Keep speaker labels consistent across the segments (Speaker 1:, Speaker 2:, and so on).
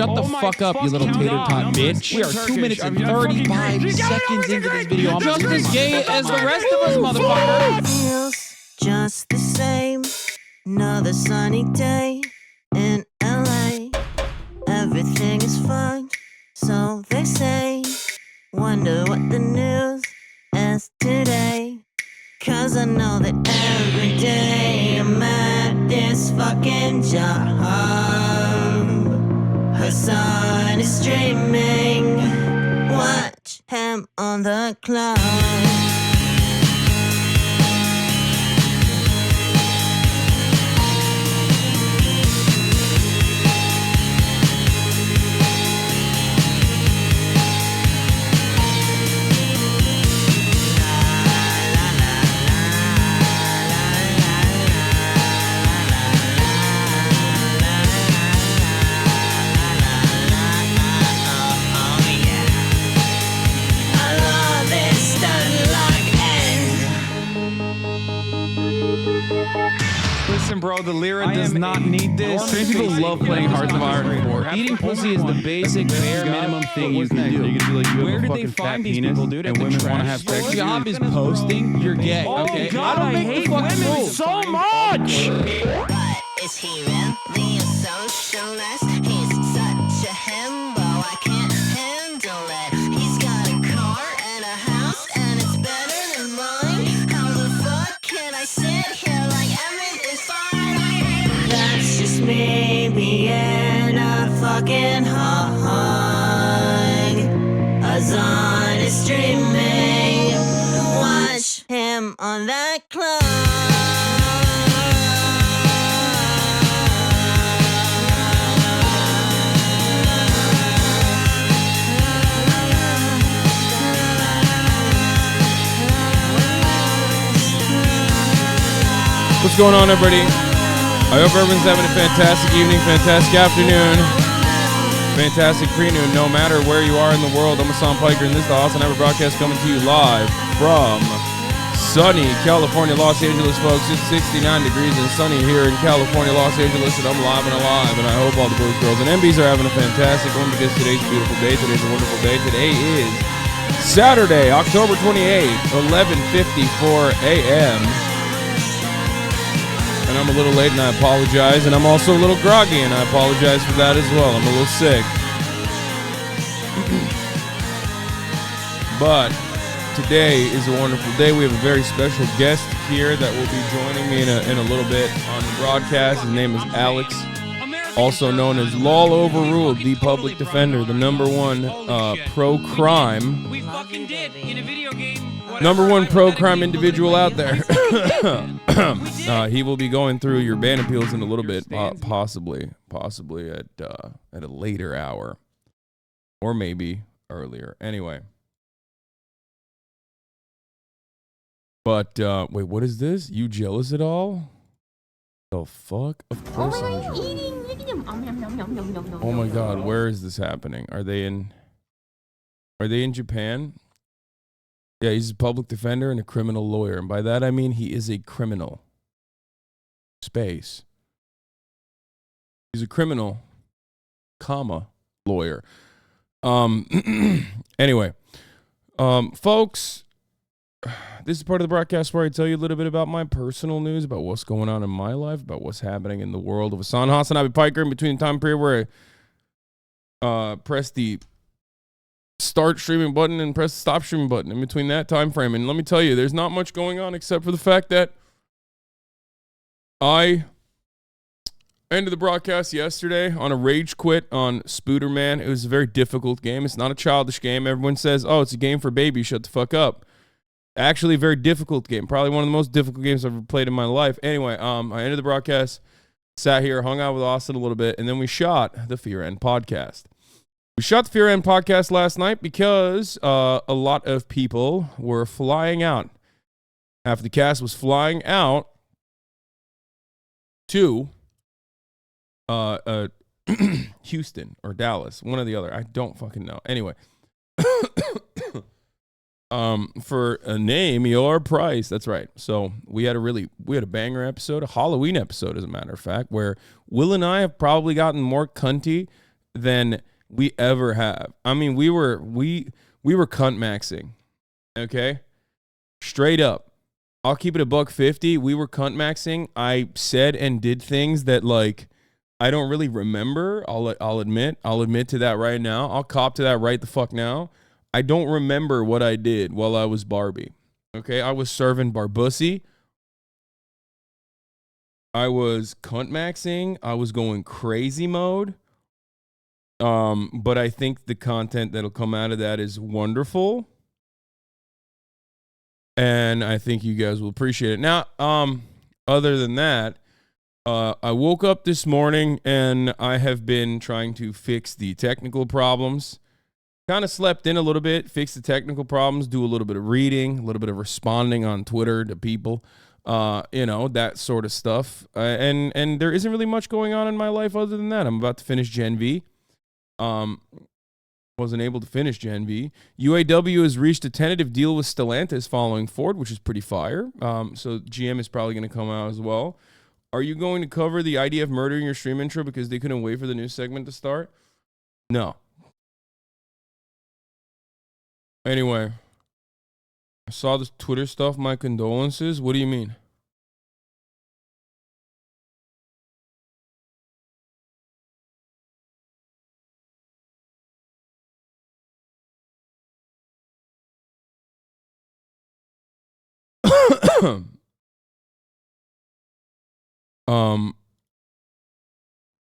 Speaker 1: shut the fuck up, you little tater tot bitch. We are 2 minutes and 35 seconds into this video. I'm just as gay as the rest of us, motherfucker.
Speaker 2: Feels just the same. Another sunny day in LA. Everything is fine, so they say. Wonder what the news is today. Cause I know that every day I'm at this fucking job. Hasan is streaming. Watch him on the cloud.
Speaker 3: Listen, bro, the Lyra does not need this.
Speaker 1: Trans people love playing Hearts of Iron 4. Eating pussy is the basic bare minimum thing you can do.
Speaker 3: You can be like, you
Speaker 1: Where
Speaker 3: have a
Speaker 1: did they
Speaker 3: fucking fat
Speaker 1: find these
Speaker 3: penis,
Speaker 1: people, dude?
Speaker 3: and
Speaker 1: At the
Speaker 3: women want to
Speaker 1: trash
Speaker 3: have sex
Speaker 1: store?
Speaker 3: with
Speaker 1: Your
Speaker 3: you.
Speaker 1: job is posting, you're gay. Okay,
Speaker 3: God,
Speaker 1: I don't
Speaker 3: I
Speaker 1: make
Speaker 3: hate
Speaker 1: the fucking
Speaker 3: women
Speaker 1: rules.
Speaker 3: so much.
Speaker 2: But is he really a socialist? He's such a himbo, I can't handle it. He's got a car and a house and it's better than mine. How the fuck can I sit here like everything's fine? That's just me being a fucking hog. Hasan is streaming. Watch him on that cloud.
Speaker 4: What's going on, everybody? I hope everyone's having a fantastic evening, fantastic afternoon, fantastic pre-noon, no matter where you are in the world. I'm Hasan Piker, and this is the HasanAbi broadcast coming to you live from sunny California, Los Angeles, folks. It's 69 degrees and sunny here in California, Los Angeles, and I'm live and alive, and I hope all the boys, girls, and MBs are having a fantastic one because today's a beautiful day. Today's a wonderful day. Today is Saturday, October 28th, 11:54 a.m., and I'm a little late, and I apologize. And I'm also a little groggy, and I apologize for that as well. I'm a little sick. But today is a wonderful day. We have a very special guest here that will be joining me in a little bit on the broadcast. His name is Alex, also known as LOLOverruled, the public defender, the number one pro-crime.
Speaker 3: We fucking did in a video game.
Speaker 4: Number one pro-crime individual out there. He will be going through your ban appeals in a little bit, possibly at a later hour, or maybe earlier. Anyway, but wait, what is this? You jealous at all? The fuck? Of course I'm jealous. Oh my God, where is this happening? Are they in Japan? Yeah, he's a public defender and a criminal lawyer. And by that, I mean he is a criminal. Space. He's a criminal, comma, lawyer. Anyway, folks, this is part of the broadcast where I tell you a little bit about my personal news, about what's going on in my life, about what's happening in the world of HasanAbi Piker in between the time period where I press the start streaming button and press the stop streaming button in between that time frame. And let me tell you, there's not much going on except for the fact that I ended the broadcast yesterday on a rage quit on Spooderman. It was a very difficult game. It's not a childish game. Everyone says, oh, it's a game for babies. Shut the fuck up. Actually, a very difficult game. Probably one of the most difficult games I've ever played in my life. Anyway, I ended the broadcast, sat here, hung out with Austin a little bit, and then we shot the Fear End podcast. We shot the Fear End podcast last night because a lot of people were flying out. Half the cast was flying out to Houston or Dallas, one or the other. I don't fucking know. Anyway, for a name your price. That's right. So we had a banger episode, a Halloween episode, as a matter of fact, where Will and I have probably gotten more cunty than we ever have. I mean, we were cunt maxing. Okay? Straight up. I'll keep it $150. We were cunt maxing. I said and did things that like I don't really remember. I'll admit to that right now. I'll cop to that right the fuck now. I don't remember what I did while I was Barbie. Okay? I was serving Barbussy. I was cunt maxing. I was going crazy mode. But I think the content that'll come out of that is wonderful. And I think you guys will appreciate it. Now, other than that, I woke up this morning and I have been trying to fix the technical problems. Kind of slept in a little bit, fix the technical problems, do a little bit of reading, a little bit of responding on Twitter to people. That sort of stuff. And there isn't really much going on in my life other than that. I'm about to finish Gen V. Wasn't able to finish Gen V. UAW has reached a tentative deal with Stellantis following Ford, which is pretty fire. So GM is probably going to come out as well. Are you going to cover the idea of murdering your stream intro because they couldn't wait for the new segment to start? No. Anyway. I saw this Twitter stuff. My condolences. What do you mean?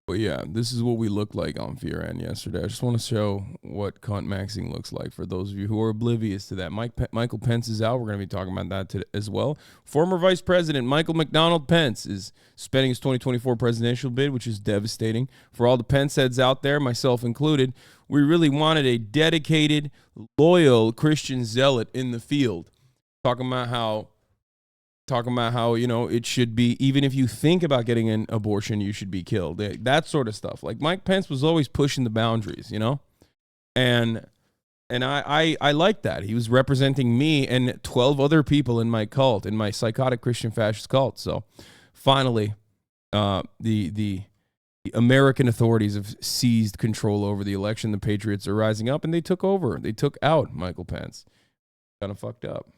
Speaker 4: But yeah, this is what we looked like on VRN yesterday. I just want to show what cunt maxing looks like for those of you who are oblivious to that. Michael Pence is out. We're going to be talking about that today as well. Former Vice President Michael McDonald Pence is spending his 2024 presidential bid, which is devastating. For all the Pence heads out there, myself included, we really wanted a dedicated, loyal Christian zealot in the field. Talking about how, it should be, even if you think about getting an abortion, you should be killed. That sort of stuff. Like Mike Pence was always pushing the boundaries, And I like that. He was representing me and 12 other people in my cult, in my psychotic Christian fascist cult. So finally, the American authorities have seized control over the election. The patriots are rising up and they took over. They took out Michael Pence. Kind of fucked up.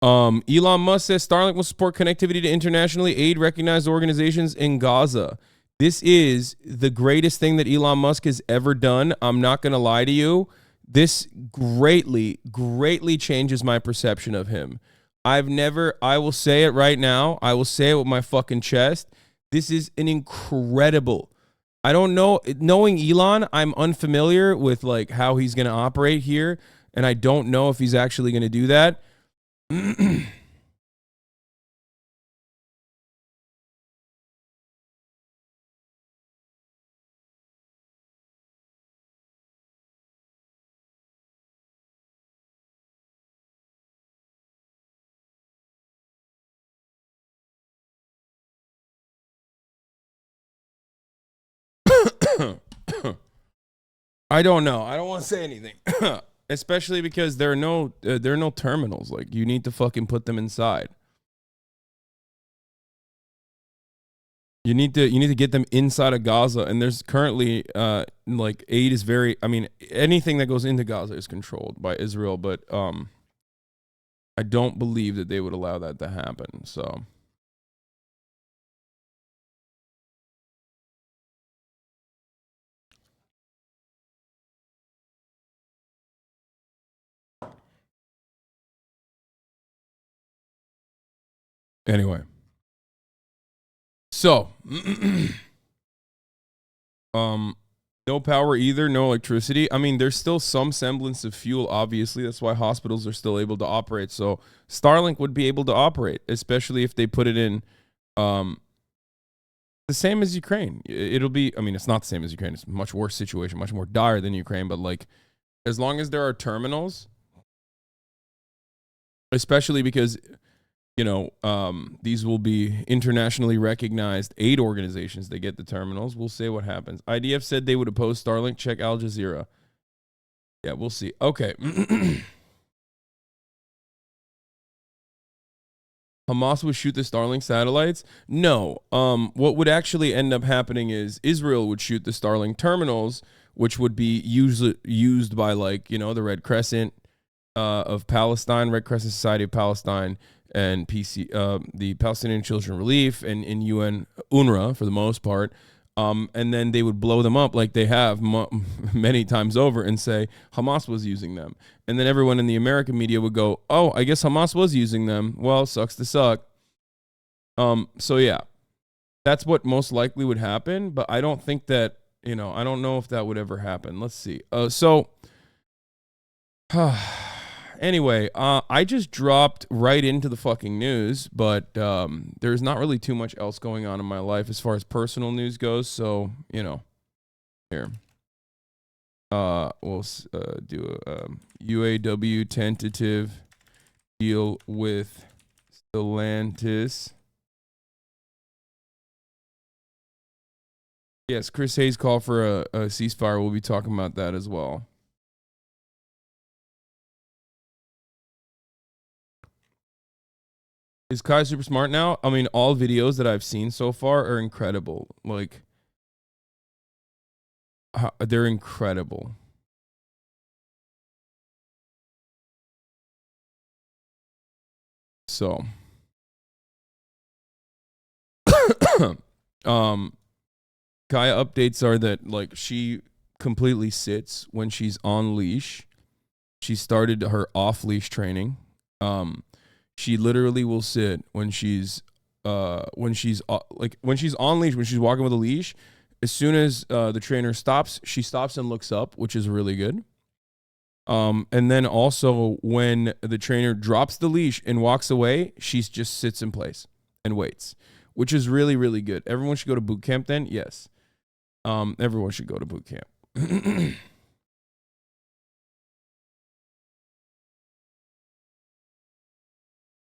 Speaker 4: Elon Musk says Starlink will support connectivity to internationally aid recognized organizations in Gaza. This is the greatest thing that Elon Musk has ever done. I'm not going to lie to you. This greatly, greatly changes my perception of him. I will say it right now. I will say it with my fucking chest. This is an incredible. I don't know. Knowing Elon, I'm unfamiliar with like how he's going to operate here. And I don't know if he's actually going to do that. I don't know. I don't want to say anything. Especially because there are no terminals. Like you need to fucking put them inside. You need to get them inside of Gaza, and there's currently like aid is very. I mean, anything that goes into Gaza is controlled by Israel, but I don't believe that they would allow that to happen. So. Anyway. So, no power either, no electricity. I mean, there's still some semblance of fuel, obviously. That's why hospitals are still able to operate. So, Starlink would be able to operate, especially if they put it in the same as Ukraine. It'll be, I mean, it's not the same as Ukraine. It's a much worse situation, much more dire than Ukraine. But, like, as long as there are terminals, especially because these will be internationally recognized aid organizations. They get the terminals. We'll see what happens. IDF said they would oppose Starlink. Check Al Jazeera. Yeah, we'll see. Okay. Hamas would shoot the Starlink satellites? No. What would actually end up happening is Israel would shoot the Starlink terminals, which would be used by, like, you know, the Red Crescent of Palestine, Red Crescent Society of Palestine, and the Palestinian Children Relief, and in UN UNRWA for the most part. And then they would blow them up like they have many times over and say Hamas was using them. And then everyone in the American media would go, oh, I guess Hamas was using them. Well, sucks to suck. So yeah, that's what most likely would happen. But I don't think that, you know, I don't know if that would ever happen. Let's see. Anyway, I just dropped right into the fucking news, but there's not really too much else going on in my life as far as personal news goes. So, you know, here. We'll do a UAW tentative deal with Stellantis. Yes, Chris Hayes called for a ceasefire. We'll be talking about that as well. Is Kai super smart now? I mean, all videos that I've seen so far are incredible. Like, they're incredible. So, Kaya updates are that, like, she completely sits when she's on leash. She started her off leash training. She literally will sit when she's on leash, when she's walking with a leash. As soon as the trainer stops, she stops and looks up, which is really good. And then also when the trainer drops the leash and walks away, she just sits in place and waits, which is really, really good. Everyone should go to boot camp then. Yes. Everyone should go to boot camp.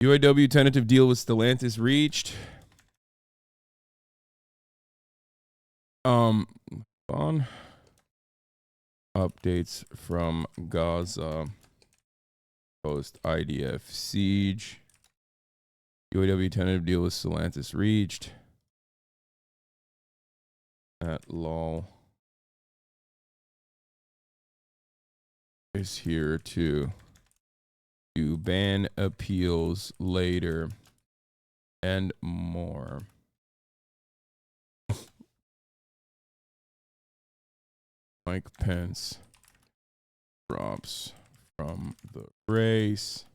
Speaker 4: UAW tentative deal with Stellantis reached. On updates from Gaza post IDF siege. UAW tentative deal with Stellantis reached. At LOL is here to ban appeals later and more. Mike Pence drops from the race.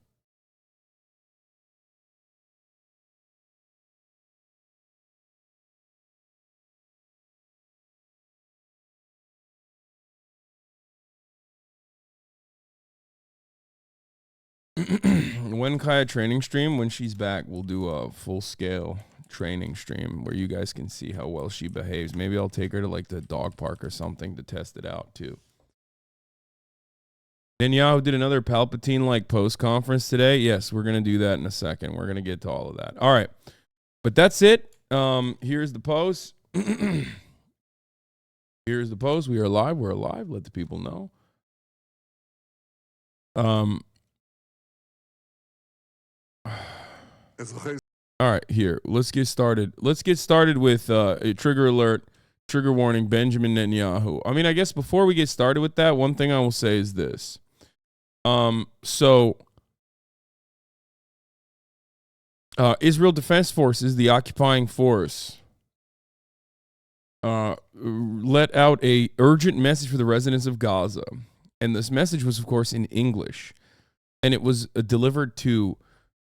Speaker 4: When Kaya training stream, when she's back, we'll do a full scale training stream where you guys can see how well she behaves. Maybe I'll take her to like the dog park or something to test it out too. Netanyahu did another Palpatine-like post conference today. Yes, we're going to do that in a second. We're going to get to all of that. All right. But that's it. Here's the post. Here's the post. We are live. We're alive. Let the people know. All right, here. Let's get started. Let's get started with a trigger alert, trigger warning, Benjamin Netanyahu. I mean, I guess before we get started with that, one thing I will say is this. Israel Defense Forces, the occupying force, let out a urgent message for the residents of Gaza. And this message was, of course, in English. And it was delivered to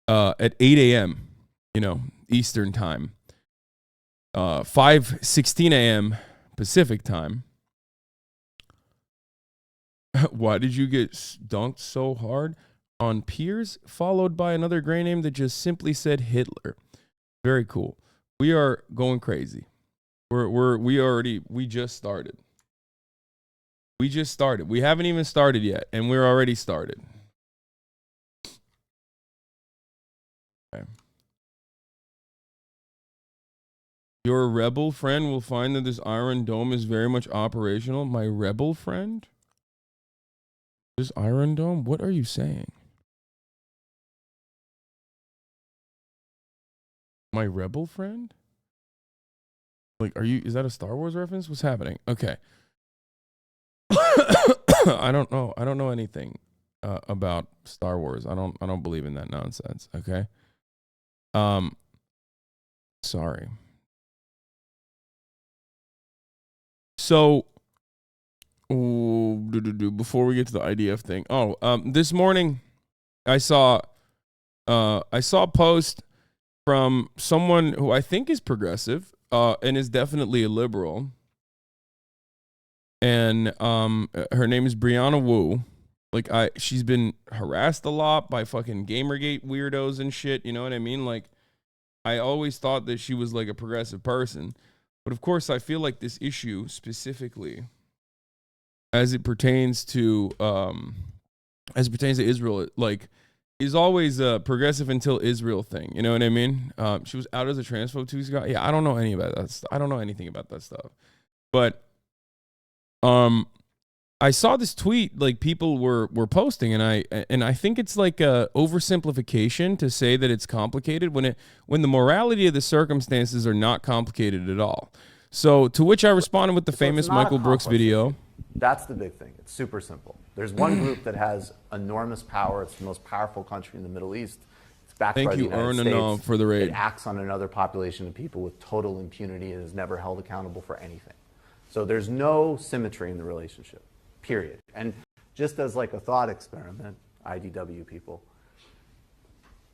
Speaker 4: at 8 a.m., Eastern time, 5:16 a.m. Pacific time. Why did you get dunked so hard? On Piers, followed by another gray name that just simply said Hitler. Very cool. We are going crazy. We just started. We just started. We haven't even started yet, and we're already started. Okay. Your rebel friend will find that this Iron Dome is very much operational. My rebel friend? This Iron Dome? What are you saying? My rebel friend? Like, is that a Star Wars reference? What's happening? Okay. I don't know anything about Star Wars. I don't believe in that nonsense. Okay. Sorry. So, before we get to the IDF thing. This morning I saw a post from someone who I think is progressive and is definitely a liberal. And her name is Brianna Wu. Like, she's been harassed a lot by fucking Gamergate weirdos and shit. You know what I mean? Like, I always thought that she was like a progressive person. But of course, I feel like this issue specifically, as it pertains to Israel, like, is always a progressive until Israel thing. You know what I mean? She was out as a transphobe 2 weeks ago. Yeah, I don't know anything about that. I don't know anything about that stuff. But I saw this tweet like people were posting, and I think it's like a oversimplification to say that it's complicated when the morality of the circumstances are not complicated at all. So to which I responded with the famous Michael Brooks video.
Speaker 5: That's the big thing. It's super simple. There's one group that has enormous power. It's the most powerful country in the Middle East. It's backed by the United States.
Speaker 4: For the raid.
Speaker 5: It acts on another population of people with total impunity and is never held accountable for anything. So there's no symmetry in the relationship, period. And just as like a thought experiment, IDW people,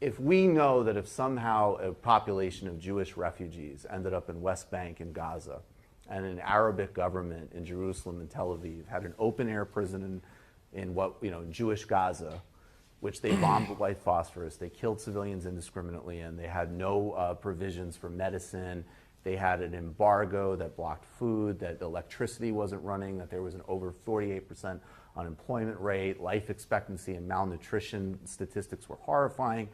Speaker 5: if we know that if somehow a population of Jewish refugees ended up in West Bank and Gaza, and an Arabic government in Jerusalem and Tel Aviv had an open-air prison in Jewish Gaza, which they bombed with white phosphorus, they killed civilians indiscriminately, and they had no provisions for medicine. They had an embargo that blocked food, that electricity wasn't running, that there was an over 48% unemployment rate, life expectancy and malnutrition statistics were horrifying.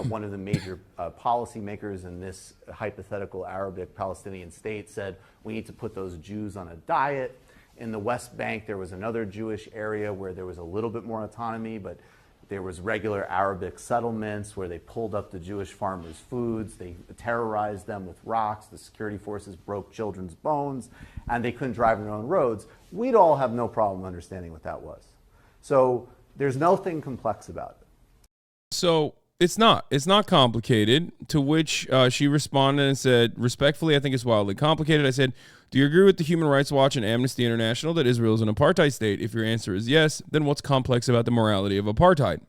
Speaker 5: One of the major policymakers in this hypothetical Arabic Palestinian state said, we need to put those Jews on a diet. In the West Bank, there was another Jewish area where there was a little bit more autonomy, but there was regular Arabic settlements where they pulled up the Jewish farmers' foods, they terrorized them with rocks, the security forces broke children's bones, and they couldn't drive their own roads. We'd all have no problem understanding what that was. So there's nothing complex about it.
Speaker 4: So it's not complicated, to which she responded and said, respectfully, I think it's wildly complicated. I said, do you agree with the Human Rights Watch and Amnesty International that Israel is an apartheid state? If your answer is yes, then what's complex about the morality of apartheid?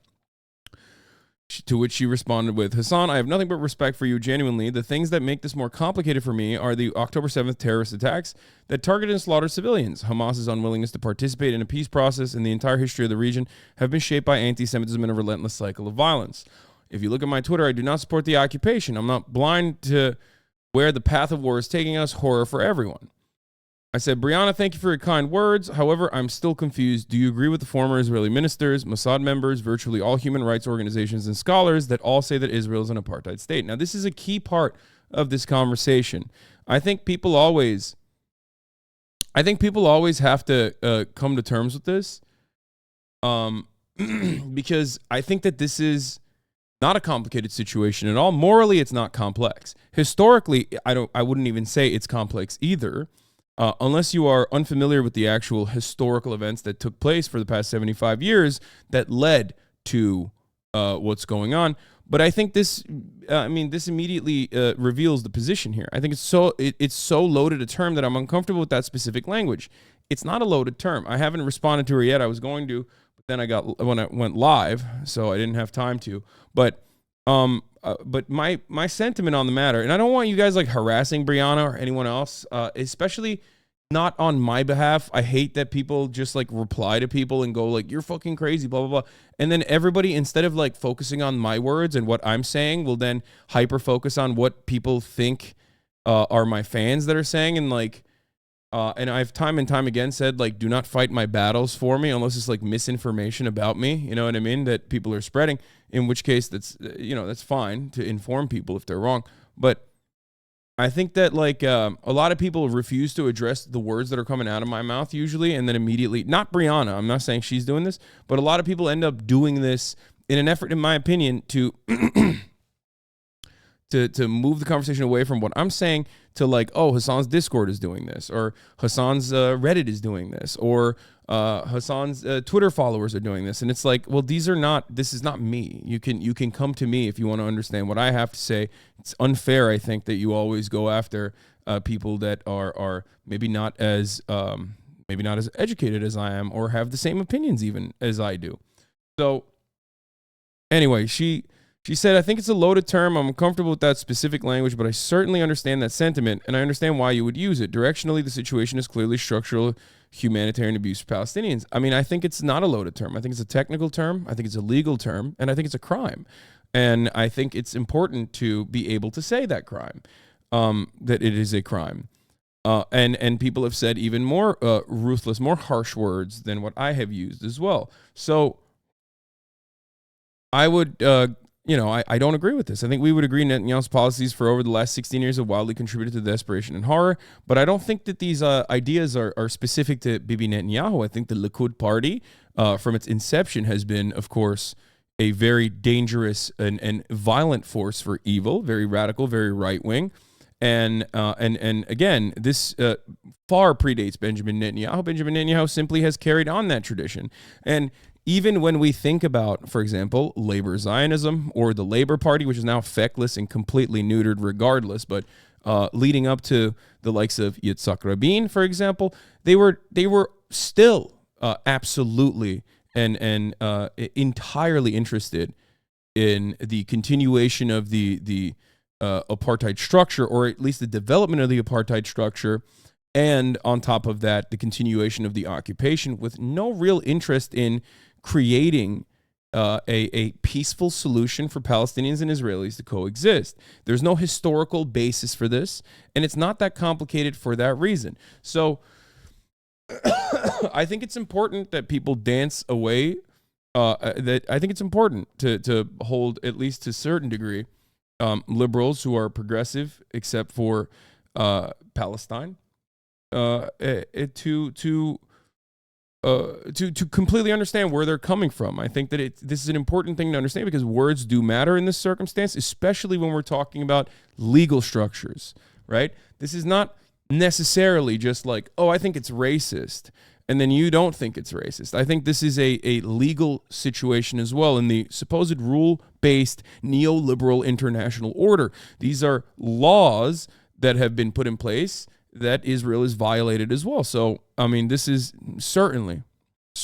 Speaker 4: To which she responded with, Hasan, I have nothing but respect for you genuinely. The things that make this more complicated for me are the October 7th terrorist attacks that targeted and slaughtered civilians. Hamas's unwillingness to participate in a peace process and the entire history of the region have been shaped by anti-Semitism and a relentless cycle of violence. If you look at my Twitter, I do not support the occupation. I'm not blind to where the path of war is taking us. Horror for everyone. I said, Brianna, thank you for your kind words. However, I'm still confused. Do you agree with the former Israeli ministers, Mossad members, virtually all human rights organizations and scholars that all say that Israel is an apartheid state? Now, this is a key part of this conversation. I think people always have to come to terms with this, because I think that this is not a complicated situation at all. Morally, it's not complex. Historically, I wouldn't even say it's complex either. Unless you are unfamiliar with the actual historical events that took place for the past 75 years that led to what's going on. But I think this immediately reveals the position here. I think it's so loaded a term that I'm uncomfortable with that specific language. It's not a loaded term. I haven't responded to her yet. I was going to, but then when I went live, so I didn't have time to. But my sentiment on the matter, and I don't want you guys like harassing Brianna or anyone else, especially not on my behalf. I hate that people just like reply to people and go like, you're fucking crazy, blah, blah, blah. And then everybody, instead of like focusing on my words and what I'm saying, will then hyper focus on what people think are my fans that are saying. And like, and I've time and time again said, like, do not fight my battles for me unless it's like misinformation about me. You know what I mean? That people are spreading, in which case that's fine to inform people if they're wrong. But I think that like a lot of people refuse to address the words that are coming out of my mouth usually. And then immediately, not Brianna, I'm not saying she's doing this, but a lot of people end up doing this in an effort, in my opinion, to to move the conversation away from what I'm saying to like, oh, Hasan's Discord is doing this, or Hasan's Reddit is doing this, or Hasan's Twitter followers are doing this. And it's like, well, this is not me. You can come to me if you want to understand what I have to say. It's unfair, I think, that you always go after people that are maybe not as educated as I am, or have the same opinions even as I do. So anyway, she said, I think it's a loaded term. I'm comfortable with that specific language, but I certainly understand that sentiment, and I understand why you would use it. Directionally, the situation is clearly structural humanitarian abuse of Palestinians. I mean, I think it's not a loaded term. I think it's a technical term. I think it's a legal term, and I think it's a crime. And I think it's important to be able to say that crime, that it is a crime. And people have said even more ruthless, more harsh words than what I have used as well. So I would, I don't agree with this. I think we would agree Netanyahu's policies for over the last 16 years have wildly contributed to desperation and horror. But I don't think that these ideas are specific to Bibi Netanyahu. I think the Likud party, from its inception, has been, of course, a very dangerous and violent force for evil, very radical, very right-wing. And again, this far predates Benjamin Netanyahu. Benjamin Netanyahu simply has carried on that tradition. And even when we think about, for example, labor Zionism or the Labor Party, which is now feckless and completely neutered regardless, but leading up to the likes of Yitzhak Rabin, for example, they were still absolutely and entirely interested in the continuation of the apartheid structure, or at least the development of the apartheid structure, and on top of that, the continuation of the occupation, with no real interest in creating a peaceful solution for Palestinians and Israelis to coexist. There's no historical basis for this, and it's not that complicated for that reason. So I think it's important that people dance away. I think it's important to hold, at least to a certain degree, liberals who are progressive, except for Palestine, to completely understand where they're coming from. I think that this is an important thing to understand, because words do matter in this circumstance, especially when we're talking about legal structures, right? This is not necessarily just like, oh, I think it's racist, and then you don't think it's racist. I think this is a legal situation as well in the supposed rule-based neoliberal international order. These are laws that have been put in place that Israel is violated as well. So, I mean, this is certainly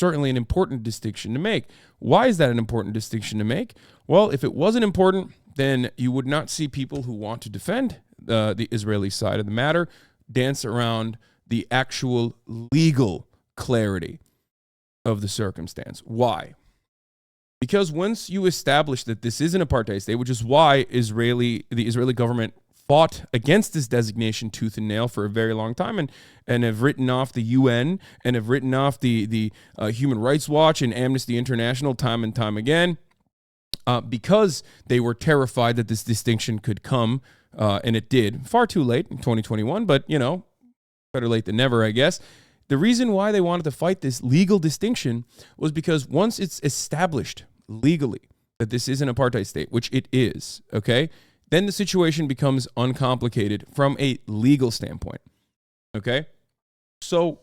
Speaker 4: an important distinction to make. Why is that an important distinction to make? Well, if it wasn't important, then you would not see people who want to defend the Israeli side of the matter dance around the actual legal clarity of the circumstance. Why? Because once you establish that this is an apartheid state, which is why the Israeli government fought against this designation tooth and nail for a very long time, and have written off the UN and have written off the Human Rights Watch and Amnesty International time and time again, because they were terrified that this distinction could come, and it did. Far too late in 2021, but, better late than never, I guess. The reason why they wanted to fight this legal distinction was because once it's established legally that this is an apartheid state, which it is, okay, then the situation becomes uncomplicated from a legal standpoint, okay? So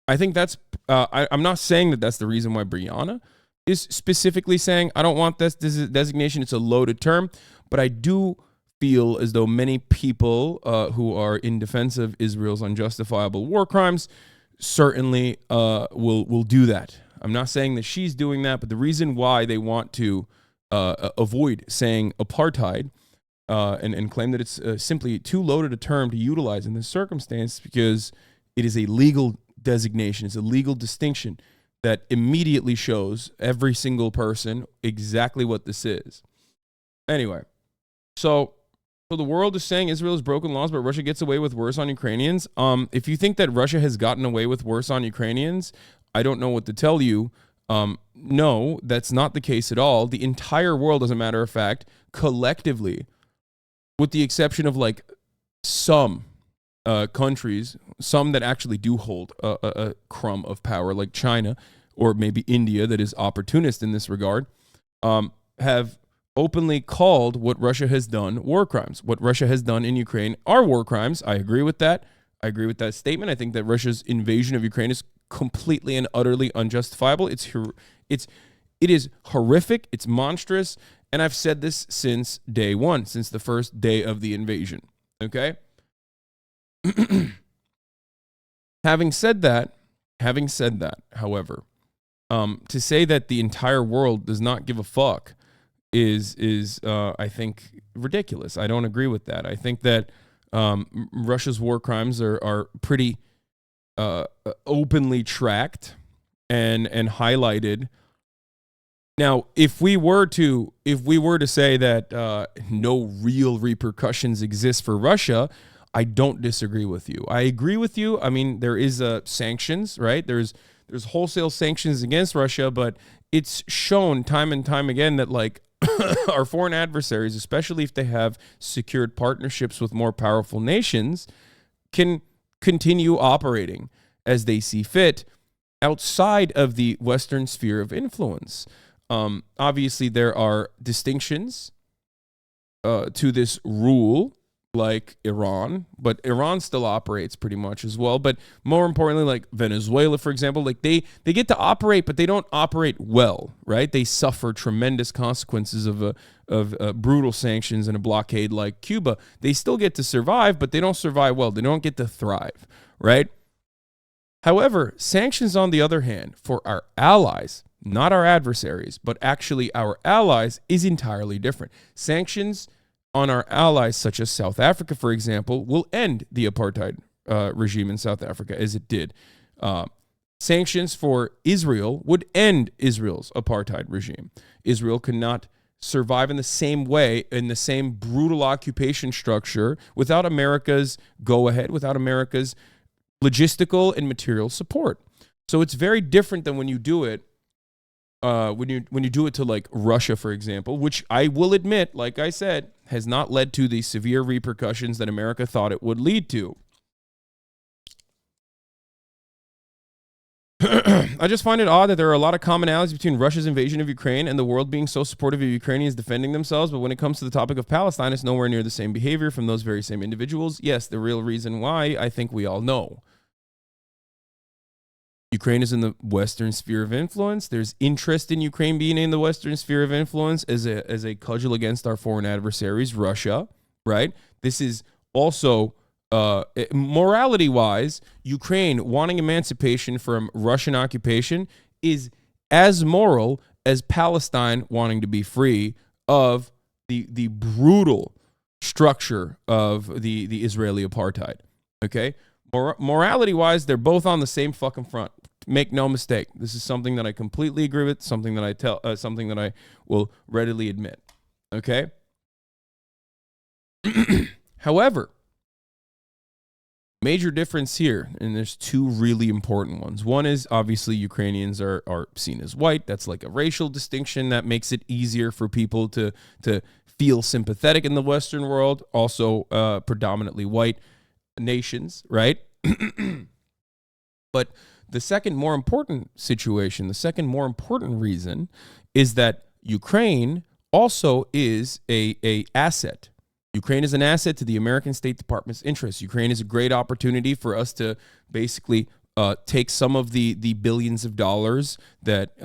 Speaker 4: I think that's, I'm not saying that that's the reason why Brianna is specifically saying, I don't want this designation, it's a loaded term, but I do feel as though many people who are in defense of Israel's unjustifiable war crimes certainly will do that. I'm not saying that she's doing that, but the reason why they want to avoid saying apartheid and claim that it's simply too loaded a term to utilize in this circumstance, because it is a legal designation, it's a legal distinction that immediately shows every single person exactly what this is. Anyway, so the world is saying Israel has broken laws, but Russia gets away with worse on Ukrainians. If you think that Russia has gotten away with worse on Ukrainians, I don't know what to tell you. No, that's not the case at all. The entire world, as a matter of fact, collectively, with the exception of like some countries, some that actually do hold a crumb of power, like China or maybe India, that is opportunist in this regard, have openly called what Russia has done war crimes. What Russia has done in Ukraine are war crimes. I agree with that. I agree with that statement. I think that Russia's invasion of Ukraine is completely and utterly unjustifiable. It is horrific. It's monstrous. And I've said this since day one, since the first day of the invasion. Okay? Having said that, however, to say that the entire world does not give a fuck is I think ridiculous. I don't agree with that. I think that Russia's war crimes are pretty openly tracked and highlighted. Now, if we were to say that no real repercussions exist for Russia, I don't disagree with you. I agree with you. I mean, there is sanctions, right? There's wholesale sanctions against Russia, but it's shown time and time again that like our foreign adversaries, especially if they have secured partnerships with more powerful nations, can continue operating as they see fit outside of the Western sphere of influence. Obviously, there are distinctions to this rule, like Iran, but Iran still operates pretty much as well. But more importantly, like Venezuela, for example, like they get to operate, but they don't operate well, right? They suffer tremendous consequences of brutal sanctions and a blockade like Cuba. They still get to survive, but they don't survive well. They don't get to thrive, right? However, sanctions, on the other hand, for our allies, not our adversaries, but actually our allies, is entirely different. Sanctions on our allies, such as South Africa, for example, will end the apartheid regime in South Africa, as it did. Sanctions for Israel would end Israel's apartheid regime. Israel could not survive in the same way, in the same brutal occupation structure, without America's go-ahead, without America's logistical and material support. So it's very different than when you do it. When you do it to like Russia, for example, which I will admit, like I said, has not led to the severe repercussions that America thought it would lead to. I just find it odd that there are a lot of commonalities between Russia's invasion of Ukraine and the world being so supportive of Ukrainians defending themselves, but when it comes to the topic of Palestine, it's nowhere near the same behavior from those very same individuals. Yes, the real reason why, I think we all know. Ukraine is in the Western sphere of influence. There's interest in Ukraine being in the Western sphere of influence as a cudgel against our foreign adversaries, Russia, right? This is also, morality-wise, Ukraine wanting emancipation from Russian occupation is as moral as Palestine wanting to be free of the brutal structure of the Israeli apartheid, okay? Morality-wise, they're both on the same fucking front. Make no mistake. This is something that I completely agree with. Something that I will readily admit. Okay. However, major difference here, and there's two really important ones. One is obviously Ukrainians are seen as white. That's like a racial distinction that makes it easier for people to feel sympathetic in the Western world. Also, predominantly white nations, right? But the second more important situation, the second more important reason is that Ukraine also is a asset. Ukraine is an asset to the American State Department's interests. Ukraine is a great opportunity for us to basically take some of the billions of dollars that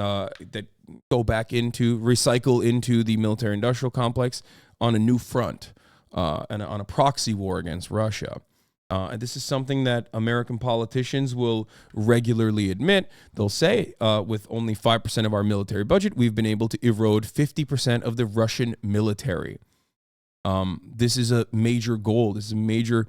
Speaker 4: go back into, recycle into the military-industrial complex on a new front, and on a proxy war against Russia. And this is something that American politicians will regularly admit. They'll say, with only 5% of our military budget, we've been able to erode 50% of the Russian military. This is a major goal. This is a major.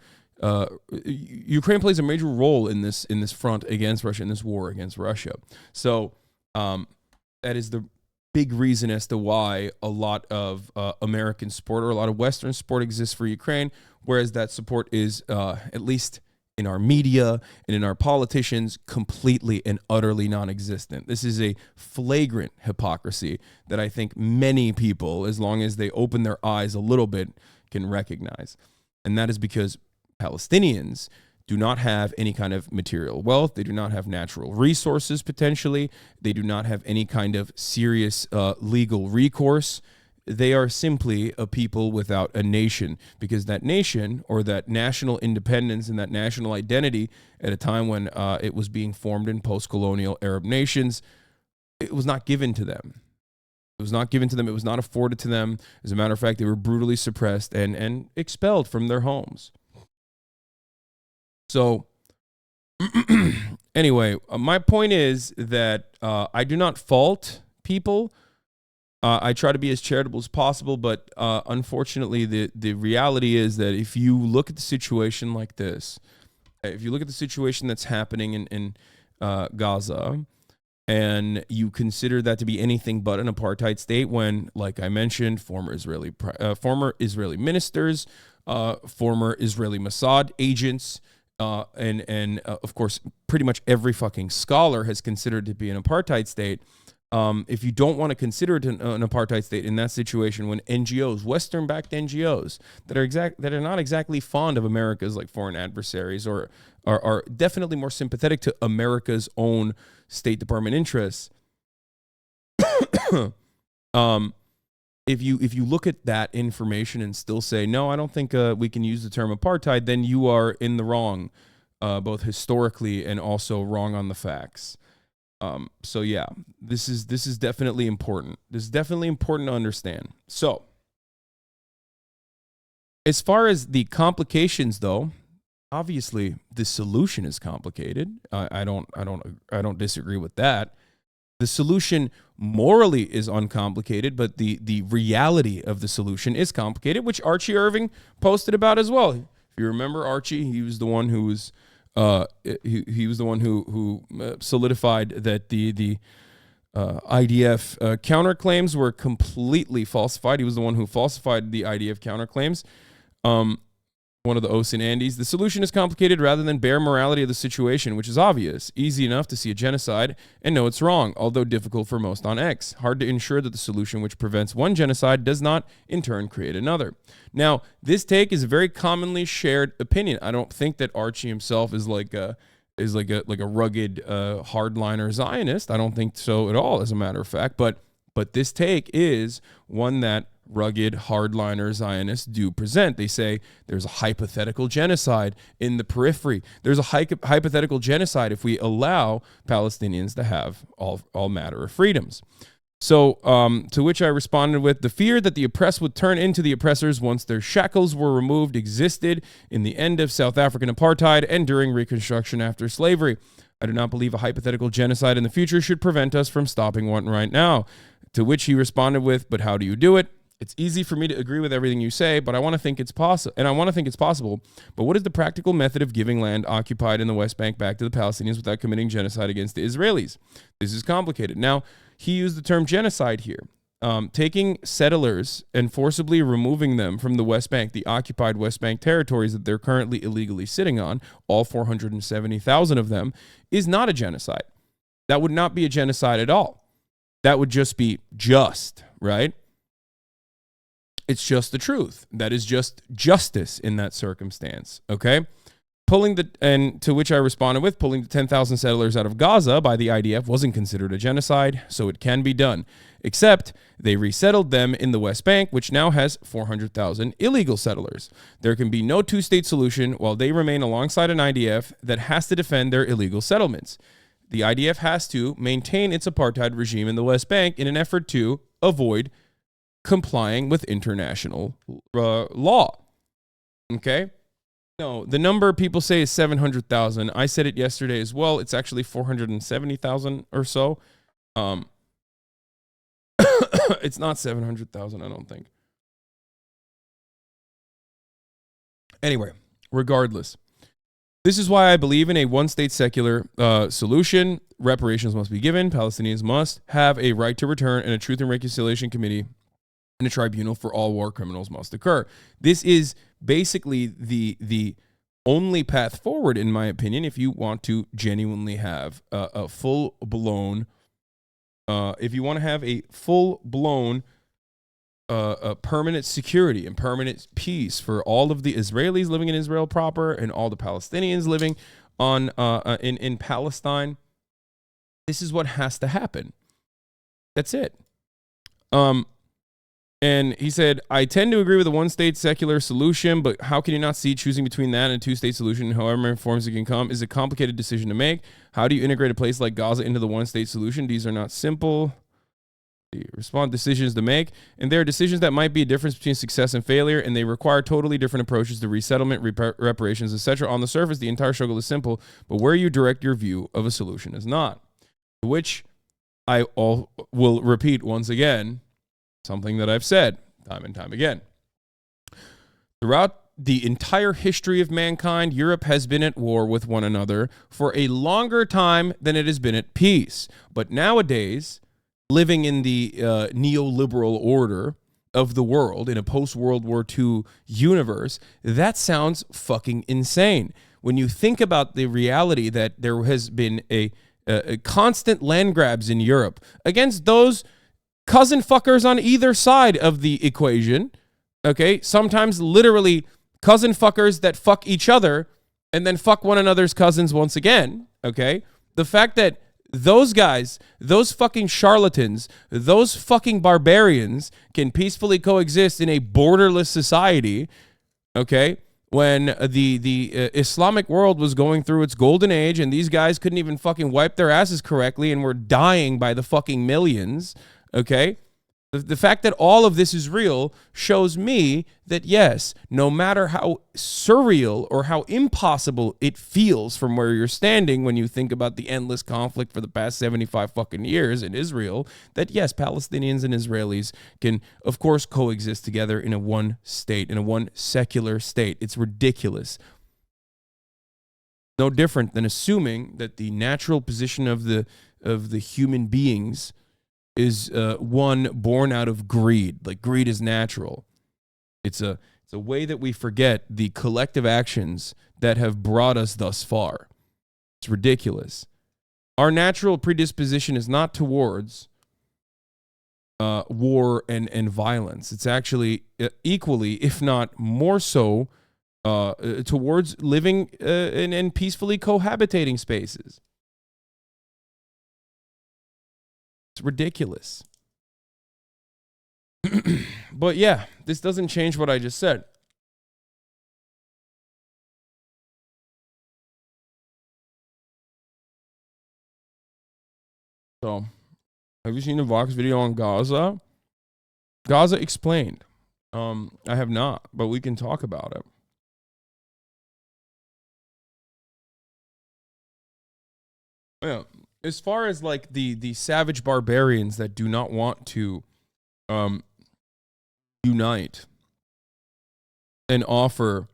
Speaker 4: Ukraine plays a major role in this front against Russia, in this war against Russia. So that is the big reason as to why a lot of American support or a lot of Western support exists for Ukraine, whereas that support is, at least in our media and in our politicians, completely and utterly non-existent. This is a flagrant hypocrisy that I think many people, as long as they open their eyes a little bit, can recognize. And that is because Palestinians do not have any kind of material wealth. They do not have natural resources, potentially. They do not have any kind of serious legal recourse. they are simply a people without a nation, because that nation, or that national independence and that national identity at a time when it was being formed in post-colonial Arab nations, it was not given to them. It was not given to them. It was not afforded to them. As a matter of fact, they were brutally suppressed and expelled from their homes. So anyway, my point is that I do not fault people. I try to be as charitable as possible, but unfortunately, the reality is that if you look at the situation like this, if you look at the situation that's happening in Gaza, and you consider that to be anything but an apartheid state, when, like I mentioned, former Israeli ministers, former Israeli Mossad agents, and of course, pretty much every fucking scholar has considered it to be an apartheid state. If you don't want to consider it an apartheid state in that situation, when NGOs, Western-backed NGOs that are not exactly fond of America's like foreign adversaries, or are definitely more sympathetic to America's own State Department interests, if you look at that information and still say, no, I don't think we can use the term apartheid, then you are in the wrong, both historically and also wrong on the facts. So yeah, this is definitely important. This is definitely important to understand. So, as far as the complications, though, obviously the solution is complicated. I don't disagree with that. The solution morally is uncomplicated, but the reality of the solution is complicated, which Archie Irving posted about as well. If you remember Archie, he was the one who was he was the one who solidified that the IDF counterclaims were completely falsified. He was the one who falsified the IDF counterclaims. One of the Os and Andes. The solution is complicated rather than bare morality of the situation, which is obvious. Easy enough to see a genocide and know it's wrong, although difficult for most on X. Hard to ensure that the solution which prevents one genocide does not, in turn, create another. Now, this take is a very commonly shared opinion. I don't think that Archie himself is like a rugged hardliner Zionist. I don't think so at all, as a matter of fact. But this take is one that rugged hardliner Zionists do present. They say there's a hypothetical genocide in the periphery. There's a hypothetical genocide if we allow Palestinians to have all matter of freedoms. So to which I responded with, the fear that the oppressed would turn into the oppressors once their shackles were removed existed in the end of South African apartheid and during Reconstruction after slavery. I do not believe a hypothetical genocide in the future should prevent us from stopping one right now. To which he responded with, but how do you do it? It's easy for me to agree with everything you say, but I want to think it's possible. But what is the practical method of giving land occupied in the West Bank back to the Palestinians without committing genocide against the Israelis? This is complicated. Now, he used the term genocide here. Taking settlers and forcibly removing them from the West Bank, the occupied West Bank territories that they're currently illegally sitting on, all 470,000 of them, is not a genocide. That would not be a genocide at all. That would just be just, right? It's just the truth. That is just justice in that circumstance, okay? And to which I responded with, pulling the 10,000 settlers out of Gaza by the IDF wasn't considered a genocide, so it can be done. Except they resettled them in the West Bank, which now has 400,000 illegal settlers. There can be no two-state solution while they remain alongside an IDF that has to defend their illegal settlements. The IDF has to maintain its apartheid regime in the West Bank in an effort to avoid complying with international law. Okay? No, the number people say is 700,000. I said it yesterday as well. It's actually 470,000 or so. It's not 700,000, I don't think. Anyway, regardless. This is why I believe in a one-state secular solution. Reparations must be given. Palestinians must have a right to return, and a Truth and Reconciliation Committee and a tribunal for all war criminals must occur. This is basically the only path forward, in my opinion, if you want to genuinely have a full-blown, permanent security and permanent peace for all of the Israelis living in Israel proper and all the Palestinians living in Palestine. This is what has to happen. That's it. And he said, I tend to agree with the one-state secular solution, but how can you not see choosing between that and a two-state solution, however many forms it can come, is a complicated decision to make. How do you integrate a place like Gaza into the one-state solution? These are not simple decisions to make, and there are decisions that might be a difference between success and failure, and they require totally different approaches to resettlement, reparations, etc. On the surface, the entire struggle is simple, but where you direct your view of a solution is not. Which I will repeat once again, something that I've said time and time again. Throughout the entire history of mankind, Europe has been at war with one another for a longer time than it has been at peace. But nowadays, living in the neoliberal order of the world, in a post-World War II universe, that sounds fucking insane. When you think about the reality that there has been a constant land grabs in Europe against those cousin fuckers on either side of the equation, okay? Sometimes literally cousin fuckers that fuck each other and then fuck one another's cousins once again, okay? The fact that those guys, those fucking charlatans, those fucking barbarians can peacefully coexist in a borderless society, okay? When the Islamic world was going through its golden age and these guys couldn't even fucking wipe their asses correctly and were dying by the fucking millions, okay? The fact that all of this is real shows me that, yes, no matter how surreal or how impossible it feels from where you're standing when you think about the endless conflict for the past 75 fucking years in Israel, that, yes, Palestinians and Israelis can, of course, coexist together in a one state, in a one secular state. It's ridiculous. No different than assuming that the natural position of the human beings is one born out of greed. Like, greed is natural. It's a way that we forget the collective actions that have brought us thus far. It's ridiculous. Our natural predisposition is not towards war and violence. It's actually equally, if not more so, towards living in peacefully cohabitating spaces. It's ridiculous. But yeah, this doesn't change what I just said. So, have you seen the Vox video on Gaza? Gaza explained. I have not, but we can talk about it. Yeah. As far as like the savage barbarians that do not want to unite and offer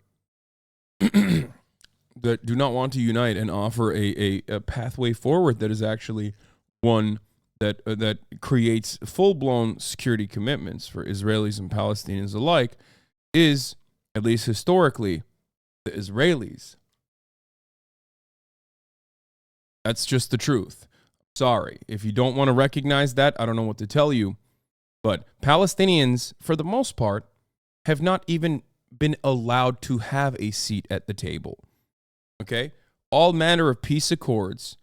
Speaker 4: that do not want to unite and offer a pathway forward that is actually one that creates full-blown security commitments for Israelis and Palestinians alike, is, at least historically, the Israelis. That's just the truth. Sorry. If you don't want to recognize that, I don't know what to tell you. But Palestinians, for the most part, have not even been allowed to have a seat at the table. Okay? All manner of peace accords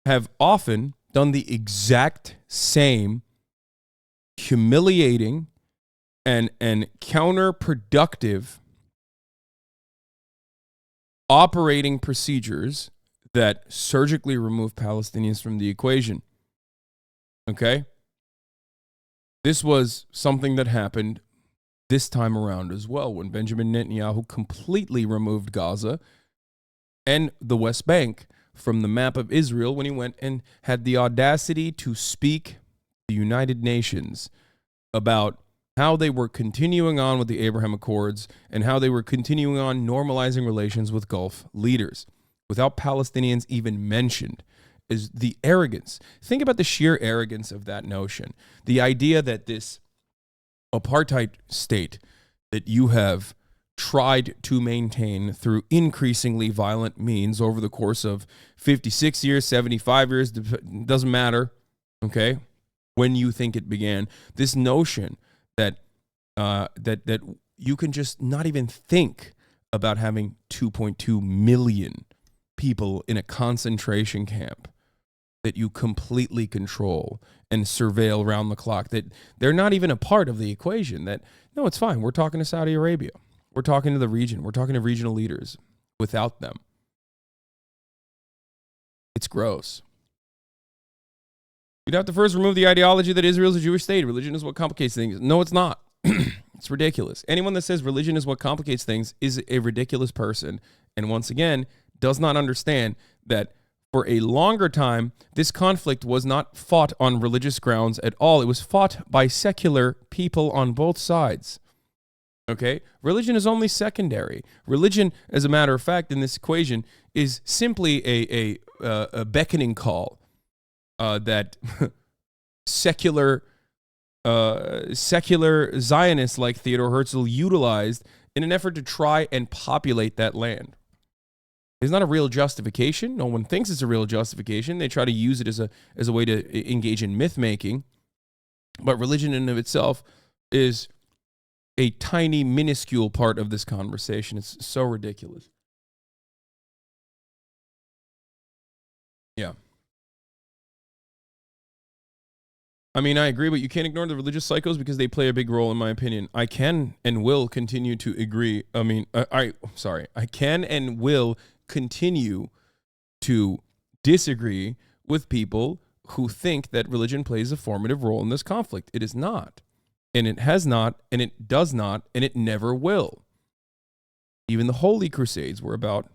Speaker 4: have often done the exact same humiliating and counterproductive operating procedures that surgically remove Palestinians from the equation. Okay? This was something that happened this time around as well, when Benjamin Netanyahu completely removed Gaza and the West Bank from the map of Israel when he went and had the audacity to speak to the United Nations about how they were continuing on with the Abraham Accords and how they were continuing on normalizing relations with Gulf leaders, without Palestinians even mentioned. Is the arrogance. Think about the sheer arrogance of that notion. The idea that this apartheid state that you have tried to maintain through increasingly violent means over the course of 56 years, 75 years, doesn't matter, okay, when you think it began, this notion that that you can just not even think about having 2.2 million people in a concentration camp. that you completely control and surveil round the clock, that they're not even a part of the equation, that, no, it's fine. We're talking to Saudi Arabia. We're talking to the region. We're talking to regional leaders without them. It's gross. You'd have to first remove the ideology that Israel is a Jewish state. Religion is what complicates things. No, it's not. It's ridiculous. Anyone that says religion is what complicates things is a ridiculous person. And once again, does not understand that for a longer time, this conflict was not fought on religious grounds at all. It was fought by secular people on both sides. Okay? Religion is only secondary. Religion, as a matter of fact, in this equation, is simply a beckoning call that secular Zionists like Theodor Herzl utilized in an effort to try and populate that land. It's not a real justification. No one thinks it's a real justification. They try to use it as a way to engage in myth making. But religion in and of itself is a tiny, minuscule part of this conversation. It's so ridiculous. Yeah. I mean, I agree, but you can't ignore the religious psychos because they play a big role, in my opinion. I can and will continue to agree. I mean, I can and will continue to disagree with people who think that religion plays a formative role in this conflict. It is not, and it has not, and it does not, and it never will. Even the Holy Crusades were about,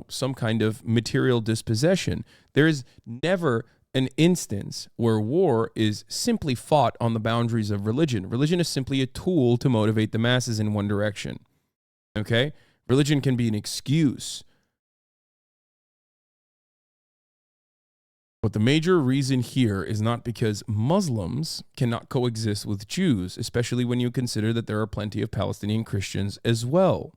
Speaker 4: some kind of material dispossession. There is never an instance where war is simply fought on the boundaries of religion. Religion is simply a tool to motivate the masses in one direction. Okay? Religion can be an excuse. But the major reason here is not because Muslims cannot coexist with Jews, especially when you consider that there are plenty of Palestinian Christians as well.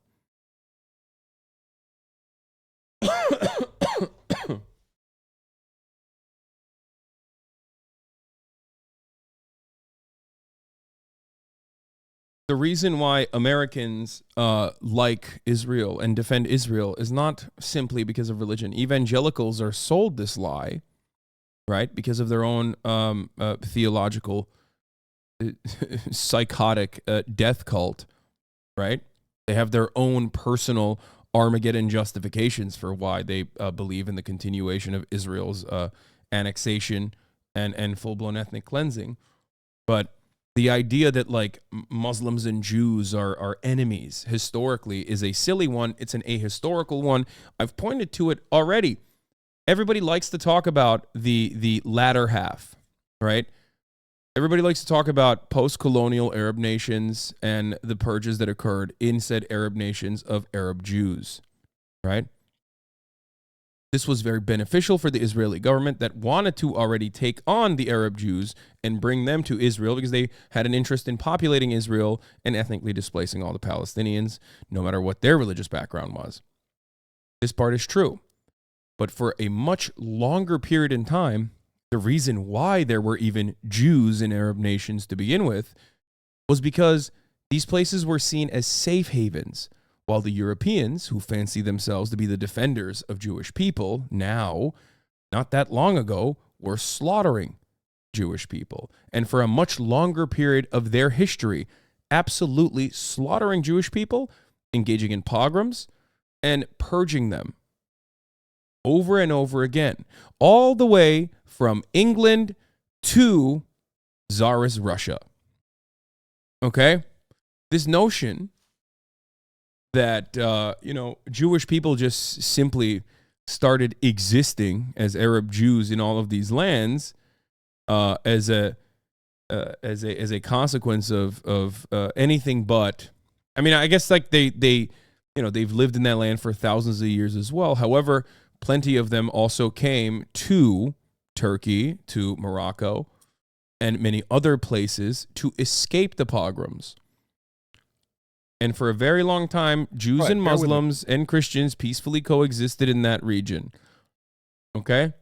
Speaker 4: The reason why Americans like Israel and defend Israel is not simply because of religion. Evangelicals are sold this lie, right? Because of their own theological, psychotic death cult, right? They have their own personal Armageddon justifications for why they believe in the continuation of Israel's annexation and full-blown ethnic cleansing. But the idea that Muslims and Jews are enemies historically is a silly one. It's an ahistorical one. I've pointed to it already. Everybody likes to talk about the latter half, right? Everybody likes to talk about post-colonial Arab nations and the purges that occurred in said Arab nations of Arab Jews, right? This was very beneficial for the Israeli government that wanted to already take on the Arab Jews and bring them to Israel because they had an interest in populating Israel and ethnically displacing all the Palestinians, no matter what their religious background was. This part is true. But for a much longer period in time, the reason why there were even Jews in Arab nations to begin with was because these places were seen as safe havens, while the Europeans, who fancy themselves to be the defenders of Jewish people, now, not that long ago, were slaughtering Jewish people. And for a much longer period of their history, absolutely slaughtering Jewish people, engaging in pogroms, and purging them over and over again, all the way from England to Tsarist Russia. Okay? This notion that, Jewish people just simply started existing as Arab Jews in all of these lands as a consequence of anything but. I mean, I guess they've lived in that land for thousands of years as well. However, plenty of them also came to Turkey, to Morocco, and many other places to escape the pogroms. And for a very long time, Jews and Muslims and Christians peacefully coexisted in that region. Okay?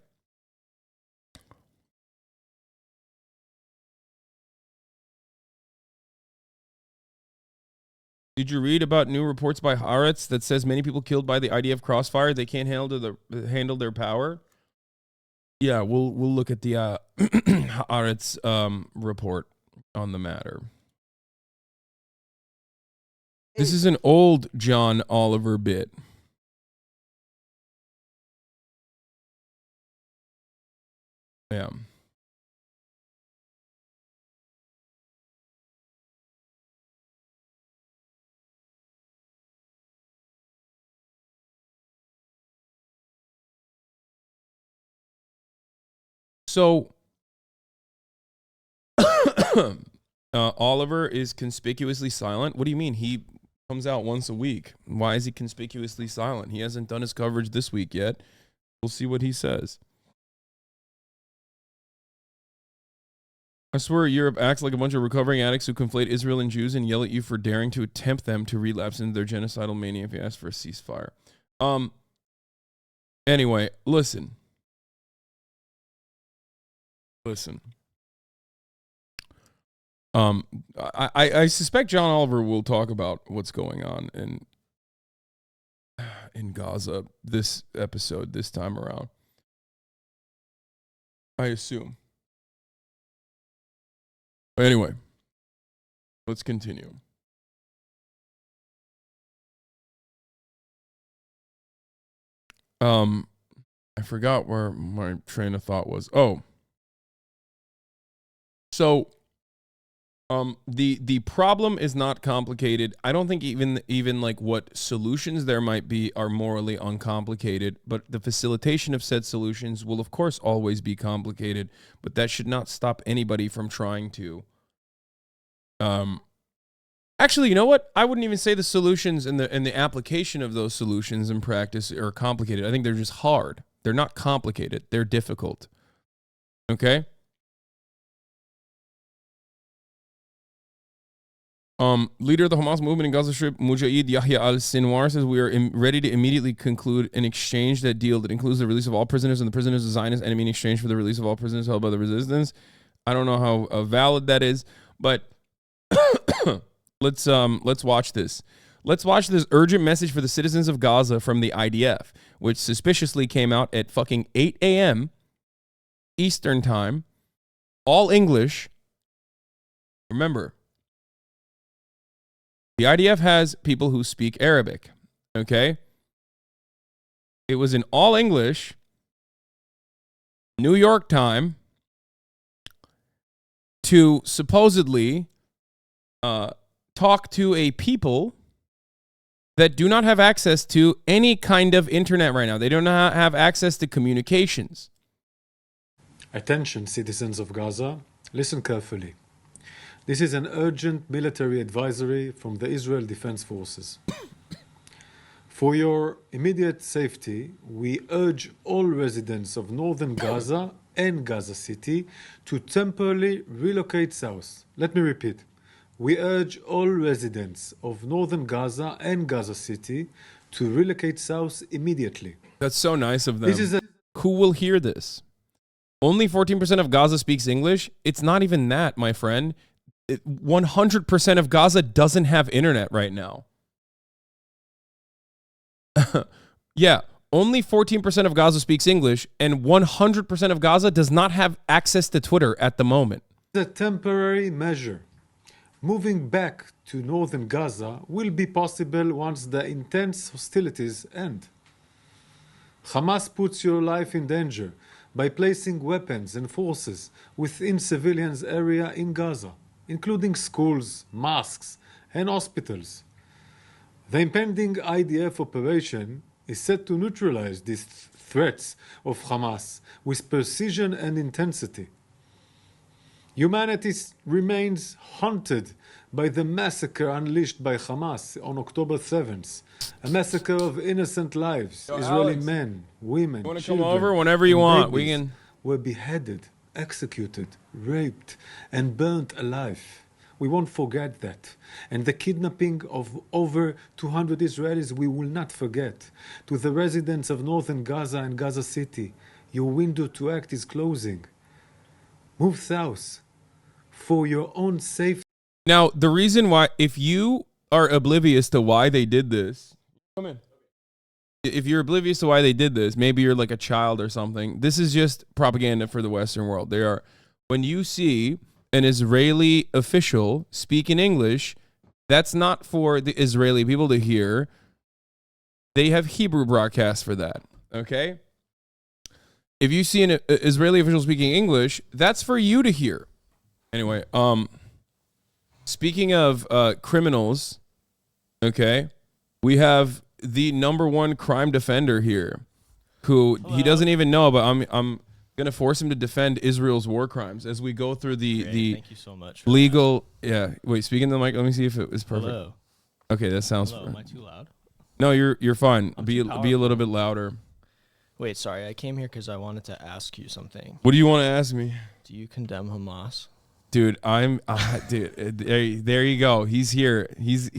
Speaker 4: Did you read about new reports by Haaretz that says many people killed by the IDF crossfire, they can't handle their power? Yeah, we'll look at the Haaretz report on the matter. This is an old John Oliver bit. Yeah. So Oliver is conspicuously silent. What do you mean? He comes out once a week. Why is he conspicuously silent? He hasn't done his coverage this week yet. We'll see what he says. I swear Europe acts like a bunch of recovering addicts who conflate Israel and Jews and yell at you for daring to attempt them to relapse into their genocidal mania if you ask for a ceasefire. Anyway, listen. I suspect John Oliver will talk about what's going on in Gaza this episode, this time around. I assume. But anyway, let's continue. I forgot where my train of thought was. Oh. So the problem is not complicated. I don't think even like what solutions there might be are morally uncomplicated, but the facilitation of said solutions will of course always be complicated, but that should not stop anybody from trying to actually, you know what? I wouldn't even say the solutions and the application of those solutions in practice are complicated. I think they're just hard. They're not complicated. They're difficult. Okay? Leader of the Hamas movement in Gaza Strip, Mujahid Yahya al-Sinwar, says we are ready to immediately conclude an exchange that includes the release of all prisoners and the prisoners of Zionist enemy in exchange for the release of all prisoners held by the resistance. I don't know how valid that is, but let's watch this. Let's watch this urgent message for the citizens of Gaza from the IDF, which suspiciously came out at fucking 8 a.m. Eastern time, all English. Remember, the IDF has people who speak Arabic, okay? It was in all English, New York time, to supposedly talk to a people that do not have access to any kind of internet right now. They do not have access to communications.
Speaker 6: Attention, citizens of Gaza, listen carefully. This is an urgent military advisory from the Israel Defense Forces. For your immediate safety, we urge all residents of northern Gaza and Gaza City to temporarily relocate south. Let me repeat. We urge all residents of northern Gaza and Gaza City to relocate south immediately.
Speaker 4: That's so nice of them. Who will hear this? Only 14% of Gaza speaks English? It's not even that, my friend. 100% of Gaza doesn't have internet right now. Yeah, only 14% of Gaza speaks English, and 100% of Gaza does not have access to Twitter at the moment.
Speaker 6: It's a temporary measure. Moving back to northern Gaza will be possible once the intense hostilities end. Hamas puts your life in danger by placing weapons and forces within civilians' area in Gaza, including schools, mosques, and hospitals. The impending IDF operation is set to neutralize these threats of Hamas with precision and intensity. Humanity remains haunted by the massacre unleashed by Hamas on October 7th, a massacre of innocent lives. Israeli
Speaker 4: Alex,
Speaker 6: men, women,
Speaker 4: you want to
Speaker 6: children,
Speaker 4: come over whenever you want? We
Speaker 6: babies
Speaker 4: can.
Speaker 6: Were beheaded, executed, raped, and burnt alive. We won't forget that. And the kidnapping of over 200 Israelis, we will not forget. To the residents of northern Gaza and Gaza City, your window to act is closing. Move south for your own safety.
Speaker 4: Now, the reason why, if you are oblivious to why they did this, come in. if you're oblivious to why they did this, maybe you're like a child or something. This is just propaganda for the Western world. They are. When you see an Israeli official speak in English, that's not for the Israeli people to hear. They have Hebrew broadcasts for that. Okay. If you see an Israeli official speaking English, that's for you to hear. Anyway, speaking of criminals, okay, we have the #1 crime defender here, who he doesn't even know, but I'm gonna force him to defend Israel's war crimes as we go through the
Speaker 7: Thank you so much.
Speaker 4: legal. Yeah, wait. Speaking to the mic, let me see if it was perfect.
Speaker 7: Hello.
Speaker 4: Okay, that sounds.
Speaker 7: Hello. Am I too loud?
Speaker 4: No, you're fine.
Speaker 7: I'm
Speaker 4: Be
Speaker 7: too
Speaker 4: a little bit louder.
Speaker 7: Wait, sorry. I came here because I wanted to ask you something.
Speaker 4: What do you want to ask me?
Speaker 7: Do you condemn Hamas?
Speaker 4: Dude, dude. There you go. He's here. He's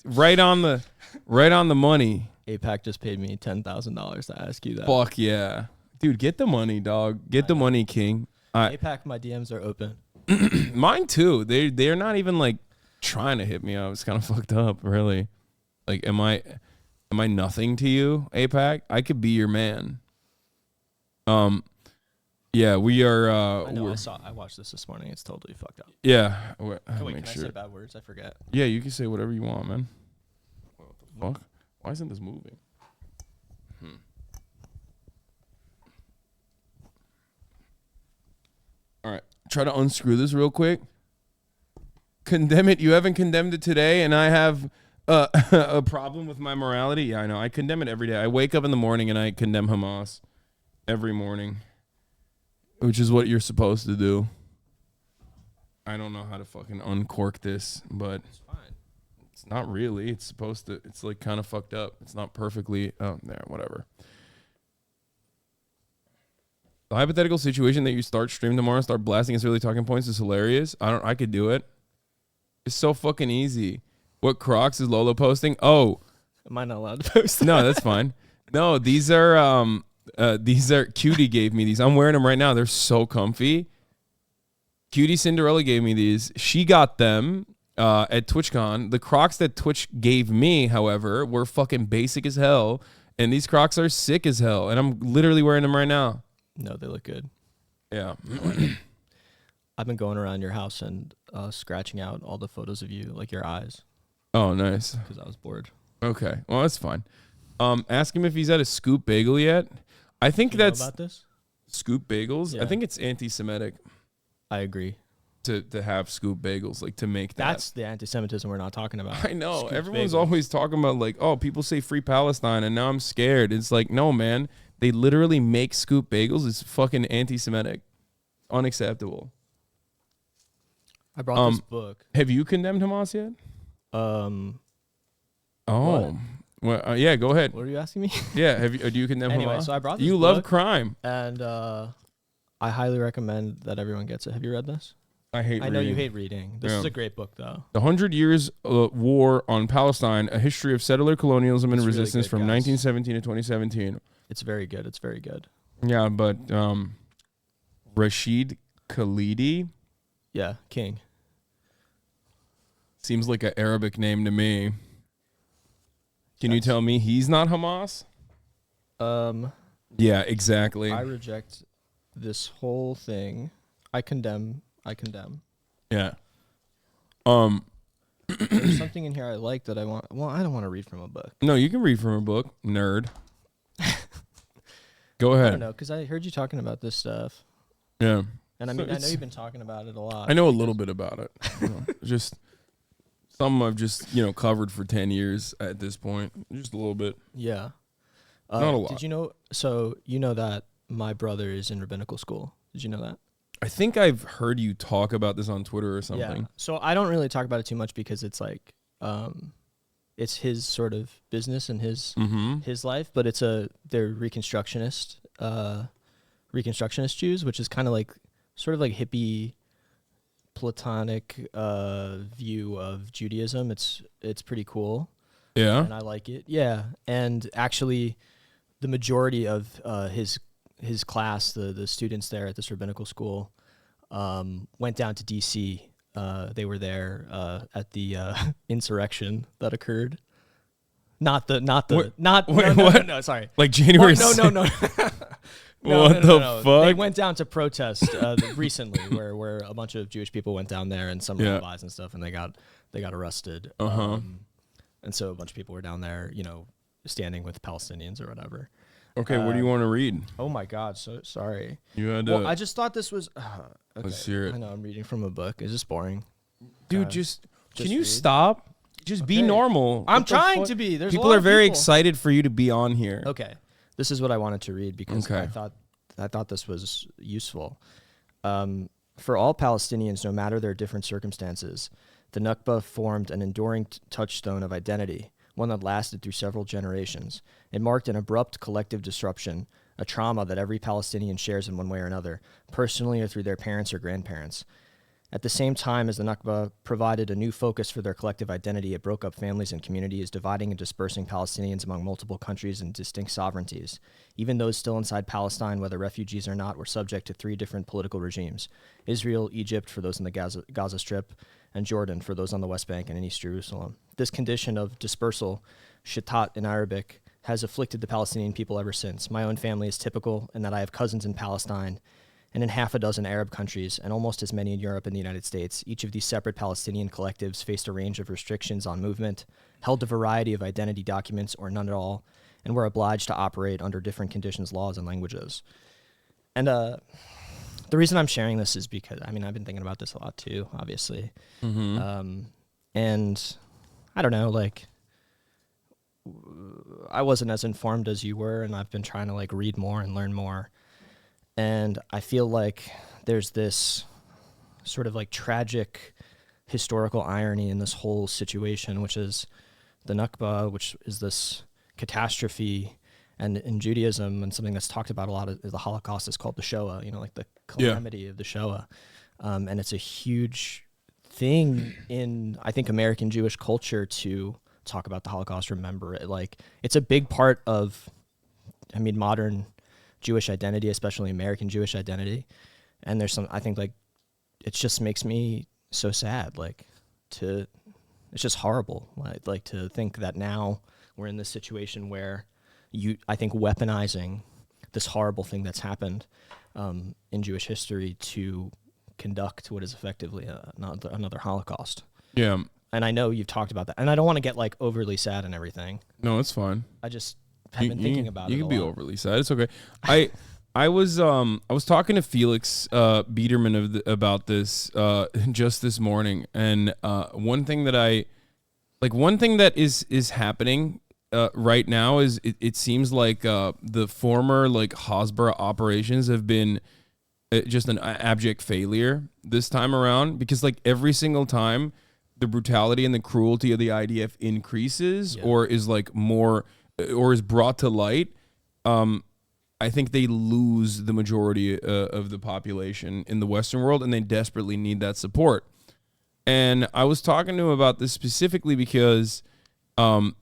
Speaker 4: right on the money.
Speaker 7: APAC just paid me $10,000 to ask you that.
Speaker 4: Fuck yeah, dude. Get the money, dog. Get the money, King.
Speaker 7: APAC, my DMs are open.
Speaker 4: Mine too. They're not even like trying to hit me up. It's kind of fucked up, really. Like, am I nothing to you, APAC? I could be your man. Yeah, we are.
Speaker 7: I know. I watched this morning. It's totally fucked up.
Speaker 4: Yeah.
Speaker 7: Wait, can I say bad words? I forget.
Speaker 4: Yeah, you can say whatever you want, man. What the fuck? Why isn't this moving? All right, try to unscrew this real quick. Condemn it. You haven't condemned it today, and I have a problem with my morality. Yeah, I know. I condemn it every day. I wake up in the morning and I condemn Hamas every morning, which is what you're supposed to do. I don't know how to fucking uncork this, but
Speaker 7: It's fine.
Speaker 4: it's not really. It's supposed to. It's like kind of fucked up. It's not perfectly. Oh, there, whatever. The hypothetical situation that you start stream tomorrow and start blasting Israeli talking points is hilarious. I could do it. It's so fucking easy. What Crocs is Lolo posting? Oh,
Speaker 7: Am I not allowed to post that?
Speaker 4: no, that's fine. No, these are Cutie gave me these. I'm wearing them right now. They're so comfy. Cutie Cinderella gave me these. She got them at TwitchCon. The Crocs that Twitch gave me, however, were fucking basic as hell. And these Crocs are sick as hell. And I'm literally wearing them right now.
Speaker 7: No, they look good.
Speaker 4: Yeah.
Speaker 7: I've been going around your house and scratching out all the photos of you, like your eyes,
Speaker 4: Oh, nice.
Speaker 7: because I was bored.
Speaker 4: Okay. Well, that's fine. Ask him if he's at a Scoop Bagel yet. I think
Speaker 7: Do you know
Speaker 4: that's
Speaker 7: about this?
Speaker 4: Scoop Bagels. I
Speaker 7: Yeah.
Speaker 4: think it's anti-Semitic
Speaker 7: I agree.
Speaker 4: to have Scoop Bagels, like to make that.
Speaker 7: That's the anti-Semitism we're not talking about.
Speaker 4: I know.
Speaker 7: Scoop
Speaker 4: Everyone's
Speaker 7: bagels.
Speaker 4: always talking about like, oh, people say free Palestine, and now I'm scared. It's like, no, man. They literally make Scoop Bagels. It's fucking anti-Semitic. Unacceptable.
Speaker 7: I brought this book.
Speaker 4: Have you condemned Hamas yet?
Speaker 7: Um,
Speaker 4: Oh. Well, yeah, go ahead.
Speaker 7: what are you asking me?
Speaker 4: Yeah, have you? Do you condemn
Speaker 7: Anyway,
Speaker 4: Hamas?
Speaker 7: so I brought this
Speaker 4: You love
Speaker 7: book.
Speaker 4: crime.
Speaker 7: And I highly recommend that everyone gets it. Have you read this?
Speaker 4: I hate
Speaker 7: I know you
Speaker 4: reading.
Speaker 7: hate reading. This
Speaker 4: Yeah.
Speaker 7: is a great book, though.
Speaker 4: The 100 Years War on Palestine, a history of settler colonialism and
Speaker 7: It's really
Speaker 4: resistance
Speaker 7: good,
Speaker 4: from
Speaker 7: guys.
Speaker 4: 1917 to 2017.
Speaker 7: It's very good. It's very good.
Speaker 4: Yeah, but Rashid Khalidi
Speaker 7: Yeah, King.
Speaker 4: seems like an Arabic name to me. Can you tell me he's not Hamas? Yeah, exactly.
Speaker 7: I reject this whole thing. I condemn.
Speaker 4: Yeah.
Speaker 7: There's something in here I like that I want. Well, I don't want to read from a book.
Speaker 4: No, you can read from a book, nerd. Go
Speaker 7: I
Speaker 4: ahead.
Speaker 7: don't know, because I heard you talking about this stuff.
Speaker 4: Yeah.
Speaker 7: And I
Speaker 4: So
Speaker 7: mean, I know
Speaker 4: it's-
Speaker 7: you've been talking about it a lot.
Speaker 4: I know a little bit about it. You know, just some I've just, covered for 10 years at this point. Just a little bit.
Speaker 7: Yeah.
Speaker 4: Not a lot.
Speaker 7: Did you know? So you know that my brother is in rabbinical school. Did you know that?
Speaker 4: I think I've heard you talk about this on Twitter or something.
Speaker 7: Yeah. So I don't really talk about it too much because it's like, it's his sort of business and his life, but they're reconstructionist Jews, which is kind of like sort of like hippie Platonic view of Judaism. It's pretty cool.
Speaker 4: Yeah.
Speaker 7: And I like it. Yeah. And actually the majority of his class, the students there at this rabbinical school, went down to DC. They were there at the insurrection that occurred Not the not
Speaker 4: What?
Speaker 7: not
Speaker 4: Wait,
Speaker 7: no,
Speaker 4: what?
Speaker 7: no, sorry.
Speaker 4: Like January.
Speaker 7: No.
Speaker 4: What the fuck?
Speaker 7: They went down to protest recently, where a bunch of Jewish people went down there and some
Speaker 4: Yeah.
Speaker 7: rabbis and stuff, and they got arrested. And so a bunch of people were down there, you know, standing with Palestinians or whatever.
Speaker 4: Okay, what do you want to read?
Speaker 7: Oh my God, so sorry.
Speaker 4: You had
Speaker 7: Well, I just thought this was. Okay.
Speaker 4: Let's hear it.
Speaker 7: I know I'm reading from a book. Is this boring?
Speaker 4: Dude, just can you
Speaker 7: read?
Speaker 4: stop? Just be
Speaker 7: Okay.
Speaker 4: normal.
Speaker 7: I'm
Speaker 4: What the
Speaker 7: trying
Speaker 4: fuck?
Speaker 7: to be. There's a
Speaker 4: people
Speaker 7: lot
Speaker 4: are
Speaker 7: of
Speaker 4: very
Speaker 7: people.
Speaker 4: excited for you to be on here.
Speaker 7: Okay, this is what I wanted to read because
Speaker 4: Okay.
Speaker 7: I thought this was useful. For all Palestinians, no matter their different circumstances, the Nakba formed an enduring touchstone of identity, one that lasted through several generations. It marked an abrupt collective disruption, a trauma that every Palestinian shares in one way or another, personally or through their parents or grandparents. At the same time as the Nakba provided a new focus for their collective identity, it broke up families and communities, dividing and dispersing Palestinians among multiple countries and distinct sovereignties. Even those still inside Palestine, whether refugees or not, were subject to 3 different political regimes: Israel, Egypt for those in the Gaza Strip, and Jordan for those on the West Bank and in East Jerusalem. This condition of dispersal, shitat in Arabic, has afflicted the Palestinian people ever since. My own family is typical in that I have cousins in Palestine and in half a dozen Arab countries, and almost as many in Europe and the United States. Each of these separate Palestinian collectives faced a range of restrictions on movement, held a variety of identity documents or none at all, and were obliged to operate under different conditions, laws, and languages. And the reason I'm sharing this is because, I mean, I've been thinking about this a lot too, obviously. And I don't know, like, I wasn't as informed as you were, and I've been trying to like read more and learn more. And I feel like there's this sort of like tragic historical irony in this whole situation, which is the Nakba, which is this catastrophe. And in Judaism, and something that's talked about a lot is the Holocaust is called the Shoah, you know, like the calamity of the Shoah. And it's a huge thing in, I think, American Jewish culture to talk about the Holocaust, remember it. Like, it's a big part of, I mean, modern Jewish identity, especially American Jewish identity. And there's some, I think, like, it just makes me so sad, like, it's just horrible, like to think that now we're in this situation where I think weaponizing this horrible thing that's happened in Jewish history to conduct what is effectively another Holocaust.
Speaker 4: Yeah.
Speaker 7: And I know you've talked about that, and I don't want to get like overly sad and everything.
Speaker 4: No, it's fine.
Speaker 7: I just have been thinking about it.
Speaker 4: You
Speaker 7: a
Speaker 4: can be
Speaker 7: lot.
Speaker 4: overly sad. It's okay. I was talking to Felix Biederman about this just this morning, and one thing that is happening right now is it seems like the former like Hasbara operations have been just an abject failure this time around, because like every single time the brutality and the cruelty of the IDF increases or is like more or is brought to light, I think they lose the majority of the population in the Western world, and they desperately need that support. And I was talking to him about this specifically because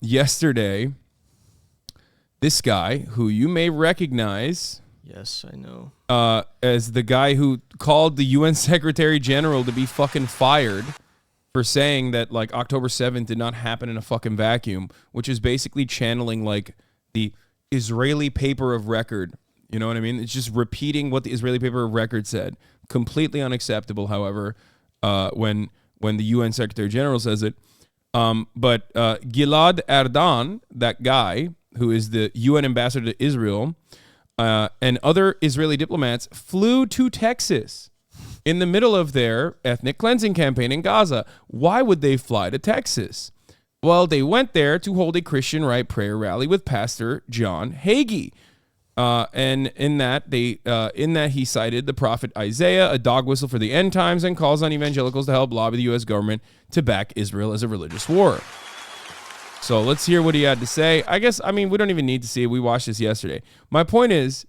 Speaker 4: yesterday, this guy, who you may recognize,
Speaker 7: Yes, I know.
Speaker 4: as the guy who called the UN Secretary General to be fucking fired for saying that like October 7th did not happen in a fucking vacuum, which is basically channeling like the Israeli paper of record. You know what I mean? It's just repeating what the Israeli paper of record said. Completely unacceptable, however, when the UN Secretary General says it. But Gilad Erdan, that guy who is the UN ambassador to Israel, and other Israeli diplomats flew to Texas in the middle of their ethnic cleansing campaign in Gaza. Why would they fly to Texas? Well, they went there to hold a Christian right prayer rally with Pastor John Hagee. And in that he cited the prophet Isaiah, a dog whistle for the end times, and calls on evangelicals to help lobby the U.S. government to back Israel as a religious war. So let's hear what he had to say. I mean, we don't even need to see it. We watched this yesterday. My point is,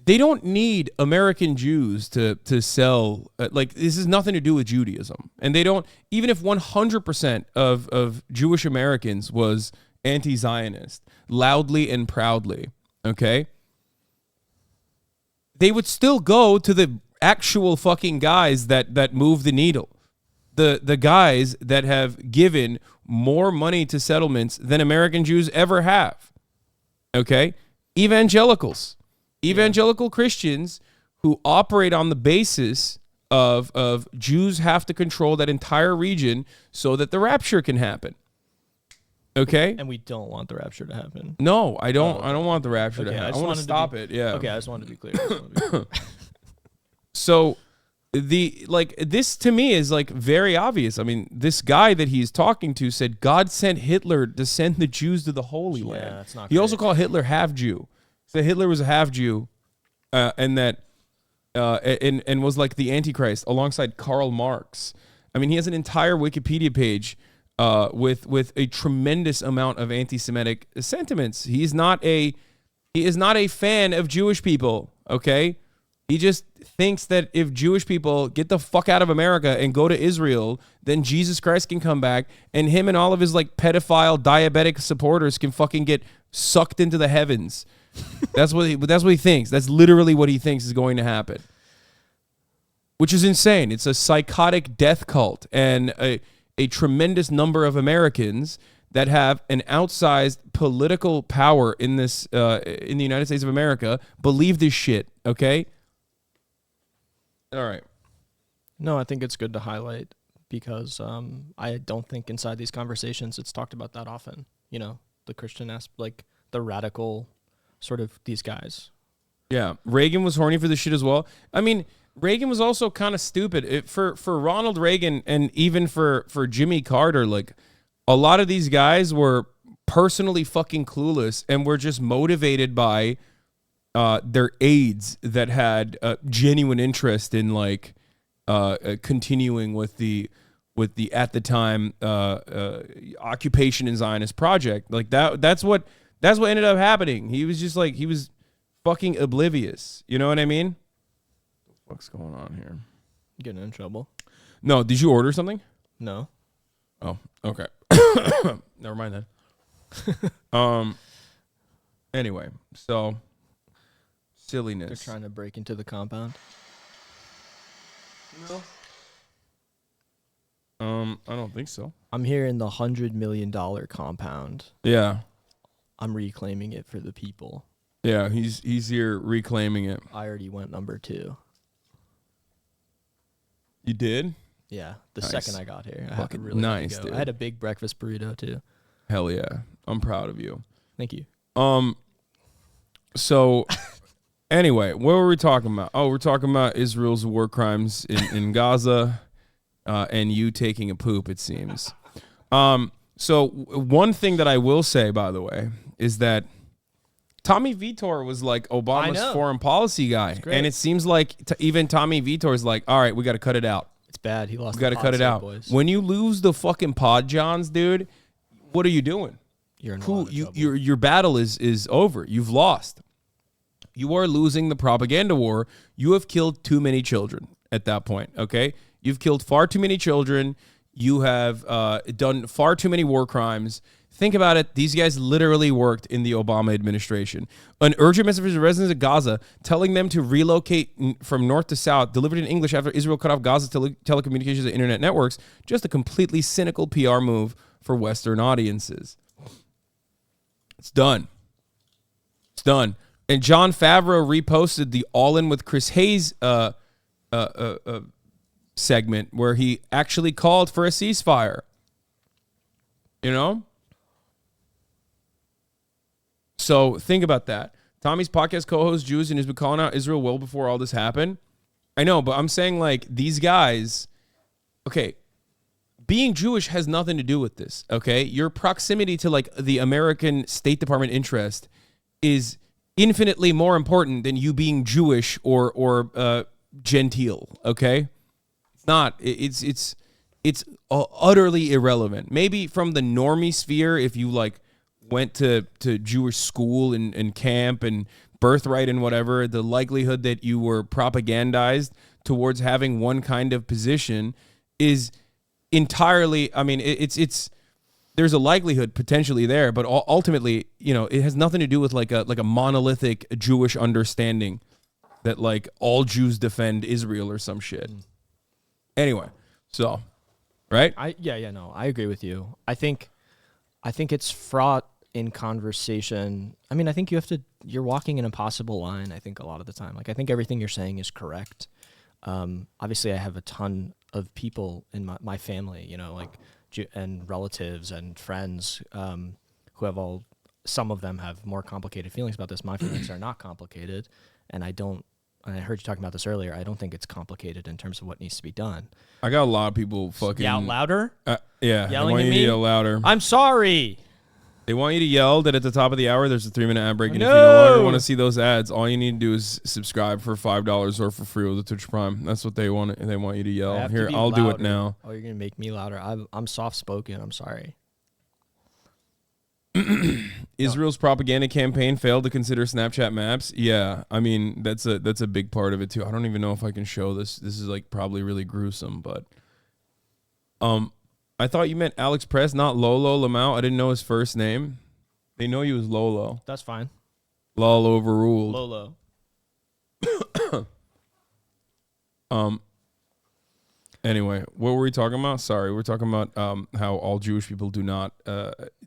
Speaker 4: they don't need American Jews to sell, like, this has nothing to do with Judaism. And they don't, even if 100% of Jewish Americans was anti-Zionist, loudly and proudly, okay, they would still go to the actual fucking guys that move the needle. the guys that have given more money to settlements than American Jews ever have. Okay? Evangelical Christians who operate on the basis of Jews have to control that entire region so that the rapture can happen. Okay?
Speaker 7: And we don't want the rapture to happen.
Speaker 4: No, I don't. I don't want the rapture to happen. I want to stop it. Yeah.
Speaker 7: Okay, I just wanted to be clear.
Speaker 4: So this to me is like very obvious. I mean, this guy that he's talking to said God sent Hitler to send the Jews to the Holy Land.
Speaker 7: That's not
Speaker 4: he also called Hitler half Jew. Said Hitler was a half Jew, and that and was like the Antichrist alongside Karl Marx. I mean, he has an entire Wikipedia page with a tremendous amount of anti-Semitic sentiments. He is not a fan of Jewish people. Okay. He just thinks that if Jewish people get the fuck out of America and go to Israel, then Jesus Christ can come back, and him and all of his like pedophile diabetic supporters can fucking get sucked into the heavens. That's what he thinks. That's literally what he thinks is going to happen. Which is insane. It's a psychotic death cult, and a tremendous number of Americans that have an outsized political power in this in the United States of America believe this shit. Okay. All right.
Speaker 7: No, I think it's good to highlight because I don't think inside these conversations it's talked about that often. You know, the Christian aspect, like the radical sort of these guys.
Speaker 4: Yeah. Reagan was horny for this shit as well. I mean, Reagan was also kind of stupid. For Ronald Reagan and even for Jimmy Carter, like a lot of these guys were personally fucking clueless and were just motivated by their aides that had genuine interest in like continuing with the at the time occupation and Zionist project. Like that's what ended up happening. He was just like he was fucking oblivious. You know what I mean? What the fuck's going on here?
Speaker 7: Getting in trouble.
Speaker 4: No, did you order something?
Speaker 7: No.
Speaker 4: Oh, okay. Never mind then. Anyway, so silliness.
Speaker 7: They're trying to break into the compound.
Speaker 4: I don't think so.
Speaker 7: I'm here in the $100 million compound.
Speaker 4: Yeah.
Speaker 7: I'm reclaiming it for the people.
Speaker 4: Yeah, he's here reclaiming it.
Speaker 7: I already went number 2.
Speaker 4: You did?
Speaker 7: Yeah, the
Speaker 4: Nice.
Speaker 7: second I got here. I
Speaker 4: Fucking
Speaker 7: had to really
Speaker 4: nice,
Speaker 7: go.
Speaker 4: dude.
Speaker 7: I had a big breakfast burrito too.
Speaker 4: Hell yeah. I'm proud of you.
Speaker 7: Thank you.
Speaker 4: So anyway, what were we talking about? Oh, we're talking about Israel's war crimes in Gaza and you taking a poop, it seems. So one thing that I will say, by the way, is that Tommy Vitor was like Obama's foreign policy guy. And it seems like even Tommy Vitor is like, all right, we got to cut it out.
Speaker 7: It's bad. He lost.
Speaker 4: We got to cut it out.
Speaker 7: Boys.
Speaker 4: When you lose the fucking pod johns, dude, what are you doing?
Speaker 7: You're in a lot of trouble.
Speaker 4: Your battle is over. You've lost. You are losing the propaganda war. You have killed too many children at that point, okay? You've killed far too many children. You have done far too many war crimes. Think about it. These guys literally worked in the Obama administration. An urgent message to residents of Gaza telling them to relocate from north to south, delivered in English after Israel cut off Gaza's telecommunications and internet networks. Just a completely cynical PR move for Western audiences. It's done. It's done. And John Favreau reposted the All In with Chris Hayes segment where he actually called for a ceasefire. You know? So think about that. Tommy's podcast co-host Jews and has been calling out Israel well before all this happened. I know, but I'm saying like these guys, okay, being Jewish has nothing to do with this, okay? Your proximity to like the American State Department interest is infinitely more important than you being Jewish or genteel, okay? It's not. It's utterly irrelevant. Maybe from the normie sphere, if you like went to Jewish school and camp and birthright and whatever, the likelihood that you were propagandized towards having one kind of position is entirely, I mean, it's there's a likelihood potentially there, but ultimately, you know, it has nothing to do with like a monolithic Jewish understanding that like all Jews defend Israel or some shit. Anyway, so right?
Speaker 7: I agree with you. I think it's fraught in conversation. I mean, I think you're walking an impossible line, I think, a lot of the time. Like, I think everything you're saying is correct. Obviously, I have a ton of people in my family, you know, like, and relatives and friends who have some of them have more complicated feelings about this. My feelings are not complicated, and I heard you talking about this earlier. I don't think it's complicated in terms of what needs to be done.
Speaker 4: I got a lot of people fucking...
Speaker 7: Yell louder?
Speaker 4: Yeah.
Speaker 7: Yelling
Speaker 4: they want
Speaker 7: at
Speaker 4: you
Speaker 7: me?
Speaker 4: to yell louder.
Speaker 7: I'm sorry.
Speaker 4: They want you to yell that at the top of the hour there's a 3-minute ad break. And if you no longer want to see those ads, all you need to do is subscribe for $5 or for free with the Twitch Prime. That's what they want. They want you to yell. Here, I'll do it now.
Speaker 7: Oh, you're going to make me louder. I'm soft-spoken. I'm sorry.
Speaker 4: Israel's propaganda campaign failed to consider Snapchat maps. Yeah, I mean, that's a big part of it too. I don't even know if I can show this. This is like probably really gruesome, but I thought you meant Alex Press, not Lolo Lamau. I didn't know his first name. They know you as Lolo.
Speaker 7: That's fine.
Speaker 4: LOLOverruled.
Speaker 7: Lolo.
Speaker 4: Anyway, what were we talking about? Sorry, we're talking about how all Jewish people do not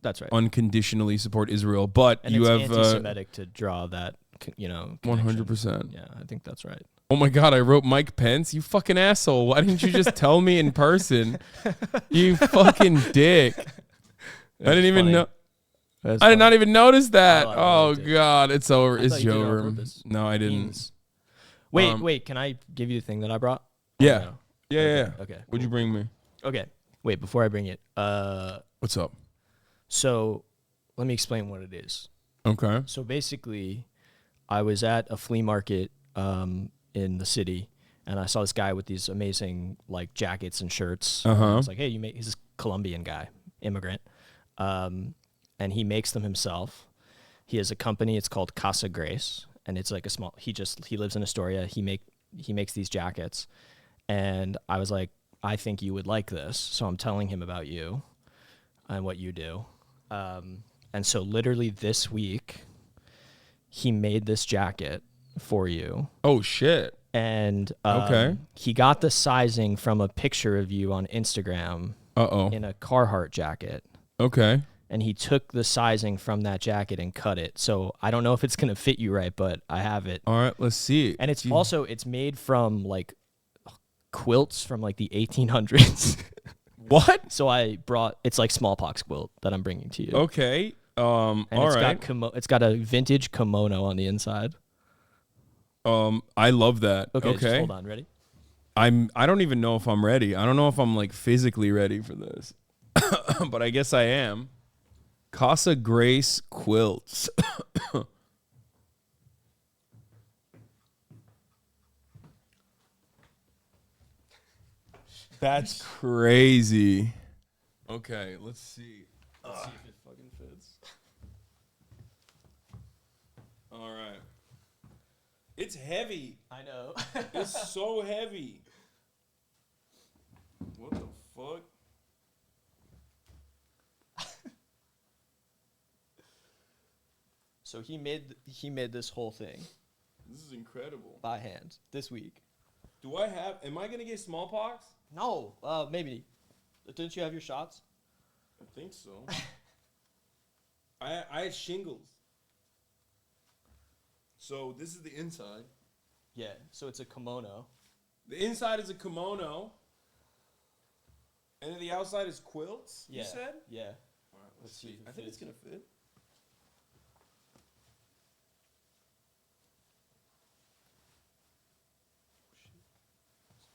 Speaker 7: that's right.
Speaker 4: unconditionally support Israel, but
Speaker 7: And
Speaker 4: you
Speaker 7: it's
Speaker 4: have
Speaker 7: anti-Semitic to draw that, you know,
Speaker 4: 100%.
Speaker 7: Yeah, I think that's right.
Speaker 4: Oh my God, I wrote Mike Pence. You fucking asshole. Why didn't you just tell me in person? You fucking dick. I didn't even know. I did not even notice that. Oh God, it's over. It's over. No, I didn't.
Speaker 7: Wait, can I give you the thing that I brought?
Speaker 4: Yeah.
Speaker 7: No?
Speaker 4: Yeah.
Speaker 7: Okay.
Speaker 4: What'd you bring me?
Speaker 7: Okay. Wait, before I bring it.
Speaker 4: What's up?
Speaker 7: So let me explain what it is.
Speaker 4: Okay.
Speaker 7: So basically, I was at a flea market in the city, and I saw this guy with these amazing like jackets and shirts. I was like, hey, he's this Colombian guy, immigrant, and he makes them himself. He has a company. It's called Casa Grace, and it's like a small. He lives in Astoria. He makes these jackets, and I was like, I think you would like this, so I'm telling him about you and what you do. And so literally this week, he made this jacket for you.
Speaker 4: Oh, shit.
Speaker 7: And
Speaker 4: okay.
Speaker 7: He got the sizing from a picture of you on Instagram in a Carhartt jacket.
Speaker 4: Okay.
Speaker 7: And he took the sizing from that jacket and cut it. So I don't know if it's going to fit you right, but I have it.
Speaker 4: All right, let's see.
Speaker 7: And it's it's made from like quilts from like the 1800s.
Speaker 4: What?
Speaker 7: So it's like smallpox quilt that I'm bringing to you.
Speaker 4: Okay.
Speaker 7: And it's got a vintage kimono on the inside.
Speaker 4: I love that.
Speaker 7: Okay. Just hold on. Ready?
Speaker 4: I don't even know if I'm ready. I don't know if I'm like physically ready for this, but I guess I am. Casa Grace quilts. That's crazy. Okay, let's see. Let's see if it fucking fits. All right. It's heavy.
Speaker 7: I know.
Speaker 4: It's so heavy. What the fuck?
Speaker 7: So he made this whole thing
Speaker 4: This is incredible.
Speaker 7: by hand this week.
Speaker 4: Am I gonna get smallpox?
Speaker 7: No, maybe. Didn't you have your shots?
Speaker 4: I think so. I had shingles. So this is the inside.
Speaker 7: Yeah. So it's a kimono.
Speaker 4: The inside is a kimono. And then the outside is quilts,
Speaker 7: Yeah.
Speaker 4: you said?
Speaker 7: Yeah.
Speaker 4: All right, let's see. I think it's going to fit.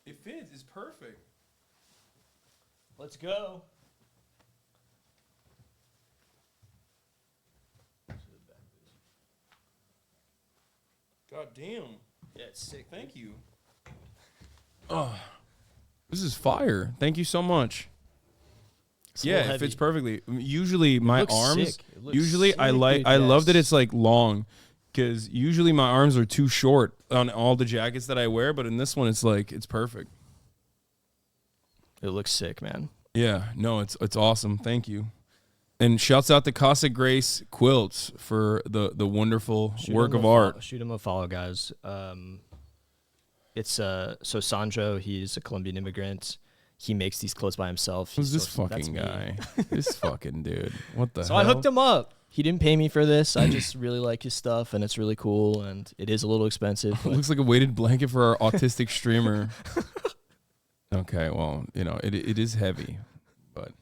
Speaker 4: It fits. It's perfect.
Speaker 7: Let's go.
Speaker 4: God damn.
Speaker 7: Yeah, it's sick.
Speaker 4: Thank you. Oh, this is fire. Thank you so much. Yeah, it fits perfectly. Usually my arms. Usually I love that it's like long, because usually my arms are too short on all the jackets that I wear, but in this one it's like it's perfect.
Speaker 7: It looks sick, man.
Speaker 4: Yeah, no, it's awesome. Thank you. And shouts out to Casa Grace Quilts for the wonderful work of art.
Speaker 7: Shoot him a follow, guys. It's so Sandro, he's a Colombian immigrant. he makes these clothes by himself.
Speaker 4: Who's this
Speaker 7: That's
Speaker 4: fucking
Speaker 7: me.
Speaker 4: guy? This fucking dude. What the
Speaker 7: So
Speaker 4: hell?
Speaker 7: I hooked him up. He didn't pay me for this. I just really like his stuff, and it's really cool, and it is a little expensive.
Speaker 4: It
Speaker 7: But
Speaker 4: looks like a weighted blanket for our autistic streamer. Okay, well, it is heavy, but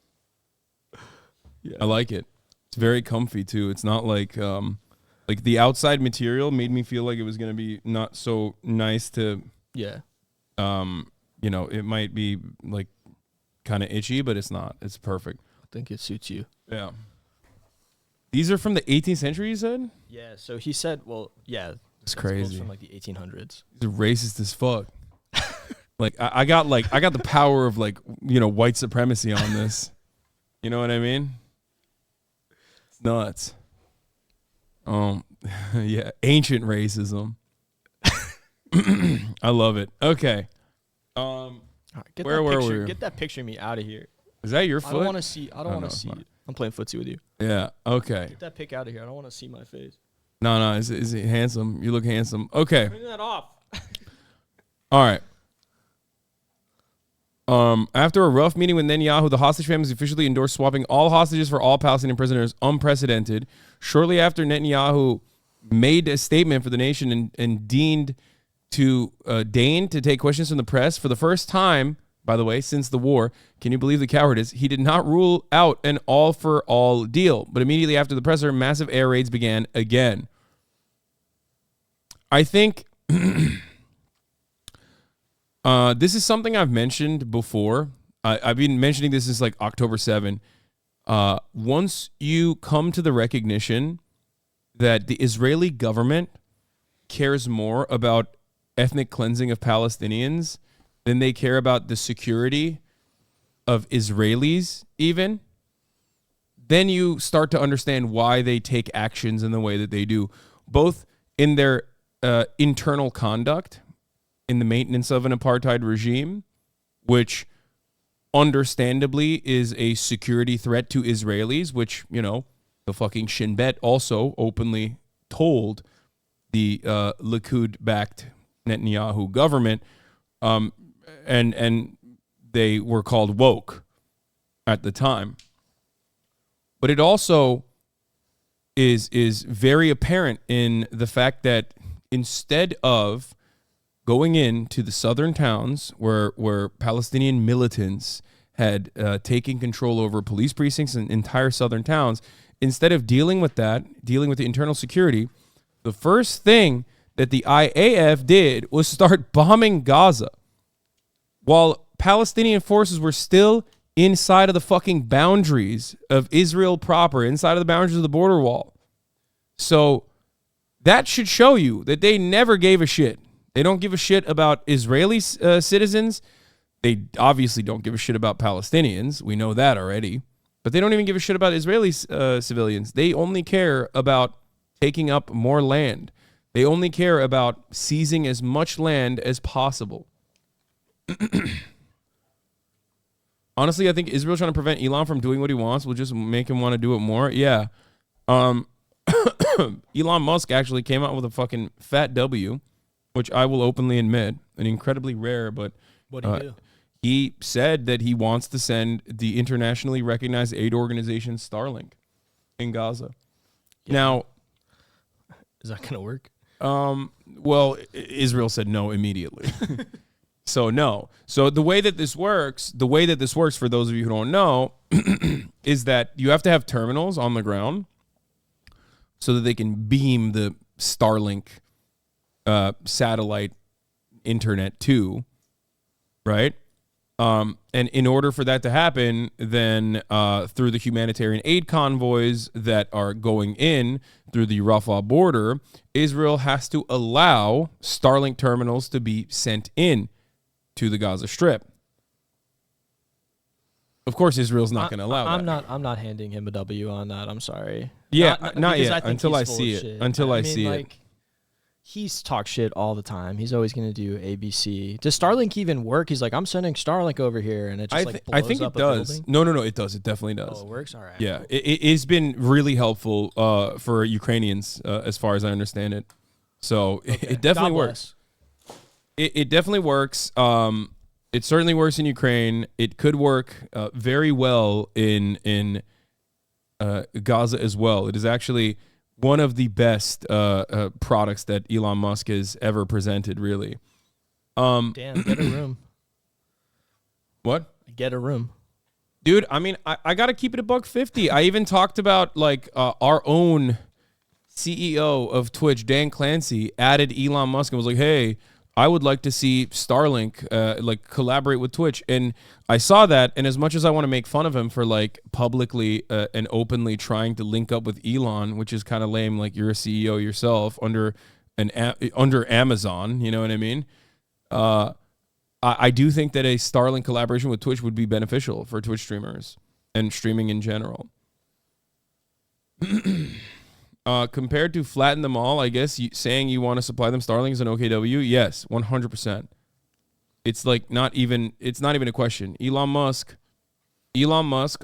Speaker 4: I like it. It's very comfy too. It's not like the outside material made me feel like it was gonna be not so nice to
Speaker 7: yeah.
Speaker 4: It might be like kind of itchy, but it's not. It's perfect.
Speaker 7: I think it suits you.
Speaker 4: Yeah. These are from the 18th century, you said?
Speaker 7: Yeah, so he said, well, yeah.
Speaker 4: It's
Speaker 7: that's clothes
Speaker 4: crazy.
Speaker 7: from like the 1800s.
Speaker 4: These are racist as fuck. Like I got the power of white supremacy on this. You know what I mean? It's nuts. Yeah, ancient racism. I love it. Okay.
Speaker 7: All right,
Speaker 4: Where were we?
Speaker 7: Get that picture of me out of here.
Speaker 4: Is that your foot?
Speaker 7: I don't want to see. I don't
Speaker 4: Oh,
Speaker 7: want
Speaker 4: no,
Speaker 7: to
Speaker 4: it's
Speaker 7: see.
Speaker 4: not.
Speaker 7: It. I'm playing footsie with you.
Speaker 4: Yeah. Okay.
Speaker 7: Get that pic out of here. I don't want to see my face.
Speaker 4: No. Is he handsome? You look handsome. Okay.
Speaker 7: Turn that off.
Speaker 4: All right. After a rough meeting with Netanyahu, the hostage families officially endorsed swapping all hostages for all Palestinian prisoners, unprecedented. Shortly after Netanyahu made a statement for the nation and deigned to take questions from the press for the first time, by the way, since the war. Can you believe the cowardice? He did not rule out an all-for-all deal, but immediately after the presser, massive air raids began again. I think this is something I've mentioned before. I've been mentioning this since like October 7. Once you come to the recognition that the Israeli government cares more about ethnic cleansing of Palestinians than they care about the security of Israelis even, then you start to understand why they take actions in the way that they do, both in their internal conduct, in the maintenance of an apartheid regime, which understandably is a security threat to Israelis, which, the fucking Shin Bet also openly told the Likud-backed Netanyahu government, and they were called woke at the time. But it also is very apparent in the fact that instead of going into the southern towns where Palestinian militants had taken control over police precincts and entire southern towns, instead of dealing with the internal security, the first thing that the IAF did was start bombing Gaza while Palestinian forces were still inside of the fucking boundaries of Israel proper, inside of the boundaries of the border wall. So that should show you that they never gave a shit. They don't give a shit about Israeli citizens. They obviously don't give a shit about Palestinians. We know that already. But they don't even give a shit about Israeli civilians. They only care about taking up more land. They only care about seizing as much land as possible. Honestly, I think Israel trying to prevent Elon from doing what he wants will just make him want to do it more. Yeah. Elon Musk actually came out with a fucking fat W, which I will openly admit, an incredibly rare, but
Speaker 7: What do you do?
Speaker 4: he said that he wants to send the internationally recognized aid organization Starlink in Gaza.
Speaker 7: Yeah.
Speaker 4: Now,
Speaker 7: Is that gonna work?
Speaker 4: well, Israel said no immediately. So no. So the way that this works for those of you who don't know, is that you have to have terminals on the ground so that they can beam the Starlink satellite internet to, right? And in order for that to happen, then through the humanitarian aid convoys that are going in through the Rafah border, Israel has to allow Starlink terminals to be sent in to the Gaza Strip. Of course, Israel's not going to allow that.
Speaker 7: I'm not handing him a W on that. I'm sorry.
Speaker 4: Yeah, not
Speaker 7: because
Speaker 4: yet.
Speaker 7: I think
Speaker 4: Until
Speaker 7: he's
Speaker 4: I
Speaker 7: full
Speaker 4: see
Speaker 7: of
Speaker 4: it.
Speaker 7: shit.
Speaker 4: Until I see it.
Speaker 7: He's talked shit all the time. He's always going to do ABC. Does Starlink even work? He's like, I'm sending Starlink over here, and it just blows
Speaker 4: I think
Speaker 7: up
Speaker 4: it
Speaker 7: a
Speaker 4: does.
Speaker 7: building?
Speaker 4: No, it does. It definitely does.
Speaker 7: Oh, it works? All right.
Speaker 4: Yeah, it's been really helpful for Ukrainians, as far as I understand it. So
Speaker 7: Okay.
Speaker 4: it definitely
Speaker 7: God
Speaker 4: works.
Speaker 7: bless.
Speaker 4: It definitely works. It certainly works in Ukraine. It could work very well in Gaza as well. It is actually one of the best products that Elon Musk has ever presented, really.
Speaker 7: Damn, get a room.
Speaker 4: What?
Speaker 7: Get a room.
Speaker 4: Dude, I mean, I got to keep it $1.50. I even talked about, like, our own CEO of Twitch, Dan Clancy, added Elon Musk and was like, hey, I would like to see Starlink like collaborate with Twitch. And I saw that, and as much as I want to make fun of him for like publicly and openly trying to link up with Elon, which is kind of lame, like you're a CEO yourself under Amazon, you know what I mean? I do think that a Starlink collaboration with Twitch would be beneficial for Twitch streamers and streaming in general. Compared to flatten them all, I guess saying you want to supply them Starlink is an OKW. Yes, 100%. It's like not even a question. Elon Musk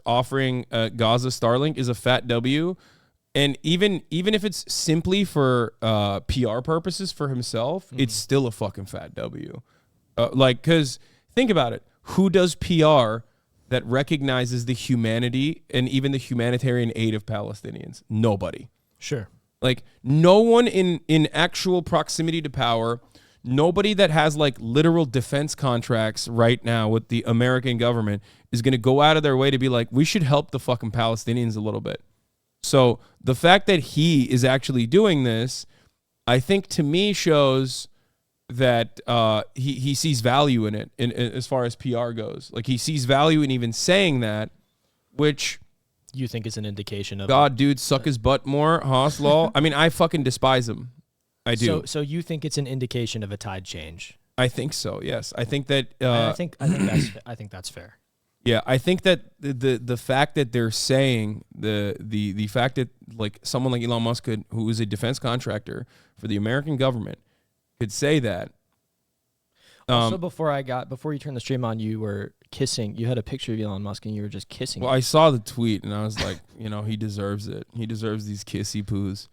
Speaker 4: offering Gaza Starlink is a fat W. And even if it's simply for PR purposes for himself, it's still a fucking fat W. Like, because think about it. Who does PR that recognizes the humanity and even the humanitarian aid of Palestinians? Nobody.
Speaker 7: Sure.
Speaker 4: Like, no one in actual proximity to power, nobody that has like literal defense contracts right now with the American government is going to go out of their way to be like, we should help the fucking Palestinians a little bit. So the fact that he is actually doing this, I think to me shows that he sees value in it in as far as PR goes. Like, he sees value in even saying that, which...
Speaker 7: You think is an indication of...
Speaker 4: God, dude, suck his butt more, Haas, lol. I mean, I fucking despise him. I do.
Speaker 7: So you think it's an indication of a tide change?
Speaker 4: I think so, yes. I think that...
Speaker 7: I think that's fair.
Speaker 4: Yeah, I think that the fact that they're saying, the fact that like someone like Elon Musk who is a defense contractor for the American government could say that.
Speaker 7: Also, before you turned the stream on, you were kissing. You had a picture of Elon Musk, and you were just kissing.
Speaker 4: Well, I saw the tweet, and I was like, he deserves it. He deserves these kissy poos.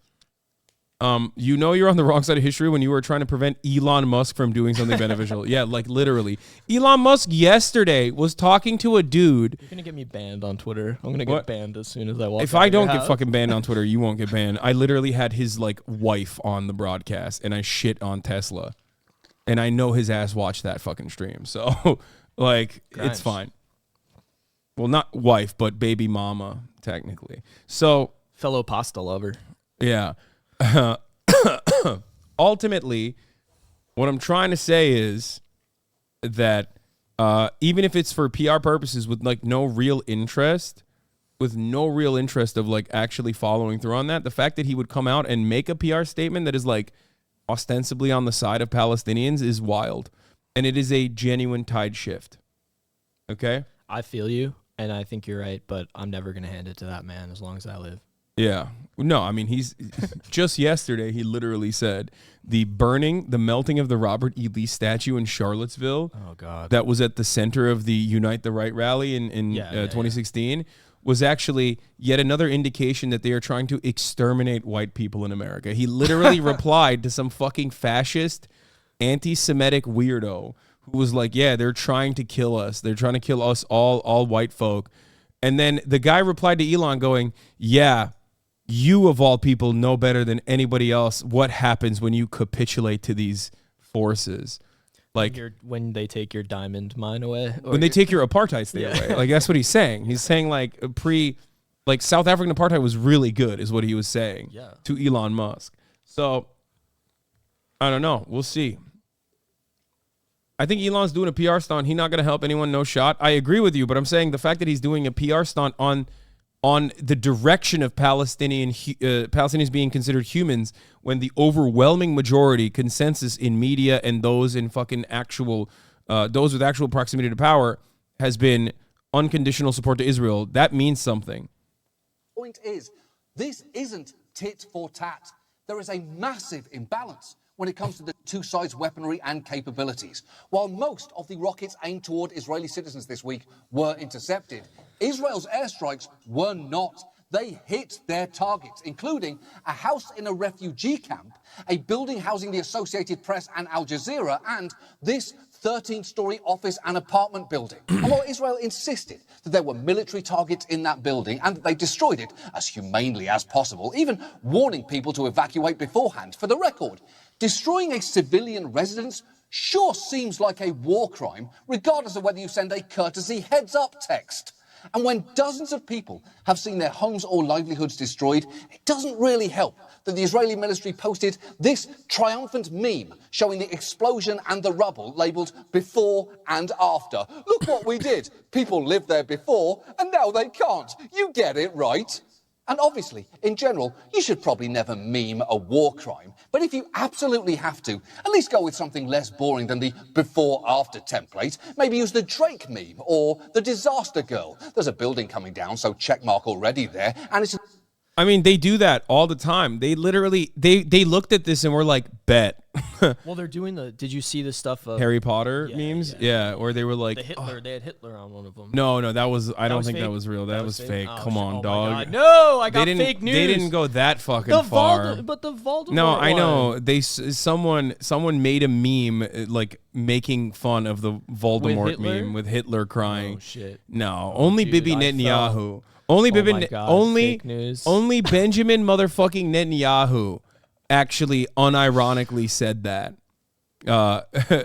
Speaker 4: You're on the wrong side of history when you were trying to prevent Elon Musk from doing something beneficial. Yeah, like literally. Elon Musk yesterday was talking to a dude.
Speaker 7: You're gonna get me banned on Twitter. I'm gonna get banned as soon as I walk.
Speaker 4: If I don't get fucking banned on Twitter, you won't get banned. I literally had his like wife on the broadcast, and I shit on Tesla. And I know his ass watched that fucking stream. So, like, It's fine. Well, not wife, but baby mama, technically. So...
Speaker 7: Fellow pasta lover.
Speaker 4: Yeah. Ultimately, what I'm trying to say is that even if it's for PR purposes with, like, no real interest of, like, actually following through on that, the fact that he would come out and make a PR statement that is, like, ostensibly on the side of Palestinians is wild. And it is a genuine tide shift. Okay?
Speaker 7: I feel you, and I think you're right, but I'm never going to hand it to that man as long as I live.
Speaker 4: Yeah. No, I mean, he's... just yesterday, he literally said the melting of the Robert E. Lee statue in Charlottesville...
Speaker 7: Oh, God.
Speaker 4: ...that was at the center of the Unite the Right rally in 2016... was actually yet another indication that they are trying to exterminate white people in America. He literally replied to some fucking fascist, anti-Semitic weirdo who was like, yeah, they're trying to kill us. They're trying to kill us all white folk. And then the guy replied to Elon going, yeah, you of all people know better than anybody else what happens when you capitulate to these forces. Like
Speaker 7: when they take your diamond mine away,
Speaker 4: when they take your apartheid state away, like that's what he's saying. He's saying like South African apartheid was really good, is what he was saying to Elon Musk. So I don't know. We'll see. I think Elon's doing a PR stunt. He's not going to help anyone. No shot. I agree with you, but I'm saying the fact that he's doing a PR stunt on the direction of Palestinians being considered humans, when the overwhelming majority consensus in media and those in fucking those with actual proximity to power has been unconditional support to Israel, that means something.
Speaker 8: Point is, this isn't tit for tat. There is a massive imbalance when it comes to the two sides' weaponry and capabilities. While most of the rockets aimed toward Israeli citizens this week were intercepted, Israel's airstrikes were not. They hit their targets, including a house in a refugee camp, a building housing the Associated Press and Al Jazeera, and this 13-story office and apartment building. And while Israel insisted that there were military targets in that building and that they destroyed it as humanely as possible, even warning people to evacuate beforehand, for the record, destroying a civilian residence sure seems like a war crime, regardless of whether you send a courtesy heads-up text. And when dozens of people have seen their homes or livelihoods destroyed, it doesn't really help that the Israeli military posted this triumphant meme showing the explosion and the rubble labelled before and after. Look what we did. People lived there before and now they can't. You get it, right? And obviously, in general, you should probably never meme a war crime. But if you absolutely have to, at least go with something less boring than the before-after template. Maybe use the Drake meme or the disaster girl. There's a building coming down, so checkmark already there. And it's...
Speaker 4: I mean, they do that all the time. They literally, they looked at this and were like, bet.
Speaker 7: Well, they're doing the, did you see the stuff of
Speaker 4: Harry Potter memes? Yeah, or they were like.
Speaker 7: the Hitler, they had Hitler on one of them.
Speaker 4: No, that was, I don't
Speaker 7: was
Speaker 4: think
Speaker 7: fake?
Speaker 4: that was real. That was fake.
Speaker 7: Oh,
Speaker 4: Come on,
Speaker 7: oh my
Speaker 4: dog.
Speaker 7: God. No, I got fake news.
Speaker 4: They didn't go that fucking far.
Speaker 7: But the Voldemort
Speaker 4: No, I know.
Speaker 7: one.
Speaker 4: Someone made a meme like making fun of the Voldemort meme with Hitler crying.
Speaker 7: Oh, shit.
Speaker 4: No, only
Speaker 7: dude,
Speaker 4: Bibi
Speaker 7: I
Speaker 4: Netanyahu. Only
Speaker 7: Oh
Speaker 4: Bibi.
Speaker 7: my God,
Speaker 4: only
Speaker 7: fake news.
Speaker 4: only Benjamin motherfucking Netanyahu actually unironically said that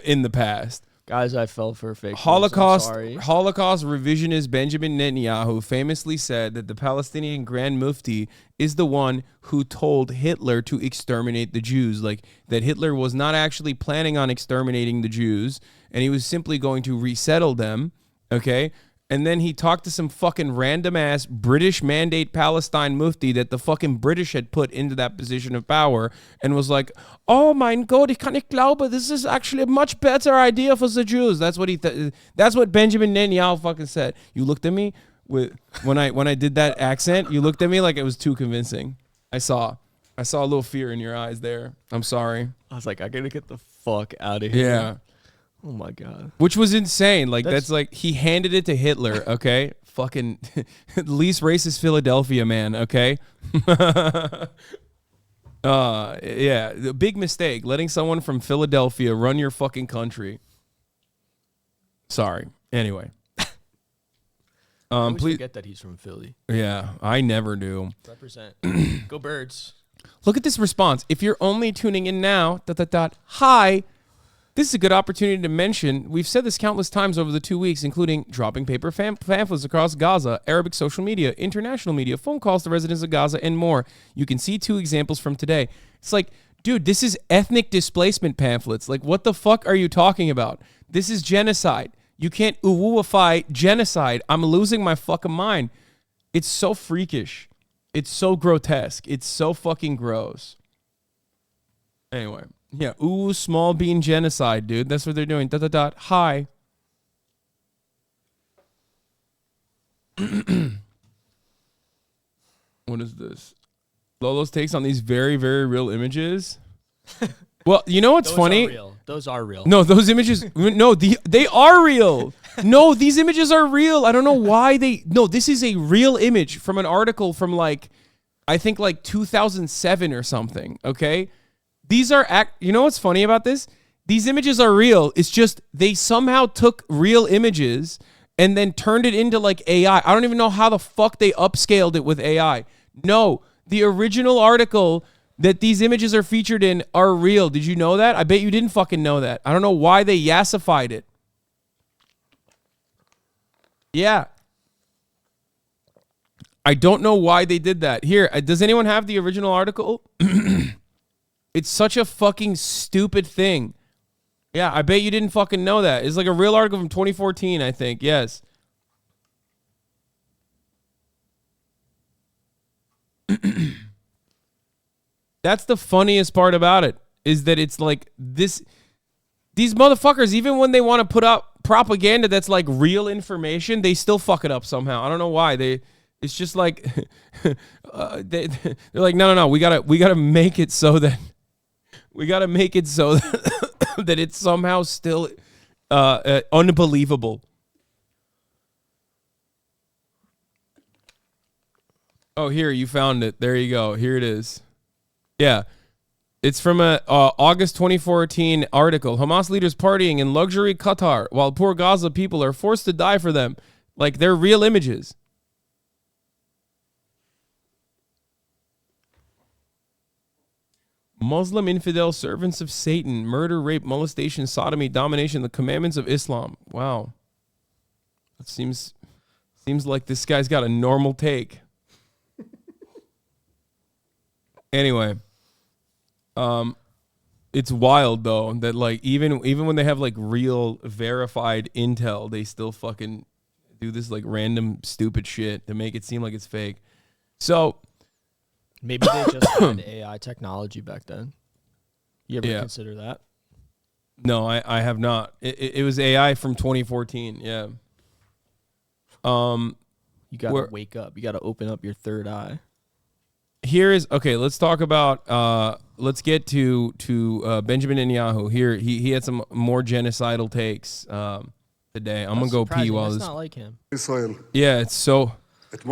Speaker 4: in the past.
Speaker 7: Guys, I fell for fake news. I'm
Speaker 4: Holocaust
Speaker 7: sorry.
Speaker 4: revisionist Benjamin Netanyahu famously said that the Palestinian Grand Mufti is the one who told Hitler to exterminate the Jews, like that Hitler was not actually planning on exterminating the Jews and he was simply going to resettle them, okay? And then he talked to some fucking random ass British mandate Palestine mufti that the fucking British had put into that position of power and was like, oh mein Gott, ich kann nicht glauben, this is actually a much better idea for the Jews. That's what that's what Benjamin Netanyahu fucking said. You looked at me with when I did that accent, you looked at me like it was too convincing. I saw a little fear in your eyes there. I'm sorry.
Speaker 7: I was like, I gotta get the fuck out of here.
Speaker 4: Yeah.
Speaker 7: Oh my God.
Speaker 4: Which was insane. Like that's like he handed it to Hitler, okay? Fucking least racist Philadelphia man, okay? Yeah, the big mistake letting someone from Philadelphia run your fucking country. Sorry. Anyway.
Speaker 7: I always
Speaker 4: Please
Speaker 7: forget that he's from Philly.
Speaker 4: Yeah, I never do.
Speaker 7: Represent. Go Birds.
Speaker 4: Look at this response. If you're only tuning in now, hi. This is a good opportunity to mention, we've said this countless times over the 2 weeks, including dropping paper pamphlets across Gaza, Arabic social media, international media, phone calls to residents of Gaza, and more. You can see 2 examples from today. It's like, dude, this is ethnic displacement pamphlets. Like, what the fuck are you talking about? This is genocide. You can't uwuify genocide. I'm losing my fucking mind. It's so freakish. It's so grotesque. It's so fucking gross. Anyway. Yeah, ooh, small bean genocide, dude. That's what they're doing. Hi. What is this? Lolo's takes on these very, very real images. Well, you know what's funny?
Speaker 7: Those are real.
Speaker 4: No, those images. No, they are real. No, these images are real. I don't know why they. No, this is a real image from an article from I think 2007 or something. Okay. These are, you know what's funny about this? These images are real. It's just they somehow took real images and then turned it into AI. I don't even know how the fuck they upscaled it with AI. No, the original article that these images are featured in are real. Did you know that? I bet you didn't fucking know that. I don't know why they yassified it. Yeah. I don't know why they did that. Here, does anyone have the original article? It's such a fucking stupid thing. Yeah, I bet you didn't fucking know that. It's like a real article from 2014, I think. Yes. That's the funniest part about it, is that it's like this. These motherfuckers, even when they want to put up propaganda that's like real information, they still fuck it up somehow. I don't know why. It's just like they're like, no. We gotta make it so that. We got to make it so that it's somehow still unbelievable. Oh, here, you found it. There you go. Here it is. Yeah. It's from a August 2014 article. Hamas leaders partying in luxury Qatar while poor Gaza people are forced to die for them. Like, they're real images. Muslim infidel servants of Satan, murder, rape, molestation, sodomy, domination, the commandments of Islam. Wow. It seems like this guy's got a normal take. Anyway, it's wild though that like even when they have like real verified intel, they still fucking do this like random stupid shit to make it seem like it's fake. So
Speaker 7: maybe they just had AI technology back then. You ever consider that?
Speaker 4: No, I have not. It was AI from 2014. Yeah.
Speaker 7: You gotta wake up. You gotta open up your third eye.
Speaker 4: Here is let's talk about let's get to Benjamin Netanyahu. Here he had some more genocidal takes today. I'm gonna go pee while this.
Speaker 7: That's not like him.
Speaker 9: Israel.
Speaker 4: Yeah, it's so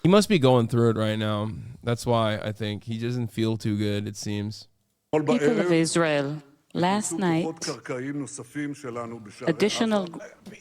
Speaker 4: he must be going through it right now. That's why I think he doesn't feel too good, it seems.
Speaker 10: People of Israel, last night, additional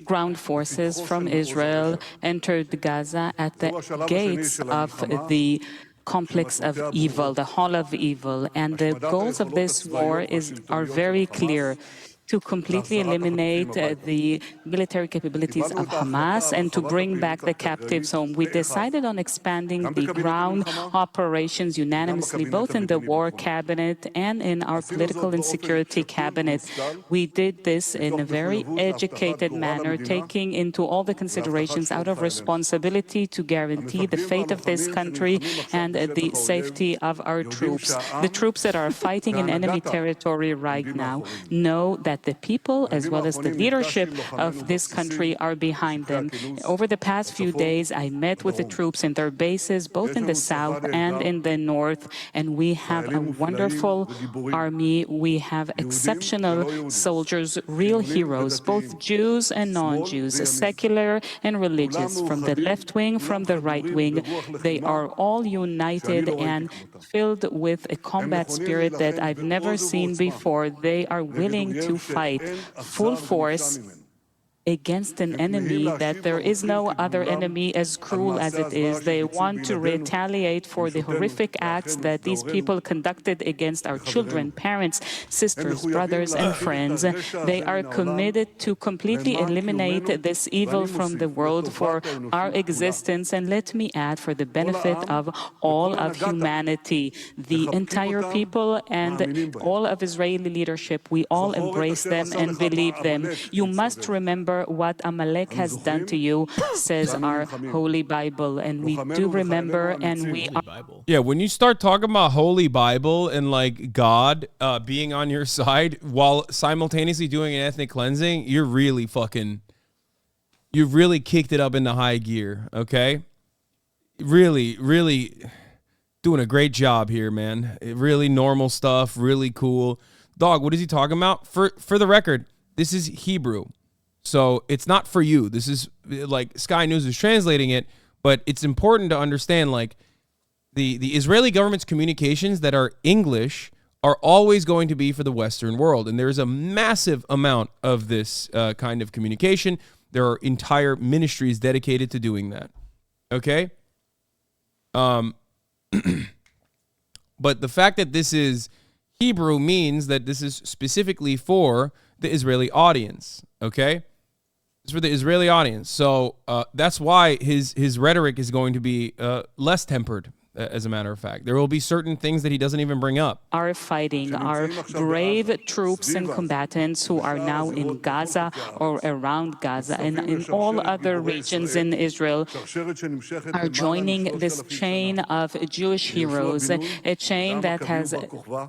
Speaker 10: ground forces from Israel entered Gaza at the gates of the complex of evil, the hall of evil, and the goals of this war are very clear: to completely eliminate the military capabilities of Hamas and to bring back the captives home. We decided on expanding the ground operations unanimously, both in the War Cabinet and in our Political and Security Cabinet. We did this in a very educated manner, taking into all the considerations out of responsibility to guarantee the fate of this country and the safety of our troops. The troops that are fighting in enemy territory right now know that the people, as well as the leadership of this country, are behind them. Over the past few days, I met with the troops in their bases, both in the south and in the north, and we have a wonderful army. We have exceptional soldiers, real heroes, both Jews and non-Jews, secular and religious, from the left wing, from the right wing. They are all united and filled with a combat spirit that I've never seen before. They are willing to fight full force against an enemy that there is no other enemy as cruel as it is. They want to retaliate for the horrific acts that these people conducted against our children, parents, sisters, brothers, and friends. They are committed to completely eliminate this evil from the world for our existence, and let me add, for the benefit of all of humanity. The entire people and all of Israeli leadership, we all embrace them and believe them. You must remember what Amalek has done to you, says our Holy Bible, and we do remember, and we are.
Speaker 4: Yeah, when you start talking about Holy Bible and like God being on your side while simultaneously doing an ethnic cleansing, you've really kicked it up into high gear, okay? Really doing a great job here, man. Really normal stuff, really cool. Dog, what is he talking about? For the record, this is Hebrew. So it's not for you. This is like Sky News is translating it, but it's important to understand like the Israeli government's communications that are English are always going to be for the Western world. And there's a massive amount of this kind of communication. There are entire ministries dedicated to doing that. Okay? But the fact that this is Hebrew means that this is specifically for the Israeli audience. Okay? It's for the Israeli audience. So that's why his rhetoric is going to be less tempered, as a matter of fact. There will be certain things that he doesn't even bring up.
Speaker 10: Are fighting, our brave troops and combatants who are now in Gaza or around Gaza and in all other regions in Israel are joining this chain of Jewish heroes, a chain that has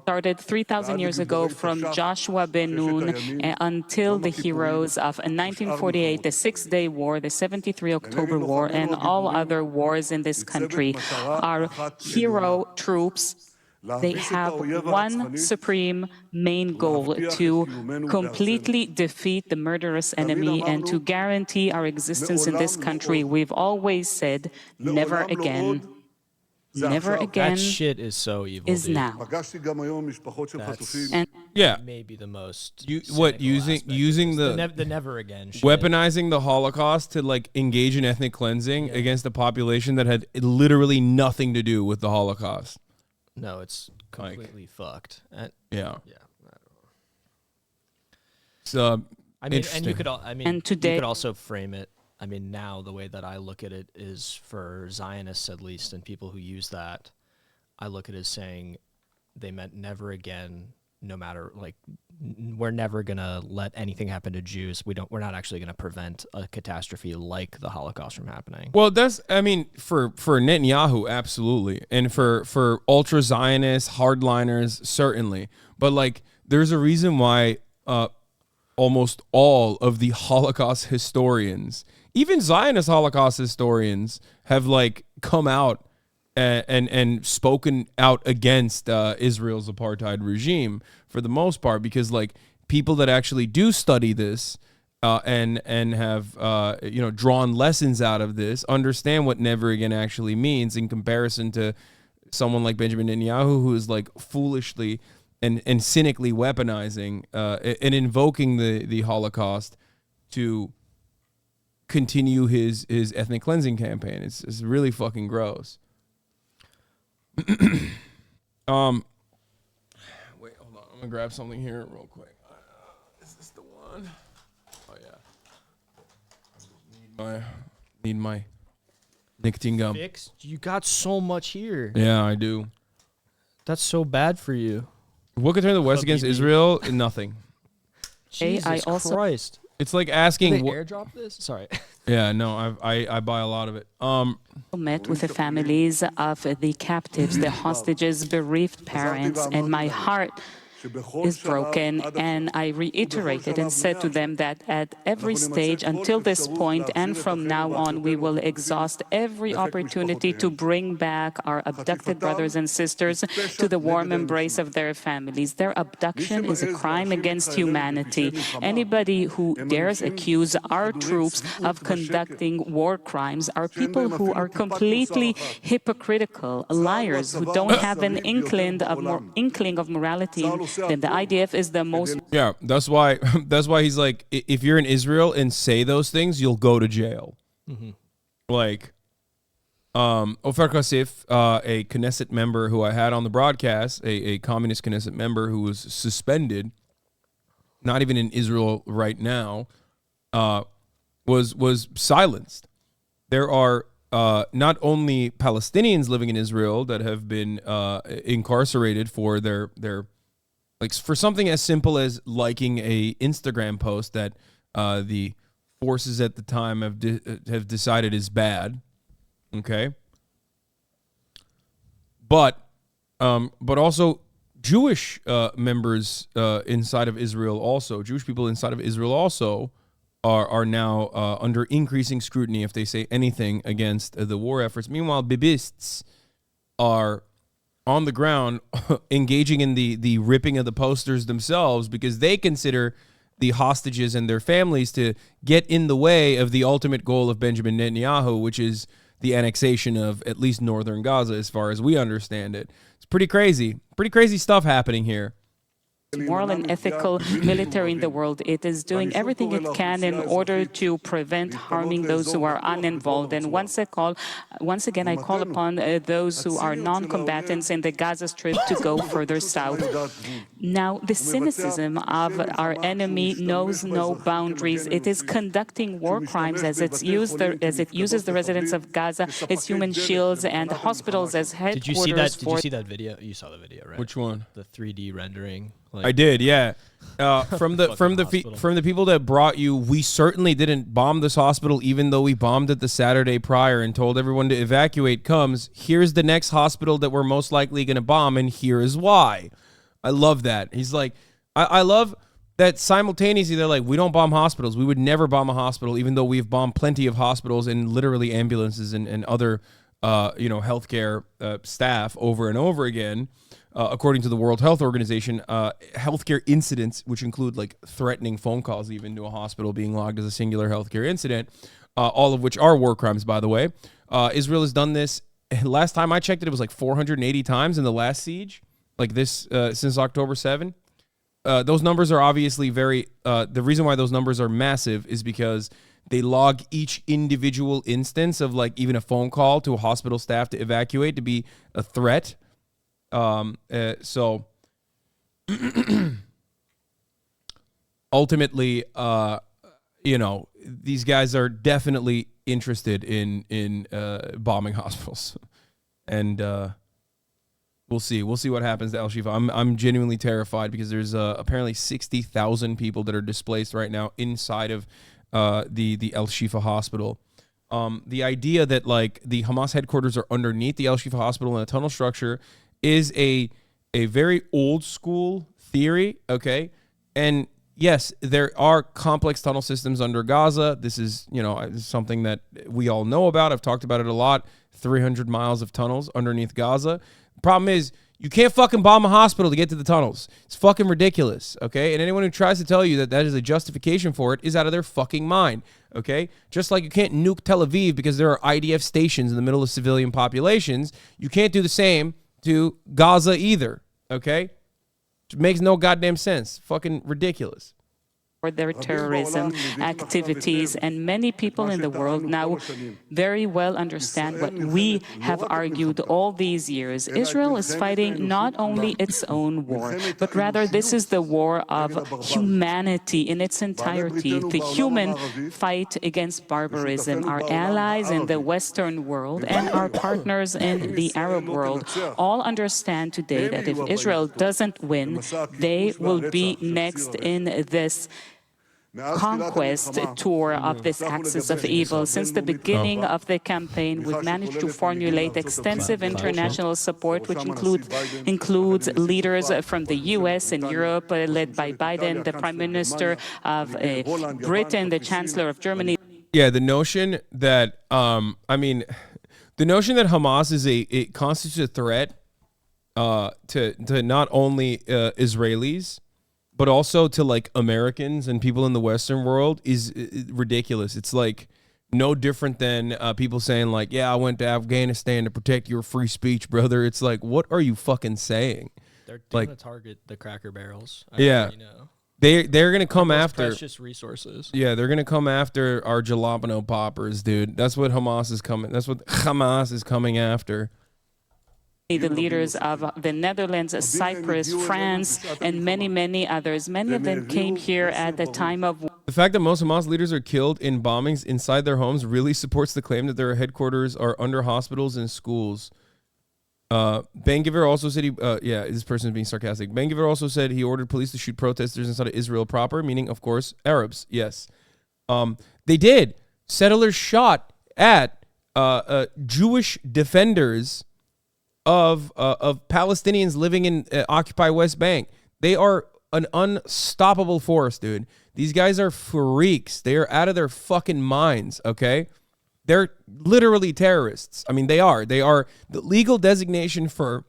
Speaker 10: started 3,000 years ago from Joshua ben Nun until the heroes of 1948, the Six-Day War, the 73 October War, and all other wars in this country. Our hero troops, they have one supreme main goal: to completely defeat the murderous enemy and to guarantee our existence in this country. We've always said, never again. never again
Speaker 7: That shit is so evil.
Speaker 10: is
Speaker 7: dude.
Speaker 10: now.
Speaker 7: That's
Speaker 10: And
Speaker 4: Yeah.
Speaker 7: maybe the most.
Speaker 4: What
Speaker 7: cynical
Speaker 4: using
Speaker 7: aspect of
Speaker 4: using
Speaker 7: this.
Speaker 4: the
Speaker 7: the never again shit.
Speaker 4: weaponizing the Holocaust to like engage in ethnic cleansing against a population that had literally nothing to do with the Holocaust.
Speaker 7: No, it's completely fucked.
Speaker 4: Yeah.
Speaker 7: Yeah.
Speaker 4: So
Speaker 7: I mean, and
Speaker 4: interesting.
Speaker 7: you could.
Speaker 10: And today-
Speaker 7: you could also frame it. I mean, now the way that I look at it is for Zionists at least, and people who use that, I look at it as saying they meant never again. No matter we're never gonna let anything happen to Jews. We're not actually gonna prevent a catastrophe like the Holocaust from happening.
Speaker 4: Well, that's for Netanyahu, absolutely, and for ultra Zionists, hardliners, certainly. But like, there's a reason why almost all of the Holocaust historians, even Zionist Holocaust historians, have like come out and spoken out against Israel's apartheid regime for the most part, because like people that actually do study this and have drawn lessons out of this understand what never again actually means in comparison to someone like Benjamin Netanyahu, who is like foolishly and cynically weaponizing and invoking the Holocaust to continue his ethnic cleansing campaign. It's really fucking gross. Wait, hold on. I'm gonna grab something here real quick. Is this the one? Oh yeah. Need my nicotine gum.
Speaker 7: Fixed? You got so much here.
Speaker 4: Yeah, I do.
Speaker 7: That's so bad for you.
Speaker 4: What could turn the West against Israel? Nothing.
Speaker 7: Jesus
Speaker 10: I also-
Speaker 7: Christ.
Speaker 4: It's like
Speaker 7: Did
Speaker 4: asking.
Speaker 7: they airdrop this? Sorry.
Speaker 4: Yeah, no, I buy a lot of it.
Speaker 10: met with the families of the captives, the hostages, bereaved parents, and my heart is broken. And I reiterated and said to them that at every stage until this point and from now on, we will exhaust every opportunity to bring back our abducted brothers and sisters to the warm embrace of their families. Their abduction is a crime against humanity. Anybody who dares accuse our troops of conducting war crimes are people who are completely hypocritical, liars, who don't have an inkling of morality. Then the IDF is the most.
Speaker 4: Yeah, that's why he's like, if you're in Israel and say those things, you'll go to jail.
Speaker 7: Mm-hmm.
Speaker 4: Like, Ofer Kassif, a Knesset member who I had on the broadcast, a communist Knesset member who was suspended, not even in Israel right now, was silenced. There are not only Palestinians living in Israel that have been incarcerated for their like for something as simple as liking a Instagram post that the forces at the time have decided is bad. Okay. But also Jewish members inside of Israel also, Jewish people inside of Israel also are now under increasing scrutiny if they say anything against the war efforts. Meanwhile, Bibists are on the ground engaging in the ripping of the posters themselves because they consider the hostages and their families to get in the way of the ultimate goal of Benjamin Netanyahu, which is the annexation of at least northern Gaza, as far as we understand it. It's pretty crazy stuff happening here.
Speaker 10: Moral and ethical military in the world. It is doing everything it can in order to prevent harming those who are uninvolved. And once again, I call upon those who are non-combatants in the Gaza Strip to go further south. Now, the cynicism of our enemy knows no boundaries. It is conducting war crimes as it uses the residents of Gaza as human shields and hospitals as headquarters.
Speaker 7: Did you see that video? You saw the video, right?
Speaker 4: Which one?
Speaker 7: The 3D rendering.
Speaker 4: I did, yeah. From the people that brought you, we certainly didn't bomb this hospital, even though we bombed it the Saturday prior and told everyone to evacuate. Comes, here's the next hospital that we're most likely going to bomb, and here is why. I love that. He's like, I love that simultaneously they're like, we don't bomb hospitals. We would never bomb a hospital, even though we've bombed plenty of hospitals and literally ambulances and other healthcare staff over and over again. According to the World Health Organization, healthcare incidents, which include like threatening phone calls even to a hospital being logged as a singular healthcare incident, all of which are war crimes, by the way. Israel has done this last time I checked it, it was like 480 times in the last siege, like this since October 7. Those numbers are obviously very, the reason why those numbers are massive is because they log each individual instance of like even a phone call to a hospital staff to evacuate to be a threat. So ultimately, you know, these guys are definitely interested in bombing hospitals, and we'll see what happens to Al Shifa. I'm genuinely terrified because there's apparently 60,000 people that are displaced right now inside of the Al Shifa hospital. The idea that like the Hamas headquarters are underneath the Al Shifa hospital in a tunnel structure is a very old school theory, okay? And yes, there are complex tunnel systems under Gaza. This is, you know, something that we all know about. I've talked about it a lot. 300 miles of tunnels underneath Gaza. The problem is you can't fucking bomb a hospital to get to the tunnels. It's fucking ridiculous, okay? And anyone who tries to tell you that that is a justification for it is out of their fucking mind, okay? Just like you can't nuke Tel Aviv because there are IDF stations in the middle of civilian populations, you can't do the same to Gaza either, okay? It makes no goddamn sense. Fucking ridiculous.
Speaker 10: For their terrorism activities, and many people in the world now very well understand what we have argued all these years. Israel is fighting not only its own war, but rather this is the war of humanity in its entirety, the human fight against barbarism. Our allies in the Western world and our partners in the Arab world all understand today that if Israel doesn't win, they will be next in this conquest tour of this axis of evil. Since the beginning of the campaign, we've managed to formulate extensive international support, which includes leaders from the U.S. and Europe, led by Biden, the Prime Minister of Britain, the Chancellor of Germany.
Speaker 4: Yeah, the notion that, the notion that Hamas is it constitutes a threat to not only Israelis, but also to like Americans and people in the Western world is ridiculous. It's like no different than people saying like, yeah, I went to Afghanistan to protect your free speech, brother. It's like, what are you fucking saying?
Speaker 7: They're
Speaker 4: like,
Speaker 7: going to target the Cracker Barrels.
Speaker 4: Yeah. They're going to come after
Speaker 7: precious resources.
Speaker 4: Yeah, they're going to come after our jalapeno poppers, dude. That's what Hamas is coming. That's what Hamas is coming after.
Speaker 10: The leaders of the Netherlands, Cyprus, France, and many, many others. Many of them came here at the time of war.
Speaker 4: The fact that most Hamas leaders are killed in bombings inside their homes really supports the claim that their headquarters are under hospitals and schools. Ben-Gvir also said this person is being sarcastic. Ben-Gvir also said he ordered police to shoot protesters inside of Israel proper, meaning, of course, Arabs. Yes. They did. Settlers shot at Jewish defenders of Palestinians living in occupied West Bank. They are an unstoppable force, dude. These guys are freaks. They are out of their fucking minds, okay? They're literally terrorists. I mean, they are. They are the legal designation for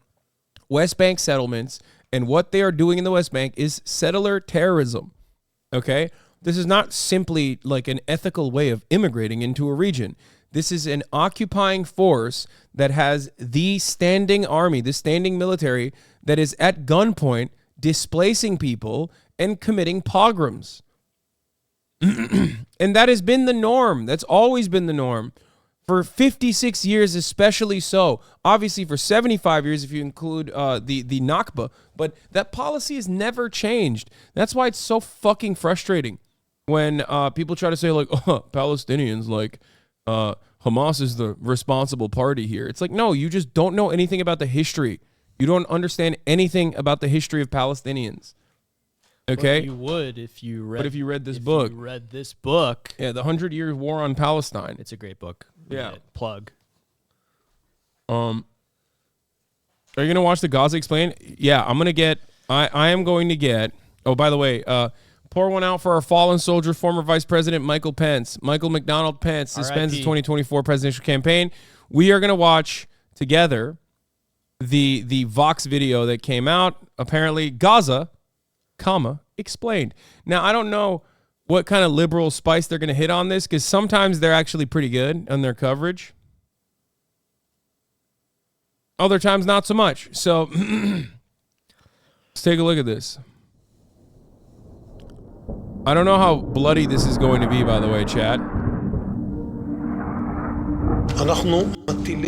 Speaker 4: West Bank settlements, and what they are doing in the West Bank is settler terrorism, okay? This is not simply like an ethical way of immigrating into a region. This is an occupying force that has the standing army, the standing military that is at gunpoint displacing people and committing pogroms. And that has been the norm. That's always been the norm. For 56 years, especially so. Obviously, for 75 years, if you include the Nakba. But that policy has never changed. That's why it's so fucking frustrating when people try to say, like, oh, Palestinians, like, Hamas is the responsible party here. It's like, no, you just don't know anything about the history. You don't understand anything about the history of Palestinians. Okay?
Speaker 7: But you would if you read.
Speaker 4: But if you read this book.
Speaker 7: You read this book.
Speaker 4: Yeah, the 100-Year War on Palestine.
Speaker 7: It's a great book.
Speaker 4: Yeah.
Speaker 7: Plug.
Speaker 4: Are you gonna watch the Gaza Explained? Yeah, I'm gonna get. I am going to get. Oh, by the way, pour one out for our fallen soldier, former Vice President Michael Pence. Michael McDonald Pence suspends the 2024 presidential campaign. We are going to watch together the Vox video that came out. Apparently, Gaza, explained. Now, I don't know what kind of liberal spice they're going to hit on this, because sometimes they're actually pretty good on their coverage. Other times, not so much. So let's take a look at this. I don't know how bloody this is going to be, by the way, chat.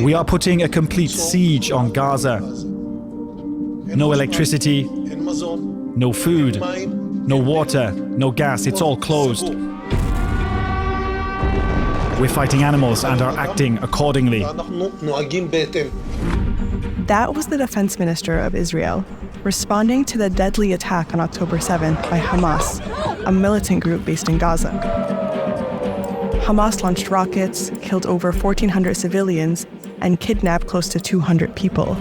Speaker 9: We are putting a complete siege on Gaza. No electricity, no food, no water, no gas. It's all closed. We're fighting animals and are acting accordingly.
Speaker 11: That was the defense minister of Israel, responding to the deadly attack on October 7th by Hamas, a militant group based in Gaza. Hamas launched rockets, killed over 1,400 civilians, and kidnapped close to 200 people.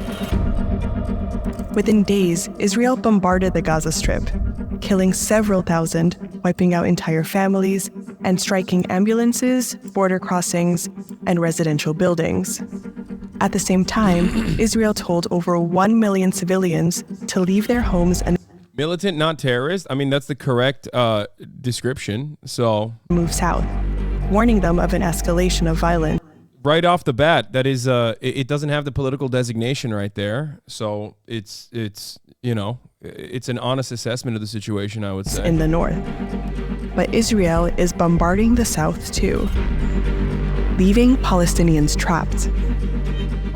Speaker 11: Within days, Israel bombarded the Gaza Strip, killing several thousand, wiping out entire families, and striking ambulances, border crossings, and residential buildings. At the same time, Israel told over 1 million civilians to leave their homes and
Speaker 4: militant, not terrorist. I mean, that's the correct description. So
Speaker 11: move south, warning them of an escalation of violence.
Speaker 4: Right off the bat, that is, it doesn't have the political designation right there. So it's you know, it's an honest assessment of the situation, I would say.
Speaker 11: In the north. But Israel is bombarding the south too, leaving Palestinians trapped.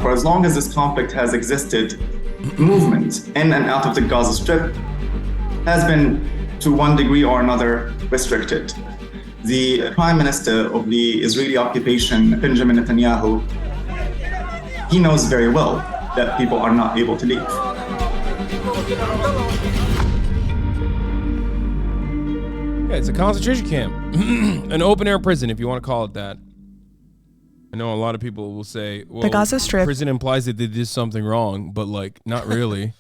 Speaker 12: For as long as this conflict has existed, movement in and out of the Gaza Strip has been, to one degree or another, restricted. The Prime Minister of the Israeli occupation, Benjamin Netanyahu, he knows very well that people are not able to leave.
Speaker 4: Yeah, it's a concentration camp, an open-air prison, if you want to call it that. I know a lot of people will say, well,
Speaker 11: the Gaza Strip.
Speaker 4: Prison implies that they did something wrong, but like, not really,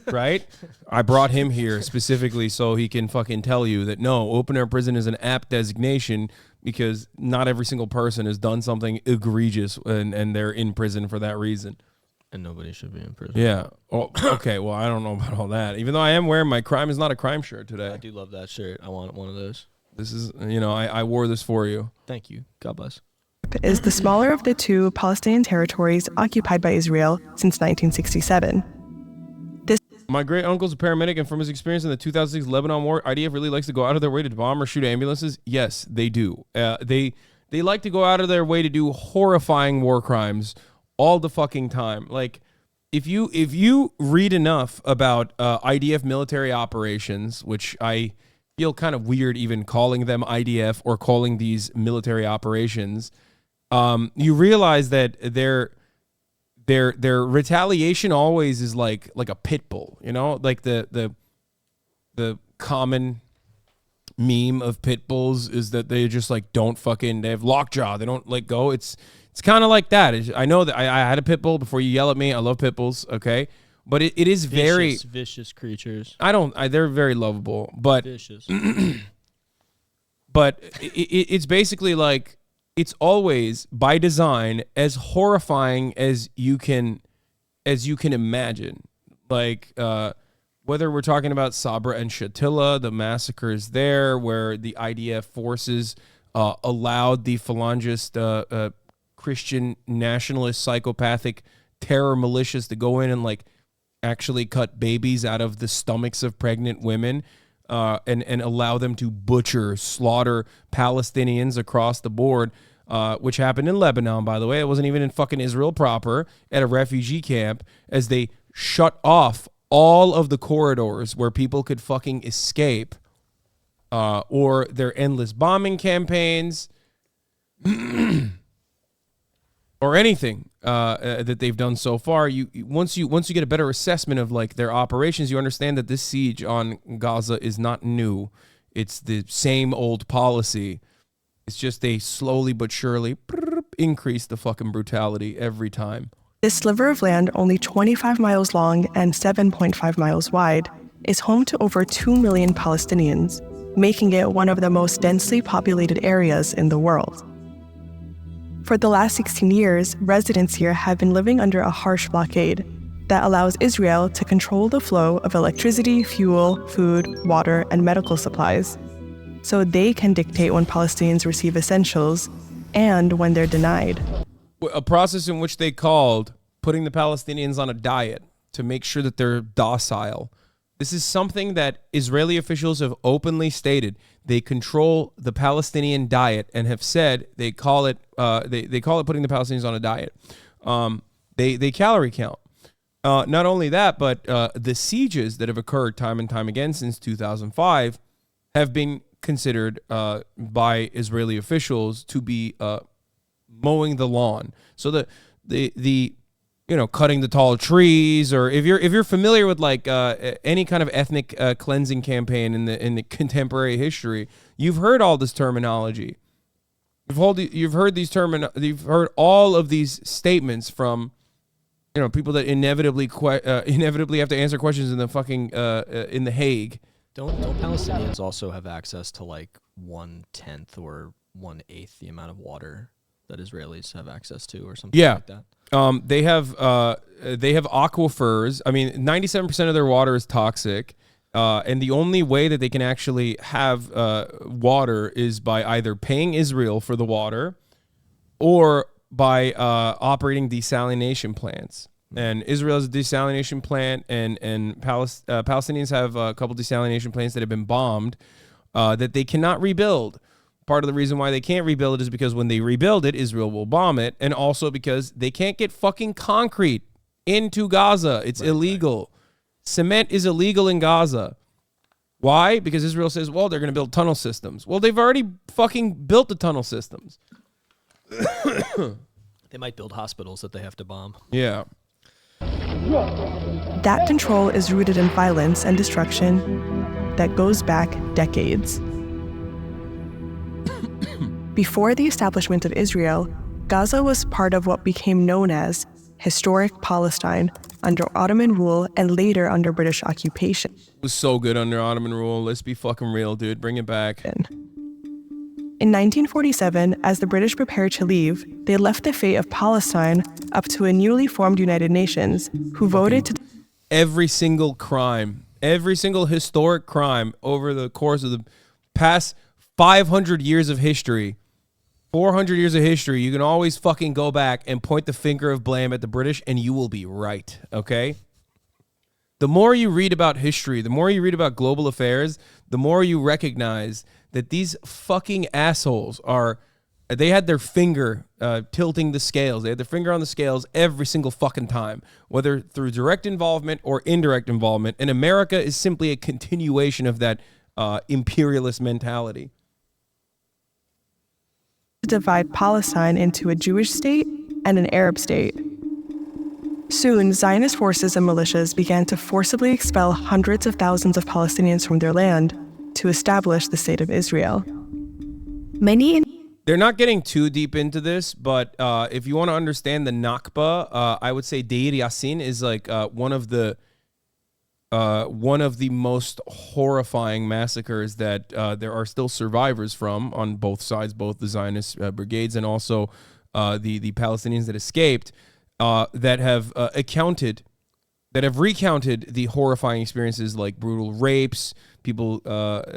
Speaker 4: right? I brought him here specifically so he can fucking tell you that no, open air prison is an apt designation because not every single person has done something egregious and they're in prison for that reason.
Speaker 7: And nobody should be in prison.
Speaker 4: Yeah. Oh, okay. Well, I don't know about all that. Even though I am wearing my crime is not a crime shirt today.
Speaker 7: I do love that shirt. I want one of those.
Speaker 4: This is, you know, I wore this for you.
Speaker 7: Thank you. God bless.
Speaker 11: Is the smaller of the two Palestinian territories occupied by Israel since 1967.
Speaker 4: My great uncle's a paramedic, and from his experience in the 2006 Lebanon war, IDF really likes to go out of their way to bomb or shoot ambulances. Yes, they do. They like to go out of their way to do horrifying war crimes all the fucking time. Like, if you read enough about IDF military operations, which I feel kind of weird even calling them IDF or calling these military operations, you realize that their retaliation always is like a pit bull, you know, like the common meme of pit bulls is that they just like they have lockjaw, they don't let go. It's kind of like that. I know that I had a pit bull before you yell at me. I love pit bulls, okay, but it is very
Speaker 7: vicious creatures.
Speaker 4: They're very lovable, but
Speaker 7: vicious.
Speaker 4: But it's basically like, it's always by design as horrifying as you can imagine. Like whether we're talking about Sabra and Shatila, the massacres there, where the IDF forces allowed the Falungist Christian nationalist psychopathic terror militias to go in and like actually cut babies out of the stomachs of pregnant women. And allow them to slaughter Palestinians across the board, which happened in Lebanon, by the way. It wasn't even in fucking Israel proper, at a refugee camp, as they shut off all of the corridors where people could fucking escape, or their endless bombing campaigns, or anything that they've done so far. Once you get a better assessment of like their operations, you understand that this siege on Gaza is not new. It's the same old policy. It's just they slowly but surely increase the fucking brutality every time.
Speaker 11: This sliver of land, only 25 miles long and 7.5 miles wide, is home to over 2 million Palestinians, making it one of the most densely populated areas in the world. For the last 16 years, residents here have been living under a harsh blockade that allows Israel to control the flow of electricity, fuel, food, water, and medical supplies, so they can dictate when Palestinians receive essentials and when they're denied.
Speaker 4: A process in which they called putting the Palestinians on a diet to make sure that they're docile. This is something that Israeli officials have openly stated. They control the Palestinian diet and have said they call it they call it putting the Palestinians on a diet. They calorie count. Not only that, but the sieges that have occurred time and time again since 2005 have been considered by Israeli officials to be mowing the lawn. So the cutting the tall trees, or if you're familiar with like any kind of ethnic cleansing campaign in the contemporary history, you've heard all this terminology. You've heard all of these statements from people that inevitably have to answer questions in the fucking in the Hague.
Speaker 7: Don't Palestinians also have access to like 1/10 or 1/8 the amount of water that Israelis have access to, or something like that?
Speaker 4: They have aquifers. I mean, 97% of their water is toxic, and the only way that they can actually have water is by either paying Israel for the water, or by operating desalination plants. And Israel has a desalination plant, and Palestinians have a couple desalination plants that have been bombed that they cannot rebuild. Part of the reason why they can't rebuild it is because when they rebuild it, Israel will bomb it, and also because they can't get fucking concrete into Gaza. It's illegal. Cement is illegal in Gaza. Why? Because Israel says, well, they're going to build tunnel systems. Well, they've already fucking built the tunnel systems.
Speaker 7: They might build hospitals that they have to bomb.
Speaker 4: Yeah.
Speaker 11: That control is rooted in violence and destruction that goes back decades. Before the establishment of Israel, Gaza was part of what became known as historic Palestine under Ottoman rule and later under British occupation.
Speaker 4: It was so good under Ottoman rule. Let's be fucking real, dude. Bring it back.
Speaker 11: In 1947, as the British prepared to leave, they left the fate of Palestine up to a newly formed United Nations, who voted to...
Speaker 4: Every single crime, every single historic crime over the course of the past 500 years of history, 400 years of history, you can always fucking go back and point the finger of blame at the British, and you will be right, okay? The more you read about history, the more you read about global affairs, the more you recognize that these fucking assholes they had their finger tilting the scales. They had their finger on the scales every single fucking time, whether through direct involvement or indirect involvement. And America is simply a continuation of that imperialist mentality.
Speaker 11: To divide Palestine into a Jewish state and an Arab state. Soon, Zionist forces and militias began to forcibly expel hundreds of thousands of Palestinians from their land to establish the state of Israel.
Speaker 4: They're not getting too deep into this, but if you want to understand the Nakba, I would say Deir Yassin is like one of the most horrifying massacres that there are still survivors from on both sides, both the Zionist brigades and also the Palestinians that escaped, that have recounted the horrifying experiences like brutal rapes, people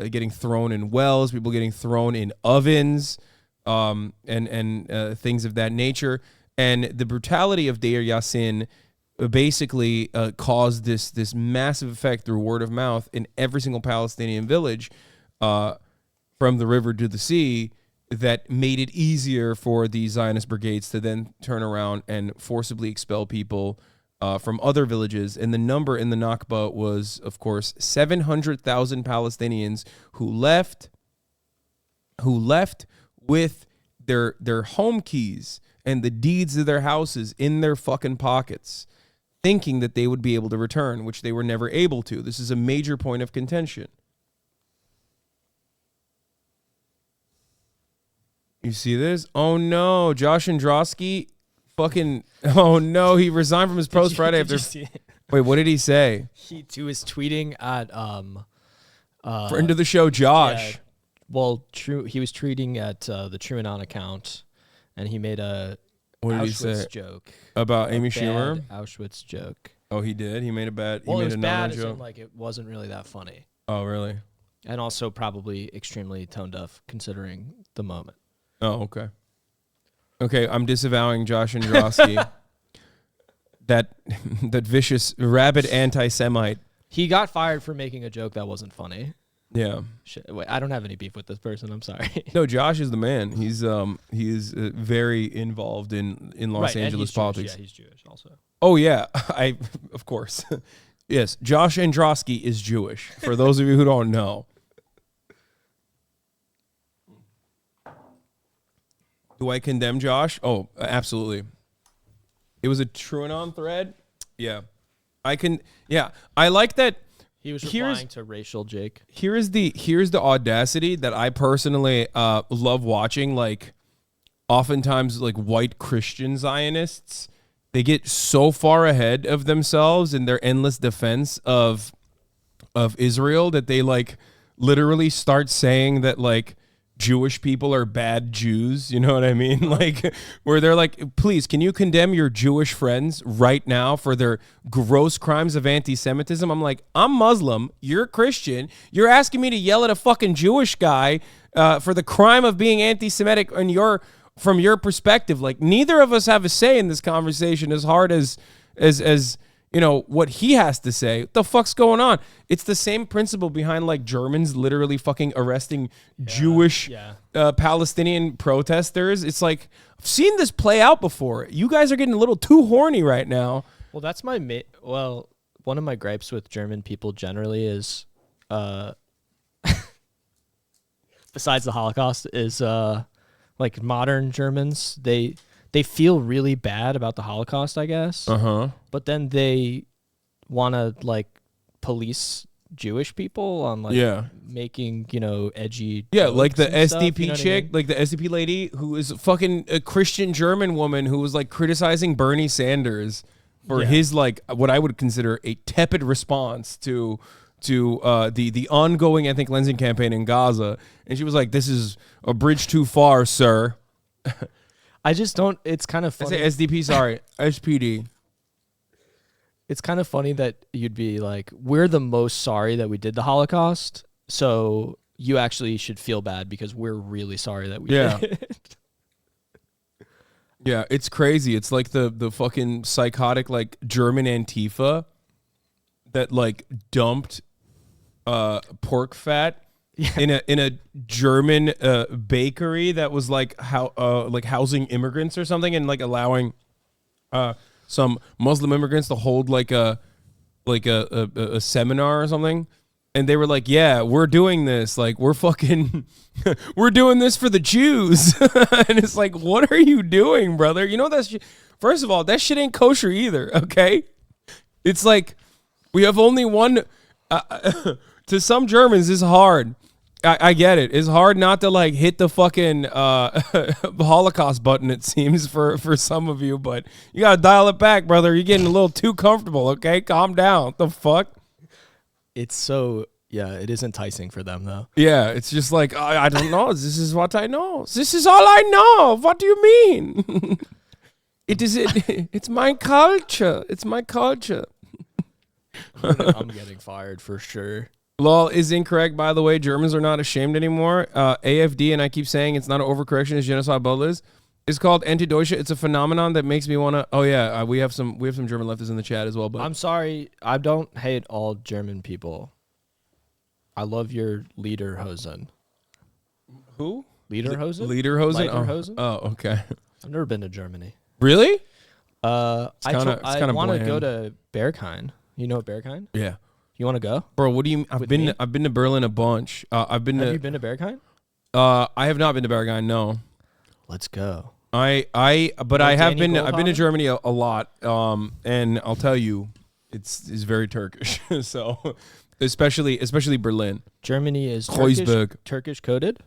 Speaker 4: getting thrown in wells, people getting thrown in ovens, and things of that nature. And the brutality of Deir Yassin basically caused this massive effect through word of mouth in every single Palestinian village from the river to the sea, that made it easier for the Zionist brigades to then turn around and forcibly expel people from other villages. And the number in the Nakba was, of course, 700,000 Palestinians who left with their home keys and the deeds of their houses in their fucking pockets, thinking that they would be able to return, which they were never able to. This is a major point of contention. You see this? Oh no, Josh Androsky fucking, oh no, he resigned from his post Friday after. Wait, what did he say?
Speaker 7: He was tweeting at
Speaker 4: friend of the show, Josh.
Speaker 7: Yeah, well, he was tweeting at the TRU account, and he made a Auschwitz joke
Speaker 4: about Amy Schumer.
Speaker 7: Auschwitz joke.
Speaker 4: Oh, he did. He made a bad.
Speaker 7: Well,
Speaker 4: he made
Speaker 7: it was
Speaker 4: a
Speaker 7: bad.
Speaker 4: joke.
Speaker 7: Like it wasn't really that funny.
Speaker 4: Oh, really?
Speaker 7: And also probably extremely tone deaf considering the moment.
Speaker 4: Oh, okay. Okay, I'm disavowing Josh Androsky. that vicious, rabid anti-Semite.
Speaker 7: He got fired for making a joke that wasn't funny.
Speaker 4: Yeah.
Speaker 7: Shit, wait, I don't have any beef with this person. I'm sorry.
Speaker 4: No, Josh is the man. He is very involved in Los Angeles politics.
Speaker 7: Yeah, he's Jewish also.
Speaker 4: Oh yeah, of course. Yes, Josh Androsky is Jewish. For those of you who don't know. Do I condemn Josh? Oh, absolutely. It was a TRUanon thread. Yeah, I like that.
Speaker 7: He was replying to racial Jake.
Speaker 4: Here's the audacity that I personally love watching. Like, oftentimes, like white Christian Zionists, they get so far ahead of themselves in their endless defense of Israel that they like literally start saying that like Jewish people are bad Jews, you know what I mean? Like, where they're like, please, can you condemn your Jewish friends right now for their gross crimes of anti-Semitism? I'm like, I'm Muslim, you're Christian, you're asking me to yell at a fucking Jewish guy for the crime of being anti-Semitic from your perspective. Like, neither of us have a say in this conversation as hard as you know, what he has to say. What the fuck's going on? It's the same principle behind like Germans literally fucking arresting Jewish Palestinian protesters. It's like, I've seen this play out before. You guys are getting a little too horny right now.
Speaker 7: Well, that's one of my gripes with German people generally is, besides the Holocaust, is like modern Germans, they feel really bad about the Holocaust, I guess. But then they want to like police Jewish people on like making, you know, edgy.
Speaker 4: Yeah, like the SDP
Speaker 7: stuff, you know
Speaker 4: chick,
Speaker 7: I mean?
Speaker 4: like the SDP lady who is fucking a Christian German woman who was like criticizing Bernie Sanders for his like what I would consider a tepid response to the ongoing ethnic cleansing campaign in Gaza. And she was like, "This is a bridge too far, sir."
Speaker 7: I just don't. It's kind of funny.
Speaker 4: I say SDP, sorry, SPD.
Speaker 7: It's kind of funny that you'd be like, we're the most sorry that we did the Holocaust, so you actually should feel bad because we're really sorry that we did it.
Speaker 4: Yeah, it's crazy. It's like the fucking psychotic like German Antifa that like dumped pork fat in a German bakery that was like housing immigrants or something, and like allowing some Muslim immigrants to hold like a seminar or something. And they were like, yeah, we're doing this. Like, we're fucking, we're doing this for the Jews. And it's like, what are you doing, brother? You know, first of all, that shit ain't kosher either, okay? It's like, we have only one, to some Germans, it's hard. I get it. It's hard not to, like, hit the fucking Holocaust button, it seems, for some of you. But you got to dial it back, brother. You're getting a little too comfortable, okay? Calm down. What the fuck?
Speaker 7: It's so, it is enticing for them, though.
Speaker 4: Yeah, it's just like, I don't know. This is what I know. This is all I know. What do you mean? It's my culture. It's my culture.
Speaker 7: I'm getting fired for sure.
Speaker 4: Lol is incorrect, by the way. Germans are not ashamed anymore. AFD, and I keep saying it's not an overcorrection, it's genocide Butler. It's called Anti-Deutsche. It's a phenomenon that makes me want to... Oh, yeah. We have some German leftists in the chat as well. But
Speaker 7: I'm sorry. I don't hate all German people. I love your leader, Hasan.
Speaker 4: Who?
Speaker 7: Lederhosen?
Speaker 4: Lederhosen? Oh, okay.
Speaker 7: I've never been to Germany.
Speaker 4: Really?
Speaker 7: I want to go to Berghain. You know Berghain?
Speaker 4: Yeah.
Speaker 7: You want to go?
Speaker 4: Bro, what do you... I've been to Berlin a bunch.
Speaker 7: Have you been to Berghain?
Speaker 4: I have not been to Berghain, no.
Speaker 7: Let's go.
Speaker 4: I've been to Germany a lot, and I'll tell you, it's very Turkish. So, especially Berlin.
Speaker 7: Germany is Turkish coded.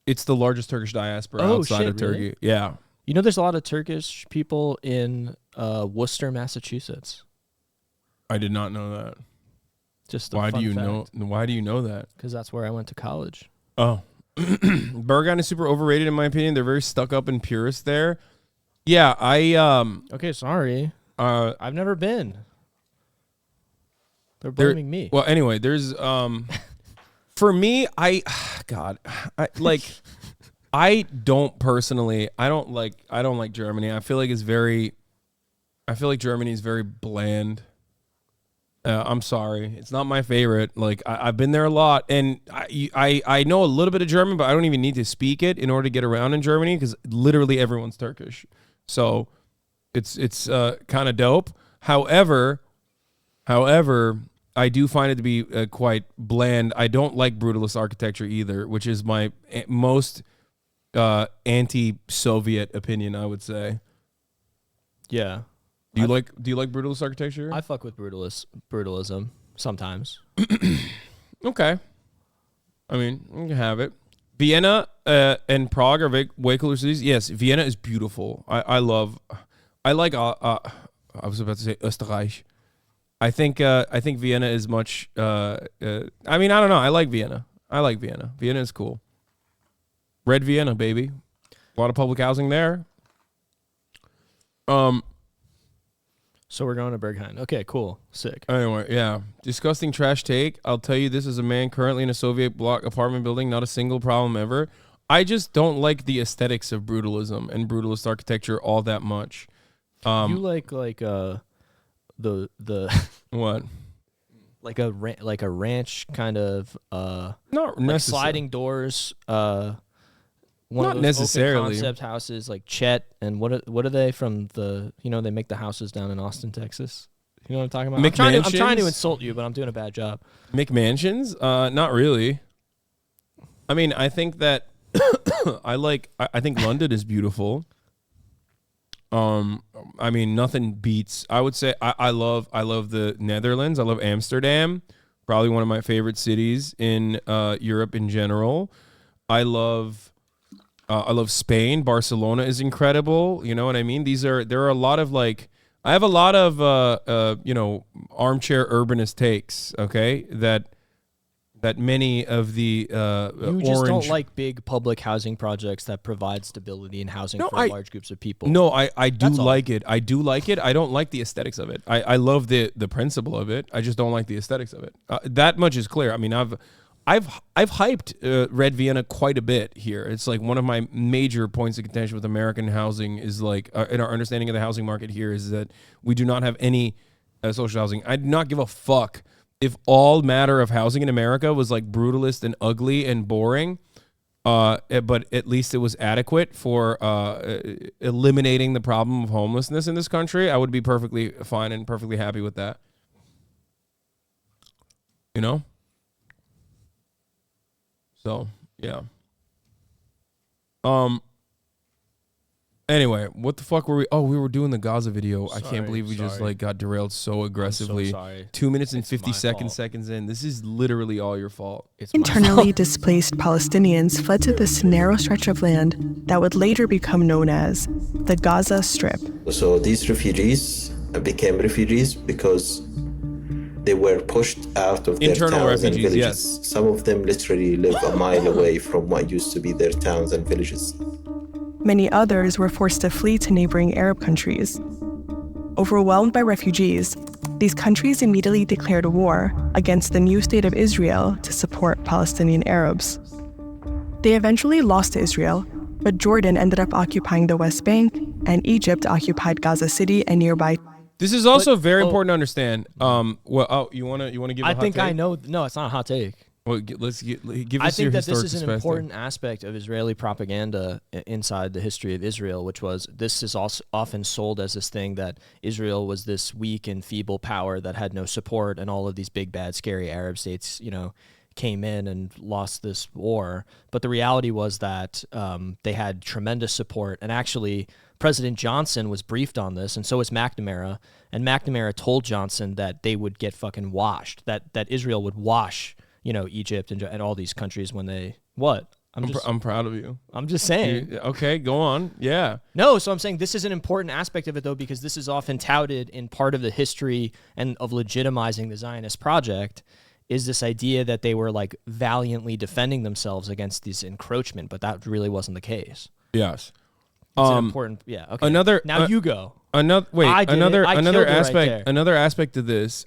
Speaker 4: It's the largest Turkish diaspora outside of Turkey.
Speaker 7: Really?
Speaker 4: Yeah.
Speaker 7: You know, there's a lot of Turkish people in Worcester, Massachusetts.
Speaker 4: I did not know that.
Speaker 7: Just a
Speaker 4: why
Speaker 7: fun
Speaker 4: do you
Speaker 7: fact.
Speaker 4: know? Why do you know that?
Speaker 7: Because that's where I went to college.
Speaker 4: Oh. Berghain is super overrated in my opinion. They're very stuck up and purist there. Yeah,
Speaker 7: Okay, sorry. I've never been. They're blaming me.
Speaker 4: Well, anyway, there's for me, I don't like Germany. I feel like it's very I feel like Germany is very bland. I'm sorry, it's not my favorite. Like I've been there a lot, and I know a little bit of German, but I don't even need to speak it in order to get around in Germany because literally everyone's Turkish. So it's kind of dope. However, I do find it to be quite bland. I don't like brutalist architecture either, which is my most anti-Soviet opinion, I would say.
Speaker 7: Yeah.
Speaker 4: Do you like brutalist architecture?
Speaker 7: I fuck with brutalism sometimes.
Speaker 4: Okay. I mean, you can have it. Vienna and Prague are way cooler cities. Yes, Vienna is beautiful. I like I was about to say Österreich. I think Vienna is much I mean, I don't know. I like Vienna. Vienna is cool. Red Vienna, baby. A lot of public housing there.
Speaker 7: So we're going to Berghain. Okay, cool. Sick.
Speaker 4: Anyway, yeah. Disgusting trash take. I'll tell you this as a man currently in a Soviet bloc apartment building. Not a single problem ever. I just don't like the aesthetics of brutalism and brutalist architecture all that much.
Speaker 7: You like the
Speaker 4: what?
Speaker 7: Like a ranch kind of
Speaker 4: not
Speaker 7: like sliding doors. One
Speaker 4: not
Speaker 7: of those
Speaker 4: necessarily
Speaker 7: open concept houses like Chet and what are they from the they make the houses down in Austin, Texas. You know what I'm talking about? I'm trying to insult you, but I'm doing a bad job.
Speaker 4: McMansions? Not really. I mean, I think that I think London is beautiful. I mean, nothing beats. I would say I love the Netherlands. I love Amsterdam, probably one of my favorite cities in Europe in general. I love Spain. Barcelona is incredible. You know what I mean? There are a lot of I have a lot of armchair urbanist takes. Okay, that many of the
Speaker 7: you just don't like big public housing projects that provide stability and housing for large groups of people.
Speaker 4: No, I do like it. I do like it. I don't like the aesthetics of it. I love the principle of it. I just don't like the aesthetics of it. That much is clear. I mean, I've hyped Red Vienna quite a bit here. It's like one of my major points of contention with American housing is in our understanding of the housing market here is that we do not have any social housing. I do not give a fuck if all matter of housing in America was brutalist and ugly and boring, but at least it was adequate for eliminating the problem of homelessness in this country. I would be perfectly fine and perfectly happy with that. You know? So, yeah. Anyway, what the fuck were we? Oh, we were doing the Gaza video. I can't believe we just got derailed so aggressively.
Speaker 7: I'm so sorry.
Speaker 4: 2 minutes and 50 seconds in. This is literally all your fault.
Speaker 11: Internally displaced Palestinians fled to this narrow stretch of land that would later become known as the Gaza Strip.
Speaker 13: So these refugees became refugees because they were pushed out of their towns and villages.
Speaker 4: Yes.
Speaker 13: Some of them literally live a mile away from what used to be their towns and villages.
Speaker 11: Many others were forced to flee to neighboring Arab countries. Overwhelmed by refugees, these countries immediately declared war against the new state of Israel to support Palestinian Arabs. They eventually lost to Israel, but Jordan ended up occupying the West Bank, and Egypt occupied Gaza City and nearby.
Speaker 4: This is also very important to understand. You want to give?
Speaker 7: I think I know. No, it's not a hot take.
Speaker 4: Well, give us your historic
Speaker 7: I think that this is an
Speaker 4: perspective.
Speaker 7: important aspect of Israeli propaganda inside the history of Israel, which was this is also often sold as this thing that Israel was this weak and feeble power that had no support, and all of these big, bad, scary Arab states, came in and lost this war. But the reality was that they had tremendous support, and actually President Johnson was briefed on this, and so was McNamara, and McNamara told Johnson that they would get fucking washed, that Israel would wash Egypt and all these countries when they I'm
Speaker 4: proud of you.
Speaker 7: I'm just saying.
Speaker 4: Okay, go on. Yeah.
Speaker 7: No, so I'm saying this is an important aspect of it though, because this is often touted in part of the history and of legitimizing the Zionist project is this idea that they were valiantly defending themselves against this encroachment, but that really wasn't the case.
Speaker 4: Yes.
Speaker 7: It's an important. Yeah. Okay. Now you go.
Speaker 4: Another aspect. Another aspect of this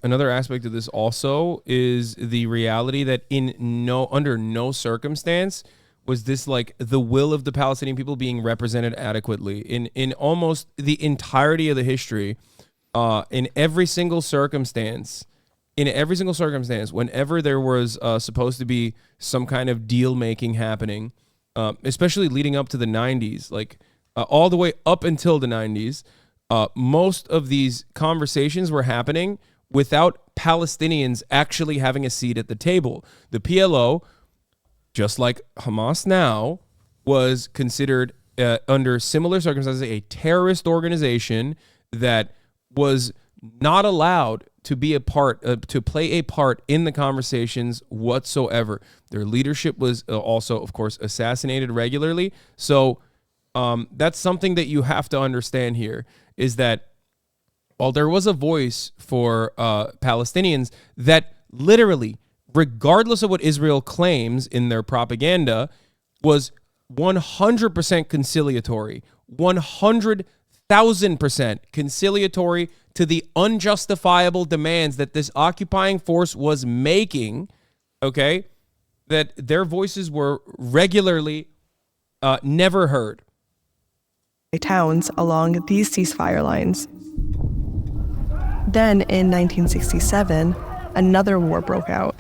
Speaker 4: also is the reality that under no circumstance was this the will of the Palestinian people being represented adequately in almost the entirety of the history. in every single circumstance, whenever there was supposed to be some kind of deal making happening, especially leading up to the 90s, like all the way up until the 90s, most of these conversations were happening without Palestinians actually having a seat at the table. The PLO, just like Hamas now, was considered under similar circumstances a terrorist organization that was not allowed to be a part, to play a part in the conversations whatsoever. Their leadership was also, of course, assassinated regularly. So that's something that you have to understand here, is that while there was a voice for Palestinians that literally, regardless of what Israel claims in their propaganda, was 100% conciliatory, 100,000% conciliatory to the unjustifiable demands that this occupying force was making, okay, that their voices were regularly never heard.
Speaker 11: Towns along these ceasefire lines. Then, in 1967, another war broke out.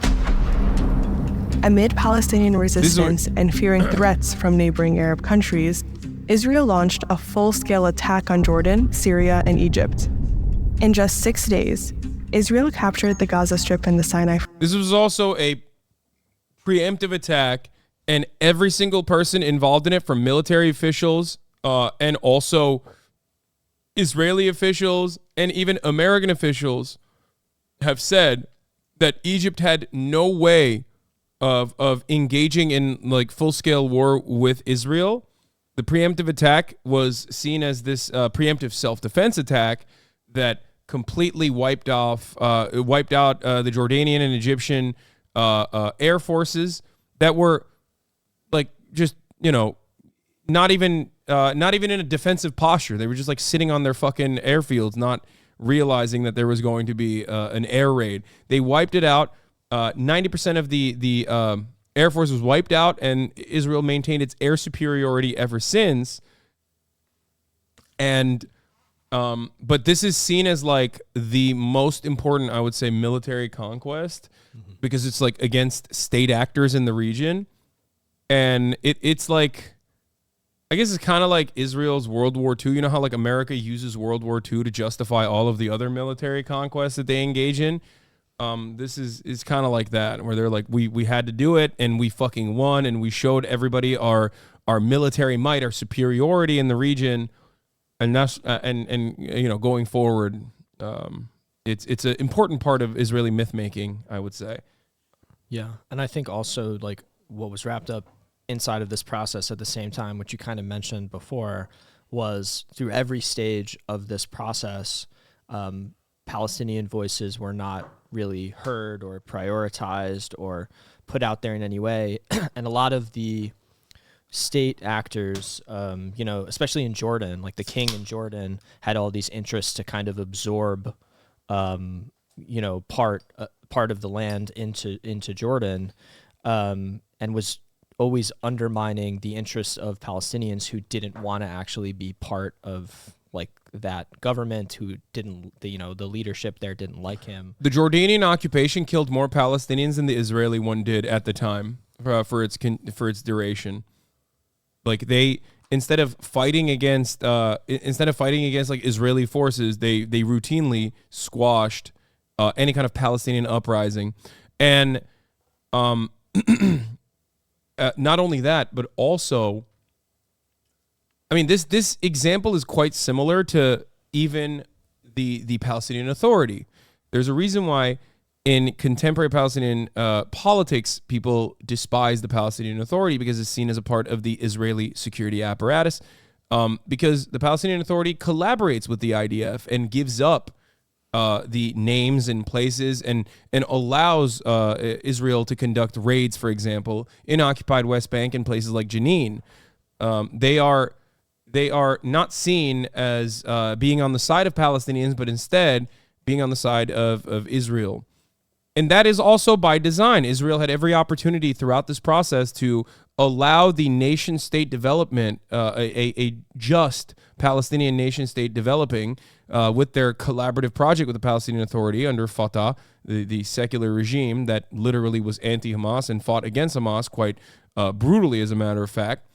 Speaker 11: Amid Palestinian resistance and fearing threats from neighboring Arab countries, Israel launched a full-scale attack on Jordan, Syria, and Egypt. In just 6 days, Israel captured the Gaza Strip and the Sinai.
Speaker 4: This was also a preemptive attack, and every single person involved in it, from military officials and also Israeli officials and even American officials, have said that Egypt had no way of engaging in like full-scale war with Israel. The preemptive attack was seen as this preemptive self-defense attack that completely wiped out the Jordanian and Egyptian air forces that were like just, you know, not even in a defensive posture. They were just like sitting on their fucking airfields, not realizing that there was going to be an air raid. They wiped it out. 90% of the Air Force was wiped out, and Israel maintained its air superiority ever since. And but this is seen as like the most important, I would say, military conquest, because it's like against state actors in the region. And it's like, I guess it's kind of like Israel's World War II. You know how like America uses World War II to justify all of the other military conquests that they engage in? This is kind of like that, where they're like, we had to do it, and we fucking won, and we showed everybody our military might, our superiority in the region, and that's and you know, going forward, it's an important part of Israeli myth making, I would say.
Speaker 7: Yeah, and I think also like what was wrapped up inside of this process at the same time, which you kind of mentioned before, was through every stage of this process, Palestinian voices were not really heard or prioritized or put out there in any way. And a lot of the state actors, you know, especially in Jordan, like the king in Jordan had all these interests to kind of absorb, you know, part of the land into Jordan, and was always undermining the interests of Palestinians who didn't want to actually be part of like that government, who didn't, you know, the leadership there didn't like him.
Speaker 4: The Jordanian occupation killed more Palestinians than the Israeli one did at the time for its duration. Like they, instead of fighting against like Israeli forces, they routinely squashed any kind of Palestinian uprising. And not only that, but also, I mean, this example is quite similar to even the Palestinian Authority. There's a reason why in contemporary Palestinian politics, people despise the Palestinian Authority, because it's seen as a part of the Israeli security apparatus, because the Palestinian Authority collaborates with the IDF and gives up the names and places and allows Israel to conduct raids, for example, in occupied West Bank and places like Jenin. They are not seen as being on the side of Palestinians, but instead being on the side of Israel. And that is also by design. Israel had every opportunity throughout this process to allow the nation-state development, a just Palestinian nation-state developing, with their collaborative project with the Palestinian Authority under Fatah, the secular regime that literally was anti-Hamas and fought against Hamas quite brutally, as a matter of fact.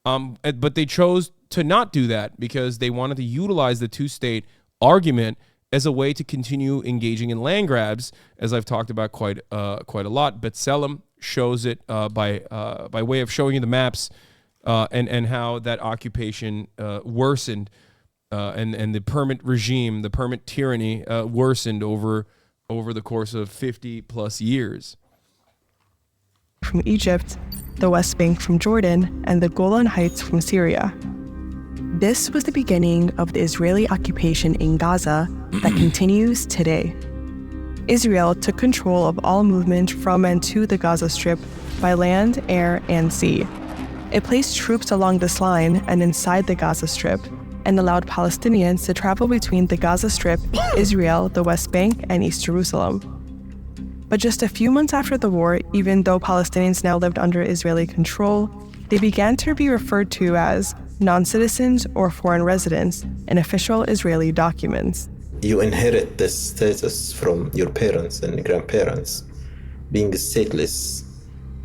Speaker 4: But they chose to not do that because they wanted to utilize the two-state argument as a way to continue engaging in land grabs, as I've talked about quite a lot. B'Tselem shows it by way of showing you the maps and how that occupation worsened and the permit regime, the permit tyranny worsened over the course of 50 plus years.
Speaker 11: From Egypt, the West Bank from Jordan, and the Golan Heights from Syria. This was the beginning of the Israeli occupation in Gaza that continues today. Israel took control of all movement from and to the Gaza Strip by land, air, and sea. It placed troops along this line and inside the Gaza Strip and allowed Palestinians to travel between the Gaza Strip, Israel, the West Bank, and East Jerusalem. But just a few months after the war, even though Palestinians now lived under Israeli control, they began to be referred to as non-citizens or foreign residents in official Israeli documents.
Speaker 13: You inherit this status from your parents and grandparents, being stateless,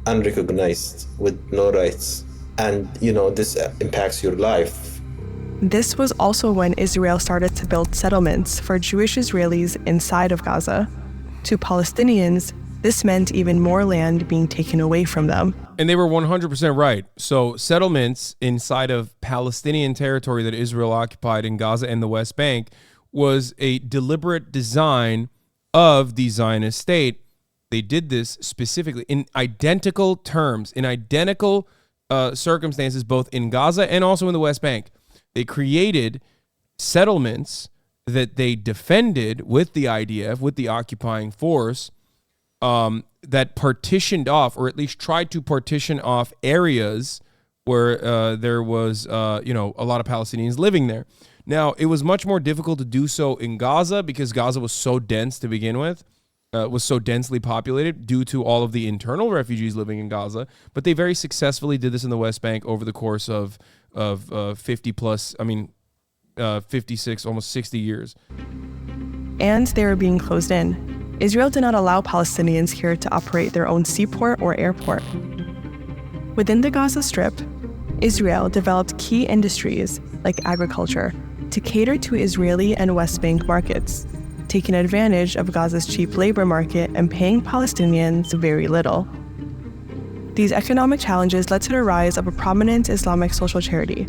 Speaker 13: unrecognized, with no rights. And, this impacts your life.
Speaker 11: This was also when Israel started to build settlements for Jewish Israelis inside of Gaza. To Palestinians, this meant even more land being taken away from them.
Speaker 4: And they were 100% right. So settlements inside of Palestinian territory that Israel occupied in Gaza and the West Bank was a deliberate design of the Zionist state. They did this specifically in identical terms, in identical circumstances, both in Gaza and also in the West Bank. They created settlements that they defended with the IDF, with the occupying force, that partitioned off, or at least tried to partition off areas where there was, a lot of Palestinians living there. Now, it was much more difficult to do so in Gaza because Gaza was so dense to begin with, was so densely populated due to all of the internal refugees living in Gaza. But they very successfully did this in the West Bank over the course of 56, almost 60 years.
Speaker 11: And they were being closed in. Israel did not allow Palestinians here to operate their own seaport or airport. Within the Gaza Strip, Israel developed key industries like agriculture to cater to Israeli and West Bank markets, taking advantage of Gaza's cheap labor market and paying Palestinians very little. These economic challenges led to the rise of a prominent Islamic social charity,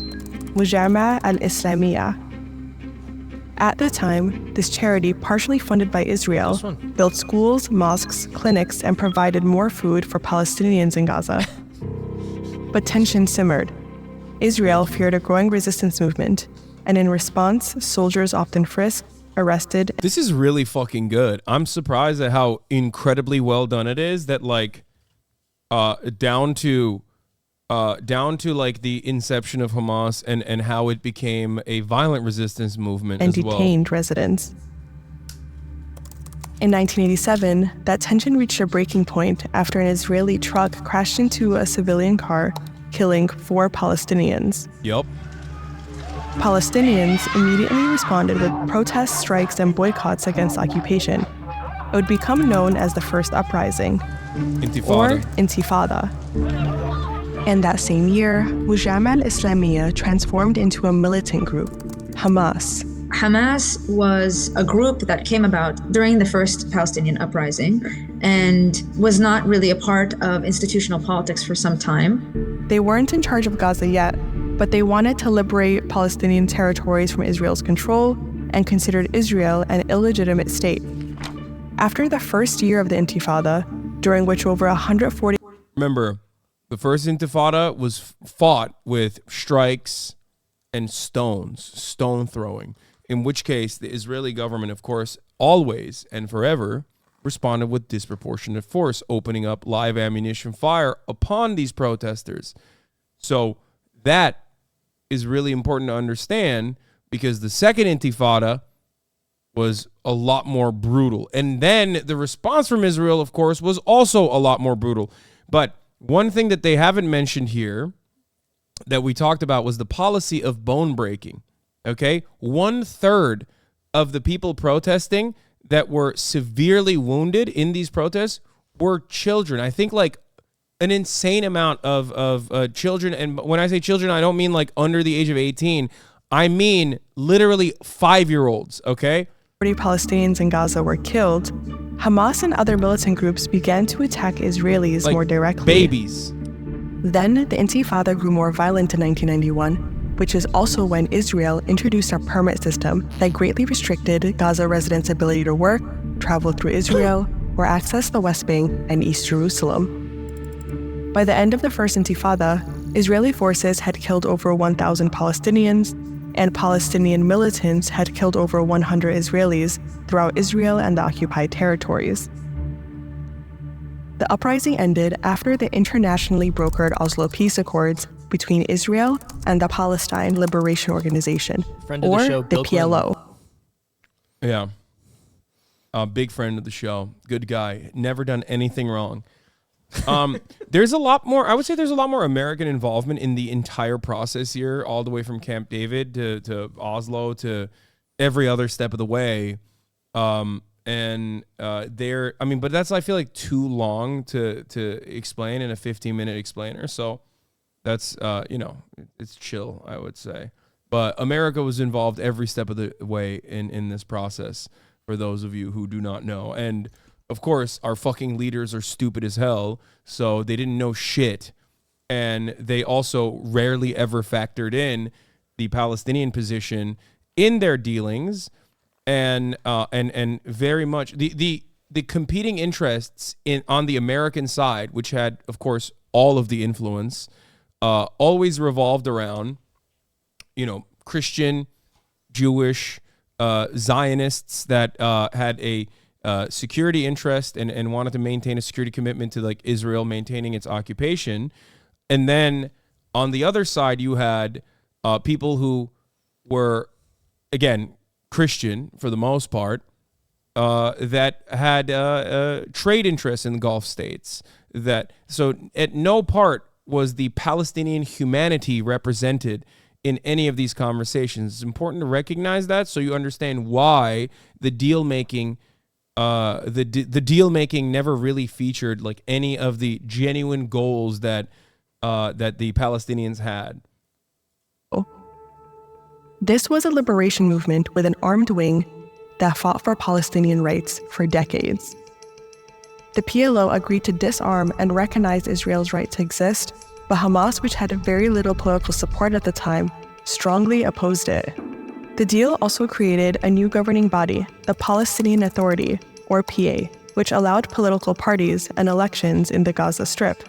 Speaker 11: Mujama al-Islamiyya. At the time, this charity, partially funded by Israel, built schools, mosques, clinics, and provided more food for Palestinians in Gaza. But tension simmered. Israel feared a growing resistance movement, and in response, soldiers often frisked, arrested.
Speaker 4: This is really fucking good. I'm surprised at how incredibly well done it is, that down to like the inception of Hamas and how it became a violent resistance movement
Speaker 11: and
Speaker 4: as well.
Speaker 11: Detained residents. In 1987, that tension reached a breaking point after an Israeli truck crashed into a civilian car, killing 4 Palestinians.
Speaker 4: Yep.
Speaker 11: Palestinians immediately responded with protests, strikes, and boycotts against occupation. It would become known as the First Uprising, or Intifada. And that same year, Mujama al-Islamiyya transformed into a militant group, Hamas.
Speaker 14: Hamas was a group that came about during the first Palestinian uprising and was not really a part of institutional politics for some time.
Speaker 11: They weren't in charge of Gaza yet, but they wanted to liberate Palestinian territories from Israel's control and considered Israel an illegitimate state. After the first year of the Intifada, during which over 140...
Speaker 4: Remember, the first Intifada was fought with strikes and stone throwing, in which case the Israeli government, of course, always and forever responded with disproportionate force, opening up live ammunition fire upon these protesters. So that is really important to understand, because the second Intifada was a lot more brutal. And then the response from Israel, of course, was also a lot more brutal. But one thing that they haven't mentioned here that we talked about was the policy of bone breaking. Okay? 1/3 of the people protesting that were severely wounded in these protests were children. I think like an insane amount of children. And when I say children, I don't mean like under the age of 18. I mean literally 5-year-olds, okay?
Speaker 11: 40 Palestinians in Gaza were killed. Hamas and other militant groups began to attack Israelis
Speaker 4: like
Speaker 11: more directly.
Speaker 4: Babies.
Speaker 11: Then the Intifada grew more violent in 1991, which is also when Israel introduced a permit system that greatly restricted Gaza residents' ability to work, travel through Israel, or access the West Bank and East Jerusalem. By the end of the first Intifada, Israeli forces had killed over 1,000 Palestinians, and Palestinian militants had killed over 100 Israelis throughout Israel and the occupied territories. The uprising ended after the internationally brokered Oslo Peace Accords between Israel and the Palestine Liberation Organization,
Speaker 7: Friend of the
Speaker 11: or
Speaker 7: show,
Speaker 11: the
Speaker 7: Bill Clinton.
Speaker 11: PLO.
Speaker 4: Yeah. A big friend of the show. Good guy. Never done anything wrong. There's a lot more, I would say there's a lot more American involvement in the entire process here, all the way from Camp David to Oslo to every other step of the way. But that's, I feel like, too long to explain in a 15-minute explainer. So that's, it's chill, I would say. But America was involved every step of the way in this process, for those of you who do not know. And of course, our fucking leaders are stupid as hell, so they didn't know shit. And they also rarely ever factored in the Palestinian position in their dealings, and very much the competing interests on the American side, which had, of course, all of the influence, always revolved around, Christian, Jewish, Zionists that had a security interest and wanted to maintain a security commitment to like Israel maintaining its occupation. And then on the other side, you had people who were, again, Christian for the most part, that had trade interests in the Gulf states. So at no part was the Palestinian humanity represented in any of these conversations. It's important to recognize that so you understand why the deal making never really featured like any of the genuine goals that the Palestinians had.
Speaker 11: This was a liberation movement with an armed wing that fought for Palestinian rights for decades. The PLO agreed to disarm and recognize Israel's right to exist, but Hamas, which had very little political support at the time, strongly opposed it. The deal also created a new governing body, the Palestinian Authority, or PA, which allowed political parties and elections in the Gaza Strip.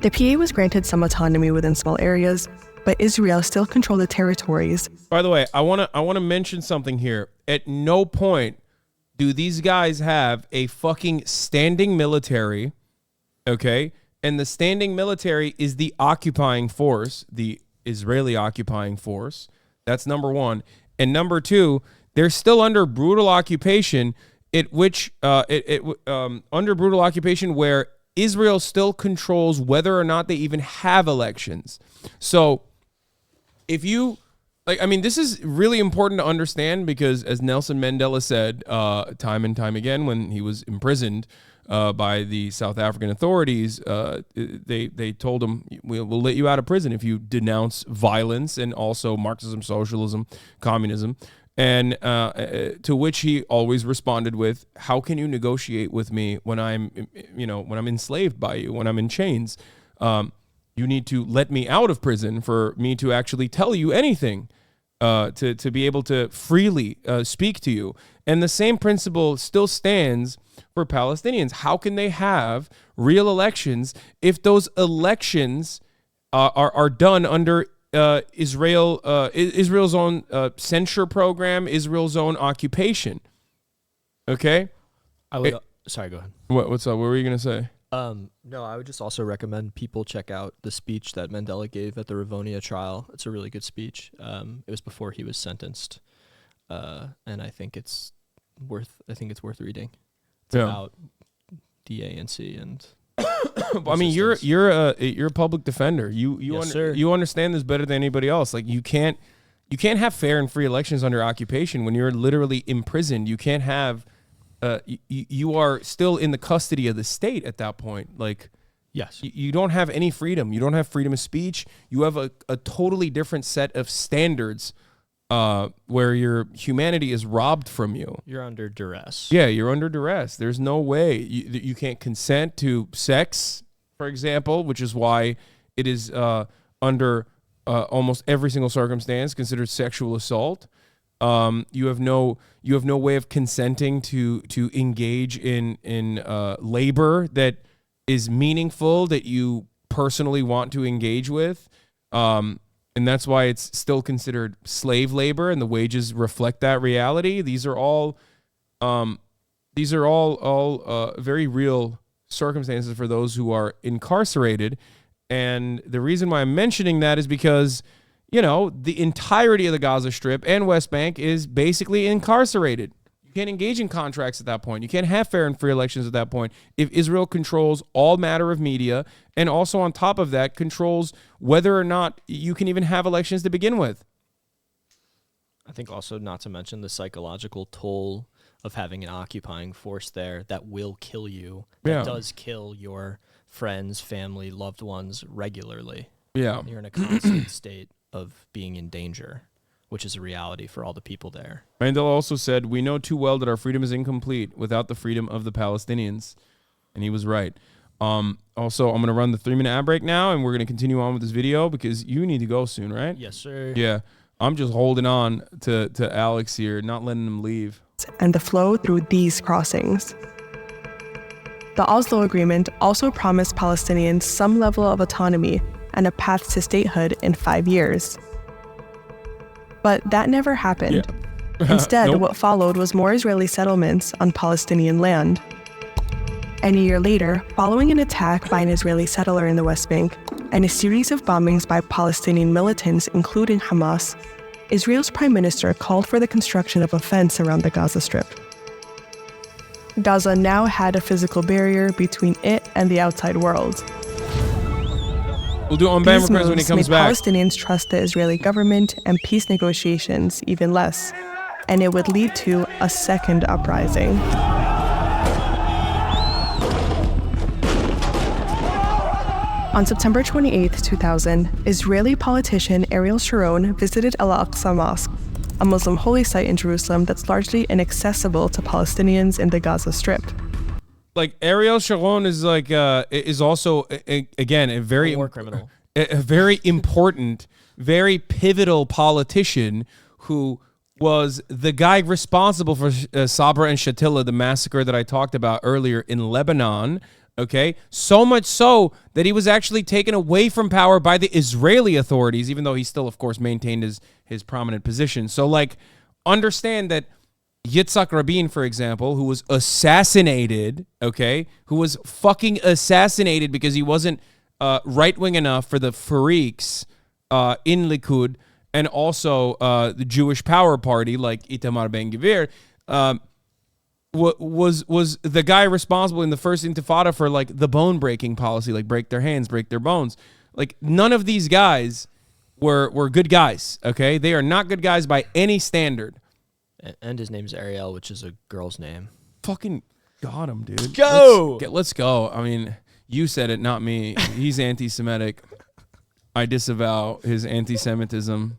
Speaker 11: The PA was granted some autonomy within small areas, but Israel still controlled the territories.
Speaker 4: By the way, I want to mention something here. At no point do these guys have a fucking standing military, okay? And the standing military is the occupying force, the Israeli occupying force. That's number one. And number two, they're still under brutal occupation, under brutal occupation where Israel still controls whether or not they even have elections. So if you, this is really important to understand because, as Nelson Mandela said time and time again when he was imprisoned by the South African authorities, they told him, we'll let you out of prison if you denounce violence and also Marxism, socialism, communism. And to which he always responded with, how can you negotiate with me when I'm enslaved by you, when I'm in chains? You need to let me out of prison for me to actually tell you anything, to be able to freely speak to you. And the same principle still stands for Palestinians. How can they have real elections if those elections are done under Israel's own censure program, Israel's own occupation? Okay?
Speaker 7: Sorry, go ahead.
Speaker 4: What's up? What were you going to say?
Speaker 7: No, I would just also recommend people check out the speech that Mandela gave at the Rivonia trial. It's a really good speech. It was before he was sentenced, and I think it's worth reading. It's about the ANC and.
Speaker 4: I mean, you're a public defender. You
Speaker 7: Yes, sir.
Speaker 4: You understand this better than anybody else. Like you can't you can't have fair and free elections under occupation when you're literally imprisoned. You can't have, you are still in the custody of the state at that point. Like,
Speaker 7: yes,
Speaker 4: you don't have any freedom. You don't have freedom of speech. You have a totally different set of standards where your humanity is robbed from you.
Speaker 7: You're under duress.
Speaker 4: Yeah, you're under duress. There's no way. You can't consent to sex, for example, which is why it is under almost every single circumstance considered sexual assault. You have no way of consenting to engage in labor that is meaningful, that you personally want to engage with. And that's why it's still considered slave labor, and the wages reflect that reality. These are all very real circumstances for those who are incarcerated. And the reason why I'm mentioning that is because, you know, the entirety of the Gaza Strip and West Bank is basically incarcerated. You can't engage in contracts at that point. You can't have fair and free elections at that point if Israel controls all matter of media, and also on top of that controls whether or not you can even have elections to begin with.
Speaker 7: I think also not to mention the psychological toll of having an occupying force there that will kill you, that does kill your friends, family, loved ones regularly.
Speaker 4: Yeah.
Speaker 7: You're in a constant state of being in danger, which is a reality for all the people there.
Speaker 4: Mandela also said, "We know too well that our freedom is incomplete without the freedom of the Palestinians." And he was right. Also, I'm going to run the 3-minute ad break now, and we're going to continue on with this video because you need to go soon, right?
Speaker 7: Yes, sir.
Speaker 4: Yeah. I'm just holding on to Alex here, not letting him leave.
Speaker 11: And the flow through these crossings. The Oslo Agreement also promised Palestinians some level of autonomy and a path to statehood in 5 years. But that never happened.
Speaker 4: Yeah.
Speaker 11: Instead, what followed was more Israeli settlements on Palestinian land. And a year later, following an attack by an Israeli settler in the West Bank and a series of bombings by Palestinian militants, including Hamas, Israel's prime minister called for the construction of a fence around the Gaza Strip. Gaza now had a physical barrier between it and the outside world.
Speaker 4: We'll do on-band
Speaker 11: These
Speaker 4: request when he
Speaker 11: moves
Speaker 4: comes
Speaker 11: made
Speaker 4: back.
Speaker 11: Palestinians trust the Israeli government and peace negotiations even less, and it would lead to a second uprising. On September 28, 2000, Israeli politician Ariel Sharon visited Al-Aqsa Mosque, a Muslim holy site in Jerusalem that's largely inaccessible to Palestinians in the Gaza Strip.
Speaker 4: Like, Ariel Sharon is like is also again a very
Speaker 7: war criminal,
Speaker 4: a very important, very pivotal politician who was the guy responsible for Sabra and Shatila, the massacre that I talked about earlier in Lebanon. Okay, so much so that he was actually taken away from power by the Israeli authorities, even though he still, of course, maintained his prominent position. So, like, understand that Yitzhak Rabin, for example, who was assassinated, okay, who was fucking assassinated because he wasn't right-wing enough for the Freaks in Likud, and also the Jewish Power Party, like Itamar Ben-Gvir, was the guy responsible in the first Intifada for, like, the bone-breaking policy, like break their hands, break their bones. Like, none of these guys were good guys, okay? They are not good guys by any standard.
Speaker 7: And his name's Ariel, which is a girl's name.
Speaker 4: Fucking got him, dude.
Speaker 7: Go!
Speaker 4: Let's go. I mean, you said it, not me. He's anti-Semitic. I disavow his anti-Semitism.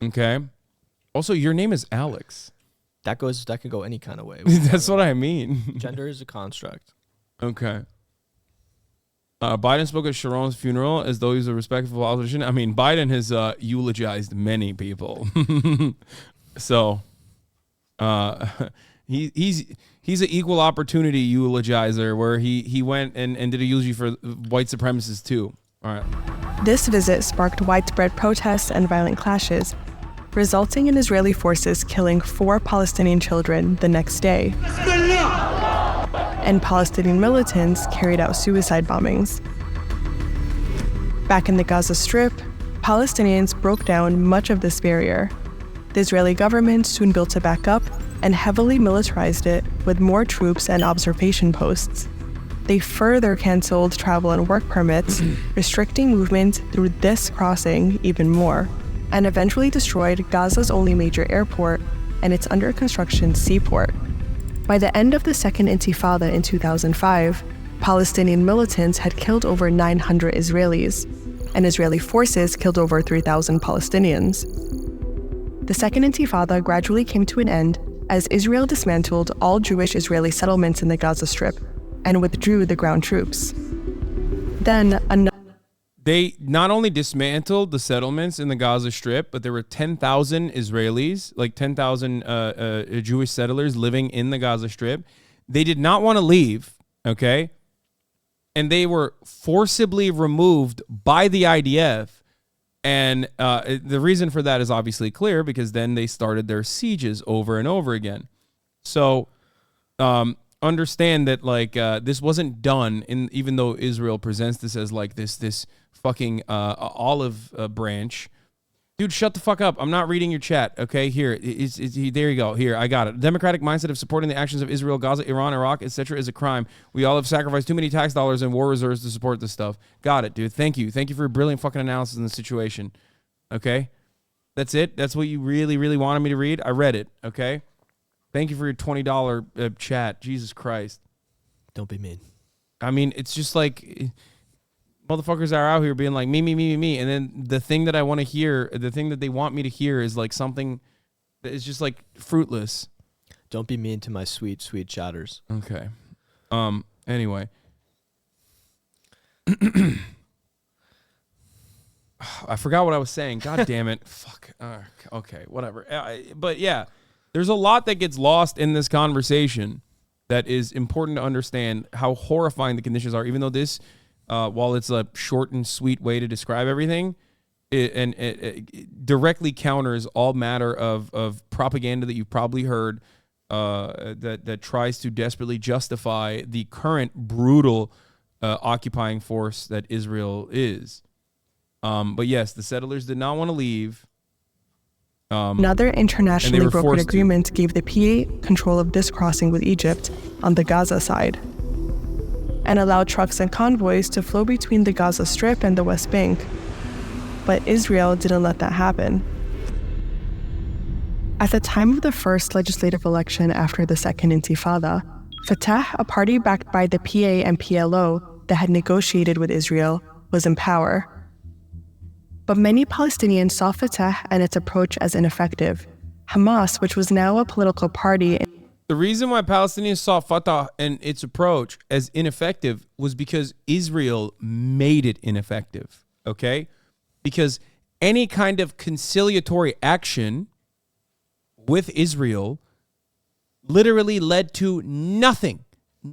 Speaker 4: Okay? Also, your name is Alex.
Speaker 7: That could go any kind of way.
Speaker 4: That's what I mean.
Speaker 7: Gender is a construct.
Speaker 4: Okay. Biden spoke at Sharon's funeral as though he was a respectful politician. I mean, Biden has eulogized many people. So, he's an equal opportunity eulogizer where he went and did a eulogy for white supremacists too. All right.
Speaker 11: This visit sparked widespread protests and violent clashes, resulting in Israeli forces killing 4 Palestinian children the next day. And Palestinian militants carried out suicide bombings. Back in the Gaza Strip, Palestinians broke down much of this barrier. The Israeli government soon built it back up and heavily militarized it with more troops and observation posts. They further canceled travel and work permits, restricting movement through this crossing even more. and eventually destroyed Gaza's only major airport and its under construction seaport. By the end of the Second Intifada in 2005, Palestinian militants had killed over 900 Israelis, and Israeli forces killed over 3,000 Palestinians. The Second Intifada gradually came to an end as Israel dismantled all Jewish Israeli settlements in the Gaza Strip and withdrew the ground troops. Then
Speaker 4: they not only dismantled the settlements in the Gaza Strip, but there were 10,000 Israelis, like 10,000 Jewish settlers living in the Gaza Strip. They did not want to leave, okay? And they were forcibly removed by the IDF. And the reason for that is obviously clear, because then they started their sieges over and over again. So understand that like this wasn't done, even though Israel presents this as like this fucking olive branch. Dude, shut the fuck up. I'm not reading your chat, okay? Here, there you go. Here, I got it. Democratic mindset of supporting the actions of Israel, Gaza, Iran, Iraq, etc. is a crime. We all have sacrificed too many tax dollars and war reserves to support this stuff. Got it, dude. Thank you. Thank you for a brilliant fucking analysis in the situation, okay? That's it? That's what you really, really wanted me to read? I read it, okay? Thank you for your $20 chat. Jesus Christ.
Speaker 7: Don't be mean.
Speaker 4: I mean, it's just like... motherfuckers are out here being like me, and then the thing that I want to hear, the thing that they want me to hear is like something that is just like fruitless.
Speaker 7: Don't be mean to my sweet chatters.
Speaker 4: Okay. Anyway. I forgot what I was saying. God damn it. Fuck. Okay, whatever. But yeah, there's a lot that gets lost in this conversation that is important to understand how horrifying the conditions are, even though this... while it's a short and sweet way to describe everything, it directly counters all matter of propaganda that you've probably heard that tries to desperately justify the current brutal occupying force that Israel is. But yes, the settlers did not want to leave.
Speaker 11: Another internationally brokered agreement gave the PA control of this crossing with Egypt on the Gaza side, and allowed trucks and convoys to flow between the Gaza Strip and the West Bank. But Israel didn't let that happen. At the time of the first legislative election after the Second Intifada, Fatah, a party backed by the PA and PLO that had negotiated with Israel, was in power. But many Palestinians saw Fatah and its approach as ineffective. Hamas, which was now a political party...
Speaker 4: The reason why Palestinians saw Fatah and its approach as ineffective was because Israel made it ineffective, okay? Because any kind of conciliatory action with Israel literally led to nothing,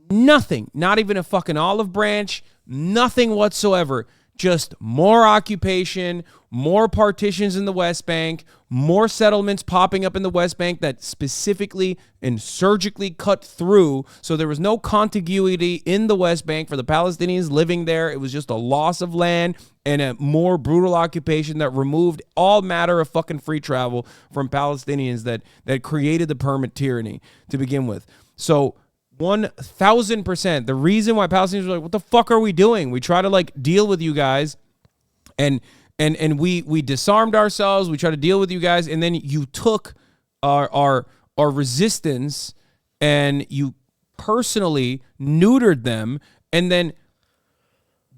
Speaker 4: not even a fucking olive branch, nothing whatsoever. Just more occupation, more partitions in the West Bank, more settlements popping up in the West Bank that specifically and surgically cut through. So there was no contiguity in the West Bank for the Palestinians living there. It was just a loss of land and a more brutal occupation that removed all matter of fucking free travel from Palestinians that created the permit tyranny to begin with. So 1,000%. The reason why Palestinians were like, what the fuck are we doing? We try to like deal with you guys and we disarmed ourselves. We try to deal with you guys. And then you took our resistance and you personally neutered them and then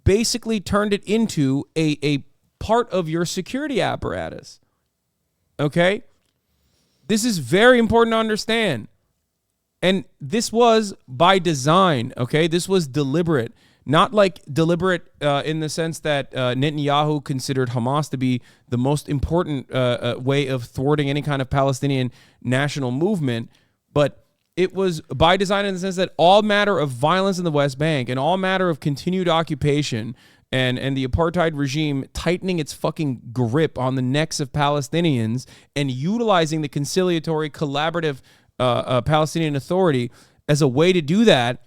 Speaker 4: basically turned it into a part of your security apparatus. Okay? This is very important to understand. And this was by design, okay? This was deliberate. Not like deliberate in the sense that Netanyahu considered Hamas to be the most important way of thwarting any kind of Palestinian national movement, but it was by design in the sense that all matter of violence in the West Bank and all matter of continued occupation and the apartheid regime tightening its fucking grip on the necks of Palestinians and utilizing the conciliatory, collaborative Palestinian Authority as a way to do that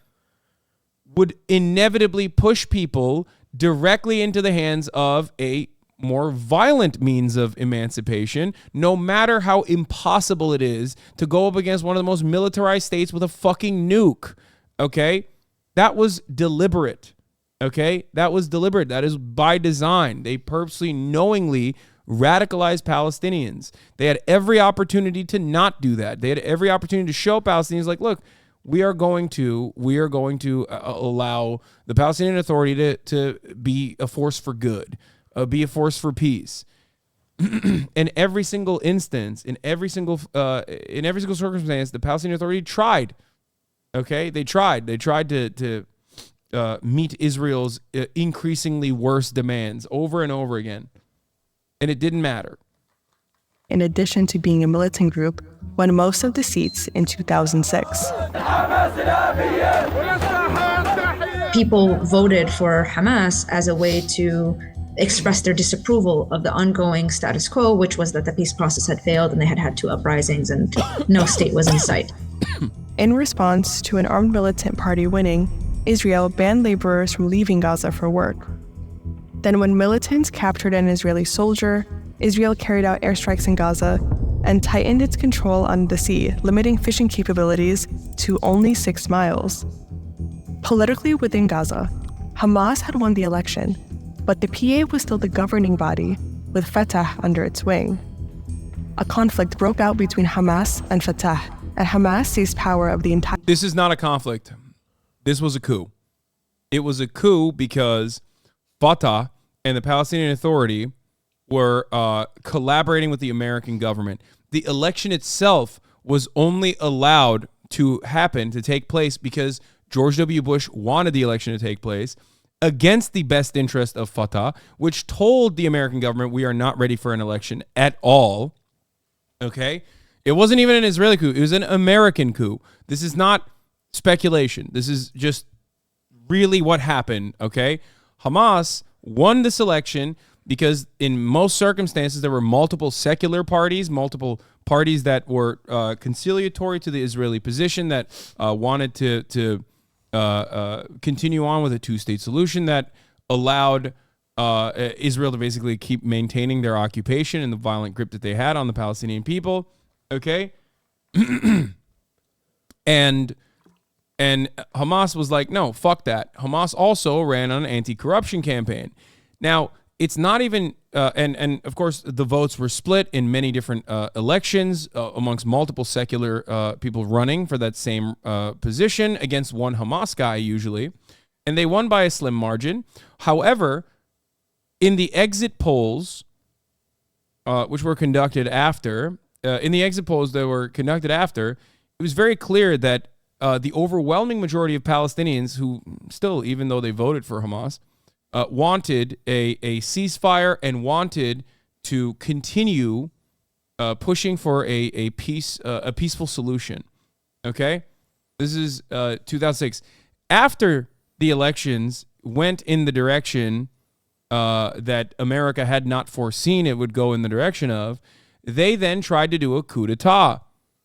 Speaker 4: would inevitably push people directly into the hands of a more violent means of emancipation, no matter how impossible it is to go up against one of the most militarized states with a fucking nuke. Okay? That was deliberate. Okay? That was deliberate. That is by design. They purposely, knowingly radicalize Palestinians. They had every opportunity to not do that. They had every opportunity to show Palestinians, like, look, we are going to allow the Palestinian Authority to be a force for good, be a force for peace. In every single instance, in every single circumstance, the Palestinian Authority tried. Okay, they tried to meet Israel's increasingly worse demands over and over again, and it didn't matter.
Speaker 11: In addition to being a militant group, won most of the seats in 2006.
Speaker 14: People voted for Hamas as a way to express their disapproval of the ongoing status quo, which was that the peace process had failed and they had had two uprisings and no state was in sight.
Speaker 11: In response to an armed militant party winning, Israel banned laborers from leaving Gaza for work. Then when militants captured an Israeli soldier, Israel carried out airstrikes in Gaza and tightened its control on the sea, limiting fishing capabilities to only 6 miles. Politically within Gaza, Hamas had won the election, but the PA was still the governing body, with Fatah under its wing. A conflict broke out between Hamas and Fatah, and Hamas seized power of the entire...
Speaker 4: This is not a conflict. This was a coup. It was a coup because Fatah and the Palestinian Authority were collaborating with the American government. The election itself was only allowed to happen, to take place, because George W. Bush wanted the election to take place against the best interest of Fatah, which told the American government, we are not ready for an election at all. Okay? It wasn't even an Israeli coup. It was an American coup. This is not speculation. This is just really what happened, okay? Hamas won this election because in most circumstances there were multiple secular parties, multiple parties that were conciliatory to the Israeli position, that wanted to continue on with a two-state solution that allowed Israel to basically keep maintaining their occupation and the violent grip that they had on the Palestinian people. Okay? and Hamas was like, no, fuck that. Hamas also ran an anti-corruption campaign. Now, it's not even, and of course, the votes were split in many different elections amongst multiple secular people running for that same position against one Hamas guy usually, and they won by a slim margin. However, in the exit polls, which were conducted after, it was very clear that the overwhelming majority of Palestinians who still, even though they voted for Hamas, wanted a ceasefire and wanted to continue pushing for a peaceful solution. Okay? This is 2006. After the elections went in the direction that America had not foreseen it would go in the direction of, they then tried to do a coup d'etat.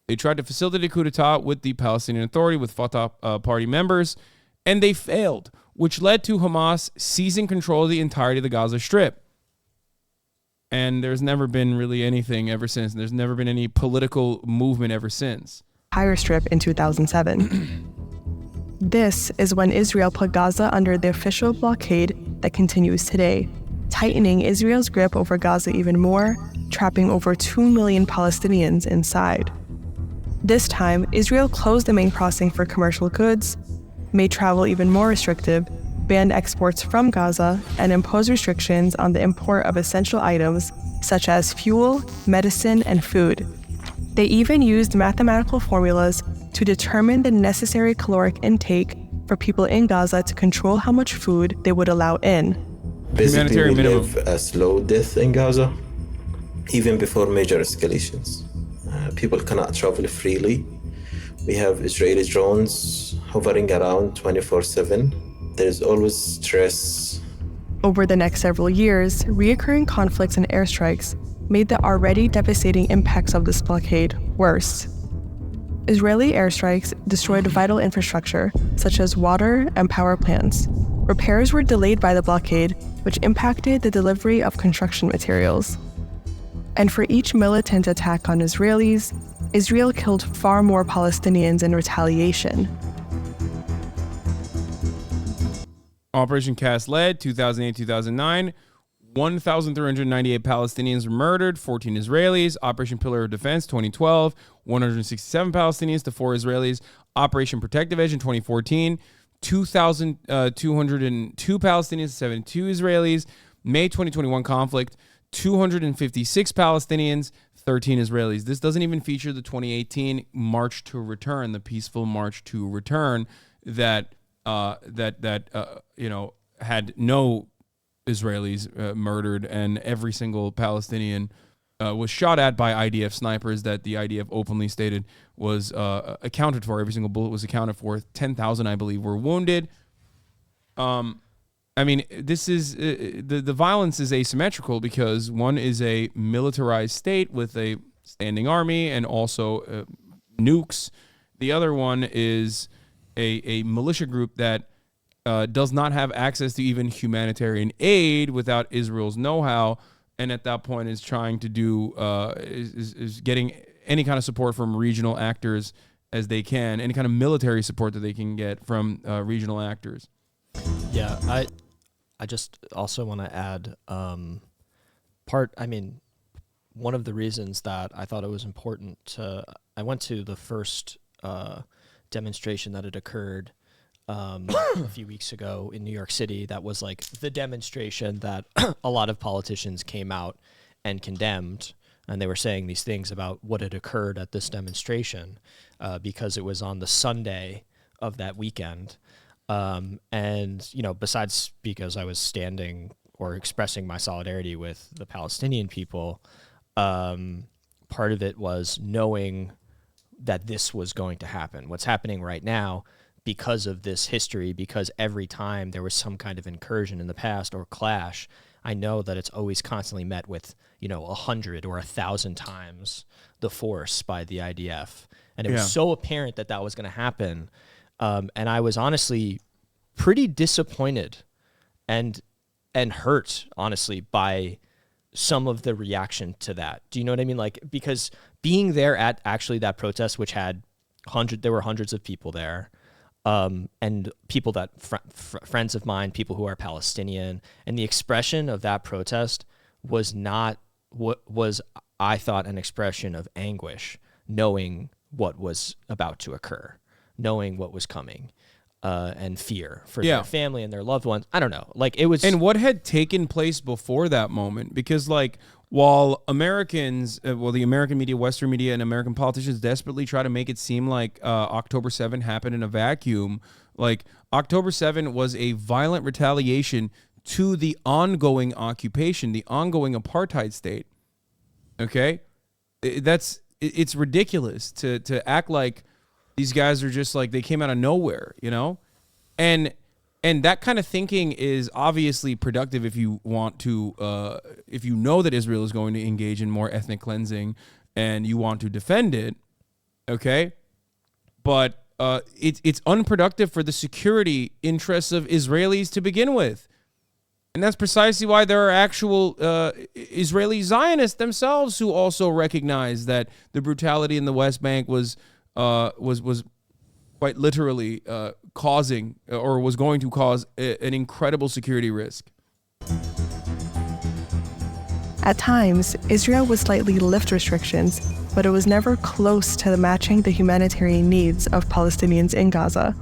Speaker 4: They tried to facilitate a coup d'etat with the Palestinian Authority, with Fatah party members, and they failed, which led to Hamas seizing control of the entirety of the Gaza Strip. And there's never been really anything ever since. There's never been any political movement ever since.
Speaker 11: Entire strip in 2007. This is when Israel put Gaza under the official blockade that continues today, tightening Israel's grip over Gaza even more, trapping over 2 million Palestinians inside. This time, Israel closed the main crossing for commercial goods, made travel even more restrictive, banned exports from Gaza, and imposed restrictions on the import of essential items such as fuel, medicine, and food. They even used mathematical formulas to determine the necessary caloric intake for people in Gaza to control how much food they would allow in.
Speaker 13: Basically, we live a slow death in Gaza, even before major escalations. People cannot travel freely. We have Israeli drones hovering around 24/7. There's always stress.
Speaker 11: Over the next several years, reoccurring conflicts and airstrikes made the already devastating impacts of this blockade worse. Israeli airstrikes destroyed vital infrastructure, such as water and power plants. Repairs were delayed by the blockade, which impacted the delivery of construction materials. And for each militant attack on Israelis, Israel killed far more Palestinians in retaliation.
Speaker 4: Operation Cast Lead, 2008-2009, 1,398 Palestinians were murdered, 14 Israelis. Operation Pillar of Defense 2012, 167 Palestinians to 4 Israelis. Operation Protective Edge in 2014, 2,202 Palestinians to 72 Israelis. May 2021 conflict, 256 Palestinians, 13 Israelis. This doesn't even feature the 2018 March to Return, the peaceful March to Return that had no Israelis murdered, and every single Palestinian was shot at by IDF snipers that the IDF openly stated was accounted for. Every single bullet was accounted for. 10,000, I believe, were wounded. I mean, this is the violence is asymmetrical because one is a militarized state with a standing army and also nukes. The other one is a militia group that does not have access to even humanitarian aid without Israel's know-how, and at that point is trying to do is getting any kind of support from regional actors as they can, any kind of military support that they can get from regional actors.
Speaker 7: Yeah, I just also want to add one of the reasons that I thought it was important I went to the first demonstration that had occurred a few weeks ago in New York City. That was like the demonstration that a lot of politicians came out and condemned, and they were saying these things about what had occurred at this demonstration because it was on the Sunday of that weekend. And, you know, besides because I was standing or expressing my solidarity with the Palestinian people, part of it was knowing that this was going to happen. What's happening right now, because of this history, because every time there was some kind of incursion in the past or clash, I know that it's always constantly met with, 100 or 1,000 times the force by the IDF. And it was so apparent that that was going to happen. And I was honestly pretty disappointed and hurt, honestly, by some of the reaction to that. Do you know what I mean? Like, because being there at actually that protest, which had there were hundreds of people there, and people that friends of mine, people who are Palestinian, and the expression of that protest was not what was, I thought, an expression of anguish, knowing what was about to occur, knowing what was coming, and fear for their family and their loved ones. I don't know. Like, it was.
Speaker 4: And what had taken place before that moment? Because, like, while Americans, the American media, Western media, and American politicians desperately try to make it seem like October 7 happened in a vacuum, like, October 7 was a violent retaliation to the ongoing occupation, the ongoing apartheid state. Okay? It's ridiculous to act like these guys are just like they came out of nowhere, and that kind of thinking is obviously productive if you want to, if you know that Israel is going to engage in more ethnic cleansing and you want to defend it, okay? But it's unproductive for the security interests of Israelis to begin with. And that's precisely why there are actual Israeli Zionists themselves who also recognize that the brutality in the West Bank was quite literally causing or was going to cause an incredible security risk.
Speaker 11: At times, Israel would slightly lift restrictions, but it was never close to matching the humanitarian needs of Palestinians in Gaza.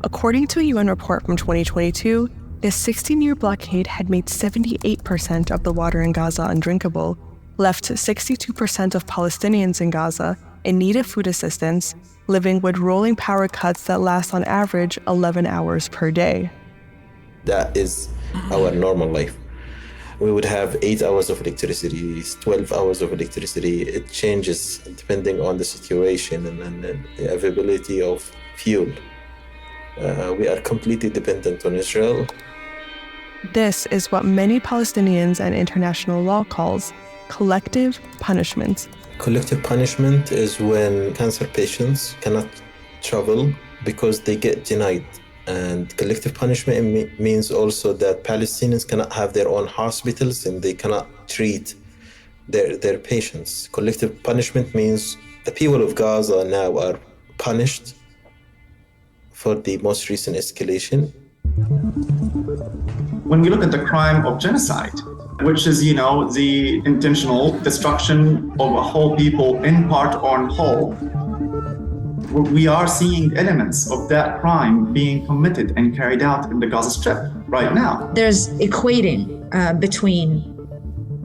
Speaker 11: According to a UN report from 2022, the 16-year blockade had made 78% of the water in Gaza undrinkable, left 62% of Palestinians in Gaza in need of food assistance, living with rolling power cuts that last on average 11 hours per day.
Speaker 13: That is our normal life. We would have 8 hours of electricity, 12 hours of electricity. It changes depending on the situation and the availability of fuel. We are completely dependent on Israel.
Speaker 11: This is what many Palestinians and international law calls collective punishment.
Speaker 13: Collective punishment is when cancer patients cannot travel because they get denied. And collective punishment means also that Palestinians cannot have their own hospitals and they cannot treat their patients. Collective punishment means the people of Gaza now are punished for the most recent escalation.
Speaker 12: When we look at the crime of genocide, which is, the intentional destruction of a whole people in part or in whole, we are seeing elements of that crime being committed and carried out in the Gaza Strip right now.
Speaker 14: There's equating between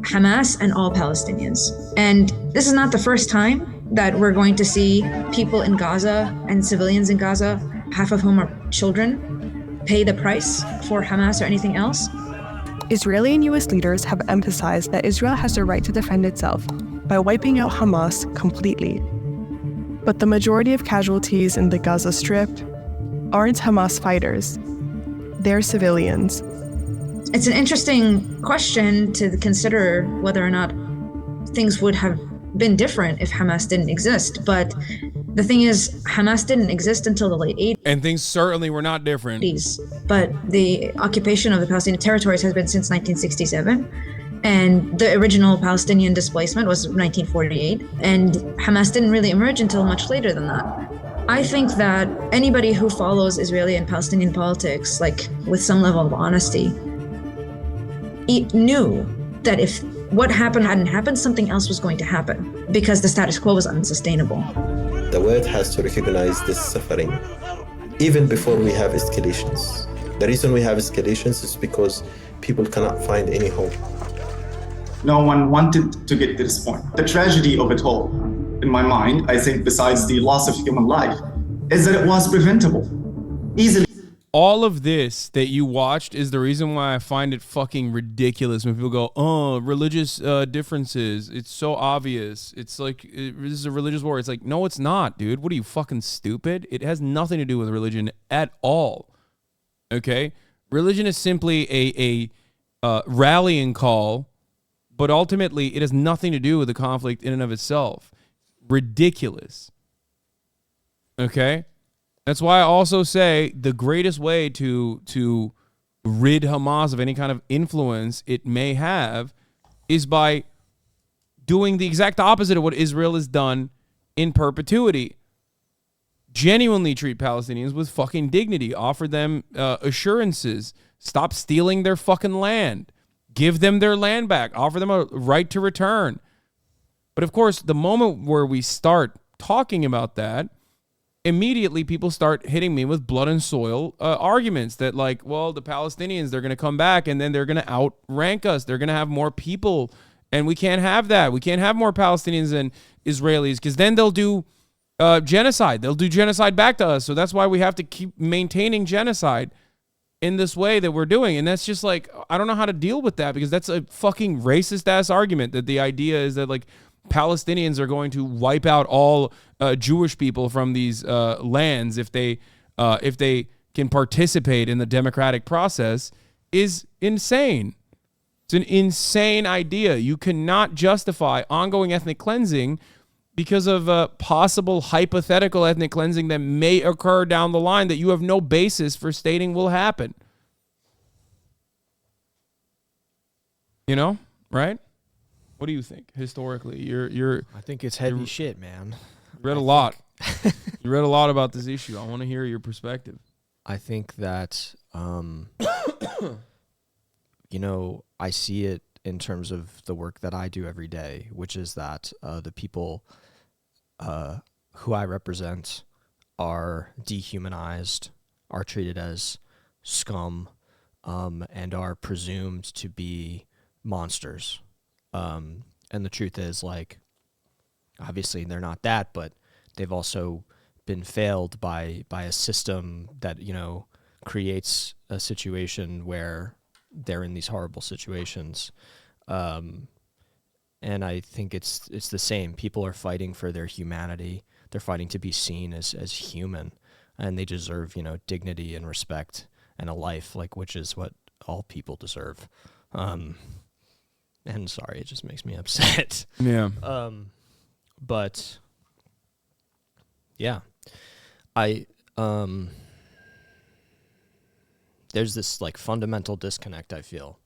Speaker 14: Hamas and all Palestinians. And this is not the first time that we're going to see people in Gaza and civilians in Gaza, half of whom are children, pay the price for Hamas or anything else.
Speaker 11: Israeli and US leaders have emphasized that Israel has the right to defend itself by wiping out Hamas completely. But the majority of casualties in the Gaza Strip aren't Hamas fighters. They're civilians.
Speaker 14: It's an interesting question to consider whether or not things would have been different if Hamas didn't exist. But the thing is, Hamas didn't exist until the late 80s.
Speaker 4: And things certainly were not different.
Speaker 14: But the occupation of the Palestinian territories has been since 1967. And the original Palestinian displacement was 1948. And Hamas didn't really emerge until much later than that. I think that anybody who follows Israeli and Palestinian politics, like with some level of honesty, knew that if what happened hadn't happened, something else was going to happen because the status quo was unsustainable.
Speaker 13: The world has to recognize this suffering even before we have escalations. The reason we have escalations is because people cannot find any hope.
Speaker 12: No one wanted to get to this point. The tragedy of it all, in my mind, I think besides the loss of human life, is that it was preventable, easily.
Speaker 4: All of this that you watched is the reason why I find it fucking ridiculous when people go, oh, religious differences. It's so obvious. It's like, this is a religious war. It's like, no, it's not, dude. What are you, fucking stupid? It has nothing to do with religion at all. Okay? Religion is simply a rallying call, but ultimately it has nothing to do with the conflict in and of itself. Ridiculous. Okay? That's why I also say the greatest way to rid Hamas of any kind of influence it may have is by doing the exact opposite of what Israel has done in perpetuity. Genuinely treat Palestinians with fucking dignity. Offer them assurances. Stop stealing their fucking land. Give them their land back. Offer them a right to return. But of course, the moment where we start talking about that, immediately people start hitting me with blood and soil arguments that like, well, the Palestinians, they're going to come back and then they're going to outrank us. They're going to have more people and we can't have that. We can't have more Palestinians than Israelis because then they'll do genocide. They'll do genocide back to us. So that's why we have to keep maintaining genocide in this way that we're doing. And that's just like, I don't know how to deal with that because that's a fucking racist ass argument that the idea is that like Palestinians are going to wipe out all Jewish people from these lands if they can participate in the democratic process is insane. It's an insane idea. You cannot justify ongoing ethnic cleansing because of possible hypothetical ethnic cleansing that may occur down the line that you have no basis for stating will happen. You know, right? What do you think historically?
Speaker 7: I think it's heavy shit, man.
Speaker 4: You read a lot. You read a lot about this issue. I want to hear your perspective.
Speaker 7: I think that, I see it in terms of the work that I do every day, which is that the people who I represent are dehumanized, are treated as scum, and are presumed to be monsters. And the truth is, like, obviously they're not that, but they've also been failed by a system that, creates a situation where they're in these horrible situations. And I think it's the same. People are fighting for their humanity. They're fighting to be seen as human, and they deserve, dignity and respect and a life, like, which is what all people deserve. And sorry, it just makes me upset.
Speaker 4: Yeah.
Speaker 7: But yeah, there's this like fundamental disconnect I feel,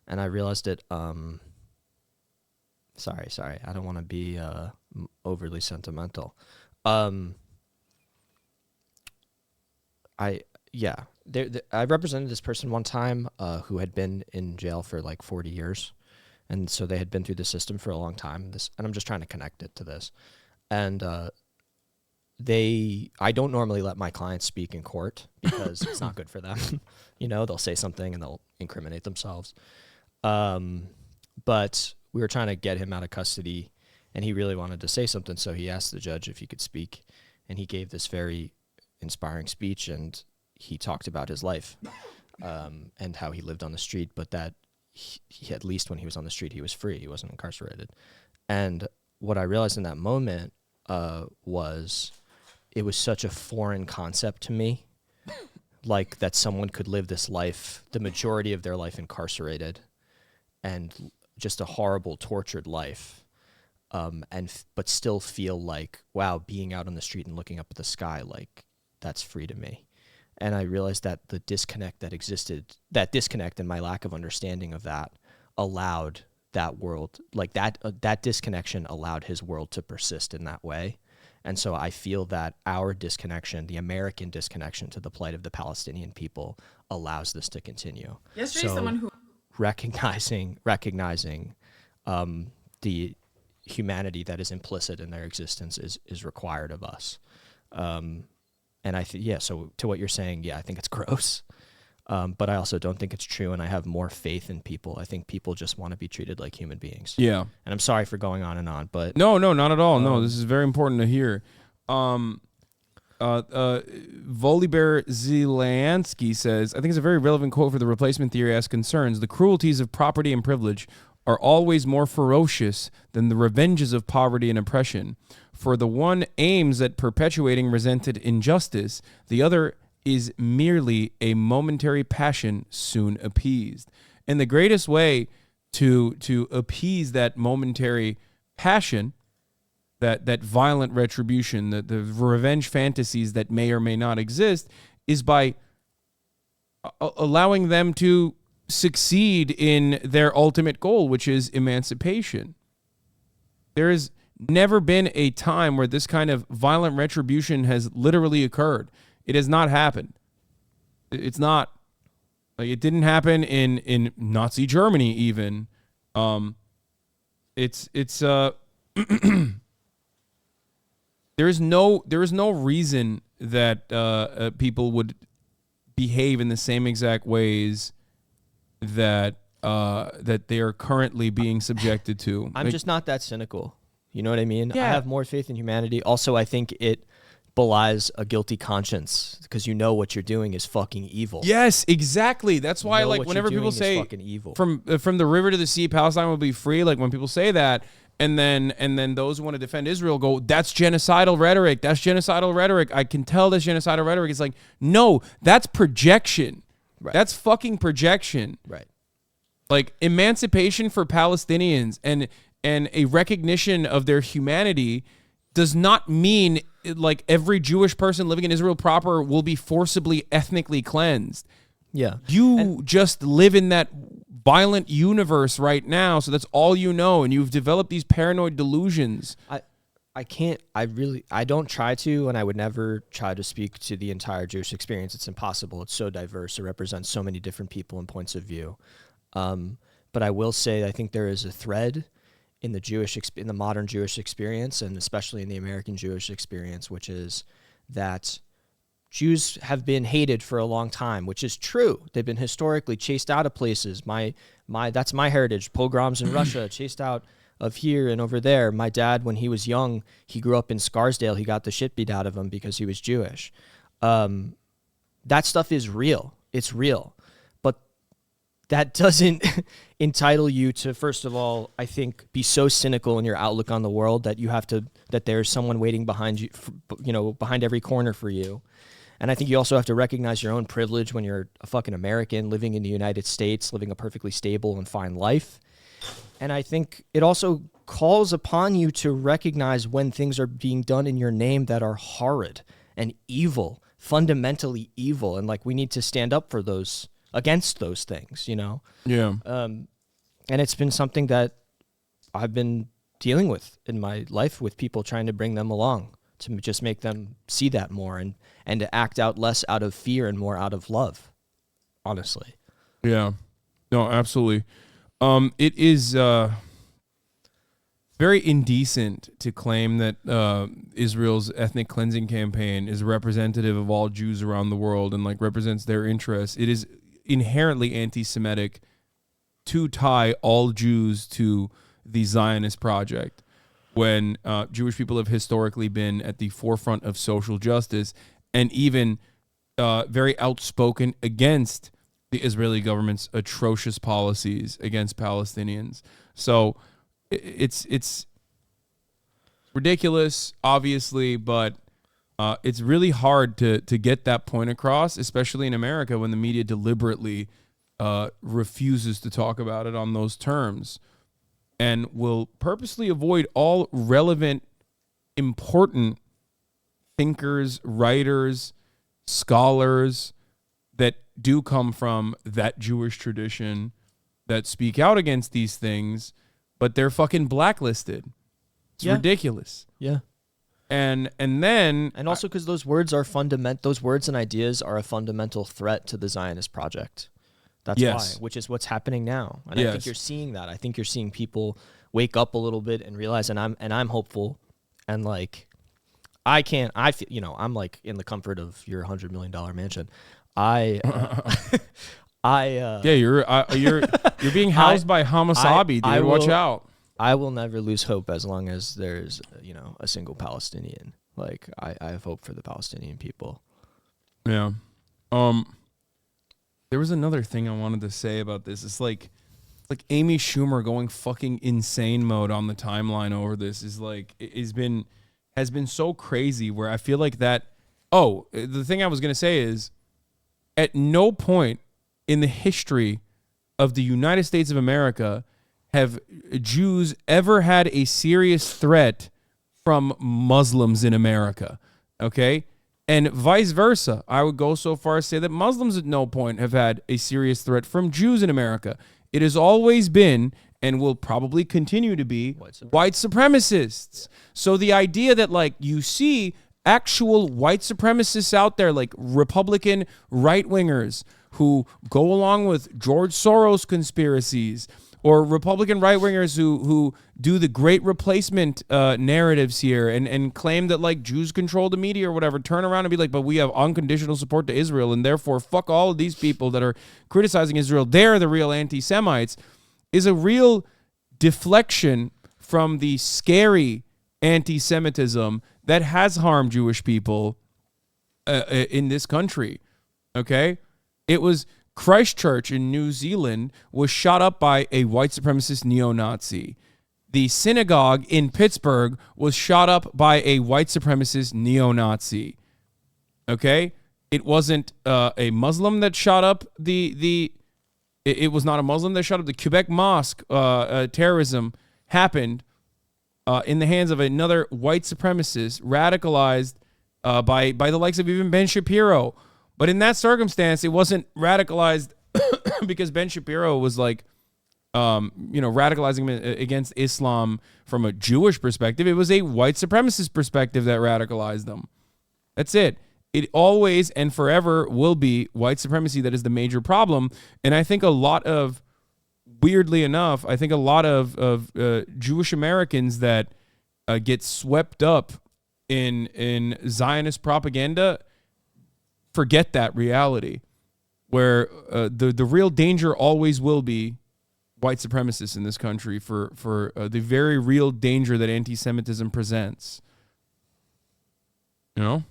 Speaker 7: and I realized it. Sorry, I don't want to be overly sentimental. yeah, I represented this person one time who had been in jail for like 40 years. And so they had been through the system for a long time. And I'm just trying to connect it to this. And I don't normally let my clients speak in court because it's not good for them. You know, they'll say something and they'll incriminate themselves. But we were trying to get him out of custody, and he really wanted to say something. So he asked the judge if he could speak, and he gave this very inspiring speech, and he talked about his life and how he lived on the street, but that he, at least when he was on the street, he was free. He wasn't incarcerated. And what I realized in that moment was it was such a foreign concept to me, like that someone could live this life, the majority of their life incarcerated, and just a horrible, tortured life, but still feel like, wow, being out on the street and looking up at the sky, like that's free to me. And I realized that the disconnect that existed, that disconnect and my lack of understanding of that allowed that world, like that disconnection allowed his world to persist in that way. And so I feel that our disconnection, the American disconnection to the plight of the Palestinian people, allows this to continue.
Speaker 15: Yesterday,
Speaker 7: so
Speaker 15: someone who
Speaker 7: recognizing the humanity that is implicit in their existence is required of us. And I think, so to what you're saying, I think it's gross. But I also don't think it's true, and I have more faith in people. I think people just want to be treated like human beings.
Speaker 4: Yeah.
Speaker 7: And I'm sorry for going on and on, but...
Speaker 4: No, not at all. No, this is very important to hear. Volibear Zelansky says, I think it's a very relevant quote for the replacement theory as concerns. The cruelties of property and privilege are always more ferocious than the revenges of poverty and oppression. For the one aims at perpetuating resented injustice, the other is merely a momentary passion soon appeased. And the greatest way to appease that momentary passion, that violent retribution, the revenge fantasies that may or may not exist, is by allowing them to succeed in their ultimate goal, which is emancipation. There has never been a time where this kind of violent retribution has literally occurred. It has not happened. It's not, like, it didn't happen in Nazi Germany even. There is no reason that people would behave in the same exact ways that they are currently being subjected to.
Speaker 7: I'm just not that cynical. You know what I mean?
Speaker 4: Yeah.
Speaker 7: I have more faith in humanity. Also, I think it belies a guilty conscience because you know what you're doing is fucking evil.
Speaker 4: Yes, exactly. That's why, like, whenever people say from the river to the sea, Palestine will be free. Like, when people say that, and then those who want to defend Israel go, that's genocidal rhetoric. That's genocidal rhetoric. I can tell that's genocidal rhetoric. It's like, no, that's projection.
Speaker 7: Right.
Speaker 4: That's fucking projection.
Speaker 7: Right.
Speaker 4: Like, emancipation for Palestinians and a recognition of their humanity does not mean like every Jewish person living in Israel proper will be forcibly ethnically cleansed.
Speaker 7: Yeah.
Speaker 4: You just live in that violent universe right now, so that's all you know, and you've developed these paranoid delusions.
Speaker 7: I don't try to, and I would never try to speak to the entire Jewish experience. It's impossible. It's so diverse. It represents so many different people and points of view. But I will say I think there is a thread in the modern Jewish experience, and especially in the American Jewish experience, which is that Jews have been hated for a long time, which is true. They've been historically chased out of places. That's my heritage. Pogroms in Russia, chased out of here and over there. My dad, when he was young, he grew up in Scarsdale. He got the shit beat out of him because he was Jewish. That stuff is real. It's real. But that doesn't entitle you to, first of all, I think, be so cynical in your outlook on the world that there's someone waiting behind you, behind every corner for you. And I think you also have to recognize your own privilege when you're a fucking American living in the United States, living a perfectly stable and fine life. And I think it also calls upon you to recognize when things are being done in your name that are horrid and evil, fundamentally evil. And like, we need to stand up for those, against those things, you know?
Speaker 4: Yeah.
Speaker 7: And it's been something that I've been dealing with in my life with people trying to bring them along to just make them see that more and to act out less out of fear and more out of love, honestly.
Speaker 4: Yeah. No, absolutely. It is very indecent to claim that Israel's ethnic cleansing campaign is representative of all Jews around the world and like represents their interests. It is inherently anti-Semitic to tie all Jews to the Zionist project when Jewish people have historically been at the forefront of social justice and even very outspoken against the Israeli government's atrocious policies against Palestinians. So it's ridiculous, obviously, but it's really hard to get that point across, especially in America when the media deliberately refuses to talk about it on those terms and will purposely avoid all relevant, important thinkers, writers, scholars that do come from that Jewish tradition that speak out against these things, but they're fucking blacklisted. It's ridiculous.
Speaker 7: Yeah.
Speaker 4: And
Speaker 7: also because those words and ideas are a fundamental threat to the Zionist project. That's why, which is what's happening now. And I think you're seeing that. I think you're seeing people wake up a little bit and realize, and I'm hopeful, and like I feel, I'm like in the comfort of your $100 million mansion.
Speaker 4: You're being housed by HamasAbi, dude. Watch out.
Speaker 7: I will never lose hope as long as there's a single Palestinian. Like I have hope for the Palestinian people.
Speaker 4: Yeah. There was another thing I wanted to say about this. It's like Amy Schumer going fucking insane mode on the timeline over this has been so crazy where I feel like that. Oh, the thing I was going to say is at no point in the history of the United States of America have Jews ever had a serious threat from Muslims in America. Okay? And vice versa. I would go so far as to say that Muslims at no point have had a serious threat from Jews in America. It has always been and will probably continue to be white supremacists. So the idea that like you see actual white supremacists out there, like Republican right-wingers who go along with George Soros conspiracies, or Republican right-wingers who do the great replacement narratives here and claim that like Jews control the media or whatever, turn around and be like, but we have unconditional support to Israel and therefore fuck all of these people that are criticizing Israel. They're the real anti-Semites, is a real deflection from the scary anti-Semitism that has harmed Jewish people in this country. Okay? It was Christchurch in New Zealand was shot up by a white supremacist neo-Nazi. The synagogue in Pittsburgh was shot up by a white supremacist neo-Nazi. Okay? It wasn't a Muslim that shot up it was not a Muslim that shot up the Quebec mosque. Terrorism happened in the hands of another white supremacist radicalized by the likes of even Ben Shapiro. But in that circumstance, it wasn't radicalized because Ben Shapiro was like, radicalizing against Islam from a Jewish perspective. It was a white supremacist perspective that radicalized them. That's it. It always and forever will be white supremacy that is the major problem. And I think weirdly enough, a lot of Jewish Americans that get swept up in Zionist propaganda forget that reality, where the real danger always will be white supremacists in this country for the very real danger that anti-Semitism presents. You know?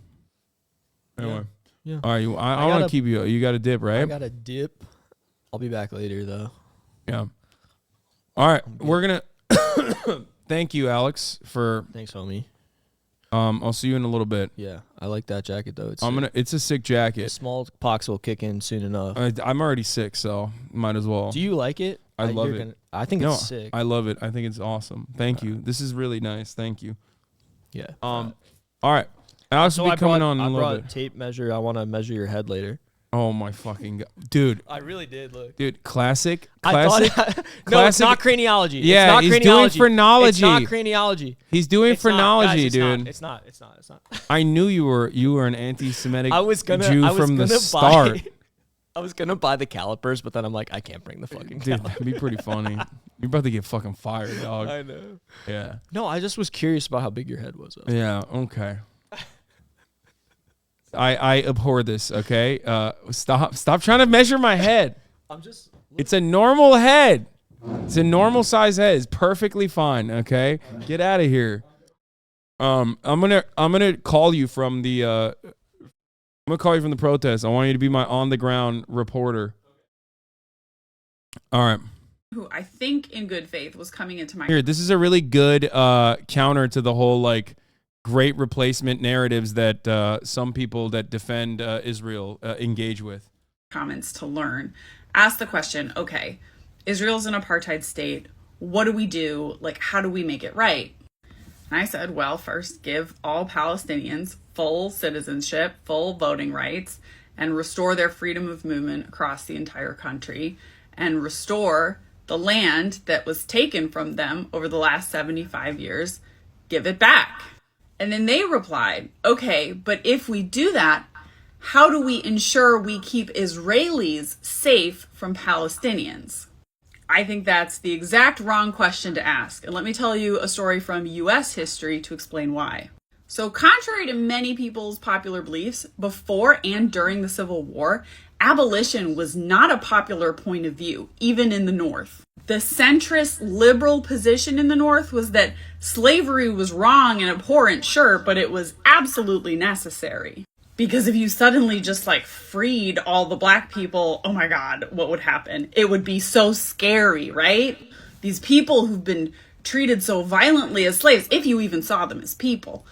Speaker 4: Anyway.
Speaker 7: Yeah.
Speaker 4: All right. I want to keep you. You got a dip, right?
Speaker 7: I got a dip. I'll be back later, though.
Speaker 4: Yeah. All right. We're going to thank you, Alex, for...
Speaker 7: Thanks, homie.
Speaker 4: I'll see you in a little bit.
Speaker 7: Yeah, I like that jacket though.
Speaker 4: It's a sick jacket.
Speaker 7: The smallpox will kick in soon enough.
Speaker 4: I'm already sick, so might as well.
Speaker 7: Do you like it?
Speaker 4: I love it.
Speaker 7: I think it's sick.
Speaker 4: I love it. I think it's awesome. Thank you. This is really nice. Thank you.
Speaker 7: Yeah.
Speaker 4: All right. Alex will be coming on in a little bit.
Speaker 7: Tape measure. I want to measure your head later.
Speaker 4: Oh my fucking god, dude!
Speaker 7: I really did look,
Speaker 4: dude. Classic.
Speaker 7: No, it's not craniology.
Speaker 4: Yeah,
Speaker 7: it's not
Speaker 4: he's
Speaker 7: craniology.
Speaker 4: doing phrenology.
Speaker 7: It's not craniology.
Speaker 4: He's doing phrenology, dude.
Speaker 7: It's not.
Speaker 4: I knew you were an anti-Semitic Jew from the start.
Speaker 7: I was gonna buy the calipers, but then I'm like, I can't bring the fucking
Speaker 4: Dude,
Speaker 7: calipers.
Speaker 4: that'd be pretty funny. You're about to get fucking fired, dog.
Speaker 7: I know.
Speaker 4: Yeah.
Speaker 7: No, I just was curious about how big your head was.
Speaker 4: Yeah. Okay. I abhor this. Okay. Stop trying to measure my head. It's a normal head. It's a normal size head. It's perfectly fine. Okay. Get out of here. I'm gonna call you from the. I'm gonna call you from the protest. I want you to be my on the ground reporter. All right.
Speaker 15: Who I think in good faith was coming into my.
Speaker 4: Here, this is a really good counter to the whole like great replacement narratives that some people that defend Israel engage with.
Speaker 15: Comments to learn. Ask the question, okay, Israel's an apartheid state. What do we do? Like, how do we make it right? And I said, well, first give all Palestinians full citizenship, full voting rights, and restore their freedom of movement across the entire country, and restore the land that was taken from them over the last 75 years, give it back. And then they replied, okay, but if we do that, how do we ensure we keep Israelis safe from Palestinians? I think that's the exact wrong question to ask. And let me tell you a story from US history to explain why. So contrary to many people's popular beliefs, before and during the Civil War, abolition was not a popular point of view, even in the North. The centrist liberal position in the North was that slavery was wrong and abhorrent, sure, but it was absolutely necessary. Because if you suddenly just like freed all the black people, oh my God, what would happen? It would be so scary, right? These people who've been treated so violently as slaves, if you even saw them as people,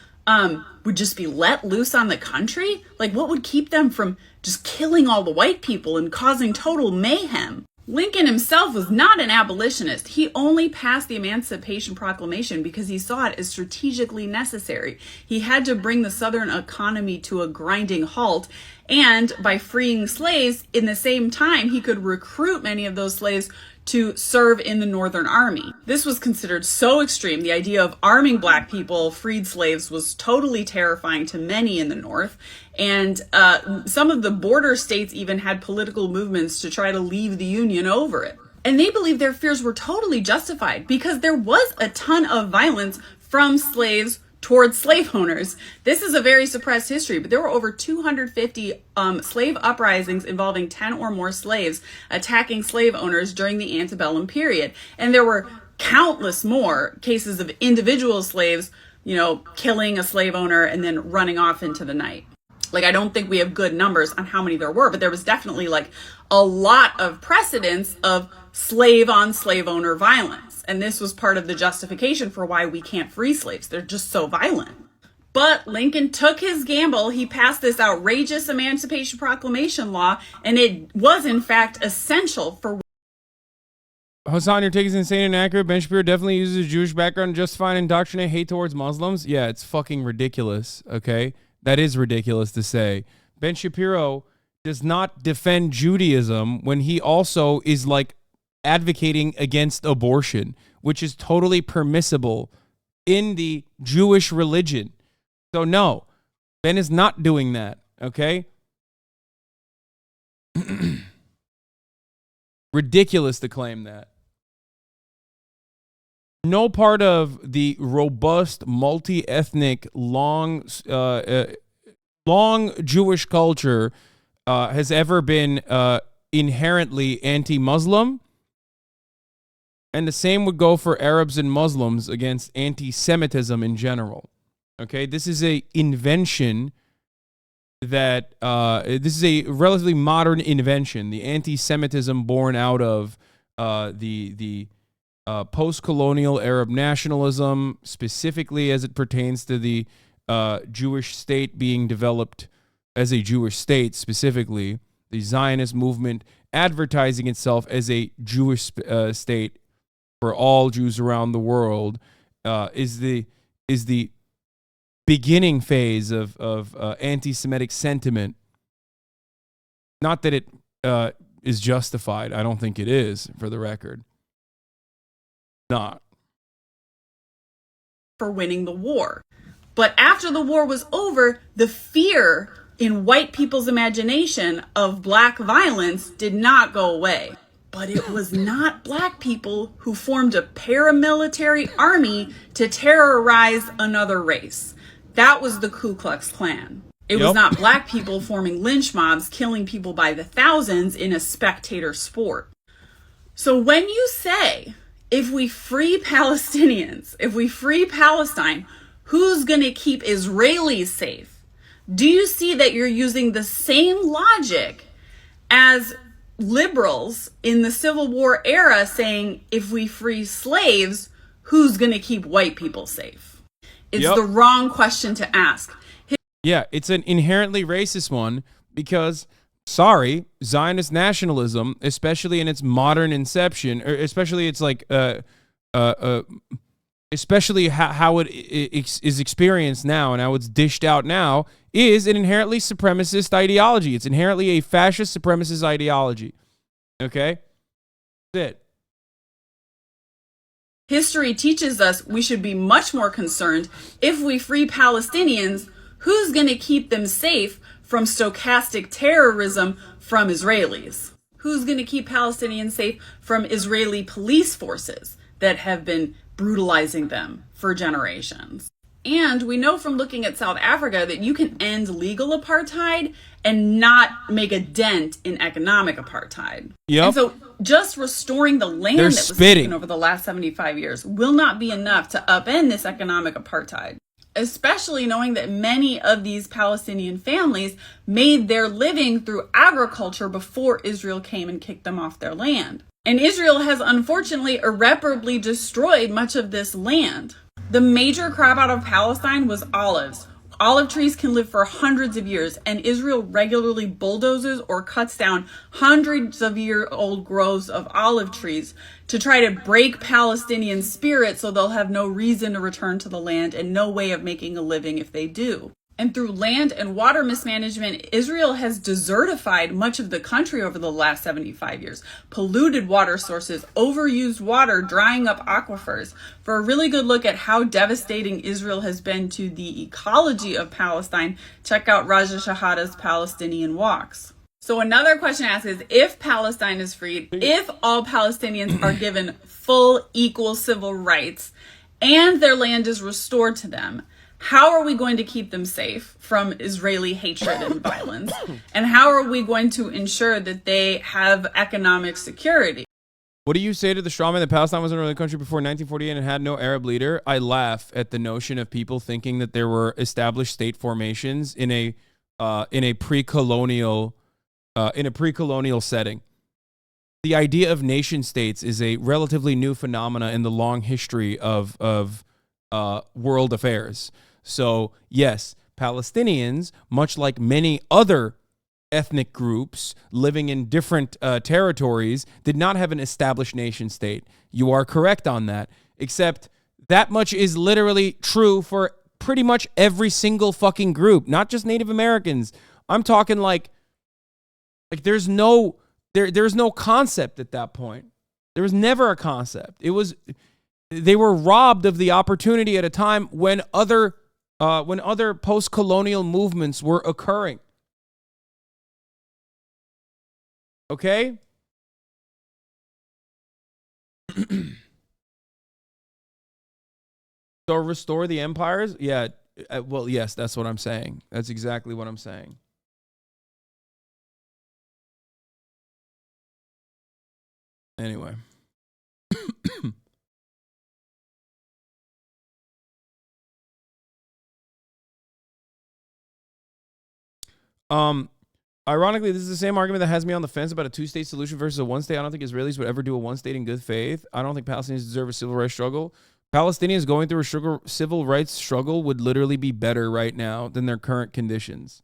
Speaker 15: would just be let loose on the country? Like, what would keep them from just killing all the white people and causing total mayhem? Lincoln himself was not an abolitionist. He only passed the Emancipation Proclamation because he saw it as strategically necessary. He had to bring the Southern economy to a grinding halt, and by freeing slaves, in the same time, he could recruit many of those slaves to serve in the Northern Army. This was considered so extreme. The idea of arming black people, freed slaves, was totally terrifying to many in the North. And some of the border states even had political movements to try to leave the Union over it. And they believed their fears were totally justified because there was a ton of violence from slaves towards slave owners. This is a very suppressed history, but there were over 250 slave uprisings involving 10 or more slaves attacking slave owners during the antebellum period. And there were countless more cases of individual slaves, you know, killing a slave owner and then running off into the night. Like, I don't think we have good numbers on how many there were, but there was definitely like a lot of precedents of slave on slave owner violence. And this was part of the justification for why we can't free slaves. They're just so violent. But Lincoln took his gamble. He passed this outrageous Emancipation Proclamation law, and it was in fact essential for.
Speaker 4: Hasan, your take is insane and inaccurate. Ben Shapiro definitely uses a Jewish background to justify and indoctrinate hate towards Muslims. Yeah, it's fucking ridiculous, okay? That is ridiculous to say. Ben Shapiro does not defend Judaism when he also is like advocating against abortion, which is totally permissible in the Jewish religion. So no, Ben is not doing that, okay? Ridiculous to claim that. No part of the robust, multi-ethnic, long Jewish culture has ever been inherently anti-Muslim. And the same would go for Arabs and Muslims against anti-Semitism in general. Okay, this is a invention that this is a relatively modern invention. The anti-Semitism born out of the post-colonial Arab nationalism, specifically as it pertains to the Jewish state being developed as a Jewish state, specifically the Zionist movement advertising itself as a Jewish state for all Jews around the world, is the beginning phase of anti-Semitic sentiment Not that it is justified. I don't think it is, for the record. Not.
Speaker 15: For winning the war. But after the war was over, the fear in white people's imagination of black violence did not go away. But it was not black people who formed a paramilitary army to terrorize another race. That was the Ku Klux Klan. It was not black people forming lynch mobs, killing people by the thousands in a spectator sport. So when you say, if we free Palestinians, if we free Palestine, who's going to keep Israelis safe? Do you see that you're using the same logic as liberals in the Civil War era saying, if we free slaves, who's going to keep white people safe? It's the wrong question to ask.
Speaker 4: Yeah, it's an inherently racist one because, sorry, Zionist nationalism, especially in its modern inception, or especially it's like, especially how it is experienced now and how it's dished out now, is an inherently supremacist ideology. It's inherently a fascist supremacist ideology. Okay? That's it.
Speaker 15: History teaches us we should be much more concerned if we free Palestinians, who's going to keep them safe from stochastic terrorism from Israelis? Who's going to keep Palestinians safe from Israeli police forces that have been brutalizing them for generations? And we know from looking at South Africa that you can end legal apartheid and not make a dent in economic apartheid.
Speaker 4: Yep.
Speaker 15: And so just restoring the land that was taken over the last 75 years will not be enough to upend this economic apartheid. Especially knowing that many of these Palestinian families made their living through agriculture before Israel came and kicked them off their land. And Israel has unfortunately irreparably destroyed much of this land. The major crop out of Palestine was olives. Olive trees can live for hundreds of years, and Israel regularly bulldozes or cuts down hundreds of year-old groves of olive trees to try to break Palestinian spirit so they'll have no reason to return to the land and no way of making a living if they do. And through land and water mismanagement, Israel has desertified much of the country over the last 75 years. Polluted water sources, overused water, drying up aquifers. For a really good look at how devastating Israel has been to the ecology of Palestine, check out Raja Shahada's Palestinian Walks. So another question asked is, if Palestine is freed, if all Palestinians are given full equal civil rights, and their land is restored to them, how are we going to keep them safe from Israeli hatred and violence? And how are we going to ensure that they have economic security?
Speaker 4: What do you say to the strawman that Palestine was an early country before 1948 and had no Arab leader? I laugh at the notion of people thinking that there were established state formations in a pre-colonial setting. The idea of nation states is a relatively new phenomena in the long history of world affairs. So, yes, Palestinians, much like many other ethnic groups living in different territories, did not have an established nation state. You are correct on that, except that much is literally true for pretty much every single fucking group, not just Native Americans. I'm talking like there's no concept at that point. There was never a concept. They were robbed of the opportunity at a time when other post-colonial movements were occurring. Okay? So restore the empires? Yeah. Well, yes, that's what I'm saying. That's exactly what I'm saying. Anyway. Ironically, this is the same argument that has me on the fence about a two-state solution versus a one-state. I don't think Israelis would ever do a one-state in good faith. I don't think Palestinians deserve a civil rights struggle. Palestinians going through a civil rights struggle would literally be better right now than their current conditions.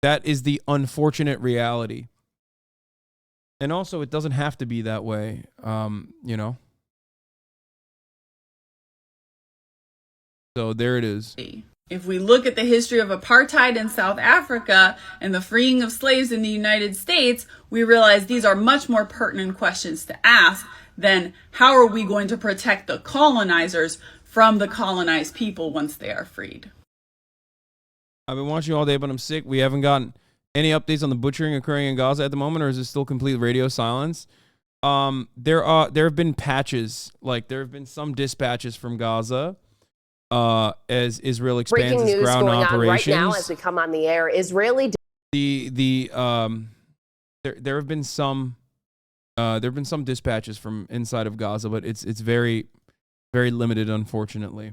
Speaker 4: That is the unfortunate reality. And also, it doesn't have to be that way, you know. So there it is.
Speaker 15: If we look at the history of apartheid in South Africa and the freeing of slaves in the United States, we realize these are much more pertinent questions to ask than how are we going to protect the colonizers from the colonized people once they are freed.
Speaker 4: I've been watching all day, but I'm sick. We haven't gotten any updates on the butchering occurring in Gaza at the moment, or is it still complete radio silence? There have been patches, like there have been some dispatches from Gaza as Israel expands its ground operations. Breaking news going on right now as we come on the air. There have been some dispatches from inside of Gaza, but it's very, very limited, unfortunately.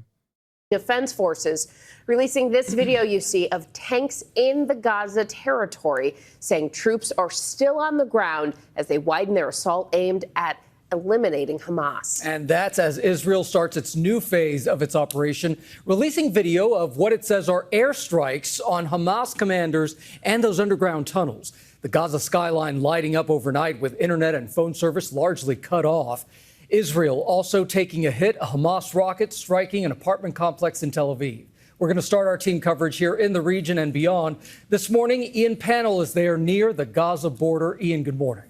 Speaker 16: Defense forces releasing this video you see of tanks in the Gaza territory, saying troops are still on the ground as they widen their assault aimed at eliminating Hamas.
Speaker 17: And that's as Israel starts its new phase of its operation, releasing video of what it says are airstrikes on Hamas commanders and those underground tunnels. The Gaza skyline lighting up overnight with internet and phone service largely cut off. Israel also taking a hit, a Hamas rocket striking an apartment complex in Tel Aviv. We're going to start our team coverage here in the region and beyond. This morning, Ian Pannell is there near the Gaza border. Ian, good morning.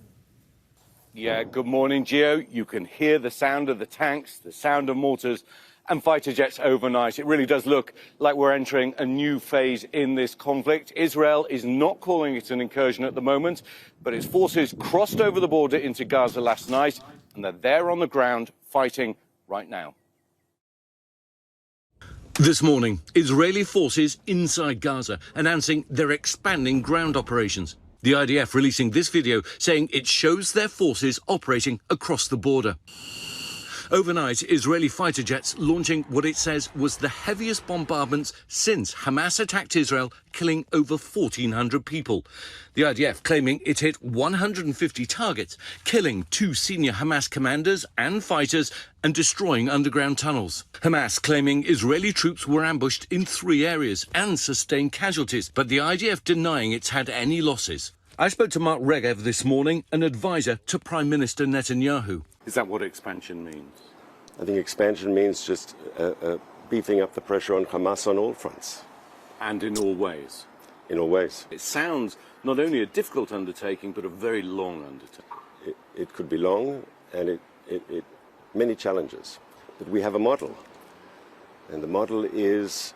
Speaker 18: Yeah, good morning, Gio. You can hear the sound of the tanks, the sound of mortars and fighter jets overnight. It really does look like we're entering a new phase in this conflict. Israel is not calling it an incursion at the moment, but its forces crossed over the border into Gaza last night, and they're there on the ground fighting right now.
Speaker 19: This morning, Israeli forces inside Gaza announcing they're expanding ground operations. The IDF releasing this video saying it shows their forces operating across the border. Overnight, Israeli fighter jets launching what it says was the heaviest bombardments since Hamas attacked Israel, killing over 1,400 people. The IDF claiming it hit 150 targets, killing 2 senior Hamas commanders and fighters and destroying underground tunnels. Hamas claiming Israeli troops were ambushed in 3 areas and sustained casualties, but the IDF denying it's had any losses. I spoke to Mark Regev this morning, an advisor to Prime Minister Netanyahu.
Speaker 18: Is that what expansion means?
Speaker 20: I think expansion means just beefing up the pressure on Hamas on all fronts.
Speaker 18: And in all ways?
Speaker 20: In all ways.
Speaker 18: It sounds not only a difficult undertaking, but a very long undertaking.
Speaker 20: It could be long, and it many challenges. But we have a model. And the model is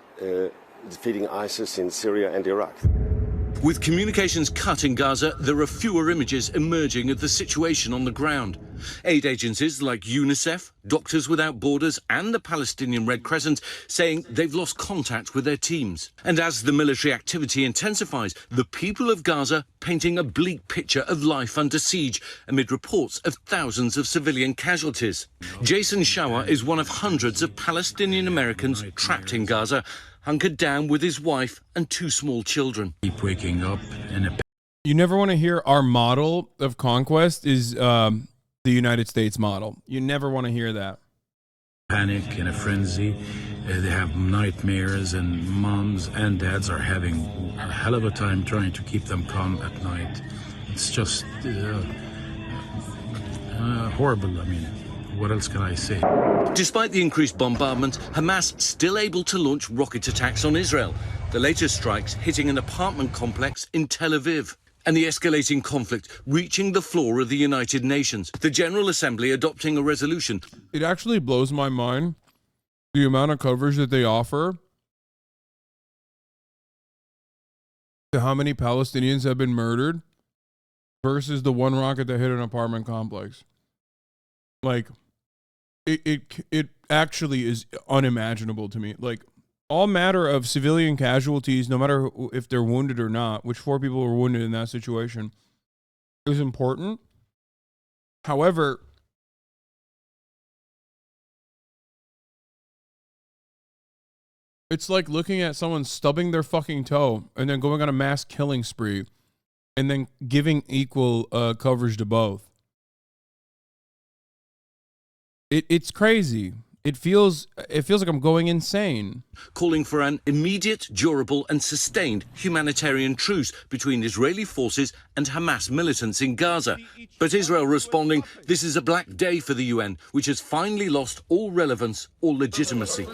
Speaker 20: defeating ISIS in Syria and Iraq.
Speaker 19: With communications cut in Gaza, there are fewer images emerging of the situation on the ground. Aid agencies like UNICEF, Doctors Without Borders and the Palestinian Red Crescent saying they've lost contact with their teams. And as the military activity intensifies, the people of Gaza painting a bleak picture of life under siege amid reports of thousands of civilian casualties. Jason Shawa is one of hundreds of Palestinian Americans trapped in Gaza, hunkered down with his wife and 2 small children.
Speaker 21: Keep waking up in a...
Speaker 4: You never want to hear our model of conquest is the United States model. You never want to hear that.
Speaker 21: Panic, in a frenzy. They have nightmares, and moms and dads are having a hell of a time trying to keep them calm at night. It's just horrible. I mean, what else can I say?
Speaker 19: Despite the increased bombardment, Hamas still able to launch rocket attacks on Israel. The latest strikes hitting an apartment complex in Tel Aviv. And the escalating conflict reaching the floor of the United Nations. The General Assembly adopting a resolution.
Speaker 4: It actually blows my mind the amount of coverage that they offer to how many Palestinians have been murdered versus the one rocket that hit an apartment complex. Like, it actually is unimaginable to me. Like, all matter of civilian casualties, no matter if they're wounded or not, which 4 people were wounded in that situation, is important. However, it's like looking at someone stubbing their fucking toe and then going on a mass killing spree and then giving equal coverage to both. It's crazy. It feels like I'm going insane.
Speaker 19: Calling for an immediate, durable and sustained humanitarian truce between Israeli forces and Hamas militants in Gaza. But Israel responding, this is a black day for the UN, which has finally lost all relevance or legitimacy.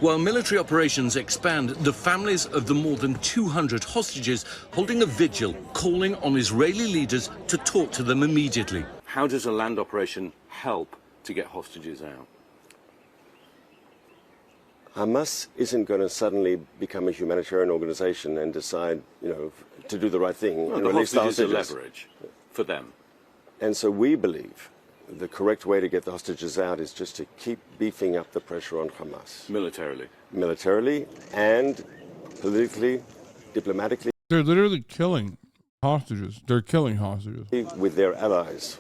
Speaker 19: While military operations expand, the families of the more than 200 hostages holding a vigil, calling on Israeli leaders to talk to them immediately.
Speaker 18: How does a land operation help to get hostages out?
Speaker 20: Hamas isn't going to suddenly become a humanitarian organization and decide, to do the right thing and
Speaker 18: the
Speaker 20: release the
Speaker 18: hostages are
Speaker 20: hostages.
Speaker 18: leverage for them.
Speaker 20: And so we believe the correct way to get the hostages out is just to keep beefing up the pressure on Hamas. Militarily and politically, diplomatically.
Speaker 4: They're literally killing hostages. They're killing hostages.
Speaker 20: With their allies.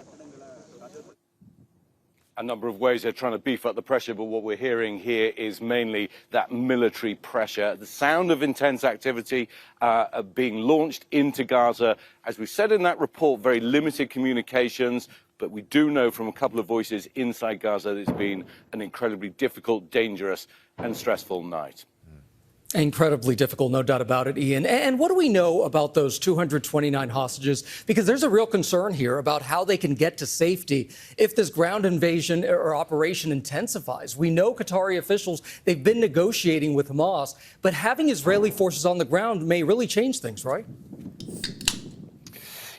Speaker 18: A number of ways they're trying to beef up the pressure, but what we're hearing here is mainly that military pressure. The sound of intense activity being launched into Gaza. As we said in that report, very limited communications, but we do know from a couple of voices inside Gaza that it's been an incredibly difficult, dangerous and stressful night.
Speaker 17: Incredibly difficult, no doubt about it, Ian. And what do we know about those 229 hostages? Because there's a real concern here about how they can get to safety if this ground invasion or operation intensifies. We know Qatari officials, they've been negotiating with Hamas, but having Israeli forces on the ground may really change things, right?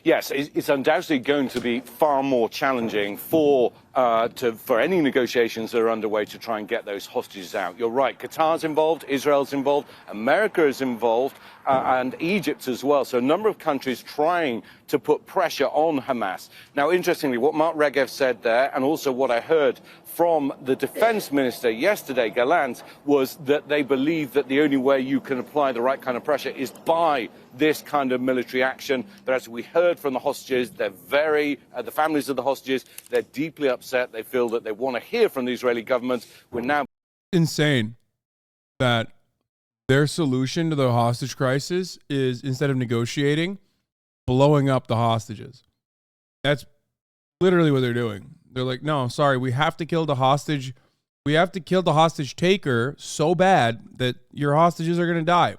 Speaker 18: Yes, it's undoubtedly going to be far more challenging for any negotiations that are underway to try and get those hostages out. You're right, Qatar's involved, Israel's involved, America is involved, and Egypt as well. So a number of countries trying to put pressure on Hamas. Now, interestingly, what Mark Regev said there, and also what I heard from the defense minister yesterday, Gallant, was that they believe that the only way you can apply the right kind of pressure is by this kind of military action. But as we heard from the hostages, they're the families of the hostages, they're deeply upset. They feel that they want to hear from the Israeli government. We're now
Speaker 4: insane that their solution to the hostage crisis is, instead of negotiating, blowing up the hostages. That's literally what they're doing. They're like, no, sorry, we have to kill the hostage. We have to kill the hostage taker so bad that your hostages are going to die.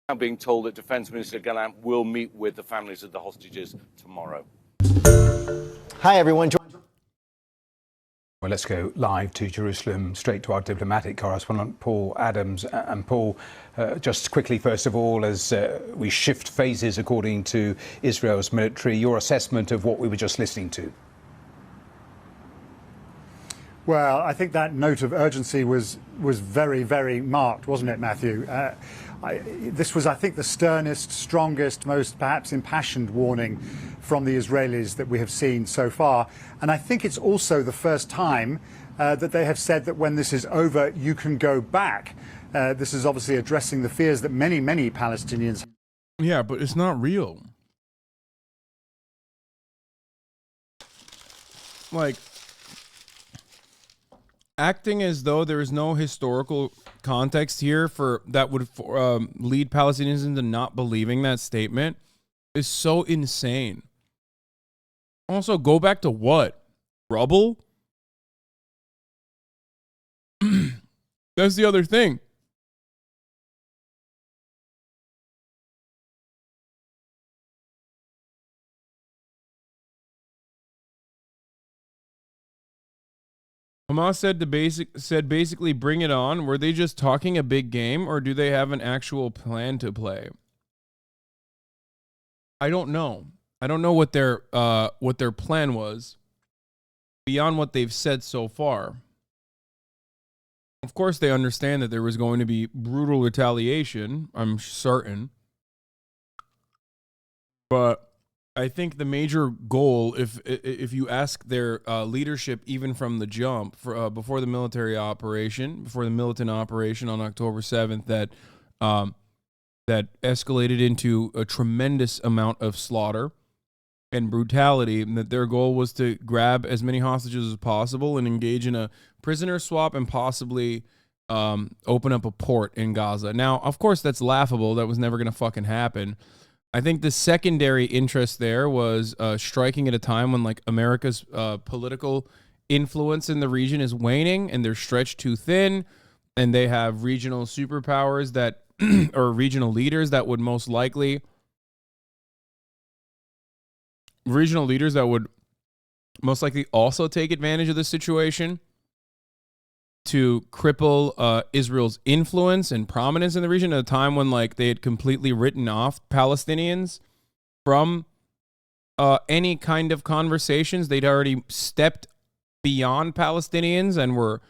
Speaker 18: Now being told that Defense Minister Gallant will meet with the families of the hostages tomorrow.
Speaker 1: Hi, everyone.
Speaker 22: Well, let's go live to Jerusalem, straight to our diplomatic correspondent, Paul Adams. And Paul, just quickly, first of all, as we shift phases according to Israel's military, your assessment of what we were just listening to.
Speaker 23: Well, I think that note of urgency was very, very marked, wasn't it, Matthew? This was, I think, the sternest, strongest, most perhaps impassioned warning from the Israelis that we have seen so far. And I think it's also the first time that they have said that when this is over, you can go back. This is obviously addressing the fears that many, many Palestinians have.
Speaker 4: Yeah, but it's not real. Like, acting as though there is no historical context here for that would lead Palestinians into not believing that statement is so insane. Also, go back to what? Rubble? That's the other thing. Hamas said basically bring it on. Were they just talking a big game, or do they have an actual plan to play? I don't know. I don't know what their plan was beyond what they've said so far. Of course, they understand that there was going to be brutal retaliation, I'm certain. But I think the major goal, if you ask their leadership, even from the jump, before the military operation, before the militant operation on October 7th, that escalated into a tremendous amount of slaughter and brutality, and that their goal was to grab as many hostages as possible and engage in a prisoner swap and possibly open up a port in Gaza. Now, of course, that's laughable. That was never going to fucking happen. I think the secondary interest there was striking at a time when, like, America's political influence in the region is waning and they're stretched too thin, and they have regional superpowers that or regional leaders that would most likely also take advantage of the situation. to cripple Israel's influence and prominence in the region at a time when like they had completely written off Palestinians from any kind of conversations. They'd already stepped beyond Palestinians and were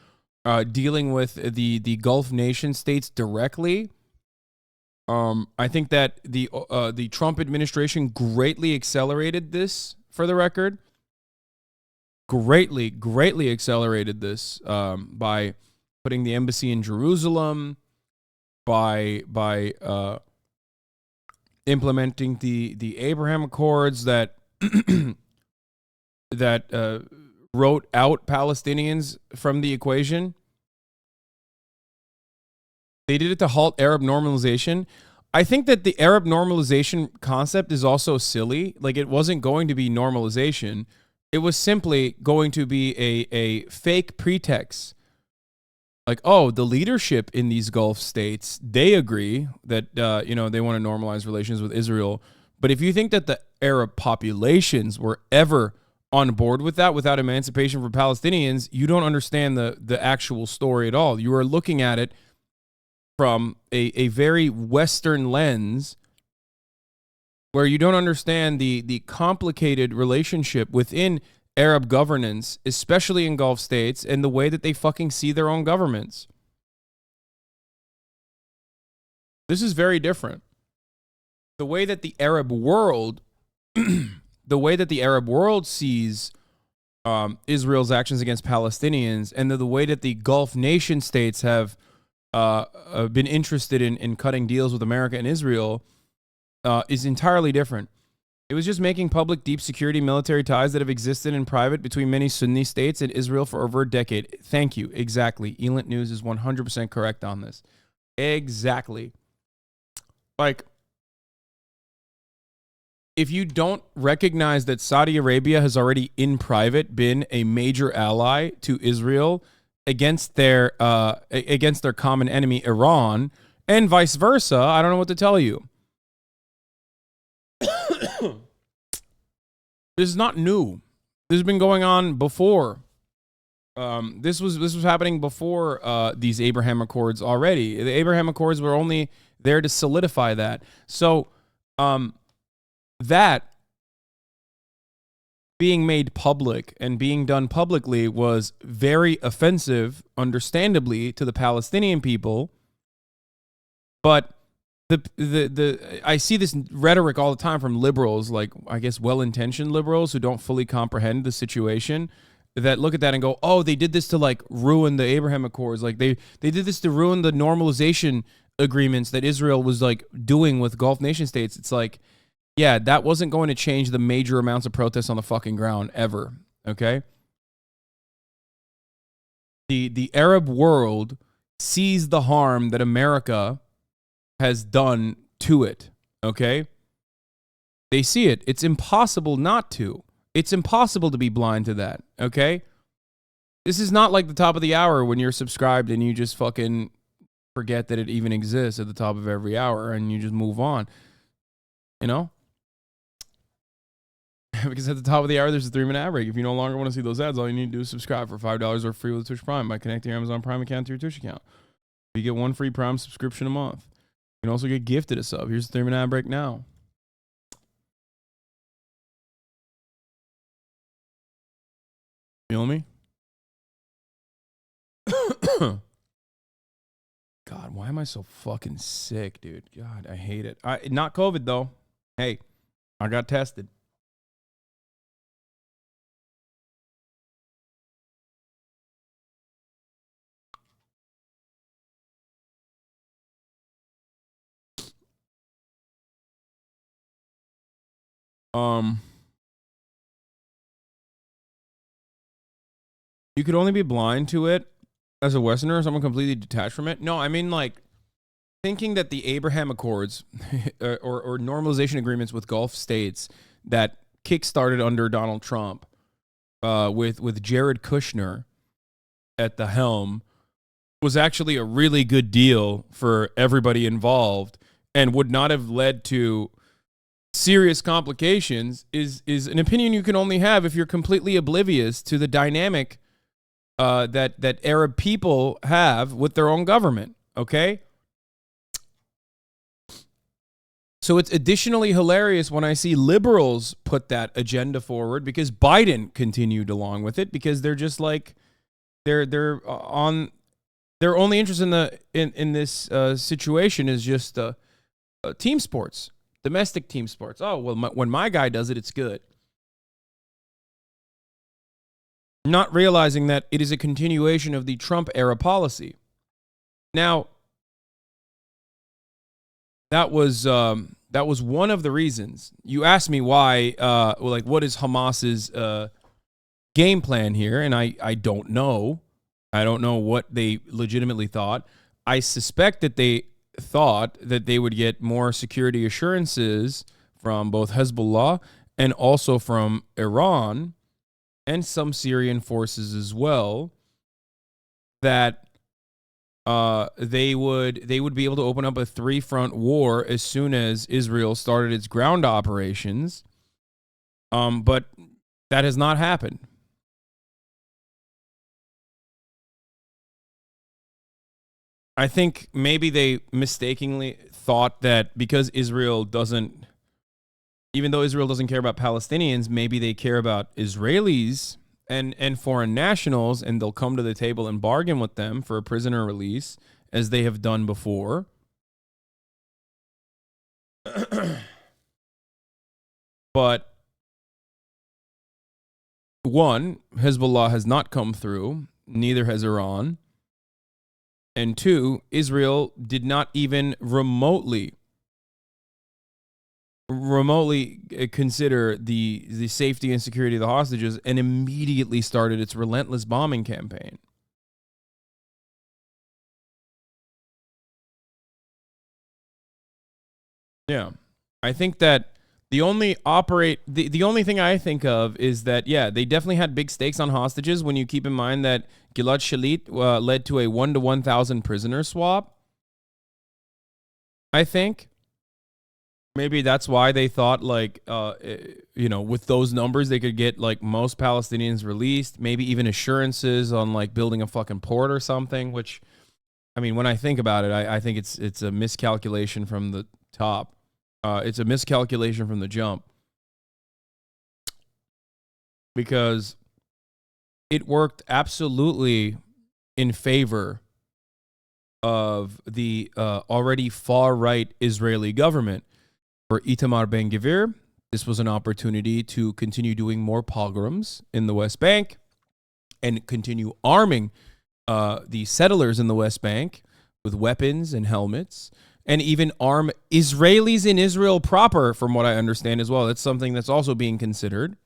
Speaker 4: dealing with the Gulf nation states directly. I think that the Trump administration greatly accelerated this, for the record. Greatly accelerated this by putting the embassy in Jerusalem, by implementing the Abraham Accords that that wrote out Palestinians from the equation. They did it to halt Arab normalization. I think that the Arab normalization concept is also silly. Like, it wasn't going to be normalization. It was simply going to be a fake pretext. Like, oh, the leadership in these Gulf states, they agree that, they want to normalize relations with Israel. But if you think that the Arab populations were ever on board with that without emancipation for Palestinians, you don't understand the actual story at all. You are looking at it from a very Western lens where you don't understand the complicated relationship within Arab governance, especially in Gulf states, and the way that they fucking see their own governments. This is very different. The way that the Arab world, sees Israel's actions against Palestinians, and the way that the Gulf nation states have been interested in cutting deals with America and Israel is entirely different. It was just making public deep security military ties that have existed in private between many Sunni states and Israel for over a decade. Thank you. Exactly. Elint News is 100% correct on this. Exactly. Like, if you don't recognize that Saudi Arabia has already in private been a major ally to Israel against their common enemy, Iran, and vice versa, I don't know what to tell you. This is not new. This has been going on before. This was happening before these Abraham Accords already. The Abraham Accords were only there to solidify that. So that being made public and being done publicly was very offensive, understandably, to the Palestinian people. But I see this rhetoric all the time from liberals, like, I guess, well-intentioned liberals who don't fully comprehend the situation, that look at that and go, oh, they did this to, like, ruin the Abraham Accords. Like, they did this to ruin the normalization agreements that Israel was, like, doing with Gulf nation states. It's like, yeah, that wasn't going to change the major amounts of protests on the fucking ground ever, okay? The Arab world sees the harm that America has done to it, okay? They see it. It's impossible not to. It's impossible to be blind to that, okay? This is not like the top of the hour when you're subscribed and you just fucking forget that it even exists at the top of every hour and you just move on, you know? Because at the top of the hour, there's a 3-minute ad break. If you no longer want to see those ads, all you need to do is subscribe for $5 or free with Twitch Prime by connecting your Amazon Prime account to your Twitch account. You get one free Prime subscription a month. You can also get gifted a sub. Here's the 3-minute ad break now. Feel me? God, why am I so fucking sick, dude? God, I hate it. Not COVID, though. Hey, I got tested. You could only be blind to it as a Westerner, someone completely detached from it. No, I mean, like, thinking that the Abraham Accords or normalization agreements with Gulf states that kickstarted under Donald Trump with Jared Kushner at the helm was actually a really good deal for everybody involved and would not have led to serious complications is an opinion you can only have if you're completely oblivious to the dynamic that Arab people have with their own government. Okay. So it's additionally hilarious when I see liberals put that agenda forward because Biden continued along with it because they're just like they're on their only interest in this situation is just team sports, domestic team sports. Oh well, when my guy does it, it's good. Not realizing that it is a continuation of the Trump era policy. Now, that was one of the reasons. You asked me why, like, what is Hamas's game plan here? And I don't know. I don't know what they legitimately thought. I suspect that they thought that they would get more security assurances from both Hezbollah and also from Iran and some Syrian forces as well, that they would be able to open up a three-front war as soon as Israel started its ground operations. But that has not happened. I think maybe they mistakenly thought that because Israel doesn't, even though Israel doesn't care about Palestinians, maybe they care about Israelis and foreign nationals, and they'll come to the table and bargain with them for a prisoner release, as they have done before. But one, Hezbollah has not come through, neither has Iran. And two, Israel did not even remotely consider the safety and security of the hostages and immediately started its relentless bombing campaign. Yeah. I think that the only thing I think of is that, yeah, they definitely had big stakes on hostages when you keep in mind that Gilad Shalit led to a 1 to 1,000 prisoner swap. I think maybe that's why they thought, like, with those numbers, they could get, like, most Palestinians released, maybe even assurances on, like, building a fucking port or something, which, I mean, when I think about it, I think it's a miscalculation from the top. It's a miscalculation from the jump. Because it worked absolutely in favor of the already far-right Israeli government. For Itamar Ben-Gvir, this was an opportunity to continue doing more pogroms in the West Bank and continue arming the settlers in the West Bank with weapons and helmets, and even arm Israelis in Israel proper, from what I understand as well. That's something that's also being considered.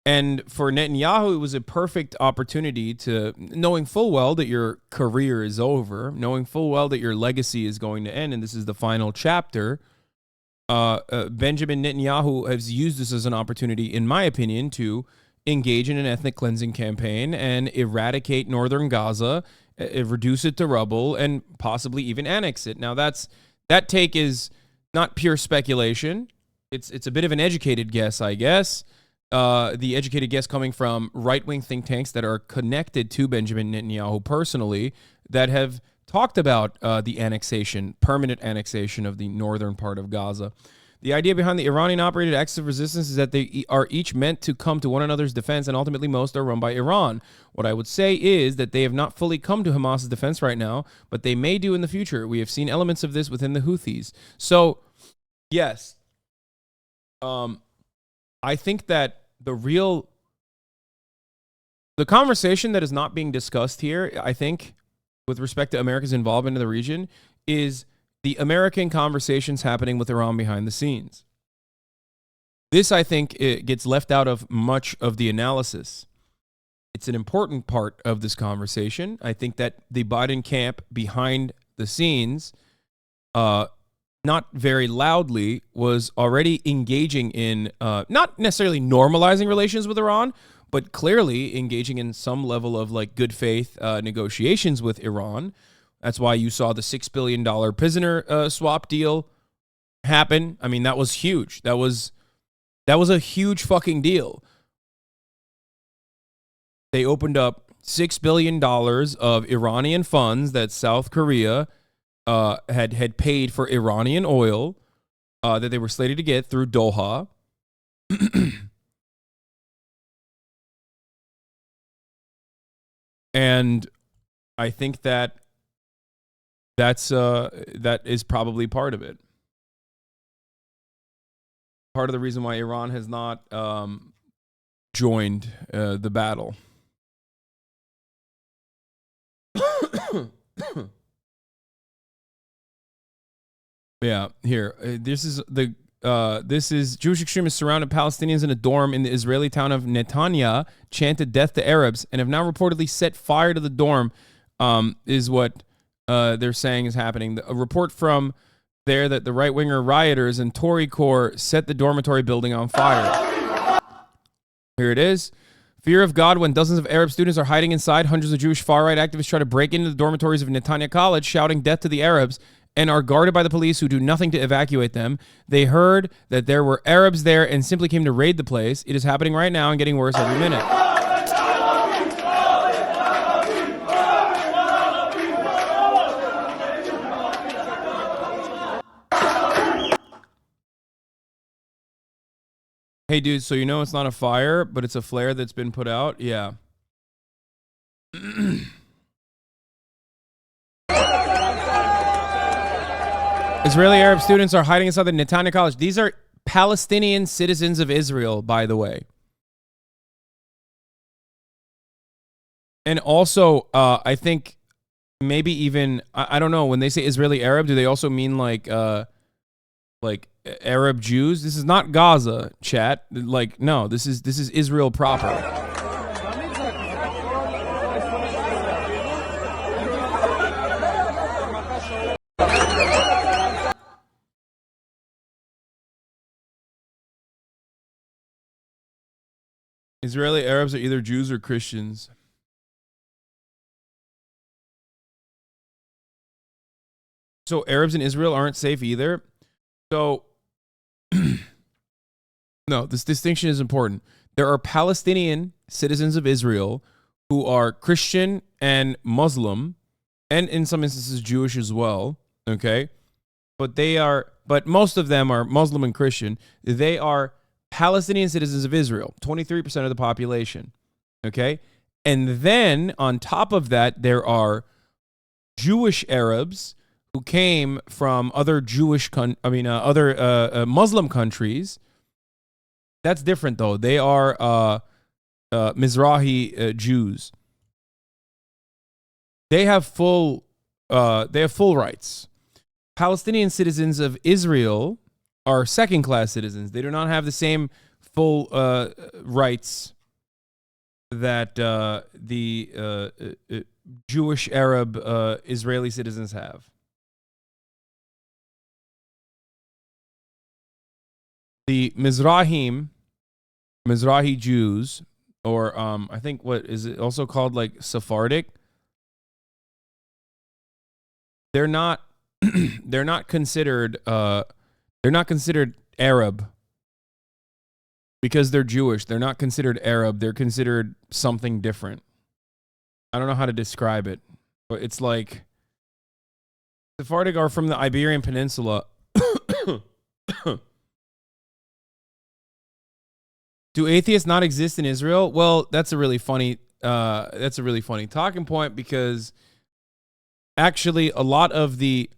Speaker 4: And for Netanyahu, it was a perfect opportunity to, knowing full well that your career is over, knowing full well that your legacy is going to end, and this is the final chapter, Benjamin Netanyahu has used this as an opportunity, in my opinion, to engage in an ethnic cleansing campaign and eradicate northern Gaza, reduce it to rubble, and possibly even annex it. Now, that take is not pure speculation. It's a bit of an educated guess, I guess. The educated guess coming from right-wing think tanks that are connected to Benjamin Netanyahu personally, that have talked about the annexation, permanent annexation of the northern part of Gaza. The idea behind the Iranian-operated acts of resistance is that they are each meant to come to one another's defense, and ultimately most are run by Iran. What I would say is that they have not fully come to Hamas's defense right now, but they may do in the future. We have seen elements of this within the Houthis. So, yes, I think that the conversation that is not being discussed here, I think, with respect to America's involvement in the region, is the American conversations happening with Iran behind the scenes. This, I think, it gets left out of much of the analysis. It's an important part of this conversation. I think that the Biden camp behind the scenes, not very loudly, was already engaging in, not necessarily normalizing relations with Iran, but clearly engaging in some level of, like, good faith negotiations with Iran. That's why you saw the $6 billion prisoner swap deal happen. I mean, that was huge. That was That was a huge fucking deal. They opened up $6 billion of Iranian funds that South Korea had paid for Iranian oil that they were slated to get through Doha. And I think that is probably part of it. Part of the reason why Iran has not joined the battle. Yeah, here. This is Jewish extremists surrounded Palestinians in a dorm in the Israeli town of Netanja, chanted death to Arabs, and have now reportedly set fire to the dorm, is what they're saying is happening. A report from there that the right-winger rioters and Tory Corps set the dormitory building on fire. Here it is. Fear of God when dozens of Arab students are hiding inside. Hundreds of Jewish far-right activists try to break into the dormitories of Netanja College, shouting death to the Arabs, and are guarded by the police who do nothing to evacuate them. They heard that there were Arabs there and simply came to raid the place. It is happening right now and getting worse every minute. Hey, dude, so you know it's not a fire, but it's a flare that's been put out? Yeah. Israeli Arab students are hiding inside the Netanja College. These are Palestinian citizens of Israel, by the way. And also, I think maybe even, I don't know, when they say Israeli Arab, do they also mean like Arab Jews? This is not Gaza, chat. Like, no, this is Israel proper. Israeli Arabs are either Jews or Christians. So Arabs in Israel aren't safe either. So, no, this distinction is important. There are Palestinian citizens of Israel who are Christian and Muslim, and in some instances Jewish as well. Okay, but most of them are Muslim and Christian. They are Palestinian citizens of Israel, 23% of the population. Okay, and then on top of that, there are Jewish Arabs who came from other Muslim countries. That's different, though. They are Mizrahi Jews. They have full rights. Palestinian citizens of Israel are second-class citizens. They do not have the same full rights that the Jewish Arab Israeli citizens have. The Mizrahi Jews, or I think what is it also called, like Sephardic? They're not considered Arab because they're Jewish. They're not considered Arab. They're considered something different. I don't know how to describe it, but it's like Sephardic are from the Iberian Peninsula. Do atheists not exist in Israel? Well, that's a really funny talking point, because actually a lot of the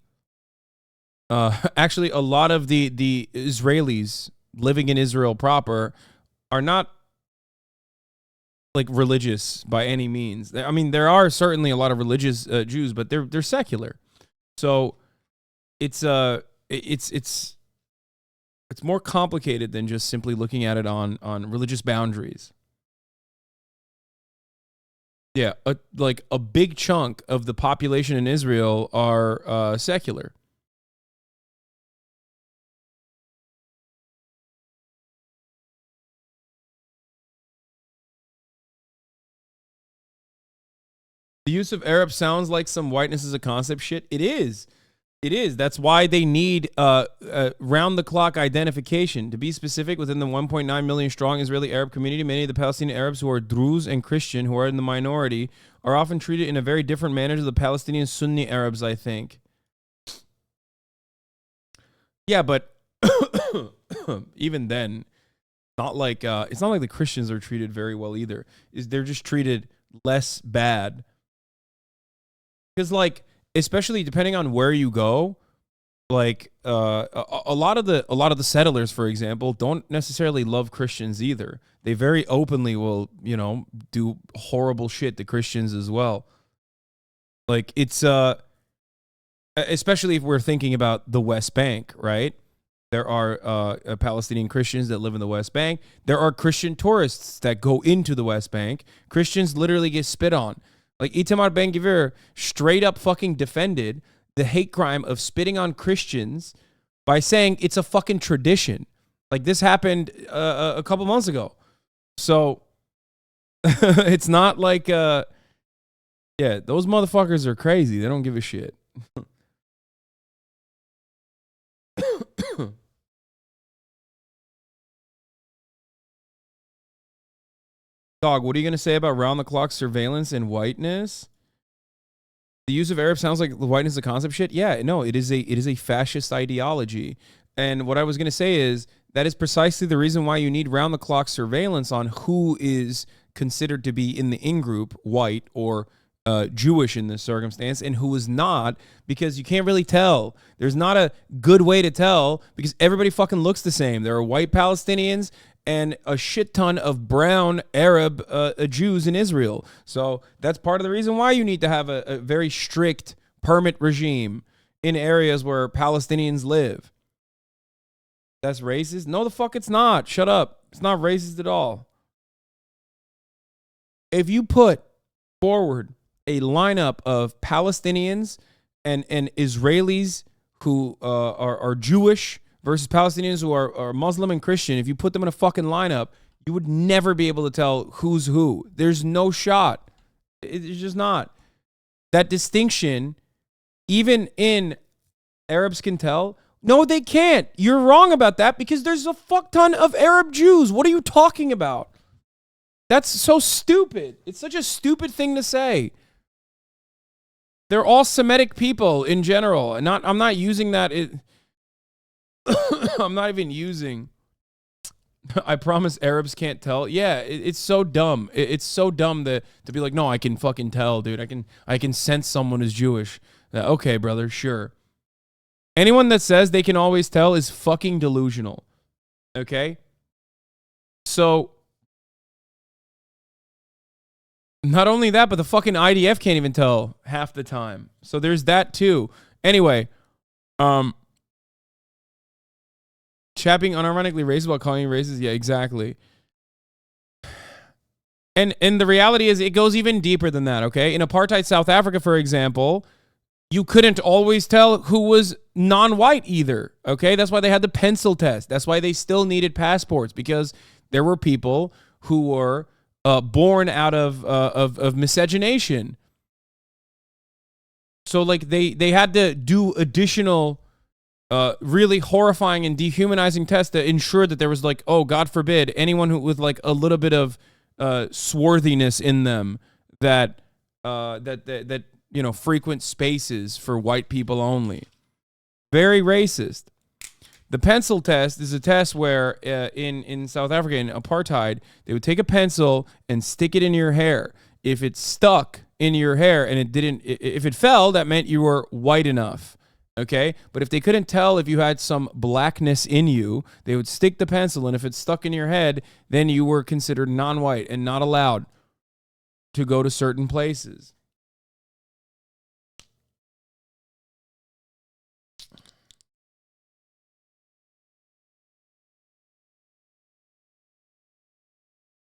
Speaker 4: Israelis living in Israel proper are not like religious by any means. I mean, there are certainly a lot of religious Jews, but they're secular. So it's more complicated than just simply looking at it on religious boundaries. Yeah, like a big chunk of the population in Israel are secular. The use of Arab sounds like some whiteness is a concept shit. It is. It is. That's why they need round-the-clock identification. To be specific, within the 1.9 million strong Israeli Arab community, many of the Palestinian Arabs who are Druze and Christian, who are in the minority, are often treated in a very different manner to the Palestinian Sunni Arabs, I think. Yeah, but even then, not like it's not like the Christians are treated very well either. They're just treated less bad. Because, like, especially depending on where you go, like a lot of the settlers, for example, don't necessarily love Christians either. They very openly will, you know, do horrible shit to Christians as well. Like, it's especially if we're thinking about the West Bank, right? There are Palestinian Christians that live in the West Bank. There are Christian tourists that go into the West Bank. Christians literally get spit on. Like, Itamar Ben-Gvir straight up fucking defended the hate crime of spitting on Christians by saying it's a fucking tradition. Like, this happened a couple months ago. So, it's not like, yeah, those motherfuckers are crazy. They don't give a shit. Dog, what are you going to say about round-the-clock surveillance and whiteness? The use of Arab sounds like the whiteness is a concept shit. Yeah, no, it is a fascist ideology. And what I was going to say is that is precisely the reason why you need round-the-clock surveillance on who is considered to be in the in-group, white or Jewish in this circumstance, and who is not, because you can't really tell. There's not a good way to tell because everybody fucking looks the same. There are white Palestinians and a shit ton of brown Arab Jews in Israel. So that's part of the reason why you need to have a very strict permit regime in areas where Palestinians live. That's racist? No, the fuck it's not. Shut up. It's not racist at all. If you put forward a lineup of Palestinians and Israelis who are Jewish versus Palestinians who are Muslim and Christian, if you put them in a fucking lineup, you would never be able to tell who's who. There's no shot. It's just not. That distinction, even in Arabs can tell. No, they can't. You're wrong about that because there's a fuck ton of Arab Jews. What are you talking about? That's so stupid. It's such a stupid thing to say. They're all Semitic people in general. And I'm not using that. I'm not even using, I promise Arabs can't tell. Yeah, it's so dumb. It's so dumb to be like, no, I can fucking tell, dude. I can sense someone is Jewish. Okay, brother, sure. Anyone that says they can always tell is fucking delusional. Okay? So, not only that, but the fucking IDF can't even tell half the time. So there's that too. Anyway, Chat being unironically racist while calling you racist? Yeah, exactly. And the reality is it goes even deeper than that, okay? In apartheid South Africa, for example, you couldn't always tell who was non-white either, okay? That's why they had the pencil test. That's why they still needed passports, because there were people who were born out of miscegenation. So, like, they had to do additional really horrifying and dehumanizing tests to ensure that there was, like, oh, God forbid, anyone who with like a little bit of swarthiness in them that you know, frequent spaces for white people only. Very racist. The pencil test is a test where in South Africa, in apartheid, they would take a pencil and stick it in your hair. If it stuck in your hair and it didn't, if it fell, that meant you were white enough. Okay? But if they couldn't tell if you had some blackness in you, they would stick the pencil, and if it stuck in your head, then you were considered non-white and not allowed to go to certain places.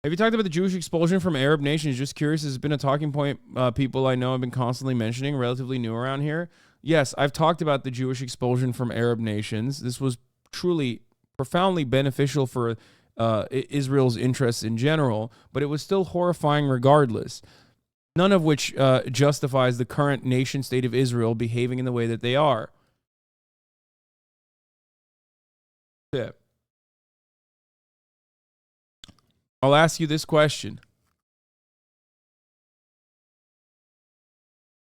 Speaker 4: Have you talked about the Jewish expulsion from Arab nations? Just curious, has been a talking point people I know have been constantly mentioning, relatively new around here. Yes, I've talked about the Jewish expulsion from Arab nations. This was truly profoundly beneficial for Israel's interests in general, but it was still horrifying regardless. None of which justifies the current nation state of Israel behaving in the way that they are. Yeah. I'll ask you this question.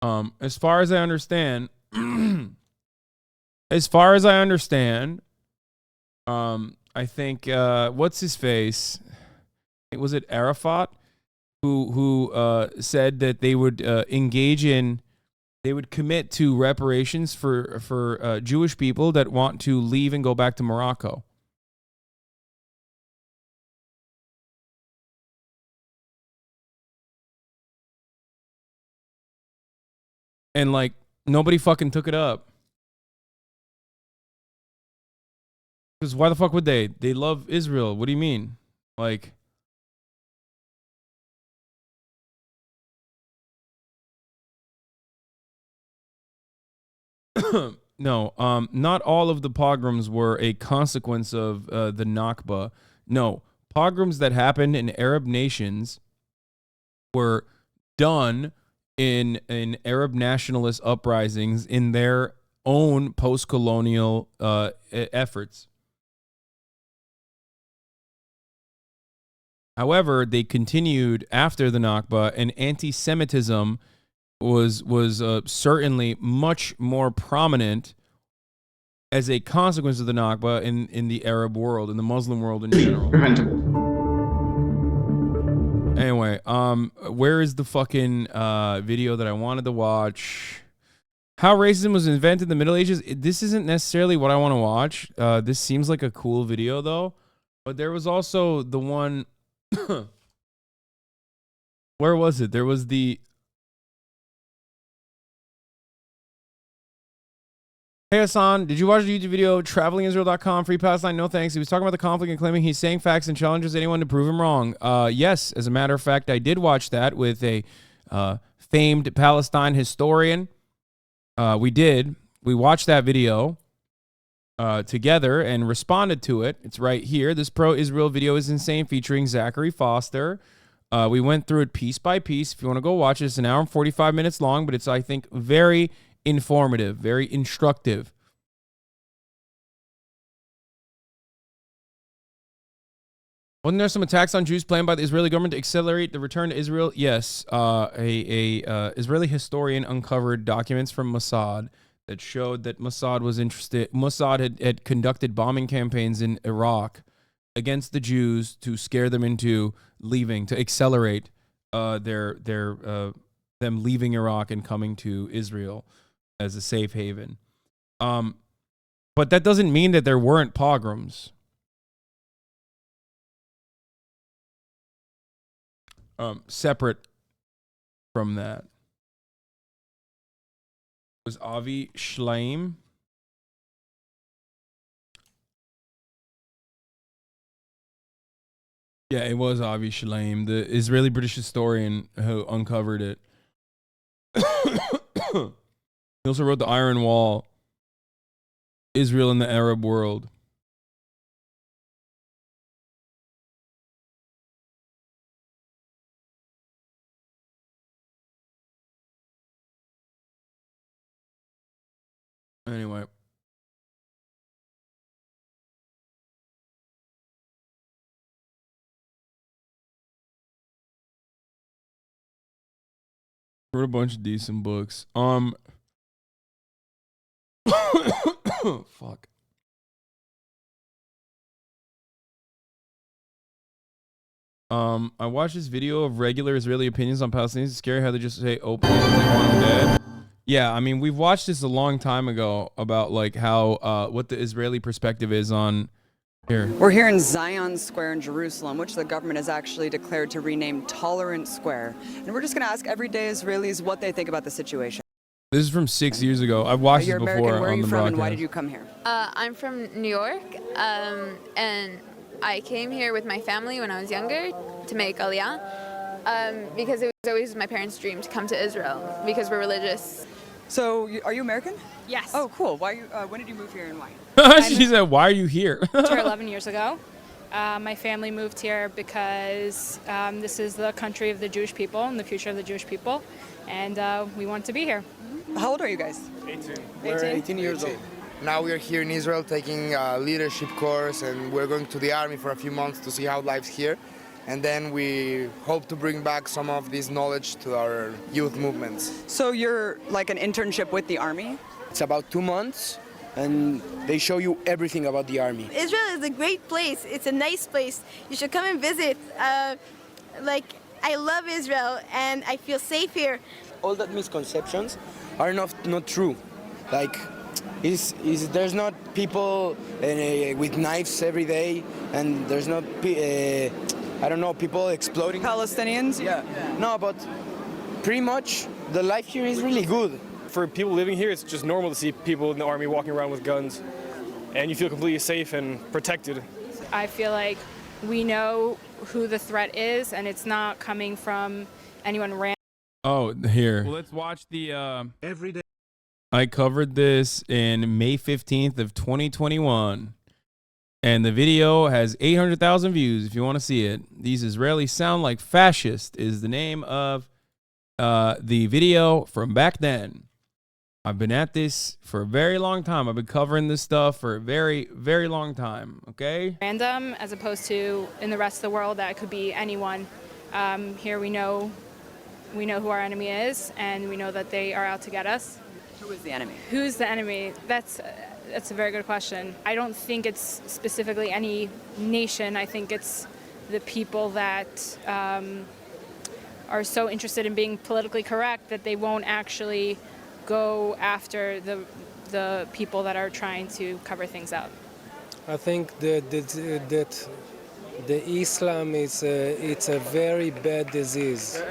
Speaker 4: As far as I understand, I think what's his face? Was it Arafat who said that they would they would commit to reparations for Jewish people that want to leave and go back to Morocco. And like nobody fucking took it up. Because why the fuck would they? They love Israel. What do you mean? Like, no, not all of the pogroms were a consequence of the Nakba. No, pogroms that happened in Arab nations were done in Arab nationalist uprisings in their own post-colonial efforts. However, they continued after the Nakba, and anti-Semitism was certainly much more prominent as a consequence of the Nakba in the Arab world, in the Muslim world in general. Anyway, where is the fucking video that I wanted to watch? How racism was invented in the Middle Ages. This isn't necessarily what I want to watch. This seems like a cool video though. But there was also the one. Where was it? There was the. Hey Hasan, did you watch the YouTube video travelingisrael.com free Palestine? No thanks. He was talking about the conflict and claiming he's saying facts and challenges anyone to prove him wrong. Yes, as a matter of fact, I did watch that with a famed Palestine historian. We watched that video together and responded to it. It's right here. This pro-Israel video is insane, featuring Zachary Foster. We went through it piece by piece. If you want to go watch it, it's an hour and 45 minutes long, but it's, I think, very informative, very instructive. Wasn't there some attacks on Jews planned by the Israeli government to accelerate the return to Israel? Yes. Israeli historian uncovered documents from Mossad that showed that Mossad was interested. Mossad had conducted bombing campaigns in Iraq against the Jews to scare them into leaving, to accelerate them leaving Iraq and coming to Israel as a safe haven. But that doesn't mean that there weren't pogroms. Separate from that. Was Avi Shleim? Yeah, it was Avi Shleim, the Israeli British historian who uncovered it. He also wrote The Iron Wall, Israel in the Arab World. Anyway. Wrote a bunch of decent books. Fuck. I watched this video of regular Israeli opinions on Palestinians. It's scary how they just say openly that they want them dead. Yeah, I mean, we've watched this a long time ago about like how what the Israeli perspective is on here.
Speaker 2: We're here in Zion Square in Jerusalem, which the government has actually declared to rename Tolerant Square. And we're just going to ask everyday Israelis what they think about the situation.
Speaker 4: This is from 6 years ago. I've watched this before.
Speaker 2: American. Where are
Speaker 4: on
Speaker 2: you
Speaker 4: the
Speaker 2: from
Speaker 4: broadcast.
Speaker 2: and why did you come here?
Speaker 3: I'm from New York, and I came here with my family when I was younger to make Aliyah, because it was always my parents' dream to come to Israel because we're religious.
Speaker 2: So, are you American?
Speaker 3: Yes.
Speaker 2: Oh, cool. Why? When did you move here and why?
Speaker 4: She said, "Why are you here?"
Speaker 5: Here 11 years ago. My family moved here because this is the country of the Jewish people and the future of the Jewish people, and we want to be here.
Speaker 2: How old are you guys?
Speaker 5: 18.
Speaker 2: We're 18 years old.
Speaker 6: Now we are here in Israel taking a leadership course, and we're going to the army for a few months to see how life's here. And then we hope to bring back some of this knowledge to our youth movements.
Speaker 2: So you're like an internship with the army?
Speaker 6: It's about 2 months, and they show you everything about the army.
Speaker 8: Israel is a great place. It's a nice place. You should come and visit. I love Israel, and I feel safe here.
Speaker 6: All that misconceptions are not true. Like, there's not people with knives every day, and there's not, people exploding.
Speaker 2: Palestinians?
Speaker 6: Yeah. No, but pretty much the life here is really good.
Speaker 10: For people living here, it's just normal to see people in the army walking around with guns, and you feel completely safe and protected.
Speaker 5: I feel like we know who the threat is, and it's not coming from anyone random.
Speaker 4: Oh, here. Well, let's watch the
Speaker 22: everyday.
Speaker 4: I covered this in May 15th of 2021, and the video has 800,000 views if you want to see it. These Israelis sound like fascist is the name of the video from back then. I've been at this for a very long time. I've been covering this stuff for a very, very long time, okay?
Speaker 5: Random, as opposed to in the rest of the world that could be anyone. Here we know who our enemy is, and we know that they are out to get us.
Speaker 2: Who is the enemy?
Speaker 5: Who's the enemy? That's a very good question. I don't think it's specifically any nation. I think it's the people that are so interested in being politically correct that they won't actually go after the people that are trying to cover things up.
Speaker 24: I think that the Islam is it's a very bad disease,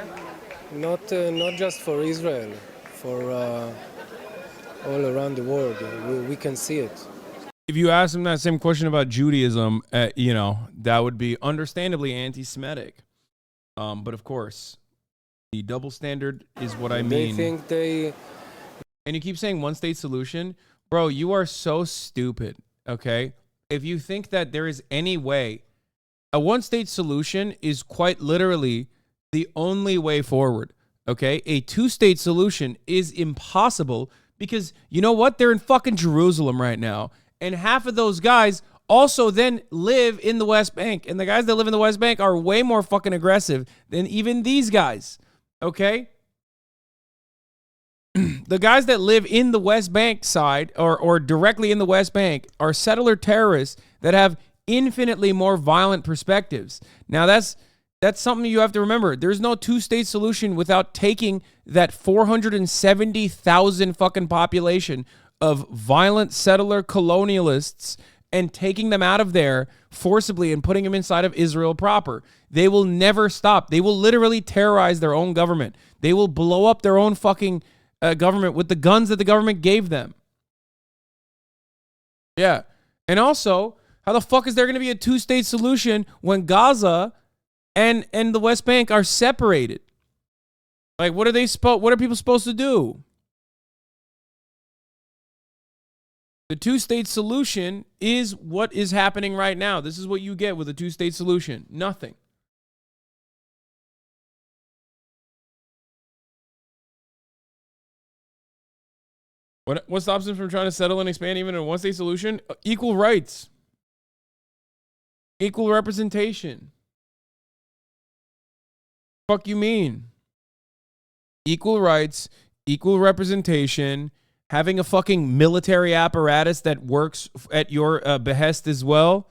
Speaker 24: not just for Israel, for all around the world. We can see it.
Speaker 4: If you ask them that same question about Judaism, that would be understandably anti-Semitic. But of course, the double standard is what I mean.
Speaker 24: They think they...
Speaker 4: And you keep saying one-state solution. Bro, you are so stupid, okay? If you think that there is any way, a one-state solution is quite literally the only way forward, okay? A two-state solution is impossible because, you know what? They're in fucking Jerusalem right now. And half of those guys also then live in the West Bank. And the guys that live in the West Bank are way more fucking aggressive than even these guys, okay? The guys that live in the West Bank side or directly in the West Bank are settler terrorists that have infinitely more violent perspectives. Now, that's something you have to remember. There's no two-state solution without taking that 470,000 fucking population of violent settler colonialists and taking them out of there forcibly and putting them inside of Israel proper. They will never stop. They will literally terrorize their own government. They will blow up their own fucking government with the guns that the government gave them. Yeah. And also, how the fuck is there going to be a two-state solution when Gaza and the West Bank are separated? Like, what are people supposed to do? The two-state solution is what is happening right now. This is what you get with a two-state solution. Nothing. What stops them from trying to settle and expand even a one-state solution? Equal rights. Equal representation. Fuck you mean? Equal rights, equal representation, having a fucking military apparatus that works at your behest as well,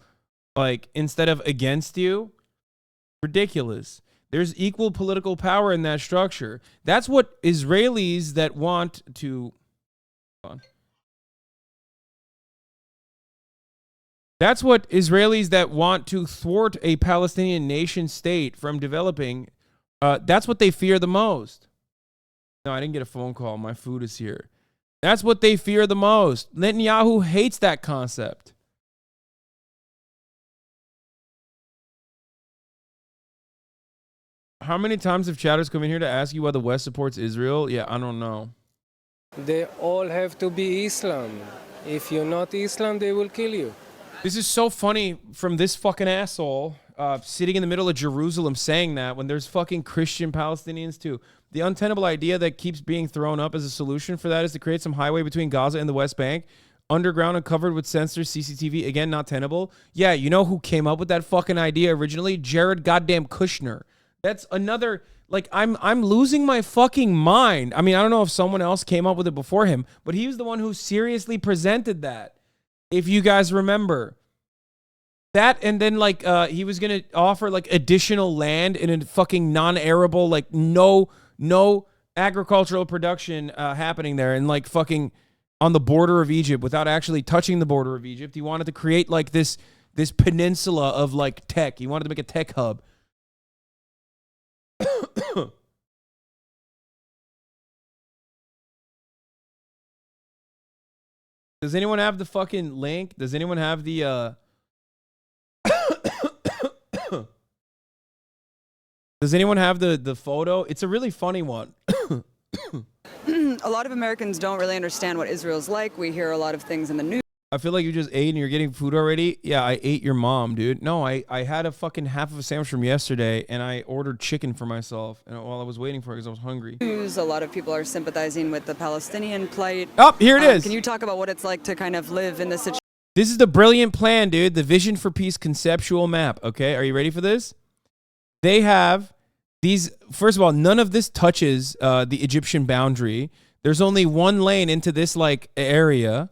Speaker 4: like instead of against you. Ridiculous. There's equal political power in that structure. That's what Israelis that want to... That's what Israelis that want to thwart a Palestinian nation state from developing, that's what they fear the most. No, I didn't get a phone call. My food is here. That's what they fear the most. Netanyahu hates that concept. How many times have chatters come in here to ask you why the West supports Israel? Yeah, I don't know.
Speaker 24: They all have to be Islam. If you're not Islam, they will kill you.
Speaker 4: This is so funny from this fucking asshole sitting in the middle of Jerusalem saying that when there's fucking Christian Palestinians too. The untenable idea that keeps being thrown up as a solution for that is to create some highway between Gaza and the West Bank. underground and covered with sensors, CCTV, again, not tenable. Yeah, you know who came up with that fucking idea originally? Jared goddamn Kushner. That's another, like, I'm losing my fucking mind. I mean, I don't know if someone else came up with it before him, but he was the one who seriously presented that, if you guys remember. That, and then, like, he was going to offer, like, additional land in a fucking non-arable, like, no agricultural production happening there, and, like, fucking on the border of Egypt without actually touching the border of Egypt. He wanted to create, like, this peninsula of, like, tech. He wanted to make a tech hub. Does anyone have the fucking link? Does anyone have the Does anyone have the photo? It's a really funny one.
Speaker 2: A lot of Americans don't really understand what Israel's like. We hear a lot of things in the news.
Speaker 4: I feel like you just ate and you're getting food already. Yeah, I ate your mom, dude. No, I had a fucking half of a sandwich from yesterday, and I ordered chicken for myself and while I was waiting for it because I was hungry.
Speaker 2: A lot of people are sympathizing with the Palestinian plight.
Speaker 4: Oh, here it is.
Speaker 2: Can you talk about what it's like to kind of live in this situation?
Speaker 4: This is the brilliant plan, dude. The Vision for Peace conceptual map. Okay, are you ready for this? They have these. First of all, none of this touches the Egyptian boundary. There's only one lane into this, like, area.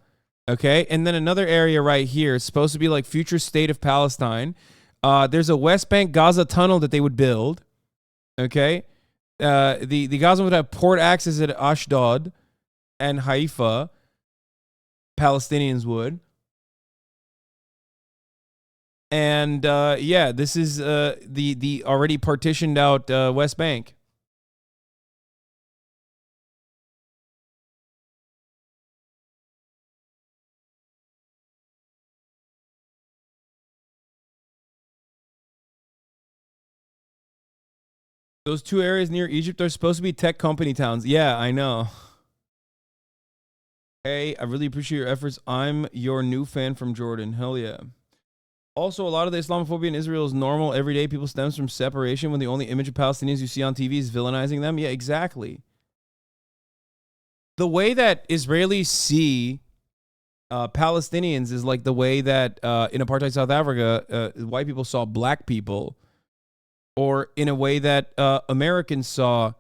Speaker 4: Okay, and then another area right here is supposed to be like future state of Palestine. There's a West Bank Gaza tunnel that they would build. Okay, the Gaza would have port access at Ashdod and Haifa. Palestinians would. And yeah, this is the already partitioned out West Bank. Those two areas near Egypt are supposed to be tech company towns. Yeah, I know. Hey, I really appreciate your efforts. I'm your new fan from Jordan. Hell yeah. Also, a lot of the Islamophobia in Israel is normal. Everyday people stems from separation when the only image of Palestinians you see on TV is villainizing them. Yeah, exactly. The way that Israelis see Palestinians is like the way that in apartheid South Africa, white people saw black people. Or in a way that Americans saw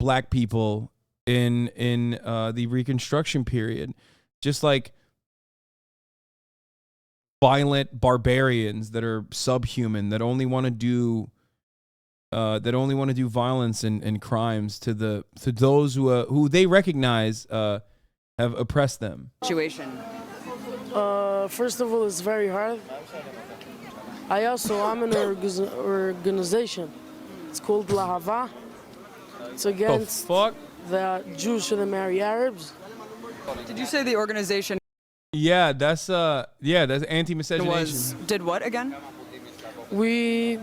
Speaker 4: black people in the Reconstruction period, just like violent barbarians that are subhuman, that only want to do violence and crimes to those who they recognize have oppressed them.
Speaker 2: Situation.
Speaker 9: First of all, it's very hard. I'm in an organization. It's called Lahava. It's against the Jews shouldn't marry Arabs.
Speaker 2: Did you say the organization?
Speaker 4: Yeah, that's anti-miscegenation.
Speaker 2: Did what again?
Speaker 9: The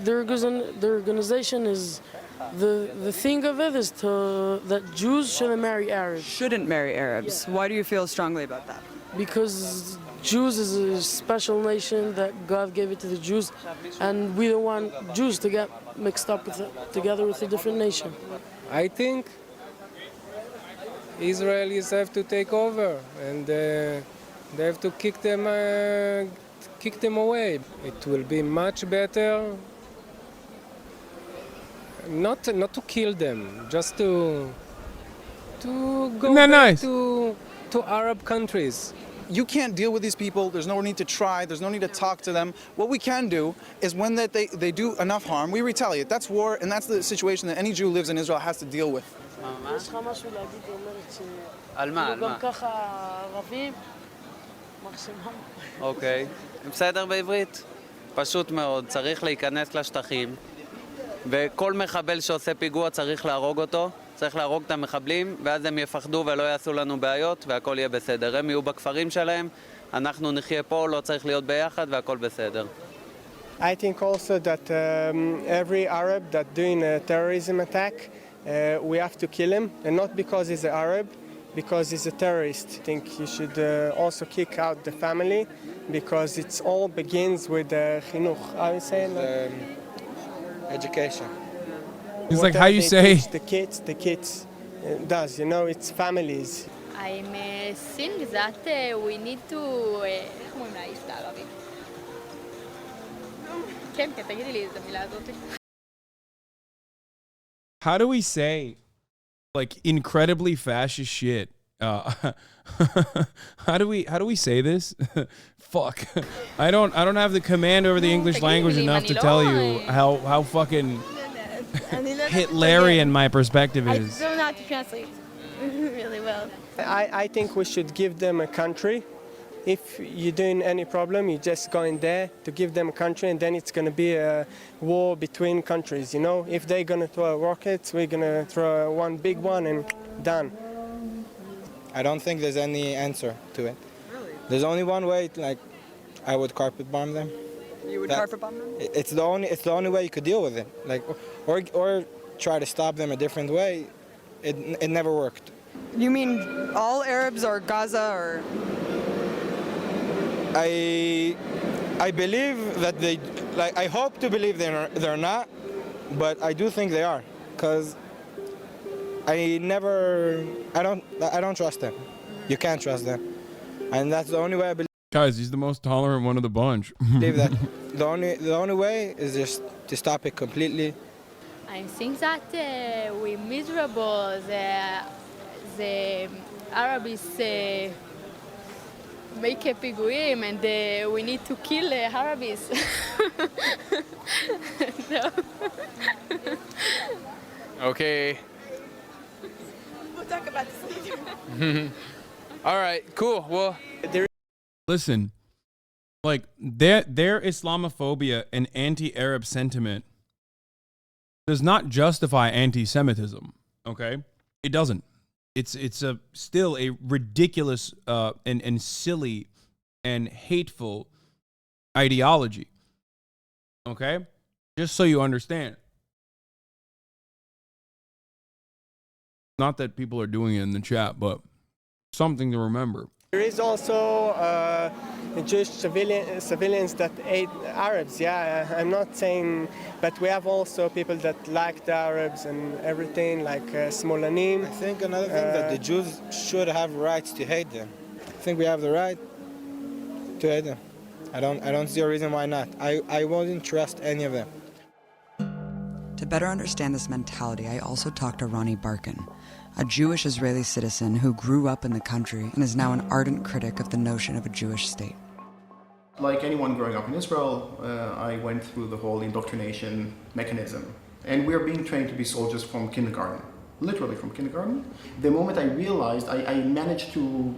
Speaker 9: organization is the thing of it is that Jews shouldn't marry Arabs.
Speaker 2: Shouldn't marry Arabs. Why do you feel strongly about that?
Speaker 9: Because Jews is a special nation that God gave it to the Jews, and we don't want Jews to get mixed up together with a different nation.
Speaker 24: I think Israelis have to take over, and they have to kick them away. It will be much better not to kill them, just to go back to Arab countries.
Speaker 11: You can't deal with these people. There's no need to try. There's no need to talk to them. What we can do is when they do enough harm, we retaliate. That's war, and that's the situation that any Jew who lives in Israel has to deal with.
Speaker 13: אוקיי, בסדר בעברית? פשוט מאוד, צריך להיכנס לשטחים, וכל מחבל שעושה פיגוע צריך להרוג אותו. צריך להרוג את המחבלים, ואז הם יפחדו ולא יעשו לנו בעיות, והכל יהיה בסדר. הם יהיו בכפרים שלהם, אנחנו נחיה פה, לא צריך להיות ביחד, והכל בסדר.
Speaker 14: I think also that every Arab that doing a terrorism attack, we have to kill him, and not because he's an Arab, because he's a terrorist. I think you should also kick out the family, because it all begins with chinuch. How you say it?
Speaker 11: Education.
Speaker 4: It's like how you say
Speaker 14: the kids does, it's families.
Speaker 7: I'm think that we need to... איך אומרים לאיש בערבית? כן, תגידי לי את המילה הזאת.
Speaker 4: How do we say, like, incredibly fascist shit? How do we say this? Fuck. I don't have the command over the English language enough to tell you how fucking Hitlerian my perspective is.
Speaker 8: I don't know how to translate really well.
Speaker 14: I think we should give them a country. If you're doing any problem, you just go in there to give them a country, and then it's going to be a war between countries, you know? If they're going to throw rockets, we're going to throw one big one and done.
Speaker 6: I don't think there's any answer to it. Really? There's only one way, like, I would carpet bomb them.
Speaker 2: You would carpet bomb them?
Speaker 6: It's the only way you could deal with it. Like, or try to stop them a different way. It never worked.
Speaker 2: You mean all Arabs or Gaza or?
Speaker 6: I believe that they, like, I hope to believe they're not, but I do think they are, because I don't trust them. You can't trust them, and that's the only way I believe.
Speaker 4: Guys, he's the most tolerant one of the bunch.
Speaker 6: Believe that the only way is just to stop it completely.
Speaker 7: I think that we're miserable. The Arabs make a פיגועים and we need to kill Arabs. No.
Speaker 12: Okay.
Speaker 8: We'll talk about this later.
Speaker 12: All right, cool. Well,
Speaker 4: Listen, like their Islamophobia and anti-Arab sentiment does not justify anti-Semitism. Okay, it doesn't. It's still a ridiculous and silly and hateful ideology. Okay, just so you understand. Not that people are doing it in the chat, but something to remember.
Speaker 14: There is also Jewish civilians that hate Arabs. Yeah, I'm not saying, but we have also people that like the Arabs and everything, like Smolanim.
Speaker 6: I think another thing that the Jews should have rights to hate them. I think we have the right to hate them. I don't see a reason why not. I wouldn't trust any of them.
Speaker 2: To better understand this mentality, I also talked to Ronnie Barkin, a Jewish Israeli citizen who grew up in the country and is now an ardent critic of the notion of a Jewish state.
Speaker 15: Like anyone growing up in Israel, I went through the whole indoctrination mechanism. And we're being trained to be soldiers from kindergarten, literally from kindergarten. The moment I realized I managed to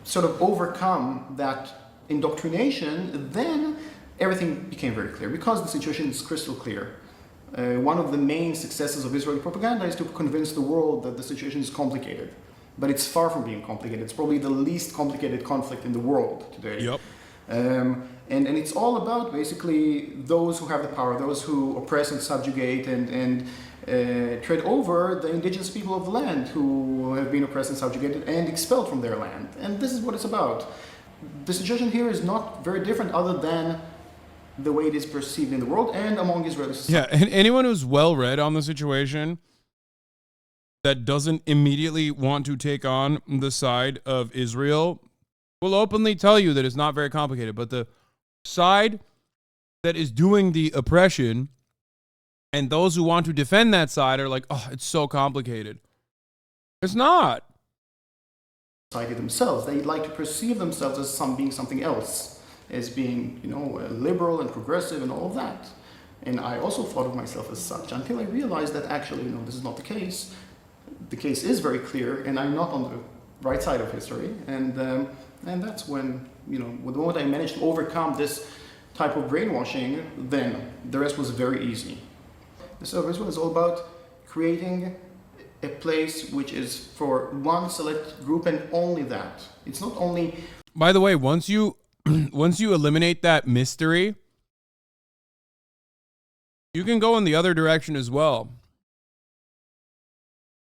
Speaker 15: sort of overcome that indoctrination, then everything became very clear, because the situation is crystal clear. One of the main successes of Israeli propaganda is to convince the world that the situation is complicated. But it's far from being complicated. It's probably the least complicated conflict in the world today.
Speaker 4: Yep.
Speaker 15: And it's all about basically those who have the power, those who oppress and subjugate and tread over the indigenous people of the land who have been oppressed and subjugated and expelled from their land. And this is what it's about. The situation here is not very different other than the way it is perceived in the world and among Israelis.
Speaker 4: Yeah, and anyone who's well read on the situation that doesn't immediately want to take on the side of Israel will openly tell you that it's not very complicated. But the side that is doing the oppression and those who want to defend that side are like, oh, it's so complicated. It's not.
Speaker 15: Society themselves, they like to perceive themselves as being something else, as being, liberal and progressive and all of that. And I also thought of myself as such until I realized that actually, this is not the case. The case is very clear, and I'm not on the right side of history. And that's when, the moment I managed to overcome this type of brainwashing, then the rest was very easy. The State of Israel is all about creating a place which is for one select group and only that. It's not only...
Speaker 4: By the way, once you eliminate that mystery, you can go in the other direction as well.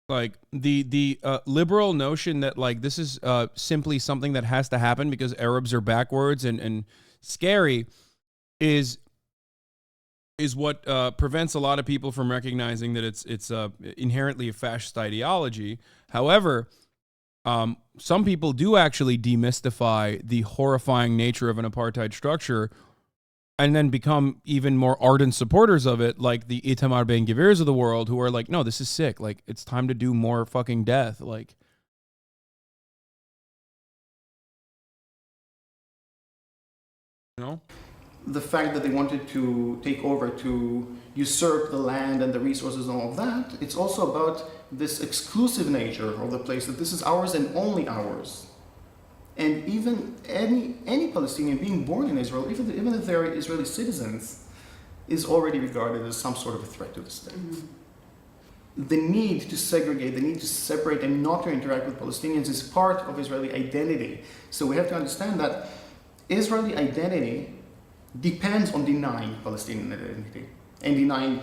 Speaker 4: Like the liberal notion that like this is simply something that has to happen because Arabs are backwards and scary is what prevents a lot of people from recognizing that it's inherently a fascist ideology. However, some people do actually demystify the horrifying nature of an apartheid structure and then become even more ardent supporters of it, like the Itamar Ben-Gvirs of the world, who are like, no, this is sick. Like, it's time to do more fucking death. Like, you know?
Speaker 15: The fact that they wanted to take over, to usurp the land and the resources and all of that, it's also about this exclusive nature of the place, that this is ours and only ours. And even any Palestinian being born in Israel, even if they're Israeli citizens, is already regarded as some sort of a threat to the state. Mm-hmm. The need to segregate, the need to separate and not to interact with Palestinians is part of Israeli identity. So we have to understand that Israeli identity depends on denying Palestinian identity and denying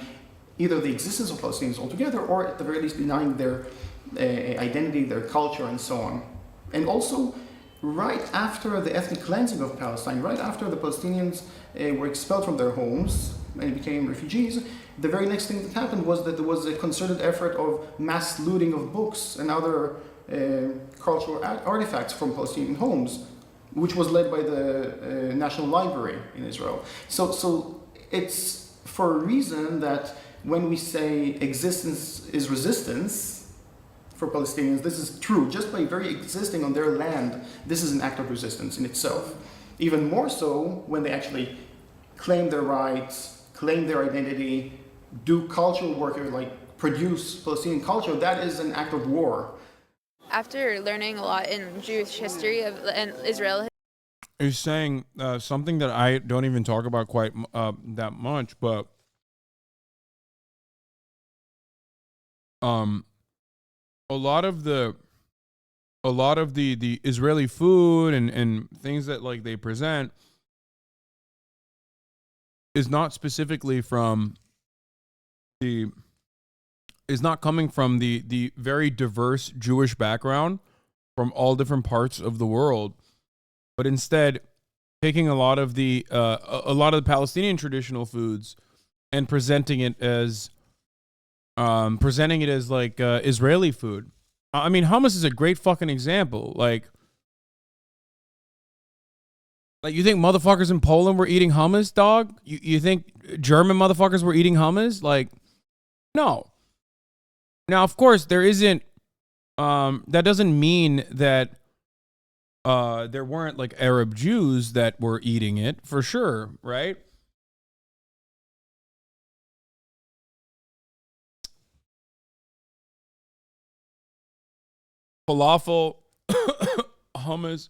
Speaker 15: either the existence of Palestinians altogether, or at the very least denying their identity, their culture, and so on. And also, right after the ethnic cleansing of Palestine, right after the Palestinians were expelled from their homes and became refugees, the very next thing that happened was that there was a concerted effort of mass looting of books and other cultural artifacts from Palestinian homes, which was led by the National Library in Israel. So it's for a reason that when we say existence is resistance, for Palestinians, this is true. Just by very existing on their land, this is an act of resistance in itself. Even more so when they actually claim their rights, claim their identity, do cultural work, like produce Palestinian culture, that is an act of war.
Speaker 3: After learning a lot in Jewish history and Israel,
Speaker 4: He's saying something that I don't even talk about quite that much, but a lot of the Israeli food and things that like they present is not specifically from is not coming from the very diverse Jewish background from all different parts of the world, but instead taking a lot of the Palestinian traditional foods and presenting it as like Israeli food. I mean, hummus is a great fucking example. Like you think motherfuckers in Poland were eating hummus, dog? You think German motherfuckers were eating hummus? Like, no. Now, of course, there isn't. That doesn't mean that there weren't like Arab Jews that were eating it, for sure, right? Falafel, hummus.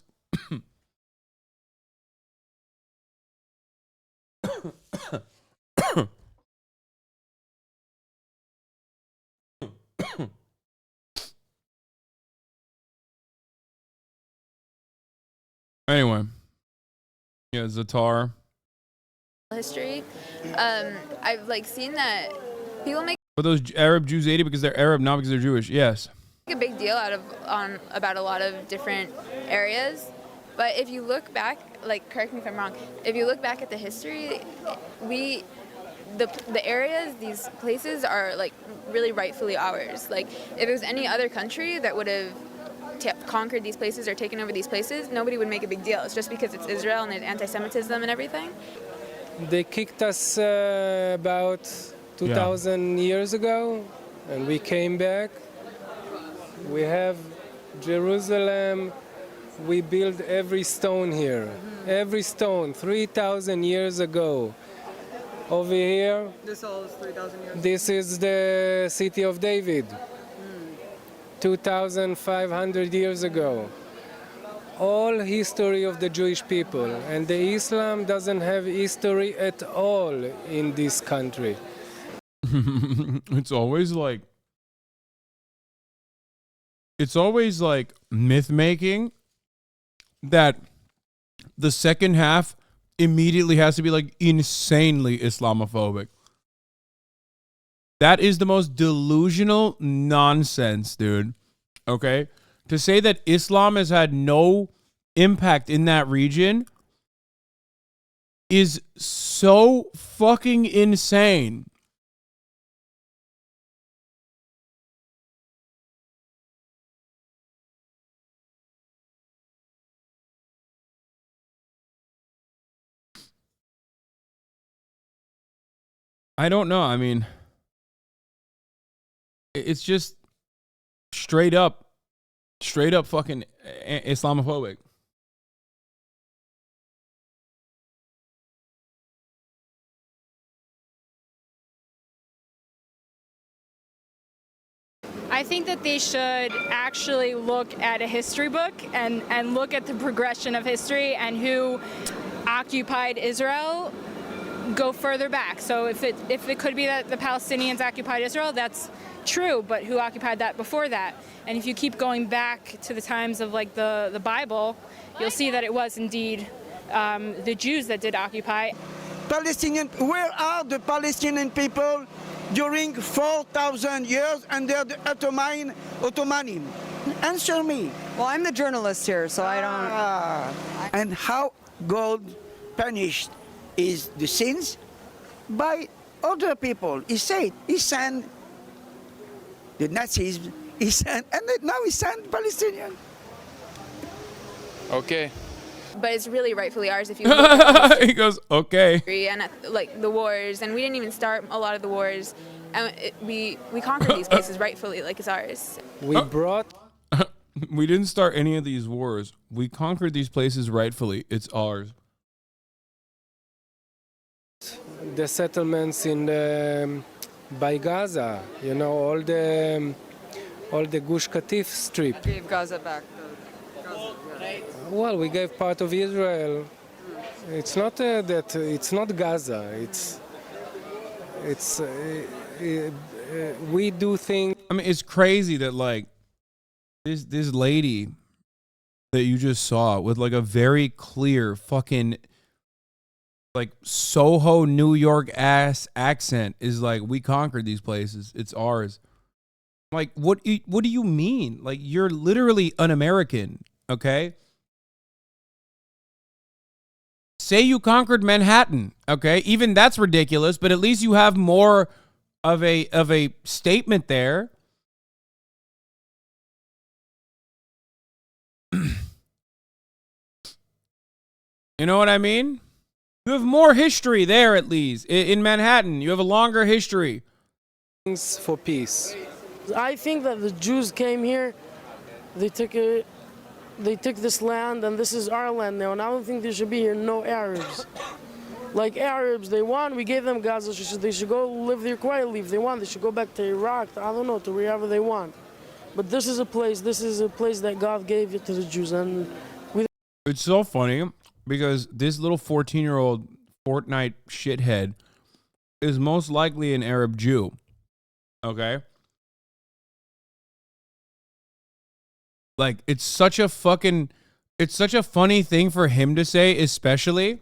Speaker 4: Anyway, yeah, Zatar.
Speaker 3: history, I've like seen that people make
Speaker 4: But those Arab Jews ate it because they're Arab, not because they're Jewish. Yes.
Speaker 3: a big deal about a lot of different areas. But if you look back, like, correct me if I'm wrong, if you look back at the history, the areas, these places are like really rightfully ours. Like, if it was any other country that would have conquered these places or taken over these places, nobody would make a big deal. It's just because it's Israel and there's anti-Semitism and everything.
Speaker 24: They kicked us about 2,000 years ago, and we came back. We have Jerusalem. We built every stone here. Every stone, 3,000 years ago. Over here,
Speaker 2: This all is 3,000 years.
Speaker 24: this is the city of David. 2,500 years ago. All history of the Jewish people, and the Islam doesn't have history at all in this country.
Speaker 4: It's always like myth making that the second half immediately has to be like insanely Islamophobic. That is the most delusional nonsense, dude. Okay? To say that Islam has had no impact in that region is so fucking insane. I don't know. I mean, it's just straight up fucking Islamophobic.
Speaker 5: I think that they should actually look at a history book and look at the progression of history and who occupied Israel, go further back. So if it could be that the Palestinians occupied Israel, that's true, but who occupied that before that? And if you keep going back to the times of like the Bible, you'll see that it was indeed the Jews that did occupy.
Speaker 16: Where are the Palestinian people during 4,000 years under the Ottoman? Answer me.
Speaker 2: Well, I'm the journalist here, so I don't...
Speaker 16: And how God punished is the sins? By other people. He sent the Nazis, and now he sent Palestinians.
Speaker 12: Okay.
Speaker 3: But it's really rightfully ours if you look at
Speaker 4: he goes, okay.
Speaker 3: and like the wars, and we didn't even start a lot of the wars, and we conquered these places rightfully, like it's ours.
Speaker 24: We brought.
Speaker 4: We didn't start any of these wars. We conquered these places rightfully. It's ours.
Speaker 24: The settlements in by Gaza, you know, all the Gush Katif strip.
Speaker 2: Gave Gaza back.
Speaker 24: Well, we gave part of Israel. It's not that it's not Gaza. It's we do things.
Speaker 4: I mean, it's crazy that like this lady that you just saw with like a very clear fucking like Soho, New York ass accent is like, we conquered these places. It's ours. Like, what do you mean? Like, you're literally an American, okay? Say you conquered Manhattan, okay? Even that's ridiculous, but at least you have more of a statement there. You know what I mean? You have more history there, at least. In Manhattan, you have a longer history.
Speaker 24: For peace.
Speaker 9: I think that the Jews came here, they took this land, and this is our land now, and I don't think there should be here no Arabs. Like Arabs, they want, we gave them Gaza, they should go live there quietly if they want. They should go back to Iraq, I don't know, to wherever they want. But this is a place that God gave it to the Jews, and
Speaker 4: it's so funny because this little 14-year-old Fortnite shithead is most likely an Arab Jew. Okay? Like, it's such a funny thing for him to say, especially.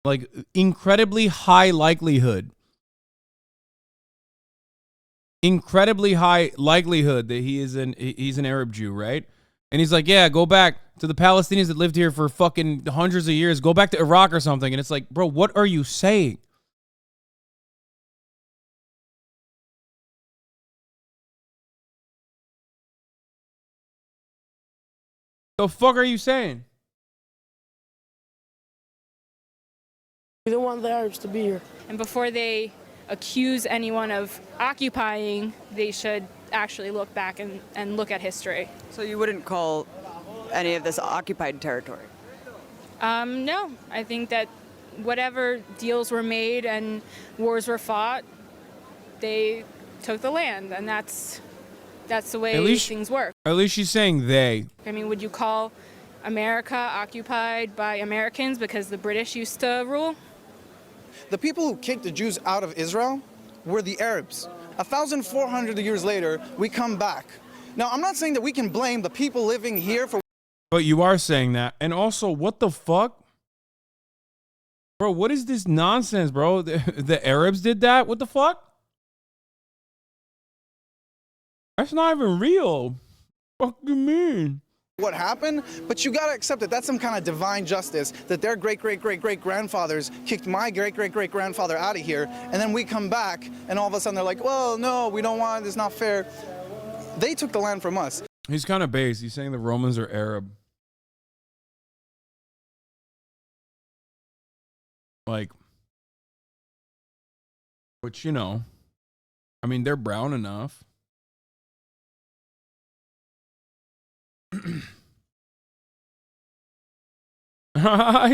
Speaker 4: Like, incredibly high likelihood. Incredibly high likelihood that he's an Arab Jew, right? And he's like, yeah, go back to the Palestinians that lived here for fucking hundreds of years. Go back to Iraq or something. And it's like, bro, what are you saying? The fuck are you saying?
Speaker 9: we don't want the Arabs to be here.
Speaker 5: And before they accuse anyone of occupying, they should actually look back and look at history.
Speaker 2: So you wouldn't call any of this occupied territory?
Speaker 5: No, I think that whatever deals were made and wars were fought, they took the land, and that's the way things work.
Speaker 4: At least she's saying they.
Speaker 5: I mean, would you call America occupied by Americans because the British used to rule?
Speaker 11: The people who kicked the Jews out of Israel were the Arabs. 1,400 years later, we come back. Now, I'm not saying that we can blame the people living here for...
Speaker 4: But you are saying that. And also, what the fuck? Bro, what is this nonsense, bro? The Arabs did that? What the fuck? That's not even real. What do you mean?
Speaker 11: What happened, but you gotta accept that that's some kind of divine justice, that their great-great-great-great-grandfathers kicked my great-great-great-grandfather out of here, and then we come back, and all of a sudden they're like, well, no, we don't want it, it's not fair. They took the land from us.
Speaker 4: He's kind of base. He's saying the Romans are Arab. Like, Which, you know, I mean, they're brown enough. He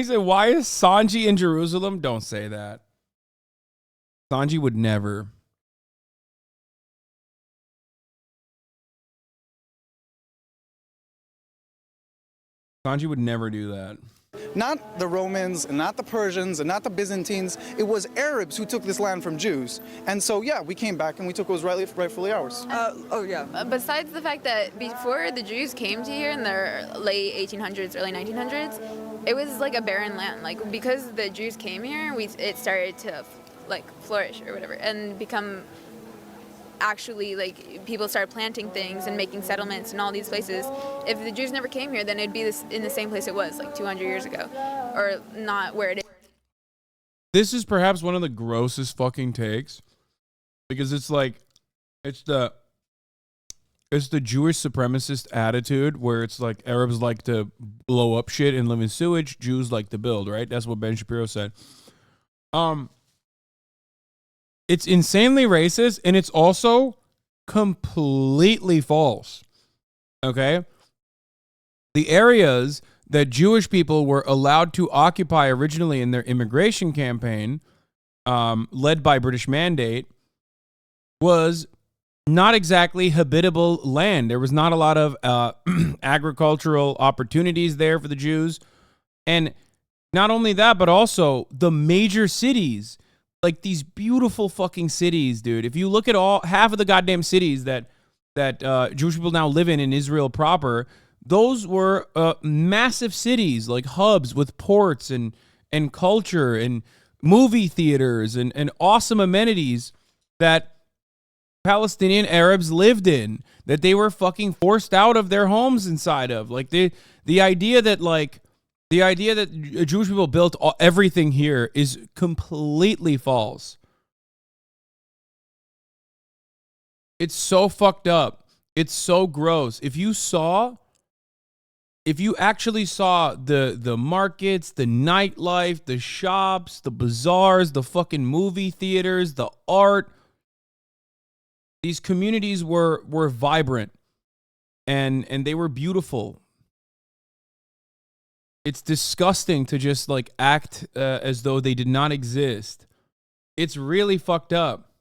Speaker 4: said, why is Sanji in Jerusalem? Don't say that. Sanji would never. Sanji would never do that.
Speaker 11: Not the Romans, and not the Persians, and not the Byzantines. It was Arabs who took this land from Jews. And so, yeah, we came back and we took what was rightfully ours.
Speaker 3: Besides the fact that before the Jews came to here in the late 1800s, early 1900s, it was like a barren land. Like, because the Jews came here, it started to like flourish or whatever and become actually, like, people started planting things and making settlements in all these places. If the Jews never came here, then it'd be in the same place it was like 200 years ago, or not where it is.
Speaker 4: This is perhaps one of the grossest fucking takes, because it's like, it's the Jewish supremacist attitude where it's like Arabs like to blow up shit and live in sewage, Jews like to build, right? That's what Ben Shapiro said. It's insanely racist, and it's also completely false. Okay? The areas that Jewish people were allowed to occupy originally in their immigration campaign, led by British mandate, was not exactly habitable land. There was not a lot of agricultural opportunities there for the Jews. And not only that, but also the major cities, like these beautiful fucking cities, dude. If you look at half of the goddamn cities that Jewish people now live in Israel proper, those were massive cities, like hubs with ports and culture and movie theaters and awesome amenities that Palestinian Arabs lived in, that they were fucking forced out of their homes inside of. Like the idea that Jewish people built everything here is completely false. It's so fucked up. It's so gross. If you actually saw the markets, the nightlife, the shops, the bazaars, the fucking movie theaters, the art, these communities were vibrant and they were beautiful. It's disgusting to just like act as though they did not exist. It's really fucked up.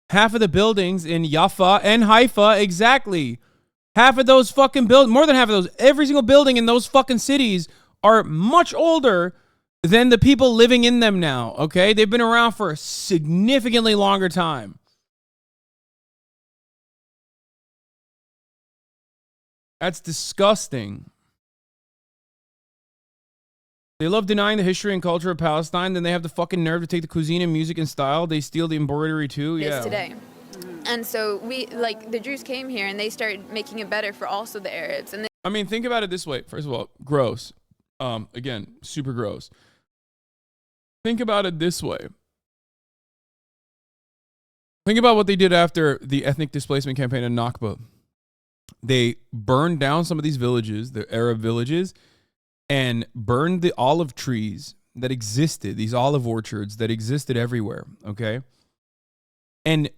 Speaker 4: Half of the buildings in Jaffa and Haifa, exactly. Half of those fucking buildings, more than half of those, every single building in those fucking cities are much older than the people living in them now, okay? They've been around for a significantly longer time. That's disgusting. They love denying the history and culture of Palestine, then they have the fucking nerve to take the cuisine and music and style. They steal the embroidery too. Yeah.
Speaker 3: Today. And so the Jews came here and they started making it better for also the Arabs. And
Speaker 4: I mean, think about it this way. First of all, gross. Again, super gross. Think about it this way. Think about what they did after the ethnic displacement campaign in Nakba. They burned down some of these villages, the Arab villages, and burned the olive trees that existed, these olive orchards that existed everywhere, okay? And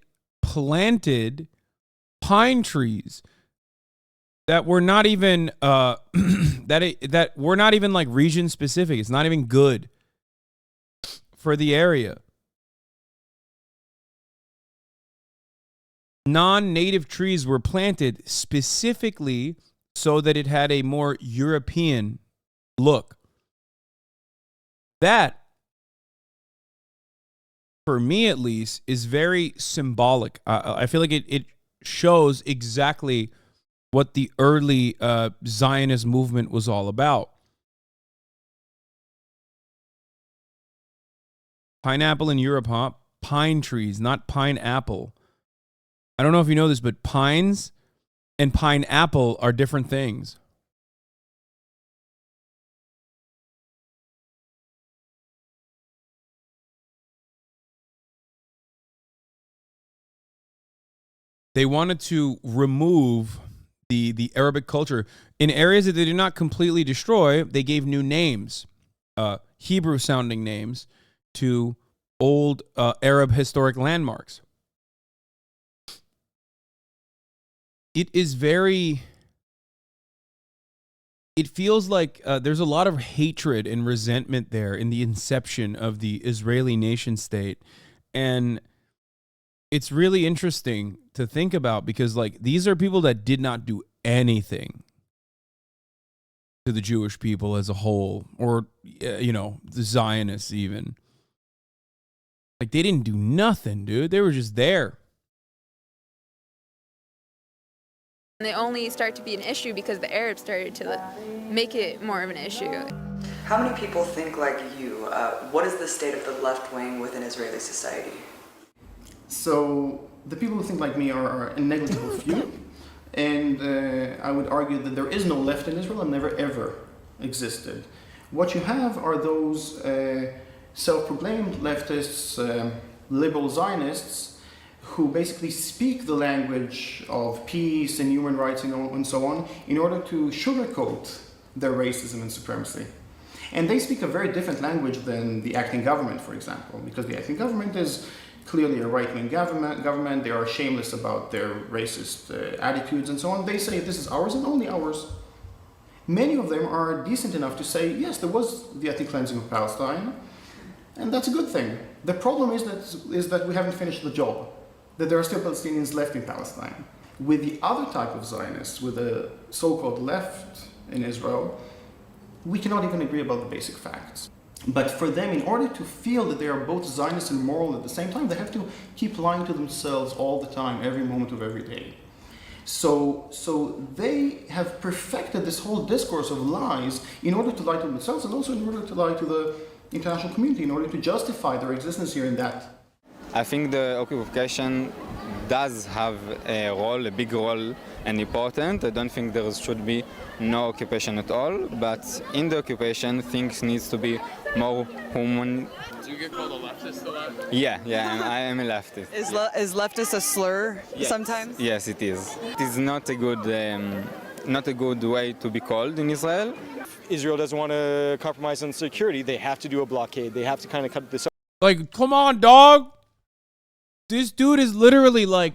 Speaker 4: planted pine trees that were not even that were not even like region specific. It's not even good for the area. Non-native trees were planted specifically so that it had a more European look. That, for me at least, is very symbolic. I feel like it shows exactly what the early Zionist movement was all about. Pineapple in Europe, huh? Pine trees, not pineapple. I don't know if you know this, but pines and pineapple are different things. They wanted to remove the Arabic culture. In areas that they did not completely destroy, they gave new names, Hebrew-sounding names, to old Arab historic landmarks. It is very... It feels like there's a lot of hatred and resentment there in the inception of the Israeli nation state. And it's really interesting to think about because, like, these are people that did not do anything to the Jewish people as a whole, or, you know, the Zionists even. Like, they didn't do nothing, dude. They were just there.
Speaker 3: And they only start to be an issue because the Arabs started to make it more of an issue.
Speaker 2: How many people think like you? What is the state of the left wing within Israeli society?
Speaker 15: So the people who think like me are a negligible few, and I would argue that there is no left in Israel and never ever existed. What you have are those self-proclaimed leftists, liberal Zionists, who basically speak the language of peace and human rights and so on in order to sugarcoat their racism and supremacy. And they speak a very different language than the acting government, for example, because the acting government is clearly a right-wing government. They are shameless about their racist attitudes and so on. They say this is ours and only ours. Many of them are decent enough to say, yes, there was the ethnic cleansing of Palestine, and that's a good thing. The problem is that we haven't finished the job, that there are still Palestinians left in Palestine. With the other type of Zionists, with the so-called left in Israel, we cannot even agree about the basic facts. But for them, in order to feel that they are both Zionist and moral at the same time, they have to keep lying to themselves all the time, every moment of every day. So they have perfected this whole discourse of lies in order to lie to themselves and also in order to lie to the international community, in order to justify their existence here in that.
Speaker 17: I think the occupation does have a role, a big role, and important. I don't think there should be no occupation at all, but in the occupation, things needs to be more human.
Speaker 12: Do you get called a leftist a lot?
Speaker 17: Yeah, I am a leftist.
Speaker 2: Is leftist a slur sometimes?
Speaker 17: Yes, it is. It is not a good way to be called in Israel.
Speaker 10: Israel doesn't want to compromise on security. They have to do a blockade. They have to kind of cut this off.
Speaker 4: Like, come on, dog. This dude is literally like,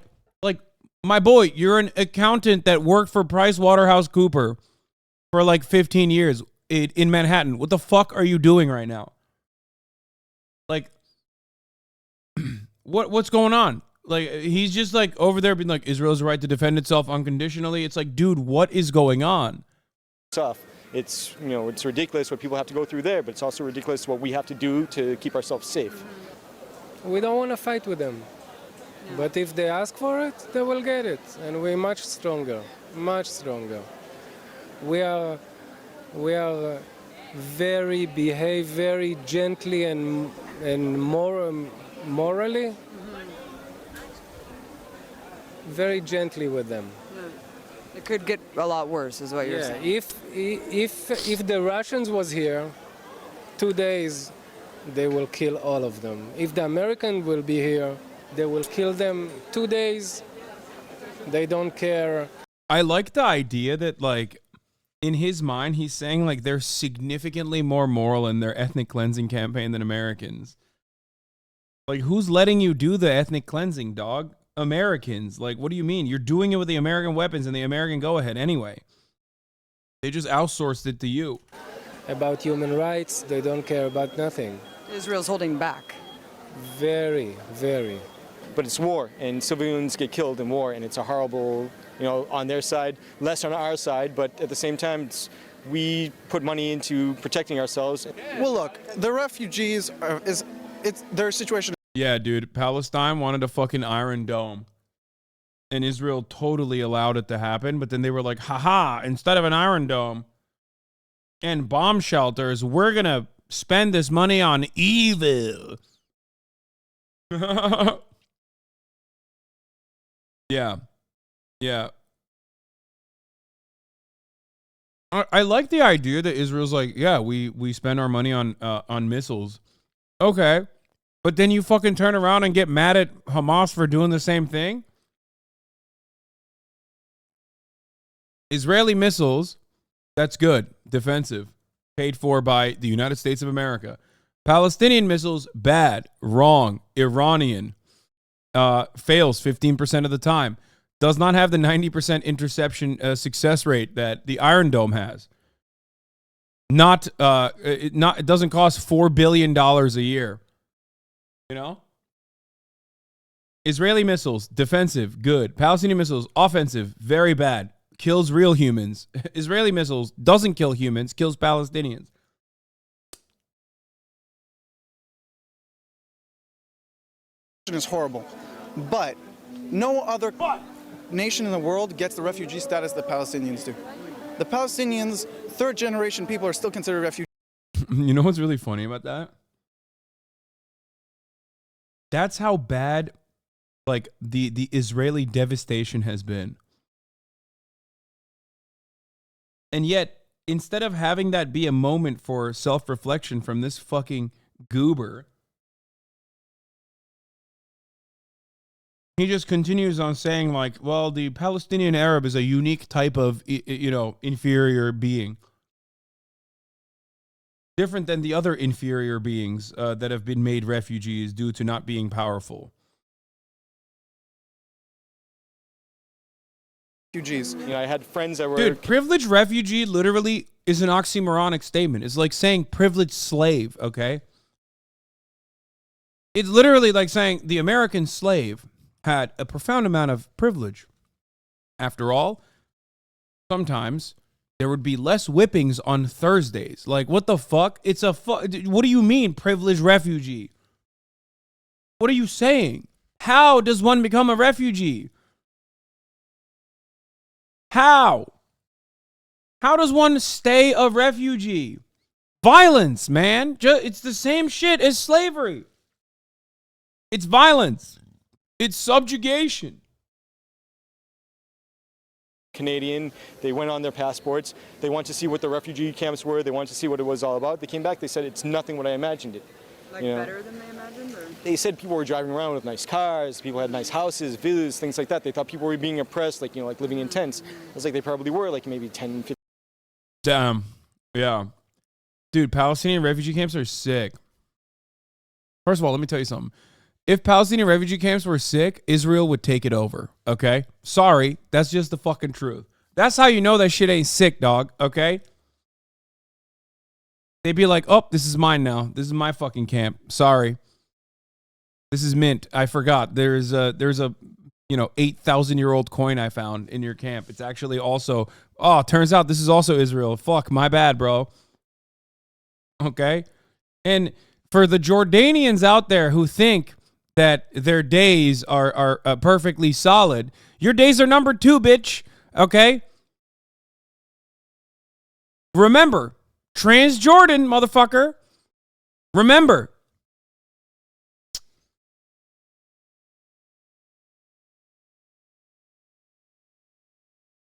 Speaker 4: my boy, you're an accountant that worked for PricewaterhouseCoopers for like 15 years in Manhattan. What the fuck are you doing right now? Like, what's going on? Like, he's just like over there being like, Israel's right to defend itself unconditionally. It's like, dude, what is going on?
Speaker 10: Tough. It's, you know, it's ridiculous what people have to go through there, but it's also ridiculous what we have to do to keep ourselves safe.
Speaker 24: We don't want to fight with them. But if they ask for it, they will get it. And we're much stronger, much stronger. We behave very gently and morally, very gently with them.
Speaker 2: It could get a lot worse, is what you're saying.
Speaker 24: If the Russians was here, 2 days, they will kill all of them. If the Americans will be here, they will kill them 2 days. They don't care.
Speaker 4: I like the idea that, like, in his mind, he's saying, like, they're significantly more moral in their ethnic cleansing campaign than Americans. Like, who's letting you do the ethnic cleansing, dog? Americans. Like, what do you mean? You're doing it with the American weapons and the American go-ahead anyway. They just outsourced it to you.
Speaker 24: About human rights, they don't care about nothing.
Speaker 2: Israel's holding back.
Speaker 24: Very, very.
Speaker 10: But it's war, and civilians get killed in war, and it's a horrible, you know, on their side, less on our side, but at the same time, we put money into protecting ourselves.
Speaker 11: Well, look, the refugees, their situation.
Speaker 4: Yeah, dude, Palestine wanted a fucking Iron Dome. And Israel totally allowed it to happen, but then they were like, haha, instead of an Iron Dome and bomb shelters, we're going to spend this money on evil. Yeah. I like the idea that Israel's like, yeah, we spend our money on missiles. Okay. But then you fucking turn around and get mad at Hamas for doing the same thing? Israeli missiles, that's good. Defensive. Paid for by the United States of America. Palestinian missiles, bad, wrong, Iranian, fails 15% of the time. Does not have the 90% interception success rate that the Iron Dome has. It doesn't cost $4 billion a year. You know? Israeli missiles, defensive, good. Palestinian missiles, offensive, very bad. Kills real humans. Israeli missiles, doesn't kill humans, kills Palestinians.
Speaker 11: Is horrible, but no other nation in the world gets the refugee status that Palestinians do. The Palestinians, third generation people, are still considered refugees.
Speaker 4: You know what's really funny about that? That's how bad, like, the Israeli devastation has been. And yet, instead of having that be a moment for self-reflection from this fucking goober, he just continues on saying, like, well, the Palestinian Arab is a unique type of, inferior being. Different than the other inferior beings that have been made refugees due to not being powerful.
Speaker 11: Refugees.
Speaker 10: I had friends that were...
Speaker 4: Dude, privileged refugee literally is an oxymoronic statement. It's like saying privileged slave, okay? It's literally like saying the American slave had a profound amount of privilege. After all, sometimes there would be less whippings on Thursdays. Like, what the fuck? What do you mean, privileged refugee? What are you saying? How does one become a refugee? How? How does one stay a refugee? Violence, man. It's the same shit as slavery. It's violence. It's subjugation.
Speaker 10: Canadian, they went on their passports. They wanted to see what the refugee camps were. They wanted to see what it was all about. They came back, they said it's nothing what I imagined it.
Speaker 2: Like better than they imagined? Or?
Speaker 10: They said people were driving around with nice cars, people had nice houses, villas, things like that. They thought people were being oppressed, like living in tents. It was like they probably were, like maybe 10, 15.
Speaker 4: Damn. Yeah. Dude, Palestinian refugee camps are sick. First of all, let me tell you something. If Palestinian refugee camps were sick, Israel would take it over, okay? Sorry, that's just the fucking truth. That's how you know that shit ain't sick, dog, okay? They'd be like, oh, this is mine now. This is my fucking camp. Sorry. This is mint. I forgot. There's a 8,000-year-old coin I found in your camp. It's actually also, turns out this is also Israel. Fuck, my bad, bro. Okay? And for the Jordanians out there who think that their days are perfectly solid, your days are number 2, bitch. Okay? Remember, Transjordan, motherfucker. Remember.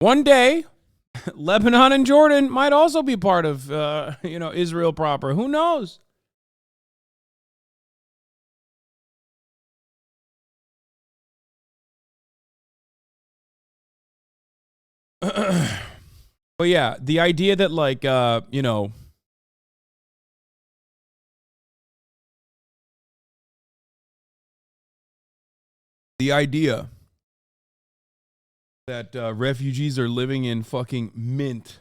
Speaker 4: One day, Lebanon and Jordan might also be part of, Israel proper. Who knows? But yeah, the idea that the idea that refugees are living in fucking mint,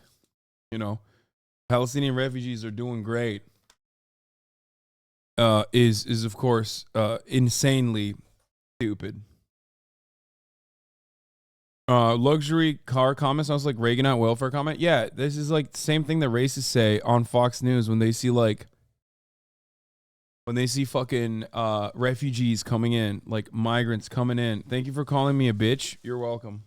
Speaker 4: Palestinian refugees are doing great, is of course insanely stupid. Luxury car comment sounds like Reagan at welfare comment. Yeah, this is like the same thing that racists say on Fox News when they see fucking refugees coming in, like migrants coming in. Thank you for calling me a bitch. You're welcome.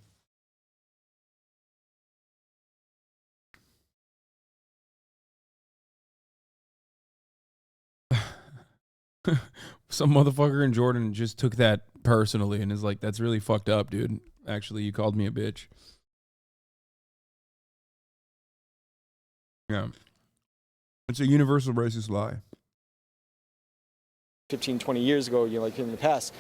Speaker 4: Some motherfucker in Jordan just took that personally and is like, that's really fucked up, dude. Actually, you called me a bitch. Yeah. It's a universal racist lie.
Speaker 10: 15, 20 years ago, like in the past.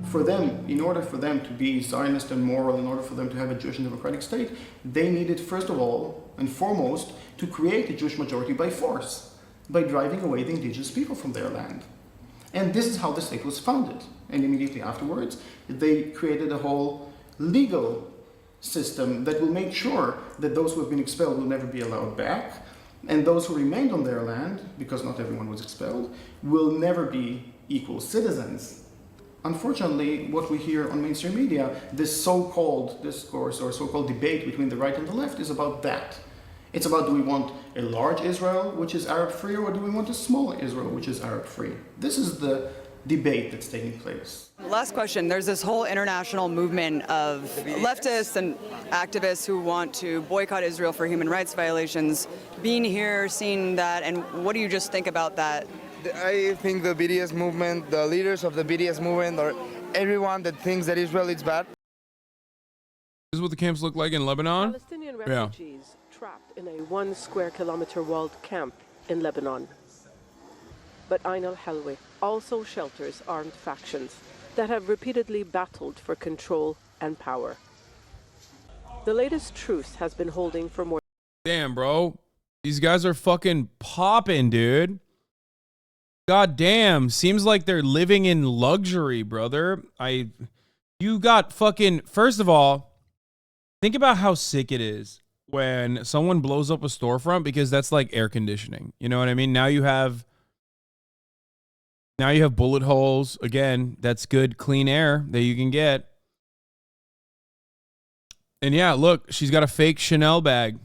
Speaker 15: For them, in order for them to be Zionist and moral, in order for them to have a Jewish and democratic state, they needed, first of all and foremost, to create a Jewish majority by force. by driving away the indigenous people from their land. And this is how the state was founded. And immediately afterwards, they created a whole legal system that will make sure that those who have been expelled will never be allowed back, and those who remained on their land, because not everyone was expelled, will never be equal citizens. Unfortunately, what we hear on mainstream media, this so-called discourse or so-called debate between the right and the left is about that. It's about, do we want a large Israel, which is Arab-free, or do we want a small Israel, which is Arab-free? This is the debate that's taking place.
Speaker 2: Last question. There's this whole international movement of leftists and activists who want to boycott Israel for human rights violations. Being here, seeing that, and what do you just think about that?
Speaker 18: I think the BDS movement, the leaders of the BDS movement, or everyone that thinks that Israel is bad.
Speaker 4: This is what the camps look like in Lebanon?
Speaker 19: Palestinian refugees trapped in a 1 square kilometer walled camp in Lebanon. But Ain al-Halwi also shelters armed factions that have repeatedly battled for control and power. The latest truce has been holding for more.
Speaker 4: Damn, bro. These guys are fucking popping, dude. God damn. Seems like they're living in luxury, brother. You got fucking, first of all, think about how sick it is when someone blows up a storefront, because that's like air conditioning. You know what I mean? Now you have bullet holes. Again, that's good, clean air that you can get. And yeah, look, she's got a fake Chanel bag.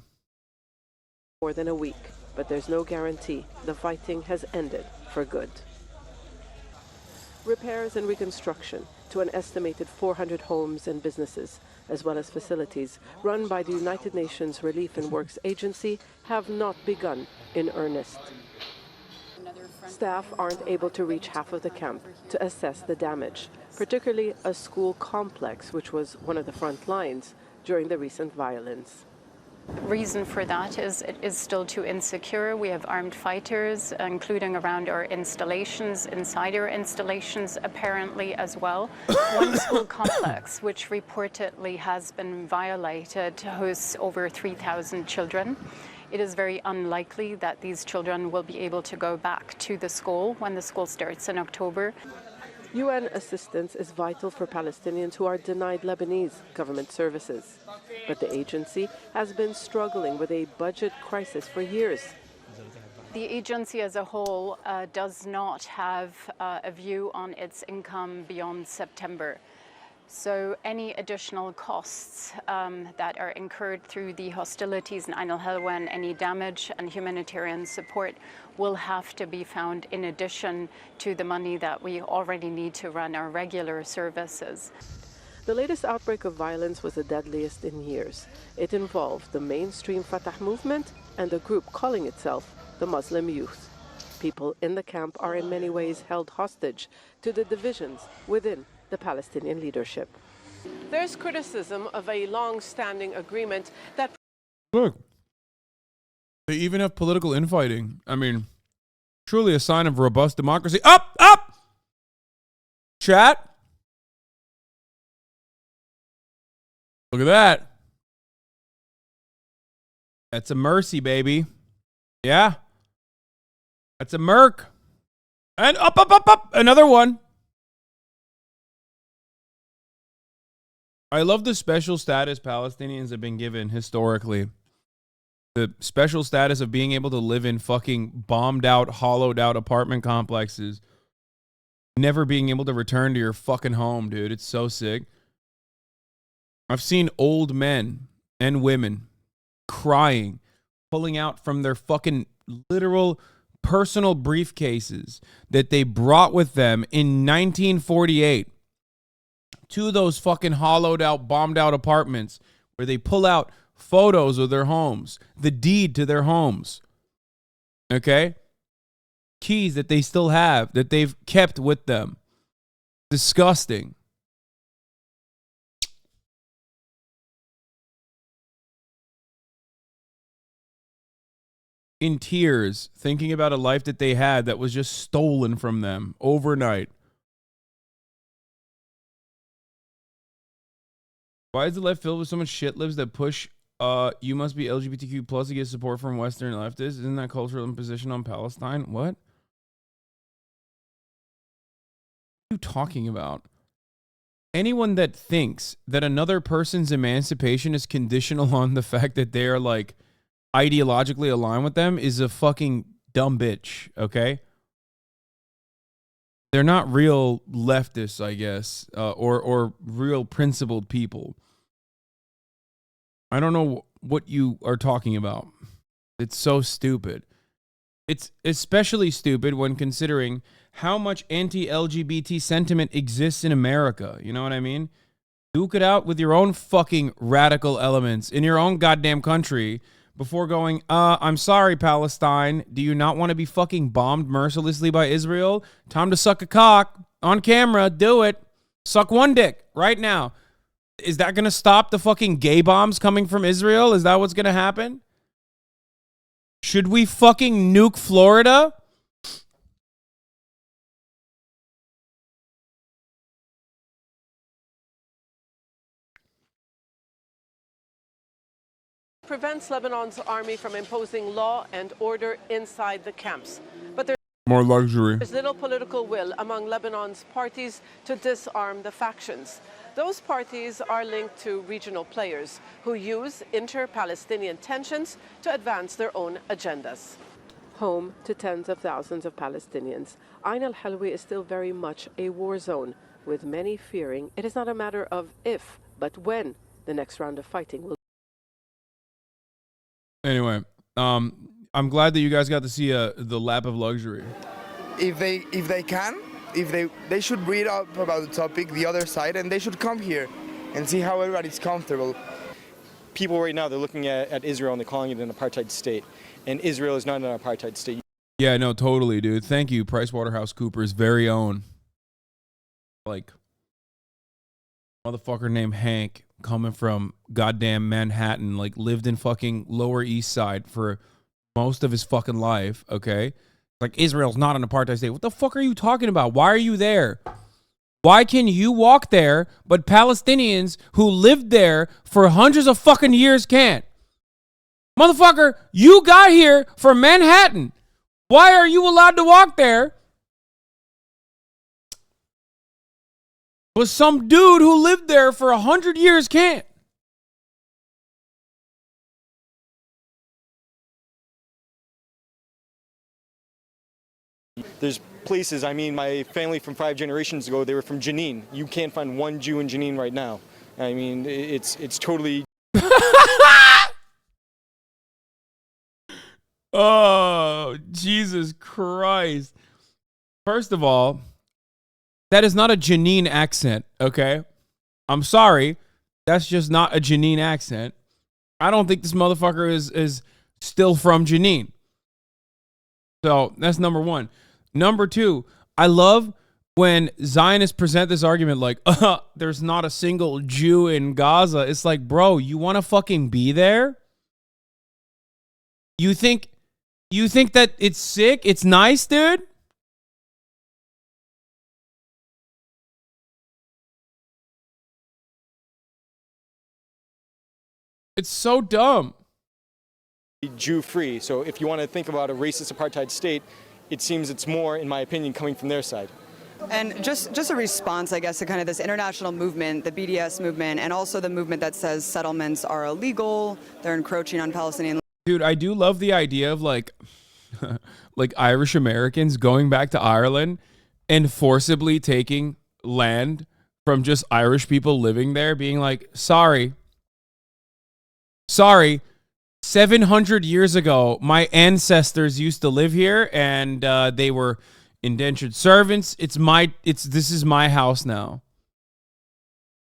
Speaker 19: More than a week, but there's no guarantee the fighting has ended for good. Repairs and reconstruction to an estimated 400 homes and businesses, as well as facilities run by the United Nations Relief and Works Agency, have not begun in earnest. Staff aren't able to reach half of the camp to assess the damage, particularly a school complex, which was one of the front lines during the recent violence.
Speaker 20: Reason for that is it is still too insecure. We have armed fighters, including around our installations, inside our installations apparently as well. One school complex, which reportedly has been violated, hosts over 3,000 children. It is very unlikely that these children will be able to go back to the school when the school starts in October.
Speaker 19: UN assistance is vital for Palestinians who are denied Lebanese government services. But the agency has been struggling with a budget crisis for years.
Speaker 20: The agency as a whole does not have a view on its income beyond September. So any additional costs that are incurred through the hostilities in Ain al-Halwa and any damage and humanitarian support will have to be found in addition to the money that we already need to run our regular services.
Speaker 19: The latest outbreak of violence was the deadliest in years. It involved the mainstream Fatah movement and a group calling itself the Muslim Youth. People in the camp are in many ways held hostage to the divisions within the Palestinian leadership. There's criticism of a long-standing agreement that...
Speaker 4: Look, they even have political infighting. I mean, truly a sign of robust democracy. Up! Chat. Look at that. That's a mercy, baby. Yeah. That's a merc. And up. Another one. I love the special status Palestinians have been given historically. The special status of being able to live in fucking bombed out, hollowed out apartment complexes. Never being able to return to your fucking home, dude. It's so sick. I've seen old men and women crying, pulling out from their fucking literal personal briefcases that they brought with them in 1948 to those fucking hollowed out, bombed out apartments where they pull out photos of their homes, the deed to their homes. Okay? Keys that they still have, that they've kept with them. Disgusting. In tears, thinking about a life that they had that was just stolen from them overnight. Why is the left filled with so much shit libs that push You must be LGBTQ plus to get support from Western leftists. Isn't that cultural imposition on Palestine? What? What are you talking about? Anyone that thinks that another person's emancipation is conditional on the fact that they are like ideologically aligned with them is a fucking dumb bitch, okay? They're not real leftists, I guess, or real principled people. I don't know what you are talking about. It's so stupid. It's especially stupid when considering how much anti-LGBT sentiment exists in America. You know what I mean? Duke it out with your own fucking radical elements in your own goddamn country before going, I'm sorry, Palestine. Do you not want to be fucking bombed mercilessly by Israel? Time to suck a cock on camera. Do it. Suck one dick right now. Is that going to stop the fucking gay bombs coming from Israel? Is that what's going to happen? Should we fucking nuke Florida?
Speaker 19: Prevents Lebanon's army from imposing law and order inside the camps. But there's
Speaker 4: More luxury.
Speaker 19: little political will among Lebanon's parties to disarm the factions. Those parties are linked to regional players who use inter-Palestinian tensions to advance their own agendas. Home to tens of thousands of Palestinians, Ain al-Halwi is still very much a war zone, with many fearing it is not a matter of if, but when the next round of fighting will.
Speaker 4: Anyway, I'm glad that you guys got to see the lap of luxury.
Speaker 18: If they can, they should read up about the topic, the other side, and they should come here and see how everybody's comfortable.
Speaker 10: People right now, they're looking at Israel and they're calling it an apartheid state. And Israel is not an apartheid state.
Speaker 4: Yeah, no, totally, dude. Thank you, PricewaterhouseCoopers' very own. Like, motherfucker named Hank coming from goddamn Manhattan, like lived in fucking Lower East Side for most of his fucking life, okay? Like, Israel's not an apartheid state. What the fuck are you talking about? Why are you there? Why can you walk there, but Palestinians who lived there for hundreds of fucking years can't? Motherfucker, you got here from Manhattan. Why are you allowed to walk there? But some dude who lived there for 100 years can't.
Speaker 10: There's places, I mean, my family from 5 generations ago, they were from Jenin. You can't find one Jew in Jenin right now. I mean, it's totally...
Speaker 4: Oh, Jesus Christ. First of all, that is not a Jenin accent, okay? I'm sorry. That's just not a Jenin accent. I don't think this motherfucker is still from Jenin. So that's number one. Number two, I love when Zionists present this argument like, there's not a single Jew in Gaza. It's like, bro, you want to fucking be there? You think that it's sick? It's nice, dude? It's so dumb.
Speaker 10: Jew-free. So if you want to think about a racist apartheid state, it seems it's more, in my opinion, coming from their side.
Speaker 2: And just a response, I guess, to kind of this international movement, the BDS movement, and also the movement that says settlements are illegal, they're encroaching on Palestinian.
Speaker 4: Dude, I do love the idea of like Irish Americans going back to Ireland and forcibly taking land from just Irish people living there, being like, sorry, 700 years ago, my ancestors used to live here and they were indentured servants. This is my house now.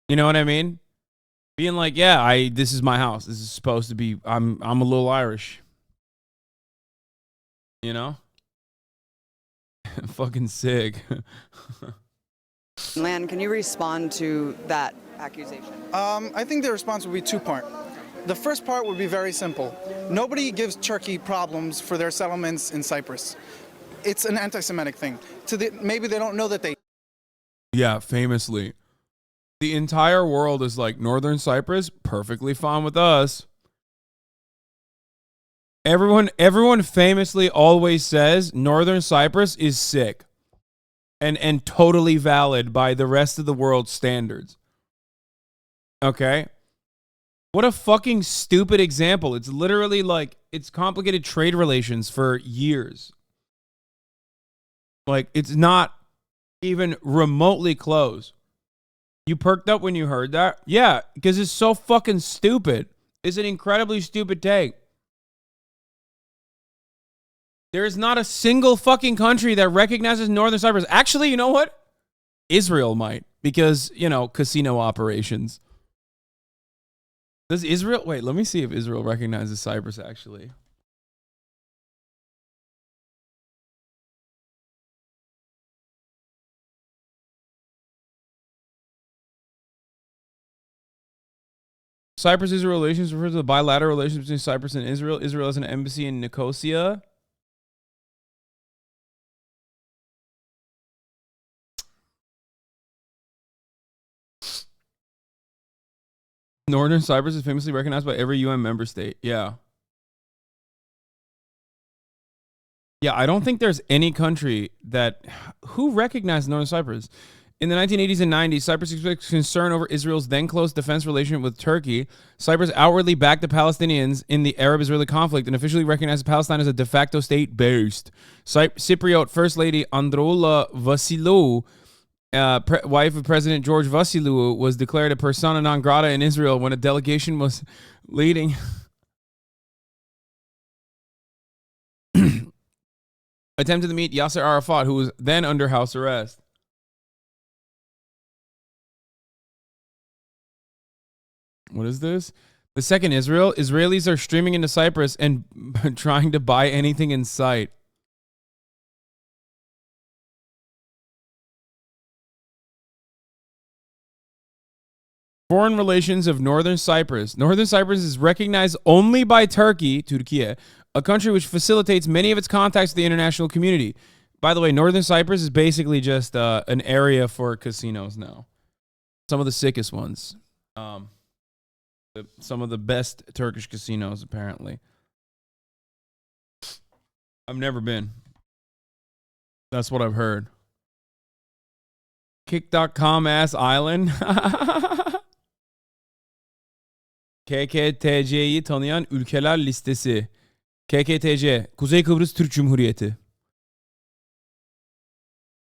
Speaker 4: You know what I mean? Being like, yeah, this is my house. This is supposed to be, I'm a little Irish. You know? Fucking sick.
Speaker 2: Land, can you respond to that accusation?
Speaker 11: I think the response would be two-part. The first part would be very simple. Nobody gives Turkey problems for their settlements in Cyprus. It's an anti-Semitic thing. Maybe they don't know that they...
Speaker 4: Yeah, famously. The entire world is like, Northern Cyprus, perfectly fine with us. Everyone famously always says Northern Cyprus is sick and totally valid by the rest of the world's standards. Okay? What a fucking stupid example. It's literally like it's complicated trade relations for years. Like, it's not even remotely close. You perked up when you heard that? Yeah, because it's so fucking stupid. It's an incredibly stupid take. There is not a single fucking country that recognizes Northern Cyprus. Actually, you know what? Israel might, because, you know, casino operations. Does Israel... Wait, let me see if Israel recognizes Cyprus, actually. Cyprus-Israel relations refers to the bilateral relations between Cyprus and Israel. Israel has an embassy in Nicosia. Northern Cyprus is famously recognized by every UN member state. Yeah. Yeah, I don't think there's any country that... Who recognized Northern Cyprus? In the 1980s and 90s, Cyprus expressed concern over Israel's then close defense relationship with Turkey. Cyprus outwardly backed the Palestinians in the Arab-Israeli conflict and officially recognized Palestine as a de facto state based. Cypriot First Lady Androula Vasilou, wife of President George Vasilou, was declared a persona non grata in Israel when a delegation was leading... attempted to meet Yasser Arafat, who was then under house arrest. What is this? The second Israel. Israelis are streaming into Cyprus and trying to buy anything in sight. Foreign relations of Northern Cyprus. Northern Cyprus is recognized only by Turkey, Turkey, a country which facilitates many of its contacts with the international community. By the way, Northern Cyprus is basically just an area for casinos now. Some of the sickest ones. Some of the best Turkish casinos, apparently. I've never been. That's what I've heard. Kick.com ass island. KKTC'yi tanıyan ülkeler listesi. KKTC, Kuzey Kıbrıs Türk Cumhuriyeti.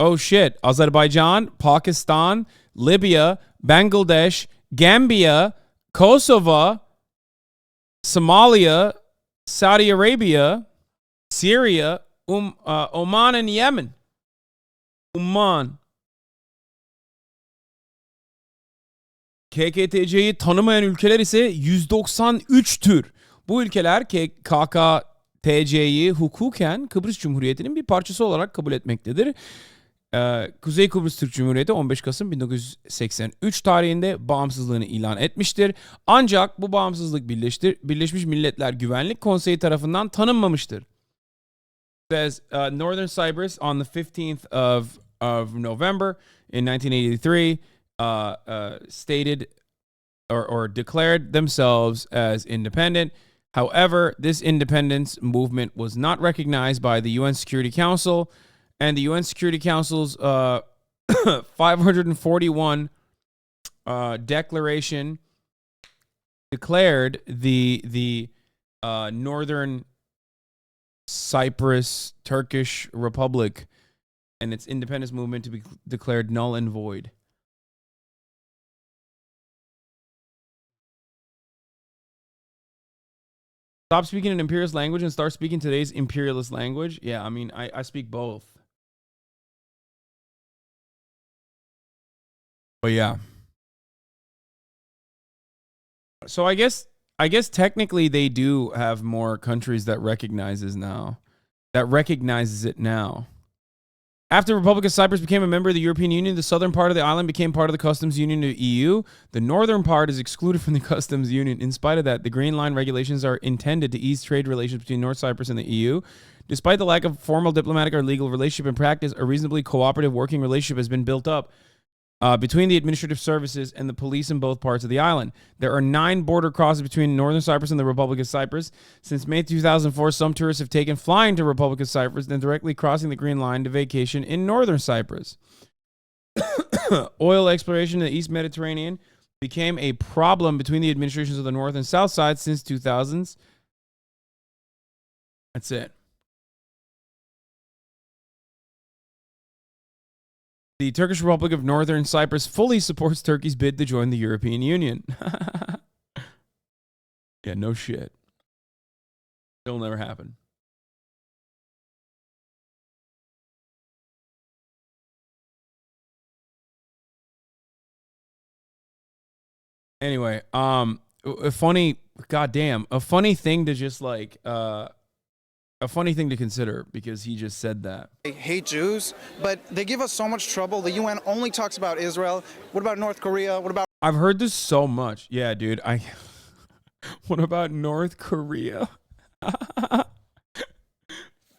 Speaker 4: Oh shit. Azerbaijan, Pakistan, Libya, Bangladesh, Gambia, Kosovo, Somalia, Saudi Arabia, Syria, Oman and Yemen. Oman. KKTC'yi tanımayan ülkeler ise 193'tür. Bu ülkeler KKTC'yi hukuken Kıbrıs Cumhuriyeti'nin bir parçası olarak kabul etmektedir. Kuzey Kıbrıs Türk Cumhuriyeti 15 Kasım 1983 tarihinde bağımsızlığını ilan etmiştir. Ancak bu bağımsızlık Birleşmiş Milletler Güvenlik Konseyi tarafından tanınmamıştır. Says Northern Cyprus on the 15th of November in 1983 stated or declared themselves as independent. However, this independence movement was not recognized by the UN Security Council, and the UN Security Council's 541 declaration declared the Northern Cyprus Turkish Republic and its independence movement to be declared null and void. Stop speaking an imperialist language and start speaking today's imperialist language. Yeah, I mean, I speak both. But yeah. So I guess technically they do have more countries that recognizes it now. After the Republic of Cyprus became a member of the European Union, the southern part of the island became part of the customs union of the EU. The northern part is excluded from the customs union. In spite of that, the Green Line regulations are intended to ease trade relations between North Cyprus and the EU. Despite the lack of formal diplomatic or legal relationship in practice, a reasonably cooperative working relationship has been built up. between the administrative services and the police in both parts of the island. There are 9 border crosses between Northern Cyprus and the Republic of Cyprus. Since May 2004, some tourists have taken flying to Republic of Cyprus, then directly crossing the Green Line to vacation in Northern Cyprus. Oil exploration in the East Mediterranean became a problem between the administrations of the North and South side since 2000s. That's it. The Turkish Republic of Northern Cyprus fully supports Turkey's bid to join the European Union. Yeah, no shit. It'll never happen. Anyway, a funny thing to just like, a funny thing to consider because he just said that.
Speaker 11: They hate Jews, but they give us so much trouble. The UN only talks about Israel. What about North Korea? What about...
Speaker 4: I've heard this so much. Yeah, dude. What about North Korea?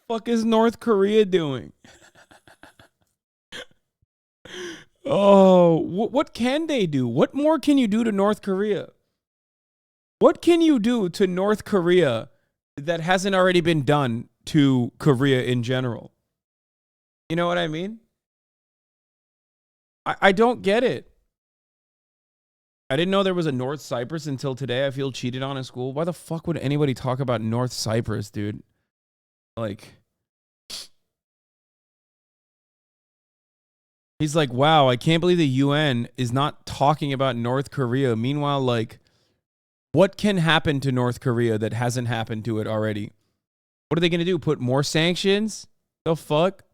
Speaker 4: Fuck is North Korea doing? Oh, what can they do? What more can you do to North Korea? What can you do to North Korea that hasn't already been done to Korea in general? You know what I mean? I don't get it. I didn't know there was a North Cyprus until today. I feel cheated on in school. Why the fuck would anybody talk about North Cyprus, dude? Like, he's like, wow, I can't believe the UN is not talking about North Korea. Meanwhile, like, what can happen to North Korea that hasn't happened to it already? What are they going to do? Put more sanctions? The fuck?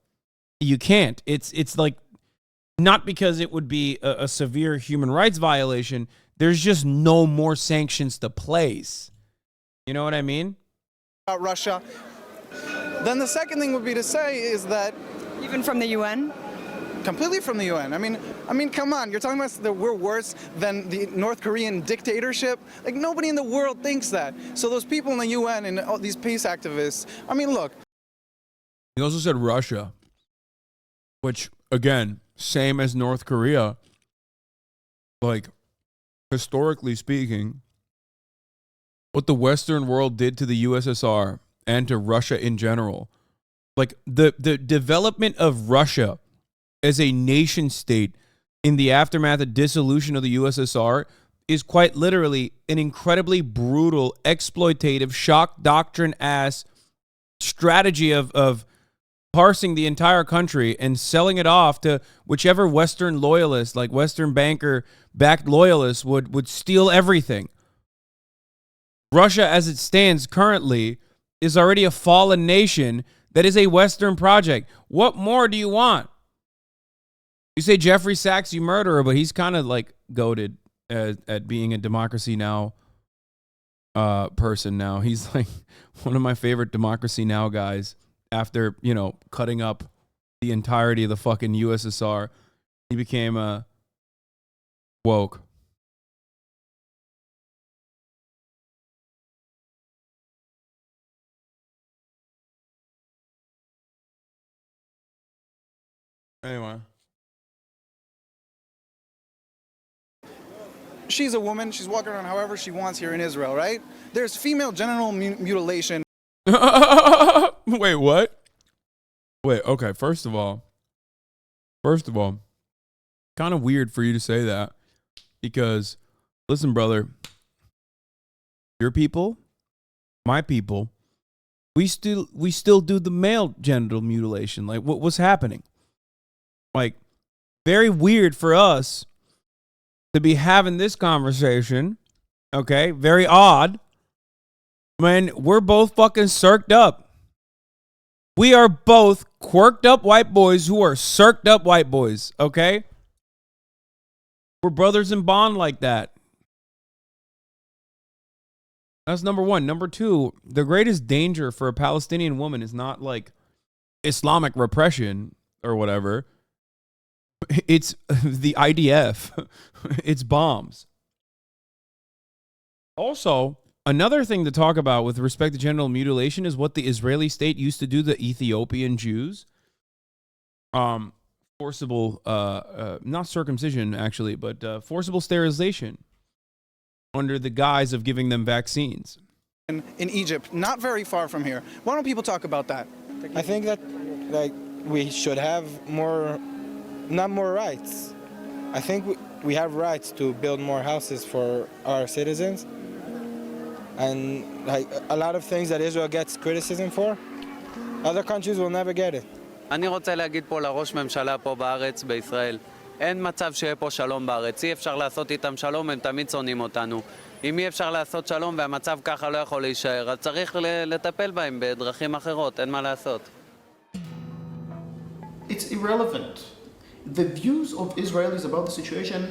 Speaker 4: You can't. It's like, not because it would be a severe human rights violation. There's just no more sanctions to place. You know what I mean?
Speaker 11: About Russia. Then the second thing would be to say is that...
Speaker 2: Even from the UN?
Speaker 11: Completely from the UN. I mean, come on. You're talking about that we're worse than the North Korean dictatorship? Like, nobody in the world thinks that. So those people in the UN and all these peace activists, I mean, look.
Speaker 4: He also said Russia, which, again, same as North Korea. Like, historically speaking, what the Western world did to the USSR and to Russia in general, like the development of Russia as a nation state in the aftermath of dissolution of the USSR is quite literally an incredibly brutal, exploitative, shock doctrine ass strategy of parsing the entire country and selling it off to whichever Western loyalist, like Western banker-backed loyalists would steal everything. Russia, as it stands currently, is already a fallen nation that is a Western project. What more do you want? You say Jeffrey Sachs, you murderer, but he's kind of like goated at being a Democracy Now! Person now. He's like one of my favorite Democracy Now! Guys. After, you know, cutting up the entirety of the fucking USSR, he became woke. Anyway.
Speaker 11: She's a woman. She's walking around however she wants here in Israel, right? There's female genital mutilation.
Speaker 4: Wait, what? Wait, okay, first of all, kind of weird for you to say that because, listen, brother, your people, my people, we still do the male genital mutilation. Like, what's happening? Like, very weird for us to be having this conversation, okay? Very odd when we're both fucking circed up. We are both quirked up white boys who are circed up white boys, okay? We're brothers in bond like that. That's number one. Number two, the greatest danger for a Palestinian woman is not like Islamic repression or whatever. It's the IDF. It's bombs. Also, another thing to talk about with respect to genital mutilation is what the Israeli state used to do to Ethiopian Jews. forcible, not circumcision actually, but forcible sterilization under the guise of giving them vaccines.
Speaker 11: In Egypt, not very far from here. Why don't people talk about that?
Speaker 14: I think that we should have not more rights. I think we have rights to build more houses for our citizens, and a lot of things that Israel gets criticism for, other countries will never get it.
Speaker 13: אני רוצה להגיד פה לראש ממשלה פה בארץ, בישראל, אין מצב שיהיה פה שלום בארץ. אי אפשר לעשות איתם שלום, הם תמיד שונאים אותנו. אם אי אפשר לעשות שלום והמצב ככה לא יכול להישאר, אז צריך לטפל בהם בדרכים אחרות, אין מה לעשות.
Speaker 15: It's irrelevant. The views of Israelis about the situation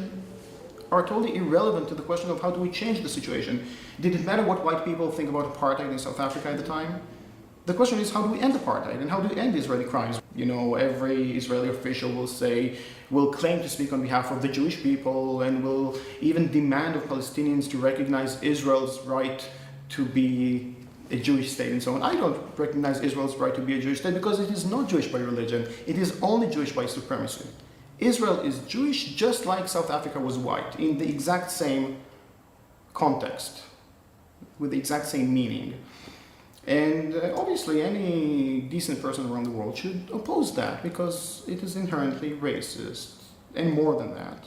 Speaker 15: are totally irrelevant to the question of how do we change the situation. Did it matter what white people think about apartheid in South Africa at the time? The question is, how do we end apartheid and how do we end Israeli crimes? You know, every Israeli official will claim to speak on behalf of the Jewish people and will even demand of Palestinians to recognize Israel's right to be a Jewish state and so on. I don't recognize Israel's right to be a Jewish state because it is not Jewish by religion. It is only Jewish by supremacy. Israel is Jewish just like South Africa was white in the exact same context, with the exact same meaning. And obviously any decent person around the world should oppose that because it is inherently racist and more than that.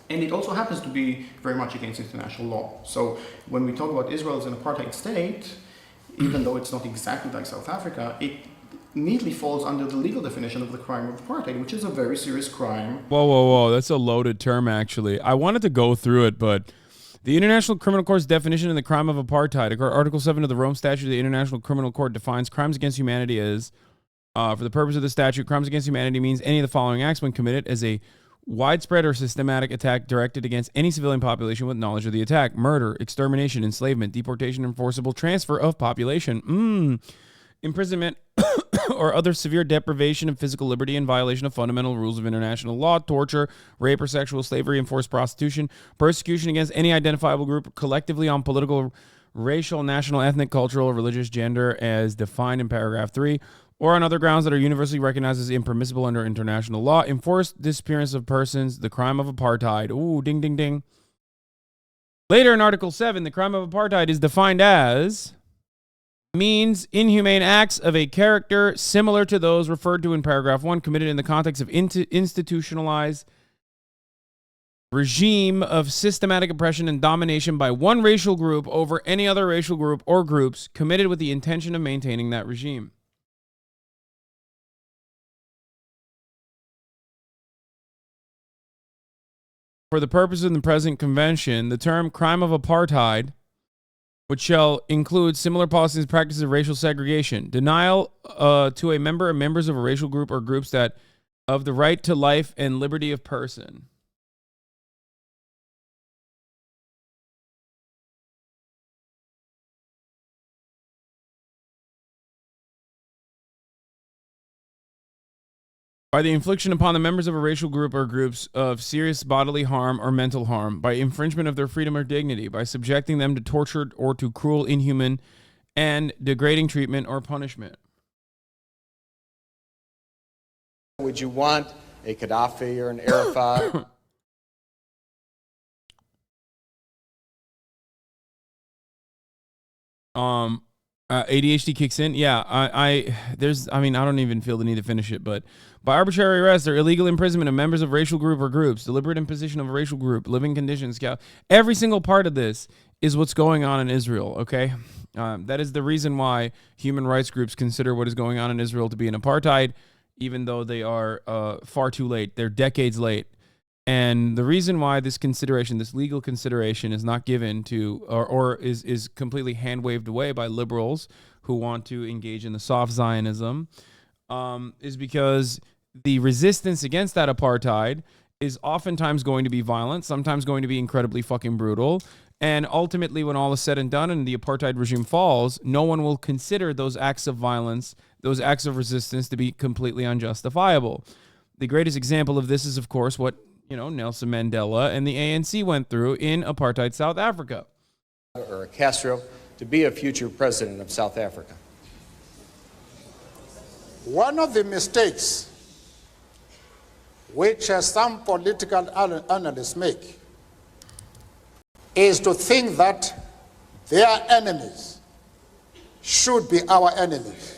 Speaker 15: And it also happens to be very much against international law. So when we talk about Israel as an apartheid state, even though it's not exactly like South Africa, it neatly falls under the legal definition of the crime of apartheid, which is a very serious crime.
Speaker 4: Whoa. That's a loaded term, actually. I wanted to go through it, but the International Criminal Court's definition of the crime of apartheid, Article 7 of the Rome Statute of the International Criminal Court defines crimes against humanity as, for the purpose of the statute, crimes against humanity means any of the following acts when committed as a widespread or systematic attack directed against any civilian population with knowledge of the attack, murder, extermination, enslavement, deportation, and forcible transfer of population, imprisonment, or other severe deprivation of physical liberty in violation of fundamental rules of international law, torture, rape or sexual slavery, enforced prostitution, persecution against any identifiable group collectively on political, racial, national, ethnic, cultural, or religious gender as defined in paragraph 3, or on other grounds that are universally recognized as impermissible under international law, enforced disappearance of persons, the crime of apartheid. Ooh, ding, ding, ding. Later in Article 7, the crime of apartheid is defined as means inhumane acts of a character similar to those referred to in paragraph 1 committed in the context of institutionalized regime of systematic oppression and domination by one racial group over any other racial group or groups committed with the intention of maintaining that regime. For the purposes of the present convention, the term crime of apartheid, which shall include similar policies and practices of racial segregation, denial to a member or members of a racial group or groups that of the right to life and liberty of person. By the infliction upon the members of a racial group or groups of serious bodily harm or mental harm, by infringement of their freedom or dignity, by subjecting them to torture or to cruel, inhuman, and degrading treatment or punishment.
Speaker 1: Would you want a Gaddafi or an Arafat?
Speaker 4: ADHD kicks in. Yeah, I don't even feel the need to finish it, but by arbitrary arrest or illegal imprisonment of members of racial group or groups, deliberate imposition of a racial group, living conditions, every single part of this is what's going on in Israel, okay? That is the reason why human rights groups consider what is going on in Israel to be an apartheid, even though they are far too late. They're decades late. And the reason why this consideration, this legal consideration, is not given to, or is completely hand-waved away by liberals who want to engage in the soft Zionism, is because the resistance against that apartheid is oftentimes going to be violent, sometimes going to be incredibly fucking brutal, and ultimately, when all is said and done and the apartheid regime falls, no one will consider those acts of violence, those acts of resistance to be completely unjustifiable. The greatest example of this is, of course, what Nelson Mandela and the ANC went through in apartheid South Africa.
Speaker 1: Or Castro to be a future president of South Africa.
Speaker 21: One of the mistakes
Speaker 7: which some political analysts make, is to think that their enemies should be our enemies.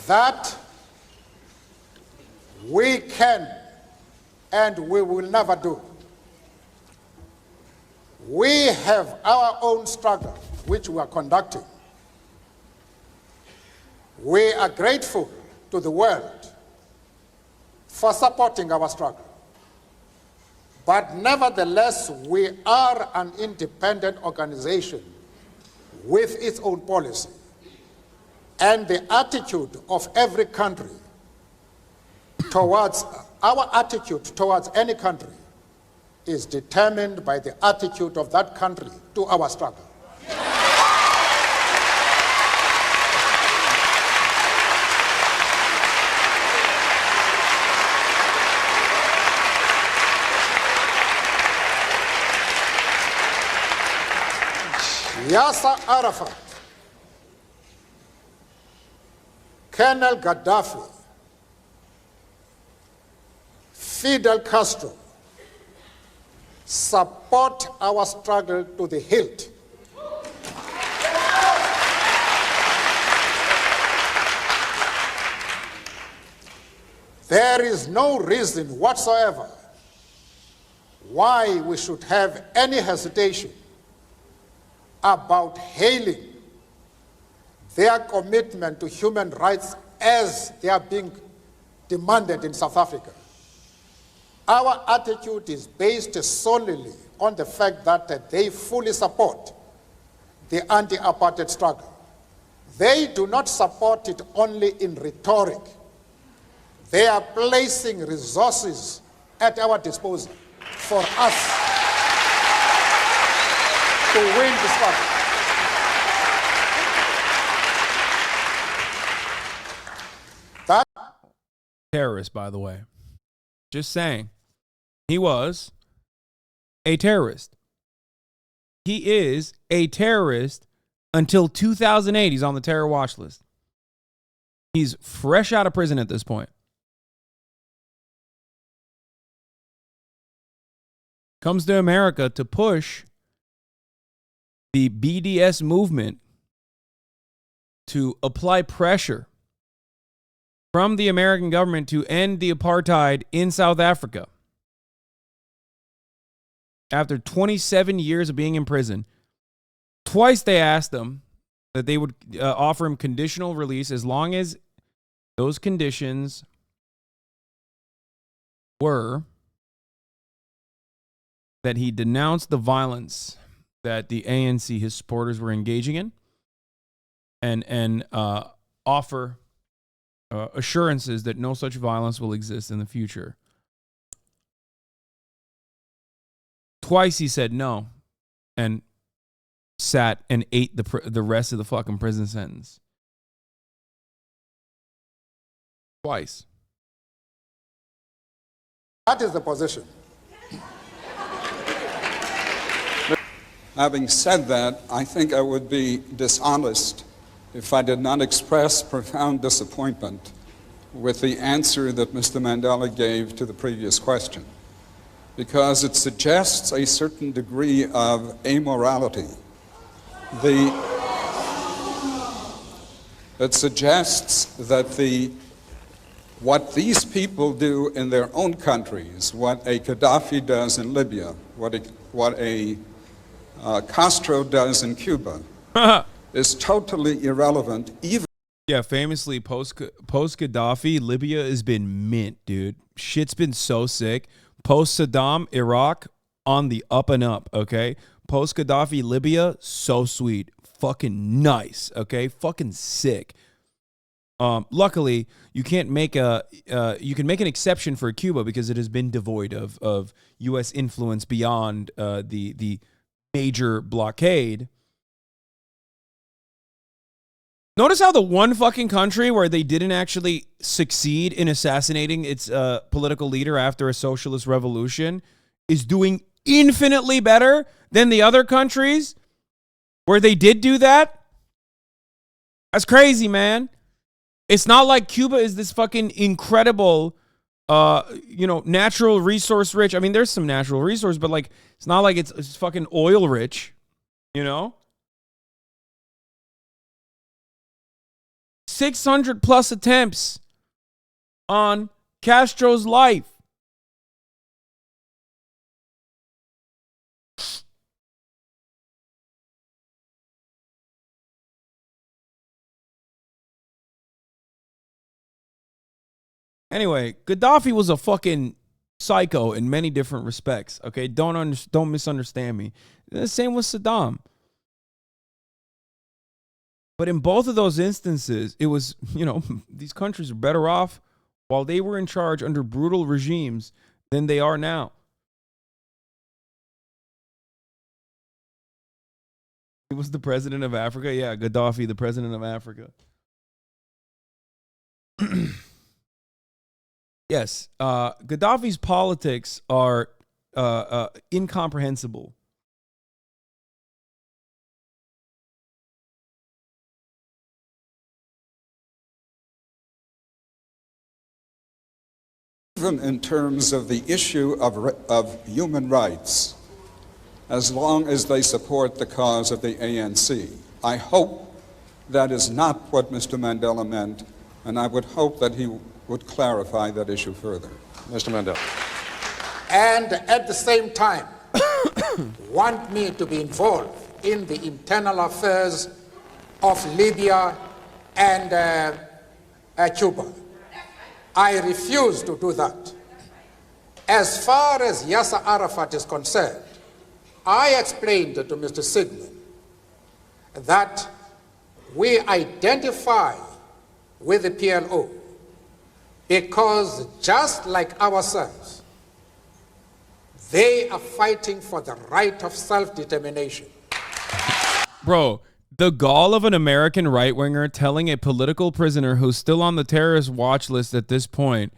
Speaker 7: That we can and we will never do. We have our own struggle, which we are conducting. We are grateful to the world for supporting our struggle. But nevertheless, we are an independent organization with its own policy. And the attitude of every country towards, our attitude towards any country is determined by the attitude of that country to our struggle. Yasser Arafat, Colonel Gaddafi, Fidel Castro support our struggle to the hilt. There is no reason whatsoever why we should have any hesitation about hailing their commitment to human rights as they are being demanded in South Africa. Our attitude is based solely on the fact that they fully support the anti-apartheid struggle. They do not support it only in rhetoric. They are placing resources at our disposal for us to win the struggle.
Speaker 4: Terrorist, by the way. Just saying. He was a terrorist. He is a terrorist until 2008. He's on the terror watch list. He's fresh out of prison at this point. Comes to America to push the BDS movement to apply pressure from the American government to end the apartheid in South Africa. After 27 years of being in prison, twice they asked him that they would offer him conditional release as long as those conditions were that he denounced the violence that the ANC, his supporters, were engaging in, and offer assurances that no such violence will exist in the future. Twice he said no and sat and ate the rest of the fucking prison sentence. Twice.
Speaker 7: That is the position.
Speaker 21: Having said that, I think I would be dishonest if I did not express profound disappointment with the answer that Mr. Mandela gave to the previous question, because it suggests a certain degree of amorality. It suggests that what these people do in their own countries, what a Gaddafi does in Libya, what a Castro does in Cuba, is totally irrelevant.
Speaker 4: Yeah, famously, post Gaddafi, Libya has been mint, dude. Shit's been so sick. Post Saddam, Iraq, on the up and up, okay? Post Gaddafi, Libya, so sweet. Fucking nice, okay? Fucking sick. Luckily, you can't make you can make an exception for Cuba because it has been devoid of U.S. influence beyond the major blockade. Notice how the one fucking country where they didn't actually succeed in assassinating its political leader after a socialist revolution is doing infinitely better than the other countries where they did do that. That's crazy, man. It's not like Cuba is this fucking incredible, natural resource rich. I mean, there's some natural resource, but like, it's not like it's fucking oil rich, 600 plus attempts on Castro's life. Anyway, Gaddafi was a fucking psycho in many different respects. Okay, don't misunderstand me. The same with Saddam. But in both of those instances, it was, these countries are better off while they were in charge under brutal regimes than they are now. He was the president of Africa. Yeah, Gaddafi, the president of Africa. Yes, Gaddafi's politics are incomprehensible.
Speaker 21: Even in terms of the issue of human rights, as long as they support the cause of the ANC. I hope that is not what Mr. Mandela meant, and I would hope that he would clarify that issue further.
Speaker 7: Mr. Mandela. And at the same time, want me to be involved in the internal affairs of Libya and Cuba. I refuse to do that. As far as Yasser Arafat is concerned, I explained to Mr. Sigmund that we identify with the PLO because just like ourselves, they are fighting for the right of self-determination.
Speaker 4: Bro, the gall of an American right-winger telling a political prisoner who's still on the terrorist watch list at this point,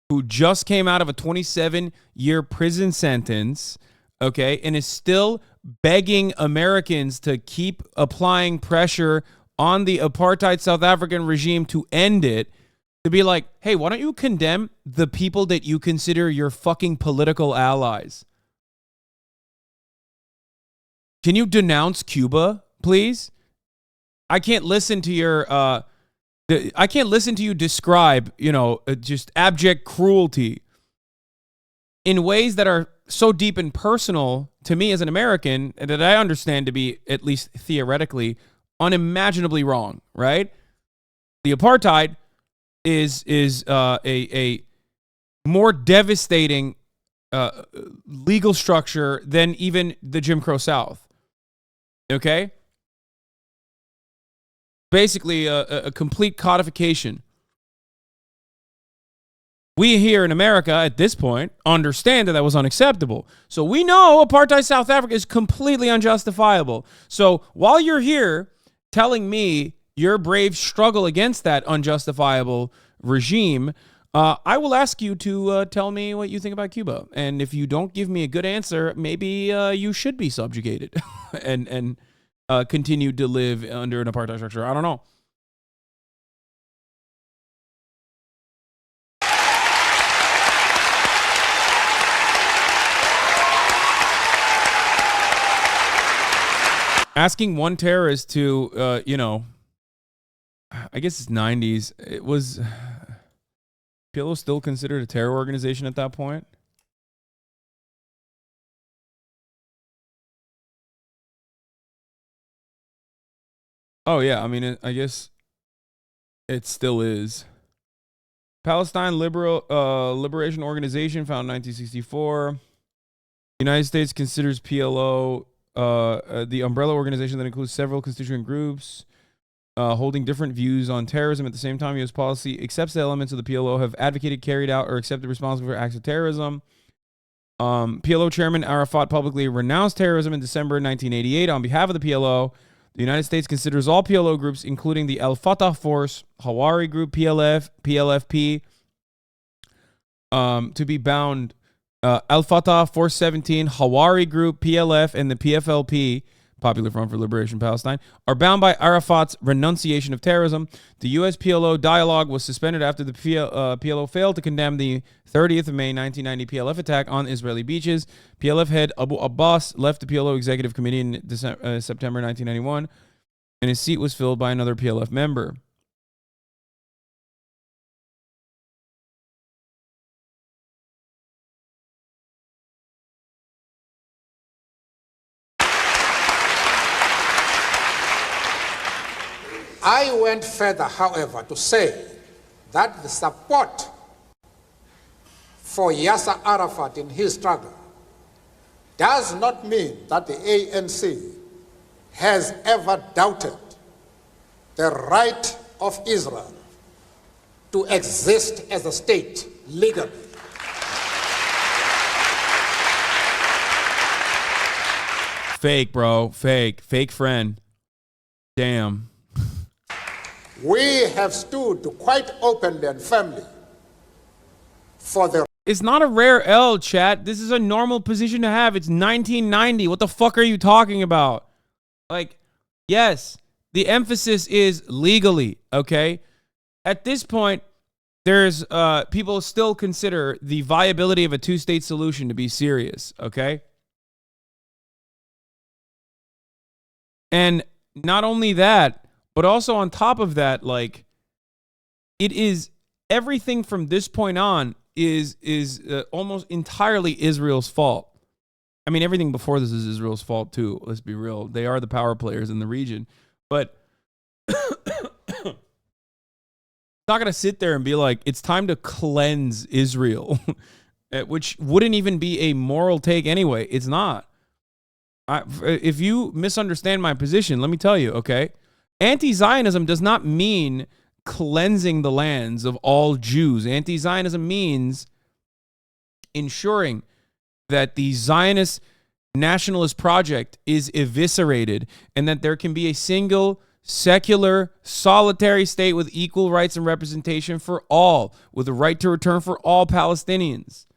Speaker 4: who just came out of a 27-year prison sentence, okay, and is still begging Americans to keep applying pressure on the apartheid South African regime to end it, to be like, hey, why don't you condemn the people that you consider your fucking political allies? Can you denounce Cuba, please? I can't listen to your I can't listen to you describe, just abject cruelty in ways that are so deep and personal to me as an American and that I understand to be, at least theoretically, unimaginably wrong, right? The apartheid is a more devastating legal structure than even the Jim Crow South. Okay? Basically, a complete codification. We here in America at this point understand that that was unacceptable. So we know apartheid South Africa is completely unjustifiable. So while you're here telling me your brave struggle against that unjustifiable regime, I will ask you to tell me what you think about Cuba. And if you don't give me a good answer, maybe you should be subjugated and continue to live under an apartheid structure. I don't know. Asking one terrorist to, I guess it's 90s. It was PLO still considered a terror organization at that point? Oh, yeah. I mean, I guess it still is. Palestine Liberation Organization, founded in 1964. United States considers PLO the umbrella organization that includes several constituent groups holding different views on terrorism. At the same time, U.S. policy accepts the elements of the PLO have advocated, carried out, or accepted responsibility for acts of terrorism. PLO chairman Arafat publicly renounced terrorism in December 1988 on behalf of the PLO. The United States considers all PLO groups, including the Al-Fatah Force, Hawari Group, PLF, PLFP, to be bound. Al-Fatah, Force 17, Hawari Group, PLF, and the PFLP, Popular Front for Liberation Palestine, are bound by Arafat's renunciation of terrorism. The U.S. PLO dialogue was suspended after the PLO failed to condemn the 30th of May 1990 PLF attack on Israeli beaches. PLF head Abu Abbas left the PLO Executive Committee in September 1991, and his seat was filled by another PLF member.
Speaker 7: I went further, however, to say that the support for Yasser Arafat in his struggle does not mean that the ANC has ever doubted the right of Israel to exist as a state legally.
Speaker 4: Fake, bro. Fake. Fake friend. Damn.
Speaker 7: We have stood quite openly and firmly for the...
Speaker 4: It's not a rare L, chat. This is a normal position to have. It's 1990. What the fuck are you talking about? Like, yes, the emphasis is legally, okay? At this point, there's people still consider the viability of a two-state solution to be serious, okay? And not only that, but also on top of that, like, it is everything from this point on is almost entirely Israel's fault. I mean, everything before this is Israel's fault too. Let's be real; they are the power players in the region. But I'm not gonna sit there and be like, it's time to cleanse Israel, which wouldn't even be a moral take anyway. It's not. If you misunderstand my position, let me tell you, okay? Anti-Zionism does not mean cleansing the lands of all Jews. Anti-Zionism means ensuring that the Zionist nationalist project is eviscerated and that there can be a single, secular, solitary state with equal rights and representation for all, with a right to return for all Palestinians,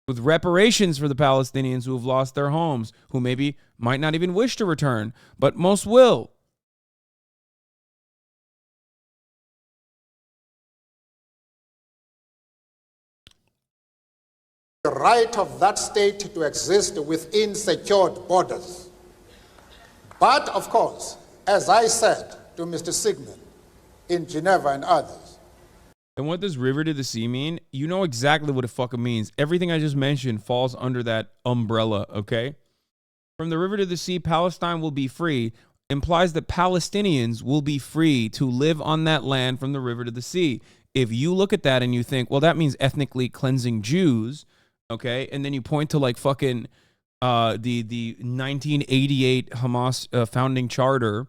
Speaker 4: with reparations for the Palestinians who have lost their homes, who maybe might not even wish to return, but most will.
Speaker 7: The right of that state to exist within secured borders. But, of course, as I said to Mr. Sigmund in Geneva and others.
Speaker 4: And what does river to the sea mean? You know exactly what it fucking means. Everything I just mentioned falls under that umbrella, okay? From the river to the sea, Palestine will be free implies that Palestinians will be free to live on that land from the river to the sea. If you look at that and you think, well, that means ethnically cleansing Jews, okay, and then you point to like fucking the 1988 Hamas founding charter,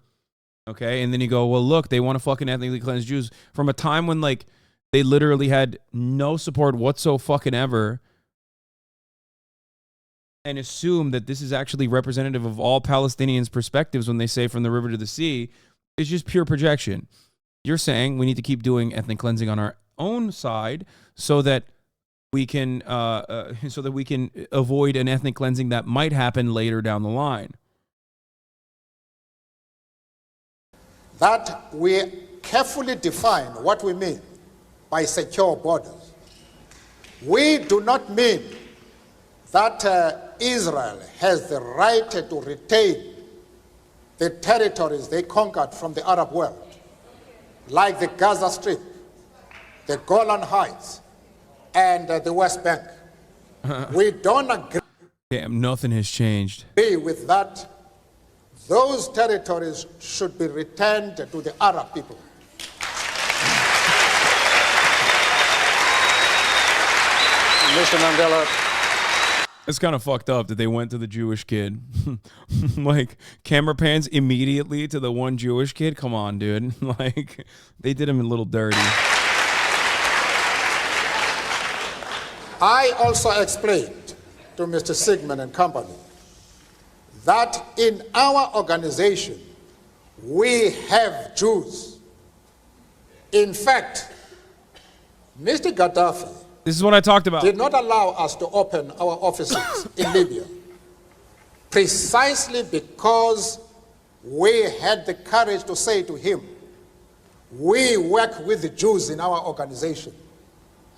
Speaker 4: okay, and then you go, well, look, they want to fucking ethnically cleanse Jews from a time when like they literally had no support whatsoever, and assume that this is actually representative of all Palestinians' perspectives when they say from the river to the sea, is just pure projection. You're saying we need to keep doing ethnic cleansing on our own side so that we can avoid an ethnic cleansing that might happen later down the line.
Speaker 7: That we carefully define what we mean by secure borders. We do not mean that Israel has the right to retain the territories they conquered from the Arab world, like the Gaza Strip, the Golan Heights, and the West Bank. We don't agree.
Speaker 4: Damn, nothing has changed.
Speaker 7: With that. Those territories should be returned to the Arab people.
Speaker 1: Mr. Mandela.
Speaker 4: It's kind of fucked up that they went to the Jewish kid. Like, camera pans immediately to the one Jewish kid. Come on, dude. Like, they did him a little dirty.
Speaker 7: I also explained to Mr. Sigmund and company that in our organization, we have Jews. In fact, Mr. Gaddafi
Speaker 4: This is what I talked about.
Speaker 7: did not allow us to open our offices in Libya precisely because we had the courage to say to him, we work with the Jews in our organization.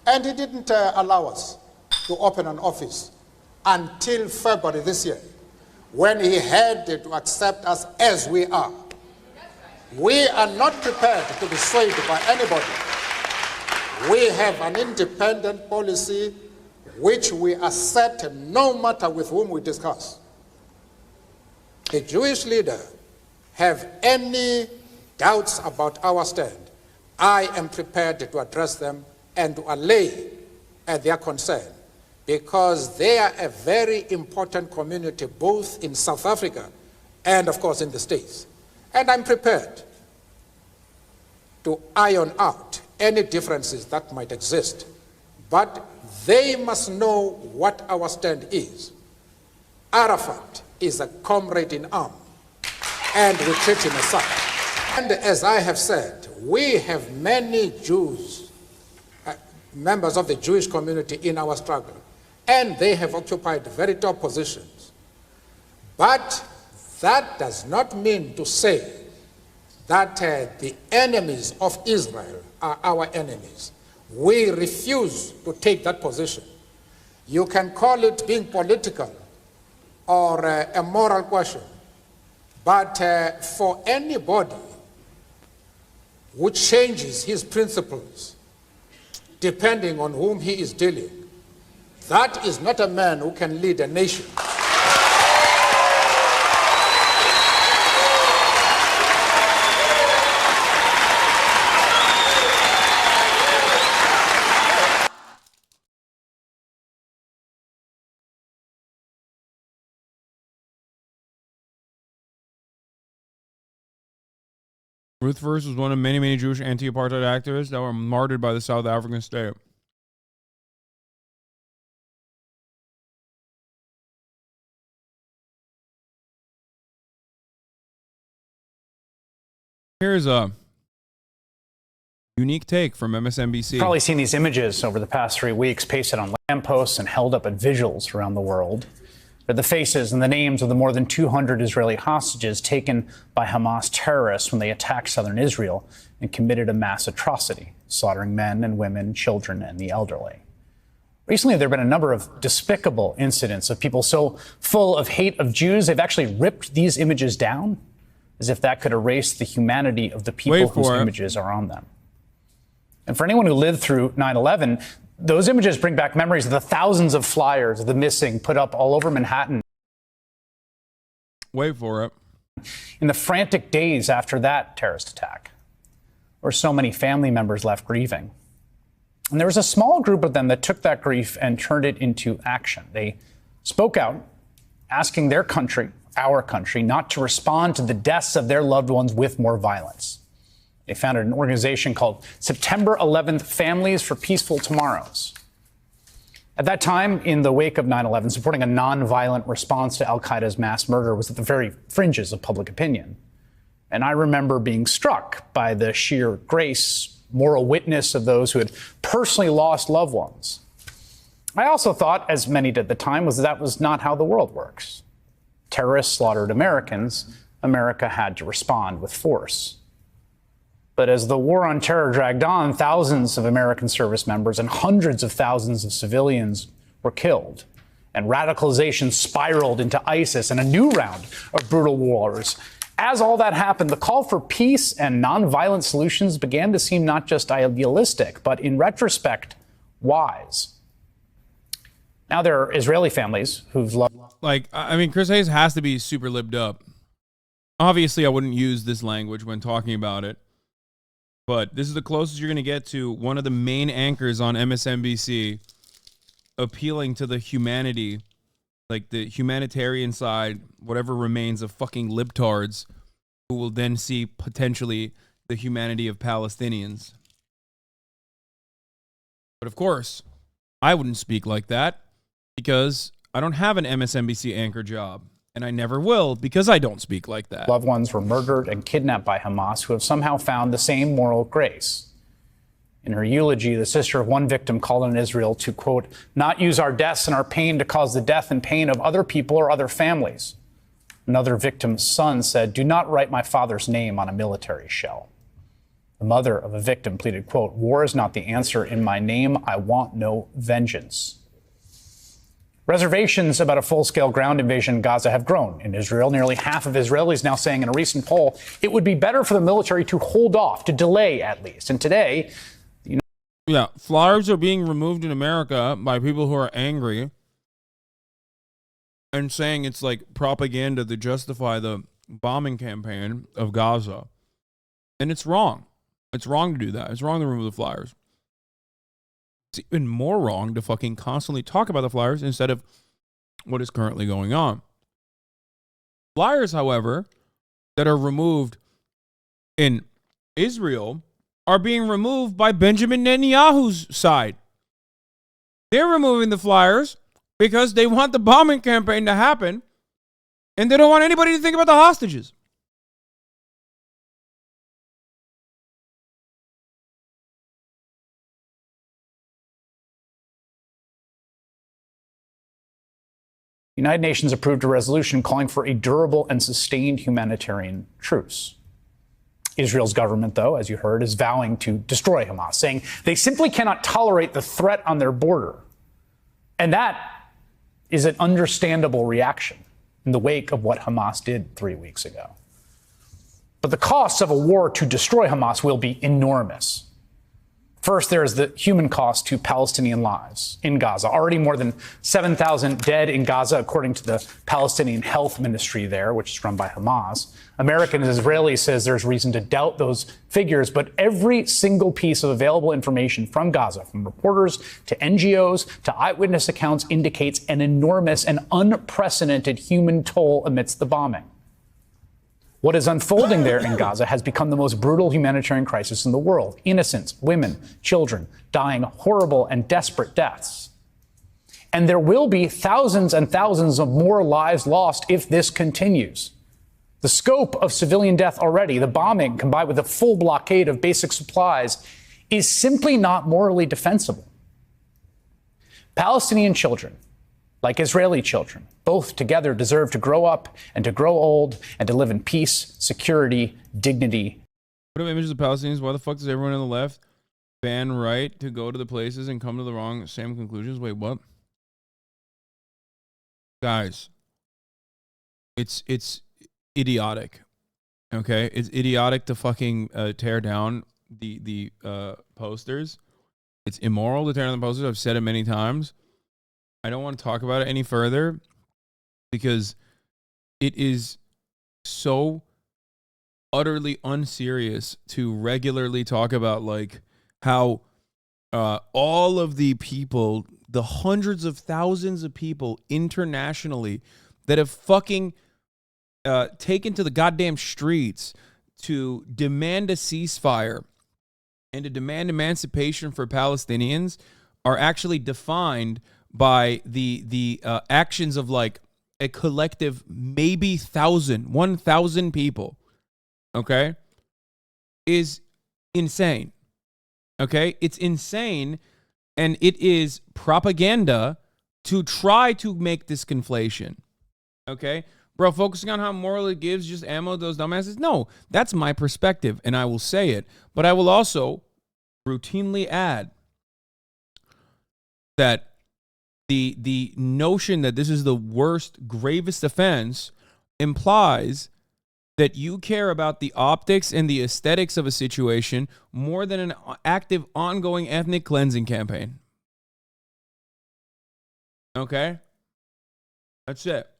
Speaker 7: And he didn't allow us to open an office until February this year, when he had to accept us as we are. We are not prepared to be swayed by anybody. We have an independent policy which we assert no matter with whom we discuss. The Jewish leader have any doubts about our stand, I am prepared to address them and to allay their concern, because they are a very important community both in South Africa and of course in the States. And I'm prepared to iron out any differences that might exist, but they must know what our stand is. Arafat is a comrade in arms, and we treat him as such. And as I have said, we have many Jews, members of the Jewish community in our struggle, and they have occupied very top positions. But that does not mean to say that the enemies of Israel are our enemies. We refuse to take that position. You can call it being political or a moral question, but for anybody who changes his principles depending on whom he is dealing, that is not a man who can lead a nation.
Speaker 4: Ruth First was one of many, many Jewish anti-apartheid activists that were martyred by the South African state. Here's a unique take from MSNBC.
Speaker 6: Probably seen these images over the past 3 weeks pasted on lampposts and held up at vigils around the world. They're the faces and the names of the more than 200 Israeli hostages taken by Hamas terrorists when they attacked southern Israel and committed a mass atrocity, slaughtering men and women, children, and the elderly. Recently, there have been a number of despicable incidents of people so full of hate of Jews, they've actually ripped these images down as if that could erase the humanity of the people whose images are on them. And for anyone who lived through 9/11, those images bring back memories of the thousands of flyers of the missing put up all over Manhattan.
Speaker 4: Wait for it.
Speaker 6: In the frantic days after that terrorist attack, where so many family members left grieving. And there was a small group of them that took that grief and turned it into action. They spoke out, asking their country, our country, not to respond to the deaths of their loved ones with more violence. They founded an organization called September 11th Families for Peaceful Tomorrows. At that time, in the wake of 9/11, supporting a nonviolent response to al-Qaeda's mass murder was at the very fringes of public opinion. And I remember being struck by the sheer grace, moral witness of those who had personally lost loved ones. I also thought, as many did at the time, that was not how the world works. Terrorists slaughtered Americans. America had to respond with force. But as the war on terror dragged on, thousands of American service members and hundreds of thousands of civilians were killed. And radicalization spiraled into ISIS and a new round of brutal wars. As all that happened, the call for peace and nonviolent solutions began to seem not just idealistic, but in retrospect, wise. Now there are Israeli families who've loved...
Speaker 4: Like, I mean, Chris Hayes has to be super libbed up. Obviously, I wouldn't use this language when talking about it. But this is the closest you're going to get to one of the main anchors on MSNBC appealing to the humanity, like the humanitarian side, whatever remains of fucking libtards who will then see potentially the humanity of Palestinians. But of course, I wouldn't speak like that because I don't have an MSNBC anchor job. And I never will because I don't speak like that.
Speaker 6: Loved ones were murdered and kidnapped by Hamas who have somehow found the same moral grace. In her eulogy, the sister of one victim called on Israel to, quote, not use our deaths and our pain to cause the death and pain of other people or other families. Another victim's son said, do not write my father's name on a military shell. The mother of a victim pleaded, quote, war is not the answer. In my name, I want no vengeance. Reservations about a full-scale ground invasion in Gaza have grown in Israel. Nearly half of Israelis now saying in a recent poll it would be better for the military to hold off, to delay at least. And today,
Speaker 4: yeah, flyers are being removed in America by people who are angry and saying it's like propaganda to justify the bombing campaign of Gaza. And it's wrong. It's wrong to do that. It's wrong to remove the flyers. It's even more wrong to fucking constantly talk about the flyers instead of what is currently going on. Flyers, however, that are removed in Israel are being removed by Benjamin Netanyahu's side. They're removing the flyers because they want the bombing campaign to happen and they don't want anybody to think about the hostages.
Speaker 6: the United Nations approved a resolution calling for a durable and sustained humanitarian truce. Israel's government, though, as you heard, is vowing to destroy Hamas, saying they simply cannot tolerate the threat on their border. And that is an understandable reaction in the wake of what Hamas did 3 weeks ago. But the costs of a war to destroy Hamas will be enormous. First, there is the human cost to Palestinian lives in Gaza. Already more than 7,000 dead in Gaza, according to the Palestinian Health Ministry there, which is run by Hamas. American and Israeli says there's reason to doubt those figures, but every single piece of available information from Gaza, from reporters to NGOs to eyewitness accounts, indicates an enormous and unprecedented human toll amidst the bombing. What is unfolding there in Gaza has become the most brutal humanitarian crisis in the world. Innocents, women, children dying horrible and desperate deaths. And there will be thousands and thousands of more lives lost if this continues. The scope of civilian death already, the bombing combined with a full blockade of basic supplies, is simply not morally defensible. Palestinian children, like Israeli children, both together deserve to grow up and to grow old and to live in peace, security, dignity.
Speaker 4: What about images of Palestinians? Why the fuck does everyone on the left ban right to go to the places and come to the wrong same conclusions? Wait, what? Guys, it's idiotic. Okay? It's idiotic to fucking tear down the posters. It's immoral to tear down the posters. I've said it many times. I don't want to talk about it any further because it is so utterly unserious to regularly talk about like how all of the people, the hundreds of thousands of people internationally that have fucking taken to the goddamn streets to demand a ceasefire and to demand emancipation for Palestinians are actually defined by the actions of like a collective maybe 1,000 people, okay, is insane, okay? It's insane, and it is propaganda to try to make this conflation, okay? Bro, focusing on how moral it gives just ammo to those dumbasses? No, that's my perspective, and I will say it, but I will also routinely add that the notion that this is the worst, gravest offense implies that you care about the optics and the aesthetics of a situation more than an active, ongoing ethnic cleansing campaign. Okay? That's it.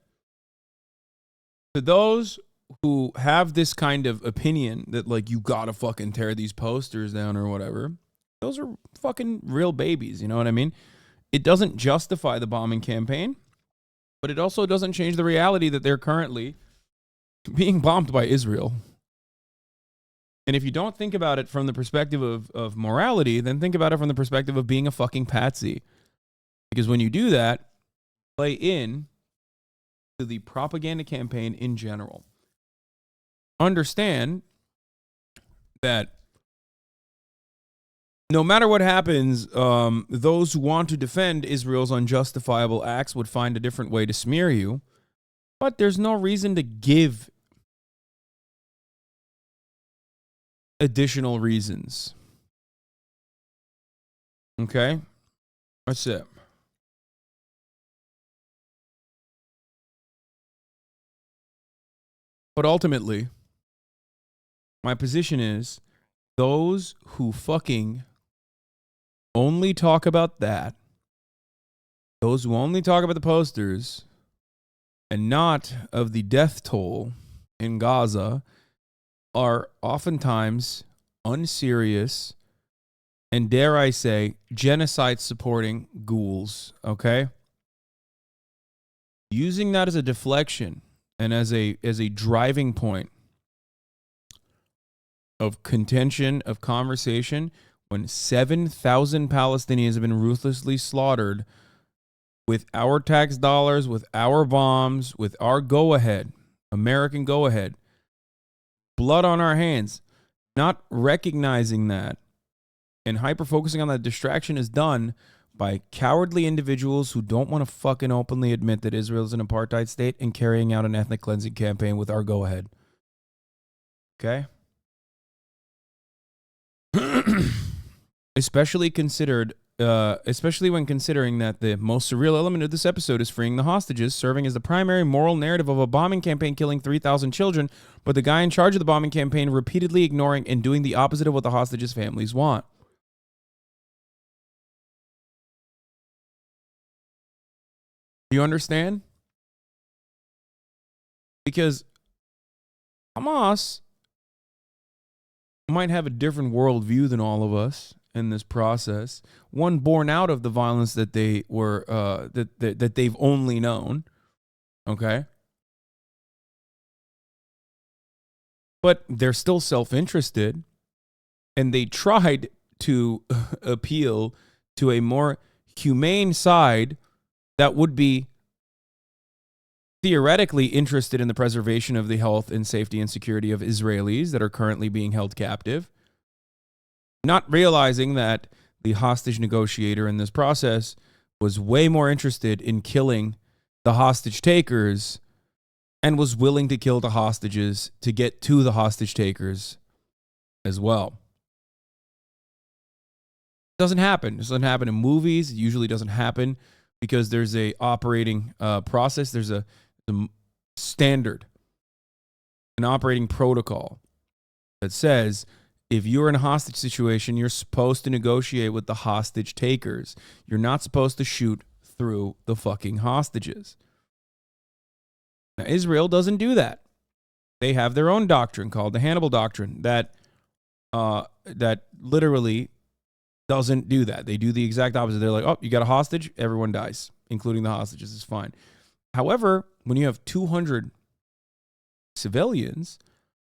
Speaker 4: To those who have this kind of opinion that, like, you gotta fucking tear these posters down or whatever, those are fucking real babies, you know what I mean? It doesn't justify the bombing campaign, but it also doesn't change the reality that they're currently being bombed by Israel. And if you don't think about it from the perspective of morality, then think about it from the perspective of being a fucking patsy. Because when you do that, play in to the propaganda campaign in general. Understand that no matter what happens, those who want to defend Israel's unjustifiable acts would find a different way to smear you. But there's no reason to give additional reasons. Okay? That's it. But ultimately, my position is those who fucking only talk about that, those who only talk about the posters and not of the death toll in Gaza are oftentimes unserious and, dare I say, genocide-supporting ghouls, okay? Using that as a deflection and as a driving point of contention, of conversation, when 7,000 Palestinians have been ruthlessly slaughtered with our tax dollars, with our bombs, with our go-ahead, American go-ahead, blood on our hands, not recognizing that and hyper-focusing on that distraction is done by cowardly individuals who don't want to fucking openly admit that Israel is an apartheid state and carrying out an ethnic cleansing campaign with our go-ahead. Okay? Especially when considering that the most surreal element of this episode is freeing the hostages, serving as the primary moral narrative of a bombing campaign killing 3,000 children, but the guy in charge of the bombing campaign repeatedly ignoring and doing the opposite of what the hostages' families want. Do you understand? Because Hamas might have a different worldview than all of us in this process, one born out of the violence that they were that they've only known, okay? But they're still self-interested, and they tried to appeal to a more humane side that would be theoretically interested in the preservation of the health and safety and security of Israelis that are currently being held captive, not realizing that the hostage negotiator in this process was way more interested in killing the hostage takers and was willing to kill the hostages to get to the hostage takers as well. It doesn't happen. It doesn't happen in movies. It usually doesn't happen because there's a operating process. There's a standard, an operating protocol that says if you're in a hostage situation, you're supposed to negotiate with the hostage takers. You're not supposed to shoot through the fucking hostages. Now, Israel doesn't do that. They have their own doctrine called the Hannibal Doctrine that literally doesn't do that. They do the exact opposite. They're like, oh, you got a hostage? Everyone dies, including the hostages. It's fine. However, when you have 200 civilians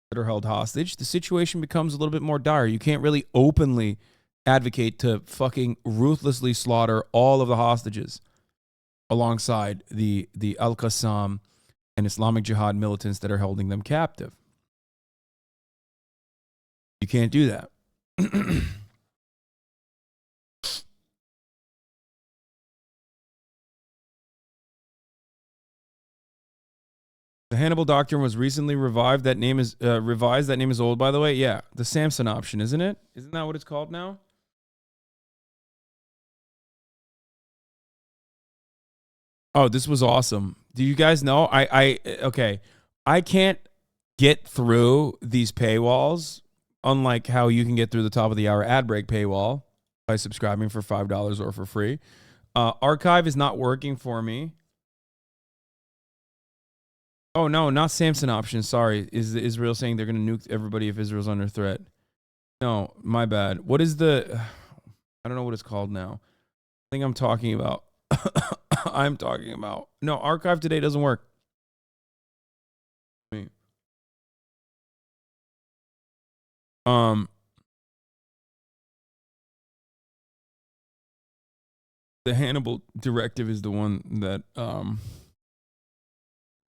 Speaker 4: that are held hostage, the situation becomes a little bit more dire. You can't really openly advocate to fucking ruthlessly slaughter all of the hostages alongside the Al-Qassam and Islamic Jihad militants that are holding them captive. You can't do that. The Hannibal Doctrine was recently revived. That name is revised. That name is old, by the way. Yeah, the Samson option, isn't it? Isn't that what it's called now? Oh, this was awesome. Do you guys know? Okay. I can't get through these paywalls, unlike how you can get through the top of the hour ad break paywall by subscribing for $5 or for free. Archive is not working for me. Oh, no, not Samson option. Sorry. Is Israel saying they're going to nuke everybody if Israel's under threat? No, my bad. What is the... I don't know what it's called now. I think I'm talking about... I'm talking about... No, archive today doesn't work. The Hannibal directive is the one that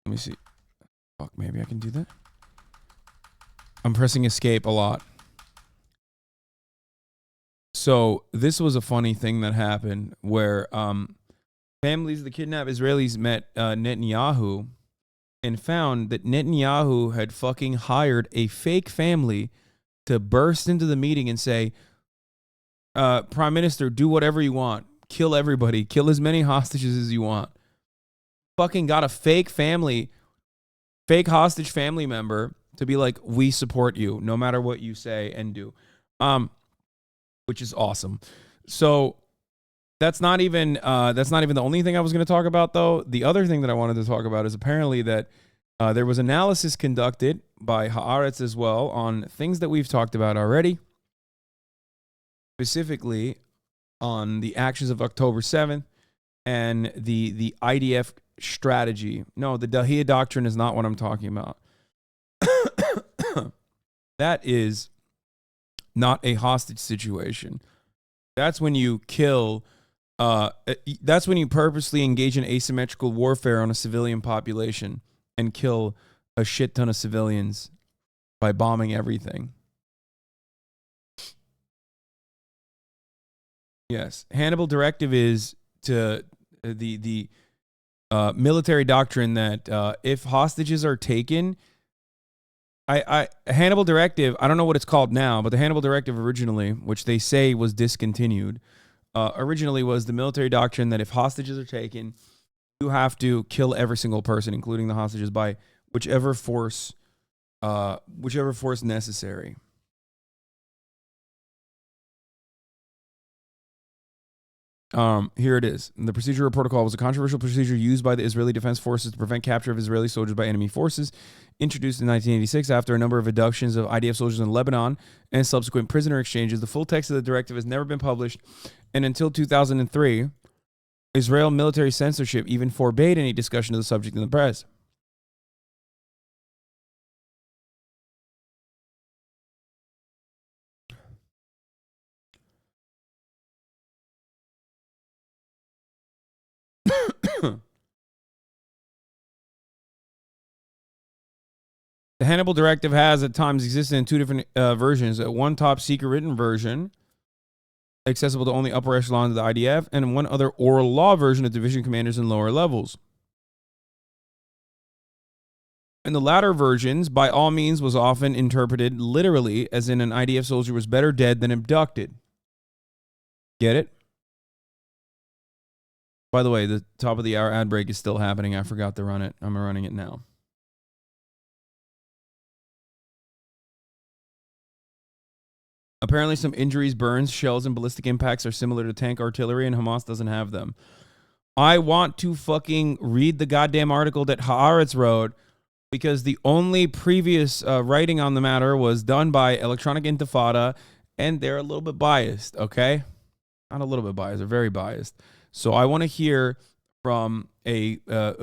Speaker 4: Let me see. Fuck, maybe I can do that. I'm pressing escape a lot. So this was a funny thing that happened where families of the kidnapped Israelis met Netanyahu and found that Netanyahu had fucking hired a fake family to burst into the meeting and say, Prime Minister, do whatever you want. Kill everybody. Kill as many hostages as you want. Fucking got a fake hostage family member to be like, we support you no matter what you say and do. Which is awesome. So that's not even the only thing I was going to talk about, though. The other thing that I wanted to talk about is apparently that there was analysis conducted by Haaretz as well on things that we've talked about already, specifically on the actions of October 7th and the IDF strategy. No, the Dahiyya doctrine is not what I'm talking about. That is not a hostage situation. That's when you kill. That's when you purposely engage in asymmetrical warfare on a civilian population and kill a shit ton of civilians by bombing everything. Yes, Hannibal directive is to the military doctrine that if hostages are taken. Hannibal directive, I don't know what it's called now, but the Hannibal directive originally, which they say was discontinued, originally was the military doctrine that if hostages are taken, you have to kill every single person, including the hostages, by whichever force necessary. Here it is. The procedural protocol was a controversial procedure used by the Israeli Defense Forces to prevent capture of Israeli soldiers by enemy forces, introduced in 1986 after a number of abductions of IDF soldiers in Lebanon and subsequent prisoner exchanges. The full text of the directive has never been published, and until 2003, Israel military censorship even forbade any discussion of the subject in the press. The Hannibal directive has at times existed in two different versions. One top secret written version, accessible to only upper echelons of the IDF, and one other oral law version of division commanders and lower levels. In the latter versions, by all means, was often interpreted literally, as in an IDF soldier was better dead than abducted. Get it? By the way, the top of the hour ad break is still happening. I forgot to run it. I'm running it now. Apparently, some injuries, burns, shells, and ballistic impacts are similar to tank artillery, and Hamas doesn't have them. I want to fucking read the goddamn article that Haaretz wrote, because the only previous writing on the matter was done by Electronic Intifada, and they're a little bit biased, okay? Not a little bit biased, they're very biased. So I want to hear from a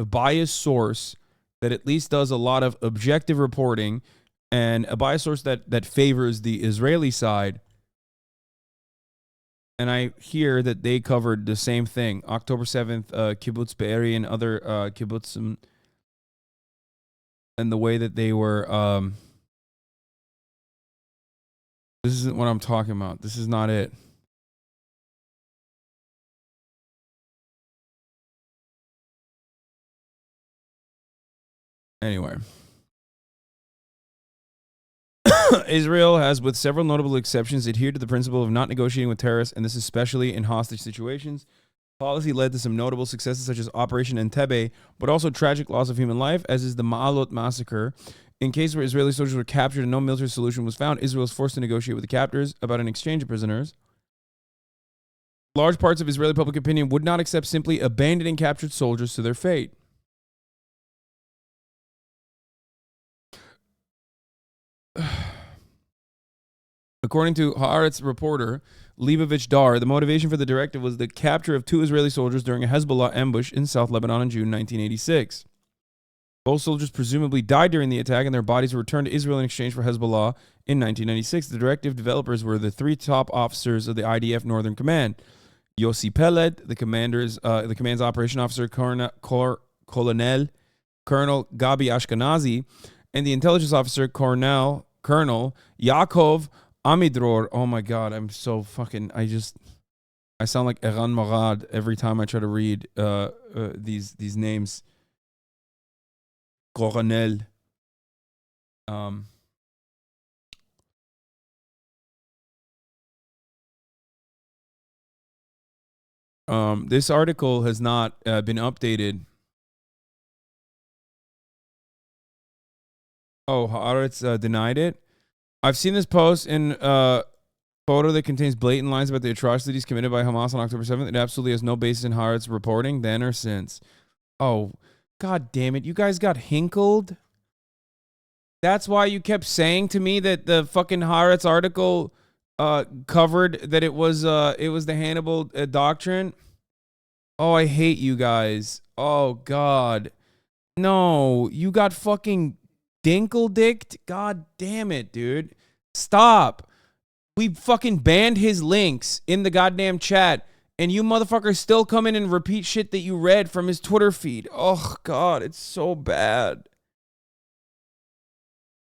Speaker 4: biased source that at least does a lot of objective reporting, and a bias source that favors the Israeli side. And I hear that they covered the same thing. October 7th, Kibbutz Be'eri and other kibbutzim, and the way that they were... this isn't what I'm talking about. This is not it. Anyway. Israel has, with several notable exceptions, adhered to the principle of not negotiating with terrorists, and this is especially in hostage situations. Policy led to some notable successes such as Operation Entebbe, but also tragic loss of human life, as is the Ma'alot massacre. In cases where Israeli soldiers were captured and no military solution was found, Israel was forced to negotiate with the captors about an exchange of prisoners. Large parts of Israeli public opinion would not accept simply abandoning captured soldiers to their fate. According to Haaretz reporter Leibovich Dar, the motivation for the directive was the capture of 2 Israeli soldiers during a Hezbollah ambush in South Lebanon in June 1986. Both soldiers presumably died during the attack, and their bodies were returned to Israel in exchange for Hezbollah in 1996. The directive developers were the 3 top officers of the IDF Northern Command: Yossi Peled, the command's operation officer, Colonel Colonel Gabi Ashkenazi, and the intelligence officer Colonel Yaakov Amidror. Oh my God, I'm so fucking. I sound like Eran Marad every time I try to read these names. Coronel. This article has not been updated. Oh, Haaretz denied it. I've seen this post in photo that contains blatant lies about the atrocities committed by Hamas on October 7th. It absolutely has no basis in Haaretz reporting then or since. Oh, God damn it. You guys got hinkled? That's why you kept saying to me that the fucking Haaretz article covered that it was the Hannibal doctrine. Oh, I hate you guys. Oh, God. No, you got fucking dinkle-dicked? God damn it, dude. Stop. We fucking banned his links in the goddamn chat, and you motherfuckers still come in and repeat shit that you read from his Twitter feed. Oh, God, it's so bad.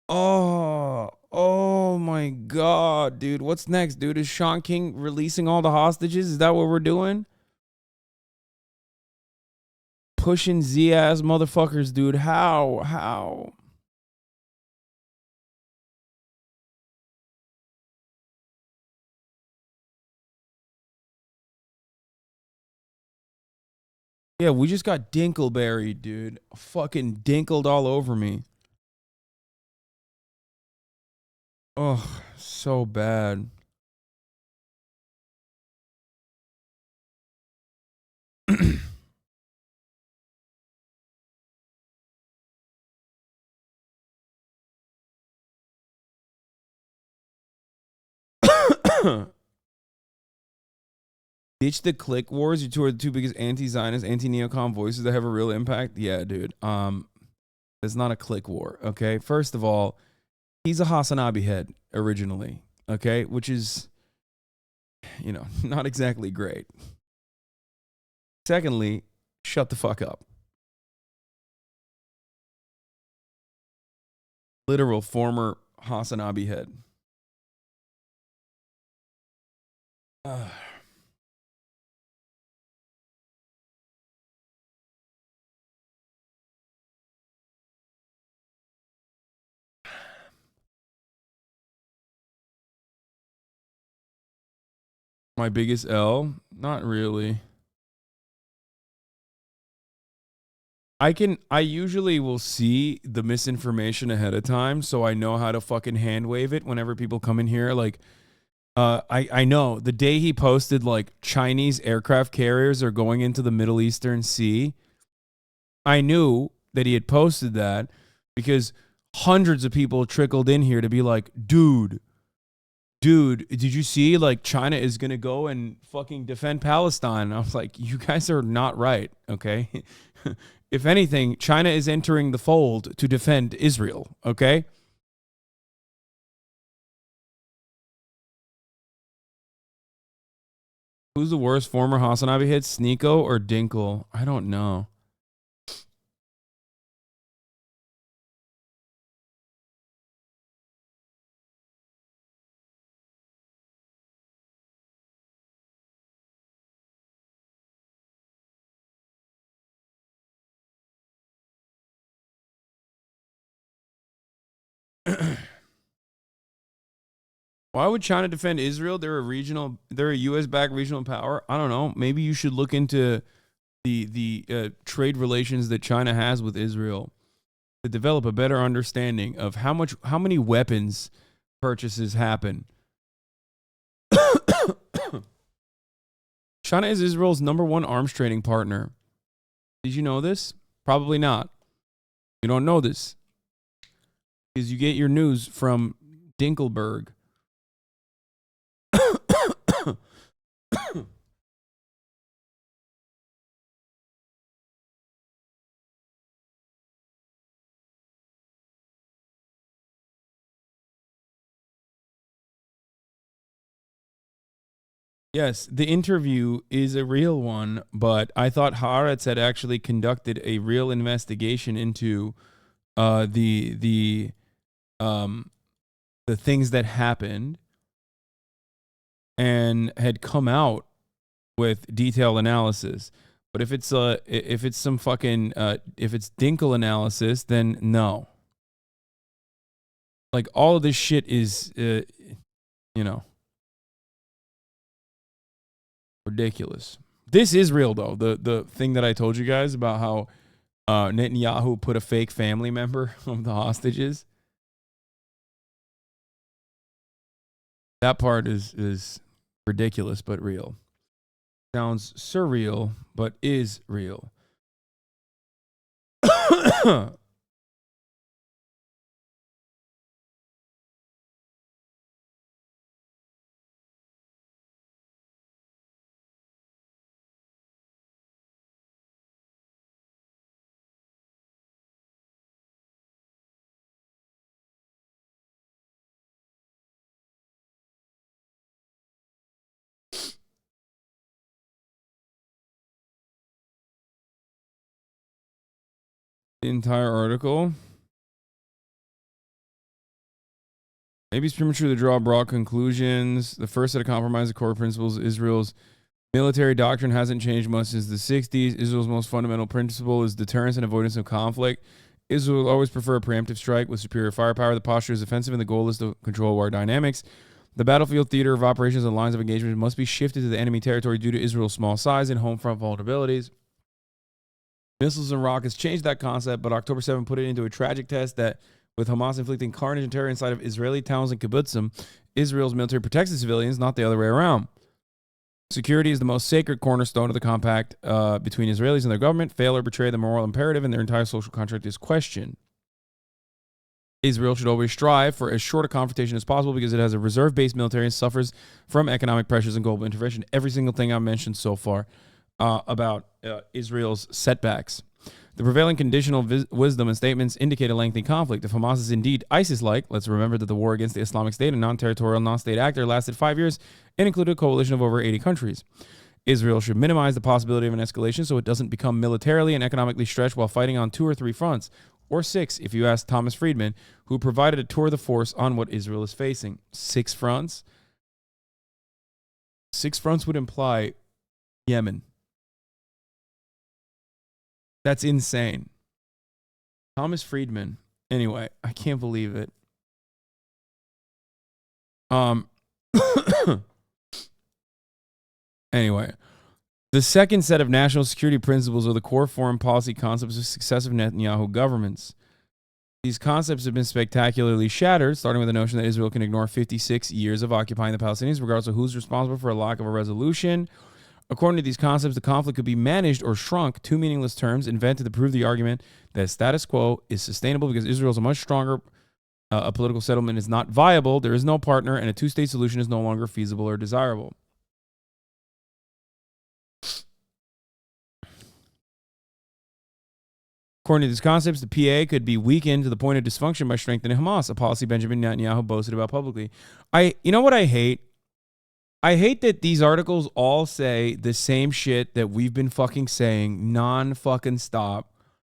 Speaker 4: Oh my God, dude. What's next, dude? Is Sean King releasing all the hostages? Is that what we're doing? Pushing Z-ass motherfuckers, dude. How? Yeah, we just got dinkleberried, dude. Fucking dinkled all over me. Oh, so bad. Ditch the click wars. You two are the two biggest anti-Zionist, anti-neocon voices that have a real impact. Yeah, dude. It's not a click war, okay? First of all, he's a HasanAbi head originally, okay? Which is, not exactly great. Secondly, shut the fuck up. Literal former HasanAbi head. My biggest L? Not really. I usually will see the misinformation ahead of time, so I know how to fucking hand wave it whenever people come in here. Like, I know the day he posted like Chinese aircraft carriers are going into the Middle Eastern Sea, I knew that he had posted that because hundreds of people trickled in here to be like, dude, did you see like China is going to go and fucking defend Palestine? And I was like, you guys are not right, okay? If anything, China is entering the fold to defend Israel, okay? Who's the worst former HasanAbi hit, Sneeko or Dinkle? I don't know. Why would China defend Israel? They're a US-backed regional power. I don't know. Maybe you should look into the trade relations that China has with Israel to develop a better understanding of how many weapons purchases happen. China is Israel's #1 arms trading partner. Did you know this? Probably not. You don't know this because you get your news from Dinkelberg. Yes, the interview is a real one, but I thought Haaretz had actually conducted a real investigation into the things that happened and had come out with detailed analysis. But if it's some fucking if it's Dinkel analysis, then no. Like all of this shit is ridiculous. This is real though. The thing that I told you guys about how Netanyahu put a fake family member of the hostages. That part is ridiculous but real. Sounds surreal but is real. The entire article. Maybe it's premature to draw broad conclusions. The first set of compromise the core principles. Israel's military doctrine hasn't changed much since the 60s. Israel's most fundamental principle is deterrence and avoidance of conflict. Israel will always prefer a preemptive strike with superior firepower. The posture is offensive and the goal is to control war dynamics. The battlefield theater of operations and lines of engagement must be shifted to the enemy territory due to Israel's small size and home front vulnerabilities. Missiles and rockets changed that concept, but October 7 put it into a tragic test that, with Hamas inflicting carnage and terror inside of Israeli towns and kibbutzim, Israel's military protects the civilians, not the other way around. Security is the most sacred cornerstone of the compact between Israelis and their government. Fail or betray the moral imperative and their entire social contract is questioned. Israel should always strive for as short a confrontation as possible because it has a reserve-based military and suffers from economic pressures and global intervention. Every single thing I've mentioned so far about Israel's setbacks. The prevailing conditional wisdom and statements indicate a lengthy conflict. If Hamas is indeed ISIS-like, let's remember that the war against the Islamic State, a non-territorial, non-state actor, lasted 5 years and included a coalition of over 80 countries. Israel should minimize the possibility of an escalation so it doesn't become militarily and economically stretched while fighting on 2 or 3 fronts, or 6 if you ask Thomas Friedman, who provided a tour of the force on what Israel is facing. 6 fronts? 6 fronts would imply Yemen. That's insane. Thomas Friedman. Anyway, I can't believe it. Anyway, the second set of national security principles are the core foreign policy concepts of successive Netanyahu governments. These concepts have been spectacularly shattered, starting with the notion that Israel can ignore 56 years of occupying the Palestinians, regardless of who's responsible for a lack of a resolution. According to these concepts, the conflict could be managed or shrunk, 2 meaningless terms invented to prove the argument that status quo is sustainable because Israel is a much stronger, a political settlement is not viable, there is no partner, and a 2-state solution is no longer feasible or desirable. According to these concepts, the PA could be weakened to the point of dysfunction by strengthening Hamas, a policy Benjamin Netanyahu boasted about publicly. You know what I hate? I hate that these articles all say the same shit that we've been fucking saying non-fucking stop.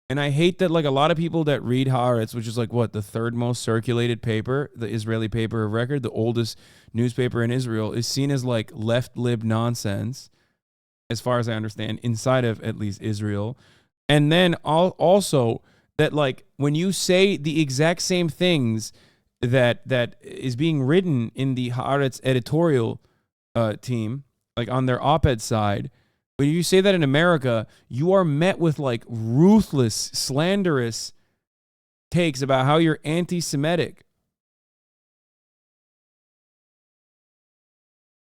Speaker 4: And I hate that like a lot of people that read Haaretz, which is like what, the 3rd most circulated paper, the Israeli paper of record, the oldest newspaper in Israel, is seen as like left-lib nonsense, as far as I understand, inside of at least Israel. And then also that like when you say the exact same things that is being written in the Haaretz editorial team, like on their op-ed side, when you say that in America, you are met with like ruthless, slanderous takes about how you're anti-Semitic.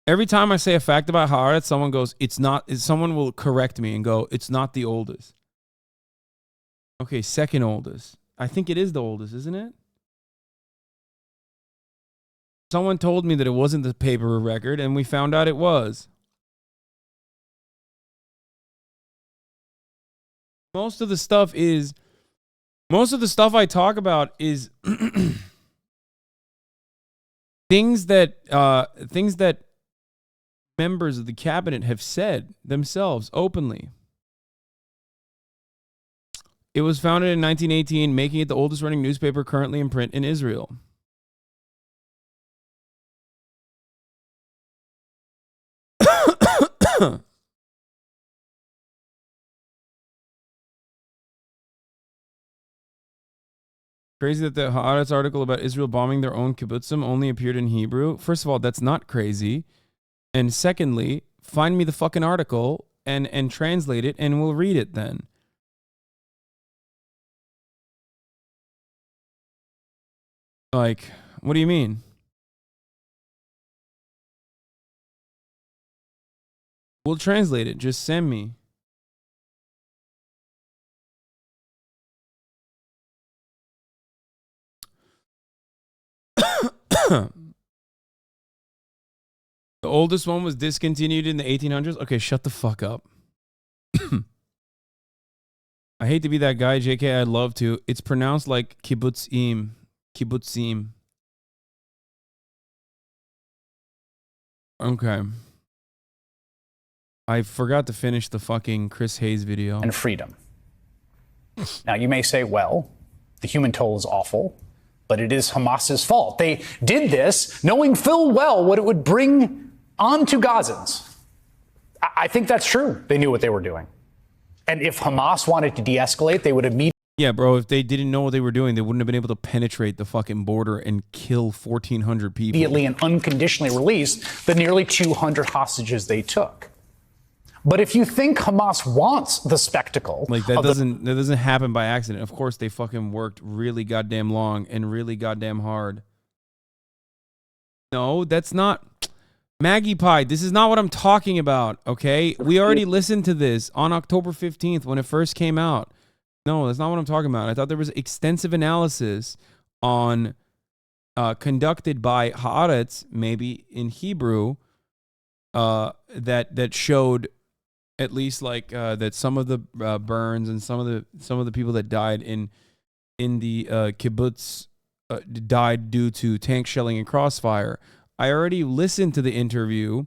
Speaker 4: Every time I say a fact about Haaretz, someone goes, someone will correct me and go, it's not the oldest. Okay, 2nd oldest. I think it is the oldest, isn't it? Someone told me that it wasn't the paper of record, and we found out it was. Most of the stuff I talk about is things that members of the cabinet have said themselves openly. It was founded in 1918, making it the oldest running newspaper currently in print in Israel. Crazy that the Haaretz article about Israel bombing their own kibbutzim only appeared in Hebrew. First of all, that's not crazy. And secondly, find me the fucking article and translate it, and we'll read it then. Like, what do you mean? We'll translate it. Just send me. The oldest one was discontinued in the 1800s. Okay, shut the fuck up. I hate to be that guy, JK. I'd love to. It's pronounced like kibbutzim. Kibbutzim. Okay. I forgot to finish the fucking Chris Hayes video.
Speaker 6: And freedom. Now, you may say, well, the human toll is awful, but it is Hamas's fault. They did this knowing full well what it would bring onto Gazans. I think that's true. They knew what they were doing. And if Hamas wanted to de-escalate, they would immediately...
Speaker 4: Yeah, bro, if they didn't know what they were doing, they wouldn't have been able to penetrate the fucking border and kill 1,400 people.
Speaker 6: Immediately and unconditionally release the nearly 200 hostages they took. But if you think Hamas wants the spectacle...
Speaker 4: Like, that doesn't happen by accident. Of course, they fucking worked really goddamn long and really goddamn hard. No, that's not... Maggie Pie, this is not what I'm talking about, okay? We already listened to this on October 15th when it first came out. No, that's not what I'm talking about. I thought there was extensive analysis on conducted by Haaretz, maybe in Hebrew, that showed at least like that some of the burns and some of the people that died in the kibbutz died due to tank shelling and crossfire. I already listened to the interview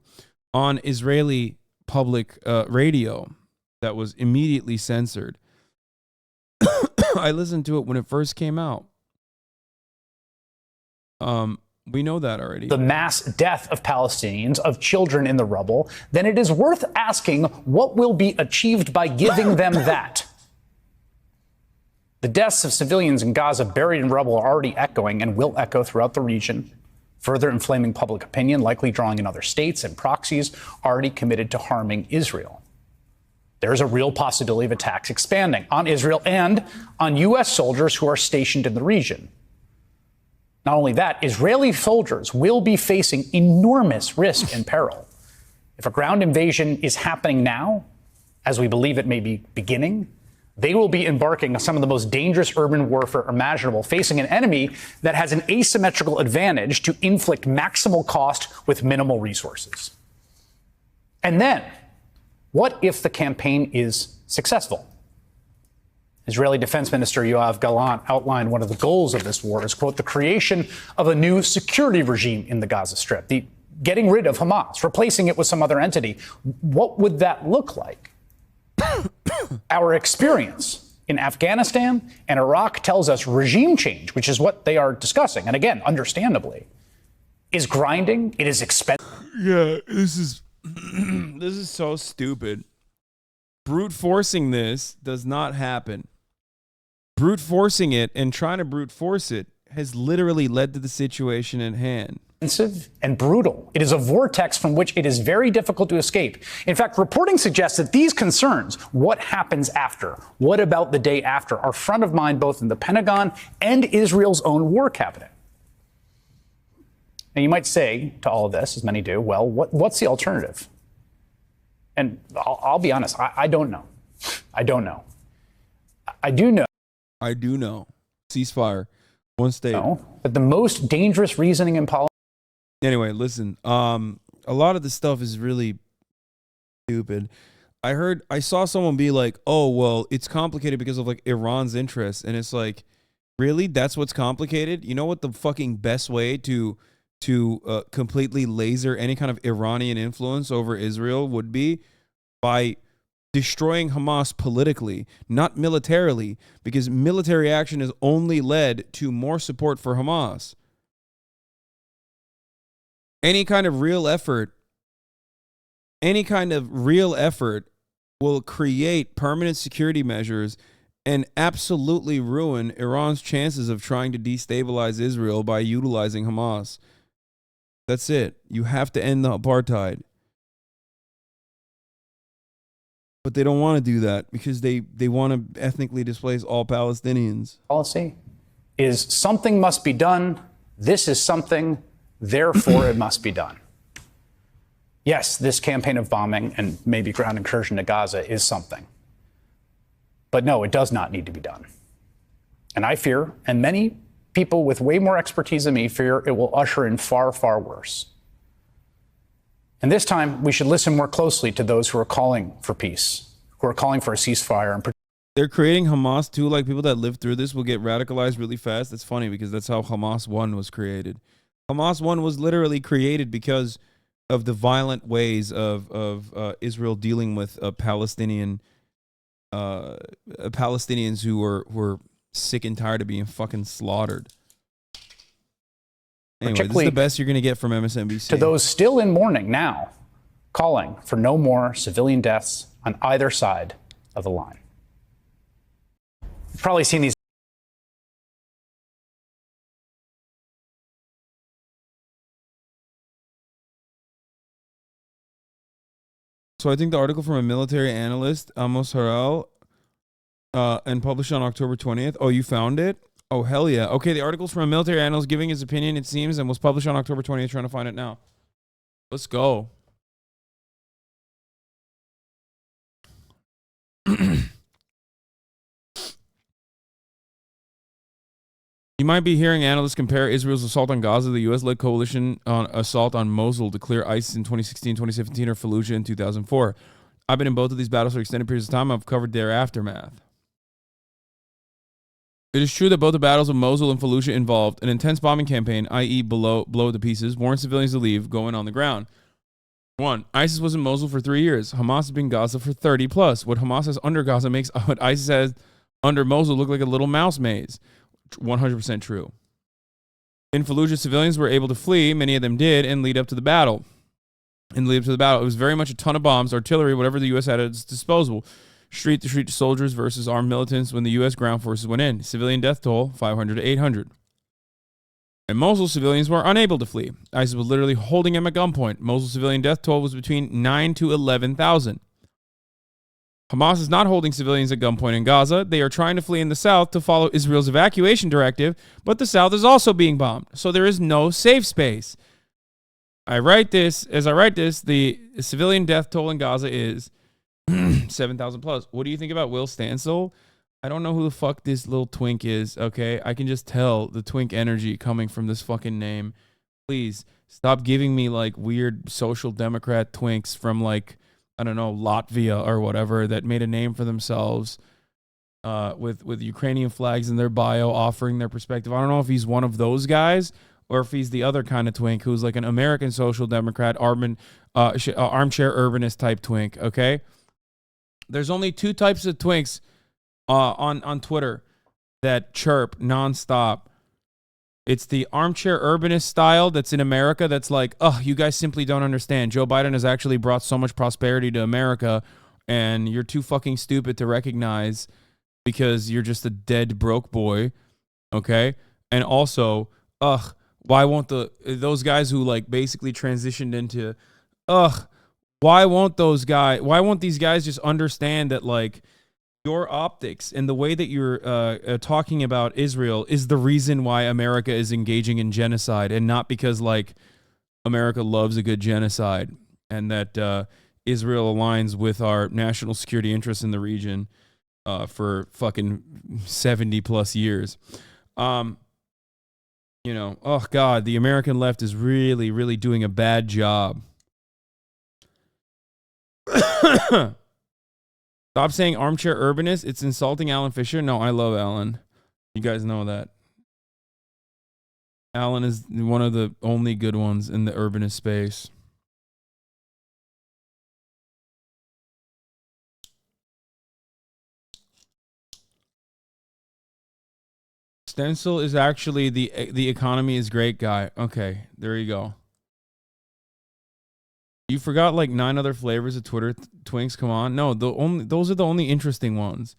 Speaker 4: on Israeli public radio that was immediately censored. I listened to it when it first came out. We know that already.
Speaker 6: The mass death of Palestinians, of children in the rubble, then it is worth asking what will be achieved by giving them that. The deaths of civilians in Gaza buried in rubble are already echoing and will echo throughout the region, further inflaming public opinion, likely drawing in other states and proxies already committed to harming Israel. There is a real possibility of attacks expanding on Israel and on U.S. soldiers who are stationed in the region. Not only that, Israeli soldiers will be facing enormous risk and peril. If a ground invasion is happening now, as we believe it may be beginning, they will be embarking on some of the most dangerous urban warfare imaginable, facing an enemy that has an asymmetrical advantage to inflict maximal cost with minimal resources. And then, what if the campaign is successful? Israeli Defense Minister Yoav Gallant outlined one of the goals of this war as, quote, the creation of a new security regime in the Gaza Strip, the getting rid of Hamas, replacing it with some other entity. What would that look like? Our experience in Afghanistan and Iraq tells us regime change, which is what they are discussing, and again, understandably, is grinding, it is expensive.
Speaker 4: Yeah, this is this is so stupid. Brute forcing this does not happen. Brute forcing it and trying to brute force it has literally led to the situation at hand.
Speaker 6: And brutal. It is a vortex from which it is very difficult to escape. In fact, reporting suggests that these concerns, what happens after, what about the day after, are front of mind both in the Pentagon and Israel's own war cabinet. Now, you might say to all of this, as many do, well, what's the alternative? And I'll be honest, I don't know. I don't know. I do know.
Speaker 4: I do know. Ceasefire. One state.
Speaker 6: No, but the most dangerous reasoning in politics.
Speaker 4: Anyway, listen. A lot of this stuff is really stupid. I saw someone be like, "Oh, well, it's complicated because of like Iran's interests," and it's like, really, that's what's complicated? You know what the fucking best way to to completely laser any kind of Iranian influence over Israel would be by destroying Hamas politically, not militarily, because military action has only led to more support for Hamas. Any kind of real effort will create permanent security measures and absolutely ruin Iran's chances of trying to destabilize Israel by utilizing Hamas. That's it. You have to end the apartheid. But they don't want to do that because they want to ethnically displace all Palestinians.
Speaker 6: Policy is something must be done. This is something, therefore it must be done. Yes, this campaign of bombing and maybe ground incursion to Gaza is something. But no, it does not need to be done. And I fear, and many people with way more expertise than me fear, it will usher in far, far worse. And this time, we should listen more closely to those who are calling for peace, who are calling for a ceasefire. And
Speaker 4: they're creating Hamas too. Like, people that live through this will get radicalized really fast. That's funny because that's how Hamas 1 was created. Hamas 1 was literally created because of the violent ways of Israel dealing with Palestinians who were sick and tired of being fucking slaughtered. Anyway, this is the best you're going to get from MSNBC.
Speaker 6: To those still in mourning now, calling for no more civilian deaths on either side of the line. You've probably seen these.
Speaker 4: So I think the article from a military analyst, Amos Harel, and published on October 20th. Oh, you found it? Oh, hell yeah. Okay, the article's from a military analyst giving his opinion, it seems, and was published on October 20th. Trying to find it now. Let's go. You might be hearing analysts compare Israel's assault on Gaza, the U.S.-led coalition on assault on Mosul to clear ISIS in 2016, 2017, or Fallujah in 2004. I've been in both of these battles for extended periods of time. I've covered their aftermath. It is true that both the battles of Mosul and Fallujah involved an intense bombing campaign, i.e. blow to pieces, warn civilians to leave, going on the ground. 1. ISIS was in Mosul for 3 years. Hamas has been in Gaza for 30 plus. What Hamas has under Gaza makes what ISIS has under Mosul look like a little mouse maze. 100% true. In Fallujah, civilians were able to flee, many of them did, and lead up to the battle. It was very much a ton of bombs, artillery, whatever the U.S. had at its disposal. Street-to-street soldiers versus armed militants when the U.S. ground forces went in. Civilian death toll, 500 to 800. In Mosul, civilians were unable to flee. ISIS was literally holding them at gunpoint. Mosul civilian death toll was between 9 to 11,000. Hamas is not holding civilians at gunpoint in Gaza. They are trying to flee in the south to follow Israel's evacuation directive, but the south is also being bombed, so there is no safe space. As I write this, the civilian death toll in Gaza is 7,000 plus. What do you think about Will Stansel? I don't know who the fuck this little twink is, okay? I can just tell the twink energy coming from this fucking name. Please, stop giving me, like, weird social democrat twinks from, like, I don't know, Latvia or whatever that made a name for themselves with Ukrainian flags in their bio offering their perspective. I don't know if he's one of those guys or if he's the other kind of twink who's like an American social democrat, armchair urbanist type twink, okay? There's only 2 types of twinks on Twitter that chirp nonstop. It's the armchair urbanist style that's in America that's like, oh, you guys simply don't understand. Joe Biden has actually brought so much prosperity to America, and you're too fucking stupid to recognize because you're just a dead broke boy, okay? And also, why won't those guys who like basically transitioned into, why won't these guys just understand that like your optics and the way that you're talking about Israel is the reason why America is engaging in genocide, and not because like America loves a good genocide and that Israel aligns with our national security interests in the region for fucking 70 plus years. Oh God, the American left is really, really doing a bad job. Stop saying armchair urbanist. It's insulting Alan Fisher. No, I love Alan. You guys know that. Alan is one of the only good ones in the urbanist space. Stencil is actually the economy is great guy. Okay, there you go. You forgot like 9 other flavors of Twitter twinks. Come on, no, those are the only interesting ones.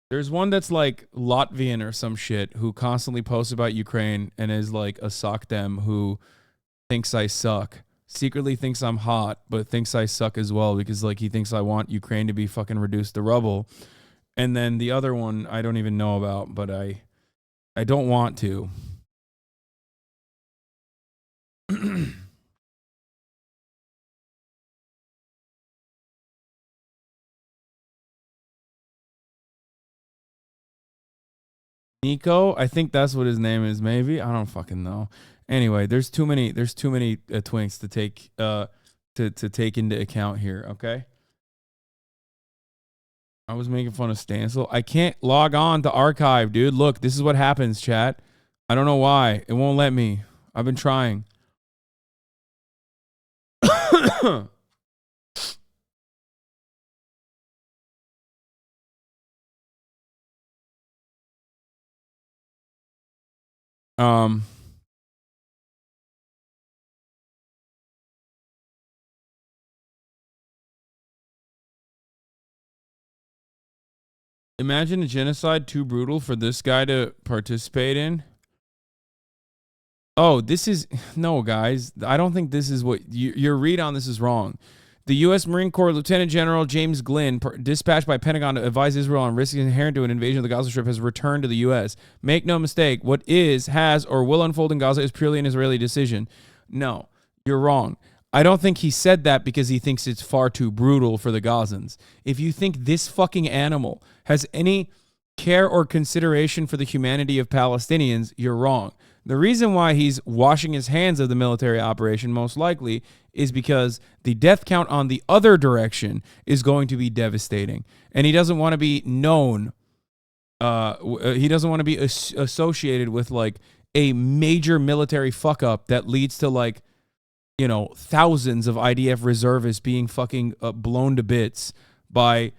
Speaker 4: There's one that's like Latvian or some shit who constantly posts about Ukraine and is like a sock dem who thinks I suck. Secretly thinks I'm hot, but thinks I suck as well because like he thinks I want Ukraine to be fucking reduced to rubble. And then the other one I don't even know about, but I don't want to. Nico, I think that's what his name is. Maybe I don't fucking know. Anyway, there's too many twinks to take to take into account here. Okay. I was making fun of Stancil. I can't log on to archive, dude. Look, this is what happens, chat. I don't know why. It won't let me. I've been trying. Imagine a genocide too brutal for this guy to participate in. Oh, this is no, guys. I don't think this is what your read on this is wrong. The U.S. Marine Corps Lieutenant General James Glynn, dispatched by Pentagon to advise Israel on risks inherent to an invasion of the Gaza Strip, has returned to the U.S. Make no mistake, what is, has, or will unfold in Gaza is purely an Israeli decision. No, you're wrong. I don't think he said that because he thinks it's far too brutal for the Gazans. If you think this fucking animal has any care or consideration for the humanity of Palestinians, you're wrong. The reason why he's washing his hands of the military operation most likely is because the death count on the other direction is going to be devastating. And he doesn't want to be known. He doesn't want to be associated with like a major military fuck up that leads to like, you know, thousands of IDF reservists being fucking blown to bits by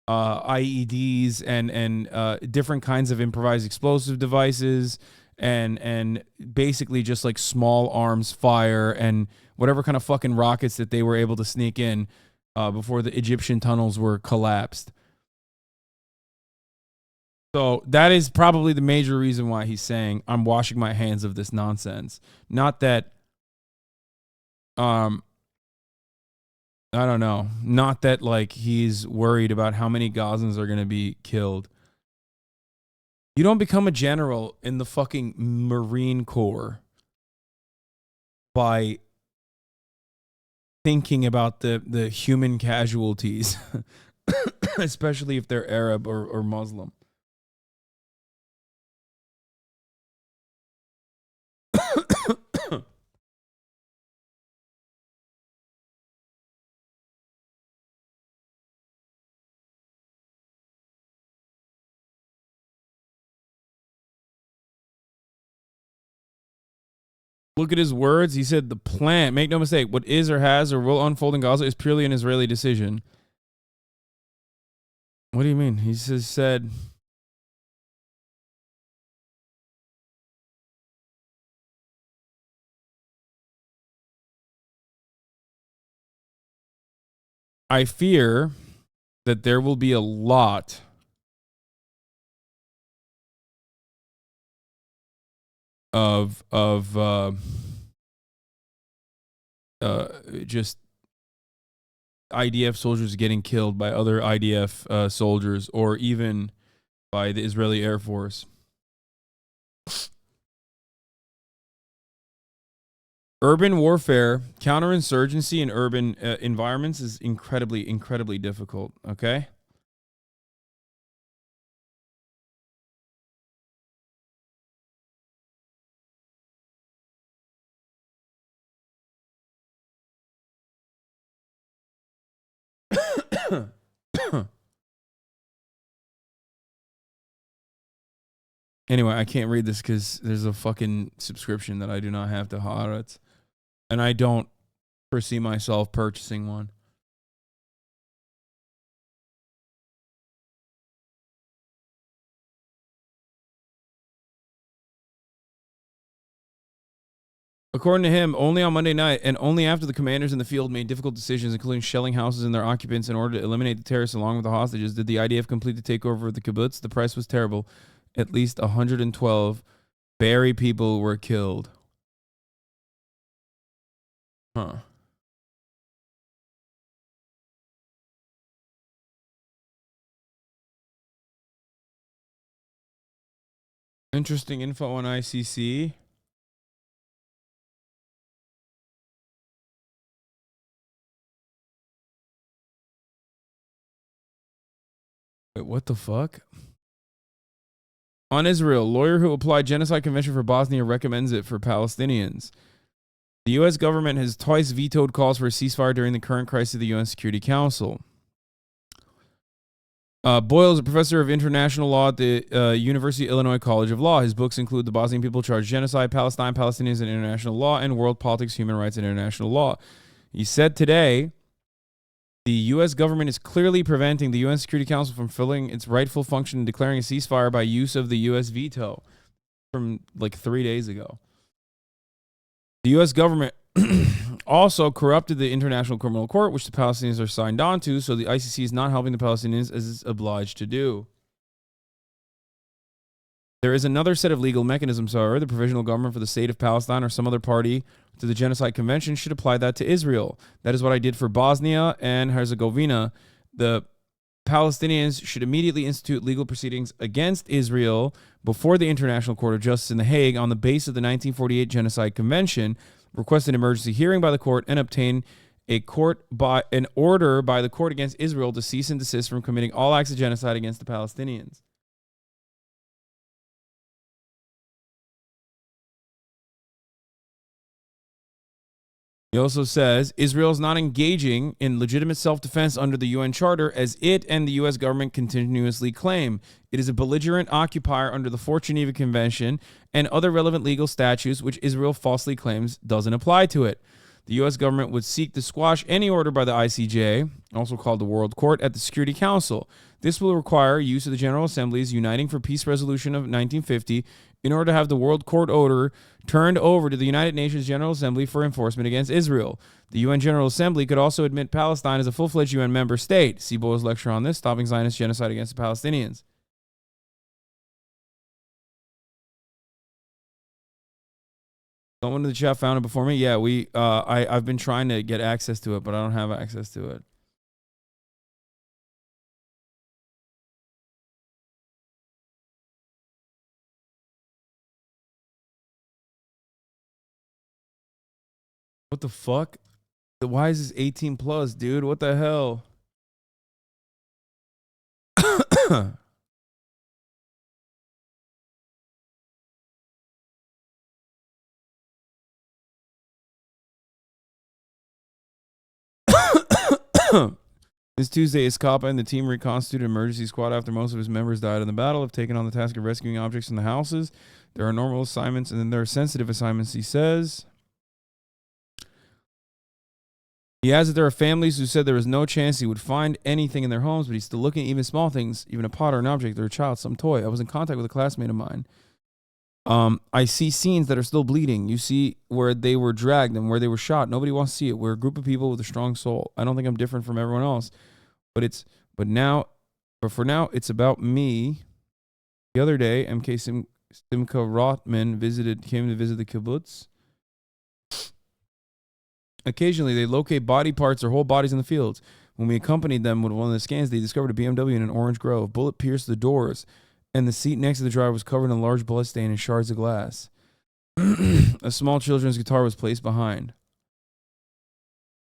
Speaker 4: IEDs and different kinds of improvised explosive devices and basically just like small arms fire and whatever kind of fucking rockets that they were able to sneak in before the Egyptian tunnels were collapsed. So that is probably the major reason why he's saying I'm washing my hands of this nonsense. Not that I don't know. Not that like he's worried about how many Gazans are going to be killed. You don't become a general in the fucking Marine Corps by thinking about the human casualties, especially if they're Arab or Muslim. Look at his words. He said the plan, make no mistake, what is or has or will unfold in Gaza is purely an Israeli decision. What do you mean? He said... I fear that there will be a lot of just IDF soldiers getting killed by other IDF soldiers or even by the Israeli Air Force. Urban warfare, counterinsurgency in urban environments is incredibly difficult, okay? Anyway, I can't read this because there's a fucking subscription that I do not have to Haaretz. And I don't foresee myself purchasing one. According to him, only on Monday night and only after the commanders in the field made difficult decisions, including shelling houses and their occupants in order to eliminate the terrorists along with the hostages, did the IDF complete the takeover of the kibbutz. The price was terrible. At least 112 Berry people were killed. Huh. Interesting info on ICC. Wait, what the fuck? On Israel, lawyer who applied genocide convention for Bosnia recommends it for Palestinians. The U.S. government has twice vetoed calls for a ceasefire during the current crisis of the UN Security Council. Boyle is a professor of international law at the University of Illinois College of Law. His books include The Bosnian People Charged Genocide, Palestine, Palestinians and International Law, and World Politics, Human Rights, and International Law. He said today, the U.S. government is clearly preventing the UN Security Council from fulfilling its rightful function in declaring a ceasefire by use of the U.S. veto from like 3 days ago. The U.S. government also corrupted the International Criminal Court, which the Palestinians are signed on to, so the ICC is not helping the Palestinians as it's obliged to do. There is another set of legal mechanisms, however. The provisional government for the state of Palestine or some other party to the Genocide Convention should apply that to Israel. That is what I did for Bosnia and Herzegovina. The Palestinians should immediately institute legal proceedings against Israel before the International Court of Justice in The Hague on the basis of the 1948 Genocide Convention, request an emergency hearing by the court, and obtain an order by the court against Israel to cease and desist from committing all acts of genocide against the Palestinians. He also says Israel is not engaging in legitimate self-defense under the UN Charter, as it and the U.S. government continuously claim. It is a belligerent occupier under the Fourth Geneva Convention and other relevant legal statutes, which Israel falsely claims doesn't apply to it. The U.S. government would seek to squash any order by the ICJ, also called the World Court, at the Security Council. This will require use of the General Assembly's Uniting for Peace Resolution of 1950 in order to have the World Court order turned over to the United Nations General Assembly for enforcement against Israel. The UN General Assembly could also admit Palestine as a full-fledged UN member state. See Boyle's lecture on this, Stopping Zionist Genocide Against the Palestinians. Someone in the chat found it before me. Yeah, I've been trying to get access to it, but I don't have access to it. What the fuck? Why is this 18 plus, dude? What the hell? This Tuesday, Iskapa and the team reconstituted an emergency squad after most of his members died in the battle, have taken on the task of rescuing objects in the houses. There are normal assignments, and then there are sensitive assignments, he says. He adds that there are families who said there was no chance he would find anything in their homes, but he's still looking at even small things, even a pot or an object or a child, some toy. I was in contact with a classmate of mine. I see scenes that are still bleeding. You see where they were dragged and where they were shot. Nobody wants to see it. We're a group of people with a strong soul. I don't think I'm different from everyone else, but for now, it's about me. The other day, MK Simcha Rotman came to visit the kibbutz. Occasionally, they locate body parts or whole bodies in the fields. When we accompanied them with one of the scans, they discovered a BMW in an orange grove. Bullet pierced the doors, and the seat next to the driver was covered in a large blood stain and shards of glass. A small children's guitar was placed behind.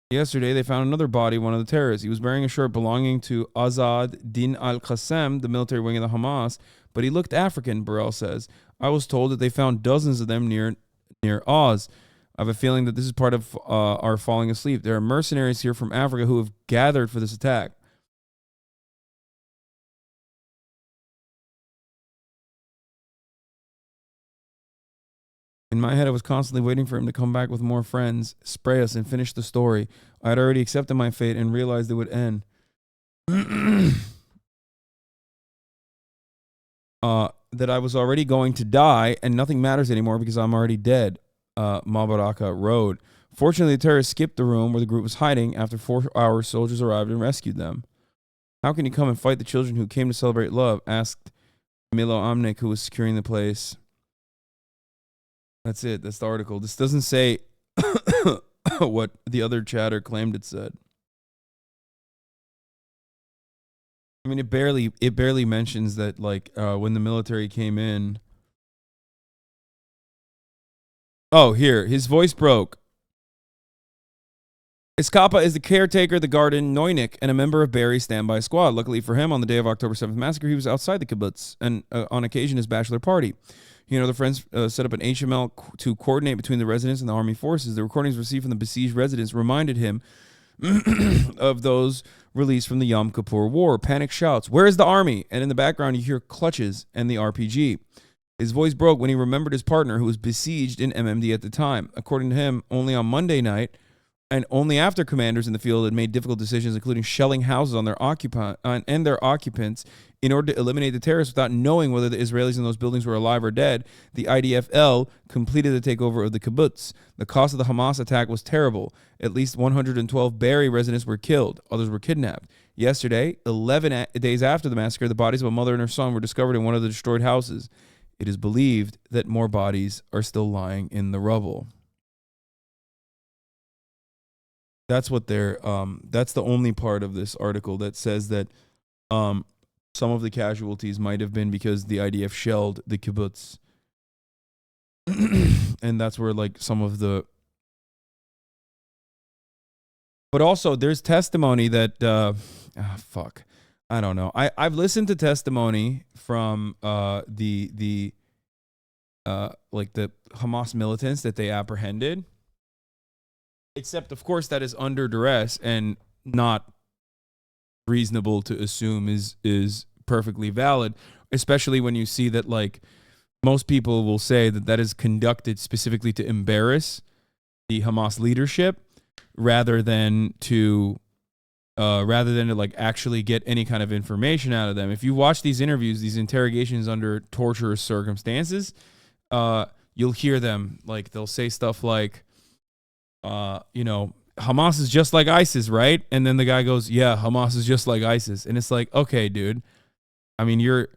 Speaker 4: Yesterday, they found another body, one of the terrorists. He was wearing a shirt belonging to Azad Din al-Qassam, the military wing of the Hamas, but he looked African, Burrell says. I was told that they found dozens of them near Oz. I have a feeling that this is part of our falling asleep. There are mercenaries here from Africa who have gathered for this attack. my head, I was constantly waiting for him to come back with more friends, spray us, and finish the story. I had already accepted my fate and realized it would end. That I was already going to die and nothing matters anymore because I'm already dead, Mabaraka wrote. Fortunately, the terrorists skipped the room where the group was hiding. After 4 hours, soldiers arrived and rescued them. How can you come and fight the children who came to celebrate love? Asked Milo Amnik, who was securing the place. That's it. That's the article. This doesn't say what the other chatter claimed it said. I mean, it barely mentions that, like, when the military came in. Oh, here. His voice broke. Iskapa is the caretaker of the garden Neunik and a member of Barry's standby squad. Luckily for him, on the day of October 7th massacre, he was outside the kibbutz and on occasion his bachelor party. He and other friends set up an HML to coordinate between the residents and the army forces. The recordings received from the besieged residents reminded him of those released from the Yom Kippur War. Panic shouts, "Where is the army?" And in the background, you hear clutches and the RPG. His voice broke when he remembered his partner who was besieged in MMD at the time. According to him, only on Monday night, and only after commanders in the field had made difficult decisions, including shelling houses on their and their occupants in order to eliminate the terrorists without knowing whether the Israelis in those buildings were alive or dead, the IDF-L completed the takeover of the kibbutz. The cost of the Hamas attack was terrible. At least 112 Be'eri residents were killed. Others were kidnapped. Yesterday, 11 days after the massacre, the bodies of a mother and her son were discovered in one of the destroyed houses. It is believed that more bodies are still lying in the rubble. That's what they're, that's the only part of this article that says that some of the casualties might have been because the IDF shelled the kibbutz. And that's where, like, some of the... But also, there's testimony that... fuck. I don't know. I've listened to testimony from the Hamas militants that they apprehended. Except, of course, that is under duress and not reasonable to assume is perfectly valid, especially when you see that, like, most people will say that that is conducted specifically to embarrass the Hamas leadership rather than to like actually get any kind of information out of them. If you watch these interviews, these interrogations under torturous circumstances, you'll hear them, like, they'll say stuff like, Hamas is just like ISIS, right? And then the guy goes, yeah, Hamas is just like ISIS. And it's like, okay, dude. I mean, you're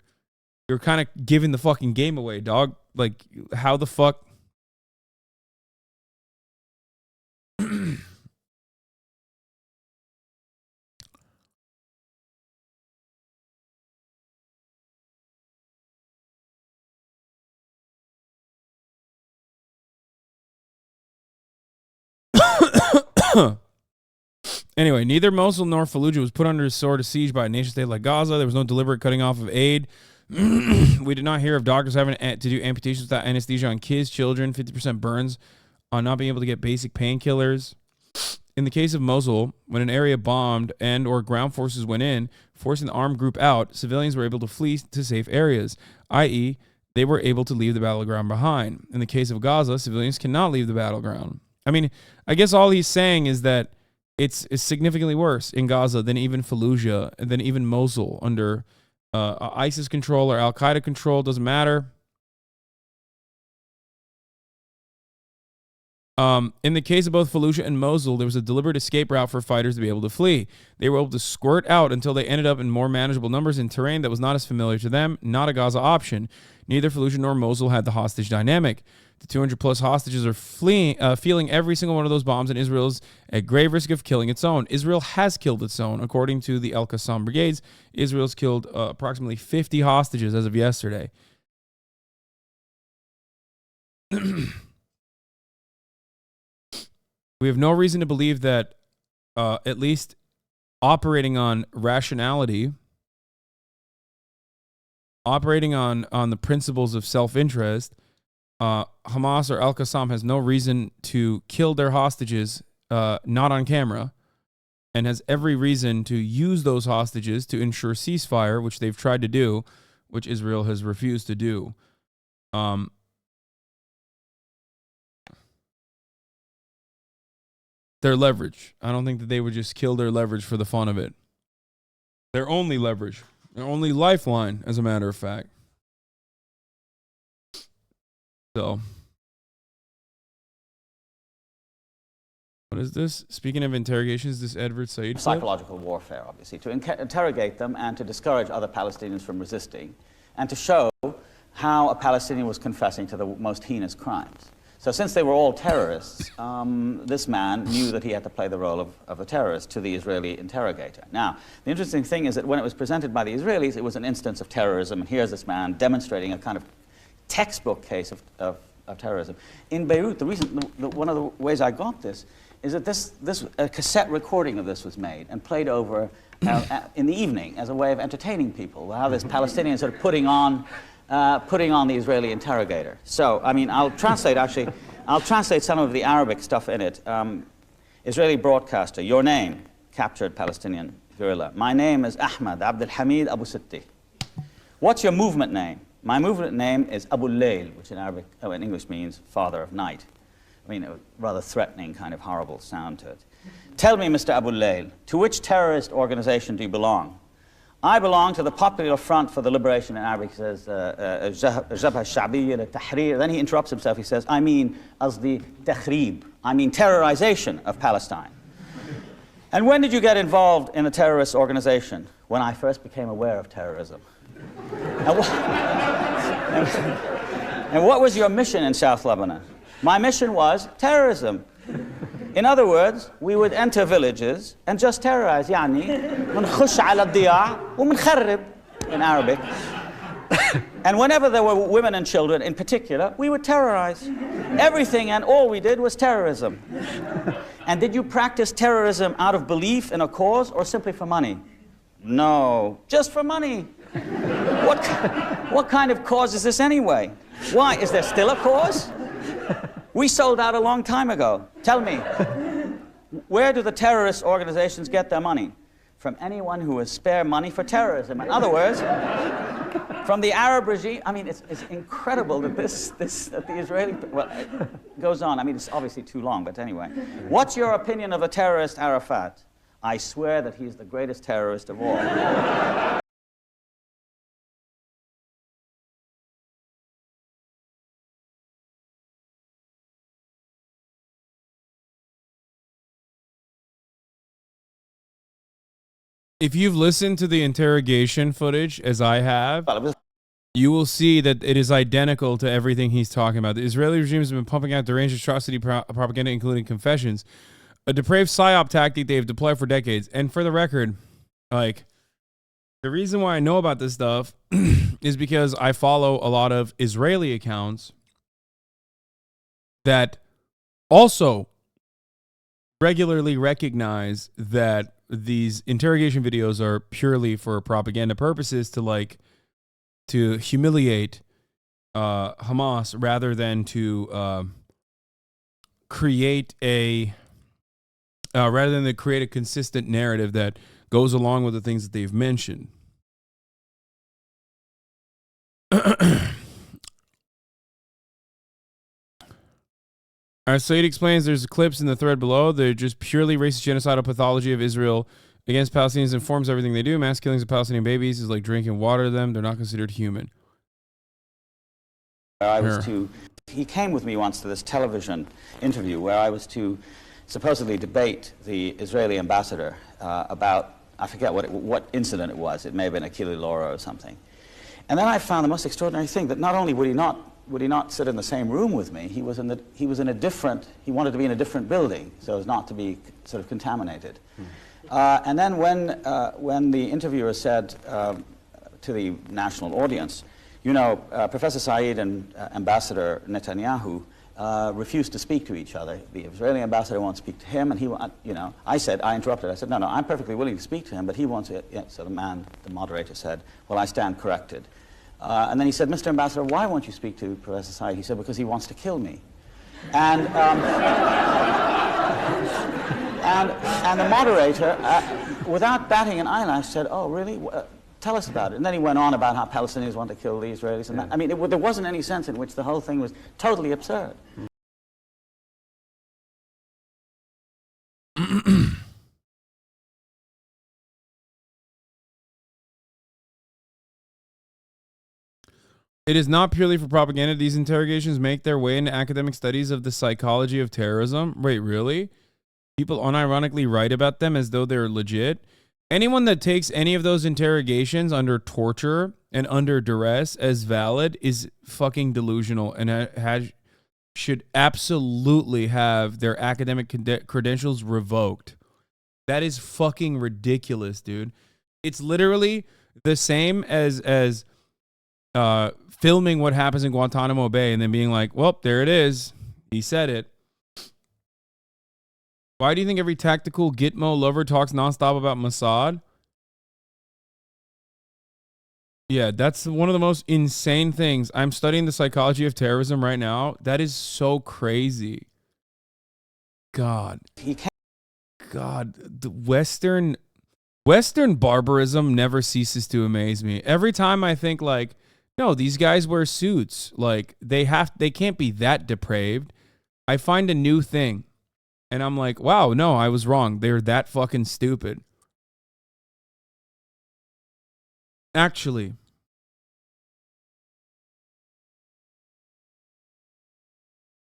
Speaker 4: kind of giving the fucking game away, dog. Like, how the fuck? Anyway, neither Mosul nor Fallujah was put under a sword of siege by a nation state like Gaza. There was no deliberate cutting off of aid. We did not hear of doctors having to do amputations without anesthesia on kids, children, 50% burns on not being able to get basic painkillers. In the case of Mosul, when an area bombed and or ground forces went in, forcing the armed group out, civilians were able to flee to safe areas, i.e., they were able to leave the battleground behind. In the case of Gaza, civilians cannot leave the battleground. I mean, I guess all he's saying is that it's significantly worse in Gaza than even Fallujah, and than even Mosul under ISIS control or Al-Qaeda control. Doesn't matter. In the case of both Fallujah and Mosul, there was a deliberate escape route for fighters to be able to flee. They were able to squirt out until they ended up in more manageable numbers in terrain that was not as familiar to them, not a Gaza option. Neither Fallujah nor Mosul had the hostage dynamic. The 200-plus hostages are feeling every single one of those bombs, and Israel's at grave risk of killing its own. Israel has killed its own. According to the Al-Qassam brigades, Israel's killed approximately 50 hostages as of yesterday. We have no reason to believe that, at least operating on rationality, operating on the principles of self-interest, Hamas or Al-Qassam has no reason to kill their hostages, not on camera, and has every reason to use those hostages to ensure ceasefire, which they've tried to do, which Israel has refused to do. their leverage. I don't think that they would just kill their leverage for the fun of it. Their only leverage. Their only lifeline, as a matter of fact. So, what is this? Speaking of interrogations, this Edward Said clip?
Speaker 8: Psychological warfare, obviously, to interrogate them and to discourage other Palestinians from resisting, and to show how a Palestinian was confessing to the most heinous crimes. So since they were all terrorists, this man knew that he had to play the role of a terrorist to the Israeli interrogator. Now, the interesting thing is that when it was presented by the Israelis, it was an instance of terrorism, and here's this man demonstrating a kind of textbook case of terrorism. In Beirut, one of the ways I got this is that a cassette recording of this was made and played over in the evening as a way of entertaining people, how this Palestinian sort of putting on the Israeli interrogator. So, I mean, I'll translate some of the Arabic stuff in it. Israeli broadcaster, your name, captured Palestinian guerrilla. My name is Ahmad Abdul Hamid Abu Sitti. What's your movement name? My movement name is Abu Layl, which in English means father of night. I mean, a rather threatening, kind of horrible sound to it. Tell me, Mr. Abu Layl, to which terrorist organization do you belong? I belong to the Popular Front for the Liberation, in Arabic, he says, Jabha al-Sha'biyya al-Tahrir. Then he interrupts himself, he says, I mean, qasdi takhrib. I mean terrorization of Palestine. And when did you get involved in a terrorist organization? When I first became aware of terrorism. And what was your mission in South Lebanon? My mission was terrorism. In other words, we would enter villages and just terrorize. يعني نخش على الضياع ومنخرب in Arabic. And whenever there were women and children in particular, we would terrorize. Everything and all we did was terrorism. And did you practice terrorism out of belief in a cause or simply for money? No, just for money. What kind of cause is this anyway? Why? Is there still a cause? We sold out a long time ago. Tell me, where do the terrorist organizations get their money? From anyone who has spare money for terrorism. In other words, from the Arab regime. I mean, it's incredible that that the Israeli, well, it goes on. I mean, it's obviously too long, but anyway. What's your opinion of the terrorist Arafat? I swear that he's the greatest terrorist of all.
Speaker 4: If you've listened to the interrogation footage, as I have, you will see that it is identical to everything he's talking about. The Israeli regime has been pumping out deranged atrocity propaganda, including confessions, a depraved psyop tactic they've deployed for decades. And for the record, like, the reason why I know about this stuff is because I follow a lot of Israeli accounts that also regularly recognize that these interrogation videos are purely for propaganda purposes to humiliate Hamas rather than to create a consistent narrative that goes along with the things that they've mentioned. Said explains there's clips in the thread below. They're just purely racist genocidal pathology of Israel against Palestinians informs everything they do. Mass killings of Palestinian babies is like drinking water to them. They're not considered human.
Speaker 8: He came with me once to this television interview where I was to supposedly debate the Israeli ambassador about, I forget what incident it was. It may have been a Kili Laura or something. And then I found the most extraordinary thing, that not only would he not sit in the same room with me, he wanted to be in a different building so as not to be sort of contaminated. And then when the interviewer said to the national audience, you know, Professor Said and Ambassador Netanyahu refused to speak to each other. The Israeli ambassador won't speak to him, and I interrupted. I said, no, I'm perfectly willing to speak to him, but he wants it. Yeah, so the moderator said, well, I stand corrected. And then he said, Mr. Ambassador, why won't you speak to Professor Said? He said, because he wants to kill me. And the moderator, without batting an eyelash, said, oh, really? Tell us about it. And then he went on about how Palestinians want to kill the Israelis. And that. I mean, there wasn't any sense in which the whole thing was totally absurd.
Speaker 4: It is not purely for propaganda. These interrogations make their way into academic studies of the psychology of terrorism. Wait, really? People unironically write about them as though they're legit. Anyone that takes any of those interrogations under torture and under duress as valid is fucking delusional and should absolutely have their academic credentials revoked. That is fucking ridiculous, dude. It's literally the same as filming what happens in Guantanamo Bay and then being like, well, there it is. He said it. Why do you think every tactical Gitmo lover talks nonstop about Mossad? Yeah, that's one of the most insane things. I'm studying the psychology of terrorism right now. That is so crazy. God. God, the Western barbarism never ceases to amaze me. Every time I think like, no, these guys wear suits. Like they can't be that depraved. I find a new thing. And I'm like, wow, no, I was wrong. They're that fucking stupid. Actually.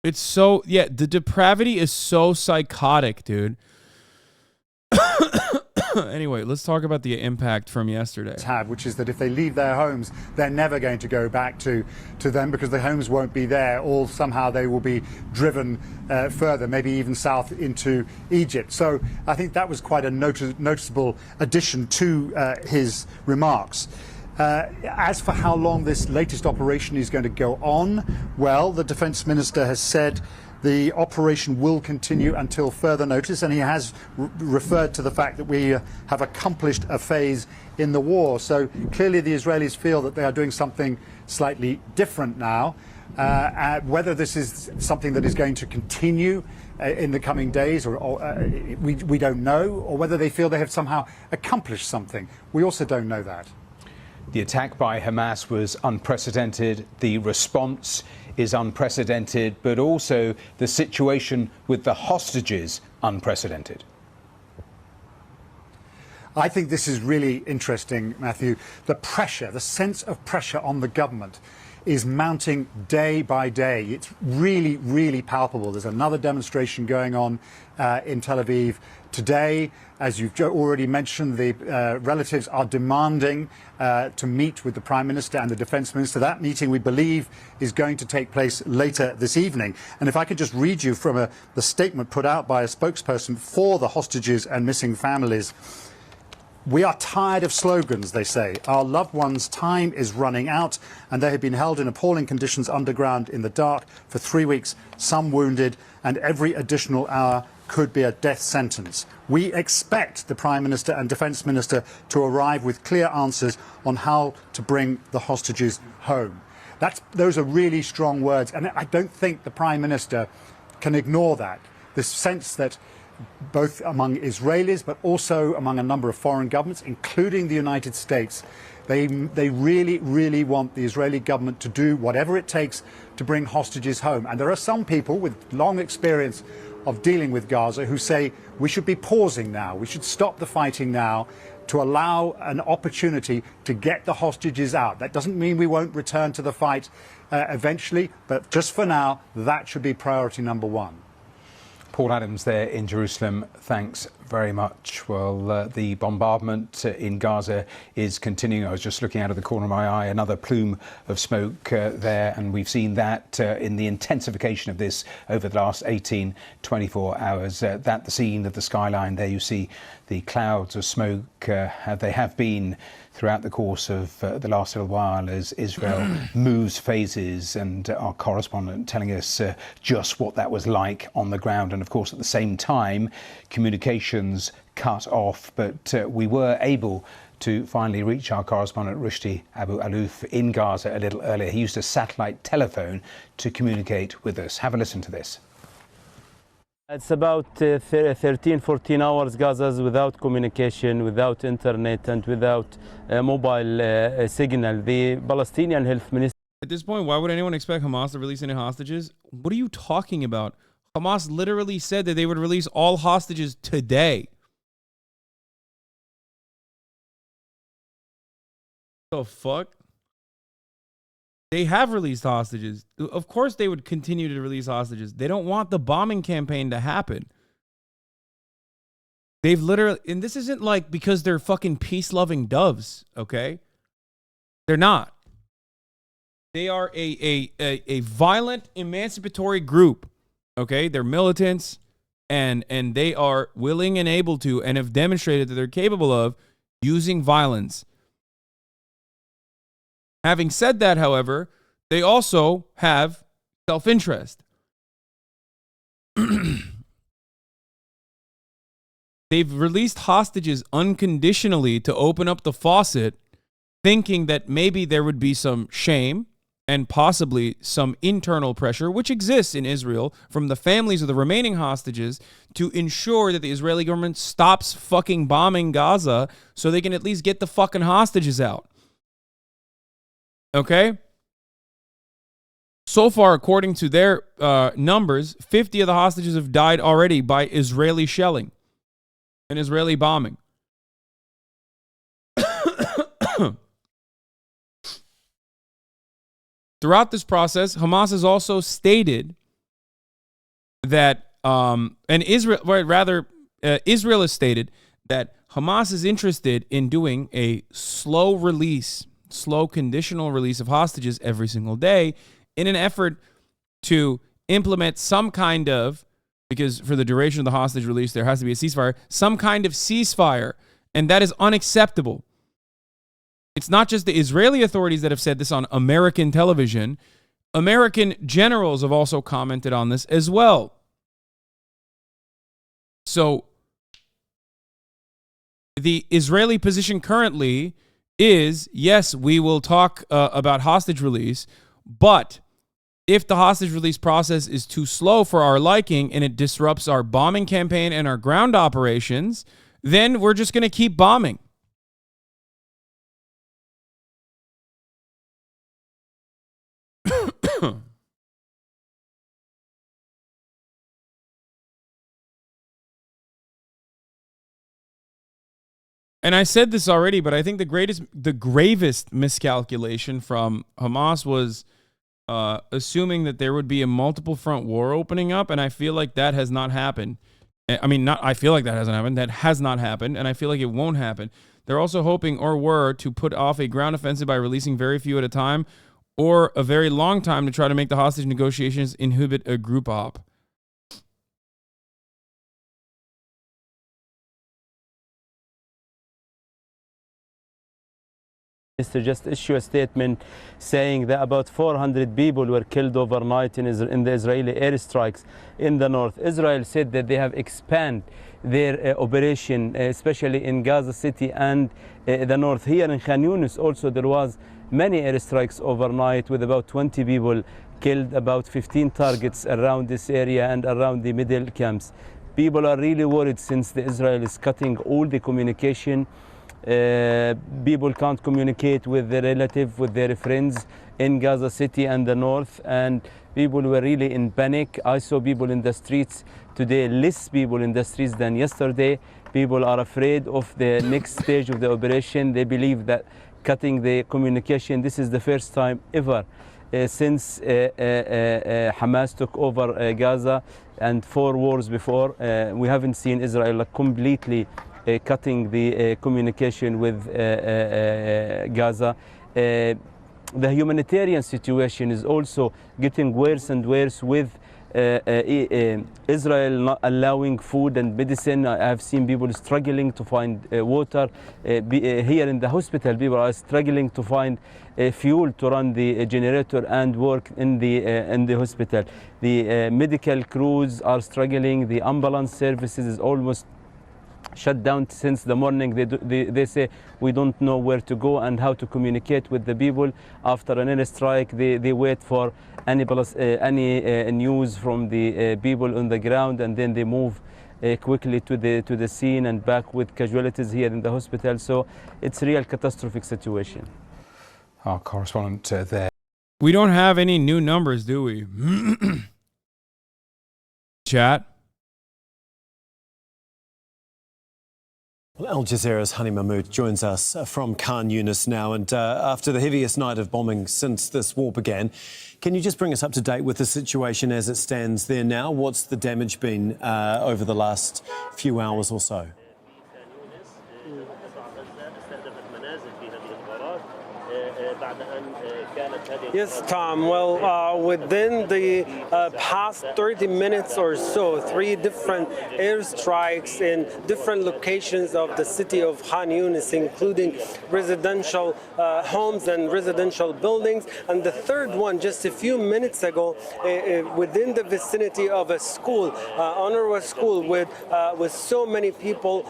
Speaker 4: It's so, yeah, the depravity is so psychotic, dude. Anyway, let's talk about the impact from yesterday.
Speaker 9: Which is that if they leave their homes, they're never going to go back to them because the homes won't be there, or somehow they will be driven further, maybe even south into Egypt. So I think that was quite a noticeable addition to his remarks. As for how long this latest operation is going to go on, well, the defense minister has said the operation will continue until further notice, and he has referred to the fact that we have accomplished a phase in the war. So clearly the Israelis feel that they are doing something slightly different now. Whether this is something that is going to continue in the coming days, we don't know, or whether they feel they have somehow accomplished something. We also don't know that.
Speaker 16: The attack by Hamas was unprecedented. The response is unprecedented, but also the situation with the hostages unprecedented.
Speaker 9: I think this is really interesting, Matthew. The pressure, the sense of pressure on the government is mounting day by day. It's really, really palpable. There's another demonstration going on in Tel Aviv today. As you've already mentioned, the relatives are demanding to meet with the Prime Minister and the Defence Minister. That meeting, we believe, is going to take place later this evening. And if I could just read you from the statement put out by a spokesperson for the hostages and missing families. We are tired of slogans, they say. Our loved ones' time is running out, and they have been held in appalling conditions underground in the dark for 3 weeks, some wounded, and every additional hour could be a death sentence. We expect the Prime Minister and Defence Minister to arrive with clear answers on how to bring the hostages home. Those are really strong words, and I don't think the Prime Minister can ignore that. The sense that both among Israelis but also among a number of foreign governments, including the United States, they really, really want the Israeli government to do whatever it takes to bring hostages home. And there are some people with long experience of dealing with Gaza who say we should be pausing now, we should stop the fighting now to allow an opportunity to get the hostages out. That doesn't mean we won't return to the fight eventually, but just for now, that should be priority number one.
Speaker 16: Paul Adams there in Jerusalem, thanks very much. Well, the bombardment in Gaza is continuing. I was just looking out of the corner of my eye, another plume of smoke there, and we've seen that in the intensification of this over the last 24 hours. The scene of the skyline there, you see the clouds of smoke. They have been throughout the course of the last little while as Israel moves phases, and our correspondent telling us just what that was like on the ground. And of course, at the same time, communications cut off, but we were able to finally reach our correspondent Rushdie Abu Alouf in Gaza a little earlier. He used a satellite telephone to communicate with us. Have a listen to this.
Speaker 22: It's about 13, 14 hours Gaza's without communication, without internet, and without mobile signal. The Palestinian health minister.
Speaker 4: At this point, why would anyone expect Hamas to release any hostages? What are you talking about? Hamas literally said that they would release all hostages today. The fuck? They have released hostages. Of course they would continue to release hostages. They don't want the bombing campaign to happen. They've literally, and this isn't like because they're fucking peace-loving doves, okay? They're not. They are a violent, emancipatory group, okay? They're militants, and they are willing and able to, and have demonstrated that they're capable of using violence. Having said that, however, they also have self-interest. They've released hostages unconditionally to open up the faucet, thinking that maybe there would be some shame and possibly some internal pressure, which exists in Israel, from the families of the remaining hostages to ensure that the Israeli government stops fucking bombing Gaza so they can at least get the fucking hostages out. Okay? So far, according to their numbers, 50 of the hostages have died already by Israeli shelling and Israeli bombing. Throughout this process, Hamas has also stated that, Israel has stated that Hamas is interested in doing a slow conditional release of hostages every single day in an effort to implement some kind of, because for the duration of the hostage release, there has to be a ceasefire, some kind of ceasefire, and that is unacceptable. It's not just the Israeli authorities that have said this on American television. American generals have also commented on this as well. So the Israeli position currently is, yes, we will talk about hostage release, but if the hostage release process is too slow for our liking and it disrupts our bombing campaign and our ground operations, then we're just going to keep bombing. And I said this already, but I think the gravest miscalculation from Hamas was assuming that there would be a multiple front war opening up, and I feel like that has not happened. I feel like that hasn't happened. That has not happened, and I feel like it won't happen. They're also hoping, or were, to put off a ground offensive by releasing very few at a time, or a very long time to try to make the hostage negotiations inhibit a group op.
Speaker 22: Mr. just issue a statement saying that about 400 people were killed overnight in the Israeli airstrikes in the north. Israel said that they have expanded their operation, especially in Gaza City and the north. Here in Khan Yunis also there was many airstrikes overnight with about 20 people killed, about 15 targets around this area and around the middle camps. People are really worried since Israel is cutting all the communication. People can't communicate with their relatives, with their friends in Gaza City and the north, and people were really in panic. I saw people in the streets today, less people in the streets than yesterday. People are afraid of the next stage of the operation. They believe that cutting the communication, this is the first time ever since Hamas took over Gaza, and 4 wars before. We haven't seen Israel completely cutting the communication with Gaza. The humanitarian situation is also getting worse and worse with Israel not allowing food and medicine. I have seen people struggling to find water. Here in the hospital, people are struggling to find fuel to run the generator and work in the hospital. The medical crews are struggling. The ambulance services is almost shut down since the morning. They say we don't know where to go and how to communicate with the people. After an airstrike, they wait for any news from the people on the ground, and then they move quickly to the scene and back with casualties here in the hospital. So it's a real catastrophic situation.
Speaker 16: Our correspondent there.
Speaker 4: We don't have any new numbers, do we? Chat.
Speaker 3: Well, Al Jazeera's Hani Mahmoud joins us from Khan Yunis now, and after the heaviest night of bombing since this war began, can you just bring us up to date with the situation as it stands there now? What's the damage been over the last few hours or so?
Speaker 24: Yes, Tom. Well, within the past 30 minutes or so, 3 different airstrikes in different locations of the city of Khan Yunis, including residential homes and residential buildings. And the third one, just a few minutes ago, within the vicinity of a school, UNRWA school, with so many people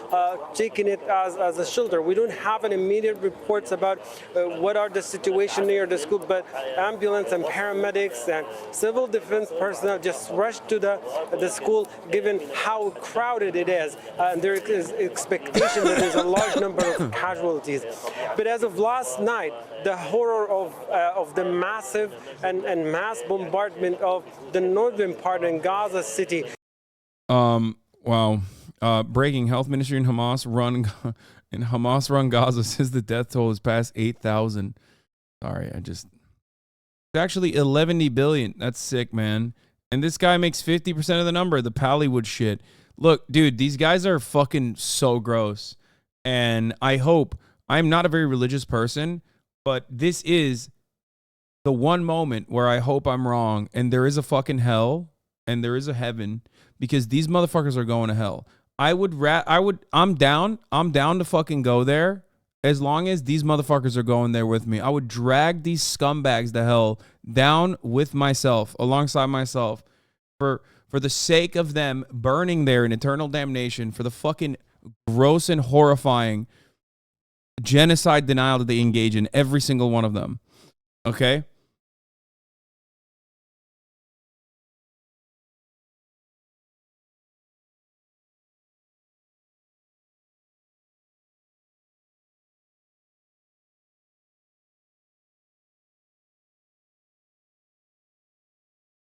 Speaker 24: taking it as a shelter. We don't have any immediate reports about what are the situation near the school, but ambulance and paramedics and civil defense personnel just rushed to the school, given how crowded it is. And there is expectation that there's a large number of casualties. But as of last night, the horror of the massive and mass bombardment of the northern part in Gaza City.
Speaker 4: Wow. Breaking health ministry in Hamas run Gaza says the death toll is past 8,000. Sorry, it's actually 11 billion. That's sick, man. And this guy makes 50% of the number, the Pallywood shit. Look, dude, these guys are fucking so gross. And I hope, I'm not a very religious person, but this is the one moment where I hope I'm wrong and there is a fucking hell and there is a heaven, because these motherfuckers are going to hell. I'm down to fucking go there. As long as these motherfuckers are going there with me, I would drag these scumbags to hell down with myself, alongside myself, for the sake of them burning there in eternal damnation, for the fucking gross and horrifying genocide denial that they engage in, every single one of them. Okay?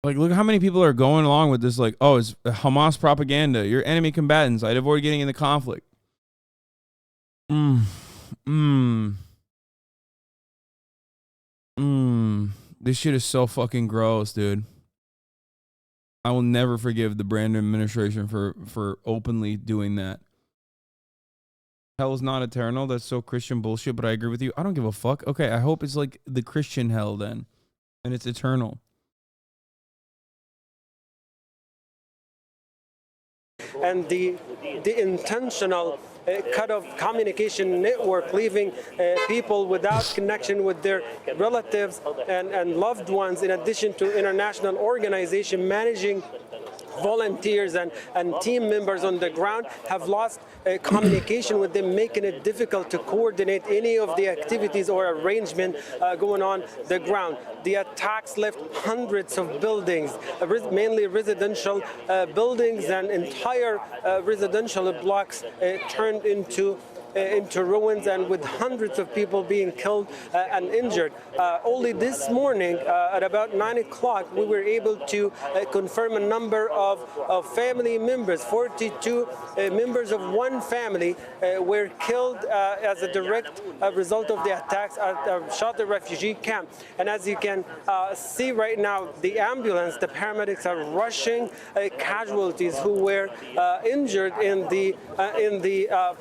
Speaker 4: Like, look how many people are going along with this, like, oh, it's Hamas propaganda. You're enemy combatants. I'd avoid getting in the conflict. This shit is so fucking gross, dude. I will never forgive the Brandon administration for openly doing that. Hell is not eternal. That's so Christian bullshit, but I agree with you. I don't give a fuck. Okay, I hope it's like the Christian hell then, and it's eternal.
Speaker 24: And the intentional cut of communication network, leaving people without connection with their relatives and loved ones, in addition to international organization managing volunteers and team members on the ground, have lost communication with them, making it difficult to coordinate any of the activities or arrangement going on the ground. The attacks left hundreds of buildings, mainly residential buildings, and entire residential blocks turned into ruins, and with hundreds of people being killed and injured. Only this morning, at about 9 o'clock, we were able to confirm a number of family members. 42 members of one family were killed as a direct result of the attacks at Shata refugee camp. And as you can see right now, the ambulance, the paramedics are rushing casualties who were injured in the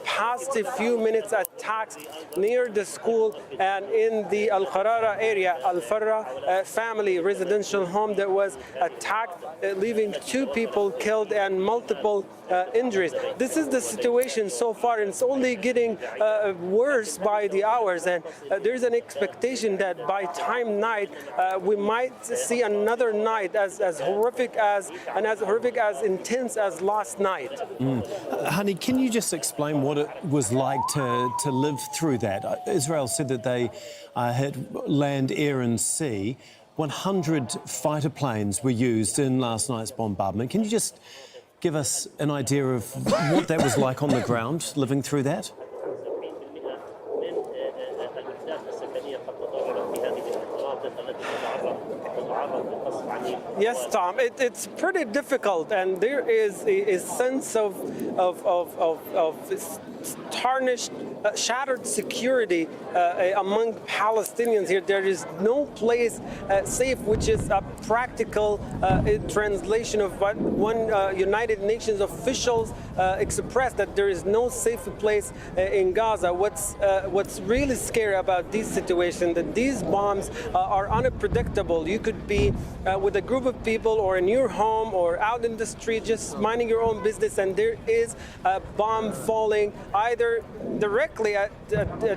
Speaker 24: past few minutes attacks near the school and in the Al-Qarara area, Al-Farra family residential home that was attacked, leaving 2 people killed and multiple injuries. This is the situation so far, and it's only getting worse by the hours, and there's an expectation that by time night we might see another night as horrific as intense as last night.
Speaker 3: Honey, can you just explain what it was like to live through that? Israel said that they had land, air and sea. 100 fighter planes were used in last night's bombardment. Can you just give us an idea of what that was like on the ground, living through that?
Speaker 24: Yes, Tom, it's pretty difficult, and there is a sense of
Speaker 14: it's tarnished, shattered security among Palestinians here. There is no place safe, which is a practical translation of what one United Nations officials expressed, that there is no safe place in Gaza. What's really scary about this situation, that these bombs are unpredictable. You could be with a group of people or in your home or out in the street just minding your own business, and there is a bomb falling either directly at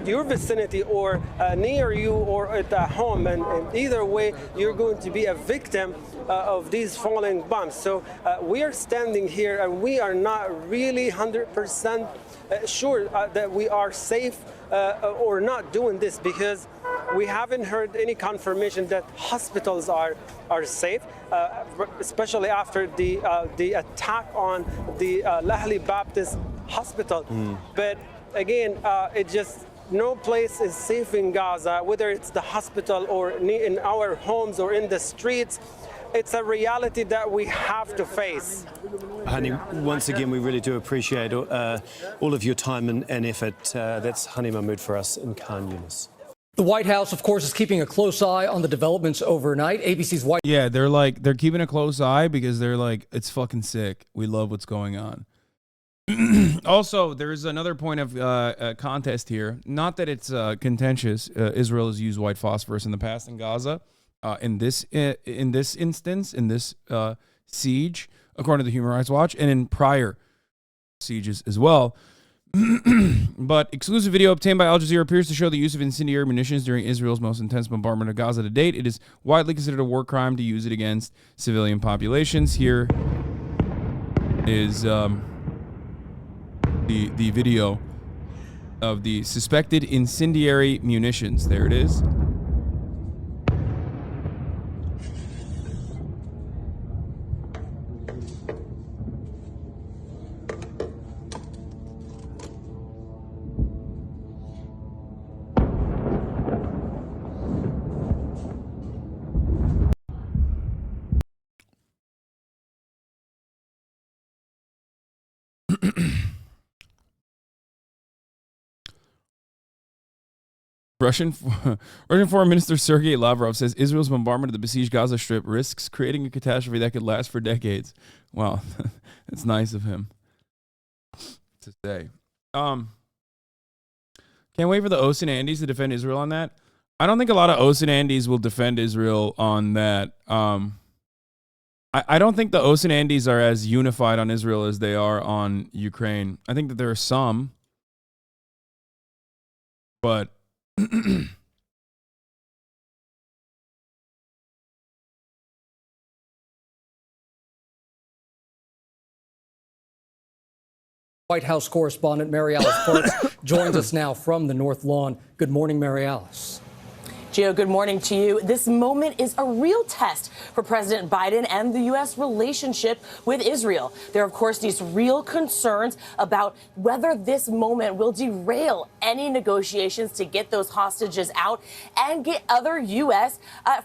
Speaker 14: your vicinity or near you or at a home, and either way you're going to be a victim of these falling bombs. So we are standing here and we are not really 100% sure that we are safe or not doing this, because we haven't heard any confirmation that hospitals are safe, especially after the attack on the Lahli Baptist Hospital. But again, it just, no place is safe in Gaza, whether it's the hospital or in our homes or in the streets. It's a reality that we have to face.
Speaker 3: Hani, once again, we really do appreciate all of your time and effort. That's Hani Mahmoud for us in Khan Yunis.
Speaker 5: The White House, of course, is keeping a close eye on the developments overnight. ABC's White...
Speaker 4: Yeah, they're keeping a close eye because they're like, it's fucking sick. We love what's going on. Also, there's another point of contest here. Not that it's contentious. Israel has used white phosphorus in the past in Gaza. In this instance, in this siege, according to the Human Rights Watch, and in prior sieges as well. But exclusive video obtained by Al Jazeera appears to show the use of incendiary munitions during Israel's most intense bombardment of Gaza to date. It is widely considered a war crime to use it against civilian populations. Here is the video of the suspected incendiary munitions. There it is. Russian Foreign Minister Sergei Lavrov says Israel's bombardment of the besieged Gaza Strip risks creating a catastrophe that could last for decades. Wow, it's nice of him to say. Can't wait for the Os and Andes to defend Israel on that. I don't think a lot of Os and Andes will defend Israel on that. I don't think the Os and Andes are as unified on Israel as they are on Ukraine. I think that there are some, but
Speaker 5: White House correspondent Mary Alice Parks joins us now from the North Lawn. Good morning, Mary Alice.
Speaker 12: Gio, good morning to you. This moment is a real test for President Biden and the U.S. relationship with Israel. There are, of course, these real concerns about whether this moment will derail any negotiations to get those hostages out and get other U.S.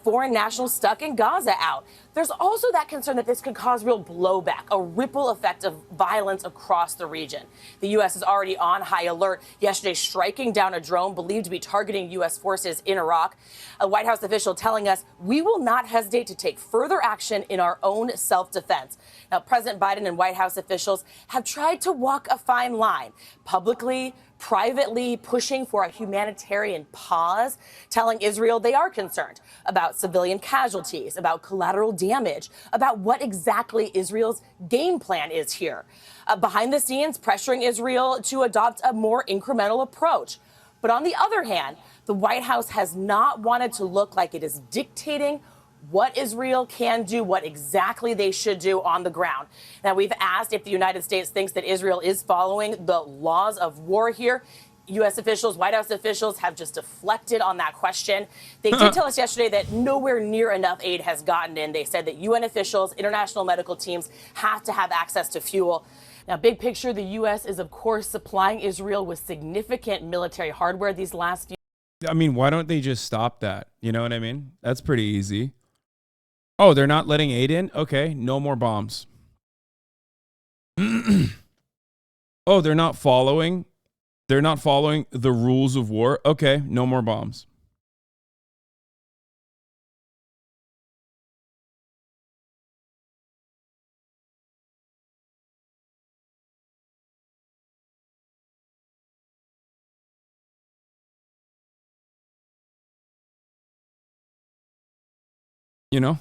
Speaker 12: Foreign nationals stuck in Gaza out. There's also that concern that this could cause real blowback, a ripple effect of violence across the region. The U.S. is already on high alert, yesterday striking down a drone believed to be targeting U.S. forces in Iraq. A White House official telling us we will not hesitate to take further action in our own self-defense. Now, President Biden and White House officials have tried to walk a fine line, publicly, privately pushing for a humanitarian pause, telling Israel they are concerned about civilian casualties, about collateral damage, about what exactly Israel's game plan is here. Behind the scenes, pressuring Israel to adopt a more incremental approach. But on the other hand, the White House has not wanted to look like it is dictating what Israel can do, what exactly they should do on the ground. Now, we've asked if the United States thinks that Israel is following the laws of war here. U.S. officials, White House officials have just deflected on that question. They did tell us yesterday that nowhere near enough aid has gotten in. They said that UN officials, international medical teams have to have access to fuel. Now, big picture, the U.S. is, of course, supplying Israel with significant military hardware these last few.
Speaker 4: I mean, why don't they just stop that? You know what I mean? That's pretty easy. Oh, they're not letting aid in? Okay, no more bombs. Oh, they're not following They're not following the rules of war. Okay, no more bombs. You know?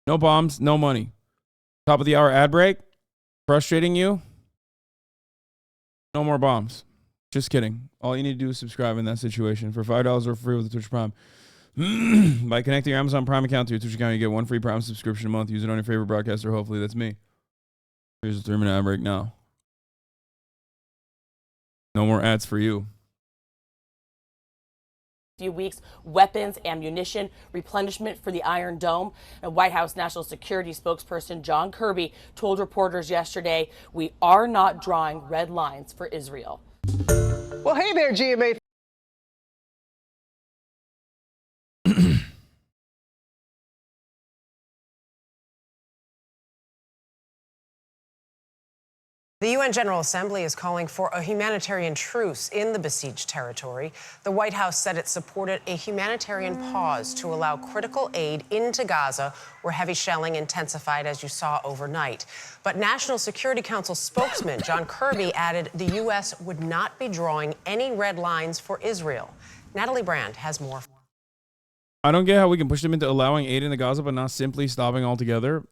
Speaker 4: No bombs, no money. Top of the hour ad break. Frustrating you? No more bombs. Just kidding. All you need to do is subscribe in that situation for $5 or free with the Twitch Prime. By connecting your Amazon Prime account to your Twitch account, you get one free Prime subscription a month. Use it on your favorite broadcaster. Hopefully, that's me. Here's a 3-minute ad break now. No more ads for you.
Speaker 12: Few weeks, weapons, ammunition, replenishment for the Iron Dome. And White House National Security spokesperson John Kirby told reporters yesterday, we are not drawing red lines for Israel.
Speaker 17: Well, hey there, GMA.
Speaker 19: The UN General Assembly is calling for a humanitarian truce in the besieged territory. The White House said it supported a humanitarian pause to allow critical aid into Gaza, where heavy shelling intensified, as you saw overnight. But National Security Council spokesman John Kirby added the U.S. would not be drawing any red lines for Israel. Natalie Brand has more.
Speaker 4: I don't get how we can push them into allowing aid in the Gaza, but not simply stopping altogether.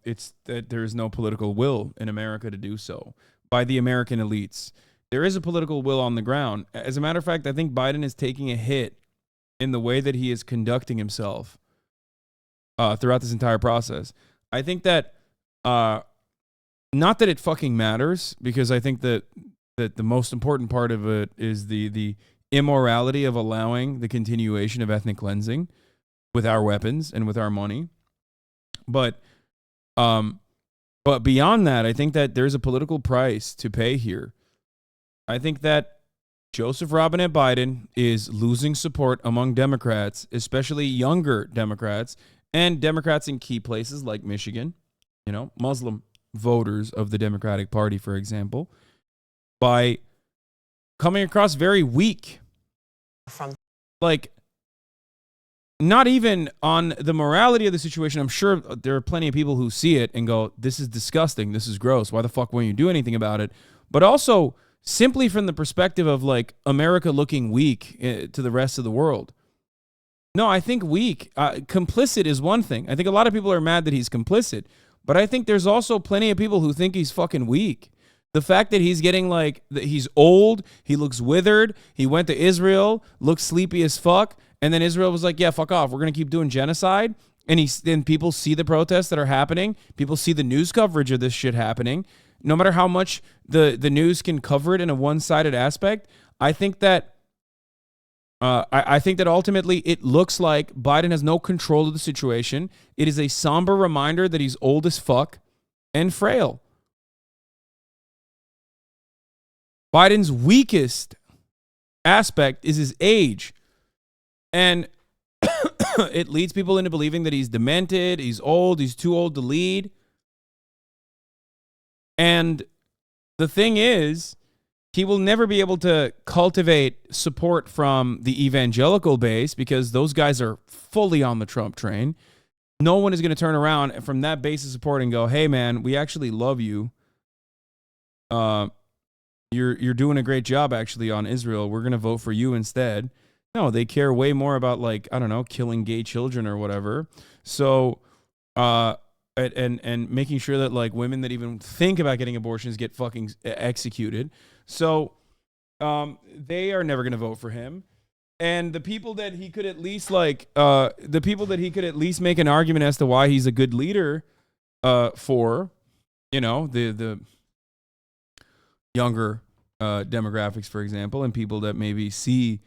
Speaker 4: It's that there's no political will in America to do so by the American elites. There is a political will on the ground. As a matter of fact, I think Biden is taking a hit in the way that he is conducting himself throughout this entire process. I think that, not that it fucking matters, because I think that the most important part of it is the immorality of allowing the continuation of ethnic cleansing with our weapons and with our money. But beyond that, I think that there's a political price to pay here. I think that Joseph Robinette Biden is losing support among Democrats, especially younger Democrats and Democrats in key places like Michigan, you know, Muslim voters of the Democratic Party, for example, by coming across very weak. Like, not even on the morality of the situation. I'm sure there are plenty of people who see it and go, this is disgusting. This is gross. Why the fuck won't you do anything about it? But also simply from the perspective of like America looking weak to the rest of the world. No, I think weak. Complicit is one thing. I think a lot of people are mad that he's complicit, but I think there's also plenty of people who think he's fucking weak. The fact that he's getting like, he's old, he looks withered, he went to Israel, looks sleepy as fuck, and then Israel was like, yeah, fuck off. We're going to keep doing genocide. And then people see the protests that are happening. People see the news coverage of this shit happening. No matter how much the news can cover it in a one-sided aspect, I think that I think that ultimately it looks like Biden has no control of the situation. It is a somber reminder that he's old as fuck and frail. Biden's weakest aspect is his age. And it leads people into believing that he's demented, he's old, he's too old to lead. And the thing is, he will never be able to cultivate support from the evangelical base because those guys are fully on the Trump train. No one is going to turn around from that base of support and go, hey, man, we actually love you. You're doing a great job, actually, on Israel. We're going to vote for you instead. No, they care way more about, like, I don't know, killing gay children or whatever. So, and making sure that, like, women that even think about getting abortions get fucking executed. So, they are never going to vote for him. And the people that he could at least, like, make an argument as to why he's a good leader for, you know, the younger demographics, for example, and people that maybe see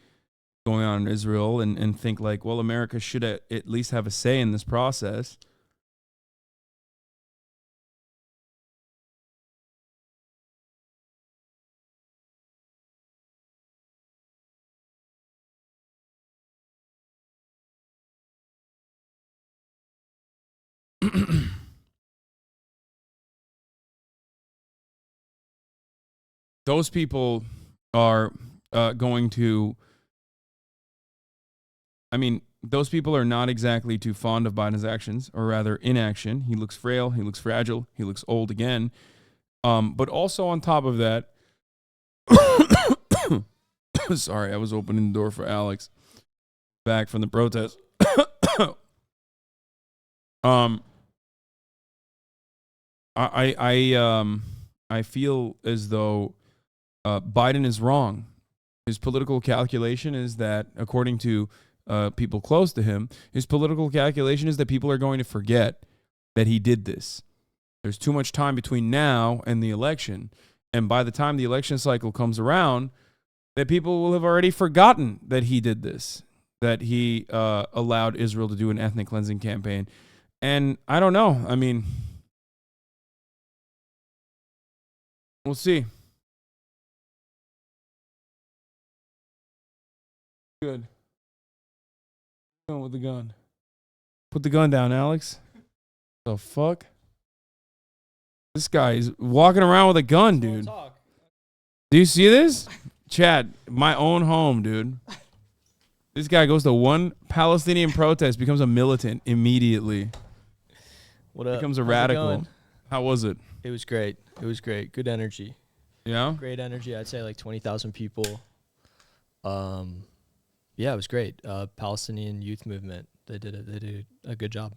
Speaker 4: going on in Israel and think like, well, America should at least have a say in this process. Those people are going to. I mean, those people are not exactly too fond of Biden's actions, or rather inaction. He looks frail. He looks fragile. He looks old again. But also on top of that, sorry, I was opening the door for Alex back from the protest. I feel as though Biden is wrong. His political calculation is that, according to people close to him, his political calculation is that people are going to forget that he did this. There's too much time between now and the election. And by the time the election cycle comes around, that people will have already forgotten that he did this, that he allowed Israel to do an ethnic cleansing campaign. And I don't know. I mean, we'll see. Good. Going with the gun. Put the gun down, Alex. The fuck? This guy is walking around with a gun, dude. Do you see this? Chad, my own home, dude. This guy goes to one Palestinian protest, becomes a militant immediately.
Speaker 10: What up?
Speaker 4: Becomes a
Speaker 10: How's it
Speaker 4: radical.
Speaker 10: going?
Speaker 4: How was it?
Speaker 10: It was great. It was great. Good energy.
Speaker 4: Yeah?
Speaker 10: Great energy. I'd say like 20,000 people. Yeah, it was great. Palestinian Youth movement. They did a good job.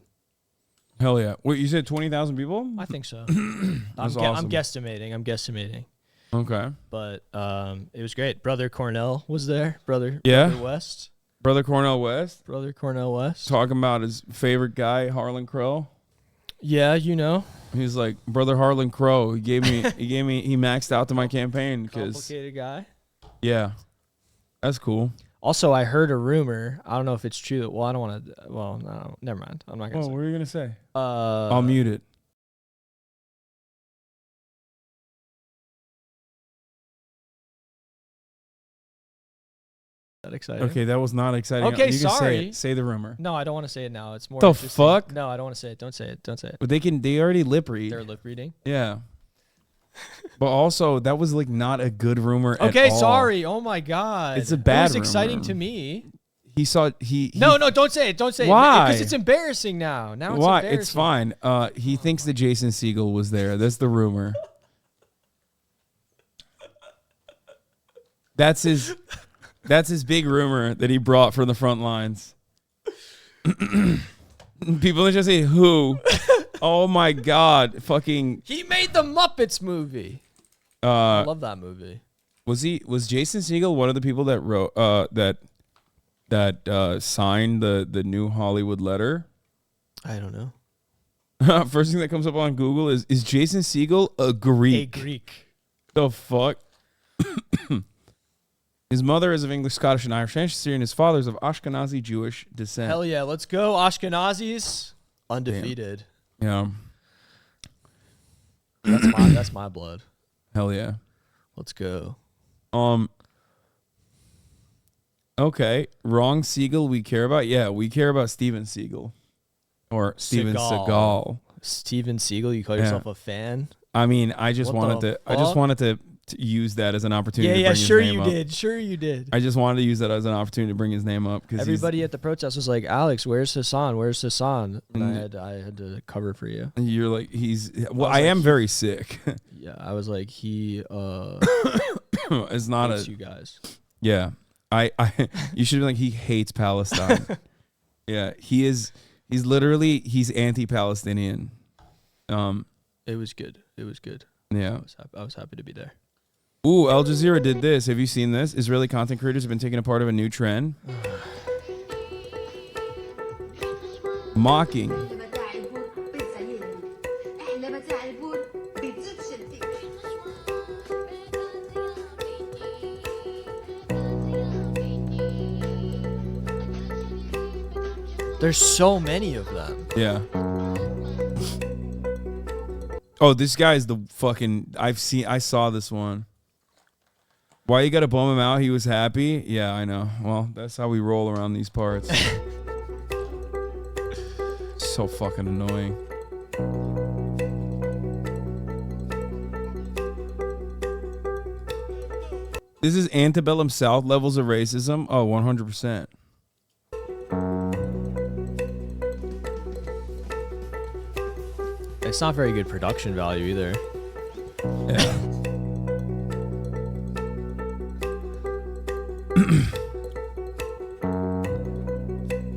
Speaker 4: Hell yeah. Wait, you said 20,000 people?
Speaker 10: I think so.
Speaker 4: That's
Speaker 10: I'm
Speaker 4: awesome.
Speaker 10: guesstimating.
Speaker 4: Okay.
Speaker 10: But it was great. Brother Cornell was there. Brother West.
Speaker 4: Brother Cornell West?
Speaker 10: Brother Cornell West.
Speaker 4: Talking about his favorite guy, Harlan Crow.
Speaker 10: Yeah, you know.
Speaker 4: He's like, Brother Harlan Crow. He maxed out to my campaign because.
Speaker 10: Complicated guy.
Speaker 4: Yeah. That's cool.
Speaker 10: Also, I heard a rumor. I don't know if it's true. Well, I don't want to. Well, no, never mind. I'm not gonna.
Speaker 4: What were you gonna say?
Speaker 10: I'll
Speaker 4: mute it.
Speaker 10: That exciting?
Speaker 4: Okay, that was not exciting.
Speaker 10: Okay,
Speaker 4: you can
Speaker 10: sorry.
Speaker 4: Say it. Say the rumor.
Speaker 10: No, I don't want to say it now. It's more.
Speaker 4: The
Speaker 10: interesting.
Speaker 4: fuck?
Speaker 10: No, I don't want to say it. Don't say it. Don't say it.
Speaker 4: But they already lip read.
Speaker 10: They're lip reading.
Speaker 4: Yeah. But also, that was like not a good rumor at all.
Speaker 10: Okay, sorry. Oh my god.
Speaker 4: It's a bad
Speaker 10: It was exciting
Speaker 4: rumor.
Speaker 10: to me.
Speaker 4: No,
Speaker 10: don't say it. Don't say it.
Speaker 4: Why?
Speaker 10: Because it's embarrassing now. Now it's
Speaker 4: Why?
Speaker 10: embarrassing.
Speaker 4: It's fine. He thinks that Jason Segel was there. That's the rumor. That's his big rumor that he brought from the front lines. People just say who? Oh my god! Fucking.
Speaker 10: He made the Muppets movie. I love that movie.
Speaker 4: Was Jason Segel one of the people that wrote that signed the new Hollywood letter?
Speaker 10: I don't know.
Speaker 4: First thing that comes up on Google is Jason Segel a Greek?
Speaker 10: A Greek.
Speaker 4: The fuck? His mother is of English, Scottish, and Irish ancestry, and his father is of Ashkenazi Jewish descent.
Speaker 10: Hell yeah, let's go Ashkenazis. Undefeated.
Speaker 4: Yeah.
Speaker 10: That's my blood.
Speaker 4: Hell yeah.
Speaker 10: Let's go.
Speaker 4: Okay. Wrong Seagal we care about? Yeah, we care about Steven Seagal. Or Steven Seagal.
Speaker 10: Steven Seagal, you call yourself a fan?
Speaker 4: I mean, I just wanted to use that as an opportunity to bring his name up.
Speaker 10: Sure you did.
Speaker 4: I just wanted to use that as an opportunity to bring his name up.
Speaker 10: Everybody at the protest was like, Alex, where's Hasan? Where's Hasan? And I had to cover for you.
Speaker 4: You're like, I am very sick.
Speaker 10: Yeah, I was like, he
Speaker 4: is not
Speaker 10: hates you guys.
Speaker 4: Yeah. You should be like, he hates Palestine. Yeah, he's anti-Palestinian.
Speaker 10: It was good. It was good.
Speaker 4: Yeah.
Speaker 10: I was happy to be there.
Speaker 4: Ooh, Al Jazeera did this. Have you seen this? Israeli content creators have been taking a part of a new trend. Mocking.
Speaker 10: There's so many of them.
Speaker 4: Yeah. Oh, this guy's the fucking... I saw this one. Why you gotta bum him out? He was happy? Yeah, I know. Well, that's how we roll around these parts. So fucking annoying. This is antebellum South levels of racism. Oh, 100%.
Speaker 10: It's not very good production value either.
Speaker 4: Yeah.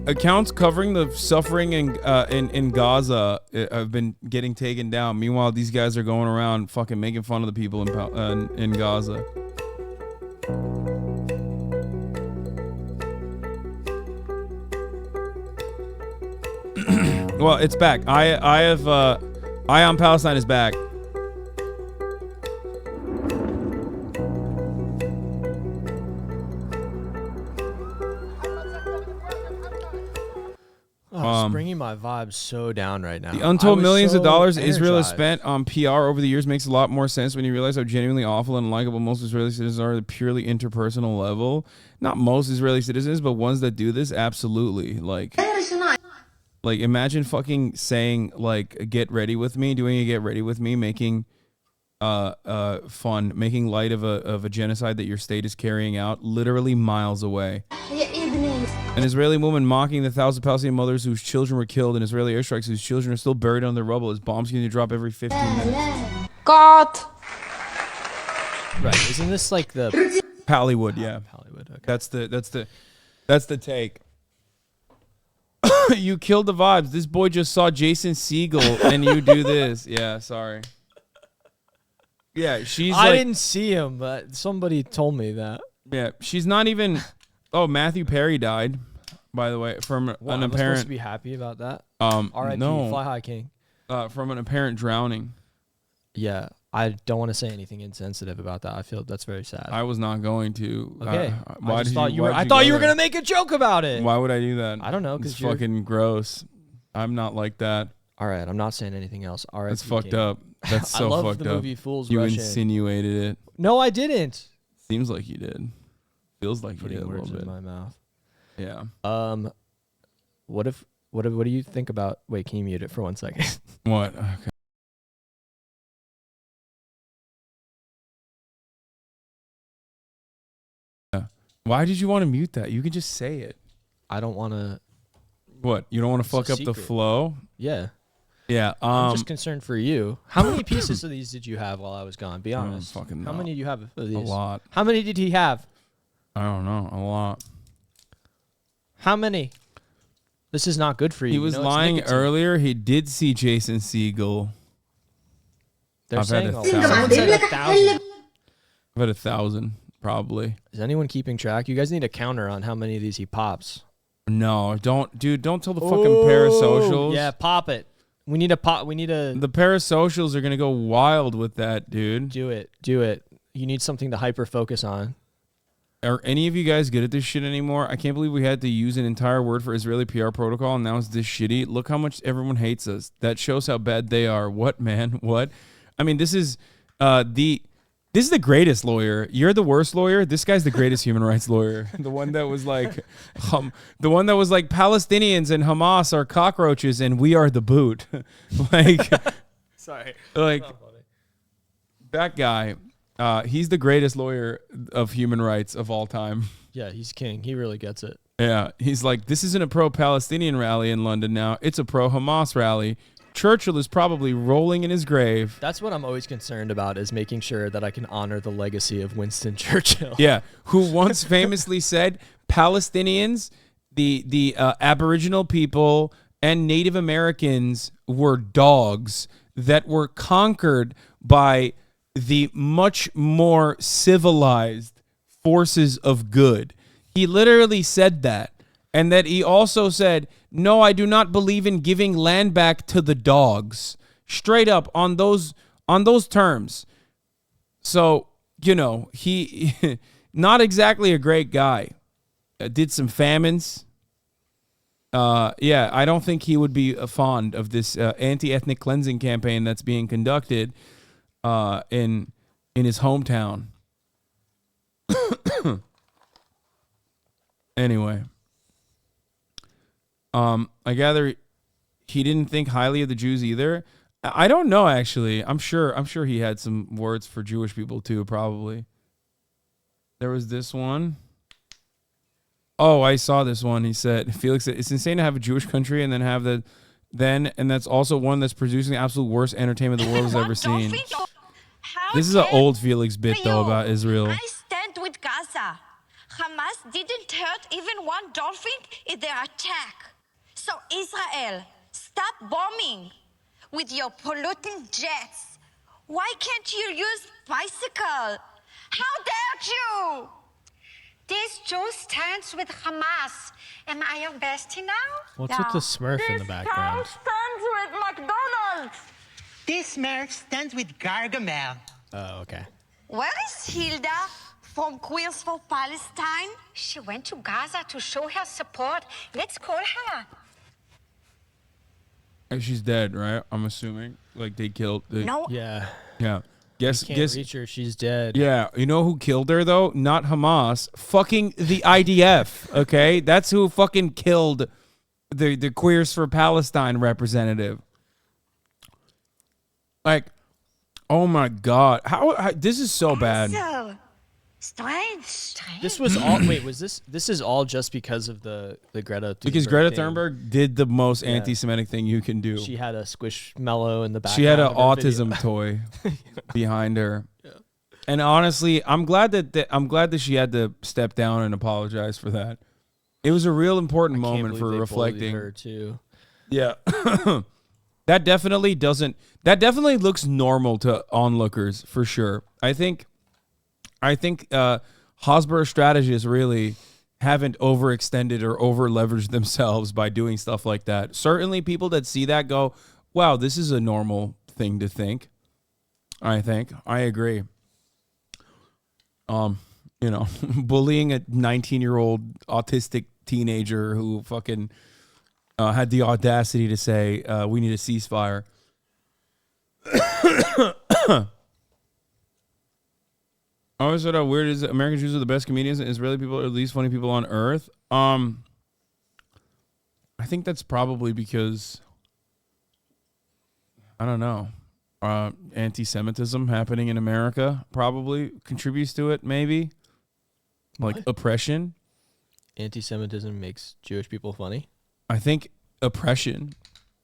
Speaker 4: Accounts covering the suffering in Gaza have been getting taken down. Meanwhile, these guys are going around fucking making fun of the people in Gaza. Well, it's back. Eye on Palestine is back.
Speaker 10: Oh, it's bringing my vibes so down right now.
Speaker 4: The untold millions of dollars Israel has
Speaker 10: energized.
Speaker 4: spent on PR over the years makes a lot more sense when you realize how genuinely awful and unlikable most Israeli citizens are at a purely interpersonal level. Not most Israeli citizens, but ones that do this, absolutely. Like imagine fucking saying like "get ready with me," doing a "get ready with me," making fun, making light of a genocide that your state is carrying out literally miles away. An Israeli woman mocking the 1,000 Palestinian mothers whose children were killed in Israeli airstrikes, whose children are still buried on their rubble as bombs continue to drop every 15 minutes.
Speaker 10: God. Right? Isn't this like the
Speaker 4: Hollywood? Yeah,
Speaker 10: Hollywood. Okay.
Speaker 4: That's the take. You killed the vibes. This boy just saw Jason Segel, and you do this. Yeah, sorry. Yeah, she's.
Speaker 10: I
Speaker 4: like,
Speaker 10: didn't see him, but somebody told me that.
Speaker 4: Yeah, she's not even. Oh, Matthew Perry died, by the way, from
Speaker 10: What,
Speaker 4: an
Speaker 10: am I supposed
Speaker 4: apparent.
Speaker 10: to be happy about that?
Speaker 4: R.I.P.
Speaker 10: No. Fly high, King.
Speaker 4: From an apparent drowning.
Speaker 10: Yeah, I don't want to say anything insensitive about that. I feel that's very sad.
Speaker 4: I was not going to.
Speaker 10: Okay.
Speaker 4: Why
Speaker 10: I just
Speaker 4: did
Speaker 10: thought you were.
Speaker 4: why'd
Speaker 10: I thought you were
Speaker 4: there?
Speaker 10: gonna make a joke about it.
Speaker 4: Why would I do that?
Speaker 10: I don't know,
Speaker 4: It's
Speaker 10: 'cause you're-
Speaker 4: fucking gross. I'm not like that.
Speaker 10: All right, I'm not saying anything else. All right,
Speaker 4: That's fucked up. That's so
Speaker 10: I love
Speaker 4: fucked
Speaker 10: the
Speaker 4: up.
Speaker 10: movie Fools
Speaker 4: You
Speaker 10: Rush In.
Speaker 4: insinuated it.
Speaker 10: No, I didn't.
Speaker 4: Seems like you did. Feels like
Speaker 10: Putting
Speaker 4: you did a
Speaker 10: words
Speaker 4: little
Speaker 10: in
Speaker 4: bit.
Speaker 10: my mouth.
Speaker 4: Yeah.
Speaker 10: What do you think about? Wait, can you mute it for 1 second?
Speaker 4: What? Okay. Yeah. Why did you want to mute that? You can just say it.
Speaker 10: I don't want to.
Speaker 4: What? You don't want to
Speaker 10: It's a
Speaker 4: fuck up the
Speaker 10: secret.
Speaker 4: flow?
Speaker 10: Yeah.
Speaker 4: Yeah.
Speaker 10: I'm just concerned for you. How many pieces of these did you have while I was gone? Be honest.
Speaker 4: fucking
Speaker 10: How
Speaker 4: know.
Speaker 10: many do you have of these?
Speaker 4: A lot.
Speaker 10: How many did he have?
Speaker 4: I don't know. A lot.
Speaker 10: How many? This is not good for you.
Speaker 4: He
Speaker 10: You
Speaker 4: was
Speaker 10: know, it's
Speaker 4: lying
Speaker 10: nicotine.
Speaker 4: earlier. He did see Jason Segel.
Speaker 10: They're
Speaker 4: I've
Speaker 10: saying
Speaker 4: had
Speaker 10: a
Speaker 4: 1,000.
Speaker 10: lot. Someone said 1,000.
Speaker 4: I've had 1,000, probably.
Speaker 10: Is anyone keeping track? You guys need a counter on how many of these he pops.
Speaker 4: No, don't, dude. Don't tell the fucking parasocials.
Speaker 10: Yeah, pop it. We need a pop. We need a.
Speaker 4: The parasocials are gonna go wild with that, dude.
Speaker 10: Do it. Do it. You need something to hyper focus on.
Speaker 4: Are any of you guys good at this shit anymore? I can't believe we had to use an entire word for Israeli PR protocol, and now it's this shitty. Look how much everyone hates us. That shows how bad they are. What, man? What? I mean, this is this is the greatest lawyer. You're the worst lawyer. This guy's the greatest human rights lawyer. The one that was like, Palestinians and Hamas are cockroaches, and we are the boot. Like,
Speaker 10: sorry,
Speaker 4: like that guy. He's the greatest lawyer of human rights of all time.
Speaker 10: Yeah, he's king. He really gets it.
Speaker 4: Yeah, he's like, this isn't a pro-Palestinian rally in London now. It's a pro-Hamas rally. Churchill is probably rolling in his grave.
Speaker 10: That's what I'm always concerned about, is making sure that I can honor the legacy of Winston Churchill.
Speaker 4: Yeah, who once famously said, Palestinians, the Aboriginal people, and Native Americans were dogs that were conquered by the much more civilized forces of good. He literally said that. And that he also said, no, I do not believe in giving land back to the dogs. Straight up on those terms. So, you know, he not exactly a great guy. Did some famines. Yeah, I don't think he would be fond of this anti-ethnic cleansing campaign that's being conducted in his hometown. Anyway. I gather he didn't think highly of the Jews either. I don't know, actually. I'm sure he had some words for Jewish people too, probably. There was this one. Oh, I saw this one. He said, Felix, it's insane to have a Jewish country and then have and that's also one that's producing the absolute worst entertainment the world has ever seen. This is an old Felix bit, though, about Israel.
Speaker 2: I stand with Gaza. Hamas didn't hurt even one dolphin in their attack. So Israel, stop bombing with your polluting jets. Why can't you use bicycle? How dare you?
Speaker 18: This Jew stands with Hamas. Am I your bestie now?
Speaker 10: What's with the Smurf in the background?
Speaker 2: Stands with McDonald's.
Speaker 18: This Smurf stands with Gargamel.
Speaker 10: Oh, okay.
Speaker 2: Where is Hilda from Queers for Palestine?
Speaker 18: She went to Gaza to show her support. Let's call her.
Speaker 4: And she's dead, right? I'm assuming. Like, they killed...
Speaker 2: No.
Speaker 10: Yeah.
Speaker 4: Yeah. Guess.
Speaker 10: Reach her. She's dead.
Speaker 4: Yeah. You know who killed her, though? Not Hamas. Fucking the IDF, okay? That's who fucking killed the Queers for Palestine representative. Like, oh my God. How this is so bad.
Speaker 2: Strange.
Speaker 10: This was all. Wait, was this? This is all just because of the Greta Thunberg
Speaker 4: Because Greta
Speaker 10: thing.
Speaker 4: Thunberg did the most anti-Semitic thing you can do.
Speaker 10: She had a squishmallow in the background.
Speaker 4: She had an
Speaker 10: of her
Speaker 4: autism
Speaker 10: video.
Speaker 4: toy behind her. Yeah. And honestly, I'm glad that she had to step down and apologize for that. It was a real important moment for reflecting.
Speaker 10: Her too.
Speaker 4: Yeah. That definitely looks normal to onlookers for sure. I think Hasbro strategists really haven't overextended or over-leveraged themselves by doing stuff like that. Certainly people that see that go, wow, this is a normal thing to think. I agree. Bullying a 19-year-old autistic teenager who fucking had the audacity to say, we need a ceasefire. I always thought how weird is that American Jews are the best comedians and Israeli people are the least funny people on earth. I think that's probably because, I don't know, anti-Semitism happening in America probably contributes to it, maybe. Like oppression.
Speaker 10: Anti-Semitism makes Jewish people funny?
Speaker 4: I think oppression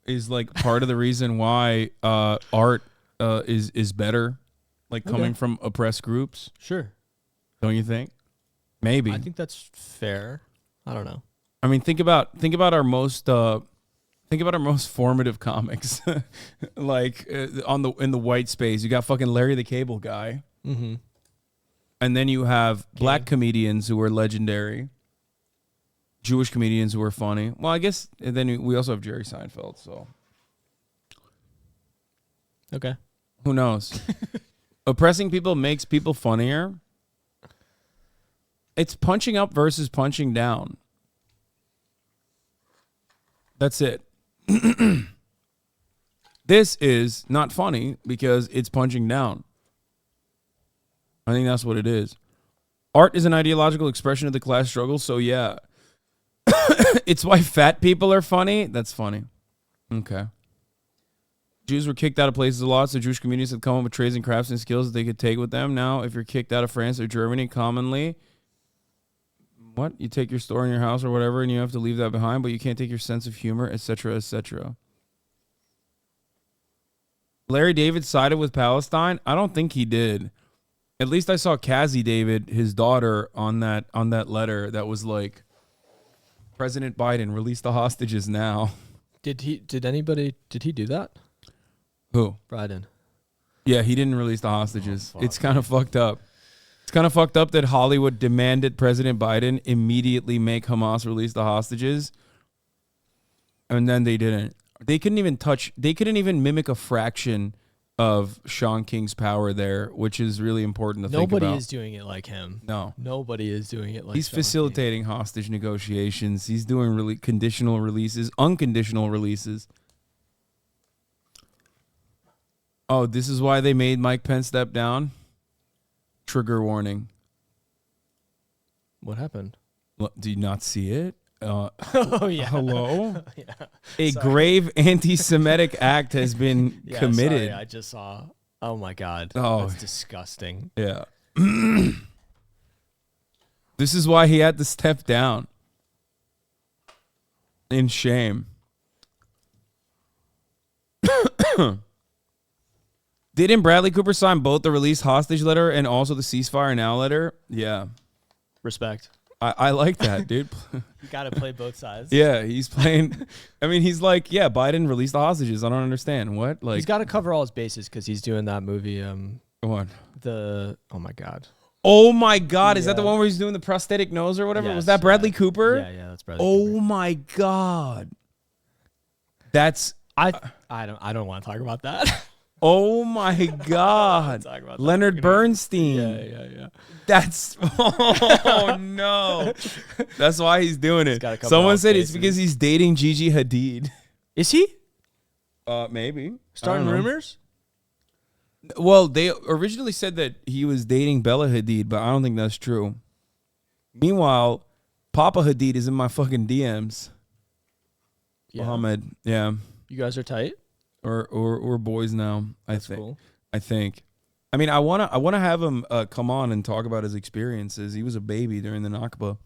Speaker 4: is like part of the reason why art is better. Like coming from oppressed groups.
Speaker 10: Sure.
Speaker 4: Don't you think? Maybe.
Speaker 10: I think that's fair. I don't know.
Speaker 4: I mean, think about our most formative comics. Like in the white space, you got fucking Larry the Cable Guy.
Speaker 10: Mm-hmm.
Speaker 4: And then you have black comedians who are legendary. Jewish comedians who are funny. Well, I guess and then we also have Jerry Seinfeld, so.
Speaker 10: Okay.
Speaker 4: Who knows? Oppressing people makes people funnier. It's punching up versus punching down. That's it. This is not funny because it's punching down. I think that's what it is. Art is an ideological expression of the class struggle, so yeah. It's why fat people are funny. That's funny. Okay. Jews were kicked out of places a lot, so Jewish communities had come up with trades and crafts and skills that they could take with them. Now, if you're kicked out of France or Germany, commonly, you take your store in your house or whatever, and you have to leave that behind, but you can't take your sense of humor, etc., etc. Larry David sided with Palestine? I don't think he did. At least I saw Cassie David, his daughter, on that letter that was like, President Biden, release the hostages now.
Speaker 10: Did he do that?
Speaker 4: Who?
Speaker 10: Biden.
Speaker 4: Yeah, he didn't release the hostages. It's kind of fucked up. It's kind of fucked up that Hollywood demanded President Biden immediately make Hamas release the hostages. And then they didn't. They couldn't even mimic a fraction of Sean King's power there, which is really important to think about.
Speaker 10: Nobody is doing it like him.
Speaker 4: No.
Speaker 10: Nobody is doing it like
Speaker 4: He's
Speaker 10: Sean
Speaker 4: facilitating hostage negotiations. He's doing really conditional releases, unconditional releases. Oh, this is why they made Mike Pence step down? Trigger warning.
Speaker 10: What happened?
Speaker 4: Do you not see it?
Speaker 10: Oh, yeah.
Speaker 4: Hello?
Speaker 10: Yeah.
Speaker 4: A
Speaker 10: Sorry.
Speaker 4: grave anti-Semitic act has been committed.
Speaker 10: Sorry, I just saw. Oh, my God.
Speaker 4: Oh.
Speaker 10: That's disgusting.
Speaker 4: Yeah. This is why he had to step down. In shame. Didn't Bradley Cooper sign both the release hostage letter and also the ceasefire now letter? Yeah.
Speaker 10: Respect.
Speaker 4: I like that, dude.
Speaker 10: You got to play both sides.
Speaker 4: Yeah, he's playing. I mean, he's like, yeah, Biden released the hostages. I don't understand. What? Like,
Speaker 10: he's got to cover all his bases because he's doing that movie.
Speaker 4: What?
Speaker 10: Oh my god.
Speaker 4: Oh my god, is that the one where he's doing the prosthetic nose or whatever?
Speaker 10: Yes,
Speaker 4: Was that Bradley Cooper?
Speaker 10: Yeah, that's Bradley
Speaker 4: Oh
Speaker 10: Cooper.
Speaker 4: my god. That's
Speaker 10: I don't want to talk about that.
Speaker 4: Oh my god.
Speaker 10: Talk about that.
Speaker 4: Leonard Bernstein.
Speaker 10: Yeah.
Speaker 4: That's oh no. That's why he's doing it.
Speaker 10: gotta cover all
Speaker 4: Someone
Speaker 10: his
Speaker 4: said it's
Speaker 10: bases.
Speaker 4: because he's dating Gigi Hadid.
Speaker 10: Is he?
Speaker 4: Maybe.
Speaker 10: Starting
Speaker 4: I don't know.
Speaker 10: rumors?
Speaker 4: Well, they originally said that he was dating Bella Hadid, but I don't think that's true. Meanwhile, Papa Hadid is in my fucking DMs.
Speaker 10: Yeah.
Speaker 4: Mohammed, yeah.
Speaker 10: You guys are tight?
Speaker 4: Or we're boys now,
Speaker 10: That's
Speaker 4: I think.
Speaker 10: cool.
Speaker 4: I think. I mean, I wanna have him come on and talk about his experiences. He was a baby during the Nakba.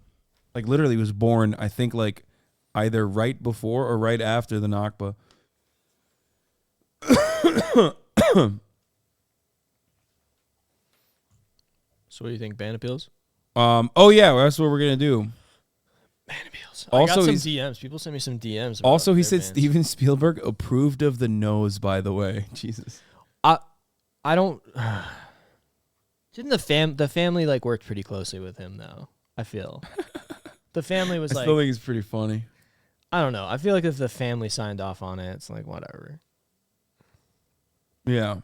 Speaker 4: Like literally was born, I think like either right before or right after the Nakba.
Speaker 10: So what do you think? Ban appeals?
Speaker 4: Oh yeah, that's what we're gonna do.
Speaker 10: Ban appeals.
Speaker 4: Also,
Speaker 10: I got some
Speaker 4: he's-
Speaker 10: DMs. People sent me some DMs. About
Speaker 4: Also, he
Speaker 10: their
Speaker 4: said
Speaker 10: bans.
Speaker 4: Steven Spielberg approved of the nose, by the way. Jesus.
Speaker 10: I don't. Didn't the family like worked pretty closely with him though? I feel the family was
Speaker 4: I
Speaker 10: like.
Speaker 4: still think it's pretty funny.
Speaker 10: I don't know. I feel like if the family signed off on it, it's like whatever.
Speaker 4: Yeah.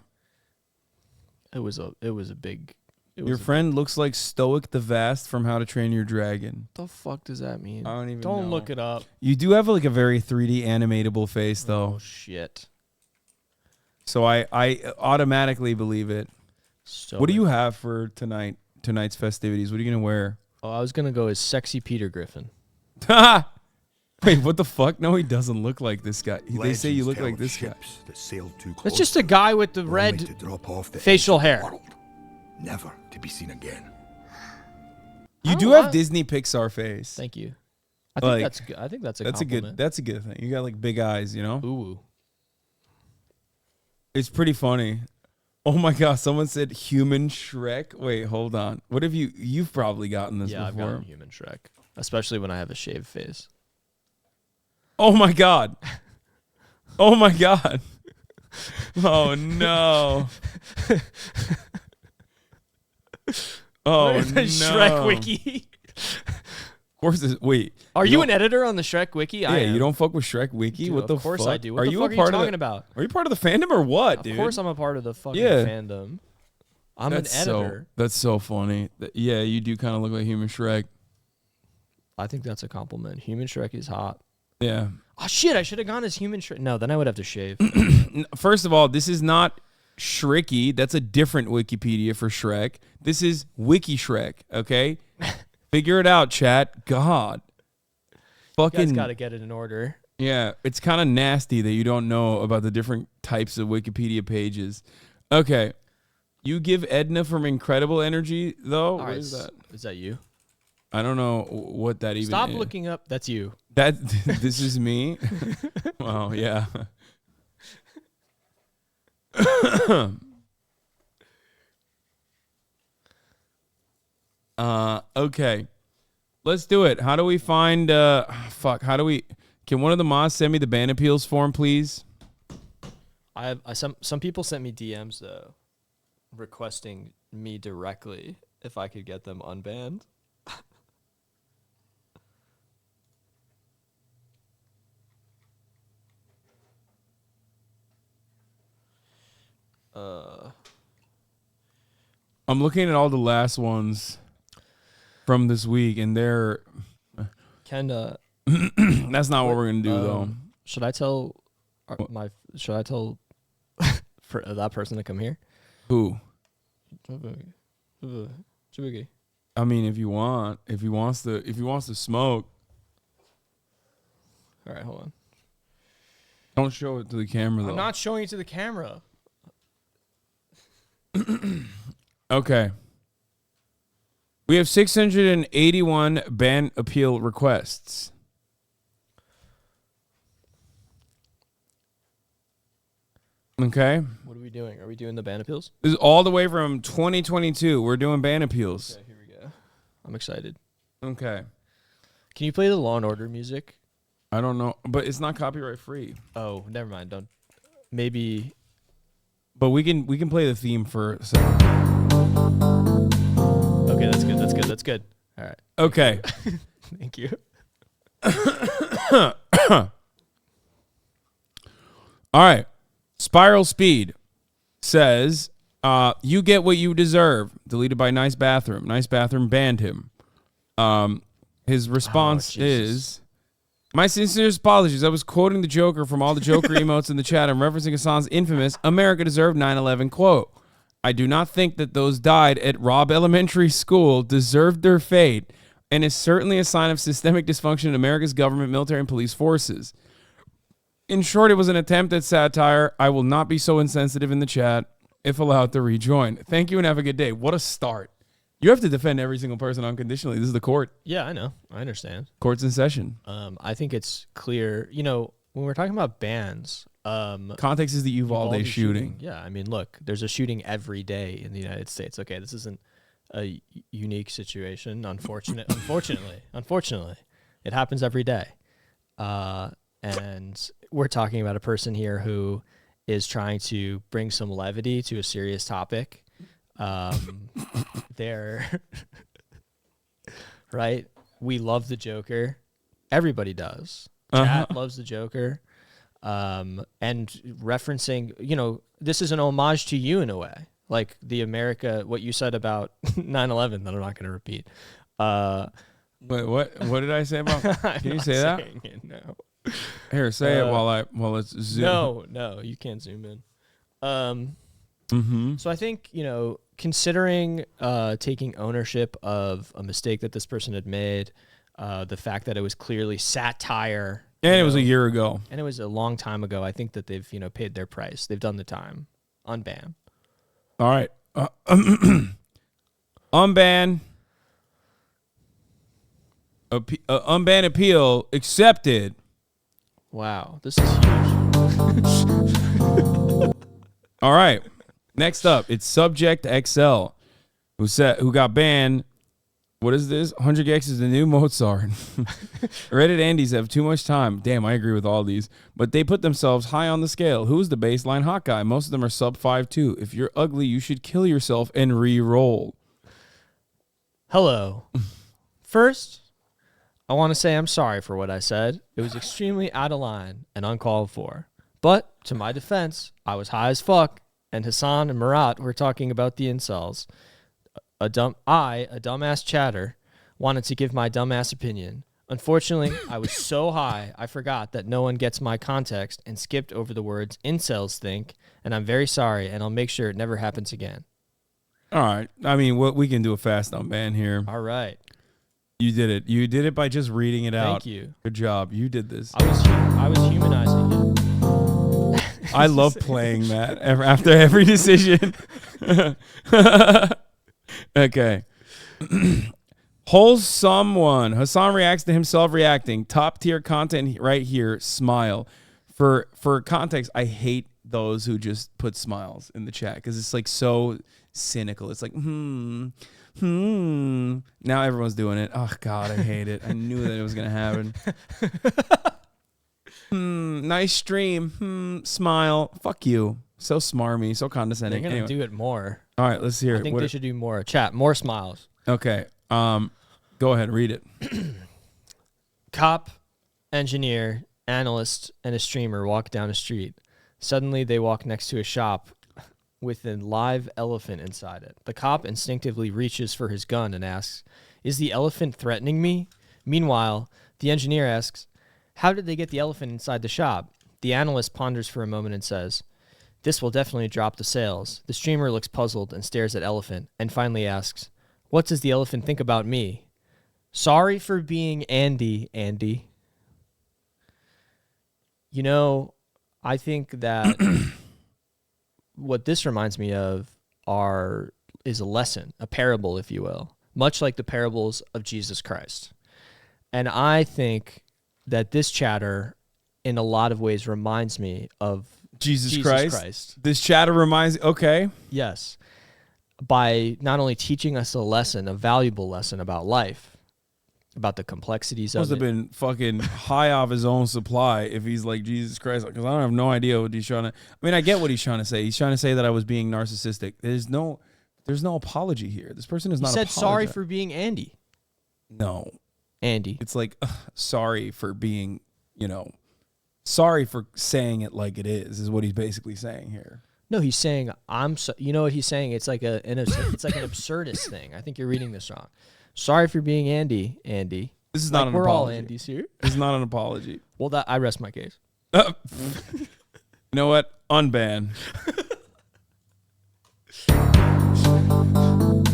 Speaker 10: It was a big.
Speaker 4: Your friend looks like Stoic the Vast from How to Train Your Dragon.
Speaker 10: What the fuck does that mean?
Speaker 4: I don't even
Speaker 10: Don't
Speaker 4: know.
Speaker 10: look it up.
Speaker 4: You do have like a very 3D animatable face though.
Speaker 10: Oh shit.
Speaker 4: So I automatically believe it.
Speaker 10: So
Speaker 4: What do you have for tonight's festivities? What are you gonna wear?
Speaker 10: Oh, I was gonna go as sexy Peter Griffin.
Speaker 4: Wait, what the fuck? No, he doesn't look like this guy. They say you look like this guy.
Speaker 10: That's just a guy with the red facial hair.
Speaker 11: Never to be seen again.
Speaker 4: You do have Disney Pixar face.
Speaker 10: Thank you. I think that's good. I think that's a compliment.
Speaker 4: That's a good thing. You got like big eyes, you know?
Speaker 10: Ooh.
Speaker 4: It's pretty funny. Oh my gosh, someone said human Shrek. Wait, hold on. What have you've probably gotten this
Speaker 10: Yeah, I've
Speaker 4: before?
Speaker 10: gotten human Shrek, especially when I have a shaved face.
Speaker 4: Oh my god. Oh my god. Oh no. Oh no.
Speaker 10: The Shrek wiki.
Speaker 4: Of course, wait.
Speaker 10: Are you an editor on the Shrek wiki?
Speaker 4: Yeah,
Speaker 10: I am.
Speaker 4: You don't fuck with Shrek wiki.
Speaker 10: Dude,
Speaker 4: what the
Speaker 10: of course
Speaker 4: fuck?
Speaker 10: I do. What the fuck are you talking about?
Speaker 4: Are you part of the fandom or what, dude?
Speaker 10: Of course I'm a part of the fucking
Speaker 4: Yeah.
Speaker 10: fandom. I'm
Speaker 4: That's
Speaker 10: an editor.
Speaker 4: That's so funny. Yeah, you do kind of look like human Shrek.
Speaker 10: I think that's a compliment. Human Shrek is hot.
Speaker 4: Yeah.
Speaker 10: Oh shit! I should have gone as human Shrek. No, then I would have to shave.
Speaker 4: First of all, this is not Shricky. That's a different Wikipedia for Shrek. This is Wiki Shrek. Okay, figure it out, chat. God,
Speaker 10: You
Speaker 4: fucking
Speaker 10: guys got to get it in order.
Speaker 4: yeah. It's kind of nasty that you don't know about the different types of Wikipedia pages. Okay, you give Edna from Incredible Energy though.
Speaker 10: All
Speaker 4: What
Speaker 10: right,
Speaker 4: is that?
Speaker 10: Is that you?
Speaker 4: I don't know what that even.
Speaker 10: Stop
Speaker 4: is.
Speaker 10: looking up. That's you.
Speaker 4: That this is me. Wow. Yeah. Okay. Let's do it. How do we find how do we can one of the mods send me the ban appeals form, please?
Speaker 10: Some people sent me DMs though, requesting me directly if I could get them unbanned.
Speaker 4: I'm looking at all the last ones from this week and they're
Speaker 10: Can
Speaker 4: that's not what we're gonna do though.
Speaker 10: Should I tell for that person to come here?
Speaker 4: Who?
Speaker 10: Chibugi.
Speaker 4: I mean, if he wants to smoke.
Speaker 10: All right, hold on.
Speaker 4: Don't show it to the camera though.
Speaker 10: I'm not showing it to the camera.
Speaker 4: Okay. We have 681 ban appeal requests. Okay.
Speaker 10: What are we doing? Are we doing the ban appeals?
Speaker 4: This is all the way from 2022. We're doing ban appeals.
Speaker 10: Okay, here we go. I'm excited.
Speaker 4: Okay.
Speaker 10: Can you play the Law and Order music?
Speaker 4: I don't know, but it's not copyright free.
Speaker 10: Oh, never mind. Don't. Maybe.
Speaker 4: But we can play the theme for a second.
Speaker 10: Okay, that's good. That's good. That's good. All right.
Speaker 4: Okay.
Speaker 10: Thank you.
Speaker 4: All right. Spiral Speed says, you get what you deserve. Deleted by Nice Bathroom. Nice Bathroom banned him. His response is, my sincerest apologies. I was quoting the Joker from all the Joker emotes in the chat. I'm referencing Hasan's infamous America deserved 9/11 quote. I do not think that those died at Robb Elementary School deserved their fate, and is certainly a sign of systemic dysfunction in America's government, military, and police forces. In short, it was an attempt at satire. I will not be so insensitive in the chat if allowed to rejoin. Thank you and have a good day. What a start. You have to defend every single person unconditionally. This is the court.
Speaker 10: Yeah, I know. I understand.
Speaker 4: Court's in session.
Speaker 10: I think it's clear. You know, when we're talking about bans,
Speaker 4: context is the Uvalde shooting.
Speaker 10: Yeah, I mean, look, there's a shooting every day in the United States. Okay, this isn't a unique situation. Unfortunately, it happens every day. And we're talking about a person here who is trying to bring some levity to a serious topic. They're right. We love the Joker. Everybody does. Chat loves the Joker. And referencing, you know, this is an homage to you in a way, like the America, what you said about 9/11 that I'm not going to repeat.
Speaker 4: Wait, what did I say about? Can you say that?
Speaker 10: No.
Speaker 4: Here, say it while it's zoom.
Speaker 10: No, you can't zoom in. So I think, you know, considering taking ownership of a mistake that this person had made, the fact that it was clearly satire,
Speaker 4: and it was a year ago,
Speaker 10: and it was a long time ago, I think that they've, you know, paid their price. They've done the time. Unban.
Speaker 4: All right. Unban. Unban appeal accepted.
Speaker 10: Wow, this is huge.
Speaker 4: All right. Next up, it's Subject XL, who got banned. What is this? 100 Gex is the new Mozart. Reddit Andes have too much time. Damn, I agree with all these. But they put themselves high on the scale. Who's the baseline hot guy? Most of them are sub 5'2". If you're ugly, you should kill yourself and re-roll.
Speaker 10: Hello. First, I want to say I'm sorry for what I said. It was extremely out of line and uncalled for. But to my defense, I was high as fuck, and Hasan and Murat were talking about the incels. A dumbass chatter, wanted to give my dumbass opinion. Unfortunately, I was so high, I forgot that no one gets my context and skipped over the words incels think, and I'm very sorry, and I'll make sure it never happens again.
Speaker 4: All right. I mean, we can do a fast unban here.
Speaker 10: All right.
Speaker 4: You did it. You did it by just reading it out.
Speaker 10: Thank you.
Speaker 4: Good job. You did this.
Speaker 10: I was humanizing it.
Speaker 4: I love playing that after every decision. Okay. Whole someone. Hasan reacts to himself reacting. Top tier content right here. Smile. For context, I hate those who just put smiles in the chat because it's like so cynical. It's like, Now everyone's doing it. Oh, God, I hate it. I knew that it was going to happen. Nice stream. Smile. Fuck you. So smarmy. So condescending.
Speaker 10: They're going to do it more.
Speaker 4: All right, let's hear it.
Speaker 10: I think they should do more. Chat. More smiles.
Speaker 4: Okay. Go ahead. Read it.
Speaker 10: Cop, engineer, analyst, and a streamer walk down a street. Suddenly, they walk next to a shop with a live elephant inside it. The cop instinctively reaches for his gun and asks, "Is the elephant threatening me?" Meanwhile, the engineer asks, "How did they get the elephant inside the shop?" The analyst ponders for a moment and says, "This will definitely drop the sales." The streamer looks puzzled and stares at elephant and finally asks, "What does the elephant think about me?" Sorry for being Andy. You know, I think that what this reminds me of is a lesson, a parable, if you will. much like the parables of Jesus Christ. And I think that this chatter, in a lot of ways, reminds me of
Speaker 4: Jesus Christ. This chatter reminds. Okay.
Speaker 10: Yes. By not only teaching us a lesson, a valuable lesson about life, about the complexities of
Speaker 4: Must have
Speaker 10: it.
Speaker 4: been fucking high off his own supply if he's like Jesus Christ, because I don't have no idea what he's trying to. I mean, I get what he's trying to say. He's trying to say that I was being narcissistic. There's no apology here. This person is not.
Speaker 10: He said sorry for being Andy.
Speaker 4: No,
Speaker 10: Andy.
Speaker 4: It's like sorry for being, sorry for saying it like it is what he's basically saying here.
Speaker 10: No, he's saying I'm. You know what he's saying? It's like it's like an absurdist thing. I think you're reading this wrong. Sorry for being Andy.
Speaker 4: This is not an
Speaker 10: we're
Speaker 4: apology.
Speaker 10: all Andys here.
Speaker 4: This is not an apology.
Speaker 10: Well, I rest my case.
Speaker 4: You know what? Unban.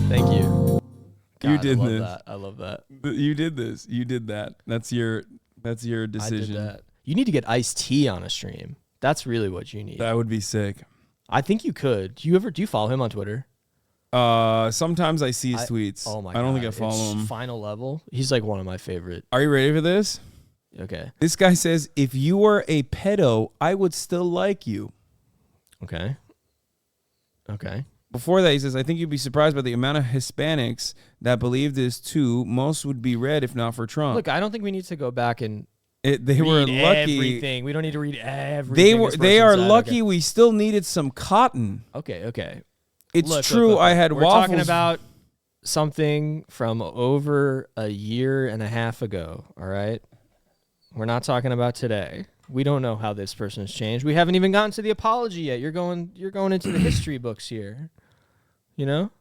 Speaker 10: Thank you.
Speaker 4: You
Speaker 10: God,
Speaker 4: did
Speaker 10: I love
Speaker 4: this.
Speaker 10: That. I love that.
Speaker 4: You did this. You did that. That's your decision.
Speaker 10: I did that. You need to get iced tea on a stream. That's really what you need.
Speaker 4: That would be sick.
Speaker 10: I think you could. Do you follow him on Twitter?
Speaker 4: Sometimes I see his tweets.
Speaker 10: Oh my
Speaker 4: I don't
Speaker 10: God.
Speaker 4: think I follow him.
Speaker 10: Final level. He's like one of my favorite.
Speaker 4: Are you ready for this?
Speaker 10: Okay.
Speaker 4: This guy says, if you were a pedo, I would still like you.
Speaker 10: Okay. Okay.
Speaker 4: Before that, he says, I think you'd be surprised by the amount of Hispanics that believe this too. Most would be red if not for Trump.
Speaker 10: Look, I don't think we need to go back and
Speaker 4: they were lucky.
Speaker 10: Everything. We don't need to read everything.
Speaker 4: They are lucky we still needed some cotton.
Speaker 10: Okay.
Speaker 4: It's true. I had
Speaker 10: we're
Speaker 4: waffles.
Speaker 10: Talking about something from over a year and a half ago. All right. We're not talking about today. We don't know how this person has changed. We haven't even gotten to the apology yet. You're going into the history books here. You know?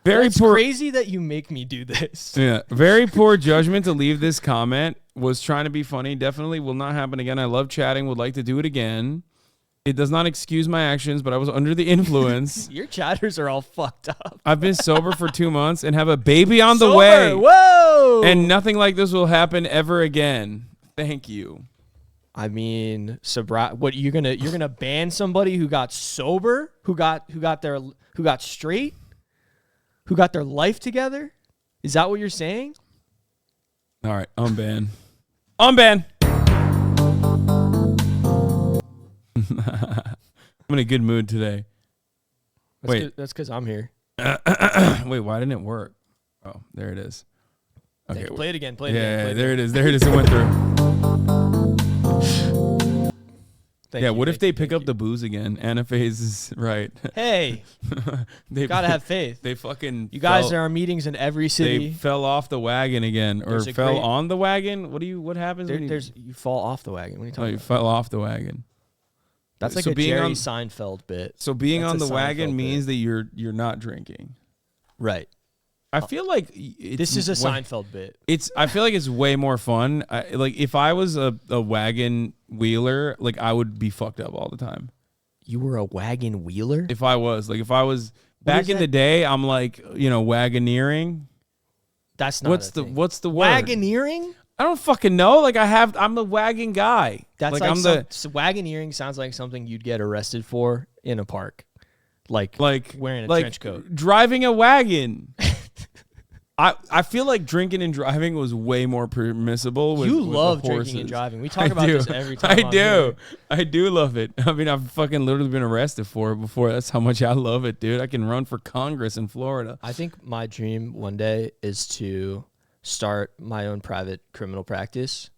Speaker 10: It's crazy that you make me do this.
Speaker 4: Yeah. Very poor judgment to leave this comment. Was trying to be funny. Definitely will not happen again. I love chatting. Would like to do it again. It does not excuse my actions, but I was under the influence.
Speaker 10: Your chatters are all fucked up.
Speaker 4: I've been sober for 2 months and have a baby on the
Speaker 10: Sober.
Speaker 4: way.
Speaker 10: Whoa!
Speaker 4: And nothing like this will happen ever again. Thank you.
Speaker 10: I mean, what you're gonna ban somebody who got sober, who got straight, who got their life together? Is that what you're saying?
Speaker 4: All right, unban. Unban. I'm in a good mood today.
Speaker 10: That's because I'm here.
Speaker 4: Wait, why didn't it work? Oh, there it is. Okay,
Speaker 10: play it again. Play it
Speaker 4: yeah,
Speaker 10: again.
Speaker 4: There it is. There it is. It went through. What if they pick up the booze again? Anaphase is right.
Speaker 10: Hey, they gotta have faith.
Speaker 4: They fucking.
Speaker 10: You guys, there are meetings in every city.
Speaker 4: They fell off the wagon again, or fell on the wagon. What happens?
Speaker 10: You fall off the wagon. What are you talking about?
Speaker 4: You fell off the wagon.
Speaker 10: That's like a Jerry Seinfeld bit.
Speaker 4: So being
Speaker 10: That's
Speaker 4: on the
Speaker 10: a
Speaker 4: wagon
Speaker 10: Seinfeld
Speaker 4: means
Speaker 10: bit.
Speaker 4: that you're not drinking.
Speaker 10: Right.
Speaker 4: I feel like
Speaker 10: this is a Seinfeld bit.
Speaker 4: I feel like it's way more fun. Like if I was a wagon wheeler, like I would be fucked up all the time.
Speaker 10: You were a wagon wheeler?
Speaker 4: If I was back in the day, I'm like, wagoneering.
Speaker 10: That's not
Speaker 4: what's the word?
Speaker 10: Wagoneering?
Speaker 4: I don't fucking know. Like I'm the wagon guy.
Speaker 10: That's
Speaker 4: like I'm
Speaker 10: wagoneering sounds like something you'd get arrested for in a park. Like wearing a trench coat.
Speaker 4: Driving a wagon. I feel like drinking and driving was way more permissible.
Speaker 10: You
Speaker 4: with
Speaker 10: love
Speaker 4: the
Speaker 10: drinking and driving. We talk about this every time.
Speaker 4: I do love it. I mean, I've fucking literally been arrested for it before. That's how much I love it, dude. I can run for Congress in Florida.
Speaker 10: I think my dream one day is to start my own private criminal practice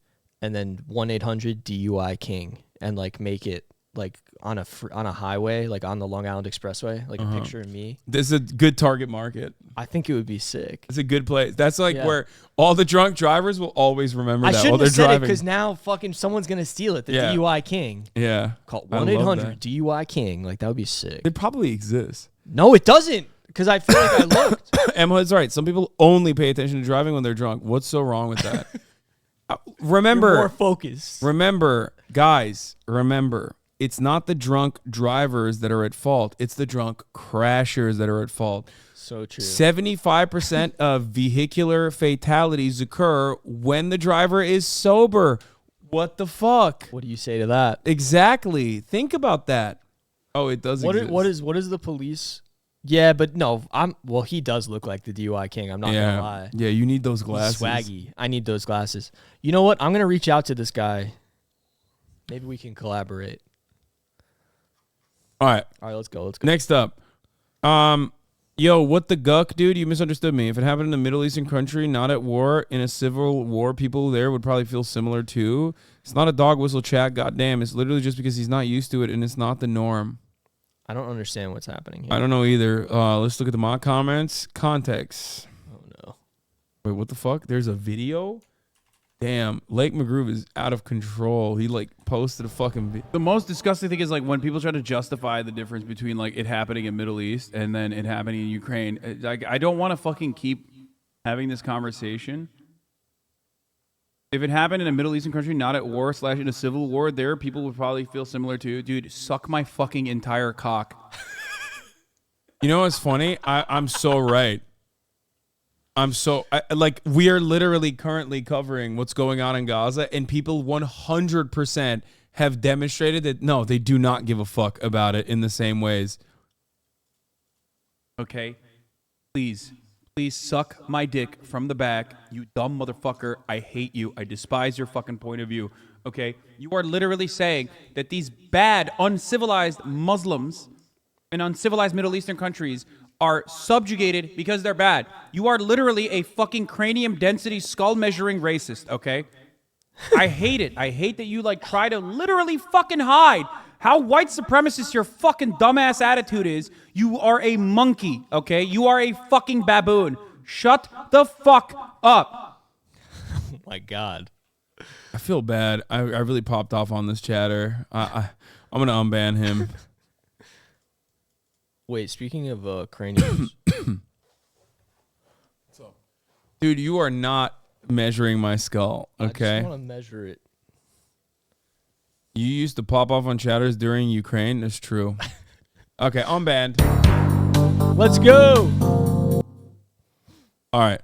Speaker 10: and then 1-800 DUI King and like make it like on a highway, like on the Long Island Expressway, like a picture of me.
Speaker 4: This is a good target market.
Speaker 10: I think it would be sick.
Speaker 4: It's a good place. That's like where all the drunk drivers will always remember that while they're
Speaker 10: have said
Speaker 4: driving.
Speaker 10: because now fucking someone's gonna steal it. The DUI King.
Speaker 4: Yeah.
Speaker 10: Call 1-800 DUI King. Like that would be sick.
Speaker 4: It probably exists.
Speaker 10: No, it doesn't. Because I feel like I looked.
Speaker 4: Emma's right. Some people only pay attention to driving when they're drunk. What's so wrong with that? Remember,
Speaker 10: you're more focused.
Speaker 4: Remember, guys. Remember. It's not the drunk drivers that are at fault. It's the drunk crashers that are at fault.
Speaker 10: So true.
Speaker 4: 75% of vehicular fatalities occur when the driver is sober. What the fuck?
Speaker 10: What do you say to that?
Speaker 4: Exactly. Think about that. Oh, it does exist.
Speaker 10: What is the police Yeah, but no, well, he does look like the DUI king. I'm not gonna lie.
Speaker 4: Yeah, you need those glasses.
Speaker 10: He's swaggy. I need those glasses. You know what? I'm gonna reach out to this guy. Maybe we can collaborate.
Speaker 4: All right.
Speaker 10: All right, let's go. Let's go.
Speaker 4: Next up. Yo, what the guck, dude? You misunderstood me. If it happened in a Middle Eastern country, not at war, in a civil war, people there would probably feel similar too. It's not a dog whistle chat, goddamn. It's literally just because he's not used to it and it's not the norm.
Speaker 10: I don't understand what's happening here.
Speaker 4: I don't know either. Let's look at the mock comments. Context.
Speaker 10: Oh, no.
Speaker 4: Wait, what the fuck? There's a video? Damn, Lake McGroove is out of control. He like posted a fucking video.
Speaker 13: The most disgusting thing is like when people try to justify the difference between like it happening in Middle East and then it happening in Ukraine. Like I don't want to fucking keep having this conversation. If it happened in a Middle Eastern country, not at war / in a civil war, there people would probably feel similar to, dude, suck my fucking entire cock.
Speaker 4: You know what's funny? I'm so right. Like, we are literally currently covering what's going on in Gaza, and people 100% have demonstrated that, no, they do not give a fuck about it in the same ways.
Speaker 13: Okay? Please suck my dick from the back, you dumb motherfucker. I hate you. I despise your fucking point of view. Okay? You are literally saying that these bad, uncivilized Muslims in uncivilized Middle Eastern countries are subjugated because they're bad. You are literally a fucking cranium density skull measuring racist, okay? I hate it. I hate that you like try to literally fucking hide how white supremacist your fucking dumbass attitude is. You are a monkey, okay? You are a fucking baboon. Shut the fuck up.
Speaker 10: Oh my God.
Speaker 4: I feel bad. I really popped off on this chatter. I'm going to unban him.
Speaker 10: Wait, speaking of craniums.
Speaker 4: Dude, you are not measuring my skull, okay?
Speaker 10: I just want to measure it.
Speaker 4: You used to pop off on chatters during Ukraine? That's true. Okay, unbanned.
Speaker 10: Let's go.
Speaker 4: All right.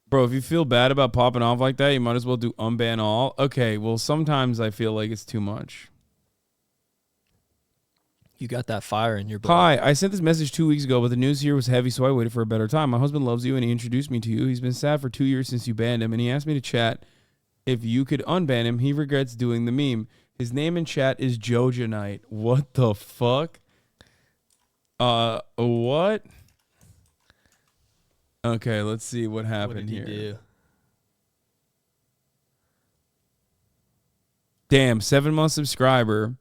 Speaker 4: Bro, if you feel bad about popping off like that, you might as well do unban all. Okay, well, sometimes I feel like it's too much.
Speaker 10: You got that fire in your blood.
Speaker 4: Hi, I sent this message 2 weeks ago, but the news here was heavy, so I waited for a better time. My husband loves you, and he introduced me to you. He's been sad for 2 years since you banned him, and he asked me to chat if you could unban him. He regrets doing the meme. His name in chat is Jojanite. What the fuck? What? Okay, let's see what happened here.
Speaker 10: What did he do?
Speaker 4: Damn, 7-month subscriber.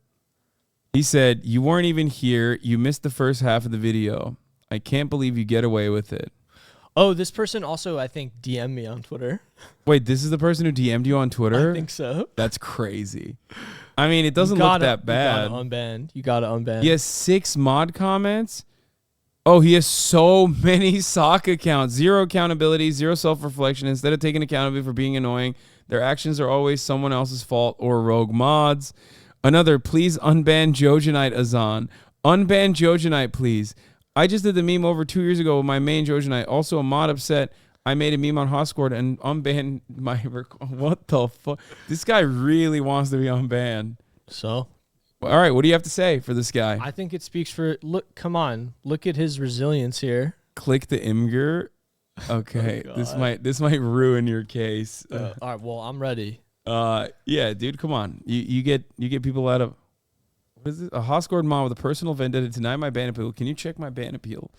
Speaker 4: He said, you weren't even here. You missed the first half of the video. I can't believe you get away with it.
Speaker 10: Oh, this person also, I think, DM'd me on Twitter.
Speaker 4: Wait, this is the person who DM'd you on Twitter?
Speaker 10: I think so.
Speaker 4: That's crazy. I mean, it doesn't look that bad.
Speaker 10: You gotta unban.
Speaker 4: He has 6 mod comments. Oh, he has so many sock accounts. 0 accountability, 0 self-reflection. Instead of taking accountability for being annoying, their actions are always someone else's fault or rogue mods. Another, please unban Jojanite Hasan. Unban Jojanite, please. I just did the meme over 2 years ago with my main Jojanite. Also, a mod upset. I made a meme on Hotspot and unbanned my... What the fuck? This guy really wants to be unbanned.
Speaker 10: So?
Speaker 4: All right, what do you have to say for this guy?
Speaker 10: I think it speaks for... Look, come on. Look at his resilience here.
Speaker 4: Click the Imgur. Okay,
Speaker 10: Oh,
Speaker 4: this might ruin your case.
Speaker 10: All right, well, I'm ready.
Speaker 4: Yeah, dude, come on. You get people out of... What is this? A hot-scored mod with a personal vendetta denied my ban appeal. Can you check my ban appeal?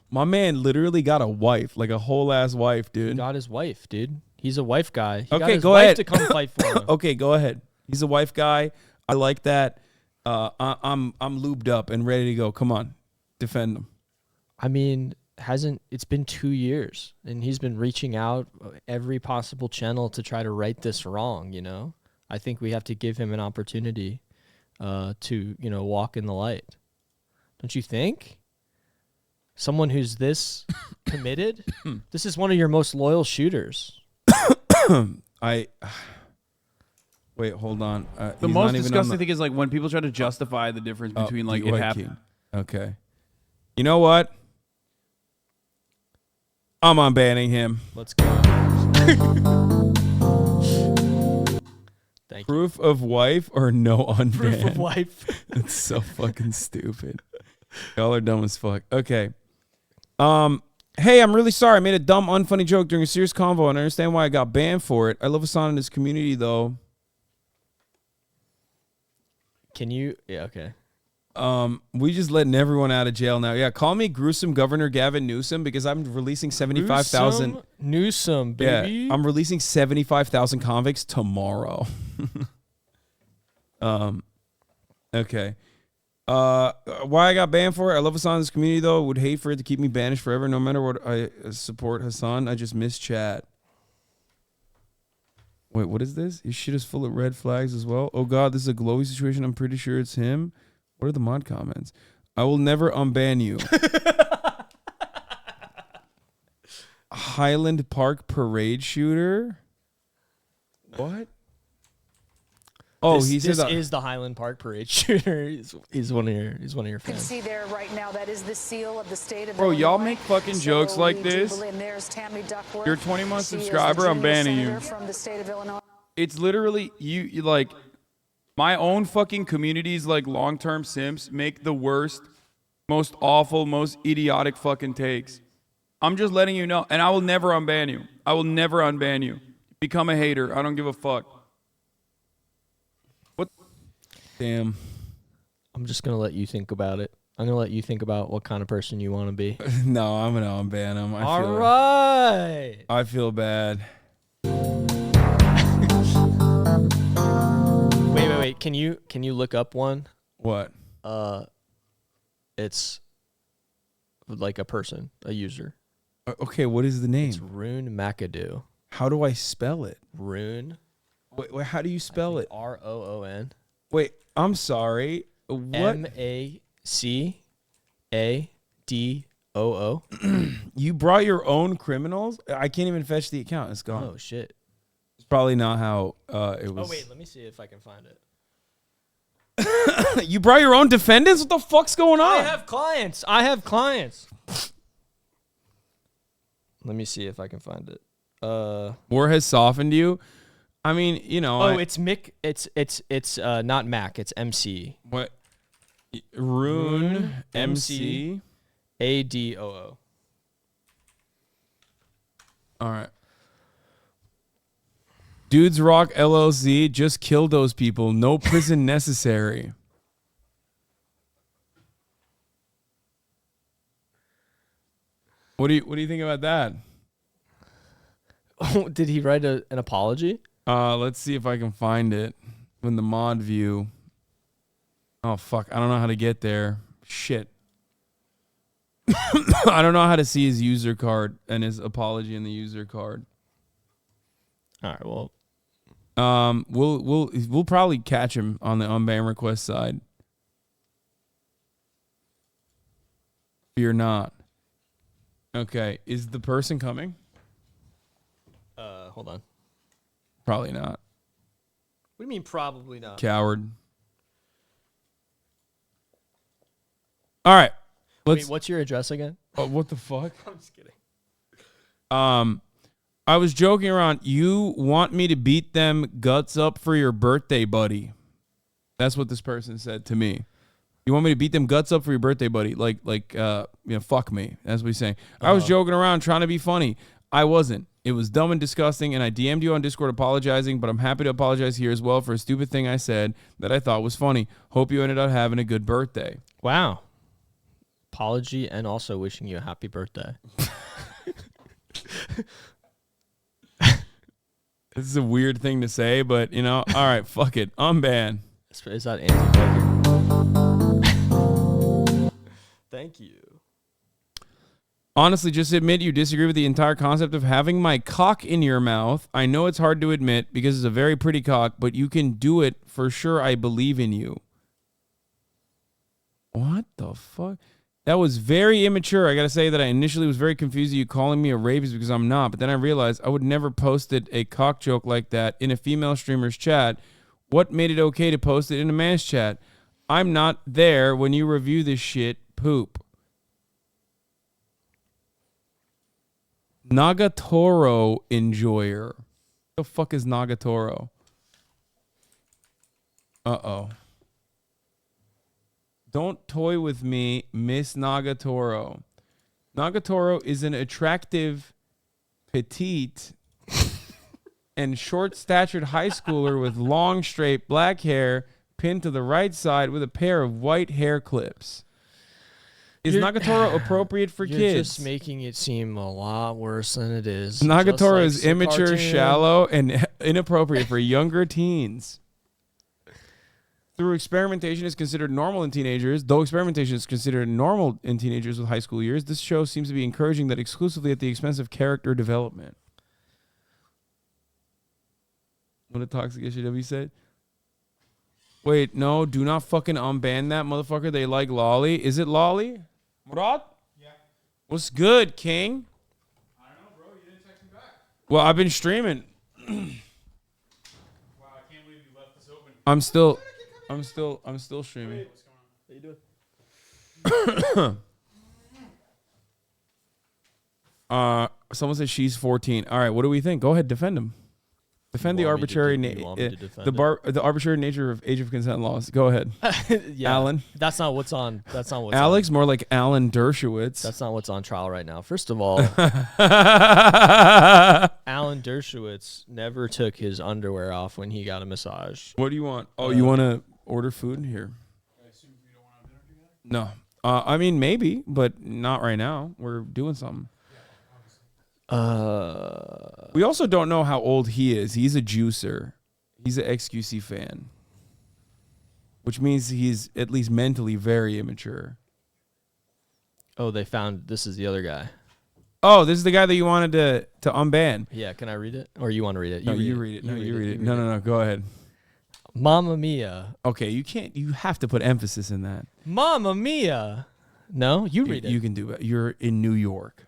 Speaker 4: My man literally got a wife, like a whole-ass wife, dude.
Speaker 10: He got his wife, dude. He's a wife guy. He got
Speaker 4: Okay,
Speaker 10: his
Speaker 4: go
Speaker 10: wife
Speaker 4: ahead.
Speaker 10: to come fight for him.
Speaker 4: Okay, go ahead. He's a wife guy. I like that. I'm lubed up and ready to go. Come on, defend him.
Speaker 10: I mean, it's been 2 years, and he's been reaching out every possible channel to try to right this wrong, you know? I think we have to give him an opportunity to, walk in the light. Don't you think? Someone who's this committed? This is one of your most loyal shooters.
Speaker 4: Wait, hold on.
Speaker 13: The most disgusting thing is like when people try to justify the difference between like it happened.
Speaker 4: Okay. You know what? I'm unbanning him.
Speaker 10: Let's go. Thank
Speaker 4: Proof of wife or no unban?
Speaker 10: Proof of wife.
Speaker 4: That's so fucking stupid. Y'all are dumb as fuck. Okay. Hey, I'm really sorry. I made a dumb, unfunny joke during a serious convo, and I understand why I got banned for it. I love Hasan in his community, though.
Speaker 10: Can you? Yeah, okay.
Speaker 4: We just letting everyone out of jail now. Yeah, call me gruesome Governor Gavin Newsom because I'm releasing 75,000.
Speaker 10: Newsom, baby.
Speaker 4: Yeah, I'm releasing 75,000 convicts tomorrow. Okay. Why I got banned for it? I love Hasan in this community, though. Would hate for it to keep me banished forever. No matter what, I support Hasan. I just miss chat. Wait, what is this? Your shit is full of red flags as well. Oh God, this is a glowy situation. I'm pretty sure it's him. What are the mod comments? I will never unban you. Highland Park parade shooter. What? Oh,
Speaker 10: this,
Speaker 4: he said
Speaker 10: this is the Highland Park parade shooter. He's one of your
Speaker 15: You can
Speaker 10: fans.
Speaker 15: see there right now, that is the seal of the state of
Speaker 13: Bro, y'all
Speaker 15: Illinois.
Speaker 13: make fucking
Speaker 15: So
Speaker 13: jokes like
Speaker 15: we do
Speaker 13: this.
Speaker 15: believe- and there's Tammy Duckworth.
Speaker 13: You're a 20-month
Speaker 15: She is the
Speaker 13: subscriber, I'm
Speaker 15: junior
Speaker 13: banning you.
Speaker 15: senator from the state of Illinois.
Speaker 13: It's literally you like my own fucking community's like long-term simps make the worst, most awful, most idiotic fucking takes. I'm just letting you know, and I will never unban you. I will never unban you. Become a hater. I don't give a fuck. What?
Speaker 4: Damn.
Speaker 10: I'm just gonna let you think about it. I'm gonna let you think about what kind of person you want to be.
Speaker 4: No, I'm gonna unban him.
Speaker 10: All right.
Speaker 4: I feel bad.
Speaker 10: Wait. Can you look up one?
Speaker 4: What?
Speaker 10: It's like a person, a user.
Speaker 4: Okay, what is the name?
Speaker 10: It's Rune McAdoo.
Speaker 4: How do I spell it?
Speaker 10: Rune.
Speaker 4: Wait, how do you spell it?
Speaker 10: ROON.
Speaker 4: Wait, I'm sorry. What?
Speaker 10: MACADOO.
Speaker 4: You brought your own criminals? I can't even fetch the account. It's gone.
Speaker 10: Oh shit.
Speaker 4: It's probably not how it was.
Speaker 10: Oh wait, let me see if I can find it.
Speaker 4: You brought your own defendants? What the fuck's going on?
Speaker 10: I have clients. Let me see if I can find it.
Speaker 4: War has softened you. I mean, you know.
Speaker 10: Oh, it's Mick. It's not Mac. It's MC.
Speaker 4: What? Rune MC
Speaker 10: ADOO.
Speaker 4: All right. Dudes Rock LLC just killed those people. No prison necessary. What do you think about that?
Speaker 10: Oh, did he write an apology?
Speaker 4: Let's see if I can find it in the mod view. Oh fuck, I don't know how to get there. Shit. I don't know how to see his user card and his apology in the user card.
Speaker 10: All right, well,
Speaker 4: we'll probably catch him on the unban request side. Fear not. Okay, is the person coming?
Speaker 10: Hold on.
Speaker 4: Probably not.
Speaker 10: What do you mean probably not?
Speaker 4: Coward. All right.
Speaker 10: Wait, what's your address again?
Speaker 4: Oh, what the fuck?
Speaker 10: I'm just kidding.
Speaker 4: I was joking around. You want me to beat them guts up for your birthday, buddy. That's what this person said to me. You want me to beat them guts up for your birthday, buddy? Like, fuck me. That's what he's saying. I was joking around trying to be funny. I wasn't. It was dumb and disgusting, and I DM'd you on Discord apologizing, but I'm happy to apologize here as well for a stupid thing I said that I thought was funny. Hope you ended up having a good birthday.
Speaker 10: Wow. Apology and also wishing you a happy birthday.
Speaker 4: This is a weird thing to say, but, you know, all right, fuck it. Unban.
Speaker 10: Is that anti-Quaker? Thank you.
Speaker 4: Honestly, just admit you disagree with the entire concept of having my cock in your mouth. I know it's hard to admit because it's a very pretty cock, but you can do it for sure. I believe in you. What the fuck? That was very immature. I got to say that I initially was very confused at you calling me a rapist because I'm not, but then I realized I would never posted a cock joke like that in a female streamer's chat. What made it okay to post it in a man's chat? I'm not there when you review this shit. Poop. Nagatoro enjoyer. What the fuck is Nagatoro? Uh-oh. Don't toy with me, Miss Nagatoro. Nagatoro is an attractive, petite, and short-statured high schooler with long, straight black hair pinned to the right side with a pair of white hair clips. Is Nagatoro appropriate for kids?
Speaker 10: You're just making it seem a lot worse than it is.
Speaker 4: Nagatoro
Speaker 10: Just
Speaker 4: is
Speaker 10: like
Speaker 4: immature,
Speaker 10: cartoon.
Speaker 4: shallow, and inappropriate for younger teens. Through experimentation is considered normal in teenagers. Though experimentation is considered normal in teenagers with high school years, this show seems to be encouraging that exclusively at the expense of character development. What a toxic HasanAbi said. Wait, no, do not fucking unban that motherfucker. They like lolly. Is it lolly? Murad? Yeah. What's good, King?
Speaker 13: I don't know, bro. You didn't text me back.
Speaker 4: Well, I've been streaming.
Speaker 13: Wow, I can't believe you left this open.
Speaker 4: I'm still streaming.
Speaker 13: Hey, what's going on?
Speaker 4: How you doing? Someone said she's 14. All right, what do we think? Go ahead, defend him. Defend the arbitrary the arbitrary nature of age of consent laws. Go ahead.
Speaker 10: Yeah,
Speaker 4: Alan.
Speaker 10: That's not what's on. That's not what's
Speaker 4: Alex,
Speaker 10: on.
Speaker 4: more like Alan Dershowitz.
Speaker 10: That's not what's on trial right now. First of all, Alan Dershowitz never took his underwear off when he got a massage.
Speaker 4: What do you want? Oh, you want to order food here?
Speaker 13: I assume you don't want to have dinner together?
Speaker 4: No. I mean, maybe, but not right now. We're doing something. We also don't know how old he is. He's a juicer. He's an XQC fan, which means he's at least mentally very immature.
Speaker 10: Oh, they found this is the other guy.
Speaker 4: Oh, this is the guy that you wanted to unban.
Speaker 10: Yeah, can I read it? Or you want to read it?
Speaker 4: No, you read it. No, you read it. No, go ahead.
Speaker 10: Mamma mia.
Speaker 4: Okay, you can't. You have to put emphasis in that.
Speaker 10: Mamma mia. No, you read it.
Speaker 4: You can do it. You're in New York.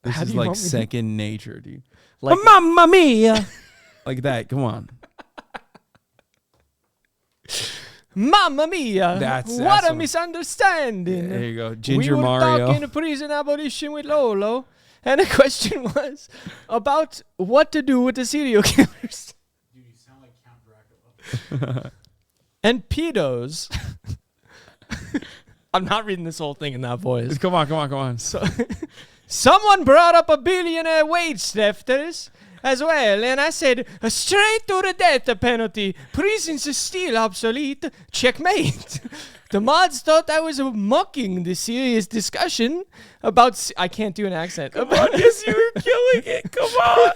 Speaker 4: This
Speaker 10: How
Speaker 4: is
Speaker 10: do you
Speaker 4: like
Speaker 10: want me to-
Speaker 4: second nature, dude.
Speaker 10: Like
Speaker 4: Mamma mia. Like that. Come on.
Speaker 10: Mamma mia!
Speaker 4: That's
Speaker 10: what a
Speaker 4: awesome.
Speaker 10: misunderstanding.
Speaker 4: There you go. Ginger
Speaker 10: we were
Speaker 4: Mario.
Speaker 10: talking prison abolition with Lolo, and the question was about what to do with the serial killers.
Speaker 13: Dude, you sound like Count Dracula.
Speaker 10: And pedos. I'm not reading this whole thing in that voice.
Speaker 4: Come on.
Speaker 10: So, someone brought up a billionaire wage threfters as well, and I said, straight to the death penalty. Prisons are still obsolete. Checkmate. The mods thought I was mocking the serious discussion about... I can't do an accent.
Speaker 4: Yes, you were killing it. Come on.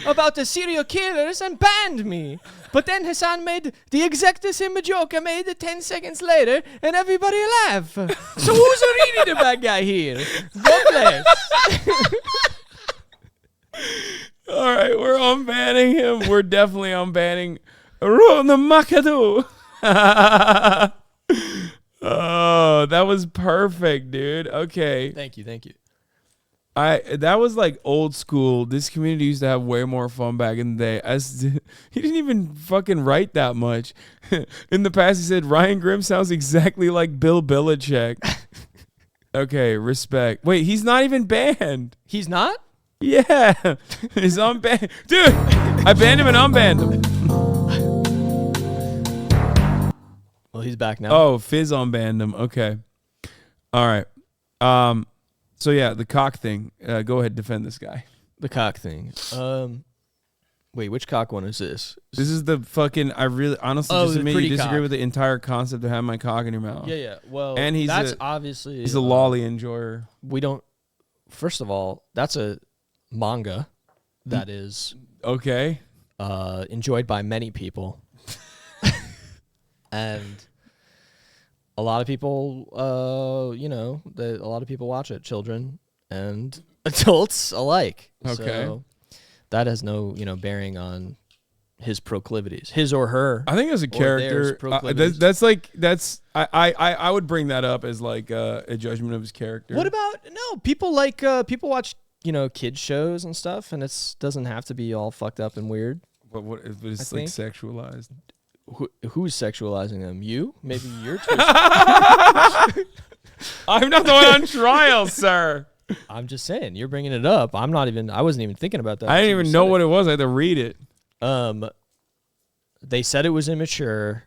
Speaker 10: About the serial killers and banned me. But then Hasan made the exact same joke I made 10 seconds later, and everybody laughed. So who's really the bad guy here? God bless.
Speaker 4: All right, we're unbanning him. We're definitely unbanning Rona Makadu. Oh, that was perfect, dude. Okay.
Speaker 10: Thank you.
Speaker 4: That was like old school. This community used to have way more fun back in the day. He didn't even fucking write that much. In the past, he said Ryan Grimm sounds exactly like Bill Belichick. Okay, respect. Wait, he's not even banned.
Speaker 10: He's not?
Speaker 4: Yeah, he's unbanned. Dude, I banned him and unbanned him.
Speaker 10: Well, he's back now.
Speaker 4: Oh, Fizz unbanned him. Okay. All right. So yeah, the cock thing. Go ahead, defend this guy.
Speaker 10: The cock thing. Wait, which cock one is this?
Speaker 4: This is the fucking. I really, honestly, just
Speaker 10: the
Speaker 4: admit
Speaker 10: pretty
Speaker 4: you disagree
Speaker 10: cock.
Speaker 4: with the entire concept of having my cock in your mouth.
Speaker 10: Yeah. Well,
Speaker 4: and
Speaker 10: that's obviously
Speaker 4: he's a lolly enjoyer.
Speaker 10: We don't. First of all, that's a manga that is
Speaker 4: okay.
Speaker 10: Enjoyed by many people, and a lot of people, a lot of people watch it, children and adults alike.
Speaker 4: Okay.
Speaker 10: So that has no, bearing on his proclivities, his or her.
Speaker 4: I think as a character, I would bring that up as like a judgment of his character.
Speaker 10: What about people people watch kids shows and stuff, and it doesn't have to be all fucked up and weird.
Speaker 4: But what if it's like sexualized?
Speaker 10: Who's sexualizing them? You? Maybe you're twisted.
Speaker 4: I'm not the one on trial, sir.
Speaker 10: I'm just saying, you're bringing it up. I wasn't even thinking about that.
Speaker 4: I didn't even know what it was. I had to read it.
Speaker 10: They said it was immature.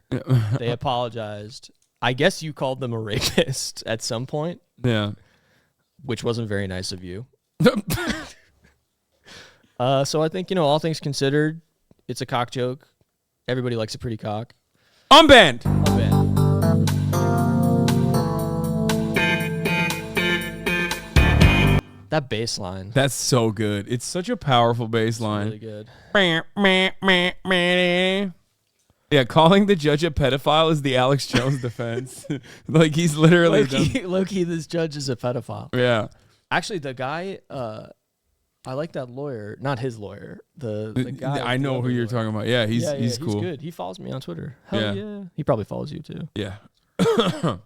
Speaker 10: They apologized. I guess you called them a rapist at some point.
Speaker 4: Yeah.
Speaker 10: Which wasn't very nice of you. So I think, all things considered, it's a cock joke. Everybody likes a pretty cock.
Speaker 4: Unbanned.
Speaker 10: That bass line.
Speaker 4: That's so good. It's such a powerful bass line.
Speaker 10: Really good.
Speaker 4: Yeah, calling the judge a pedophile is the Alex Jones defense. Like, he's literally
Speaker 10: low-key, this judge is a pedophile.
Speaker 4: Yeah.
Speaker 10: Actually, the guy, I like that lawyer. Not his lawyer. The guy.
Speaker 4: I know who you're talking about. Yeah, he's cool.
Speaker 10: He's good. He follows me on Twitter. Hell yeah. He probably follows you too.
Speaker 4: Yeah.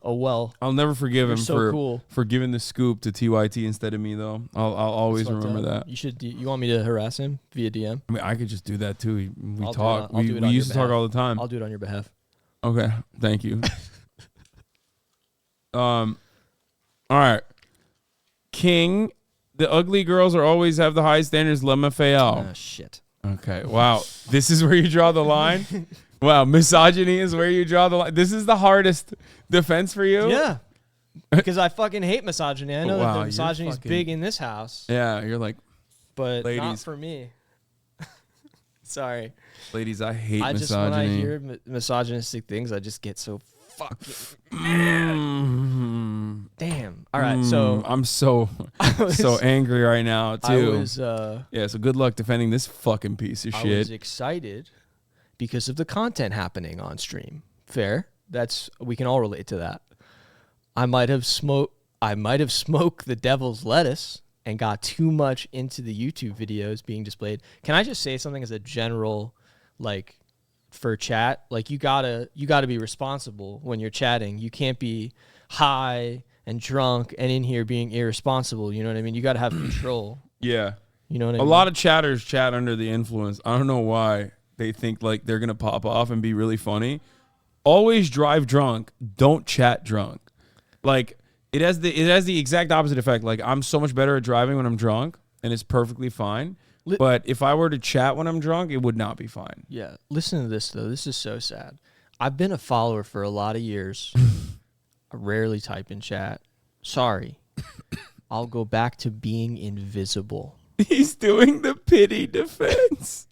Speaker 10: Oh well.
Speaker 4: I'll never forgive him
Speaker 10: cool.
Speaker 4: for giving the scoop to TYT instead of me though. I'll always remember that.
Speaker 10: You should. You want me to harass him via DM?
Speaker 4: I mean, I could just do that too. We
Speaker 10: I'll
Speaker 4: talk.
Speaker 10: Do it
Speaker 4: We used to talk all the time.
Speaker 10: I'll do it on your behalf.
Speaker 4: Okay. Thank you. All right. King, the ugly girls are always have the high standards. LMFAO.
Speaker 10: Ah, shit.
Speaker 4: Okay. Wow. This is where you draw the line. Wow, misogyny is where you draw the line. This is the hardest defense for you?
Speaker 10: Yeah. Because I fucking hate misogyny. I know that
Speaker 4: Wow,
Speaker 10: the misogyny is
Speaker 4: fucking-
Speaker 10: big in this house.
Speaker 4: Yeah, you're like,
Speaker 10: But not
Speaker 4: ladies.
Speaker 10: for me. Sorry.
Speaker 4: Ladies, I hate
Speaker 10: When I
Speaker 4: misogyny.
Speaker 10: hear misogynistic things, I just get so fucking damn. All right, so
Speaker 4: I'm so angry right now too.
Speaker 10: I was
Speaker 4: yeah, so good luck defending this fucking piece of
Speaker 10: I
Speaker 4: shit.
Speaker 10: was excited because of the content happening on stream. Fair. We can all relate to that. I might have smoked the devil's lettuce and got too much into the YouTube videos being displayed. Can I just say something as a general, like, for chat? Like, you gotta be responsible when you're chatting. You can't be high and drunk and in here being irresponsible. You know what I mean? You gotta have control.
Speaker 4: Yeah.
Speaker 10: You know what I
Speaker 4: A
Speaker 10: mean?
Speaker 4: lot of chatters chat under the influence. I don't know why they think like they're gonna pop off and be really funny. Always drive drunk. Don't chat drunk. Like, it has the exact opposite effect. Like, I'm so much better at driving when I'm drunk, and it's perfectly fine. But if I were to chat when I'm drunk, it would not be fine.
Speaker 10: Yeah. Listen to this, though. This is so sad. I've been a follower for a lot of years. I rarely type in chat. Sorry. I'll go back to being invisible.
Speaker 4: He's doing the pity defense.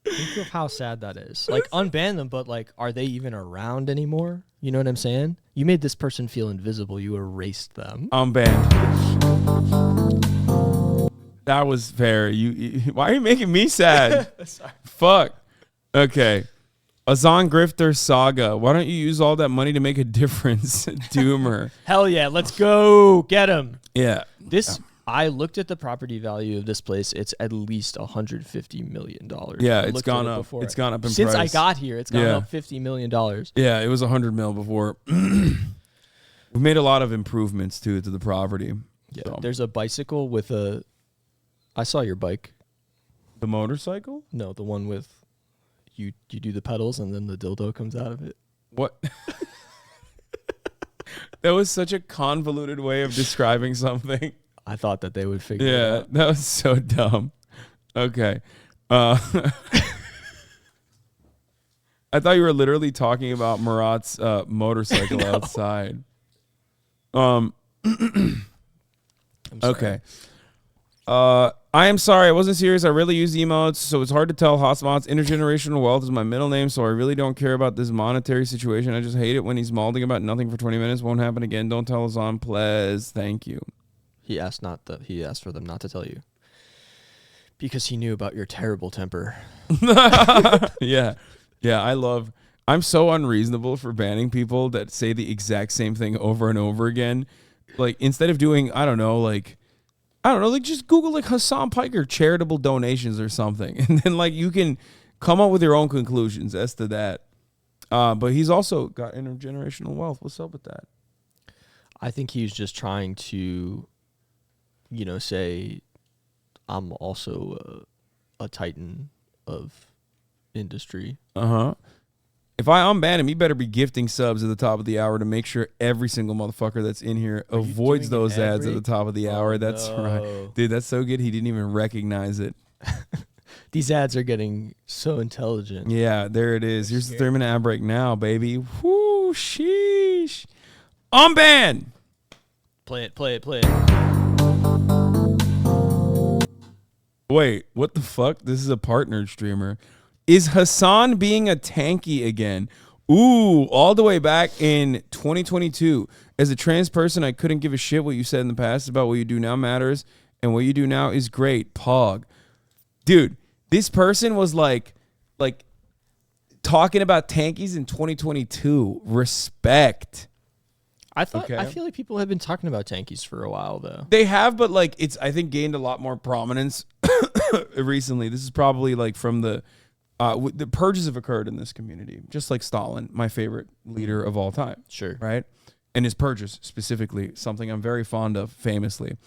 Speaker 10: Think of how sad that is. Like, unban them, but, like, are they even around anymore? You know what I'm saying? You made this person feel invisible. You erased them.
Speaker 4: Unbanned. That was fair. Why are you making me sad?
Speaker 10: Sorry.
Speaker 4: Fuck. Okay. Hasan Grifter Saga. Why don't you use all that money to make a difference? Doomer.
Speaker 10: Hell yeah. Let's go. Get him.
Speaker 4: Yeah.
Speaker 10: I looked at the property value of this place. It's at least $150 million.
Speaker 4: Yeah,
Speaker 10: I
Speaker 4: it's
Speaker 10: looked
Speaker 4: gone
Speaker 10: at it
Speaker 4: up.
Speaker 10: before.
Speaker 4: It's gone up in
Speaker 10: Since
Speaker 4: price.
Speaker 10: I got here, it's gone up $50 million.
Speaker 4: Yeah, it was 100 mil before. We've made a lot of improvements to the property.
Speaker 10: Yeah,
Speaker 4: So.
Speaker 10: there's a bicycle with a. I saw your bike.
Speaker 4: The motorcycle?
Speaker 10: No, the one with you do the pedals and then the dildo comes out of it.
Speaker 4: What? That was such a convoluted way of describing something.
Speaker 10: I thought that they would figure it
Speaker 4: Yeah,
Speaker 10: out.
Speaker 4: that was so dumb. Okay. I thought you were literally talking about Murat's motorcycle outside. Okay. I am sorry. I wasn't serious. I really use emotes, so it's hard to tell. Hasmots. Intergenerational wealth is my middle name, so I really don't care about this monetary situation. I just hate it when he's malding about nothing for 20 minutes. Won't happen again. Don't tell Hasan, please. Thank you.
Speaker 10: He asked for them not to tell you. Because he knew about your terrible temper.
Speaker 4: Yeah. I'm so unreasonable for banning people that say the exact same thing over and over again. Like, instead of doing, I don't know, just Google like Hasan Piker charitable donations or something. And then like you can come up with your own conclusions as to that. But he's also got intergenerational wealth. What's up with that?
Speaker 10: I think he's just trying to, say, I'm also a titan of industry.
Speaker 4: Uh-huh. If I unban him, he better be gifting subs at the top of the hour to make sure every single motherfucker that's in here avoids those ads at the top of the hour. That's right. Dude, that's so good. He didn't even recognize it.
Speaker 10: These ads are getting so intelligent.
Speaker 4: Yeah, there it is. Here's the 3-minute ad break now, baby. Whoo, sheesh. Unban!
Speaker 10: Play it, play it, play it.
Speaker 4: Wait, what the fuck? This is a partnered streamer. Is Hasan being a tanky again? Ooh, all the way back in 2022. As a trans person, I couldn't give a shit what you said in the past about what you do now matters, and what you do now is great. Pog. Dude, this person was like talking about tankies in 2022. Respect.
Speaker 10: I feel like people have been talking about tankies for a while though.
Speaker 4: They have, but like it's I think gained a lot more prominence recently. This is probably like from the purges have occurred in this community, just like Stalin, my favorite leader of all time.
Speaker 10: Sure.
Speaker 4: Right? And his purges specifically, something I'm very fond of, famously.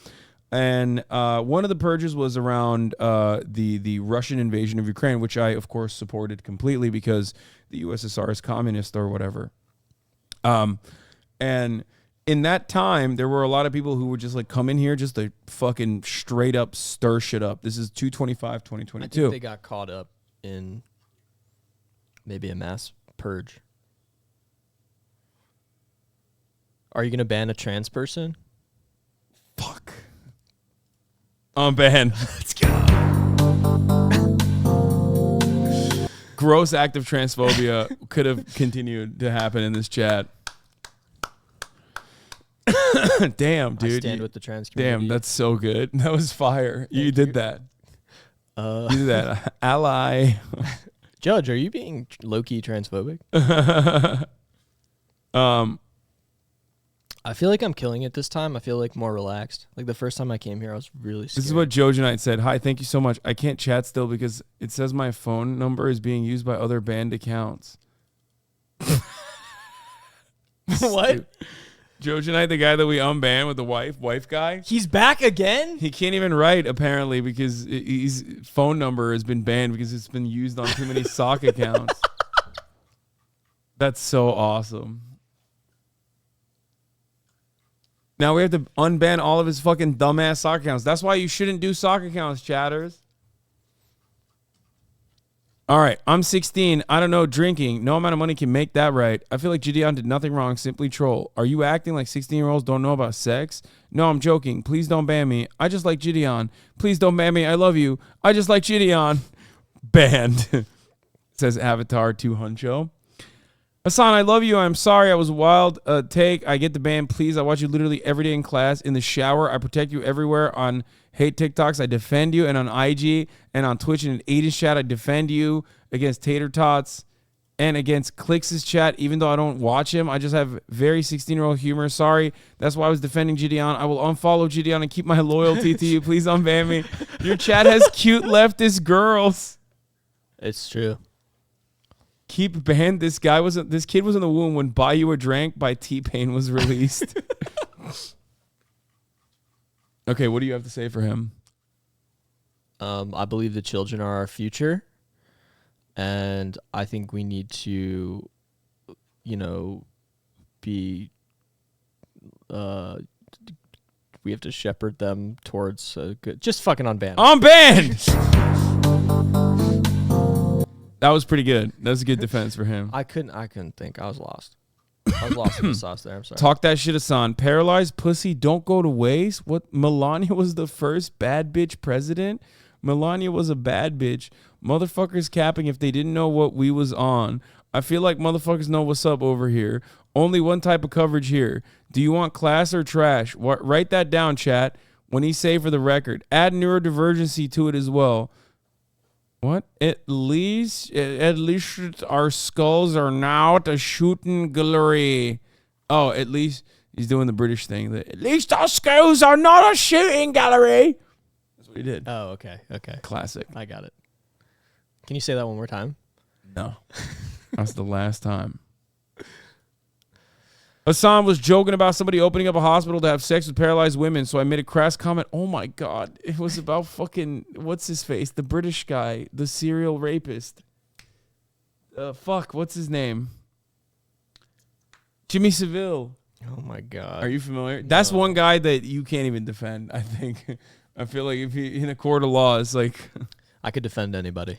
Speaker 4: And one of the purges was around the Russian invasion of Ukraine, which I, of course, supported completely because the USSR is communist or whatever. And in that time, there were a lot of people who would just like come in here just to fucking straight up stir shit up. This is 2/25/2022.
Speaker 10: I think they got caught up in maybe a mass purge. Are you going to ban a trans person?
Speaker 4: Fuck. Unban. Let's go. Gross act of transphobia could have continued to happen in this chat. Damn, dude.
Speaker 10: I stand with the trans community.
Speaker 4: Damn, that's so good. That was fire. You did that. You did that. Ally.
Speaker 10: Judge, are you being low-key transphobic? I feel like I'm killing it this time. I feel like more relaxed. Like the first time I came here, I was really scared.
Speaker 4: This is what Jojanite said. Hi, thank you so much. I can't chat still because it says my phone number is being used by other banned accounts.
Speaker 10: What?
Speaker 4: Jojanite, the guy that we unbanned with the wife guy.
Speaker 10: He's back again?
Speaker 4: He can't even write, apparently, because his phone number has been banned because it's been used on too many sock accounts. That's so awesome. Now we have to unban all of his fucking dumbass sock accounts. That's why you shouldn't do sock accounts, chatters. All right, I'm 16. I don't know drinking. No amount of money can make that right. I feel like Gideon did nothing wrong. Simply troll. Are you acting like 16-year-olds don't know about sex? No, I'm joking. Please don't ban me. I just like Gideon. Please don't ban me. I love you. I just like Gideon. Banned. Says Avatar 2 Huncho. Hasan, I love you. I'm sorry. I was wild. Take. I get the ban. Please. I watch you literally every day in class, in the shower. I protect you everywhere on hate TikToks. I defend you. And on IG and on Twitch and in Aiden's chat, I defend you against Tater Tots and against Clix's chat. Even though I don't watch him, I just have very 16-year-old humor. Sorry. That's why I was defending Gideon. I will unfollow Gideon and keep my loyalty to you. Please unban me. Your chat has cute leftist girls.
Speaker 10: It's true.
Speaker 4: Keep banned. This kid was in the womb when Buy You a Drank by T-Pain was released. Okay, what do you have to say for him?
Speaker 10: I believe the children are our future, and I think we need to, be. We have to shepherd them towards a good. Just fucking unban.
Speaker 4: Unban. That was pretty good. That was a good defense for him.
Speaker 10: I couldn't think. I was lost. I was lost in the sauce there. I'm sorry.
Speaker 4: Talk that shit, Hasan. Paralyzed pussy don't go to waste. What? Melania was the first bad bitch president? Melania was a bad bitch. Motherfuckers capping if they didn't know what we was on. I feel like motherfuckers know what's up over here. Only one type of coverage here. Do you want class or trash? Write that down, chat. When he say for the record. Add neurodivergency to it as well. What? At least our skulls are now at a shooting gallery. Oh, at least he's doing the British thing. At least our skulls are not a shooting gallery. That's what he did.
Speaker 10: Oh, okay.
Speaker 4: Classic.
Speaker 10: I got it. Can you say that one more time?
Speaker 4: No. That's the last time. Hasan was joking about somebody opening up a hospital to have sex with paralyzed women, so I made a crass comment. Oh my God. It was about fucking, what's his face? The British guy, the serial rapist. What's his name? Jimmy Savile.
Speaker 10: Oh my God.
Speaker 4: Are you familiar? No. That's one guy that you can't even defend, I think. I feel like if he in a court of law, it's like...
Speaker 10: I could defend anybody.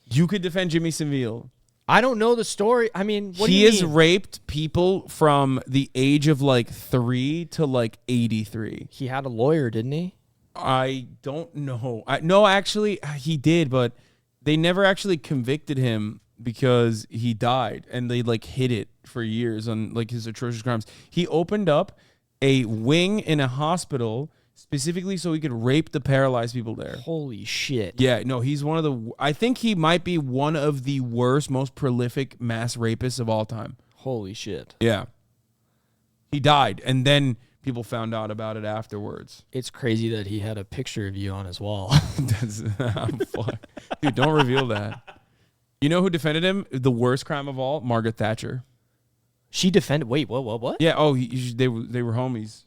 Speaker 4: You could defend Jimmy Savile.
Speaker 10: I don't know the story. I mean, what do
Speaker 4: He
Speaker 10: you
Speaker 4: has
Speaker 10: mean?
Speaker 4: raped people from the age of like 3 to like 83.
Speaker 10: He had a lawyer, didn't he?
Speaker 4: I don't know. No, actually, he did, but they never actually convicted him because he died, and they like hid it for years on like his atrocious crimes. He opened up a wing in a hospital specifically so he could rape the paralyzed people there.
Speaker 10: Holy shit.
Speaker 4: Yeah, no, he's one of the... I think he might be one of the worst, most prolific mass rapists of all time.
Speaker 10: Holy shit.
Speaker 4: Yeah. He died, and then people found out about it afterwards.
Speaker 10: It's crazy that he had a picture of you on his wall.
Speaker 4: That's, fuck. Dude, don't reveal that. You know who defended him? The worst crime of all? Margaret Thatcher.
Speaker 10: She defended... Wait, what?
Speaker 4: Yeah, oh, they were homies.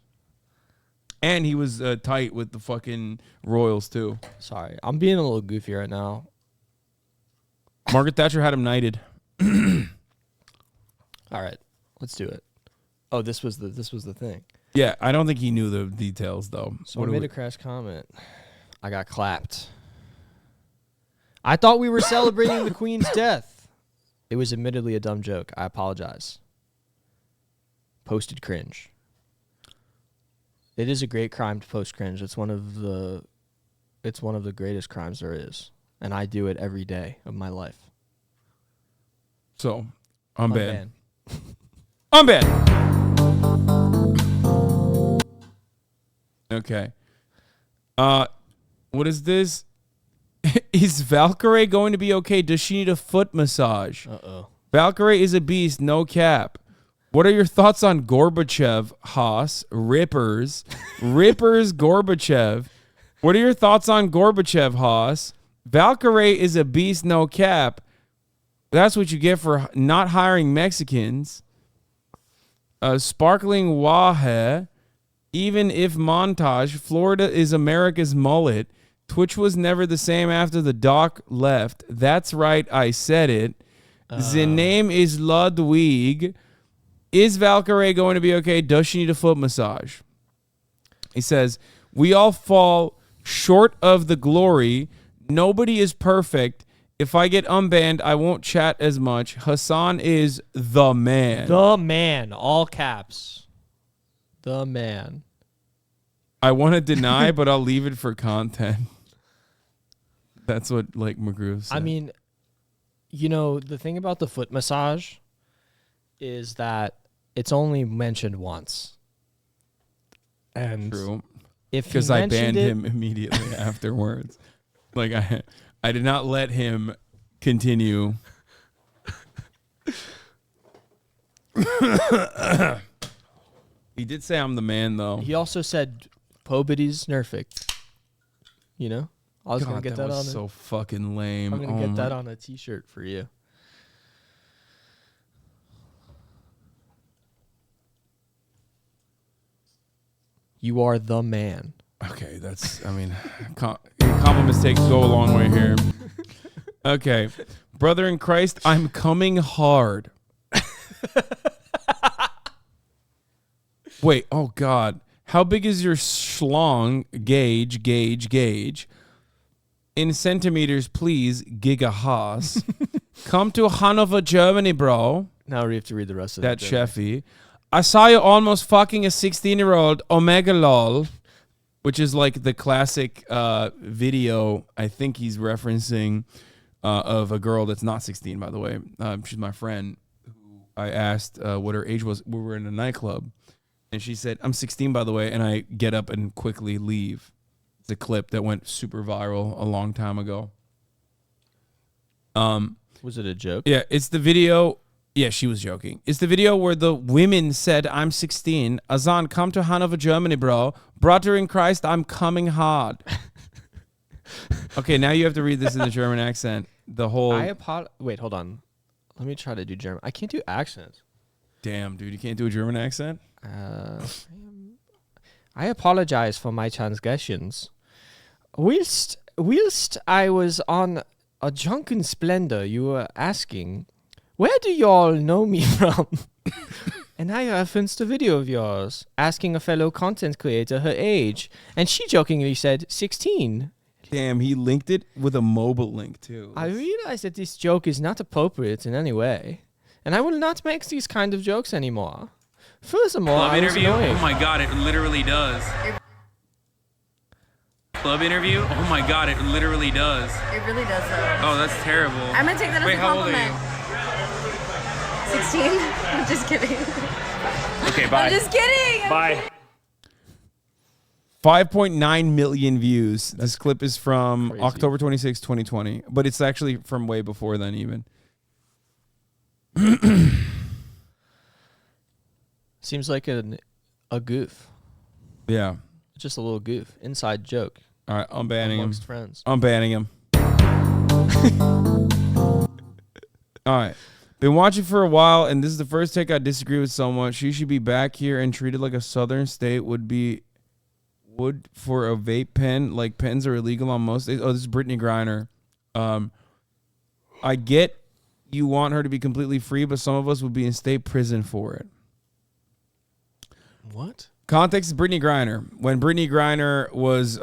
Speaker 4: And he was tight with the fucking royals, too.
Speaker 10: Sorry, I'm being a little goofy right now.
Speaker 4: Margaret Thatcher had him knighted.
Speaker 10: All right, let's do it. Oh, this was the thing.
Speaker 4: Yeah, I don't think he knew the details, though.
Speaker 10: So I made a crash comment. I got clapped. I thought we were celebrating the Queen's death. It was admittedly a dumb joke. I apologize. Posted cringe. It is a great crime to post cringe. It's one of the greatest crimes there is, and I do it every day of my life.
Speaker 4: So, I'm banned.
Speaker 10: Unbanned.
Speaker 4: I'm banned. Okay. What is this? Is Valkyrie going to be okay? Does she need a foot massage?
Speaker 10: Uh-oh.
Speaker 4: Valkyrie is a beast, no cap. What are your thoughts on Gorbachev, Haas, Rippers, Gorbachev? What are your thoughts on Gorbachev, Haas? Valkyrie is a beast, no cap. That's what you get for not hiring Mexicans. Sparkling Wahe, even if montage, Florida is America's mullet. Twitch was never the same after the doc left. That's right, I said it. The name is Ludwig. Is Valkyrie going to be okay? Does she need a foot massage? He says, we all fall short of the glory. Nobody is perfect. If I get unbanned, I won't chat as much. Hasan is the man.
Speaker 10: The man. All caps. The man.
Speaker 4: I want to deny, but I'll leave it for content. That's what like McGrew said.
Speaker 10: I mean, you know, the thing about the foot massage is that it's only mentioned once. And
Speaker 4: true.
Speaker 10: Because
Speaker 4: I banned him immediately afterwards. Like I did not let him continue. He did say I'm the man though.
Speaker 10: He also said Pobity's nerfect. You know? I was gonna get that on
Speaker 4: so fucking lame.
Speaker 10: I'm gonna get that on a t-shirt for you. You are the man.
Speaker 4: Okay, that's, I mean, compliments go a long way here. Okay. Brother in Christ, I'm coming hard. Wait, oh God. How big is your schlong? Gauge. In centimeters, please, gigahass. Come to Hanover, Germany, bro.
Speaker 10: Now we have to read the rest of
Speaker 4: that. Sheffy. I saw you almost fucking a 16-year-old Omega lol, which is like the classic video I think he's referencing of a girl that's not 16, by the way. She's my friend who I asked what her age was. We were in a nightclub, and she said, I'm 16, by the way, and I get up and quickly leave. It's a clip that went super viral a long time ago.
Speaker 10: Was it a joke?
Speaker 4: Yeah, it's the video... Yeah, she was joking. It's the video where the women said, I'm 16. Hasan, come to Hanover, Germany, bro. Brother in Christ, I'm coming hard. Okay, now you have to read this in the German accent. The whole...
Speaker 10: Wait, hold on. Let me try to do German. I can't do accents.
Speaker 4: Damn, dude, you can't do a German accent?
Speaker 10: I apologize for my transgressions. Whilst I was on a drunken splendor, you were asking... Where do y'all know me from? And I referenced a video of yours asking a fellow content creator her age. And she jokingly said 16.
Speaker 4: Damn, he linked it with a mobile link too.
Speaker 10: I realize that this joke is not appropriate in any way, and I will not make these kind of jokes anymore. Furthermore,
Speaker 13: Club
Speaker 10: I was
Speaker 13: interview?
Speaker 10: annoying.
Speaker 13: Oh my god, it literally does. Club interview? Oh my god, it literally does.
Speaker 1: It really does, though.
Speaker 13: Oh, that's terrible.
Speaker 1: I'm gonna take that
Speaker 13: Wait,
Speaker 1: as a
Speaker 13: how old are
Speaker 1: compliment.
Speaker 13: you?
Speaker 1: 16? I'm just kidding.
Speaker 13: Okay, bye.
Speaker 1: I'm just kidding.
Speaker 13: Bye.
Speaker 4: 5.9 million views. This clip is from October 26, 2020, but it's actually from way before then even.
Speaker 10: Seems like a goof.
Speaker 4: Yeah.
Speaker 10: Just a little goof. Inside joke.
Speaker 4: All right, I'm banning him.
Speaker 10: Amongst friends.
Speaker 4: I'm banning him. All right. Been watching for a while, and this is the first take I disagree with someone. She should be back here and treated like a southern state would for a vape pen. Like pens are illegal on most states. Oh, this is Brittany Griner. I get you want her to be completely free, but some of us would be in state prison for it.
Speaker 10: What?
Speaker 4: Context is Brittany Griner. When Brittany Griner was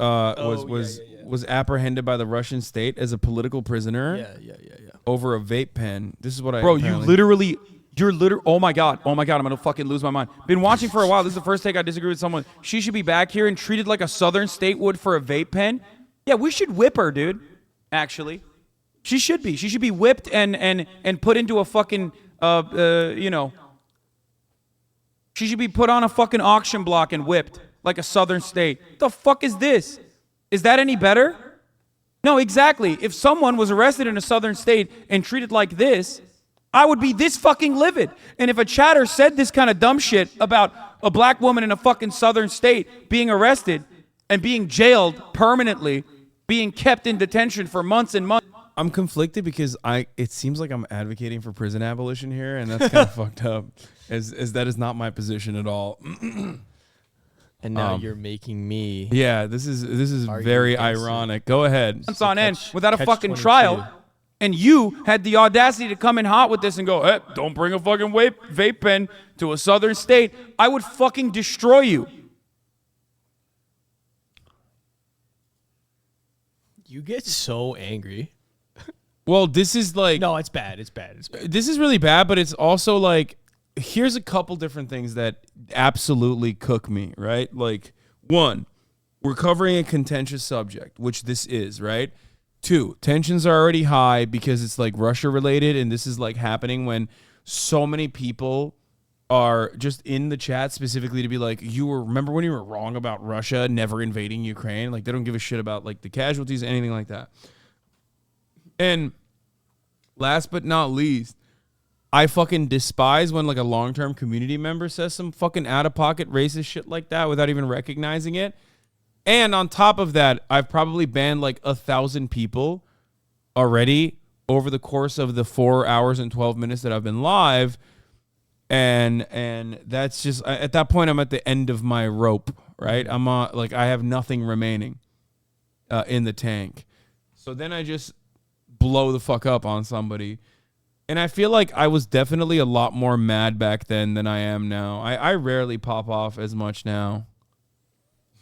Speaker 4: apprehended by the Russian state as a political prisoner.
Speaker 10: Yeah.
Speaker 4: Over a vape pen. This is what I.
Speaker 13: Bro, you're literally. Oh my god. I'm gonna fucking lose my mind. Been watching for a while. This is the first take I disagree with someone. She should be back here and treated like a southern state would for a vape pen. Yeah, we should whip her, dude. Actually, she should be. She should be whipped and put into a fucking She should be put on a fucking auction block and whipped like a southern state. The fuck is this? Is that any better? No, exactly. If someone was arrested in a southern state and treated like this, I would be this fucking livid. And if a chatter said this kind of dumb shit about a black woman in a fucking southern state being arrested and being jailed permanently, being kept in detention for months and months.
Speaker 4: I'm conflicted because it seems like I'm advocating for prison abolition here, and that's kind of fucked up. As that is not my position at all.
Speaker 10: And now you're making me.
Speaker 4: Yeah, this is very ironic. Go ahead.
Speaker 13: Months on end without a fucking trial, and you had the audacity to come in hot with this and go, hey, don't bring a fucking vape pen to a southern state. I would fucking destroy you.
Speaker 10: You get so angry.
Speaker 4: Well, this is like...
Speaker 10: No, it's bad. It's bad.
Speaker 4: This is really bad, but it's also like... Here's a couple different things that absolutely cook me, right? Like, one, we're covering a contentious subject, which this is, right? Two, tensions are already high because it's like Russia related, and this is like happening when so many people are just in the chat specifically to be like, remember when you were wrong about Russia never invading Ukraine? Like, they don't give a shit about like the casualties, anything like that. And last but not least, I fucking despise when like a long-term community member says some fucking out-of-pocket racist shit like that without even recognizing it. And on top of that, I've probably banned like 1,000 people already over the course of the 4 hours and 12 minutes that I've been live. And that's just, at that point, I'm at the end of my rope, right? I'm like, I have nothing remaining in the tank. So then I just blow the fuck up on somebody. And I feel like I was definitely a lot more mad back then than I am now. I rarely pop off as much now.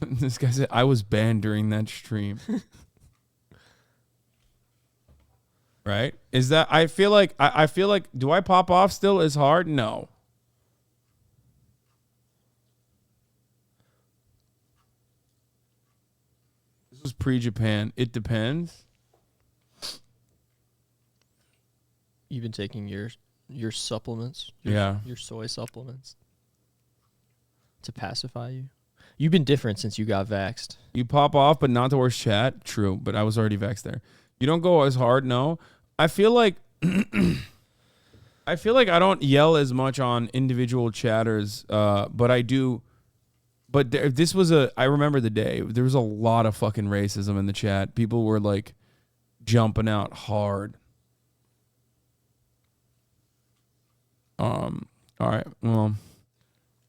Speaker 4: This guy said I was banned during that stream. Right? Is that I feel like do I pop off still as hard? No. This was pre-Japan. It depends.
Speaker 10: You've been taking your supplements, your soy supplements to pacify you. You've been different since you got vaxxed.
Speaker 4: You pop off, but not towards chat. True, but I was already vaxxed there. You don't go as hard. No, I feel like I don't yell as much on individual chatters, but I do. But I remember the day. There was a lot of fucking racism in the chat. People were like jumping out hard. All right. Well,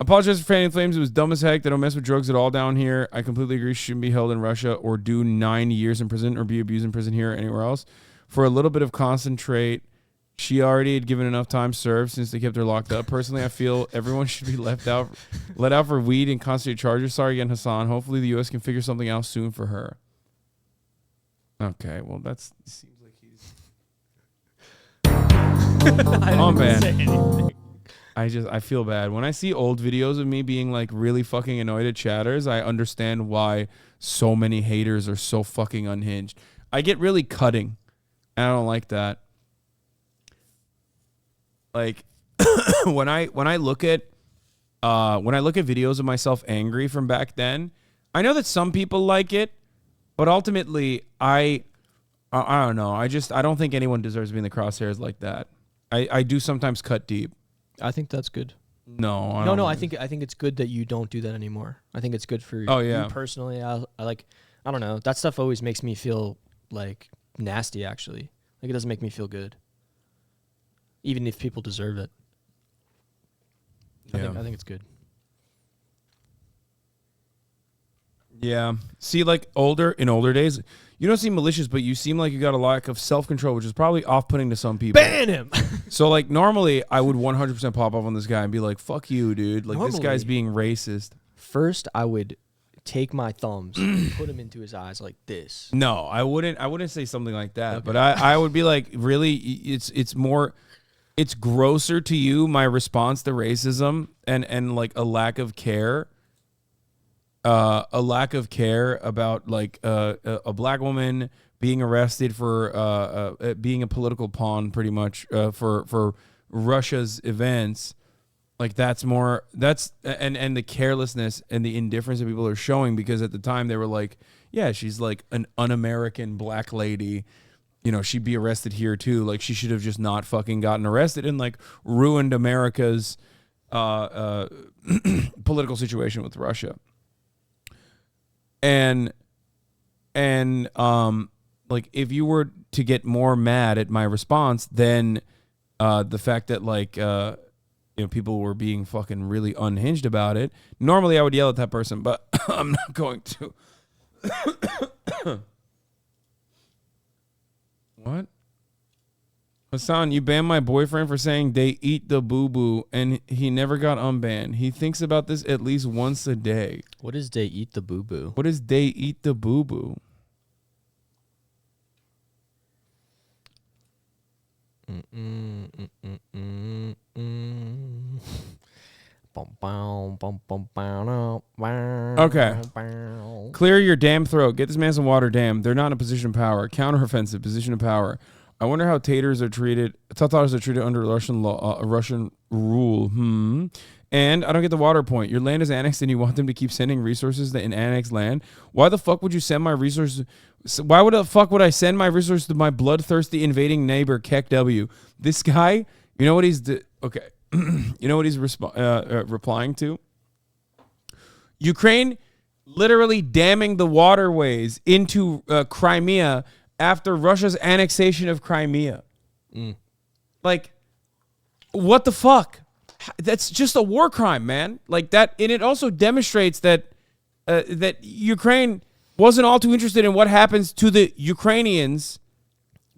Speaker 4: apologize for fanning flames. It was dumb as heck. They don't mess with drugs at all down here. I completely agree. She shouldn't be held in Russia or do 9 years in prison or be abused in prison here or anywhere else. For a little bit of concentrate, she already had given enough time served since they kept her locked up. Personally, I feel everyone should be let out for weed and concentrate charges. Sorry again, Hasan. Hopefully the U.S. can figure something out soon for her. Okay, well that's seems like he's.
Speaker 10: I didn't even say anything.
Speaker 4: I feel bad when I see old videos of me being like really fucking annoyed at chatters. I understand why so many haters are so fucking unhinged. I get really cutting. I don't like that. Like when I look at videos of myself angry from back then, I know that some people like it, but ultimately I don't know. I don't think anyone deserves to be in the crosshairs like that. I do sometimes cut deep.
Speaker 10: I think that's good.
Speaker 4: No,
Speaker 10: I think it's good that you don't do that anymore. I think it's good for you personally. I don't know. That stuff always makes me feel like nasty, actually. Like, it doesn't make me feel good. Even if people deserve it. I think it's good.
Speaker 4: Yeah. See, like in older days, you don't seem malicious, but you seem like you got a lack of self-control, which is probably off-putting to some people.
Speaker 10: Ban him!
Speaker 4: So, like, normally I would 100% pop off on this guy and be like, fuck you, dude. Like, this guy's being racist.
Speaker 10: First, I would take my thumbs and put them into his eyes like this.
Speaker 4: No, I wouldn't say something like that. Okay. But I would be like, really, it's grosser to you, my response to racism and like a lack of care. A lack of care about like a black woman being arrested for being a political pawn, pretty much for Russia's events. Like that's and the carelessness and the indifference that people are showing, because at the time they were like, yeah, she's like an un-American black lady. You know, she'd be arrested here too. Like she should have just not fucking gotten arrested and like ruined America's political situation with Russia. And like if you were to get more mad at my response, then the fact that like people were being fucking really unhinged about it. Normally I would yell at that person, but I'm not going to. What? Hasan, you banned my boyfriend for saying they eat the boo-boo, and he never got unbanned. He thinks about this at least once a day.
Speaker 10: What is they eat the boo-boo?
Speaker 4: What is they eat the boo-boo? Okay. Clear your damn throat. Get this man some water, damn. They're not in a position of power. Counteroffensive, position of power. I wonder how Tatars are treated under Russian law, Russian rule. And I don't get the water point. Your land is annexed and you want them to keep sending resources to an annexed land? Why the fuck would you send my resources? Why would the fuck would I send my resources to my bloodthirsty invading neighbor, Keck W? This guy, you know what he's... Okay. You know what he's replying to? Ukraine literally damming the waterways into Crimea after Russia's annexation of Crimea. Like, what the fuck? That's just a war crime, man. Like that, and it also demonstrates that that Ukraine wasn't all too interested in what happens to the Ukrainians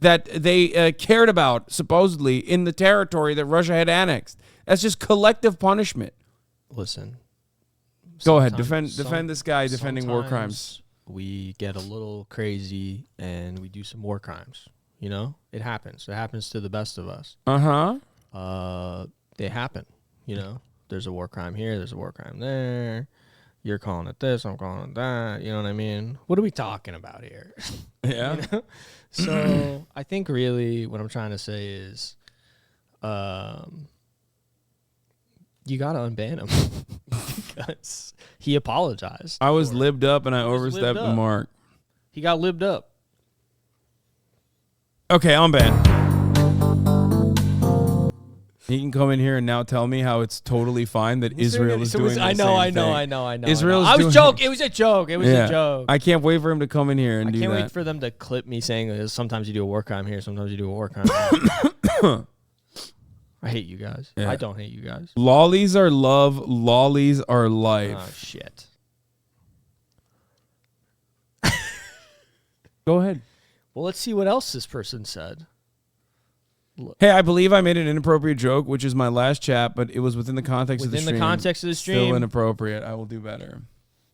Speaker 4: that they cared about, supposedly, in the territory that Russia had annexed. That's just collective punishment.
Speaker 10: Listen.
Speaker 4: Go ahead, defend this guy defending war crimes.
Speaker 10: We get a little crazy and we do some war crimes. You know, it happens. It happens to the best of us. They happen. You know, there's a war crime here. There's a war crime there. You're calling it this. I'm calling it that. You know what I mean? What are we talking about here?
Speaker 4: Yeah.
Speaker 10: You know? So I think really what I'm trying to say is, you gotta unban him because he apologized.
Speaker 4: I was libbed up and I overstepped the mark.
Speaker 10: He got libbed up.
Speaker 4: Okay, unban. He can come in here and now tell me how it's totally fine that Israel is doing the same thing. I know. Israel is
Speaker 10: I was joking. It was a joke. It was a joke.
Speaker 4: I can't wait for him to come in here and do that.
Speaker 10: I can't wait for them to clip me saying sometimes you do a war crime here, sometimes you do a war crime there. I hate you guys. Yeah. I don't hate you guys.
Speaker 4: Lollies are love. Lollies are life.
Speaker 10: Oh, shit.
Speaker 4: Go ahead.
Speaker 10: Well, let's see what else this person said.
Speaker 4: Hey, I believe I made an inappropriate joke, which is my last chat, but it was within the context of the stream.
Speaker 10: Within the context of the stream.
Speaker 4: Still inappropriate. I will do better.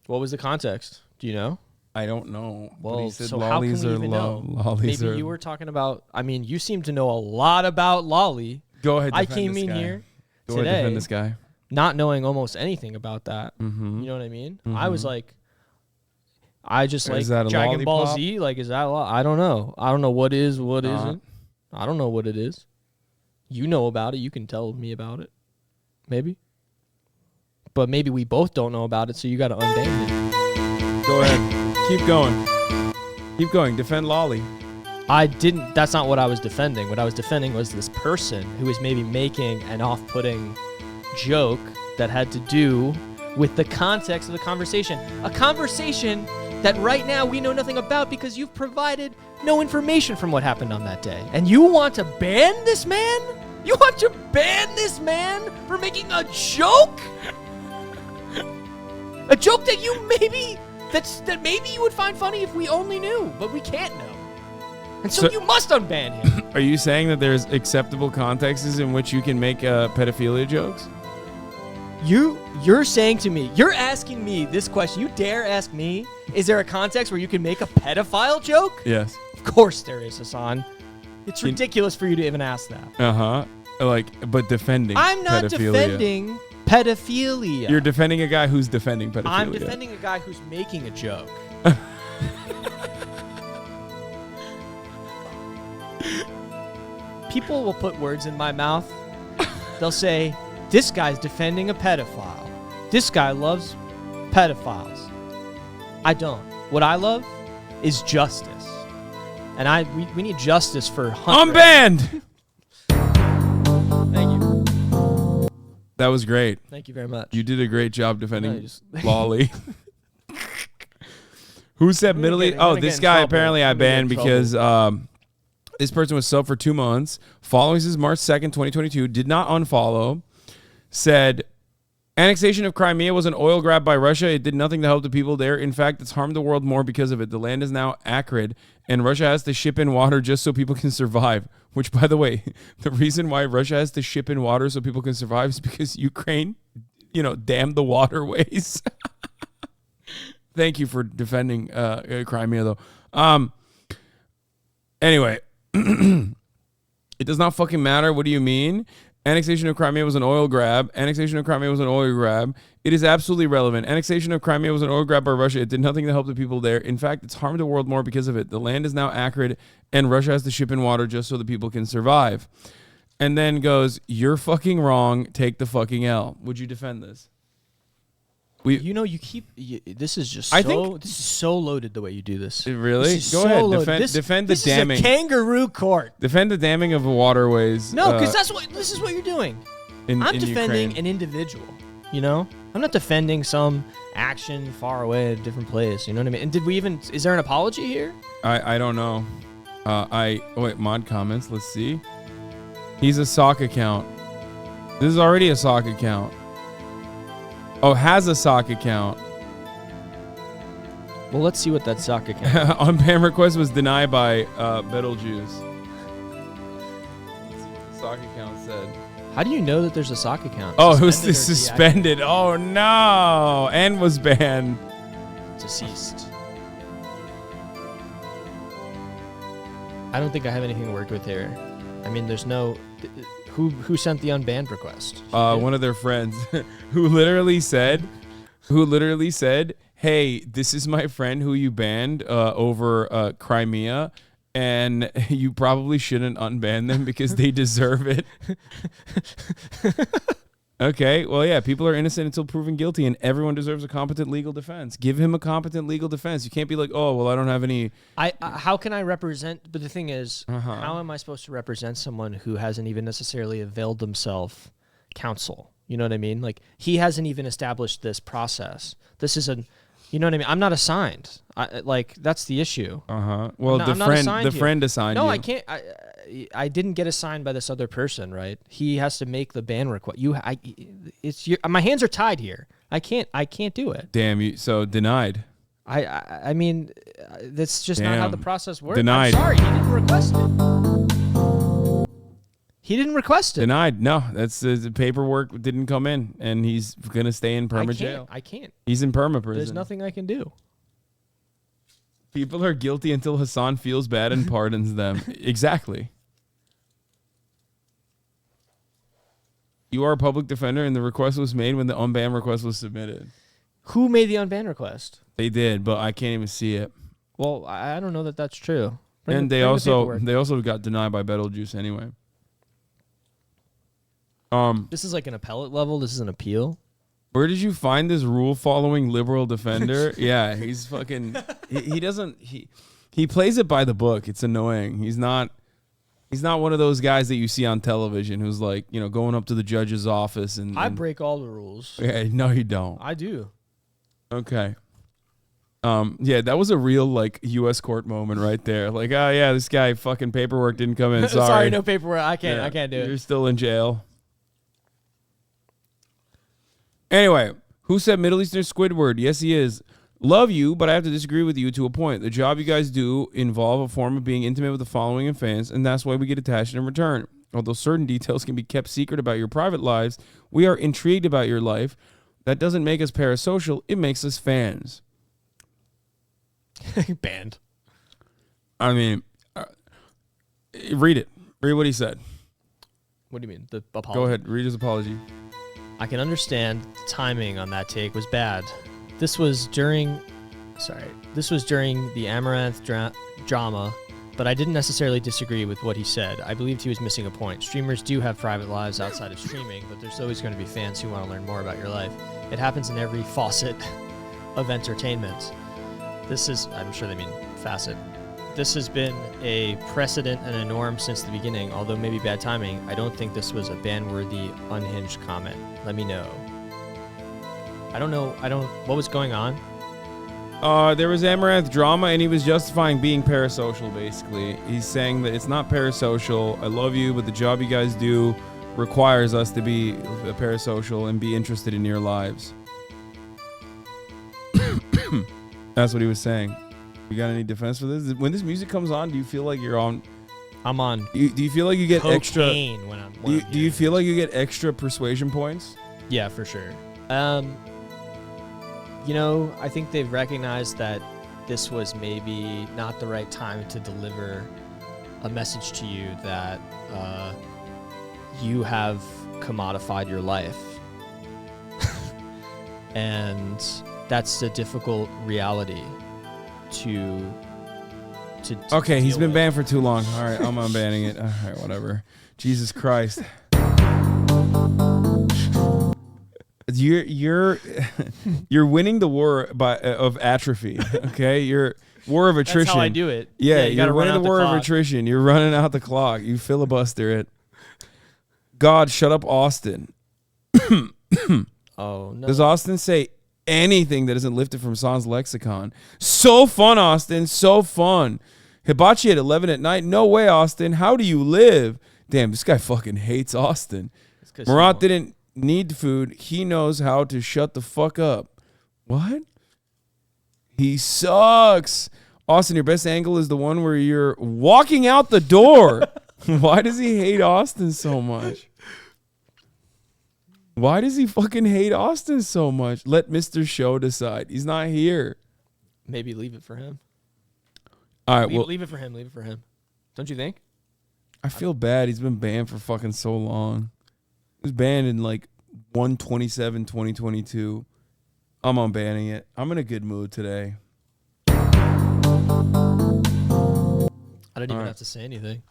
Speaker 10: What was the context? Do you know?
Speaker 13: I don't know. But
Speaker 10: Well,
Speaker 13: he said
Speaker 10: so how can we
Speaker 13: lollies are
Speaker 10: even know?
Speaker 13: lollies
Speaker 10: Maybe
Speaker 13: are.
Speaker 10: you were talking about. I mean, you seem to know a lot about lolly.
Speaker 13: Go ahead.
Speaker 10: I
Speaker 13: Defend
Speaker 10: came
Speaker 13: this
Speaker 10: in
Speaker 13: guy.
Speaker 10: here
Speaker 13: Go
Speaker 10: today,
Speaker 13: ahead, defend this guy.
Speaker 10: not knowing almost anything about that.
Speaker 13: Mhm.
Speaker 10: You know what I mean?
Speaker 13: Mhm.
Speaker 10: I was like, I just
Speaker 13: Is
Speaker 10: like
Speaker 13: that a
Speaker 10: Dragon Ball
Speaker 13: lollipop?
Speaker 10: Z. Like, is that? I don't know. I don't know what is, what isn't. I don't know what it is. You know about it. You can tell me about it. Maybe. But maybe we both don't know about it, so you got to unban it.
Speaker 13: Go ahead. Keep going. Keep going. Defend lolly.
Speaker 10: I didn't. That's not what I was defending. What I was defending was this person who was maybe making an off-putting joke that had to do with the context of the conversation. A conversation that right now we know nothing about because you've provided no information from what happened on that day. And you want to ban this man? You want to ban this man for making a joke? A joke that you maybe that maybe you would find funny if we only knew, but we can't know. And so you must unban him.
Speaker 13: Are you saying that there's acceptable contexts in which you can make pedophilia jokes?
Speaker 10: You're saying to me, you're asking me this question. You dare ask me, is there a context where you can make a pedophile joke?
Speaker 13: Yes.
Speaker 10: Of course there is, Hasan. It's ridiculous for you to even ask that.
Speaker 13: Uh-huh. But defending
Speaker 10: I'm not
Speaker 13: pedophilia.
Speaker 10: defending pedophilia.
Speaker 13: You're defending a guy who's defending pedophilia.
Speaker 10: I'm defending a guy who's making a joke. People will put words in my mouth. They'll say, this guy's defending a pedophile. This guy loves pedophiles. I don't. What I love is justice. And we need justice for hundreds.
Speaker 13: Unbanned!
Speaker 10: Thank you.
Speaker 13: That was great.
Speaker 10: Thank you very much.
Speaker 13: You did a great job defending
Speaker 10: just-
Speaker 13: lolly. Who said Middle East? Oh, this guy apparently I banned because this person was subbed for 2 months. Following his March 2nd, 2022, did not unfollow. Said, annexation of Crimea was an oil grab by Russia. It did nothing to help the people there. In fact, it's harmed the world more because of it. The land is now acrid, and Russia has to ship in water just so people can survive. Which, by the way, the reason why Russia has to ship in water so people can survive is because Ukraine, dammed the waterways. Thank you for defending Crimea, though. Anyway, it does not fucking matter. What do you mean? Annexation of Crimea was an oil grab. Annexation of Crimea was an oil grab. It is absolutely relevant. Annexation of Crimea was an oil grab by Russia. It did nothing to help the people there. In fact, it's harmed the world more because of it. The land is now acrid, and Russia has to ship in water just so the people can survive. And then goes, you're fucking wrong. Take the fucking L. Would you defend this?
Speaker 10: This is just this is so loaded the way you do this.
Speaker 13: Really?
Speaker 10: This is
Speaker 13: Go
Speaker 10: so
Speaker 13: ahead.
Speaker 10: loaded.
Speaker 13: Defend the
Speaker 10: this
Speaker 13: damming.
Speaker 10: Is a kangaroo court.
Speaker 13: Defend the damming of waterways.
Speaker 10: No, because this is what you're doing. I'm defending
Speaker 13: Ukraine.
Speaker 10: an individual. I'm not defending some action far away at a different place. You know what I mean? And did we even? Is there an apology here?
Speaker 13: I don't know. Wait, mod comments. Let's see. He's a sock account. This is already a sock account. Oh, has a sock account.
Speaker 10: Well, let's see what that sock account.
Speaker 13: On-ban request was denied by Betelgeuse. Sock account said.
Speaker 10: How do you know that there's a sock account?
Speaker 13: Oh, it was
Speaker 10: Suspended or
Speaker 13: suspended. Oh no, and was banned.
Speaker 10: Deceased. I don't think I have anything to work with here. I mean, there's no. Who sent the unbanned request?
Speaker 13: One of their friends, who literally said, "Hey, this is my friend who you banned over Crimea, and you probably shouldn't unban them because they deserve it." Okay, well, yeah, people are innocent until proven guilty, and everyone deserves a competent legal defense. Give him a competent legal defense. You can't be like, oh, well, I don't have any.
Speaker 10: How can I represent? But the thing is, how am I supposed to represent someone who hasn't even necessarily availed themselves counsel? You know what I mean? Like, he hasn't even established this process. This is you know what I mean? I'm not assigned. That's the issue.
Speaker 13: Well,
Speaker 10: I'm not assigned
Speaker 13: the
Speaker 10: here.
Speaker 13: friend assigned you.
Speaker 10: No, I can't. I didn't get assigned by this other person, right? He has to make the ban request. My hands are tied here. I can't do it.
Speaker 13: Damn you! So denied.
Speaker 10: I mean, that's just not how the process works.
Speaker 13: Denied.
Speaker 10: I'm sorry, he didn't request it. He didn't request it.
Speaker 13: Denied. No, that's the paperwork didn't come in, and he's gonna stay in perma jail.
Speaker 10: I can't.
Speaker 13: He's in perma prison.
Speaker 10: There's nothing I can do.
Speaker 4: People are guilty until Hasan feels bad and pardons them. Exactly. You are a public defender, and the request was made when the unban request was submitted.
Speaker 10: Who made the unban request?
Speaker 4: They did, but I can't even see it.
Speaker 10: Well, I don't know that that's true.
Speaker 4: And they also got denied by Betelgeuse anyway.
Speaker 10: This is like an appellate level. This is an appeal.
Speaker 4: Where did you find this rule-following liberal defender? Yeah, he's fucking. He plays it by the book. It's annoying. He's not one of those guys that you see on television who's like, you know, going up to the judge's office and
Speaker 10: I break all the rules.
Speaker 4: Yeah, no, you don't.
Speaker 10: I do.
Speaker 4: Okay. Yeah, that was a real like U.S. court moment right there. Like, oh yeah, this guy fucking paperwork didn't come in. Sorry,
Speaker 10: no paperwork. I can't do it.
Speaker 4: You're still in jail. Anyway, who said Middle Eastern Squidward? Yes, he is. Love you, but I have to disagree with you to a point. The job you guys do involve a form of being intimate with the following and fans, and that's why we get attached in return. Although certain details can be kept secret about your private lives, we are intrigued about your life. That doesn't make us parasocial. It makes us fans.
Speaker 10: Banned.
Speaker 4: I mean, read it. Read what he said.
Speaker 10: What do you mean? The apology?
Speaker 4: Go ahead. Read his apology.
Speaker 10: I can understand the timing on that take was bad. This was during the Amaranth drama, but I didn't necessarily disagree with what he said. I believed he was missing a point. Streamers do have private lives outside of streaming, but there's always going to be fans who want to learn more about your life. It happens in every facet of entertainment. I'm sure they mean facet. This has been a precedent and a norm since the beginning, although maybe bad timing. I don't think this was a ban-worthy, unhinged comment. Let me know. I don't know. What was going on?
Speaker 4: There was Amaranth drama, and he was justifying being parasocial, basically. He's saying that it's not parasocial. I love you, but the job you guys do requires us to be parasocial and be interested in your lives. That's what he was saying. You got any defense for this? When this music comes on, do you feel like you're on?
Speaker 10: I'm on.
Speaker 4: Do you feel like you get extra?
Speaker 10: When I'm
Speaker 4: do you feel like you get extra persuasion points?
Speaker 10: Yeah, for sure. You know, I think they've recognized that this was maybe not the right time to deliver a message to you that you have commodified your life. And that's a difficult reality to
Speaker 4: okay, he's been
Speaker 10: with.
Speaker 4: banned for too long. All right, I'm unbanning it. All right, whatever. Jesus Christ. You're winning the war of atrophy. Okay, you're war of attrition.
Speaker 10: That's how I do it.
Speaker 4: Yeah,
Speaker 10: you gotta
Speaker 4: you're winning the war of attrition. You're running out the clock. You filibuster it. God, shut up, Austin.
Speaker 10: Oh no.
Speaker 4: Does Austin say anything that isn't lifted from Hasan's lexicon? So fun, Austin. So fun. Hibachi at 11 at night. No way, Austin. How do you live? Damn, this guy fucking hates Austin. Murat didn't need food. He knows how to shut the fuck up. What? He sucks. Austin, your best angle is the one where you're walking out the door. Why does he hate Austin so much? Why does he fucking hate Austin so much? Let Mr. Show decide. He's not here.
Speaker 10: Maybe leave it for him.
Speaker 4: All right,
Speaker 10: Leave it for him. Leave it for him. Don't you think?
Speaker 4: I feel bad. He's been banned for fucking so long. He was banned in like 1/27/2022. I'm unbanning it. I'm in a good mood today.
Speaker 10: I didn't even have to say anything.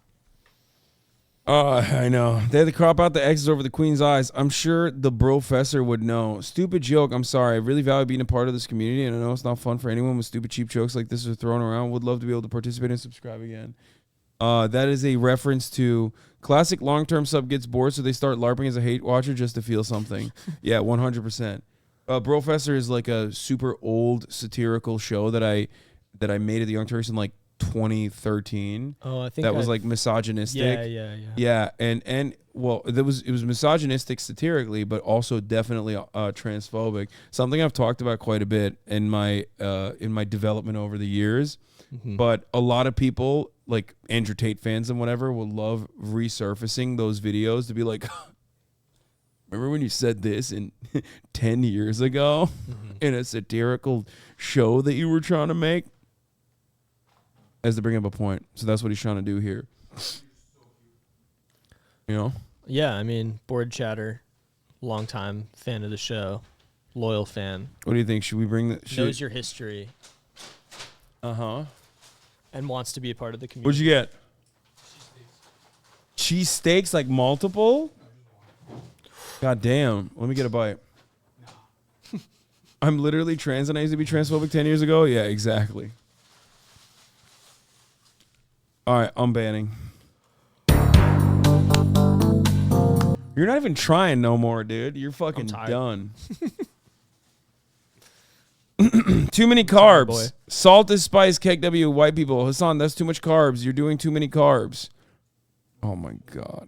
Speaker 4: I know. They had to crop out the X's over the Queen's eyes. I'm sure the professor would know. Stupid joke. I'm sorry. I really value being a part of this community, and I know it's not fun for anyone with stupid, cheap jokes like this are thrown around. Would love to be able to participate and subscribe again. That is a reference to classic long-term sub gets bored, so they start LARPing as a hate watcher just to feel something. Yeah, 100%. Professor is like a super old satirical show that I made at the Young Turks in like 2013.
Speaker 10: Oh, I think
Speaker 4: that was like misogynistic.
Speaker 10: Yeah.
Speaker 4: And well, it was misogynistic satirically, but also definitely transphobic. Something I've talked about quite a bit in my development over the years.
Speaker 10: Mm-hmm.
Speaker 4: But a lot of people, like Andrew Tate fans and whatever, will love resurfacing those videos to be like, remember when you said this in 10 years ago in a satirical show that you were trying to make? as to bring up a point. So that's what he's trying to do here. You know?
Speaker 10: Yeah, I mean, Board Chatter, longtime fan of the show, loyal fan.
Speaker 4: What do you think? Should we bring that?
Speaker 10: Knows your history.
Speaker 4: Uh-huh.
Speaker 10: And wants to be a part of the community.
Speaker 4: What'd you get? Cheese steaks, like multiple? God damn. Let me get a bite. I'm literally trans and I used to be transphobic 10 years ago? Yeah, exactly. All right, I'm banning. You're not even trying no more, dude. You're fucking done. Too many carbs. Salt is spice, KW, white people. Hasan, that's too much carbs. You're doing too many carbs. Oh my God.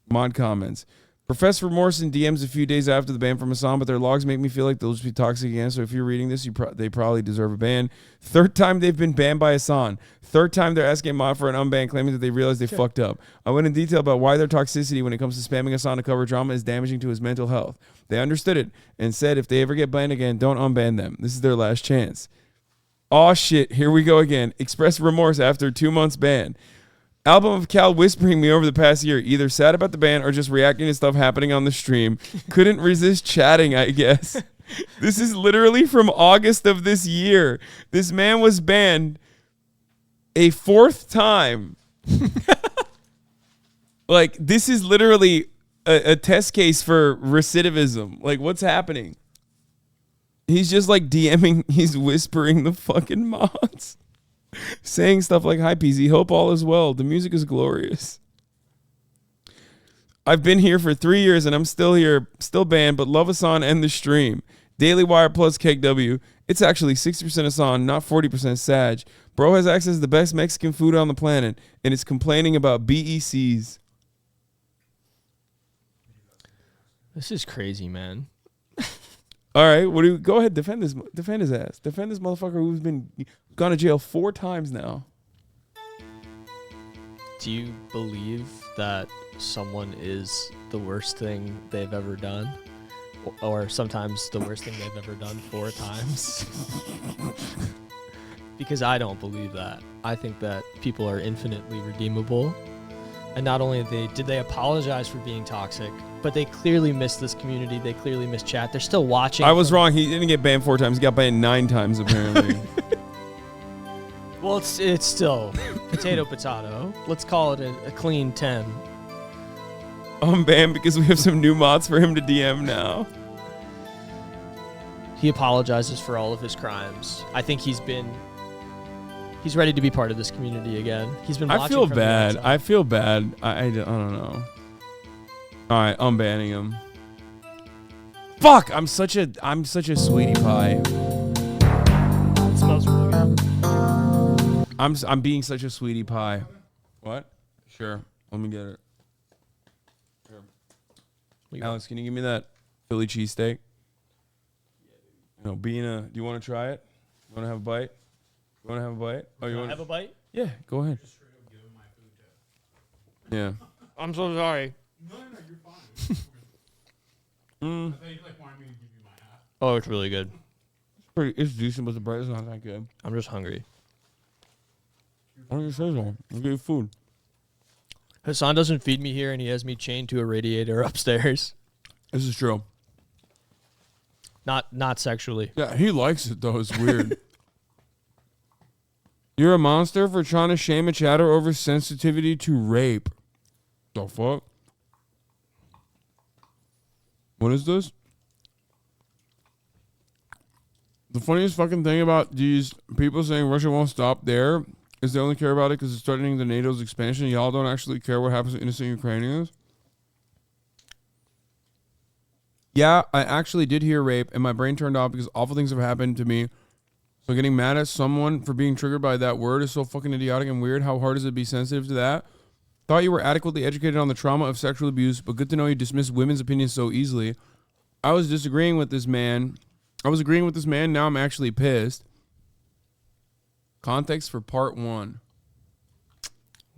Speaker 4: Mod comments. Profess remorse in DMs a few days after the ban from Hasan, but their logs make me feel like they'll just be toxic again. So if you're reading this, they probably deserve a ban. Third time they've been banned by Hasan. Third time they're asking Mod for an unban, claiming that they realized they fucked up. I went in detail about why their toxicity when it comes to spamming Hasan to cover drama is damaging to his mental health. They understood it and said if they ever get banned again, don't unban them. This is their last chance. Aw shit, here we go again. Express remorse after 2 months ban. Album of Cal whispering me over the past year, either sad about the ban or just reacting to stuff happening on the stream. Couldn't resist chatting, I guess. This is literally from August of this year. This man was banned a 4th time. Like, this is literally a test case for recidivism. Like, what's happening? He's just like DMing, he's whispering the fucking mods. Saying stuff like, hi PZ, hope all is well. The music is glorious. I've been here for 3 years and I'm still here, still banned, but love Hasan and the stream. Daily Wire plus KW. It's actually 60% Hasan, not 40% Sag. Bro has access to the best Mexican food on the planet and is complaining about BECs.
Speaker 10: This is crazy, man.
Speaker 4: All right, go ahead, defend his ass. Defend this motherfucker who's been gone to jail 4 times now.
Speaker 10: Do you believe that someone is the worst thing they've ever done? Or sometimes the worst thing they've ever done 4 times? Because I don't believe that. I think that people are infinitely redeemable. And not only did they apologize for being toxic, but they clearly missed this community. They clearly missed chat. They're still watching.
Speaker 4: I was wrong. He didn't get banned 4 times. He got banned 9 times, apparently.
Speaker 10: Well, it's still potato. Let's call it a clean 10.
Speaker 4: I'm banned because we have some new mods for him to DM now.
Speaker 10: He apologizes for all of his crimes. I think he's ready to be part of this community again. He's been watching.
Speaker 4: I feel bad. I feel bad. I don't know. All right, I'm banning him. Fuck! I'm such a sweetie pie.
Speaker 10: It smells really good.
Speaker 4: I'm being such a sweetie pie. What? Sure. Let me get it. Sure. Alex, can you give me that Philly cheesesteak? No, do you want to try it? You want to have a bite? You want to have a bite? Oh, you want to
Speaker 10: have a bite?
Speaker 4: Yeah, go ahead. Yeah.
Speaker 10: I'm so sorry.
Speaker 13: No, you're fine. I thought you wanted me to give you my hat.
Speaker 10: Oh, it's really good.
Speaker 4: It's decent, but the bread is not that good.
Speaker 10: I'm just hungry.
Speaker 4: Why don't you say so? I'll get you food.
Speaker 10: Hasan doesn't feed me here, and he has me chained to a radiator upstairs.
Speaker 4: This is true.
Speaker 10: Not sexually.
Speaker 4: Yeah, he likes it though. It's weird. You're a monster for trying to shame a chatter over sensitivity to rape. The fuck? What is this? The funniest fucking thing about these people saying Russia won't stop there is they only care about it because it's threatening the NATO's expansion. Y'all don't actually care what happens to innocent Ukrainians. Yeah, I actually did hear rape, and my brain turned off because awful things have happened to me. So getting mad at someone for being triggered by that word is so fucking idiotic and weird. How hard is it to be sensitive to that? Thought you were adequately educated on the trauma of sexual abuse, but good to know you dismiss women's opinions so easily. I was disagreeing with this man. I was agreeing with this man. Now I'm actually pissed. Context for part 1.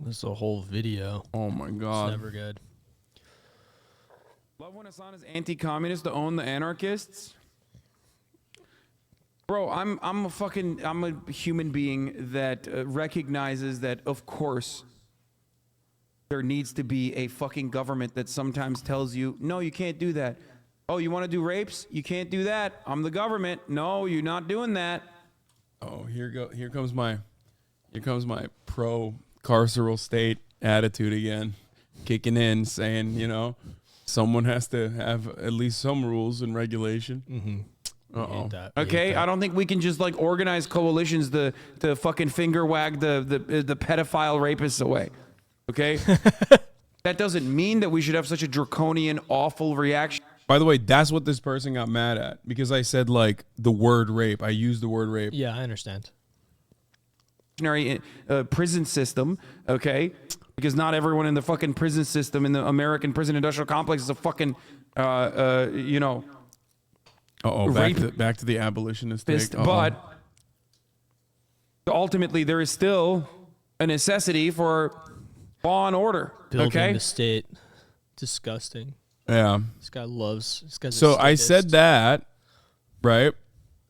Speaker 10: This is a whole video.
Speaker 4: Oh my God.
Speaker 10: It's never good.
Speaker 13: Love when Hasan is anti-communist to own the anarchists. Bro, I'm a human being that recognizes that, of course, there needs to be a fucking government that sometimes tells you, no, you can't do that. Oh, you want to do rapes? You can't do that. I'm the government. No, you're not doing that.
Speaker 4: Oh, here comes my pro-carceral state attitude again, kicking in, saying, you know, someone has to have at least some rules and regulation.
Speaker 10: Mm-hmm.
Speaker 4: Uh-oh.
Speaker 13: Okay, I don't think we can just like organize coalitions to fucking finger wag the pedophile rapists away. Okay? That doesn't mean that we should have such a draconian, awful reaction.
Speaker 4: By the way, that's what this person got mad at, because I said like the word rape. I used the word rape.
Speaker 10: Yeah, I understand.
Speaker 13: Prison system, okay? Because not everyone in the fucking prison system in the American prison industrial complex is a fucking, you know.
Speaker 4: Back to the abolitionist take.
Speaker 13: But ultimately, there is still a necessity for law and order.
Speaker 10: Building the state. Disgusting.
Speaker 4: Yeah.
Speaker 10: This guy loves. This guy's
Speaker 4: so I said that, right?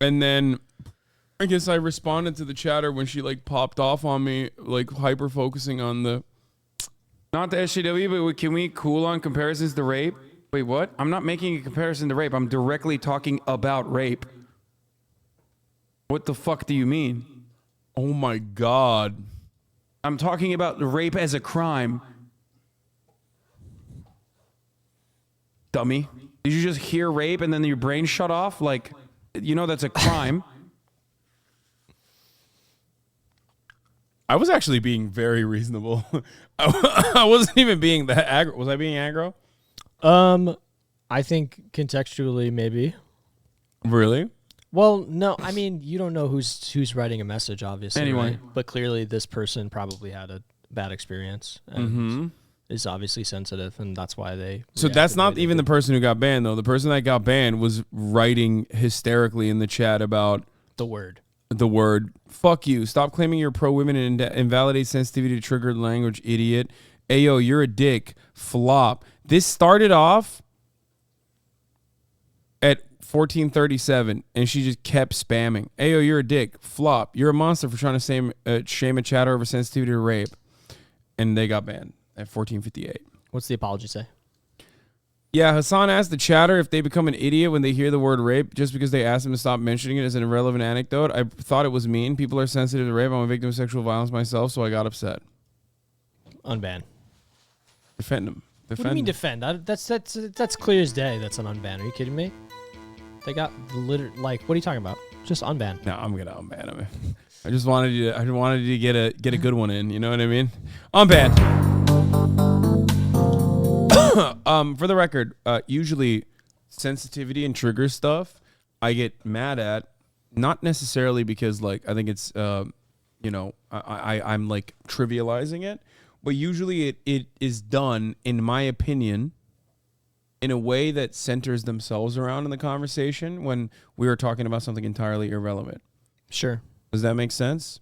Speaker 4: And then I guess I responded to the chatter when she like popped off on me, like hyper focusing on the.
Speaker 13: Not the SJW, but can we cool on comparisons to rape? Wait, what? I'm not making a comparison to rape. I'm directly talking about rape. What the fuck do you mean?
Speaker 4: Oh my God.
Speaker 13: I'm talking about rape as a crime. Dummy. Did you just hear rape and then your brain shut off? Like, you know that's a crime.
Speaker 4: I was actually being very reasonable. I wasn't even being that aggro. Was I being aggro?
Speaker 10: I think contextually, maybe.
Speaker 4: Really?
Speaker 10: Well, no. I mean, you don't know who's writing a message, obviously.
Speaker 13: Anyway.
Speaker 10: Right? But clearly, this person probably had a bad experience and is obviously sensitive, and that's why they.
Speaker 4: So that's not even the person who got banned, though. The person that got banned was writing hysterically in the chat about
Speaker 10: the word.
Speaker 4: The word. Fuck you. Stop claiming you're pro-women and invalidate sensitivity to triggered language, idiot. Ayo, you're a dick. Flop. This started off at 1437, and she just kept spamming. Ayo, you're a dick. Flop. You're a monster for trying to shame a chatter over sensitivity to rape. And they got banned at 1458.
Speaker 10: What's the apology say?
Speaker 4: Yeah, Hasan asked the chatter if they become an idiot when they hear the word rape just because they asked him to stop mentioning it as an irrelevant anecdote. I thought it was mean. People are sensitive to rape. I'm a victim of sexual violence myself, so I got upset.
Speaker 10: Unban.
Speaker 4: Defend him.
Speaker 10: What do you mean defend? That's clear as day. That's an unban. Are you kidding me? They got like, what are you talking about? Just unban.
Speaker 4: No, I'm gonna unban him. I just wanted you to get a good one in. You know what I mean? Unban. For the record, usually sensitivity and trigger stuff I get mad at, not necessarily because like I think it's you know, I'm like trivializing it. But usually it is done, in my opinion, in a way that centers themselves around in the conversation when we are talking about something entirely irrelevant.
Speaker 10: Sure.
Speaker 4: Does that make sense?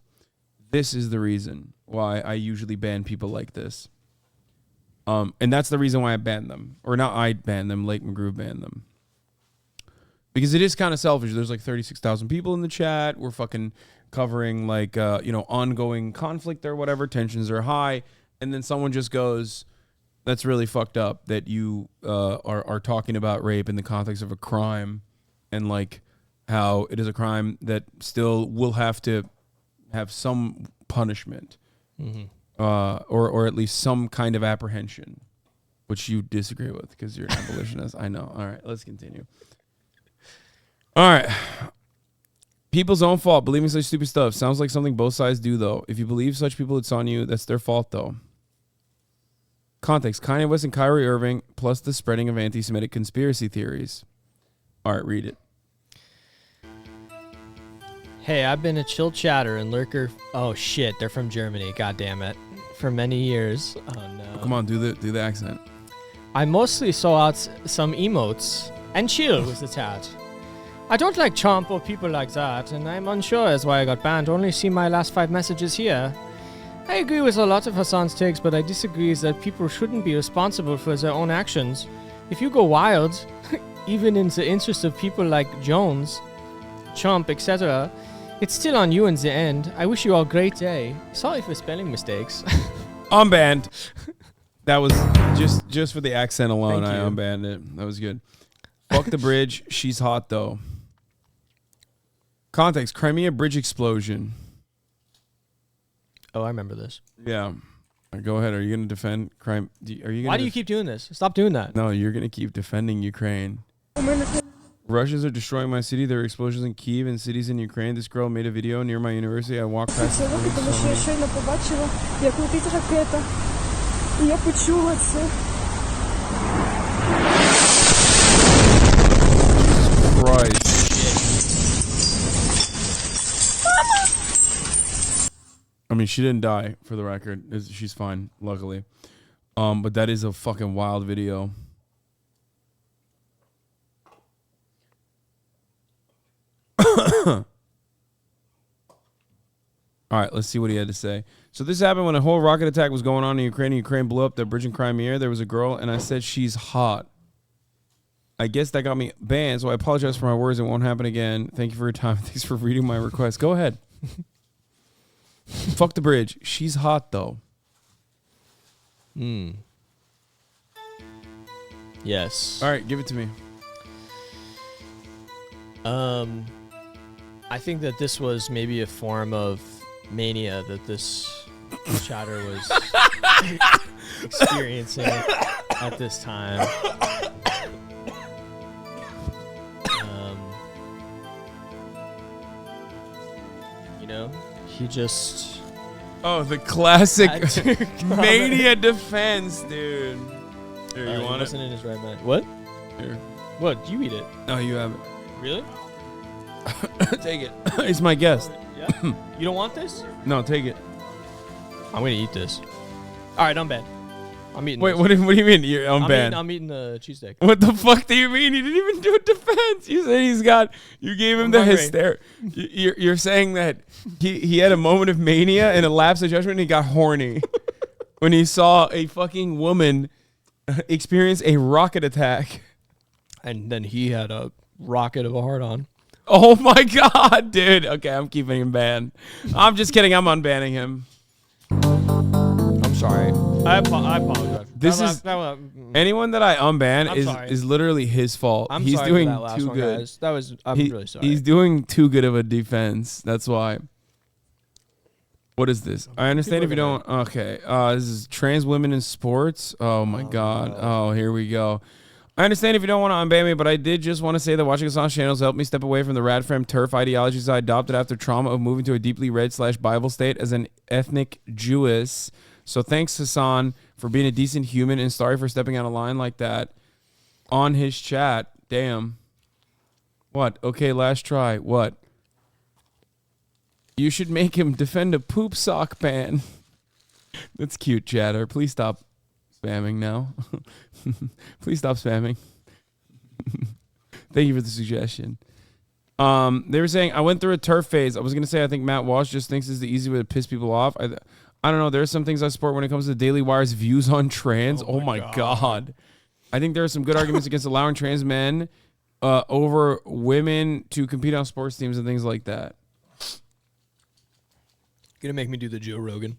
Speaker 4: This is the reason why I usually ban people like this. And that's the reason why I ban them. Or not I ban them, Lake McGrew banned them. Because it is kind of selfish. There's like 36,000 people in the chat. We're fucking covering like, you know, ongoing conflict or whatever. Tensions are high. And then someone just goes, that's really fucked up that you are talking about rape in the context of a crime and like how it is a crime that still will have to have some punishment or at least some kind of apprehension, which you disagree with because you're an abolitionist. I know. All right, let's continue. All right. People's own fault. Believing such stupid stuff. Sounds like something both sides do, though. If you believe such people, it's on you. That's their fault, though. Context. Kanye West and Kyrie Irving, plus the spreading of anti-Semitic conspiracy theories. All right, read it.
Speaker 10: Hey, I've been a chill chatter and lurker. Oh, shit. They're from Germany. God damn it. For many years. Oh, no.
Speaker 4: Oh, come on, do the accent.
Speaker 10: I mostly saw out some emotes, and chill was attached. I don't like chomp or people like that, and I'm unsure as why I got banned. Only see my last 5 messages here. I agree with a lot of Hasan's takes, but I disagree that people shouldn't be responsible for their own actions. If you go wild, even in the interest of people like Jones, chump, etc. It's still on you in the end. I wish you all a great day. Sorry for spelling mistakes.
Speaker 4: Unbanned. That was just for the accent alone. I unbanned it. That was good. Fuck the bridge. She's hot though. Context: Crimea bridge explosion.
Speaker 10: Oh, I remember this.
Speaker 4: Yeah. Go ahead. Are you going to defend crime?
Speaker 10: Why do you keep doing this? Stop doing that.
Speaker 4: No, you're going to keep defending Ukraine. Russians are destroying my city. There are explosions in Kyiv and cities in Ukraine. This girl made a video near my university. I walked past it. Christ. I mean, she didn't die, for the record. She's fine, luckily. But that is a fucking wild video. All right, let's see what he had to say. So this happened when a whole rocket attack was going on in Ukraine. Ukraine blew up the bridge in Crimea. There was a girl, and I said she's hot. I guess that got me banned, so I apologize for my words. It won't happen again. Thank you for your time. Thanks for reading my request. Go ahead. Fuck the bridge. She's hot, though.
Speaker 10: Yes.
Speaker 4: All right, give it to me.
Speaker 10: I think that this was maybe a form of mania that this chatter was experiencing at this time. You know, he just...
Speaker 4: Oh, the classic mania defense, dude. Here, you want
Speaker 10: he wasn't in his right mind. What?
Speaker 4: Here.
Speaker 10: What? You eat it.
Speaker 4: No, you have it.
Speaker 10: Really?
Speaker 4: Take it. He's my guest.
Speaker 10: Yeah. You don't want this?
Speaker 4: No, take it.
Speaker 10: I'm gonna eat this. All right, I'm bad. I'm eating.
Speaker 4: Wait,
Speaker 10: this.
Speaker 4: what do you mean? I'm bad.
Speaker 10: I'm eating the cheesesteak.
Speaker 4: What the fuck do you mean? You didn't even do a defense. You said he's got. You gave him the hysteria. You're saying that he had a moment of mania and a lapse of judgment and he got horny when he saw a fucking woman experience a rocket attack.
Speaker 10: And then he had a rocket of a heart on.
Speaker 4: Oh my god, dude. Okay, I'm keeping him banned. I'm just kidding. I'm unbanning him.
Speaker 10: I'm sorry. I apologize.
Speaker 4: Anyone that I unban is literally his fault.
Speaker 10: I'm
Speaker 4: He's
Speaker 10: sorry
Speaker 4: doing
Speaker 10: for that last
Speaker 4: too
Speaker 10: one,
Speaker 4: good.
Speaker 10: guys. I'm really sorry.
Speaker 4: He's doing too good of a defense. That's why. What is this? I understand if you don't. Okay. This is trans women in sports. Oh my god. Oh, here we go. I understand if you don't want to unban me, but I did just want to say that watching Hasan's channels helped me step away from the radfem turf ideologies I adopted after trauma of moving to a deeply red/Bible state as an ethnic Jewess. So thanks, Hasan, for being a decent human, and sorry for stepping out of line like that on his chat. Damn. What? Okay, last try. What? You should make him defend a poop sock ban. That's cute, chatter. Please stop spamming now. Please stop spamming. Thank you for the suggestion. They were saying I went through a turf phase. I was going to say I think Matt Walsh just thinks it's the easy way to piss people off. I don't know. There are some things I support when it comes to Daily Wire's views on trans. Oh my God. I think there are some good arguments against allowing trans men over women to compete on sports teams and things like that.
Speaker 10: Gonna make me do the Joe Rogan.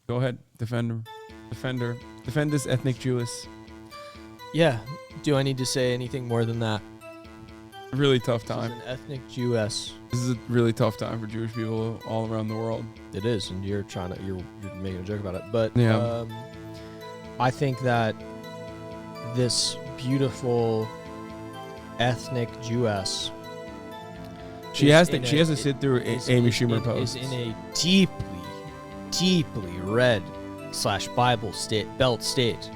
Speaker 4: Go ahead. Defend her. Defend this ethnic Jewess.
Speaker 10: Yeah. Do I need to say anything more than that?
Speaker 4: Really tough time.
Speaker 10: She's an ethnic Jewess.
Speaker 4: This is a really tough time for Jewish people all around the world.
Speaker 10: It is, and you're making a joke about it. But
Speaker 4: yeah.
Speaker 10: I think that this beautiful ethnic Jewess,
Speaker 4: she has to sit through Amy Schumer posts.
Speaker 10: Is in a deeply red/Bible belt state.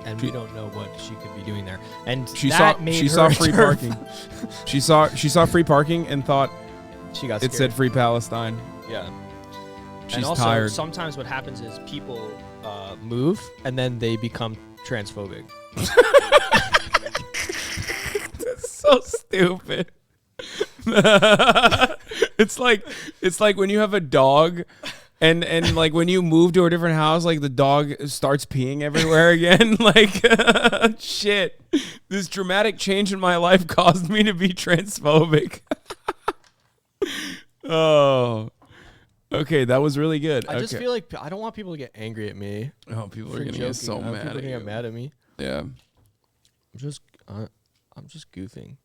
Speaker 10: And we don't know what she could be doing there. And
Speaker 4: she saw free parking. She saw free parking and thought
Speaker 10: she got
Speaker 4: it said free Palestine.
Speaker 10: Yeah.
Speaker 4: She's
Speaker 10: and also,
Speaker 4: tired.
Speaker 10: Sometimes what happens is people move and then they become transphobic.
Speaker 4: That's so stupid. It's like when you have a dog And like when you move to a different house, like the dog starts peeing everywhere again. Like shit. This dramatic change in my life caused me to be transphobic. Oh. Okay, that was really good.
Speaker 10: I just feel like I don't want people to get angry at me.
Speaker 4: Oh, people are gonna
Speaker 10: joking.
Speaker 4: get so mad.
Speaker 10: People are
Speaker 4: At
Speaker 10: gonna
Speaker 4: you.
Speaker 10: get mad at me.
Speaker 4: Yeah.
Speaker 10: I'm just goofing.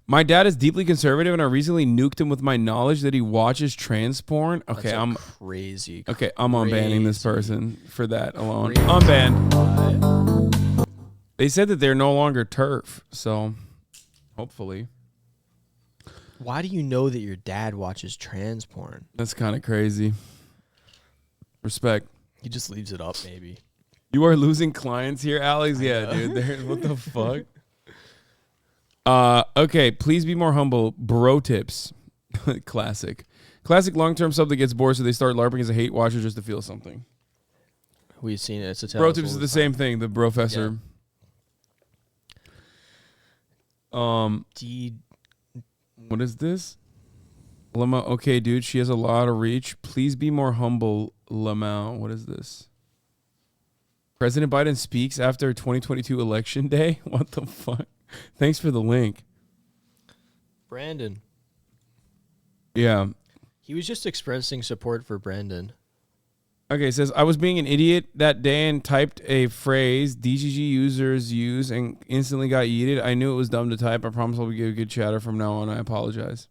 Speaker 4: My dad is deeply conservative, and I recently nuked him with my knowledge that he watches trans porn. Okay, I'm
Speaker 10: crazy.
Speaker 4: Okay, I'm unbanning this person for that alone. Unbanned. They said that they're no longer TERF, so hopefully.
Speaker 10: Why do you know that your dad watches trans porn?
Speaker 4: That's kind of crazy. Respect.
Speaker 10: He just leaves it up, maybe.
Speaker 4: You are losing clients here, Alex. Yeah, dude. What the fuck? Okay, please be more humble. Bro tips. Classic long-term sub that gets bored, so they start LARPing as a hate watcher just to feel something.
Speaker 10: We've seen it. It's a
Speaker 4: Bro tips is the same thing. The brofessor. Yeah. What is this? Lama. Okay, dude. She has a lot of reach. Please be more humble, Lama. What is this? President Biden speaks after 2022 election day. What the fuck? Thanks for the link.
Speaker 10: Brandon.
Speaker 4: Yeah.
Speaker 10: He was just expressing support for Brandon.
Speaker 4: Okay, it says, I was being an idiot that day and typed a phrase DGG users use and instantly got yeeted. I knew it was dumb to type. I promise I'll be a good chatter from now on. I apologize.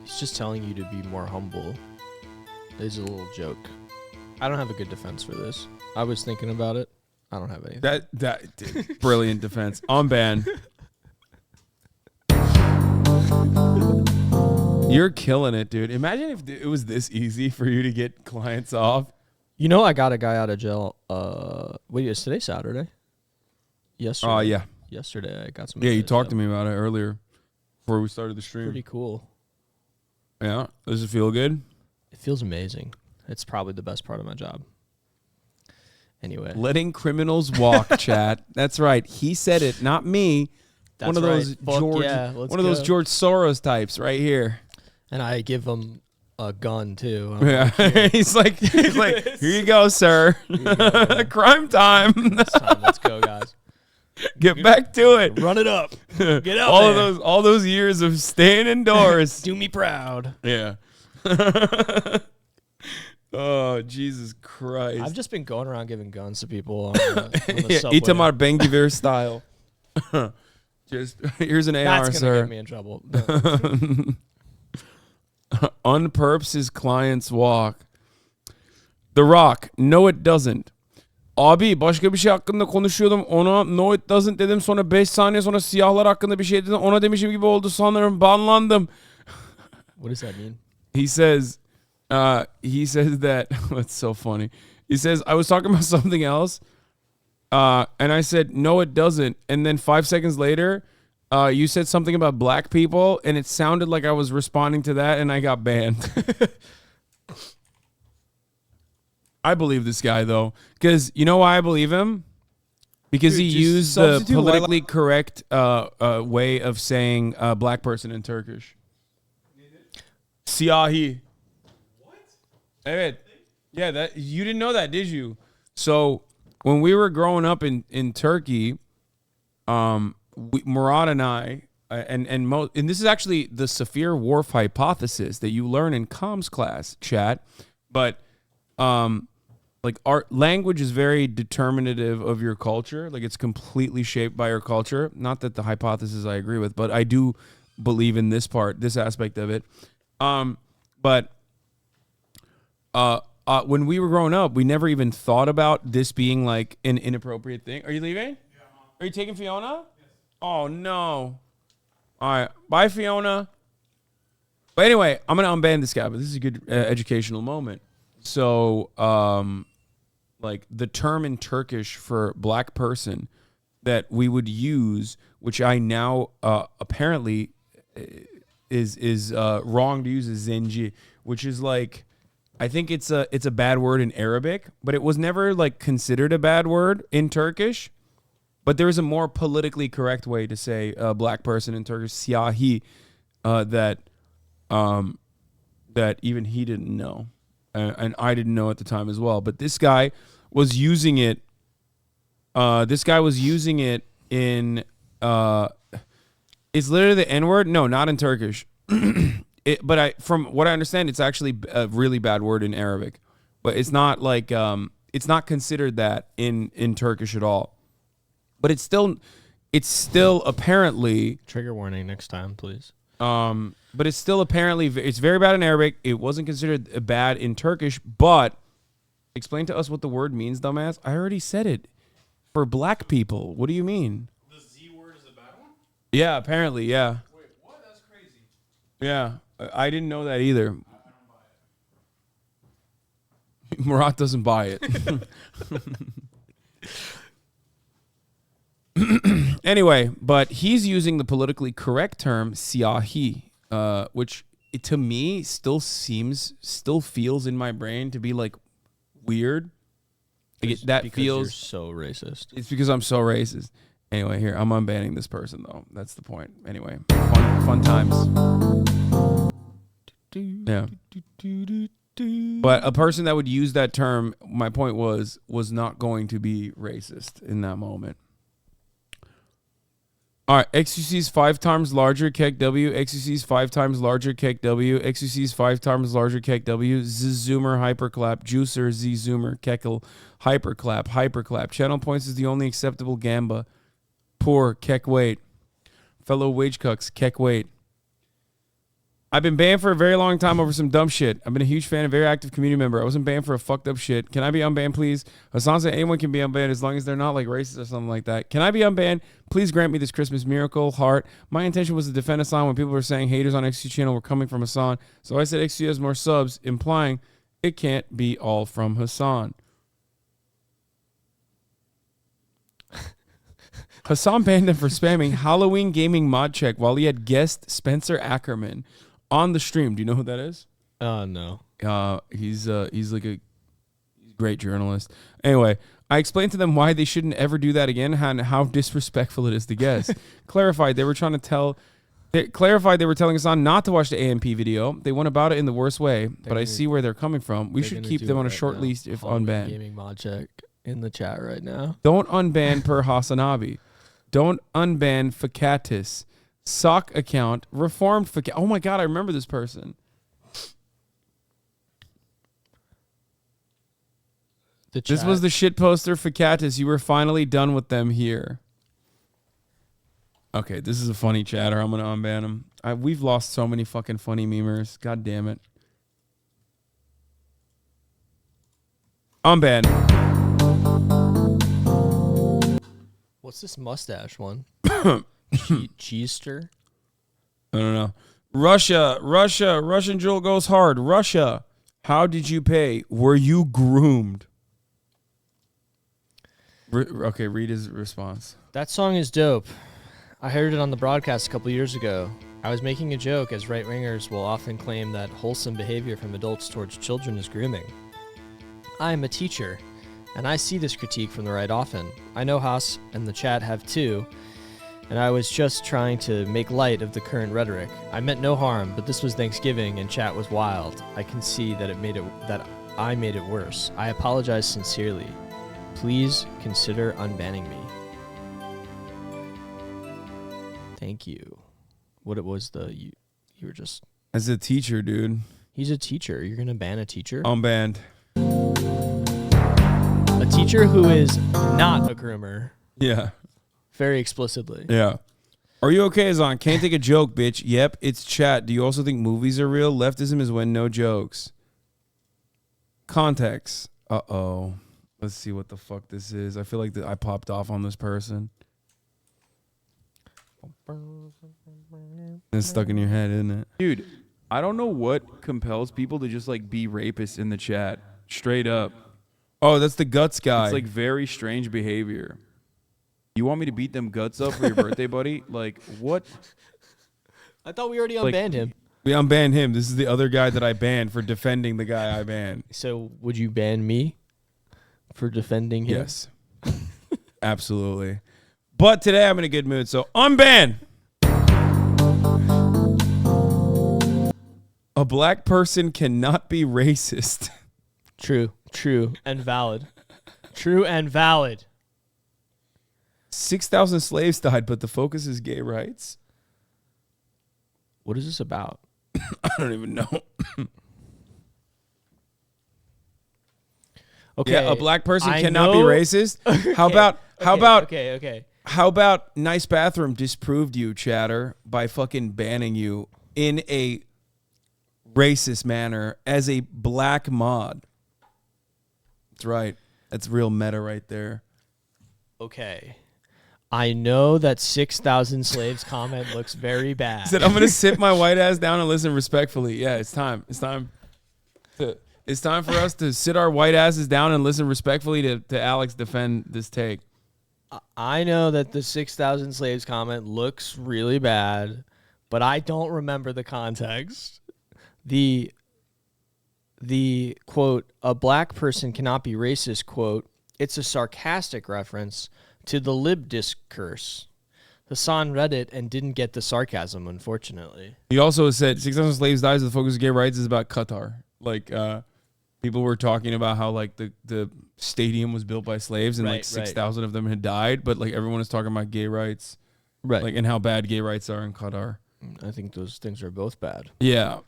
Speaker 10: He's just telling you to be more humble. It's a little joke. I don't have a good defense for this. I was thinking about it. I don't have anything.
Speaker 4: That dude, brilliant defense. On ban. You're killing it, dude. Imagine if it was this easy for you to get clients off.
Speaker 10: You know, I got a guy out of jail. Wait, is today Saturday? Yesterday.
Speaker 4: Oh, yeah.
Speaker 10: Yesterday, I got some.
Speaker 4: Yeah, you talked to me about it earlier before we started the stream.
Speaker 10: Pretty cool.
Speaker 4: Yeah. Does it feel good?
Speaker 10: It feels amazing. It's probably the best part of my job. Anyway.
Speaker 4: Letting criminals walk, chat. That's right. He said it, not me.
Speaker 10: That's
Speaker 4: one of those
Speaker 10: right.
Speaker 4: George, one of those George Soros types right here.
Speaker 10: And I give him a gun too.
Speaker 4: Yeah. he's like, here you go, sir. Crime time.
Speaker 10: Let's go, guys.
Speaker 4: Get back to it.
Speaker 10: Run it up. Get out
Speaker 4: all
Speaker 10: there.
Speaker 4: all those years of staying indoors.
Speaker 10: Do me proud.
Speaker 4: Yeah. Oh, Jesus Christ.
Speaker 10: I've just been going around giving guns to people on the subway.
Speaker 4: Itamar Ben-Gvir style. Just here's an AR,
Speaker 10: That's
Speaker 4: sir.
Speaker 10: Get me in trouble.
Speaker 4: Unperps his clients walk. The Rock. No, it doesn't. Abi başka bir şey hakkında konuşuyordum. Ona no it doesn't dedim. Sonra 5 saniye sonra siyahlar hakkında bir şey dedim. Ona demişim gibi oldu sanırım. Banlandım.
Speaker 10: What does that mean?
Speaker 4: He says that that's so funny. He says, I was talking about something else. And I said, no, it doesn't. And then 5 seconds later, you said something about black people, and it sounded like I was responding to that, and I got banned. I believe this guy, though. Because you know why I believe him? Because he used the politically correct way of saying black person in Turkish. Siyahi. What? Evet. Yeah, that you didn't know that, did you? So when we were growing up in Turkey, Murad and I, and this is actually the Sapir-Whorf hypothesis that you learn in comms class, chat. But like our language is very determinative of your culture. Like it's completely shaped by your culture. Not that the hypothesis I agree with, but I do believe in this part, this aspect of it. But when we were growing up, we never even thought about this being like an inappropriate thing. Are you leaving? Yeah. Are you taking Fiona? Yes. Oh, no. All right. Bye, Fiona. But anyway, I'm going to unban this guy, but this is a good educational moment. So, like the term in Turkish for black person that we would use, which I now apparently is wrong to use, is zenci, which is like, I think it's a bad word in Arabic, but it was never like considered a bad word in Turkish. But there is a more politically correct way to say black person in Turkish, siyahi, that even he didn't know. And I didn't know at the time as well. But this guy was using it. In it's literally the N-word. No, not in Turkish. But from what I understand, it's actually a really bad word in Arabic. But it's not like it's not considered that in Turkish at all. But it's still apparently
Speaker 10: Trigger warning next time, please.
Speaker 4: But it's still apparently it's very bad in Arabic. It wasn't considered bad in Turkish. But explain to us what the word means, dumbass. I already said it. For black people, what do you mean?
Speaker 13: The Z word is a bad one?
Speaker 4: Yeah, apparently, yeah.
Speaker 13: Wait, what? That's crazy.
Speaker 4: Yeah, I didn't know that either. I don't buy it. Murat doesn't buy it. Anyway, but he's using the politically correct term siyahi, which to me still feels in my brain to be like weird. That
Speaker 10: because
Speaker 4: feels
Speaker 10: you're so racist.
Speaker 4: It's because I'm so racist. Anyway, here I'm unbanning this person though. That's the point. Anyway, fun times. Yeah. But a person that would use that term, my point was not going to be racist in that moment. All right, XUC's 5 times larger, kek W. XUC's 5 times larger, kek W. XUC's 5 times larger, kek W. Z-Zoomer, hyperclap. Juicer, Z-Zoomer, kekel, hyperclap. Channel points is the only acceptable gamba. Poor, kek wait. Fellow wage cucks, kek wait. I've been banned for a very long time over some dumb shit. I've been a huge fan and very active community member. I wasn't banned for a fucked up shit. Can I be unbanned, please? Hasan said anyone can be unbanned as long as they're not like racist or something like that. Can I be unbanned? Please grant me this Christmas miracle, heart. My intention was to defend Hasan when people were saying haters on XQ channel were coming from Hasan. So I said XQ has more subs, implying it can't be all from Hasan. Hasan banned him for spamming Halloween gaming mod check while he had guest Spencer Ackerman on the stream. Do you know who that is?
Speaker 10: No.
Speaker 4: He's like a great journalist. Anyway, I explained to them why they shouldn't ever do that again and how disrespectful it is to guests. Clarified they were telling Hasan not to watch the AMP video. They went about it in the worst way, but I see where they're coming from. We should keep them on a short leash if unbanned.
Speaker 10: Gaming mod check in the chat right now.
Speaker 4: Don't unban per HasanAbi. Don't unban Fakatis. Sock account. Reformed Fakatis. Oh my God, I remember this person. This was the shit poster Fakatis. You were finally done with them here. Okay, this is a funny chatter. I'm going to unban him. We've lost so many fucking funny memers. God damn it. Unban.
Speaker 10: What's this mustache one? Cheester?
Speaker 4: I don't know. Russian Jewel goes hard. Russia, how did you pay? Were you groomed? Okay, read his response.
Speaker 10: That song is dope. I heard it on the broadcast a couple years ago. I was making a joke, as right-wingers will often claim that wholesome behavior from adults towards children is grooming. I am a teacher, and I see this critique from the right often. I know Haas and the chat have too, and I was just trying to make light of the current rhetoric. I meant no harm, but this was Thanksgiving and chat was wild. I can see that I made it worse. I apologize sincerely. Please consider unbanning me. Thank you. What it was you were just...
Speaker 4: As a teacher, dude.
Speaker 10: He's a teacher. You're going to ban a teacher?
Speaker 4: Unbanned.
Speaker 10: A teacher who is not a groomer.
Speaker 4: Yeah.
Speaker 10: Very explicitly.
Speaker 4: Yeah. Are you okay, Hasan? Can't take a joke, bitch. Yep, it's chat. Do you also think movies are real? Leftism is when no jokes. Context. Uh-oh. Let's see what the fuck this is. I feel like I popped off on this person. It's stuck in your head, isn't it?
Speaker 13: Dude, I don't know what compels people to just like be rapists in the chat. Straight up.
Speaker 4: Oh, that's the guts guy.
Speaker 13: It's like very strange behavior. You want me to beat them guts up for your birthday, buddy? Like, what?
Speaker 10: I thought we already unbanned him.
Speaker 4: We unbanned him. This is the other guy that I banned for defending the guy I banned.
Speaker 10: So would you ban me for defending him?
Speaker 4: Yes. Absolutely. But today I'm in a good mood, so unban. A black person cannot be racist.
Speaker 10: True and valid. True and valid.
Speaker 4: 6,000 slaves died, but the focus is gay rights.
Speaker 10: What is this about?
Speaker 4: I don't even know.
Speaker 10: Okay,
Speaker 4: yeah, a black person
Speaker 10: I
Speaker 4: cannot be
Speaker 10: know-
Speaker 4: racist. How
Speaker 10: Okay,
Speaker 4: about
Speaker 10: okay.
Speaker 4: How about nice bathroom disproved you, chatter, by fucking banning you in a racist manner as a black mod? That's right. That's real meta right there.
Speaker 10: Okay. I know that 6,000 slaves comment looks very bad.
Speaker 4: He said, I'm gonna sit my white ass down and listen respectfully. Yeah, it's time. It's time for us to sit our white asses down and listen respectfully to Alex defend this take.
Speaker 10: I know that the 6,000 slaves comment looks really bad, but I don't remember the context. The quote, a black person cannot be racist, quote, it's a sarcastic reference to the lib discourse. Hasan read it and didn't get the sarcasm, unfortunately.
Speaker 4: He also said 6,000 slaves dies. The focus of gay rights is about Qatar. Like, people were talking about how like the stadium was built by slaves and like 6,000 of them had died, but like everyone is talking about gay rights,
Speaker 10: right?
Speaker 4: Like and how bad gay rights are in Qatar.
Speaker 10: I think those things are both bad.
Speaker 4: Yeah,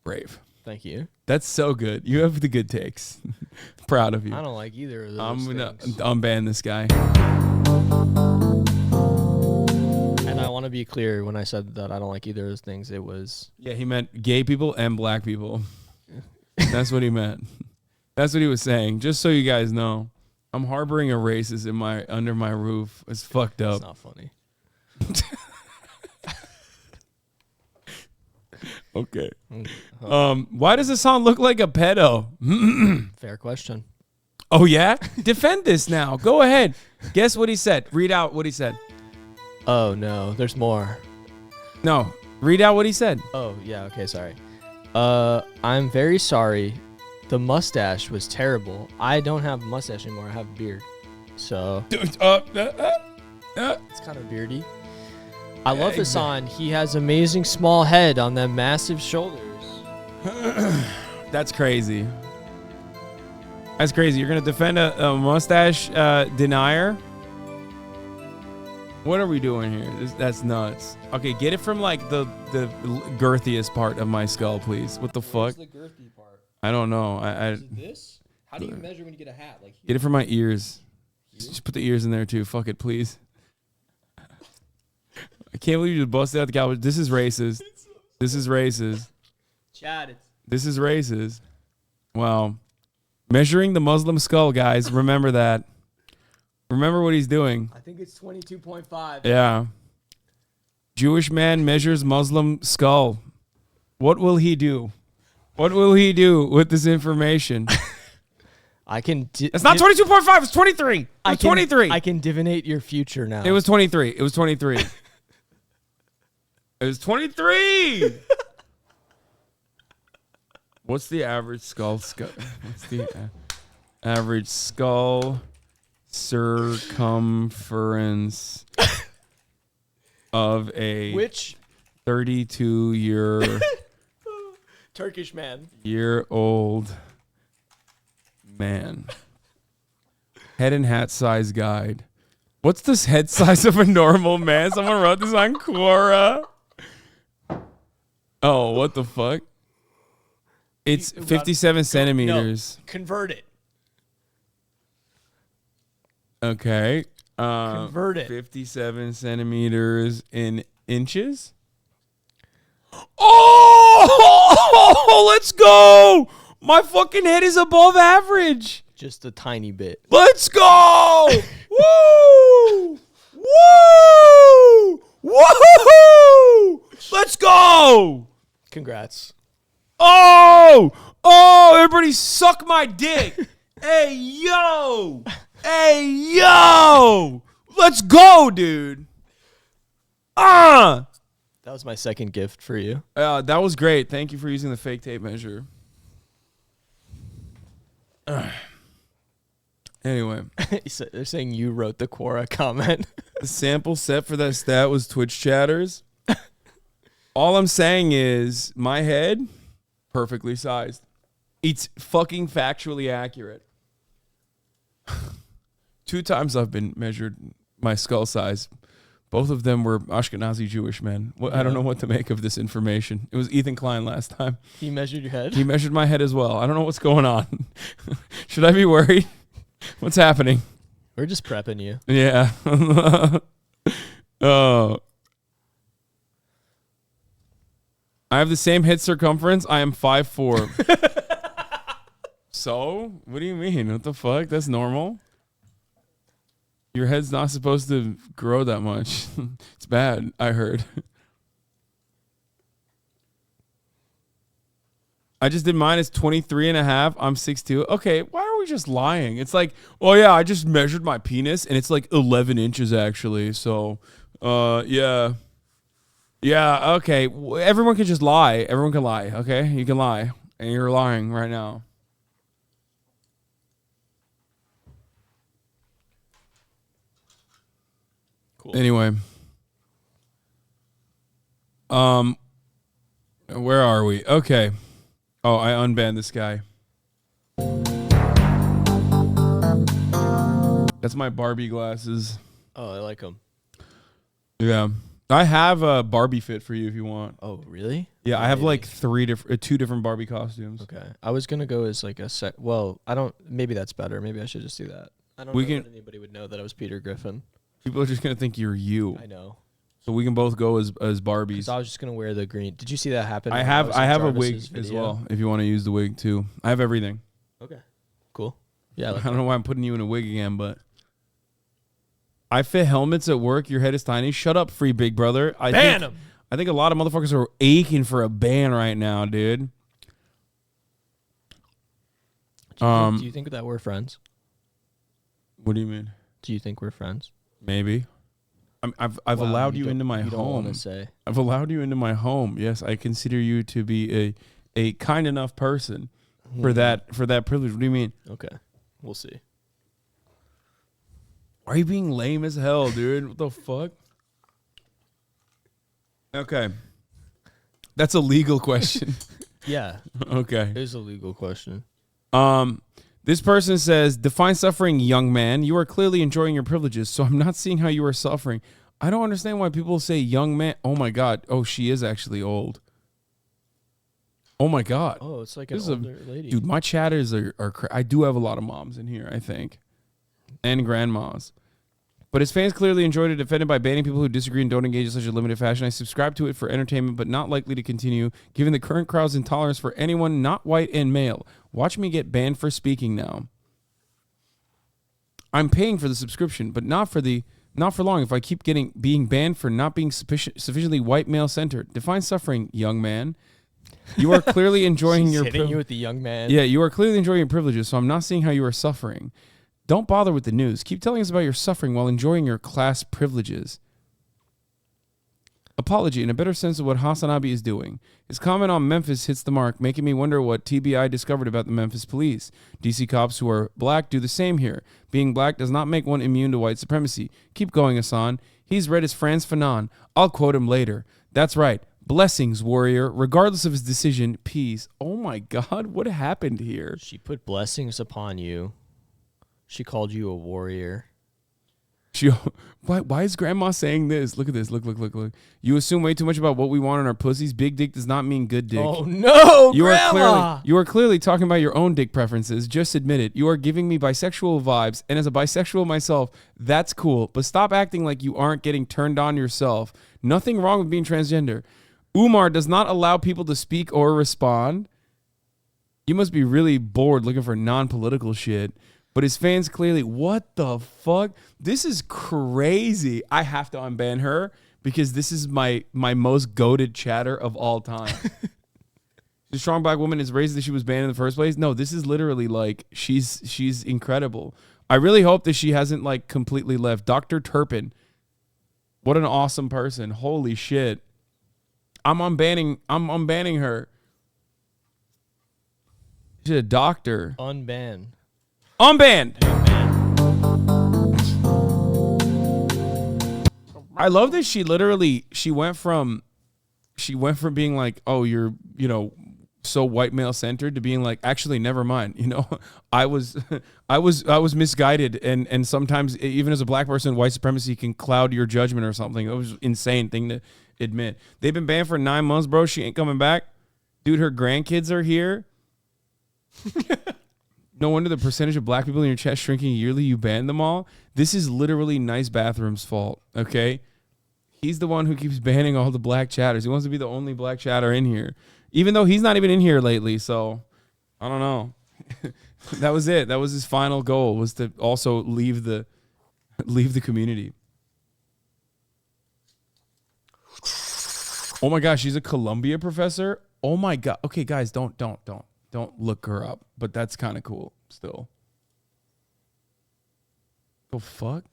Speaker 4: brave.
Speaker 10: Thank you.
Speaker 4: That's so good. You have the good takes. Proud of you.
Speaker 10: I don't like either of those
Speaker 4: I'm gonna
Speaker 10: things.
Speaker 4: unban this guy.
Speaker 10: And I want to be clear, when I said that I don't like either of those things, it was...
Speaker 4: Yeah, he meant gay people and black people. That's what he meant. That's what he was saying. Just so you guys know, I'm harboring a racist under my roof. It's fucked up.
Speaker 10: It's not funny.
Speaker 4: Okay. Why does Hasan look like a pedo?
Speaker 10: Fair question.
Speaker 4: Oh, yeah? Defend this now. Go ahead. Guess what he said. Read out what he said.
Speaker 10: Oh, no. There's more.
Speaker 4: No. Read out what he said.
Speaker 10: Oh, yeah. Okay, sorry. I'm very sorry. The mustache was terrible. I don't have a mustache anymore. I have a beard. So... it's kind of beardy. I love Hasan. He has amazing small head on them massive shoulders.
Speaker 4: That's crazy. That's crazy. You're going to defend a mustache denier? What are we doing here? That's nuts. Okay, get it from like the girthiest part of my skull, please. What the fuck?
Speaker 10: What's the girthy part?
Speaker 4: I don't know.
Speaker 10: Is it this? How do you measure when you get a hat? Like
Speaker 4: get it from my ears. Just put the ears in there too. Fuck it, please. I can't believe you just busted out the Cowboys. This is racist. This is racist.
Speaker 10: Chad,
Speaker 4: This is racist. Wow. Measuring the Muslim skull, guys. Remember that. Remember what he's doing.
Speaker 10: I think it's 22.5.
Speaker 4: Yeah. Jewish man measures Muslim skull. What will he do? What will he do with this information?
Speaker 10: I can...
Speaker 4: It's not 22.5. It's 23. It's 23.
Speaker 10: I can divinate your future now.
Speaker 4: It was 23. It was 23. It was 23. What's the average skull? What's the average skull circumference of a 32-year
Speaker 10: Turkish man.
Speaker 4: Year-old man? Head and hat size guide. What's this head size of a normal man? Someone wrote this on Quora. Oh, what the fuck? It's 57 centimeters.
Speaker 10: No, convert it.
Speaker 4: Okay.
Speaker 10: Convert it.
Speaker 4: 57 centimeters in inches. Oh, let's go. My fucking head is above average.
Speaker 10: Just a tiny bit.
Speaker 4: Let's go. Woo! Woo! Woohoo! Let's go.
Speaker 10: Congrats.
Speaker 4: Oh, everybody suck my dick. Hey, yo. Let's go, dude.
Speaker 10: That was my second gift for you.
Speaker 4: That was great. Thank you for using the fake tape measure. Anyway.
Speaker 10: They're saying you wrote the Quora comment.
Speaker 4: The sample set for that stat was Twitch chatters. All I'm saying is my head, perfectly sized. It's fucking factually accurate. 2 times I've been measured my skull size. Both of them were Ashkenazi Jewish men. I don't know what to make of this information. It was Ethan Klein last time.
Speaker 10: He measured your head?
Speaker 4: He measured my head as well. I don't know what's going on. Should I be worried? What's happening?
Speaker 10: We're just prepping you.
Speaker 4: Yeah. Oh. I have the same head circumference. I am 5'4". So? What do you mean? What the fuck? That's normal. Your head's not supposed to grow that much. It's bad, I heard. I just did mine. It's 23.5. I'm 6'2". Okay, why are we just lying? It's like, oh yeah, I just measured my penis and it's like 11 inches actually. So, yeah. Yeah, okay. Everyone can just lie. Everyone can lie, okay? You can lie. And you're lying right now.
Speaker 10: Cool.
Speaker 4: Anyway. Where are we? Okay. Oh, I unbanned this guy. That's my Barbie glasses.
Speaker 10: Oh, I like them.
Speaker 4: Yeah. I have a Barbie fit for you if you want.
Speaker 10: Oh, really?
Speaker 4: Yeah, I have like 2 different Barbie costumes.
Speaker 10: Okay. I was going to go as like a set. Well, I don't. Maybe that's better. Maybe I should just do that. I don't know that anybody would know that I was Peter Griffin.
Speaker 4: People are just going to think you're you.
Speaker 10: I know.
Speaker 4: So we can both go as Barbies.
Speaker 10: I was just going to wear the green. Did you see that happen?
Speaker 4: I have a wig as well if you want to use the wig too. I have everything.
Speaker 10: Okay. Cool. Yeah.
Speaker 4: I don't know why I'm putting you in a wig again, but I fit helmets at work. Your head is tiny. Shut up, free big brother.
Speaker 10: Ban him.
Speaker 4: I think a lot of motherfuckers are aching for a ban right now, dude.
Speaker 10: Do you think that we're friends?
Speaker 4: What do you mean?
Speaker 10: Do you think we're friends?
Speaker 4: Maybe. I've allowed you into my
Speaker 10: you don't
Speaker 4: home.
Speaker 10: wanna say.
Speaker 4: I've allowed you into my home. Yes, I consider you to be a kind enough person for that privilege. What do you mean?
Speaker 10: Okay, we'll see.
Speaker 4: Why are you being lame as hell, dude? What the fuck? Okay. That's a legal question.
Speaker 10: Yeah.
Speaker 4: Okay.
Speaker 10: It is a legal question.
Speaker 4: This person says, define suffering, young man. You are clearly enjoying your privileges, so I'm not seeing how you are suffering. I don't understand why people say young man. Oh, my God. Oh, she is actually old. Oh, my God.
Speaker 10: Oh, it's like an older lady.
Speaker 4: Dude, my chatters are I do have a lot of moms in here, I think. And grandmas. But his fans clearly enjoyed it, defended by banning people who disagree and don't engage in such a limited fashion. I subscribe to it for entertainment, but not likely to continue, given the current crowd's intolerance for anyone not white and male. Watch me get banned for speaking now. I'm paying for the subscription, but not for long if I keep being banned for not being sufficiently white male centered. Define suffering, young man. You are clearly enjoying your
Speaker 10: hitting you with the young man.
Speaker 4: Yeah, you are clearly enjoying your privileges, so I'm not seeing how you are suffering. Don't bother with the news. Keep telling us about your suffering while enjoying your class privileges. Apology in a better sense of what HasanAbi is doing. His comment on Memphis hits the mark, making me wonder what TBI discovered about the Memphis police. DC cops who are black do the same here. Being black does not make one immune to white supremacy. Keep going, Hasan. He's read as Frantz Fanon. I'll quote him later. That's right. Blessings, warrior. Regardless of his decision, peace. Oh my God, what happened here?
Speaker 10: She put blessings upon you. She called you a warrior.
Speaker 4: Why is grandma saying this? Look at this. Look. You assume way too much about what we want in our pussies. Big dick does not mean good dick.
Speaker 10: Oh no,
Speaker 4: Grandma! You are clearly talking about your own dick preferences. Just admit it. You are giving me bisexual vibes, and as a bisexual myself, that's cool. But stop acting like you aren't getting turned on yourself. Nothing wrong with being transgender. Umar does not allow people to speak or respond. You must be really bored looking for non-political shit. But his fans clearly, what the fuck? This is crazy. I have to unban her because this is my most goated chatter of all time. The strong black woman is raised that she was banned in the first place. No, this is literally like she's incredible. I really hope that she hasn't like completely left. Dr. Turpin, what an awesome person. Holy shit. I'm unbanning her. She's a doctor.
Speaker 10: Unban.
Speaker 4: Unbanned. I love that she went from being like, oh, you're, so white male centered, to being like, actually, never mind. I was misguided, and sometimes even as a black person, white supremacy can cloud your judgment or something. It was an insane thing to admit. They've been banned for 9 months, bro. She ain't coming back. Dude, her grandkids are here. No wonder the percentage of black people in your chat shrinking yearly. You banned them all. This is literally Nice Bathroom's fault, okay? He's the one who keeps banning all the black chatters. He wants to be the only black chatter in here, even though he's not even in here lately. So I don't know. That was it. That was his final goal, was to also leave the community. Oh my gosh, she's a Columbia professor. Oh my God. Okay, guys, don't look her up. But that's kind of cool still. The fuck?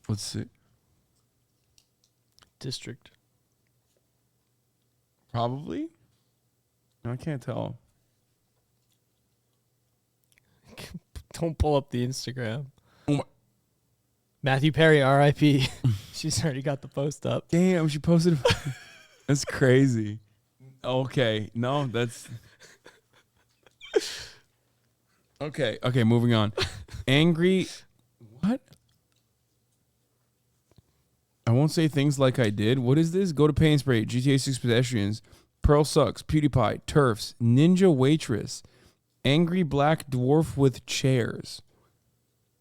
Speaker 4: Let's see.
Speaker 10: District.
Speaker 4: Probably. I can't tell.
Speaker 10: Don't pull up the Instagram. Matthew Perry, R.I.P. She's already got the post up.
Speaker 4: Damn, she posted. That's crazy. Okay, no, that's. Okay, moving on. Angry. What? I won't say things like I did. What is this? Go to Pain Spray, GTA 6 Pedestrians, Pearl Sucks, PewDiePie, Turfs, Ninja Waitress, Angry Black Dwarf with Chairs.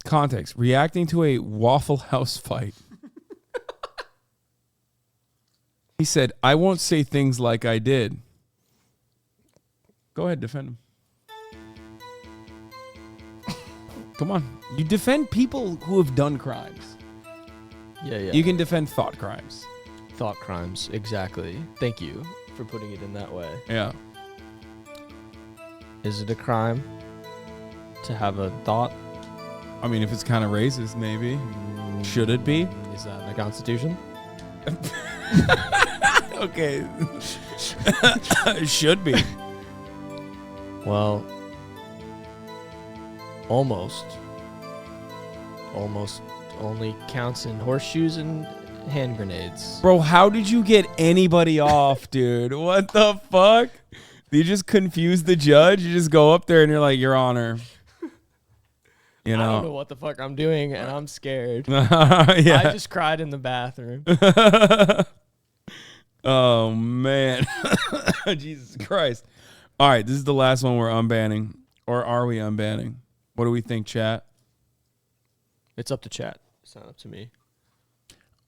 Speaker 4: Context: reacting to a Waffle House fight. He said, I won't say things like I did. Go ahead, defend him. Come on. You defend people who have done crimes.
Speaker 10: Yeah.
Speaker 4: You can defend thought crimes.
Speaker 10: Thought crimes, exactly. Thank you for putting it in that way.
Speaker 4: Yeah.
Speaker 10: Is it a crime to have a thought?
Speaker 4: I mean, if it's kind of racist, maybe. Should it be?
Speaker 10: Is that in the Constitution?
Speaker 4: Okay. It should be.
Speaker 10: Well, almost only counts in horseshoes and hand grenades.
Speaker 4: Bro, how did you get anybody off, dude? What the fuck? You just confuse the judge? You just go up there and you're like, Your Honor.
Speaker 10: I don't know what the fuck I'm doing, and I'm scared.
Speaker 4: Yeah.
Speaker 10: I just cried in the bathroom.
Speaker 4: Oh, man. Jesus Christ. All right, this is the last one we're unbanning. Or are we unbanning? What do we think, chat?
Speaker 10: It's up to chat. It's not up to me.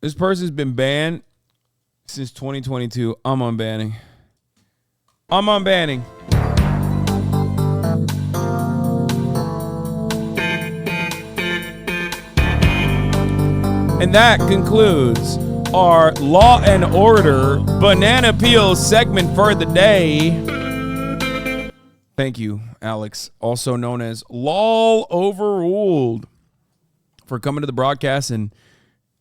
Speaker 4: This person's been banned since 2022. I'm unbanning. And that concludes our Law and Order Banana Peel segment for the day. Thank you, Alex, also known as LOLOverruled, for coming to the broadcast and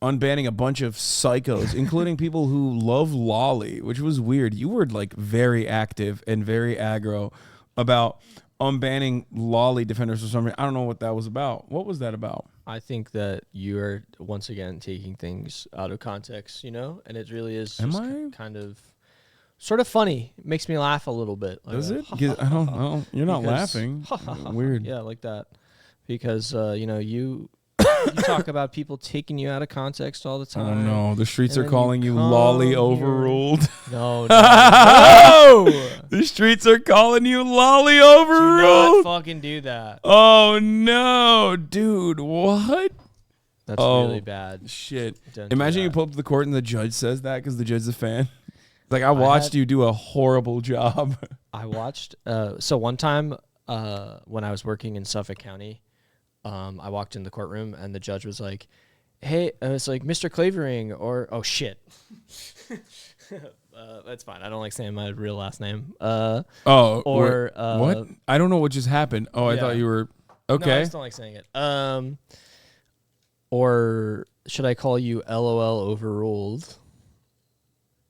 Speaker 4: unbanning a bunch of psychos, including people who love lolly, which was weird. You were like very active and very aggro about unbanning lolly defenders or something. I don't know what that was about. What was that about?
Speaker 10: I think that you are once again taking things out of context, and it really is just kind of sort of funny. It makes me laugh a little bit. Like
Speaker 4: Does it? I don't know. You're not laughing. Weird.
Speaker 10: Yeah, like that. Because, you talk about people taking you out of context all the time.
Speaker 4: Oh, no. The streets are calling you lolly overruled.
Speaker 10: No.
Speaker 4: The streets are calling you lolly overruled.
Speaker 10: Do not fucking do that.
Speaker 4: Oh, no. Dude, what?
Speaker 10: That's really bad.
Speaker 4: Shit.
Speaker 10: Don't
Speaker 4: Imagine
Speaker 10: do
Speaker 4: you pull up to the court and the judge says that because the judge's a fan. Like, I watched you do a horrible job.
Speaker 10: I watched. So one time when I was working in Suffolk County, I walked in the courtroom and the judge was like, hey, it's like Mr. Clavering or, oh, shit. That's fine. I don't like saying my real last name.
Speaker 4: What? I don't know what just happened. Oh, I thought you were, okay.
Speaker 10: No, I just don't like saying it. Or should I call you LOL overruled?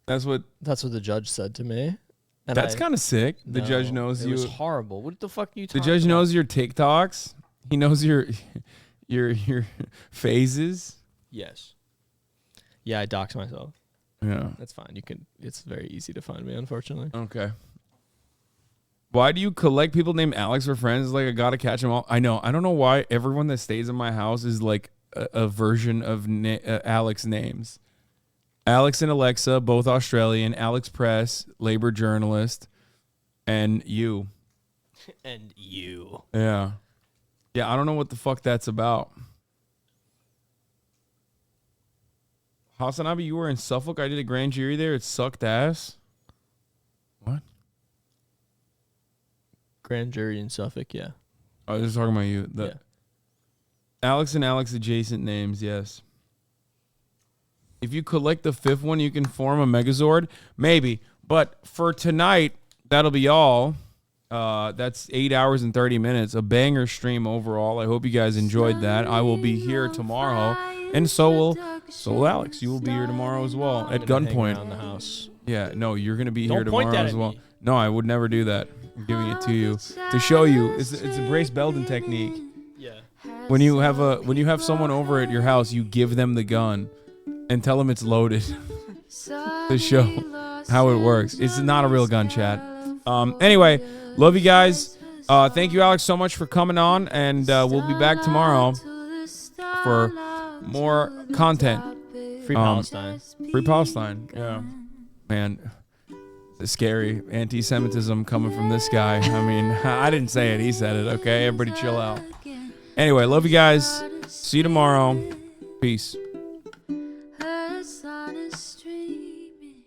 Speaker 4: That's what
Speaker 10: the judge said to me. And
Speaker 4: that's kind of sick. The judge knows you.
Speaker 10: It was horrible. What the fuck are you
Speaker 4: The
Speaker 10: talking
Speaker 4: judge
Speaker 10: about?
Speaker 4: knows your TikToks. He knows your phases.
Speaker 10: Yes. Yeah, I dox myself.
Speaker 4: Yeah.
Speaker 10: That's fine. It's very easy to find me, unfortunately.
Speaker 4: Okay. Why do you collect people named Alex for friends? It's like, I gotta catch them all. I know. I don't know why everyone that stays in my house is like a version of Alex names. Alex and Alexa, both Australian. Alex Press, labor journalist. And you.
Speaker 10: And you.
Speaker 4: Yeah. Yeah, I don't know what the fuck that's about. HasanAbi, you were in Suffolk. I did a grand jury there. It sucked ass. What?
Speaker 10: Grand jury in Suffolk, yeah.
Speaker 4: I was just talking about you.
Speaker 10: Yeah.
Speaker 4: Alex and Alex adjacent names, yes. If you collect the fifth one, you can form a Megazord. Maybe. But for tonight, that'll be all. That's 8 hours and 30 minutes. A banger stream overall. I hope you guys enjoyed that. I will be here tomorrow. And so will Alex. You will be here tomorrow as well. At gunpoint.
Speaker 10: Around the house.
Speaker 4: Yeah, no, you're going to be
Speaker 10: Don't
Speaker 4: here
Speaker 10: point
Speaker 4: tomorrow
Speaker 10: that
Speaker 4: as
Speaker 10: at
Speaker 4: well.
Speaker 10: me.
Speaker 4: No, I would never do that. I'm giving it to you to show you. It's a Brace Belden technique.
Speaker 10: Yeah.
Speaker 4: When you have someone over at your house, you give them the gun and tell them it's loaded to show how it works. It's not a real gun, chat. Anyway, love you guys. Thank you, Alex, so much for coming on, and we'll be back tomorrow for more content.
Speaker 10: Free Palestine.
Speaker 4: Free Palestine. Yeah, man. It's scary anti-Semitism coming from this guy. I mean, I didn't say it. He said it. Okay, everybody chill out. Anyway, love you guys. See you tomorrow. Peace.
Speaker 7: Hasan is streaming.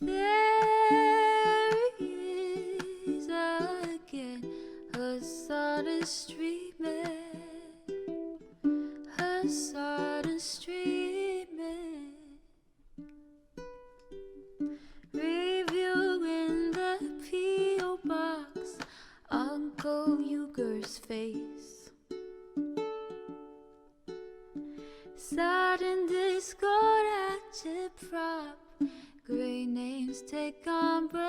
Speaker 7: There he is again. Hasan is streaming. Hasan is streaming. Review in the P.O. box. Uncle Uger's face. Sudden discord at your prop. Great names take embrace.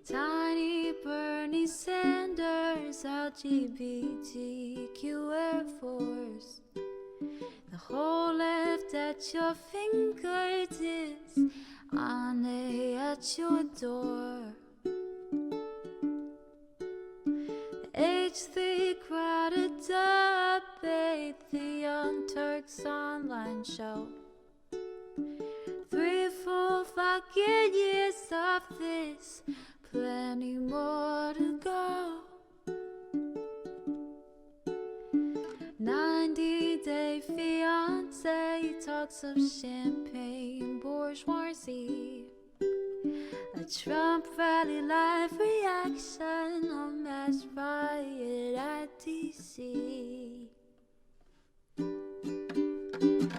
Speaker 7: Tiny Bernie Sanders, LGBTQ Air Force. The whole left at your fingertips, Ane at your door. H3 crowded debate, the Young Turks online show. 3 full fucking years of this, plenty more to go. 90-day fiance talks of champagne bourgeoisie. A Trump rally live reaction, a mass riot at DC.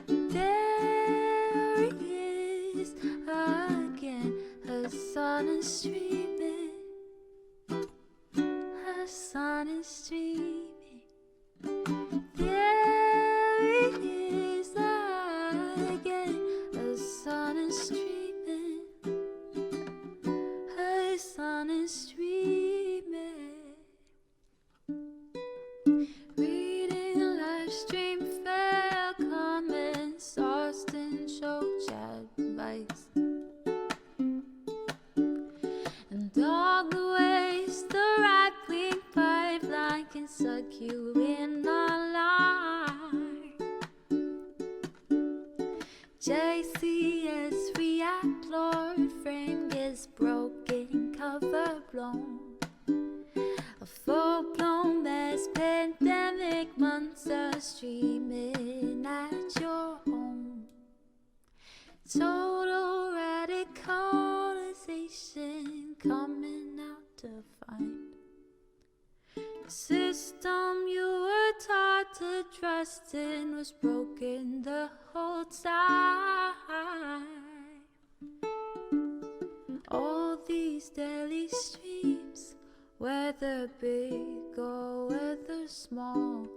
Speaker 7: There he is again, Hasan is streaming. Hasan is streaming. There he is again, Hasan is streaming. Hasan is streaming. Reading a live stream, fair comments, Austin show chat advice. And all the ways the right-wing pipeline can suck you in online. JCS react, Lord, frame gets broken, cover blown. A full-blown mass pandemic, monster streaming at your home. Total radicalization coming out to find. The system you were taught to trust in was broken the whole time. All these daily streams, whether big or whether small,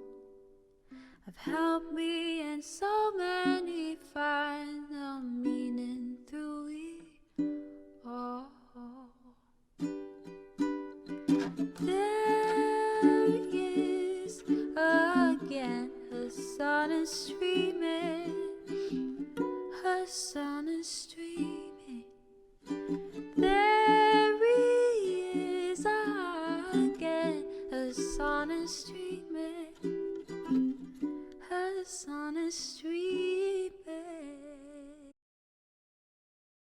Speaker 7: have helped me and so many find the meaning through it all. There is again, Hasan is streaming, Hasan is streaming.